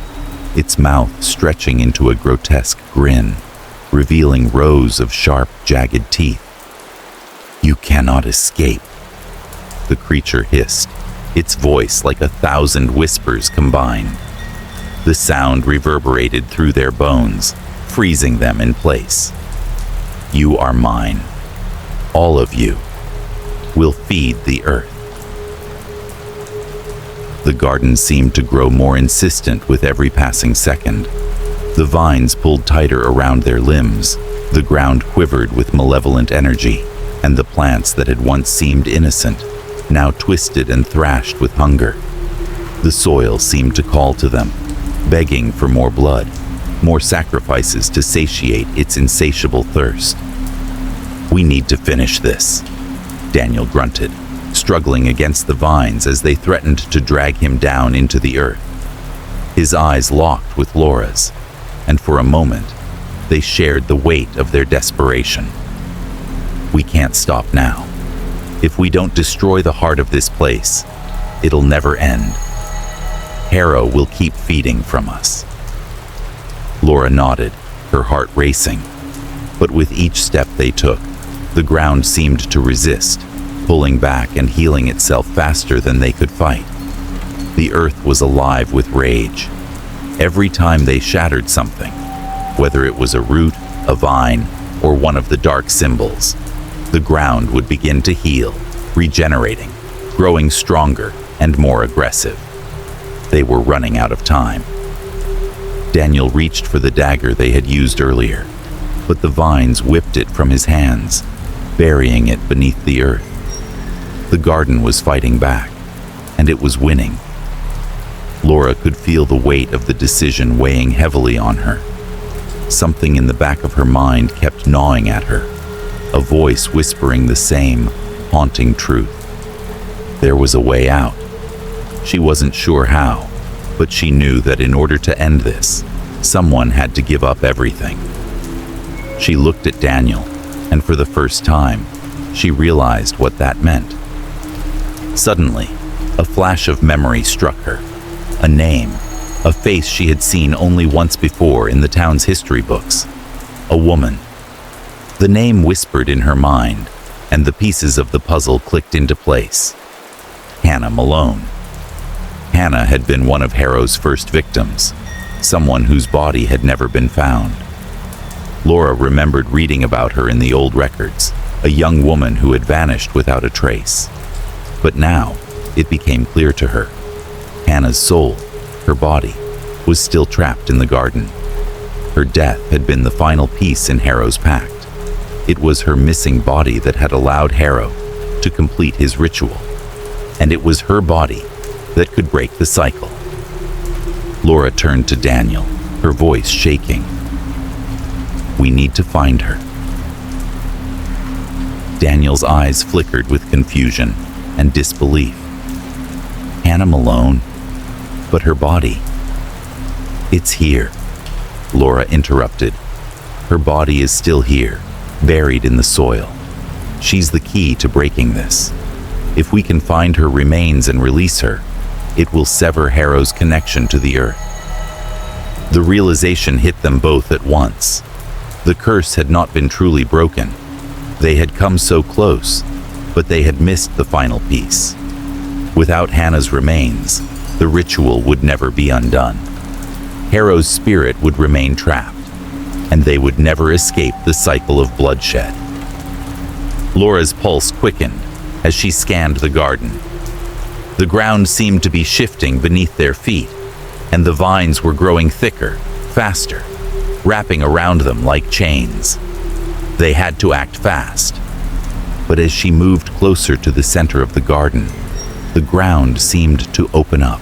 Speaker 1: its mouth stretching into a grotesque grin, revealing rows of sharp, jagged teeth. "You cannot escape," the creature hissed, its voice like 1,000 whispers combined. The sound reverberated through their bones, freezing them in place. You are mine. All of you will feed the earth. The garden seemed to grow more insistent with every passing second. The vines pulled tighter around their limbs, the ground quivered with malevolent energy, and the plants that had once seemed innocent now twisted and thrashed with hunger. The soil seemed to call to them, begging for more blood, more sacrifices to satiate its insatiable thirst. We need to finish this, Daniel grunted, struggling against the vines as they threatened to drag him down into the earth. His eyes locked with Laura's, and for a moment, they shared the weight of their desperation. We can't stop now. If we don't destroy the heart of this place, it'll never end. Harrow will keep feeding from us. Laura nodded, her heart racing. But with each step they took, the ground seemed to resist, pulling back and healing itself faster than they could fight. The earth was alive with rage. Every time they shattered something, whether it was a root, a vine, or one of the dark symbols, the ground would begin to heal, regenerating, growing stronger and more aggressive. They were running out of time. Daniel reached for the dagger they had used earlier, but the vines whipped it from his hands, burying it beneath the earth. The garden was fighting back, and it was winning. Laura could feel the weight of the decision weighing heavily on her. Something in the back of her mind kept gnawing at her, a voice whispering the same, haunting truth. There was a way out. She wasn't sure how, but she knew that in order to end this, someone had to give up everything. She looked at Daniel, and for the first time, she realized what that meant. Suddenly, a flash of memory struck her. A name, a face she had seen only once before in the town's history books. A woman. The name whispered in her mind, and the pieces of the puzzle clicked into place. Hannah Malone. Hannah had been one of Harrow's first victims, someone whose body had never been found. Laura remembered reading about her in the old records, a young woman who had vanished without a trace. But now, it became clear to her. Hannah's soul, her body, was still trapped in the garden. Her death had been the final piece in Harrow's pact. It was her missing body that had allowed Harrow to complete his ritual, and it was her body that could break the cycle. Laura turned to Daniel, her voice shaking. We need to find her. Daniel's eyes flickered with confusion and disbelief. Hannah Malone? But her body. It's here, Laura interrupted. Her body is still here, buried in the soil. She's the key to breaking this. If we can find her remains and release her, it will sever Harrow's connection to the earth. The realization hit them both at once. The curse had not been truly broken. They had come so close, but they had missed the final piece. Without Hannah's remains, the ritual would never be undone. Harrow's spirit would remain trapped, and they would never escape the cycle of bloodshed. Laura's pulse quickened as she scanned the garden. The ground seemed to be shifting beneath their feet, and the vines were growing thicker, faster, wrapping around them like chains. They had to act fast. But as she moved closer to the center of the garden, the ground seemed to open up,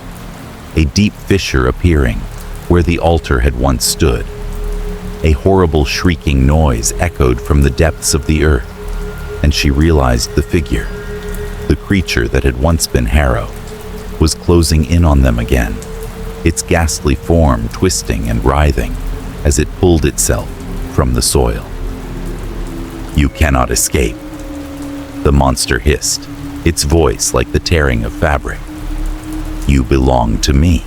Speaker 1: a deep fissure appearing where the altar had once stood. A horrible shrieking noise echoed from the depths of the earth, and she realized the figure, the creature that had once been Harrow, was closing in on them again, its ghastly form twisting and writhing as it pulled itself from the soil. You cannot escape, the monster hissed, its voice like the tearing of fabric. You belong to me.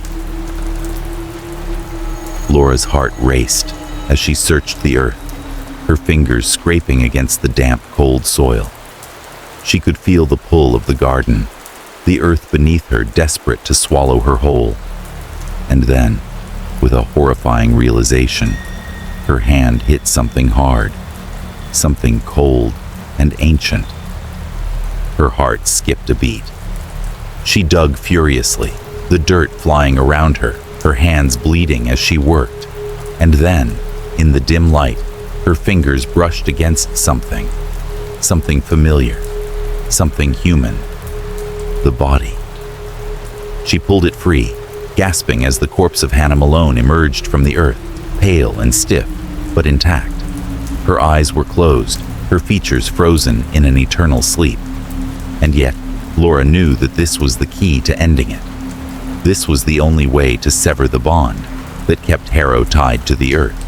Speaker 1: Laura's heart raced as she searched the earth, her fingers scraping against the damp, cold soil. She could feel the pull of the garden, the earth beneath her desperate to swallow her whole. And then, with a horrifying realization, her hand hit something hard, something cold and ancient. Her heart skipped a beat. She dug furiously, the dirt flying around her, her hands bleeding as she worked. And then, in the dim light, her fingers brushed against something familiar, something human. The body. She pulled it free, gasping as the corpse of Hannah Malone emerged from the earth, pale and stiff, but intact. Her eyes were closed, her features frozen in an eternal sleep. And yet, Laura knew that this was the key to ending it. This was the only way to sever the bond that kept Harrow tied to the earth.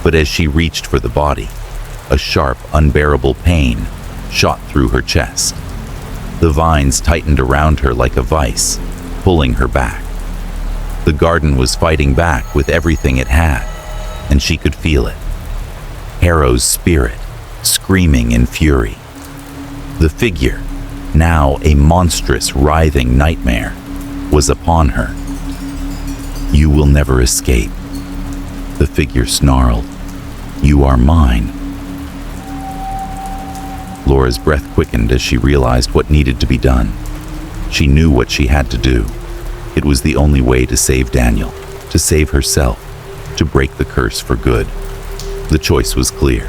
Speaker 1: But as she reached for the body, a sharp, unbearable pain shot through her chest. The vines tightened around her like a vice, pulling her back. The garden was fighting back with everything it had, and she could feel it. Harrow's spirit, screaming in fury. The figure, now a monstrous, writhing nightmare, was upon her. "You will never escape," the figure snarled. "You are mine." Laura's breath quickened as she realized what needed to be done. She knew what she had to do. It was the only way to save Daniel, to save herself, to break the curse for good. The choice was clear.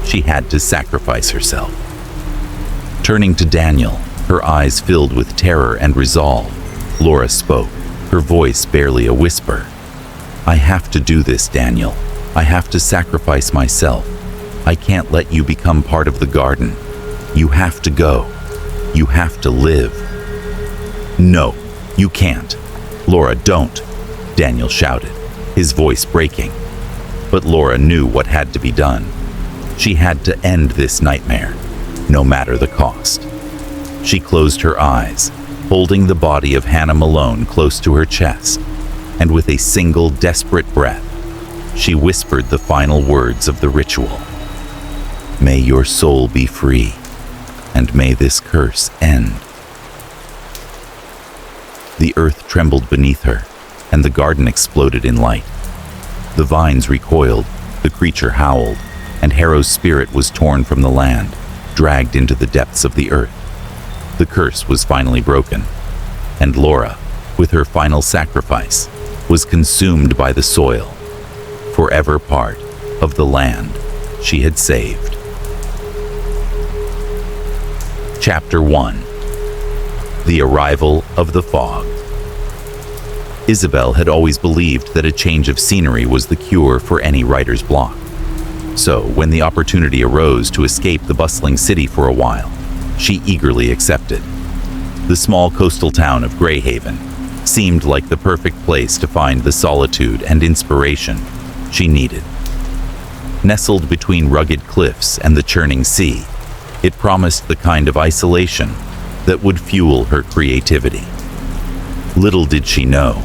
Speaker 1: She had to sacrifice herself. Turning to Daniel, her eyes filled with terror and resolve, Laura spoke, her voice barely a whisper. "I have to do this, Daniel. I have to sacrifice myself. I can't let you become part of the garden. You have to go. You have to live." "No, you can't. Laura, don't," Daniel shouted, his voice breaking. But Laura knew what had to be done. She had to end this nightmare, no matter the cost. She closed her eyes, holding the body of Hannah Malone close to her chest, and with a single desperate breath, she whispered the final words of the ritual. "May your soul be free, and may this curse end." The earth trembled beneath her, and the garden exploded in light. The vines recoiled, the creature howled, and Harrow's spirit was torn from the land, dragged into the depths of the earth. The curse was finally broken, and Laura, with her final sacrifice, was consumed by the soil, forever part of the land she had saved. Chapter 1. The Arrival of the Fog. Isabel had always believed that a change of scenery was the cure for any writer's block. So, when the opportunity arose to escape the bustling city for a while, she eagerly accepted. The small coastal town of Greyhaven seemed like the perfect place to find the solitude and inspiration she needed. Nestled between rugged cliffs and the churning sea, it promised the kind of isolation that would fuel her creativity. Little did she know,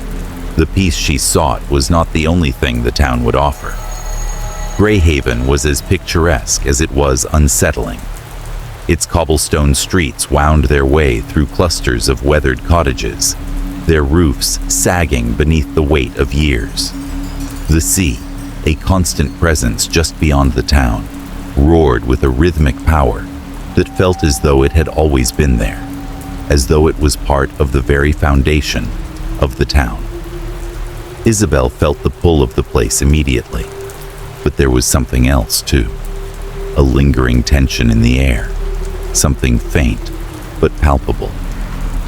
Speaker 1: the peace she sought was not the only thing the town would offer. Greyhaven was as picturesque as it was unsettling. Its cobblestone streets wound their way through clusters of weathered cottages, their roofs sagging beneath the weight of years. The sea, a constant presence just beyond the town, roared with a rhythmic power that felt as though it had always been there, as though it was part of the very foundation of the town. Isabel felt the pull of the place immediately, but there was something else too, a lingering tension in the air, something faint but palpable,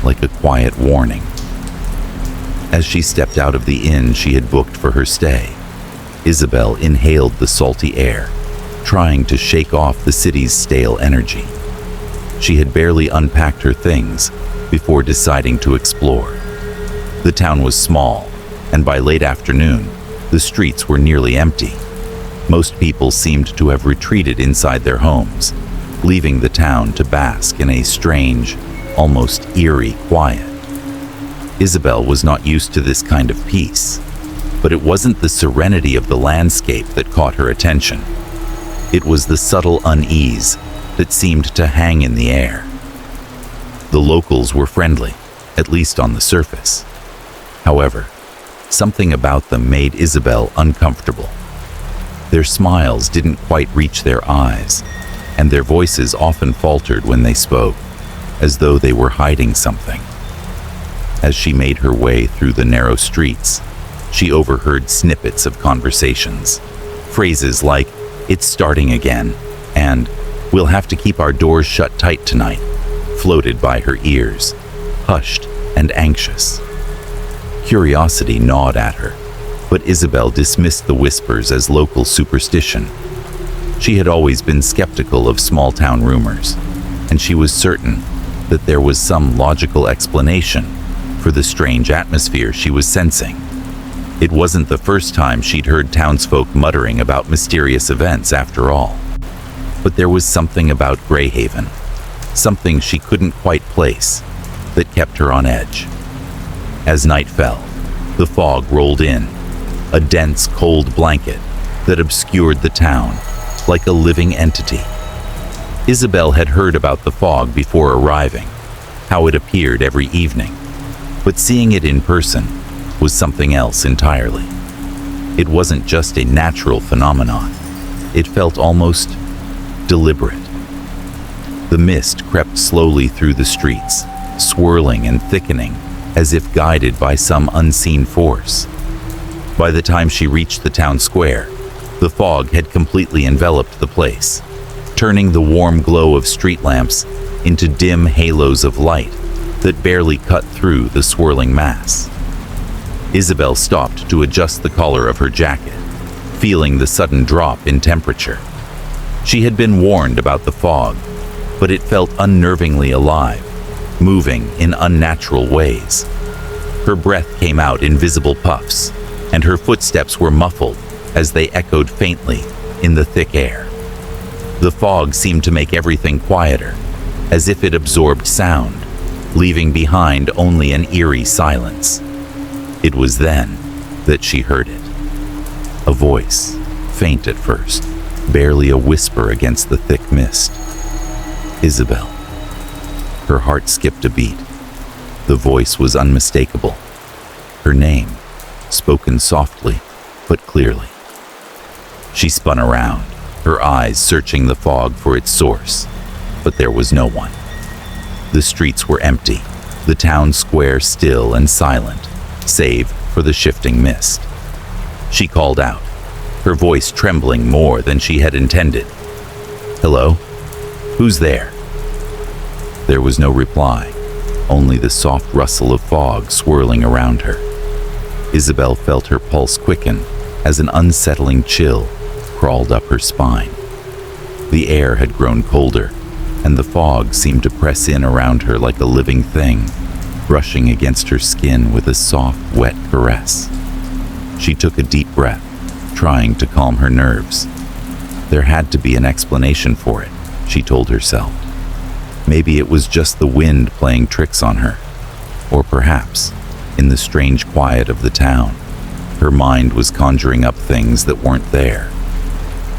Speaker 1: like a quiet warning. As she stepped out of the inn she had booked for her stay, Isabel inhaled the salty air, trying to shake off the city's stale energy. She had barely unpacked her things before deciding to explore. The town was small, and by late afternoon, the streets were nearly empty. Most people seemed to have retreated inside their homes, leaving the town to bask in a strange, almost eerie quiet. Isabel was not used to this kind of peace, but it wasn't the serenity of the landscape that caught her attention. It was the subtle unease that seemed to hang in the air. The locals were friendly, at least on the surface. However, something about them made Isabel uncomfortable. Their smiles didn't quite reach their eyes, and their voices often faltered when they spoke, as though they were hiding something. As she made her way through the narrow streets, she overheard snippets of conversations. Phrases like, "It's starting again," and "We'll have to keep our doors shut tight tonight," floated by her ears, hushed and anxious. Curiosity gnawed at her, but Isabel dismissed the whispers as local superstition. She had always been skeptical of small-town rumors, and she was certain that there was some logical explanation for the strange atmosphere she was sensing. It wasn't the first time she'd heard townsfolk muttering about mysterious events, after all. But there was something about Greyhaven, something she couldn't quite place, that kept her on edge. As night fell, the fog rolled in, a dense, cold blanket that obscured the town like a living entity. Isabel had heard about the fog before arriving, how it appeared every evening, but seeing it in person was something else entirely. It wasn't just a natural phenomenon. It felt almost deliberate. The mist crept slowly through the streets, swirling and thickening as if guided by some unseen force. By the time she reached the town square, the fog had completely enveloped the place, turning the warm glow of street lamps into dim halos of light that barely cut through the swirling mass. Isabel stopped to adjust the collar of her jacket, feeling the sudden drop in temperature. She had been warned about the fog, but it felt unnervingly alive, moving in unnatural ways. Her breath came out in visible puffs, and her footsteps were muffled as they echoed faintly in the thick air. The fog seemed to make everything quieter, as if it absorbed sound, leaving behind only an eerie silence. It was then that she heard it. A voice, faint at first, barely a whisper against the thick mist. Isabel. Her heart skipped a beat. The voice was unmistakable. Her name, spoken softly but clearly. She spun around, her eyes searching the fog for its source, but there was no one. The streets were empty, the town square still and silent, save for the shifting mist. She called out, her voice trembling more than she had intended. "Hello? Who's there?" There was no reply, only the soft rustle of fog swirling around her. Isabel felt her pulse quicken as an unsettling chill crawled up her spine. The air had grown colder, and the fog seemed to press in around her like a living thing, brushing against her skin with a soft, wet caress. She took a deep breath, trying to calm her nerves. There had to be an explanation for it, she told herself. Maybe it was just the wind playing tricks on her, or perhaps, in the strange quiet of the town, her mind was conjuring up things that weren't there.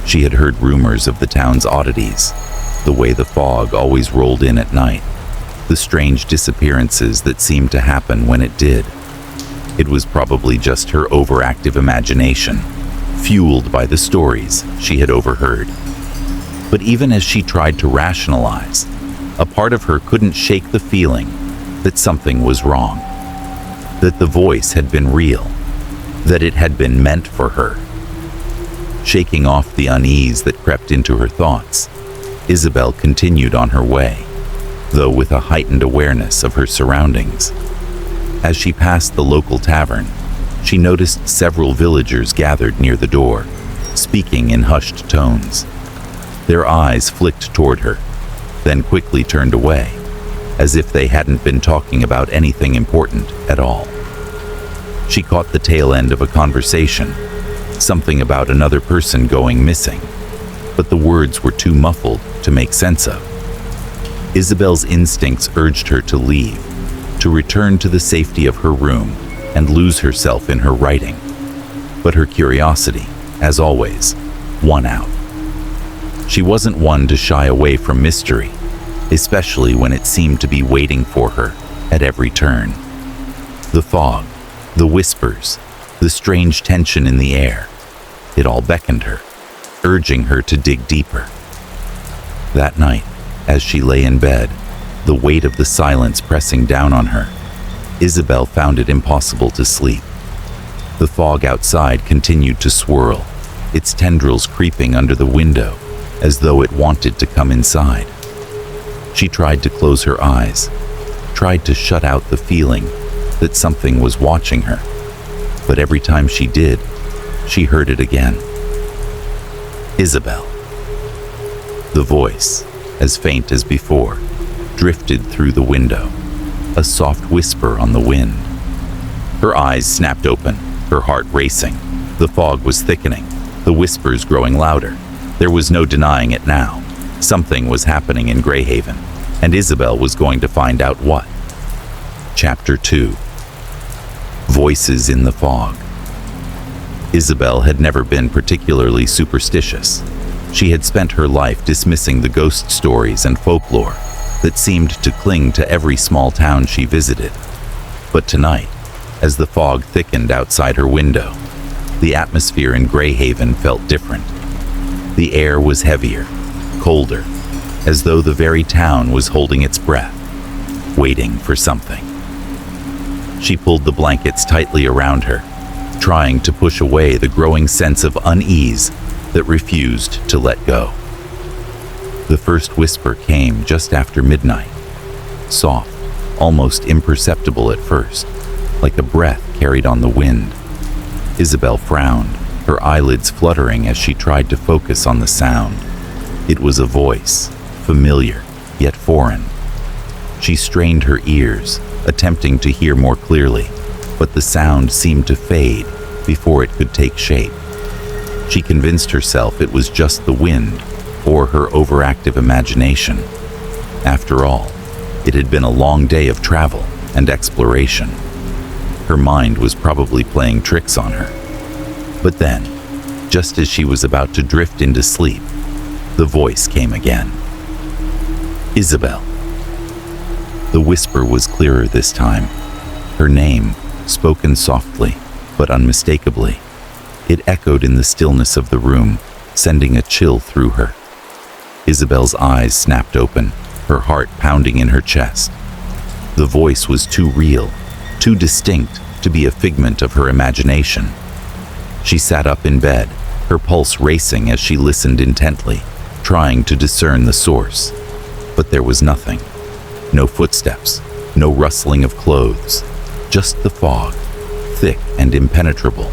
Speaker 1: She had heard rumors of the town's oddities, the way the fog always rolled in at night, the strange disappearances that seemed to happen when it did. It was probably just her overactive imagination, fueled by the stories she had overheard. But even as she tried to rationalize, a part of her couldn't shake the feeling that something was wrong, that the voice had been real, that it had been meant for her. Shaking off the unease that crept into her thoughts, Isabel continued on her way, though with a heightened awareness of her surroundings. As she passed the local tavern, she noticed several villagers gathered near the door, speaking in hushed tones. Their eyes flicked toward her, then quickly turned away, as if they hadn't been talking about anything important at all. She caught the tail end of a conversation, something about another person going missing, but the words were too muffled to make sense of. Isabel's instincts urged her to leave, to return to the safety of her room and lose herself in her writing. But her curiosity, as always, won out. She wasn't one to shy away from mystery, especially when it seemed to be waiting for her at every turn. The fog, the whispers, the strange tension in the air, it all beckoned her, urging her to dig deeper. That night, as she lay in bed, the weight of the silence pressing down on her, Isabel found it impossible to sleep. The fog outside continued to swirl, its tendrils creeping under the window, as though it wanted to come inside. She tried to close her eyes, tried to shut out the feeling that something was watching her, but every time she did, she heard it again. Isabel. The voice, as faint as before, drifted through the window, a soft whisper on the wind. Her eyes snapped open, her heart racing. The fog was thickening, the whispers growing louder. There was no denying it now. Something was happening in Greyhaven, and Isabel was going to find out what. Chapter 2. Voices in the Fog. Isabel had never been particularly superstitious. She had spent her life dismissing the ghost stories and folklore that seemed to cling to every small town she visited. But tonight, as the fog thickened outside her window, the atmosphere in Greyhaven felt different. The air was heavier, colder, as though the very town was holding its breath, waiting for something. She pulled the blankets tightly around her, trying to push away the growing sense of unease that refused to let go. The first whisper came just after midnight, soft, almost imperceptible at first, like a breath carried on the wind. Isabel frowned, her eyelids fluttering as she tried to focus on the sound. It was a voice, familiar, yet foreign. She strained her ears, attempting to hear more clearly, but the sound seemed to fade before it could take shape. She convinced herself it was just the wind or her overactive imagination. After all, it had been a long day of travel and exploration. Her mind was probably playing tricks on her. But then, just as she was about to drift into sleep, the voice came again. Isabel. The whisper was clearer this time, her name spoken softly but unmistakably. It echoed in the stillness of the room, sending a chill through her. Isabel's eyes snapped open, her heart pounding in her chest. The voice was too real, too distinct to be a figment of her imagination. She sat up in bed, her pulse racing as she listened intently, trying to discern the source. But there was nothing. No footsteps, no rustling of clothes, just the fog, thick and impenetrable,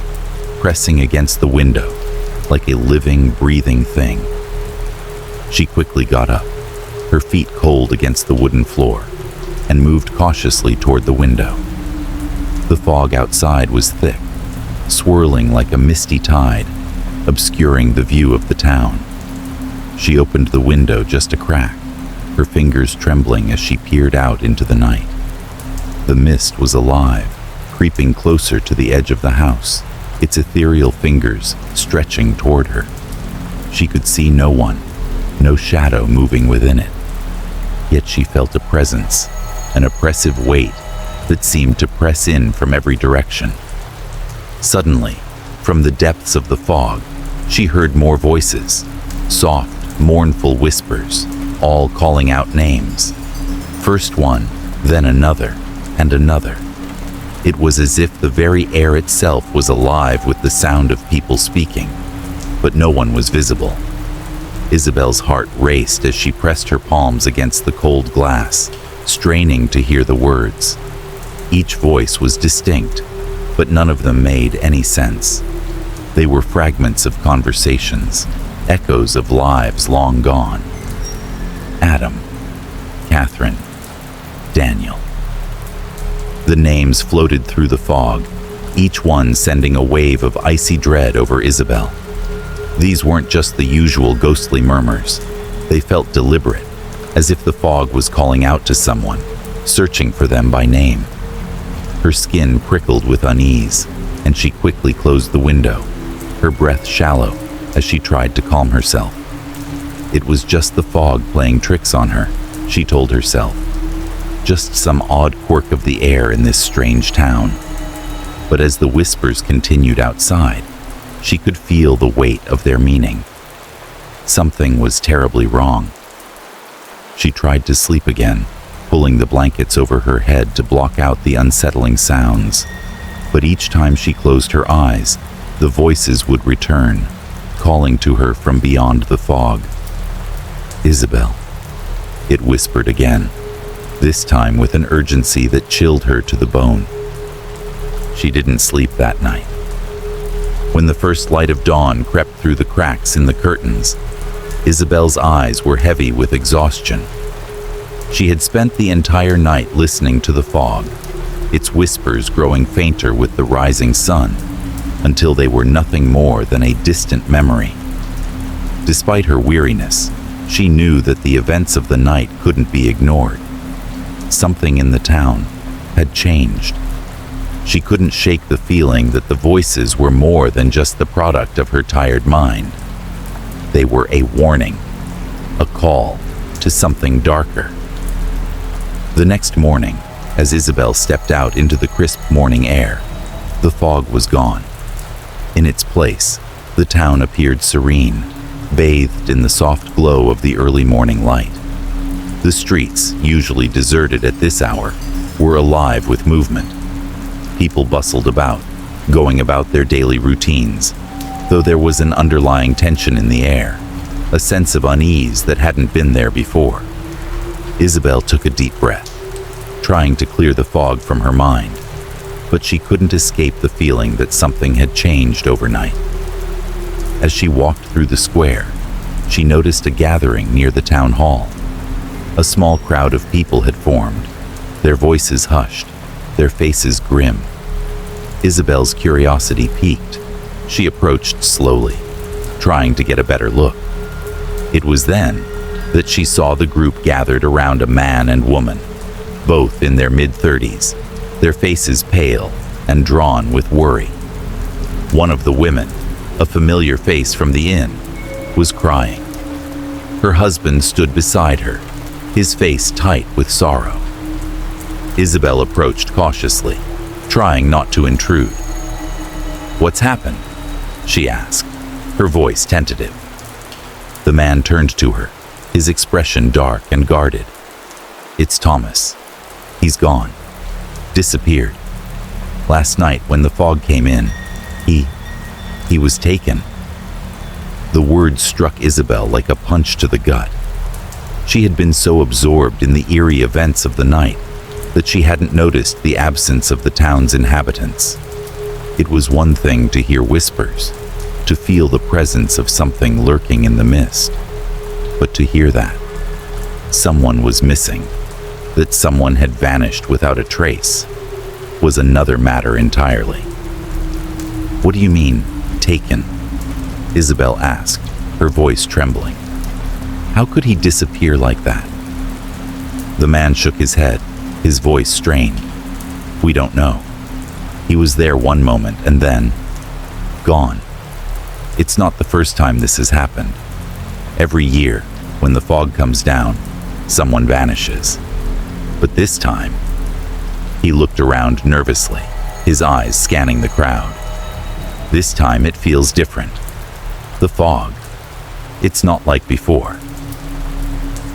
Speaker 1: pressing against the window like a living, breathing thing. She quickly got up, her feet cold against the wooden floor, and moved cautiously toward the window. The fog outside was thick, swirling like a misty tide, obscuring the view of the town. She opened the window just a crack, her fingers trembling as she peered out into the night. The mist was alive, creeping closer to the edge of the house, its ethereal fingers stretching toward her. She could see no one, no shadow moving within it. Yet she felt a presence, an oppressive weight that seemed to press in from every direction. Suddenly, from the depths of the fog, she heard more voices, soft, mournful whispers, all calling out names. First one, then another, and another. It was as if the very air itself was alive with the sound of people speaking, but no one was visible. Isabel's heart raced as she pressed her palms against the cold glass, straining to hear the words. Each voice was distinct, but none of them made any sense. They were fragments of conversations, echoes of lives long gone. Adam, Catherine, Daniel. The names floated through the fog, each one sending a wave of icy dread over Isabel. These weren't just the usual ghostly murmurs. They felt deliberate, as if the fog was calling out to someone, searching for them by name. Her skin prickled with unease, and she quickly closed the window, her breath shallow as she tried to calm herself. It was just the fog playing tricks on her, she told herself. Just some odd quirk of the air in this strange town. But as the whispers continued outside, she could feel the weight of their meaning. Something was terribly wrong. She tried to sleep again, pulling the blankets over her head to block out the unsettling sounds. But each time she closed her eyes, the voices would return, calling to her from beyond the fog. "Isabel," it whispered again, this time with an urgency that chilled her to the bone. She didn't sleep that night. When the first light of dawn crept through the cracks in the curtains, Isabel's eyes were heavy with exhaustion. She had spent the entire night listening to the fog, its whispers growing fainter with the rising sun, until they were nothing more than a distant memory. Despite her weariness, she knew that the events of the night couldn't be ignored. Something in the town had changed. She couldn't shake the feeling that the voices were more than just the product of her tired mind. They were a warning, a call to something darker. The next morning, as Isabel stepped out into the crisp morning air, the fog was gone. In its place, the town appeared serene, bathed in the soft glow of the early morning light. The streets, usually deserted at this hour, were alive with movement. People bustled about, going about their daily routines, though there was an underlying tension in the air, a sense of unease that hadn't been there before. Isabel took a deep breath, trying to clear the fog from her mind, but she couldn't escape the feeling that something had changed overnight. As she walked through the square, she noticed a gathering near the town hall. A small crowd of people had formed, their voices hushed, their faces grim. Isabel's curiosity piqued. She approached slowly, trying to get a better look. It was then that she saw the group gathered around a man and woman, both in their mid-30s, their faces pale and drawn with worry. One of the women, a familiar face from the inn, was crying. Her husband stood beside her, his face tight with sorrow. Isabel approached cautiously, trying not to intrude. "What's happened?" she asked, her voice tentative. The man turned to her, his expression dark and guarded. "It's Thomas. He's gone. Disappeared. Last night when the fog came in, he was taken." The words struck Isabel like a punch to the gut. She had been so absorbed in the eerie events of the night that she hadn't noticed the absence of the town's inhabitants. It was one thing to hear whispers, to feel the presence of something lurking in the mist, but to hear that someone was missing, that someone had vanished without a trace, was another matter entirely. "What do you mean, taken?" Isabel asked, her voice trembling. "How could he disappear like that?" The man shook his head, his voice strained. "We don't know. He was there one moment and then gone. It's not the first time this has happened. Every year, when the fog comes down, someone vanishes. But this time..." He looked around nervously, his eyes scanning the crowd. "This time it feels different. The fog. It's not like before."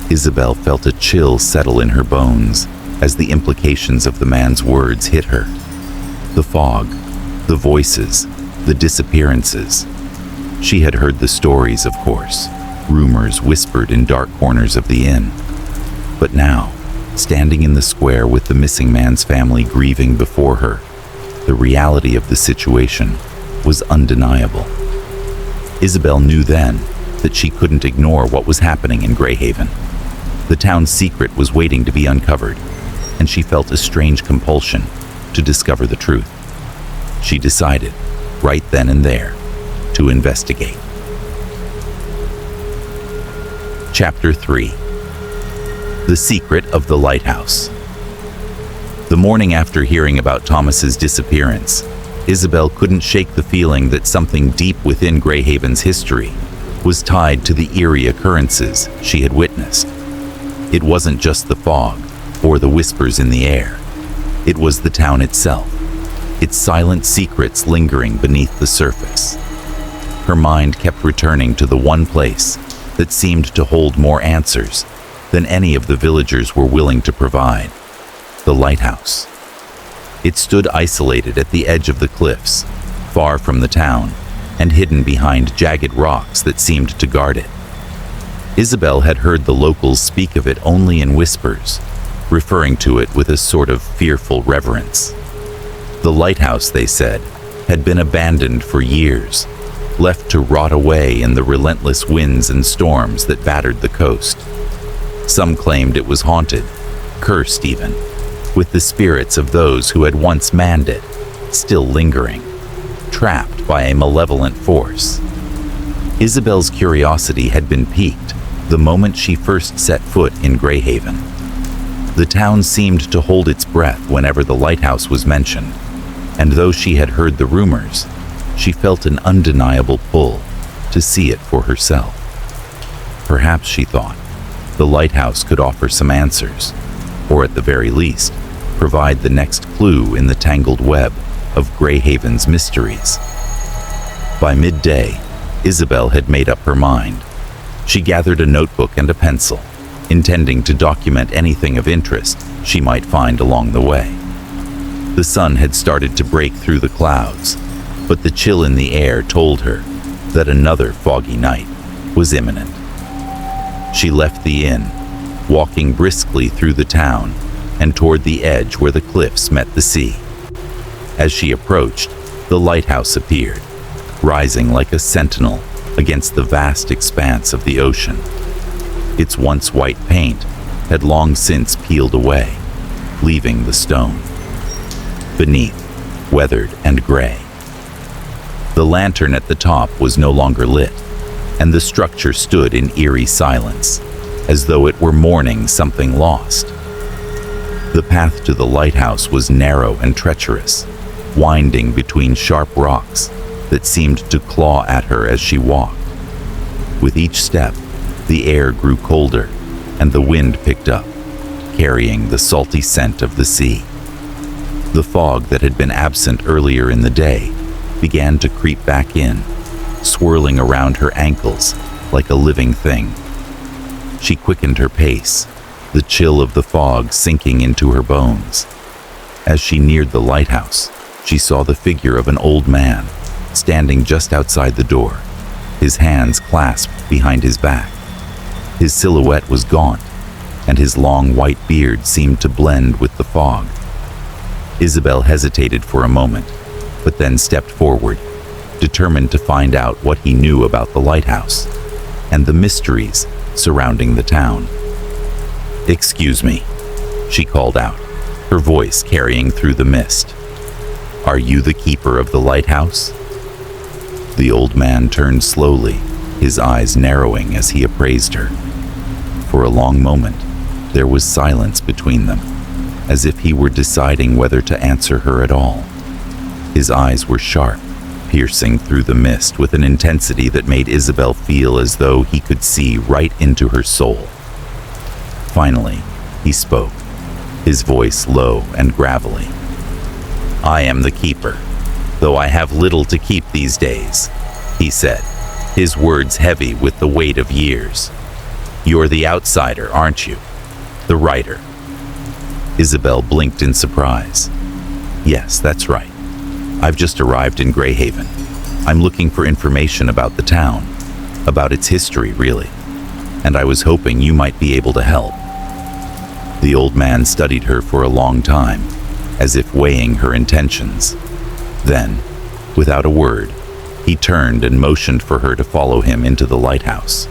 Speaker 1: Isabel felt a chill settle in her bones as the implications of the man's words hit her. The fog, the voices, the disappearances. She had heard the stories, of course, rumors whispered in dark corners of the inn. But now, standing in the square with the missing man's family grieving before her, the reality of the situation was undeniable. Isabel knew then that she couldn't ignore what was happening in Greyhaven. The town's secret was waiting to be uncovered, and she felt a strange compulsion to discover the truth. She decided, right then and there, to investigate. Chapter 3. The Secret of the Lighthouse. The morning after hearing about Thomas's disappearance, Isabel couldn't shake the feeling that something deep within Greyhaven's history was tied to the eerie occurrences she had witnessed. It wasn't just the fog or the whispers in the air. It was the town itself, its silent secrets lingering beneath the surface. Her mind kept returning to the one place that seemed to hold more answers than any of the villagers were willing to provide. The lighthouse. It stood isolated at the edge of the cliffs, far from the town, and hidden behind jagged rocks that seemed to guard it. Isabel had heard the locals speak of it only in whispers, referring to it with a sort of fearful reverence. The lighthouse, they said, had been abandoned for years, left to rot away in the relentless winds and storms that battered the coast. Some claimed it was haunted, cursed even, with the spirits of those who had once manned it, still lingering, trapped by a malevolent force. Isabel's curiosity had been piqued the moment she first set foot in Greyhaven. The town seemed to hold its breath whenever the lighthouse was mentioned, and though she had heard the rumors, she felt an undeniable pull to see it for herself. Perhaps, she thought, the lighthouse could offer some answers, or at the very least, provide the next clue in the tangled web of Greyhaven's mysteries. By midday, Isabel had made up her mind. She gathered a notebook and a pencil, intending to document anything of interest she might find along the way. The sun had started to break through the clouds, but the chill in the air told her that another foggy night was imminent. She left the inn, walking briskly through the town and toward the edge where the cliffs met the sea. As she approached, the lighthouse appeared, rising like a sentinel against the vast expanse of the ocean. Its once white paint had long since peeled away, leaving the stone beneath, weathered and gray. The lantern at the top was no longer lit, and the structure stood in eerie silence, as though it were mourning something lost. The path to the lighthouse was narrow and treacherous, winding between sharp rocks that seemed to claw at her as she walked. With each step, the air grew colder, and the wind picked up, carrying the salty scent of the sea. The fog that had been absent earlier in the day began to creep back in, swirling around her ankles like a living thing. She quickened her pace, the chill of the fog sinking into her bones. As she neared the lighthouse, she saw the figure of an old man standing just outside the door, his hands clasped behind his back. His silhouette was gaunt, and his long white beard seemed to blend with the fog. Isabel hesitated for a moment, but then stepped forward, determined to find out what he knew about the lighthouse and the mysteries surrounding the town. "Excuse me," she called out, her voice carrying through the mist. "Are you the keeper of the lighthouse?" The old man turned slowly, his eyes narrowing as he appraised her. For a long moment, there was silence between them, as if he were deciding whether to answer her at all. His eyes were sharp, piercing through the mist with an intensity that made Isabel feel as though he could see right into her soul. Finally, he spoke, his voice low and gravelly. "I am the keeper, though I have little to keep these days," he said, his words heavy with the weight of years. "You're the outsider, aren't you? The writer." Isabel blinked in surprise. "Yes, that's right. I've just arrived in Greyhaven. I'm looking for information about the town, about its history, really, and I was hoping you might be able to help." The old man studied her for a long time, as if weighing her intentions. Then, without a word, he turned and motioned for her to follow him into the lighthouse.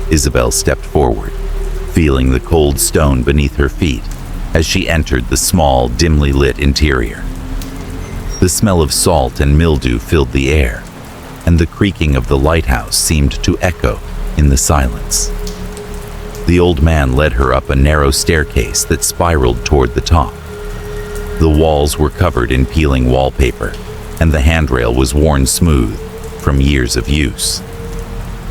Speaker 1: Isabel stepped forward, feeling the cold stone beneath her feet as she entered the small, dimly lit interior. The smell of salt and mildew filled the air, and the creaking of the lighthouse seemed to echo in the silence. The old man led her up a narrow staircase that spiraled toward the top. The walls were covered in peeling wallpaper, and the handrail was worn smooth from years of use.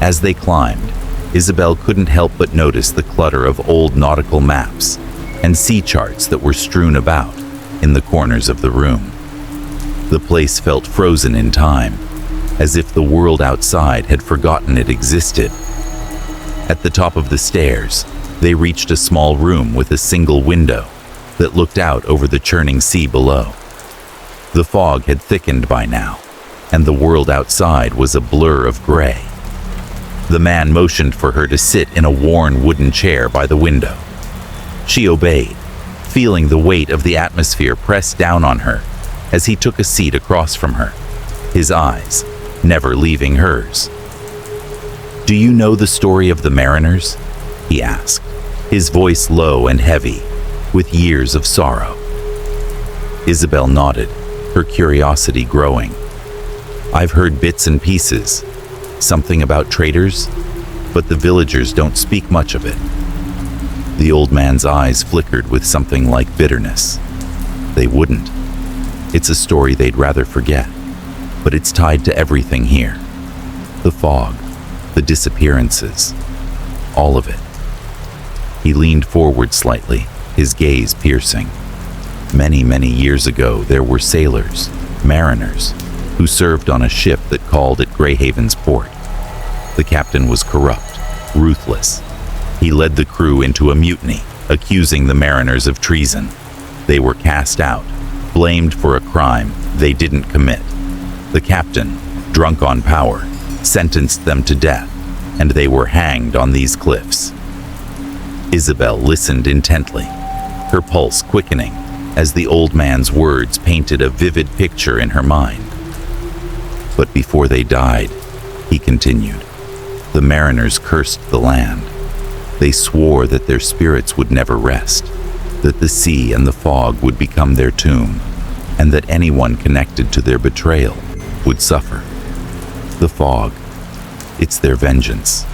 Speaker 1: As they climbed, Isabel couldn't help but notice the clutter of old nautical maps and sea charts that were strewn about in the corners of the room. The place felt frozen in time, as if the world outside had forgotten it existed. At the top of the stairs, they reached a small room with a single window that looked out over the churning sea below. The fog had thickened by now, and the world outside was a blur of gray. The man motioned for her to sit in a worn wooden chair by the window. She obeyed, feeling the weight of the atmosphere press down on her as he took a seat across from her, his eyes never leaving hers. "Do you know the story of the mariners?" he asked, his voice low and heavy, with years of sorrow. Isabel nodded, her curiosity growing. "I've heard bits and pieces, something about traders, but the villagers don't speak much of it." The old man's eyes flickered with something like bitterness. "They wouldn't. It's a story they'd rather forget, but it's tied to everything here. The fog, the disappearances, all of it." He leaned forward slightly, his gaze piercing. Many, many years ago, there were sailors, mariners, who served on a ship that called at Greyhaven's port. The captain was corrupt, ruthless. He led the crew into a mutiny, accusing the mariners of treason. They were cast out, blamed for a crime they didn't commit. The captain, drunk on power, sentenced them to death, and they were hanged on these cliffs. Isabel listened intently, her pulse quickening as the old man's words painted a vivid picture in her mind. "But before they died," he continued, "the mariners cursed the land. They swore that their spirits would never rest, that the sea and the fog would become their tomb, and that anyone connected to their betrayal would suffer. The fog, it's their vengeance.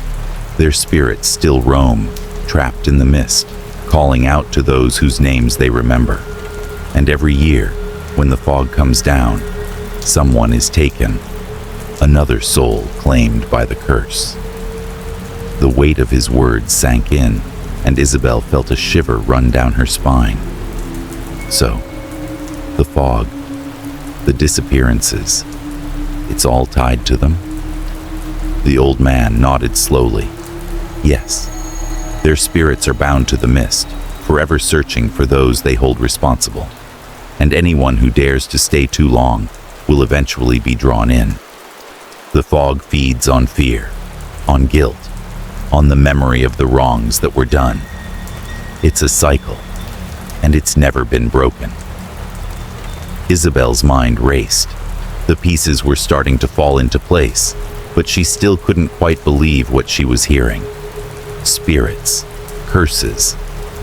Speaker 1: Their spirits still roam, trapped in the mist, calling out to those whose names they remember. And every year, when the fog comes down, someone is taken, another soul claimed by the curse." The weight of his words sank in, and Isabel felt a shiver run down her spine. So, the fog, the disappearances, it's all tied to them? The old man nodded slowly. Yes, their spirits are bound to the mist, forever searching for those they hold responsible. And anyone who dares to stay too long will eventually be drawn in. The fog feeds on fear, on guilt, on the memory of the wrongs that were done. It's a cycle, and it's never been broken. Isabel's mind raced. The pieces were starting to fall into place, but she still couldn't quite believe what she was hearing. Spirits, curses,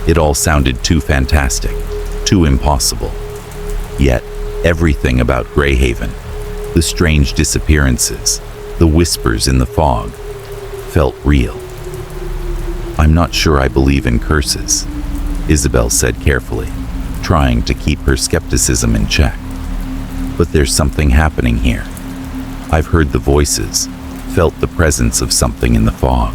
Speaker 1: it all sounded too fantastic, too impossible. Yet, everything about Greyhaven, the strange disappearances, the whispers in the fog, felt real. "I'm not sure I believe in curses," Isabel said carefully, trying to keep her skepticism in check. "But there's something happening here. I've heard the voices, felt the presence of something in the fog.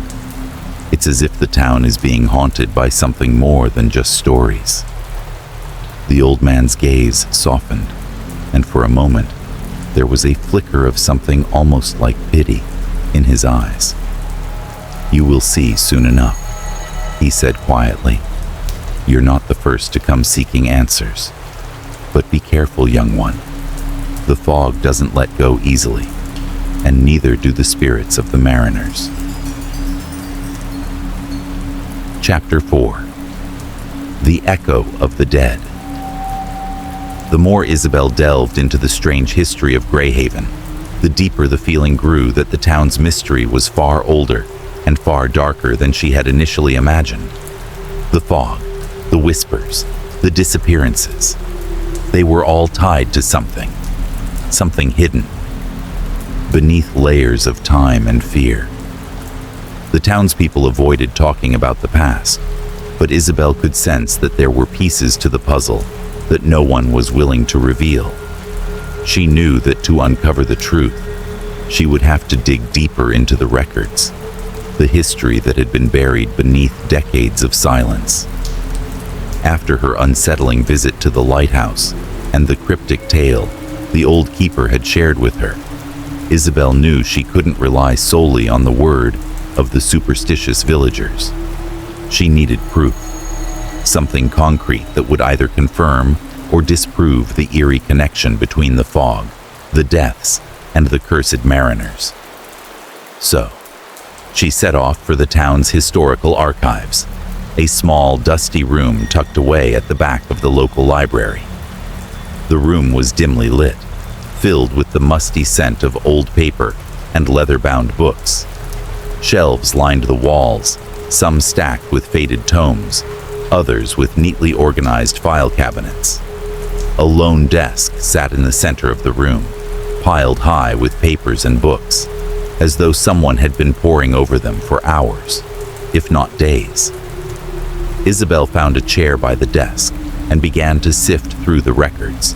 Speaker 1: It's as if the town is being haunted by something more than just stories." The old man's gaze softened, and for a moment, there was a flicker of something almost like pity in his eyes. "You will see soon enough," he said quietly. "You're not the first to come seeking answers. But be careful, young one. The fog doesn't let go easily, and neither do the spirits of the mariners." Chapter 4. The Echo of the Dead. The more Isabel delved into the strange history of Greyhaven, the deeper the feeling grew that the town's mystery was far older and far darker than she had initially imagined. The fog, the whispers, the disappearances, they were all tied to something hidden, beneath layers of time and fear. The townspeople avoided talking about the past, but Isabel could sense that there were pieces to the puzzle that no one was willing to reveal. She knew that to uncover the truth, she would have to dig deeper into the records, the history that had been buried beneath decades of silence. After her unsettling visit to the lighthouse and the cryptic tale the old keeper had shared with her, Isabel knew she couldn't rely solely on the word of the superstitious villagers. She needed proof, something concrete that would either confirm or disprove the eerie connection between the fog, the deaths, and the cursed mariners. So, she set off for the town's historical archives, a small, dusty room tucked away at the back of the local library. The room was dimly lit, filled with the musty scent of old paper and leather-bound books. Shelves lined the walls, some stacked with faded tomes, others with neatly organized file cabinets. A lone desk sat in the center of the room, piled high with papers and books, as though someone had been poring over them for hours, if not days. Isabel found a chair by the desk and began to sift through the records,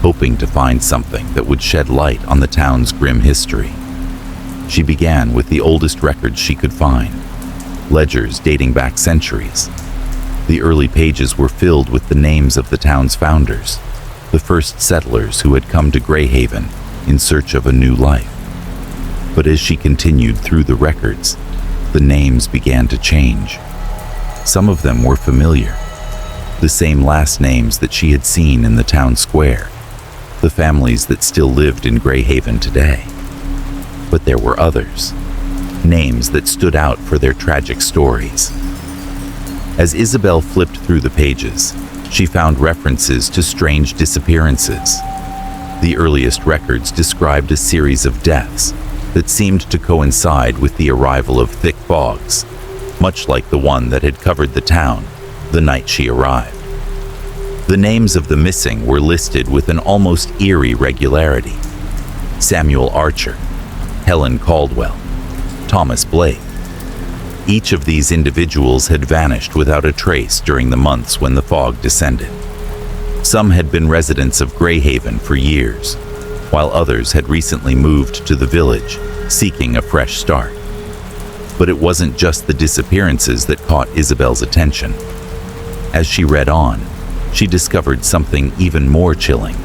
Speaker 1: hoping to find something that would shed light on the town's grim history. She began with the oldest records she could find, ledgers dating back centuries. The early pages were filled with the names of the town's founders, the first settlers who had come to Greyhaven in search of a new life. But as she continued through the records, the names began to change. Some of them were familiar, the same last names that she had seen in the town square, the families that still lived in Greyhaven today. But there were others, names that stood out for their tragic stories. As Isabel flipped through the pages, she found references to strange disappearances. The earliest records described a series of deaths that seemed to coincide with the arrival of thick fogs, much like the one that had covered the town the night she arrived. The names of the missing were listed with an almost eerie regularity: Samuel Archer, Helen Caldwell, Thomas Blake. Each of these individuals had vanished without a trace during the months when the fog descended. Some had been residents of Greyhaven for years, while others had recently moved to the village, seeking a fresh start. But it wasn't just the disappearances that caught Isabel's attention. As she read on, she discovered something even more chilling.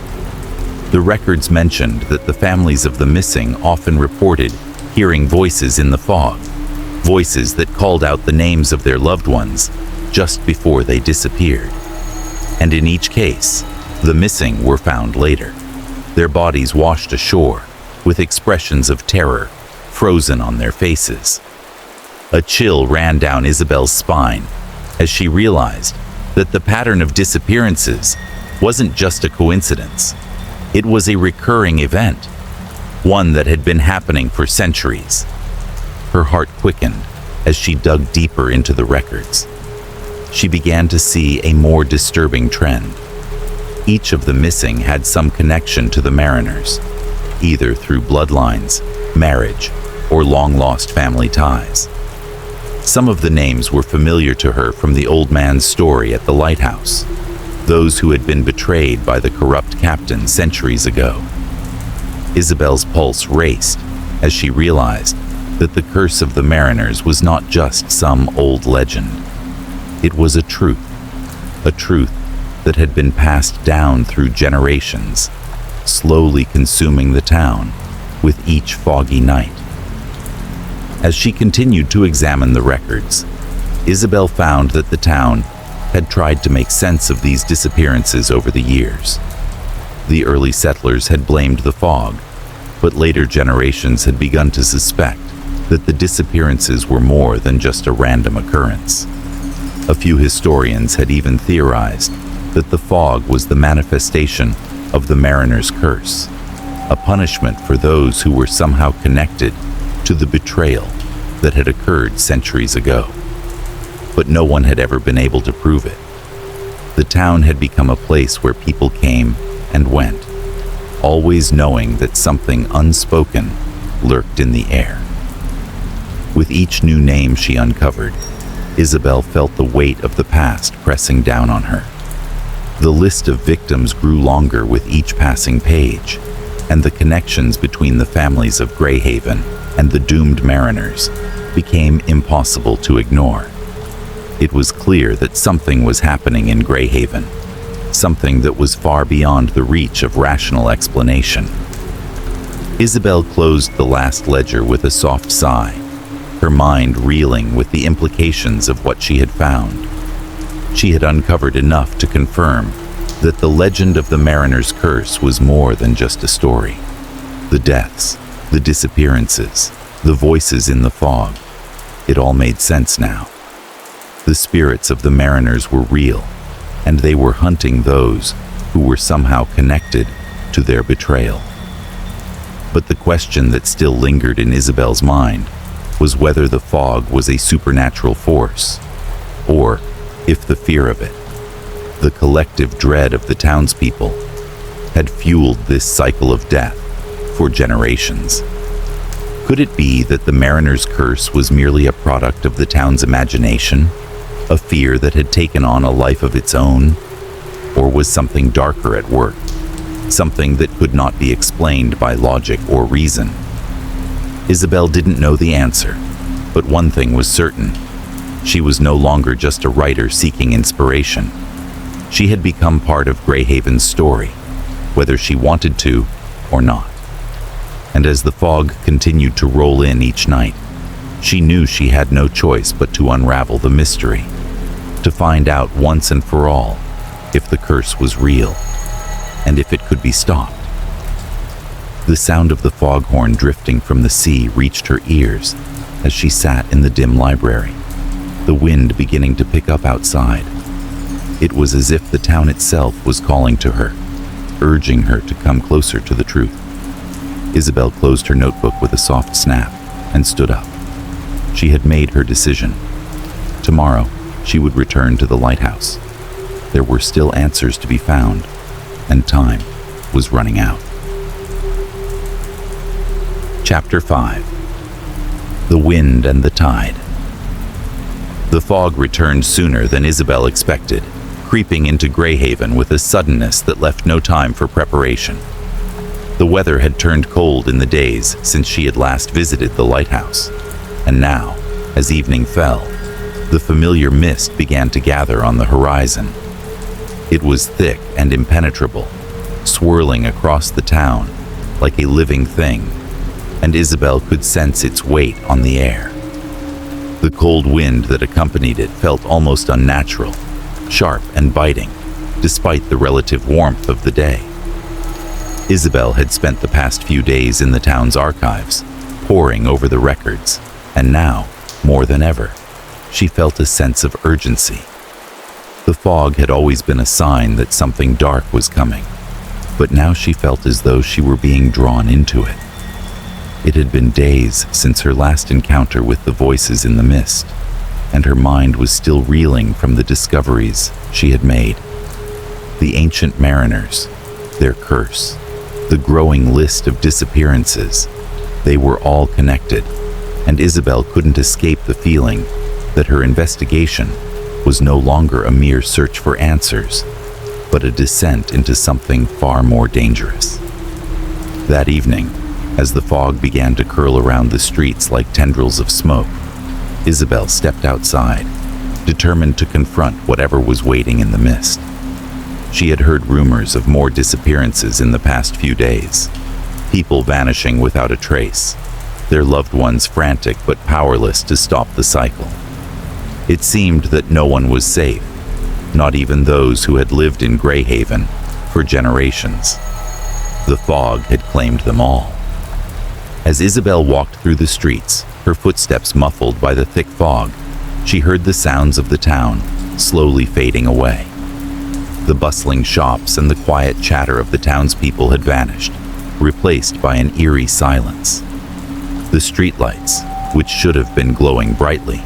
Speaker 1: The records mentioned that the families of the missing often reported hearing voices in the fog, voices that called out the names of their loved ones just before they disappeared. And in each case, the missing were found later, their bodies washed ashore, with expressions of terror frozen on their faces. A chill ran down Isabel's spine as she realized that the pattern of disappearances wasn't just a coincidence. It was a recurring event, one that had been happening for centuries. Her heart quickened as she dug deeper into the records. She began to see a more disturbing trend. Each of the missing had some connection to the mariners, either through bloodlines, marriage, or long-lost family ties. Some of the names were familiar to her from the old man's story at the lighthouse, those who had been betrayed by the corrupt captain centuries ago. Isabel's pulse raced as she realized that the curse of the mariners was not just some old legend. It was a truth that had been passed down through generations, slowly consuming the town with each foggy night. As she continued to examine the records, Isabel found that the town had tried to make sense of these disappearances over the years. The early settlers had blamed the fog, but later generations had begun to suspect that the disappearances were more than just a random occurrence. A few historians had even theorized that the fog was the manifestation of the mariner's curse, a punishment for those who were somehow connected to the betrayal that had occurred centuries ago. But no one had ever been able to prove it. The town had become a place where people came and went, always knowing that something unspoken lurked in the air. With each new name she uncovered, Isabel felt the weight of the past pressing down on her. The list of victims grew longer with each passing page, and the connections between the families of Greyhaven and the doomed mariners became impossible to ignore. It was clear that something was happening in Greyhaven, something that was far beyond the reach of rational explanation. Isabel closed the last ledger with a soft sigh, her mind reeling with the implications of what she had found. She had uncovered enough to confirm that the legend of the mariner's curse was more than just a story. The deaths, the disappearances, the voices in the fog, it all made sense now. The spirits of the mariners were real, and they were hunting those who were somehow connected to their betrayal. But the question that still lingered in Isabel's mind was whether the fog was a supernatural force, or if the fear of it, the collective dread of the townspeople, had fueled this cycle of death for generations. Could it be that the mariner's curse was merely a product of the town's imagination, a fear that had taken on a life of its own? Or was something darker at work, something that could not be explained by logic or reason? Isabel didn't know the answer, but one thing was certain. She was no longer just a writer seeking inspiration. She had become part of Greyhaven's story, whether she wanted to or not. And as the fog continued to roll in each night, she knew she had no choice but to unravel the mystery, to find out once and for all if the curse was real, and if it could be stopped. The sound of the foghorn drifting from the sea reached her ears as she sat in the dim library, the wind beginning to pick up outside. It was as if the town itself was calling to her, urging her to come closer to the truth. Isabel closed her notebook with a soft snap and stood up. She had made her decision. Tomorrow, she would return to the lighthouse. There were still answers to be found, and time was running out. Chapter 5. The Wind and the Tide. The fog returned sooner than Isabel expected, creeping into Greyhaven with a suddenness that left no time for preparation. The weather had turned cold in the days since she had last visited the lighthouse, and now, as evening fell, the familiar mist began to gather on the horizon. It was thick and impenetrable, swirling across the town like a living thing, and Isabel could sense its weight on the air. The cold wind that accompanied it felt almost unnatural, sharp and biting, despite the relative warmth of the day. Isabel had spent the past few days in the town's archives, poring over the records, and now, more than ever, she felt a sense of urgency. The fog had always been a sign that something dark was coming, but now she felt as though she were being drawn into it. It had been days since her last encounter with the voices in the mist, and her mind was still reeling from the discoveries she had made. The ancient mariners, their curse, the growing list of disappearances, they were all connected, and Isabel couldn't escape the feeling that her investigation was no longer a mere search for answers, but a descent into something far more dangerous. That evening, as the fog began to curl around the streets like tendrils of smoke, Isabel stepped outside, determined to confront whatever was waiting in the mist. She had heard rumors of more disappearances in the past few days, people vanishing without a trace, their loved ones frantic but powerless to stop the cycle. It seemed that no one was safe, not even those who had lived in Greyhaven for generations. The fog had claimed them all. As Isabel walked through the streets, her footsteps muffled by the thick fog, she heard the sounds of the town slowly fading away. The bustling shops and the quiet chatter of the townspeople had vanished, replaced by an eerie silence. The streetlights, which should have been glowing brightly,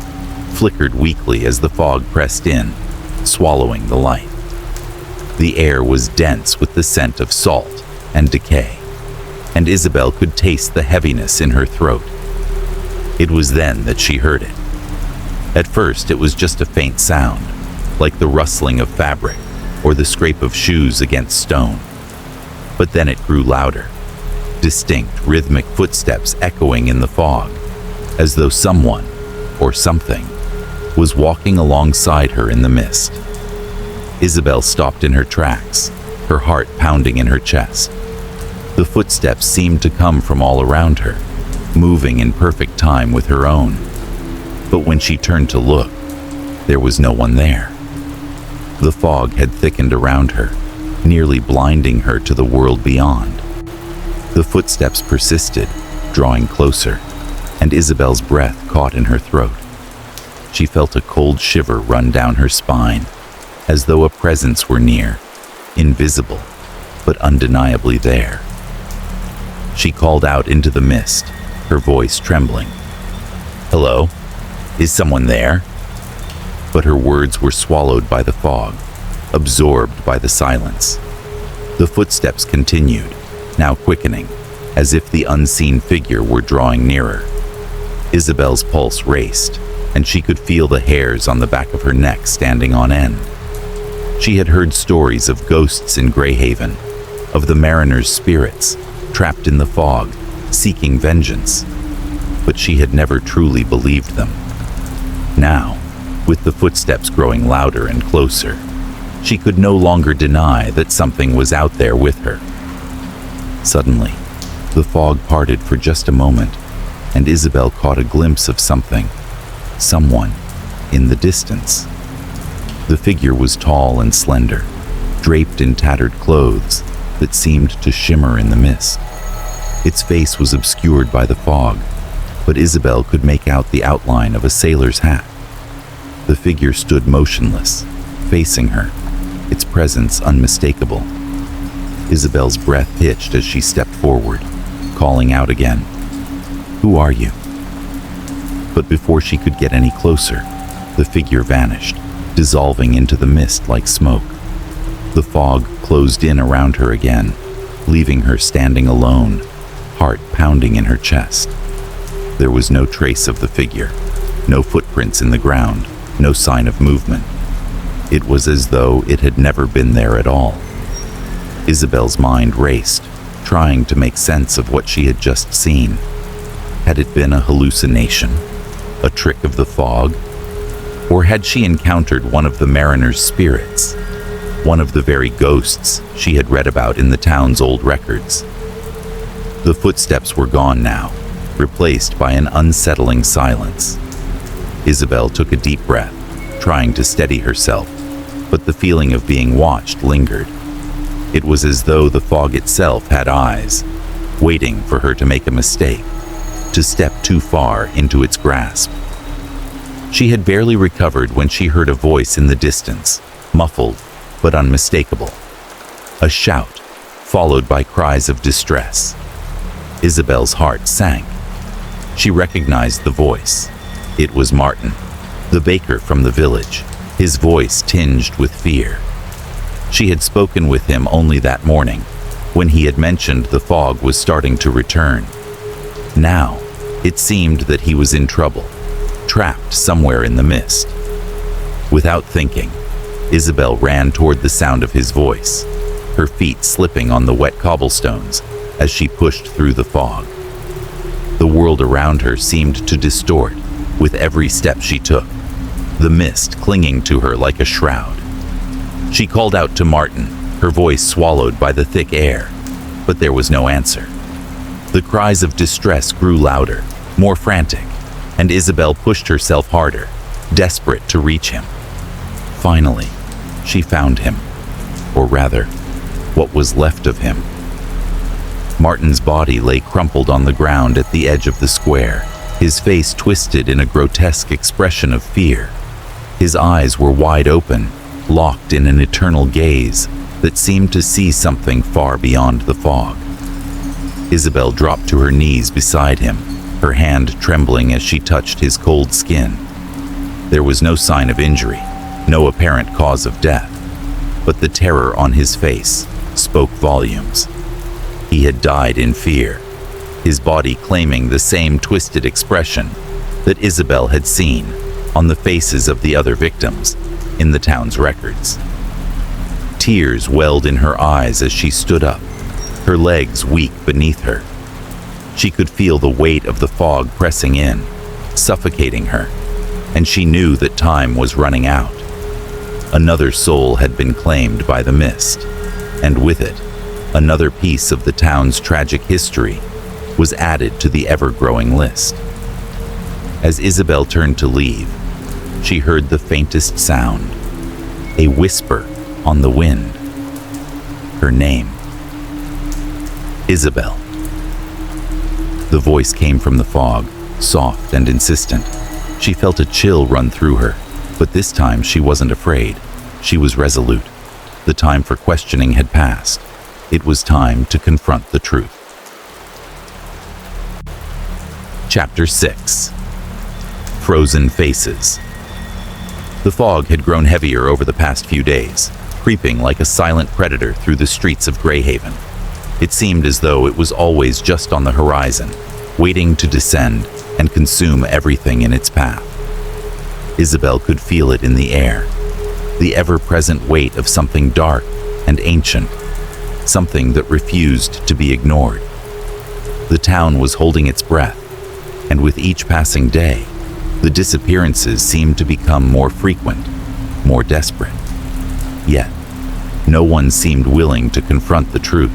Speaker 1: flickered weakly as the fog pressed in, swallowing the light. The air was dense with the scent of salt and decay, and Isabel could taste the heaviness in her throat. It was then that she heard it. At first, it was just a faint sound, like the rustling of fabric or the scrape of shoes against stone. But then it grew louder, distinct, rhythmic footsteps echoing in the fog, as though someone, or something, was walking alongside her in the mist. Isabel stopped in her tracks, her heart pounding in her chest. The footsteps seemed to come from all around her, moving in perfect time with her own, But when she turned to look, there was no one there. The fog had thickened around her, nearly blinding her to the world beyond. The footsteps persisted, drawing closer, and Isabel's breath caught in her throat. She felt a cold shiver run down her spine, as though a presence were near, invisible, but undeniably there. She called out into the mist, her voice trembling. "Hello? Is someone there?" But her words were swallowed by the fog, absorbed by the silence. The footsteps continued, now quickening, as if the unseen figure were drawing nearer. Isabel's pulse raced, and she could feel the hairs on the back of her neck standing on end. She had heard stories of ghosts in Greyhaven, of the mariners' spirits, trapped in the fog, seeking vengeance, but she had never truly believed them. Now, with the footsteps growing louder and closer, she could no longer deny that something was out there with her. Suddenly, the fog parted for just a moment, and Isabel caught a glimpse of something, someone, in the distance. The figure was tall and slender, draped in tattered clothes that seemed to shimmer in the mist. Its face was obscured by the fog, but Isabel could make out the outline of a sailor's hat. The figure stood motionless, facing her, its presence unmistakable. Isabel's breath hitched as she stepped forward, calling out again, "Who are you?" But before she could get any closer, the figure vanished, dissolving into the mist like smoke. The fog closed in around her again, leaving her standing alone, heart pounding in her chest. There was no trace of the figure, no footprints in the ground, no sign of movement. It was as though it had never been there at all. Isabel's mind raced, trying to make sense of what she had just seen. Had it been a hallucination, a trick of the fog? Or had she encountered one of the mariners' spirits, one of the very ghosts she had read about in the town's old records? The footsteps were gone now, replaced by an unsettling silence. Isabel took a deep breath, trying to steady herself, but the feeling of being watched lingered. It was as though the fog itself had eyes, waiting for her to make a mistake, to step too far into its grasp. She had barely recovered when she heard a voice in the distance, muffled but unmistakable. A shout, followed by cries of distress. Isabel's heart sank. She recognized the voice. It was Martin, the baker from the village, his voice tinged with fear. She had spoken with him only that morning, when he had mentioned the fog was starting to return. Now, it seemed that he was in trouble, trapped somewhere in the mist. Without thinking, Isabel ran toward the sound of his voice, her feet slipping on the wet cobblestones as she pushed through the fog. The world around her seemed to distort with every step she took, the mist clinging to her like a shroud. She called out to Martin, her voice swallowed by the thick air, but there was no answer. The cries of distress grew louder, more frantic, and Isabel pushed herself harder, desperate to reach him. Finally, she found him, or rather, what was left of him. Martin's body lay crumpled on the ground at the edge of the square, his face twisted in a grotesque expression of fear. His eyes were wide open, locked in an eternal gaze that seemed to see something far beyond the fog. Isabel dropped to her knees beside him, her hand trembling as she touched his cold skin. There was no sign of injury, no apparent cause of death, but the terror on his face spoke volumes. He had died in fear, his body claiming the same twisted expression that Isabel had seen on the faces of the other victims in the town's records. Tears welled in her eyes as she stood up, her legs weak beneath her. She could feel the weight of the fog pressing in, suffocating her, and she knew that time was running out. Another soul had been claimed by the mist, and with it, another piece of the town's tragic history was added to the ever-growing list. As Isabel turned to leave, she heard the faintest sound, a whisper on the wind. Her name. Isabel. The voice came from the fog, soft and insistent. She felt a chill run through her, but this time she wasn't afraid. She was resolute. The time for questioning had passed. It was time to confront the truth. Chapter 6. Frozen Faces. The fog had grown heavier over the past few days, creeping like a silent predator through the streets of Greyhaven. It seemed as though it was always just on the horizon, waiting to descend and consume everything in its path. Isabel could feel it in the air, the ever-present weight of something dark and ancient, something that refused to be ignored. The town was holding its breath, and with each passing day, the disappearances seemed to become more frequent, more desperate. Yet, no one seemed willing to confront the truth.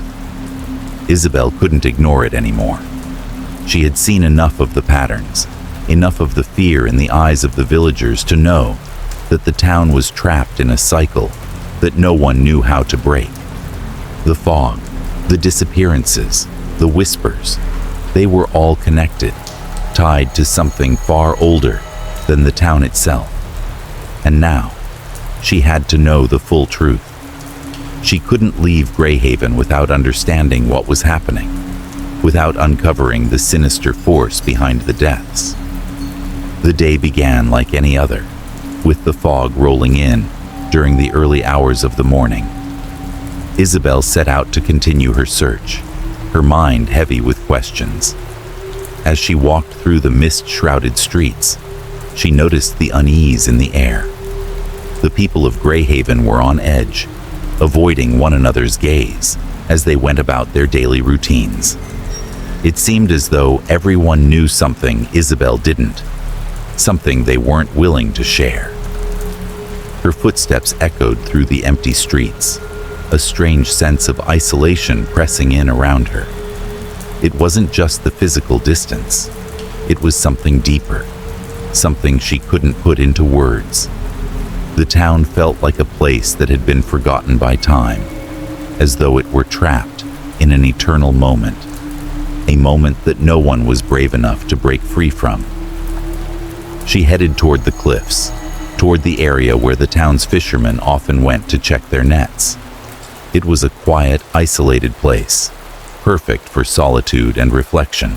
Speaker 1: Isabel couldn't ignore it anymore. She had seen enough of the patterns, enough of the fear in the eyes of the villagers to know that the town was trapped in a cycle that no one knew how to break. The fog, the disappearances, the whispers, they were all connected, tied to something far older than the town itself. And now, she had to know the full truth. She couldn't leave Greyhaven without understanding what was happening, without uncovering the sinister force behind the deaths. The day began like any other, with the fog rolling in during the early hours of the morning. Isabel set out to continue her search, her mind heavy with questions. As she walked through the mist-shrouded streets, she noticed the unease in the air. The people of Greyhaven were on edge, avoiding one another's gaze as they went about their daily routines. It seemed as though everyone knew something Isabel didn't, something they weren't willing to share. Her footsteps echoed through the empty streets, a strange sense of isolation pressing in around her. It wasn't just the physical distance. It was something deeper, something she couldn't put into words. The town felt like a place that had been forgotten by time, as though it were trapped in an eternal moment, a moment that no one was brave enough to break free from. She headed toward the cliffs, toward the area where the town's fishermen often went to check their nets. It was a quiet, isolated place, perfect for solitude and reflection.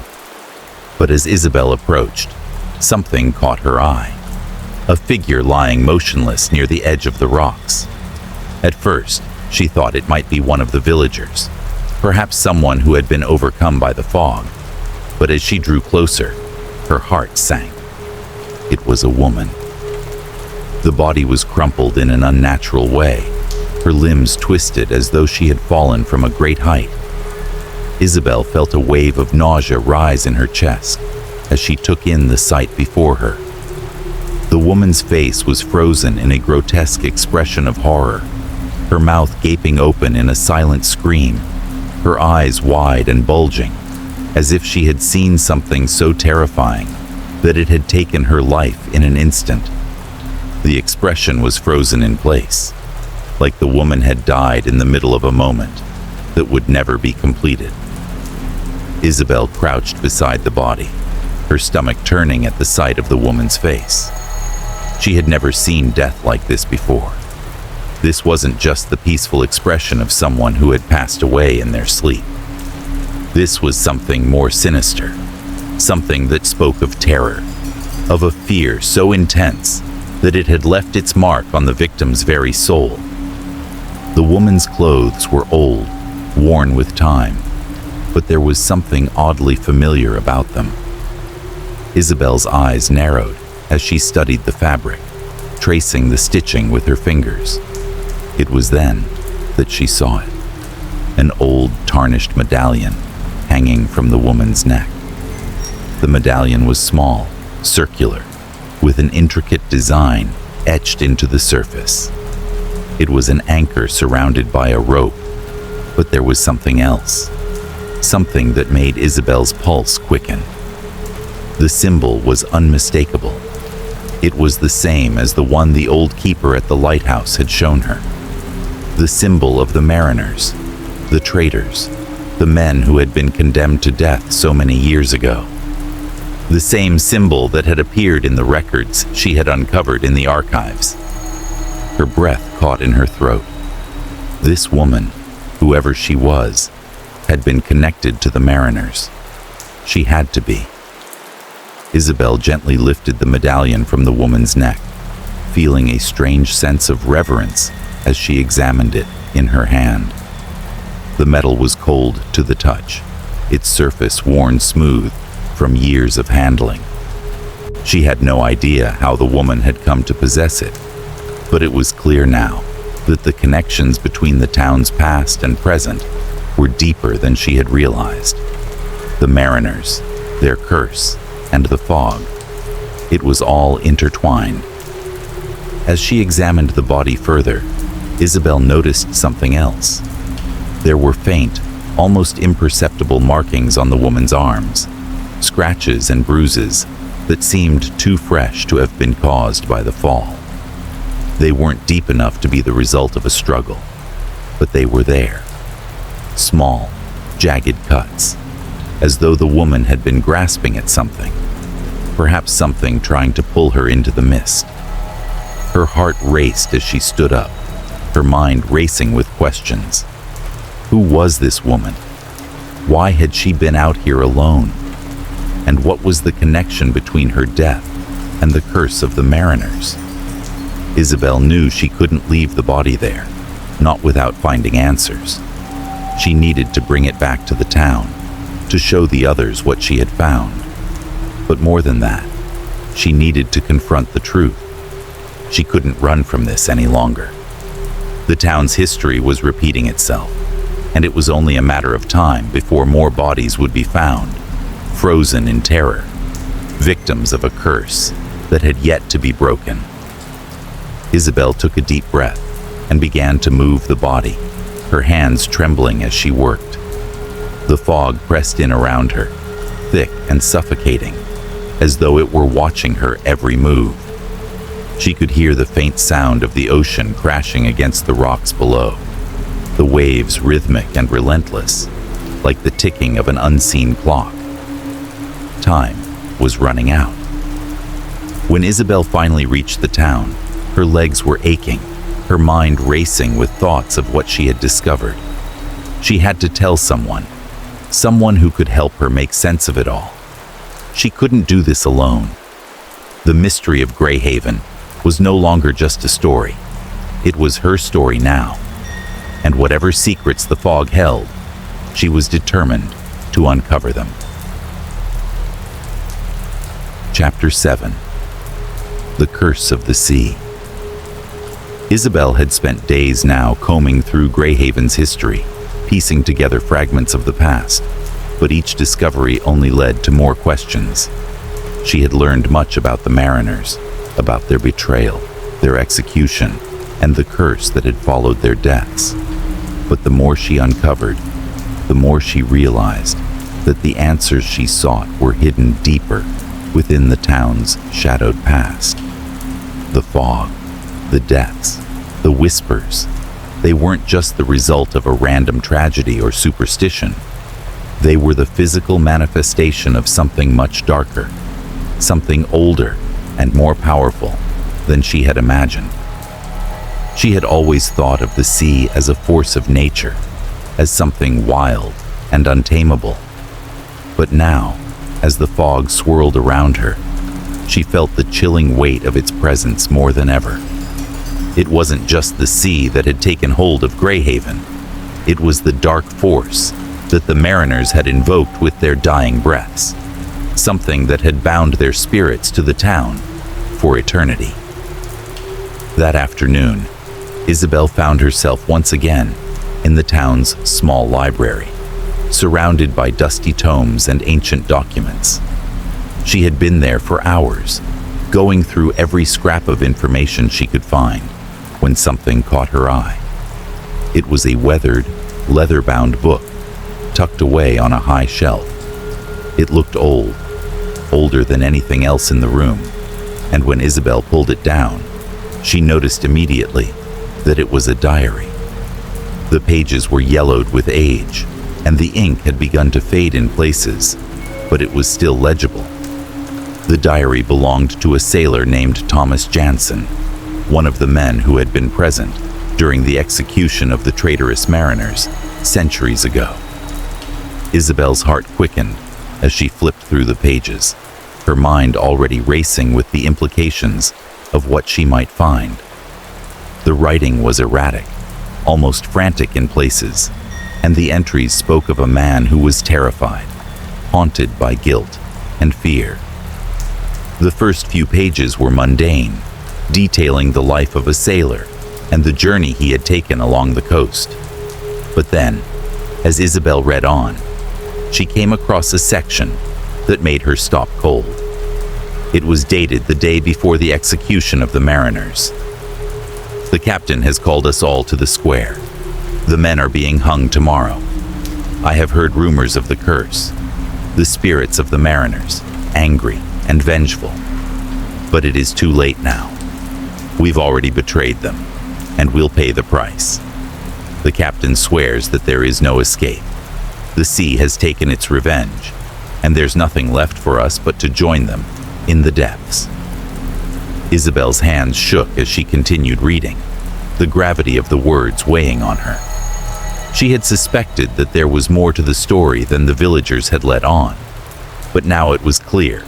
Speaker 1: But as Isabel approached, something caught her eye. A figure lying motionless near the edge of the rocks. At first, she thought it might be one of the villagers, perhaps someone who had been overcome by the fog. But as she drew closer, her heart sank. It was a woman. The body was crumpled in an unnatural way, her limbs twisted as though she had fallen from a great height. Isabel felt a wave of nausea rise in her chest as she took in the sight before her. The woman's face was frozen in a grotesque expression of horror, her mouth gaping open in a silent scream, her eyes wide and bulging, as if she had seen something so terrifying that it had taken her life in an instant. The expression was frozen in place, like the woman had died in the middle of a moment that would never be completed. Isabel crouched beside the body, her stomach turning at the sight of the woman's face. She had never seen death like this before. This wasn't just the peaceful expression of someone who had passed away in their sleep. This was something more sinister, something that spoke of terror, of a fear so intense that it had left its mark on the victim's very soul. The woman's clothes were old, worn with time, but there was something oddly familiar about them. Isabel's eyes narrowed as she studied the fabric, tracing the stitching with her fingers. It was then that she saw it, an old tarnished medallion hanging from the woman's neck. The medallion was small, circular, with an intricate design etched into the surface. It was an anchor surrounded by a rope, but there was something else, something that made Isabel's pulse quicken. The The symbol was unmistakable. It was the same as the one the old keeper at the lighthouse had shown her. The symbol of the mariners, the traitors, the men who had been condemned to death so many years ago. The same symbol that had appeared in the records she had uncovered in the archives. Her breath caught in her throat. This woman, whoever she was, had been connected to the mariners. She had to be. Isabel gently lifted the medallion from the woman's neck, feeling a strange sense of reverence as she examined it in her hand. The metal was cold to the touch, its surface worn smooth from years of handling. She had no idea how the woman had come to possess it, but it was clear now that the connections between the town's past and present were deeper than she had realized. The mariners, their curse, and the fog. It was all intertwined. As she examined the body further, Isabel noticed something else. There were faint, almost imperceptible markings on the woman's arms, scratches and bruises that seemed too fresh to have been caused by the fall. They weren't deep enough to be the result of a struggle, but they were there. Small, jagged cuts, as though the woman had been grasping at something, perhaps something trying to pull her into the mist. Her heart raced as she stood up, her mind racing with questions. Who was this woman? Why had she been out here alone? And what was the connection between her death and the curse of the mariners? Isabel knew she couldn't leave the body there, not without finding answers. She needed to bring it back to the town, to show the others what she had found. But more than that, she needed to confront the truth. She couldn't run from this any longer. The town's history was repeating itself, and it was only a matter of time before more bodies would be found, frozen in terror, victims of a curse that had yet to be broken. Isabel took a deep breath and began to move the body, her hands trembling as she worked. The fog pressed in around her, thick and suffocating, as though it were watching her every move. She could hear the faint sound of the ocean crashing against the rocks below, the waves rhythmic and relentless, like the ticking of an unseen clock. Time was running out. When Isabel finally reached the town, her legs were aching, her mind racing with thoughts of what she had discovered. She had to tell someone who could help her make sense of it all. She couldn't do this alone. The mystery of Greyhaven was no longer just a story. It was her story now. And whatever secrets the fog held, she was determined to uncover them. Chapter 7. The Curse of the Sea. Isabel had spent days now combing through Greyhaven's history, piecing together fragments of the past, but each discovery only led to more questions. She had learned much about the mariners, about their betrayal, their execution, and the curse that had followed their deaths. But the more she uncovered, the more she realized that the answers she sought were hidden deeper within the town's shadowed past. The fog, the deaths, the whispers, they weren't just the result of a random tragedy or superstition. They were the physical manifestation of something much darker, something older and more powerful than she had imagined. She had always thought of the sea as a force of nature, as something wild and untamable. But now, as the fog swirled around her, she felt the chilling weight of its presence more than ever. It wasn't just the sea that had taken hold of Greyhaven. It was the dark force that the mariners had invoked with their dying breaths, something that had bound their spirits to the town for eternity. That afternoon, Isabel found herself once again in the town's small library, surrounded by dusty tomes and ancient documents. She had been there for hours, going through every scrap of information she could find, when something caught her eye. It was a weathered, leather-bound book, tucked away on a high shelf. It looked old older than anything else in the room, and when Isabel pulled it down, she noticed immediately that it was a diary. The pages were yellowed with age, and the ink had begun to fade in places, but it was still legible. The diary belonged to a sailor named Thomas Jansen, one of the men who had been present during the execution of the traitorous mariners centuries ago. Isabel's heart quickened as she flipped through the pages, her mind already racing with the implications of what she might find. The writing was erratic, almost frantic in places, and the entries spoke of a man who was terrified, haunted by guilt and fear. The first few pages were mundane, detailing the life of a sailor and the journey he had taken along the coast. But then, as Isabel read on, she came across a section that made her stop cold. It was dated the day before the execution of the mariners. "The captain has called us all to the square. The men are being hung tomorrow. I have heard rumors of the curse, the spirits of the mariners, angry and vengeful. But it is too late now. We've already betrayed them, and we'll pay the price. The captain swears that there is no escape. The sea has taken its revenge, and there's nothing left for us but to join them in the depths." Isabel's hands shook as she continued reading, the gravity of the words weighing on her. She had suspected that there was more to the story than the villagers had let on, but now it was clear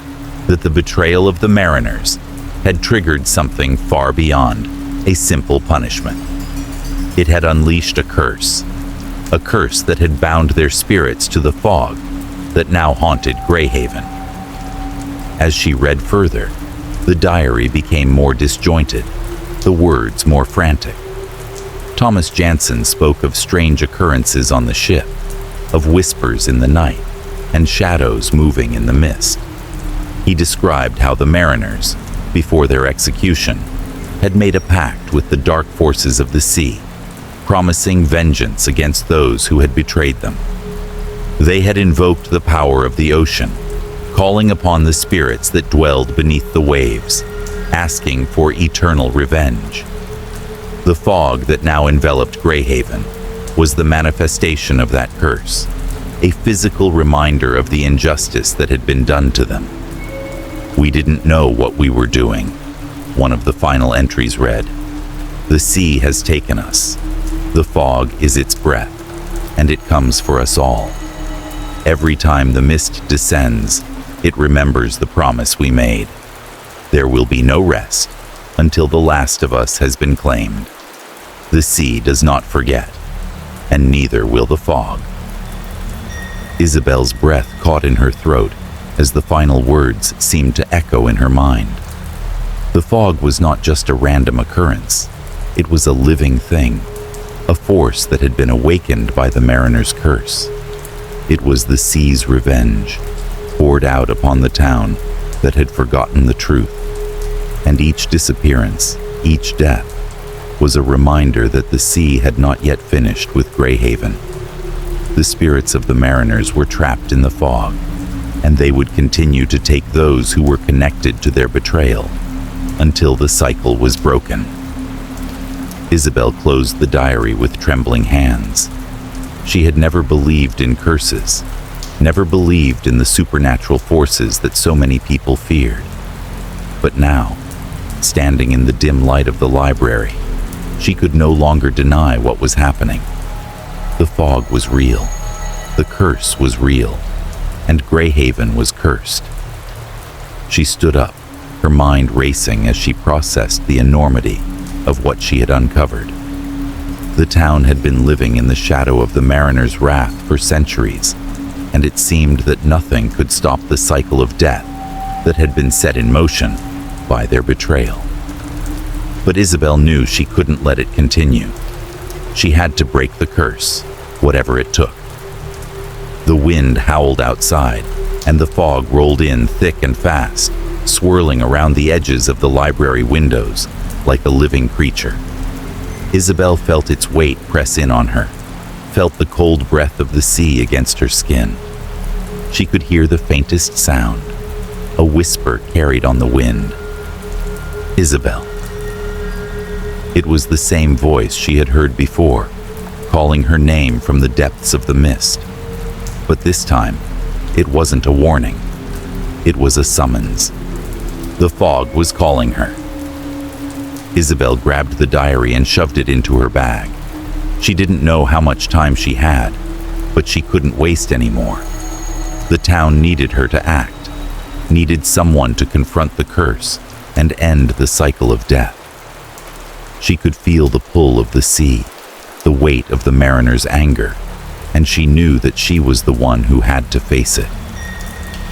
Speaker 1: that the betrayal of the mariners had triggered something far beyond a simple punishment. It had unleashed a curse that had bound their spirits to the fog that now haunted Greyhaven. As she read further, the diary became more disjointed, the words more frantic. Thomas Jansen spoke of strange occurrences on the ship, of whispers in the night, and shadows moving in the mist. He described how the mariners, before their execution, had made a pact with the dark forces of the sea, promising vengeance against those who had betrayed them. They had invoked the power of the ocean, calling upon the spirits that dwelled beneath the waves, asking for eternal revenge. The fog that now enveloped Greyhaven was the manifestation of that curse, a physical reminder of the injustice that had been done to them. "We didn't know what we were doing," one of the final entries read. "The sea has taken us. The fog is its breath, and it comes for us all. Every time the mist descends, it remembers the promise we made. There will be no rest until the last of us has been claimed. The sea does not forget, and neither will the fog." Isabel's breath caught in her throat as the final words seemed to echo in her mind. The fog was not just a random occurrence. It was a living thing, a force that had been awakened by the mariner's curse. It was the sea's revenge, poured out upon the town that had forgotten the truth. And each disappearance, each death, was a reminder that the sea had not yet finished with Greyhaven. The spirits of the mariners were trapped in the fog, and they would continue to take those who were connected to their betrayal until the cycle was broken. Isabel closed the diary with trembling hands. She had never believed in curses, never believed in the supernatural forces that so many people feared. But now, standing in the dim light of the library, she could no longer deny what was happening. The fog was real, the curse was real, and Greyhaven was cursed. She stood up, her mind racing as she processed the enormity of what she had uncovered. The town had been living in the shadow of the mariners' wrath for centuries, and it seemed that nothing could stop the cycle of death that had been set in motion by their betrayal. But Isabel knew she couldn't let it continue. She had to break the curse, whatever it took. The wind howled outside, and the fog rolled in thick and fast, swirling around the edges of the library windows like a living creature. Isabel felt its weight press in on her, felt the cold breath of the sea against her skin. She could hear the faintest sound, a whisper carried on the wind. Isabel. It was the same voice she had heard before, calling her name from the depths of the mist. But this time, it wasn't a warning. It was a summons. The fog was calling her. Isabel grabbed the diary and shoved it into her bag. She didn't know how much time she had, but she couldn't waste any more. The town needed her to act, needed someone to confront the curse and end the cycle of death. She could feel the pull of the sea, the weight of the mariner's anger, and she knew that she was the one who had to face it.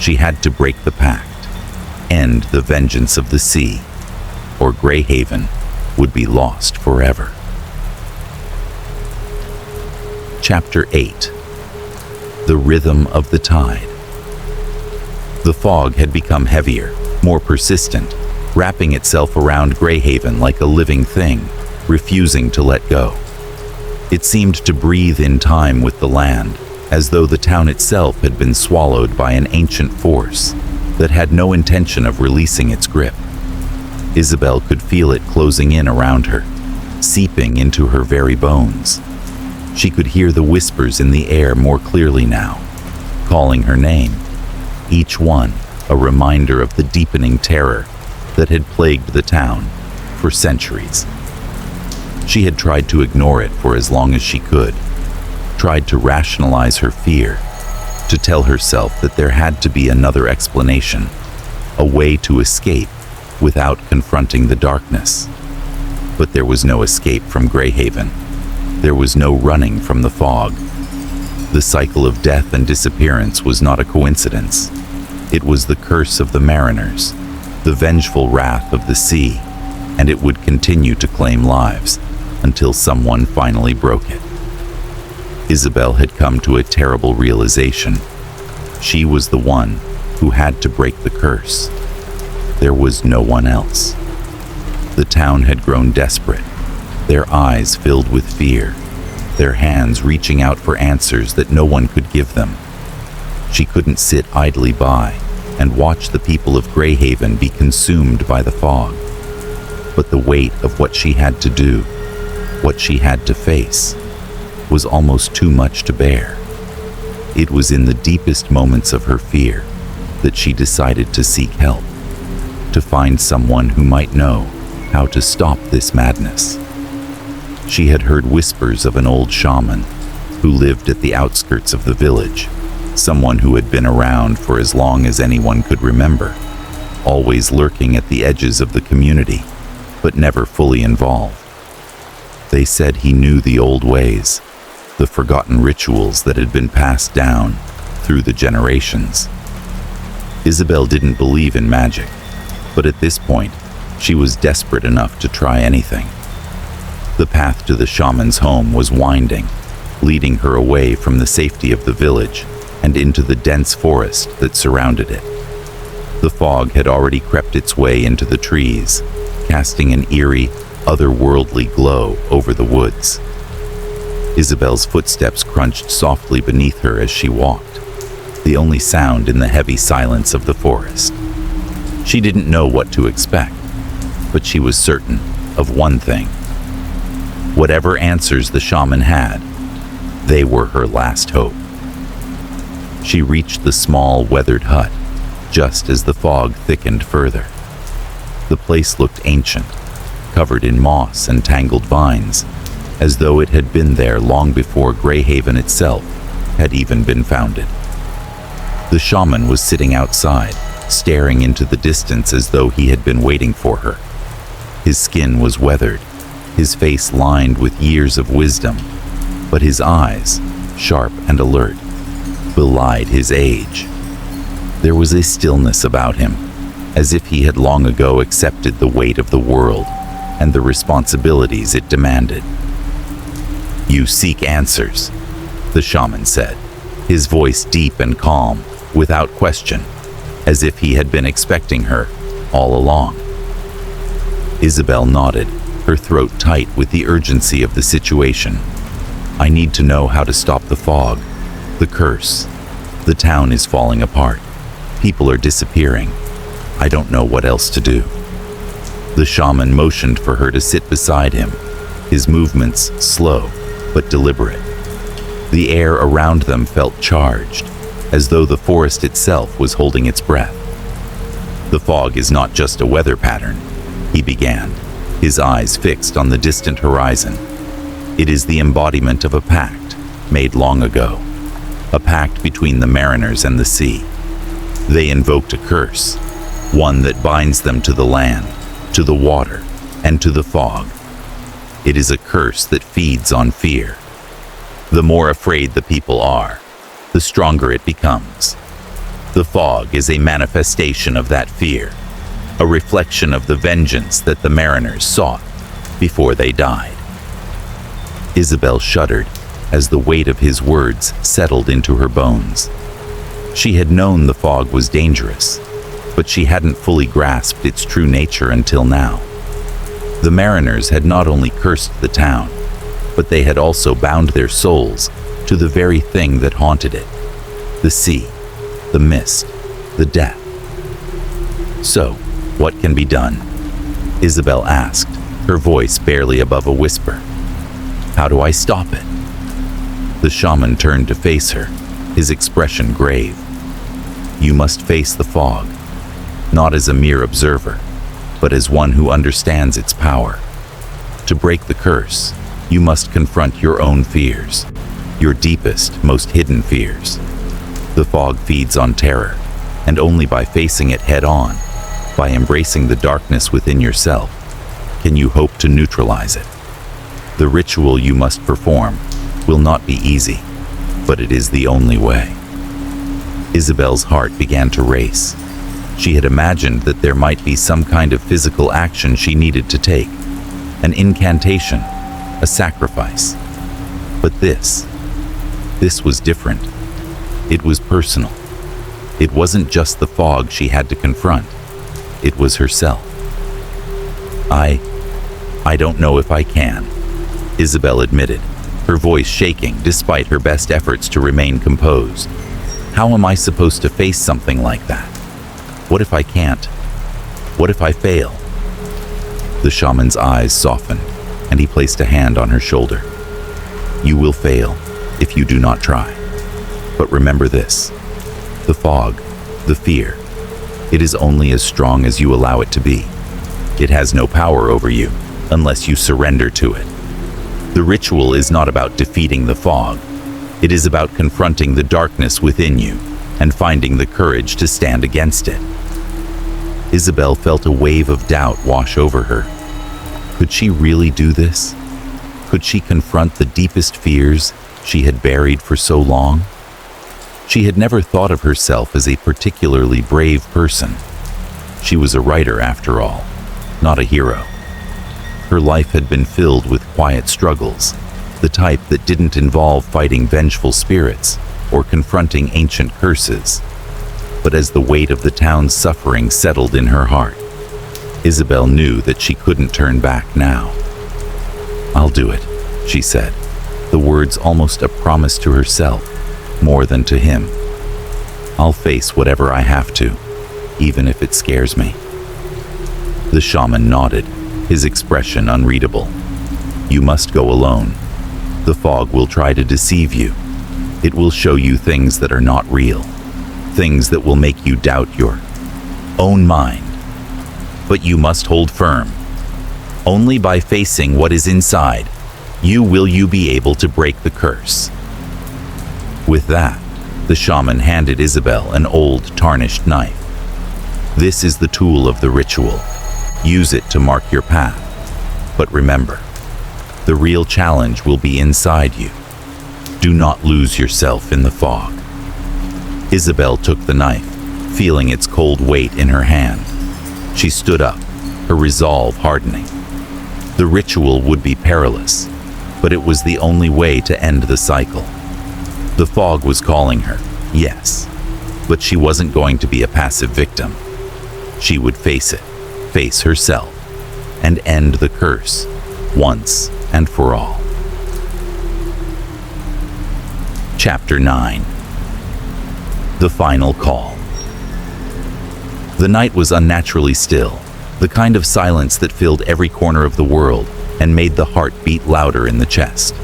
Speaker 1: She had to break the pact, end the vengeance of the sea, or Greyhaven would be lost forever. Chapter 8. The Rhythm of the Tide. The fog had become heavier, more persistent, wrapping itself around Greyhaven like a living thing, refusing to let go. It seemed to breathe in time with the land, as though the town itself had been swallowed by an ancient force that had no intention of releasing its grip. Isabel could feel it closing in around her, seeping into her very bones. She could hear the whispers in the air more clearly now, calling her name, each one a reminder of the deepening terror that had plagued the town for centuries. She had tried to ignore it for as long as she could, tried to rationalize her fear, to tell herself that there had to be another explanation, a way to escape without confronting the darkness. But there was no escape from Greyhaven. There was no running from the fog. The cycle of death and disappearance was not a coincidence. It was the curse of the mariners, the vengeful wrath of the sea, and it would continue to claim lives until someone finally broke it. Isabel had come to a terrible realization. She was the one who had to break the curse. There was no one else. The town had grown desperate, their eyes filled with fear, their hands reaching out for answers that no one could give them. She couldn't sit idly by and watch the people of Greyhaven be consumed by the fog. But the weight of what she had to do, what she had to face, was almost too much to bear. It was in the deepest moments of her fear that she decided to seek help, to find someone who might know how to stop this madness. She had heard whispers of an old shaman who lived at the outskirts of the village, someone who had been around for as long as anyone could remember, always lurking at the edges of the community, but never fully involved. They said he knew the old ways, the forgotten rituals that had been passed down through the generations. Isabel didn't believe in magic, but at this point, she was desperate enough to try anything. The path to the shaman's home was winding, leading her away from the safety of the village and into the dense forest that surrounded it. The fog had already crept its way into the trees, casting an eerie, otherworldly glow over the woods. Isabel's footsteps crunched softly beneath her as she walked, the only sound in the heavy silence of the forest. She didn't know what to expect, but she was certain of one thing. Whatever answers the shaman had, they were her last hope. She reached the small, weathered hut just as the fog thickened further. The place looked ancient, covered in moss and tangled vines, as though it had been there long before Greyhaven itself had even been founded. The shaman was sitting outside, staring into the distance as though he had been waiting for her. His skin was weathered, his face lined with years of wisdom, but his eyes, sharp and alert, belied his age. There was a stillness about him, as if he had long ago accepted the weight of the world and the responsibilities it demanded. "You seek answers," the shaman said, his voice deep and calm, without question, as if he had been expecting her all along. Isabel nodded, her throat tight with the urgency of the situation. "I need to know how to stop the fog, the curse. The town is falling apart. People are disappearing, I don't know what else to do." The shaman motioned for her to sit beside him, his movements slow but deliberate. The air around them felt charged, as though the forest itself was holding its breath. "The fog is not just a weather pattern," he began, his eyes fixed on the distant horizon. "It is the embodiment of a pact made long ago, a pact between the mariners and the sea. They invoked a curse, one that binds them to the land, to the water, and to the fog. It is a curse that feeds on fear. The more afraid the people are, the stronger it becomes. The fog is a manifestation of that fear, a reflection of the vengeance that the mariners sought before they died." Isabel shuddered as the weight of his words settled into her bones. She had known the fog was dangerous, but she hadn't fully grasped its true nature until now. The mariners had not only cursed the town, but they had also bound their souls to the very thing that haunted it: the sea, the mist, the death. "So, what can be done?" Isabel asked, her voice barely above a whisper. "How do I stop it?" The shaman turned to face her, his expression grave. "You must face the fog, not as a mere observer, but as one who understands its power. To break the curse, you must confront your own fears, your deepest, most hidden fears. The fog feeds on terror, and only by facing it head-on, by embracing the darkness within yourself, can you hope to neutralize it. The ritual you must perform will not be easy, but it is the only way." Isabel's heart began to race. She had imagined that there might be some kind of physical action she needed to take, an incantation, a sacrifice. But this was different. It was personal. It wasn't just the fog she had to confront. It was herself. I don't know if I can," Isabel admitted, her voice shaking despite her best efforts to remain composed. "How am I supposed to face something like that? What if I can't? What if I fail?" The shaman's eyes softened, and he placed a hand on her shoulder. "You will fail if you do not try. But remember this: the fog, the fear, it is only as strong as you allow it to be. It has no power over you unless you surrender to it. The ritual is not about defeating the fog. It is about confronting the darkness within you and finding the courage to stand against it." Isabel felt a wave of doubt wash over her. Could she really do this? Could she confront the deepest fears she had buried for so long? She had never thought of herself as a particularly brave person. She was a writer, after all, not a hero. Her life had been filled with quiet struggles, the type that didn't involve fighting vengeful spirits or confronting ancient curses. But as the weight of the town's suffering settled in her heart, Isabel knew that she couldn't turn back now. "I'll do it," she said, the words almost a promise to herself, more than to him. "I'll face whatever I have to, even if it scares me." The shaman nodded, his expression unreadable. "You must go alone. The fog will try to deceive you. It will show you things that are not real, things that will make you doubt your own mind. But you must hold firm. Only by facing what is inside, will you be able to break the curse." With that, the shaman handed Isabel an old, tarnished knife. "This is the tool of the ritual. Use it to mark your path. But remember, the real challenge will be inside you. Do not lose yourself in the fog." Isabel took the knife, feeling its cold weight in her hand. She stood up, her resolve hardening. The ritual would be perilous, but it was the only way to end the cycle. The fog was calling her, yes, but she wasn't going to be a passive victim. She would face it, face herself, and end the curse, once and for all. Chapter 9. The Final Call. The night was unnaturally still, the kind of silence that filled every corner of the world and made the heart beat louder in the chest.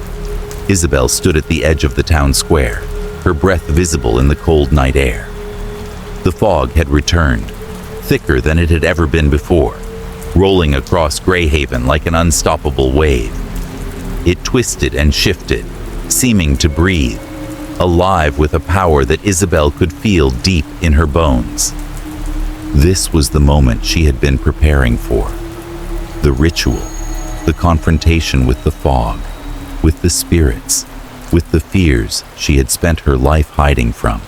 Speaker 1: Isabel stood at the edge of the town square, her breath visible in the cold night air. The fog had returned, thicker than it had ever been before, rolling across Greyhaven like an unstoppable wave. It twisted and shifted, seeming to breathe, alive with a power that Isabel could feel deep in her bones. This was the moment she had been preparing for. The ritual, the confrontation with the fog, with the spirits, with the fears she had spent her life hiding from.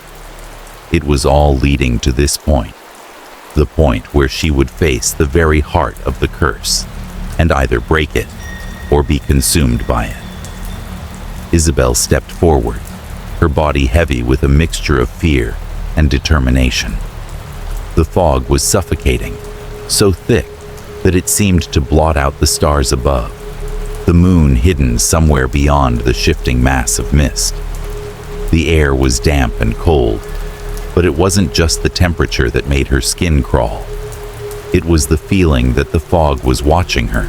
Speaker 1: It was all leading to this point, the point where she would face the very heart of the curse, and either break it or be consumed by it. Isabel stepped forward, her body heavy with a mixture of fear and determination. The fog was suffocating, so thick that it seemed to blot out the stars above, the moon hidden somewhere beyond the shifting mass of mist. The air was damp and cold, but it wasn't just the temperature that made her skin crawl. It was the feeling that the fog was watching her,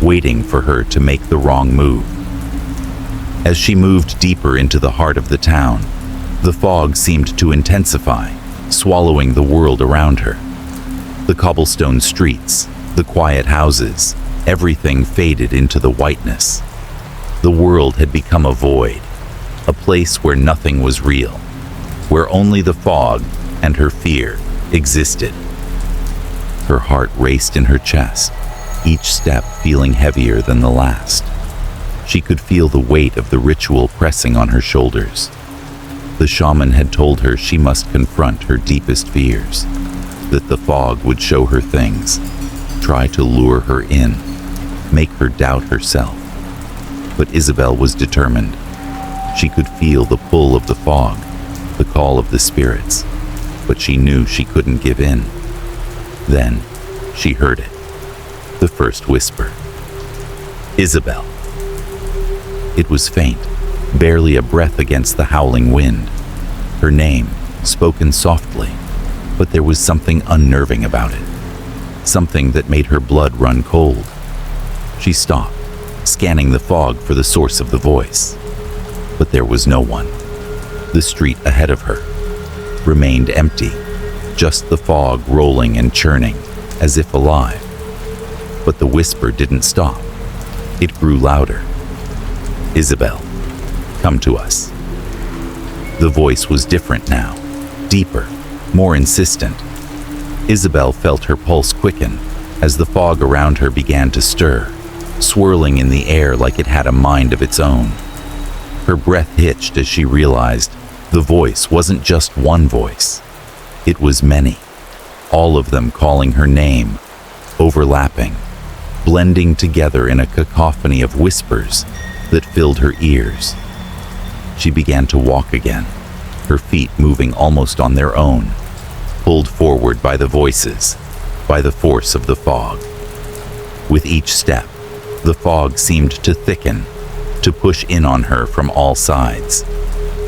Speaker 1: waiting for her to make the wrong move. As she moved deeper into the heart of the town, the fog seemed to intensify, swallowing the world around her. The cobblestone streets, the quiet houses, everything faded into the whiteness. The world had become a void, a place where nothing was real, where only the fog and her fear existed. Her heart raced in her chest, each step feeling heavier than the last. She could feel the weight of the ritual pressing on her shoulders. The shaman had told her she must confront her deepest fears, that the fog would show her things, try to lure her in, make her doubt herself. But Isabel was determined. She could feel the pull of the fog, the call of the spirits, but she knew she couldn't give in. Then she heard it, the first whisper. Isabel. It was faint, barely a breath against the howling wind. Her name, spoken softly, but there was something unnerving about it, something that made her blood run cold. She stopped, scanning the fog for the source of the voice. But there was no one. The street ahead of her remained empty, just the fog rolling and churning, as if alive. But the whisper didn't stop. It grew louder. Isabel, come to us. The voice was different now, deeper, more insistent. Isabel felt her pulse quicken as the fog around her began to stir, swirling in the air like it had a mind of its own. Her breath hitched as she realized the voice wasn't just one voice. It was many, all of them calling her name, overlapping, blending together in a cacophony of whispers that filled her ears. She began to walk again, her feet moving almost on their own, pulled forward by the voices, by the force of the fog. With each step, the fog seemed to thicken, to push in on her from all sides.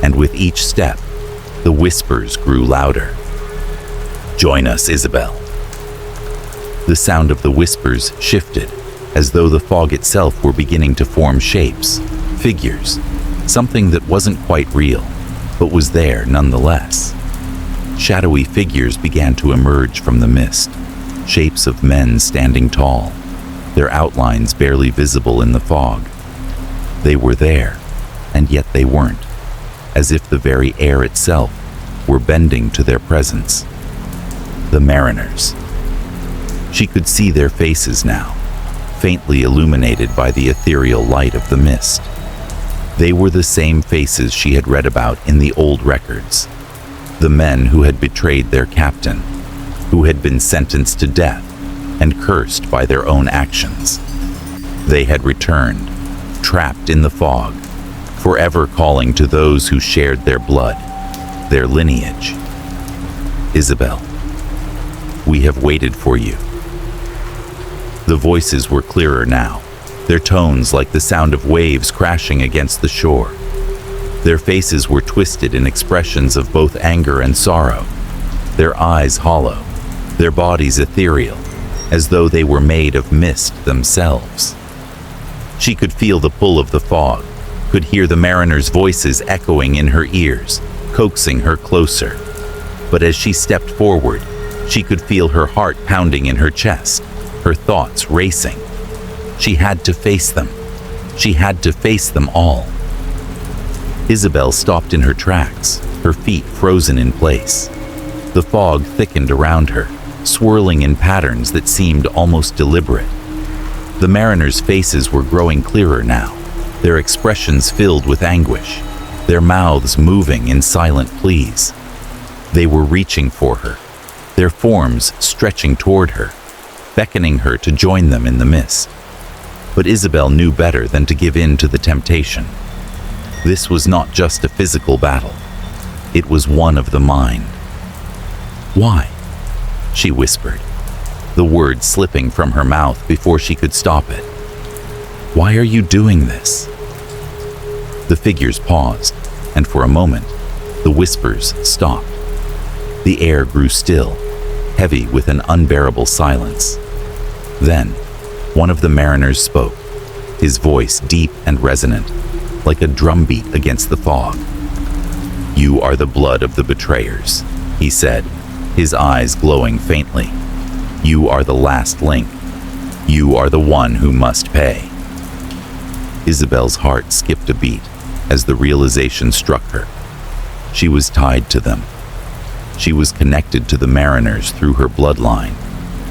Speaker 1: And with each step, the whispers grew louder. Join us, Isabel. The sound of the whispers shifted, as though the fog itself were beginning to form shapes, figures, something that wasn't quite real, but was there nonetheless. Shadowy figures began to emerge from the mist, shapes of men standing tall, their outlines barely visible in the fog. They were there, and yet they weren't, as if the very air itself were bending to their presence. The mariners. She could see their faces now, faintly illuminated by the ethereal light of the mist. They were the same faces she had read about in the old records. The men who had betrayed their captain, who had been sentenced to death and cursed by their own actions. They had returned, trapped in the fog, forever calling to those who shared their blood, their lineage. Isabel, we have waited for you. The voices were clearer now, their tones like the sound of waves crashing against the shore. Their faces were twisted in expressions of both anger and sorrow, their eyes hollow, their bodies ethereal, as though they were made of mist themselves. She could feel the pull of the fog, could hear the mariners' voices echoing in her ears, coaxing her closer. But as she stepped forward, she could feel her heart pounding in her chest, her thoughts racing. She had to face them. She had to face them all. Isabel stopped in her tracks, her feet frozen in place. The fog thickened around her, swirling in patterns that seemed almost deliberate. The mariners' faces were growing clearer now, their expressions filled with anguish, their mouths moving in silent pleas. They were reaching for her, their forms stretching toward her, beckoning her to join them in the mist. But Isabel knew better than to give in to the temptation. This was not just a physical battle. It was one of the mind. "Why?" she whispered, the words slipping from her mouth before she could stop it. "Why are you doing this?" The figures paused, and for a moment, the whispers stopped. The air grew still, heavy with an unbearable silence. Then, one of the mariners spoke, his voice deep and resonant, like a drumbeat against the fog. "You are the blood of the betrayers," he said, his eyes glowing faintly. "You are the last link. You are the one who must pay." Isabel's heart skipped a beat as the realization struck her. She was tied to them. She was connected to the mariners through her bloodline,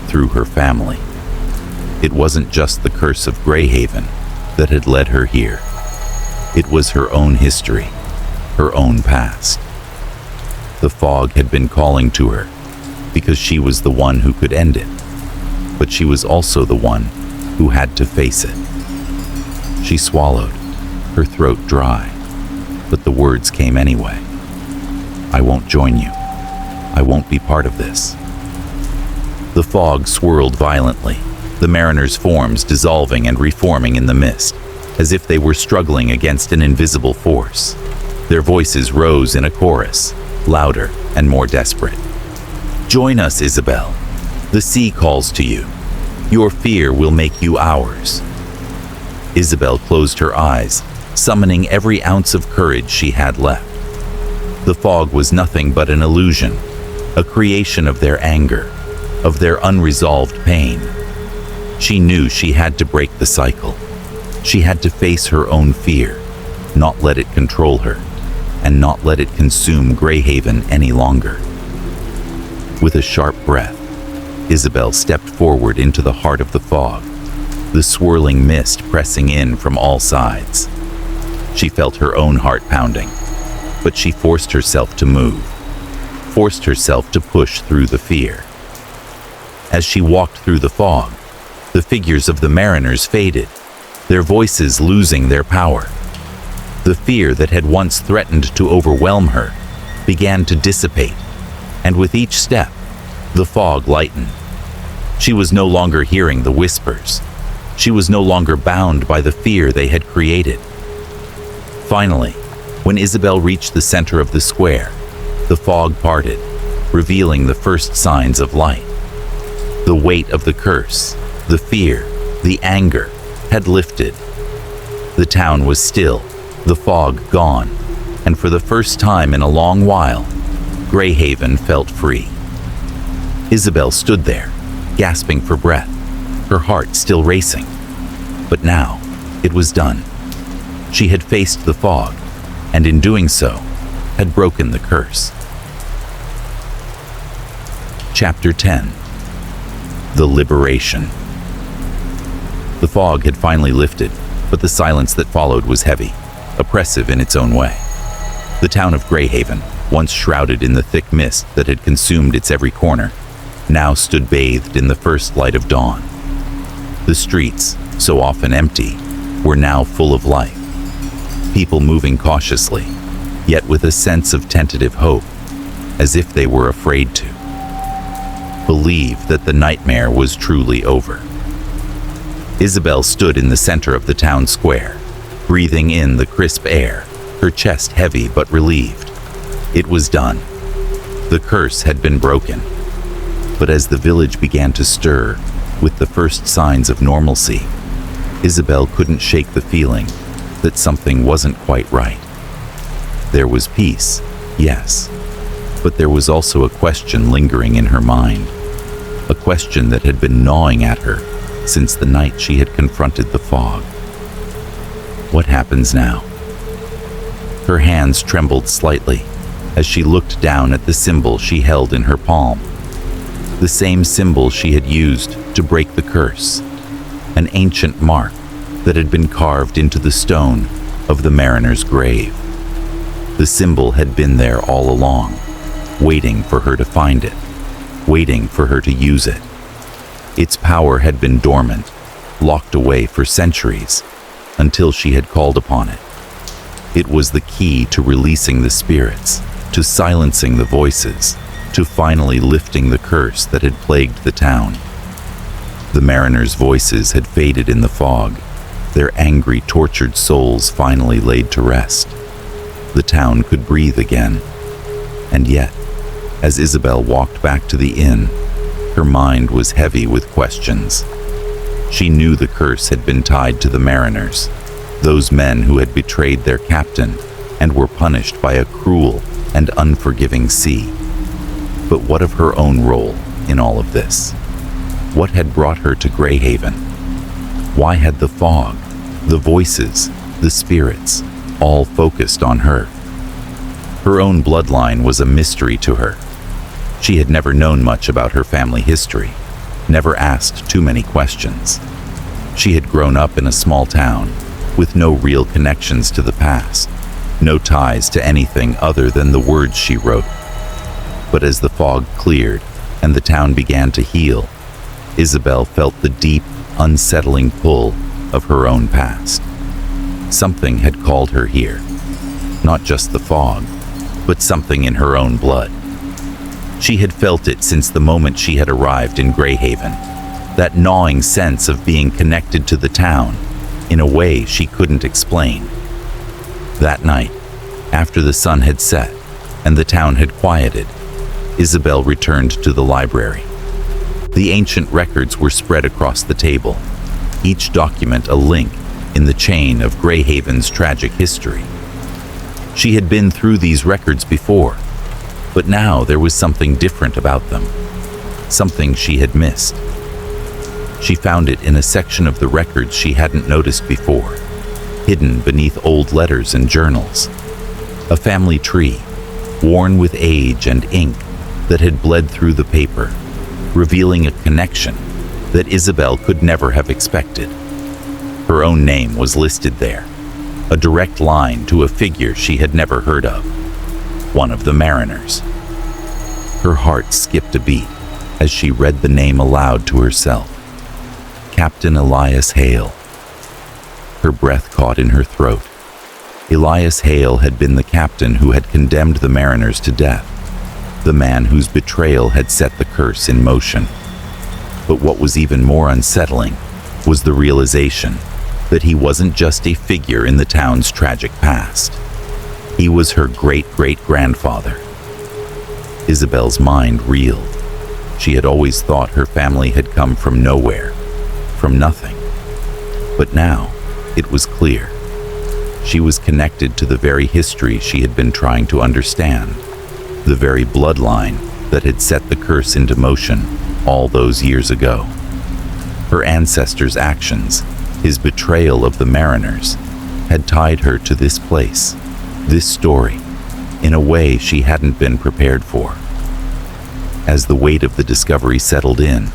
Speaker 1: through her family. It wasn't just the curse of Greyhaven that had led her here. It was her own history, her own past. The fog had been calling to her because she was the one who could end it, but she was also the one who had to face it. She swallowed, her throat dry, but the words came anyway. "I won't join you. I won't be part of this." The fog swirled violently, the mariners' forms dissolving and reforming in the mist, as if they were struggling against an invisible force. Their voices rose in a chorus, louder and more desperate. "Join us, Isabel. The sea calls to you. Your fear will make you ours." Isabel closed her eyes, summoning every ounce of courage she had left. The fog was nothing but an illusion, a creation of their anger, of their unresolved pain. She knew she had to break the cycle. She had to face her own fear, not let it control her, and not let it consume Greyhaven any longer. With a sharp breath, Isabel stepped forward into the heart of the fog, the swirling mist pressing in from all sides. She felt her own heart pounding, but she forced herself to move, forced herself to push through the fear. As she walked through the fog, the figures of the mariners faded, their voices losing their power. The fear that had once threatened to overwhelm her began to dissipate, and with each step, the fog lightened. She was no longer hearing the whispers. She was no longer bound by the fear they had created. Finally, when Isabel reached the center of the square, the fog parted, revealing the first signs of light. The weight of the curse, the fear, the anger had lifted. The town was still, the fog gone, and for the first time in a long while, Greyhaven felt free. Isabel stood there, gasping for breath, her heart still racing. But now, it was done. She had faced the fog, and in doing so, had broken the curse. Chapter 10. The Liberation. The fog had finally lifted, but the silence that followed was heavy, oppressive in its own way. The town of Greyhaven, once shrouded in the thick mist that had consumed its every corner, now stood bathed in the first light of dawn. The streets, so often empty, were now full of life. People moving cautiously, yet with a sense of tentative hope, as if they were afraid to believe that the nightmare was truly over. Isabel stood in the center of the town square, breathing in the crisp air, her chest heavy but relieved. It was done. The curse had been broken. But as the village began to stir, with the first signs of normalcy, Isabel couldn't shake the feeling that something wasn't quite right. There was peace, yes, but there was also a question lingering in her mind, a question that had been gnawing at her since the night she had confronted the fog. What happens now? Her hands trembled slightly as she looked down at the symbol she held in her palm, the same symbol she had used to break the curse, an ancient mark that had been carved into the stone of the mariner's grave. The symbol had been there all along, waiting for her to find it, waiting for her to use it. Its power had been dormant, locked away for centuries, until she had called upon it. It was the key to releasing the spirits, to silencing the voices, to finally lifting the curse that had plagued the town. The mariners' voices had faded in the fog, their angry, tortured souls finally laid to rest. The town could breathe again. And yet, as Isabel walked back to the inn, her mind was heavy with questions. She knew the curse had been tied to the mariners, those men who had betrayed their captain and were punished by a cruel and unforgiving sea. But what of her own role in all of this? What had brought her to Greyhaven? Why had the fog, the voices, the spirits, all focused on her? Her own bloodline was a mystery to her. She had never known much about her family history, never asked too many questions. She had grown up in a small town, with no real connections to the past, no ties to anything other than the words she wrote. But as the fog cleared and the town began to heal, Isabel felt the deep, unsettling pull of her own past. Something had called her here, not just the fog, but something in her own blood. She had felt it since the moment she had arrived in Greyhaven, that gnawing sense of being connected to the town in a way she couldn't explain. That night, after the sun had set and the town had quieted, Isabel returned to the library. The ancient records were spread across the table, each document a link in the chain of Greyhaven's tragic history. She had been through these records before, but now there was something different about them, something she had missed. She found it in a section of the records she hadn't noticed before, hidden beneath old letters and journals. A family tree, worn with age and ink, that had bled through the paper, revealing a connection that Isabel could never have expected. Her own name was listed there, a direct line to a figure she had never heard of, one of the mariners. Her heart skipped a beat as she read the name aloud to herself. Captain Elias Hale. Her breath caught in her throat. Elias Hale had been the captain who had condemned the mariners to death, the man whose betrayal had set the curse in motion. But what was even more unsettling was the realization that he wasn't just a figure in the town's tragic past. He was her great-great-grandfather. Isabel's mind reeled. She had always thought her family had come from nowhere, from nothing. But now, it was clear. She was connected to the very history she had been trying to understand, the very bloodline that had set the curse into motion all those years ago. Her ancestors' actions, his betrayal of the mariners, had tied her to this place, this story, in a way she hadn't been prepared for. As the weight of the discovery settled in,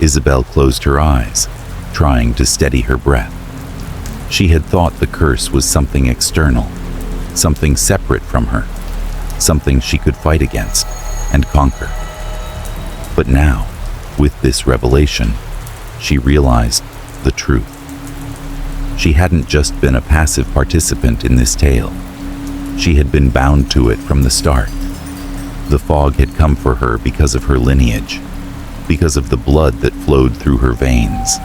Speaker 1: Isabel closed her eyes, trying to steady her breath. She had thought the curse was something external, something separate from her, something she could fight against and conquer. But now, with this revelation, she realized the truth. She hadn't just been a passive participant in this tale. She had been bound to it from the start. The fog had come for her because of her lineage, because of the blood that flowed through her veins,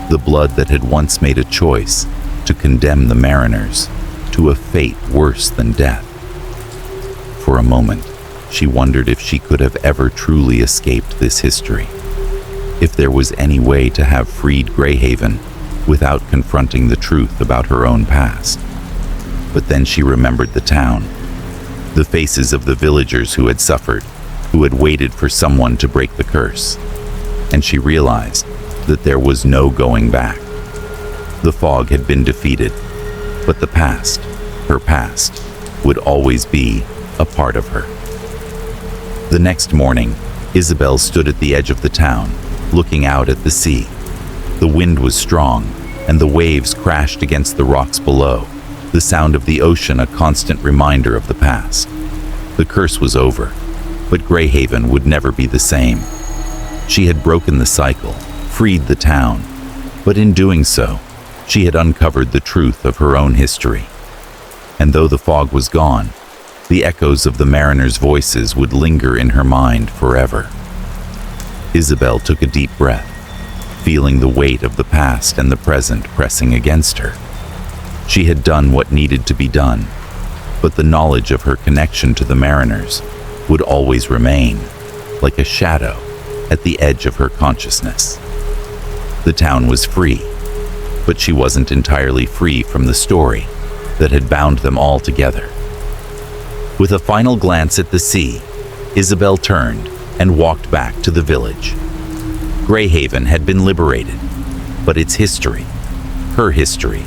Speaker 1: the blood that had once made a choice to condemn the mariners to a fate worse than death. For a moment, She wondered if she could have ever truly escaped this history. If there was any way to have freed Greyhaven without confronting the truth about her own past. But then she remembered the town, the faces of the villagers who had suffered, who had waited for someone to break the curse. And she realized that there was no going back. The fog had been defeated, but the past, her past, would always be a part of her. The next morning, Isabel stood at the edge of the town, looking out at the sea. The wind was strong, and the waves crashed against the rocks below, the sound of the ocean a constant reminder of the past. The curse was over, but Greyhaven would never be the same. She had broken the cycle, freed the town, but in doing so, she had uncovered the truth of her own history. And though the fog was gone, the echoes of the mariners' voices would linger in her mind forever. Isabel took a deep breath, feeling the weight of the past and the present pressing against her. She had done what needed to be done, but the knowledge of her connection to the mariners would always remain, like a shadow, at the edge of her consciousness. The town was free, but she wasn't entirely free from the story that had bound them all together. With a final glance at the sea, Isabel turned and walked back to the village. Greyhaven had been liberated, but its history, her history,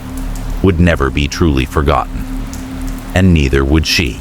Speaker 1: would never be truly forgotten, and neither would she.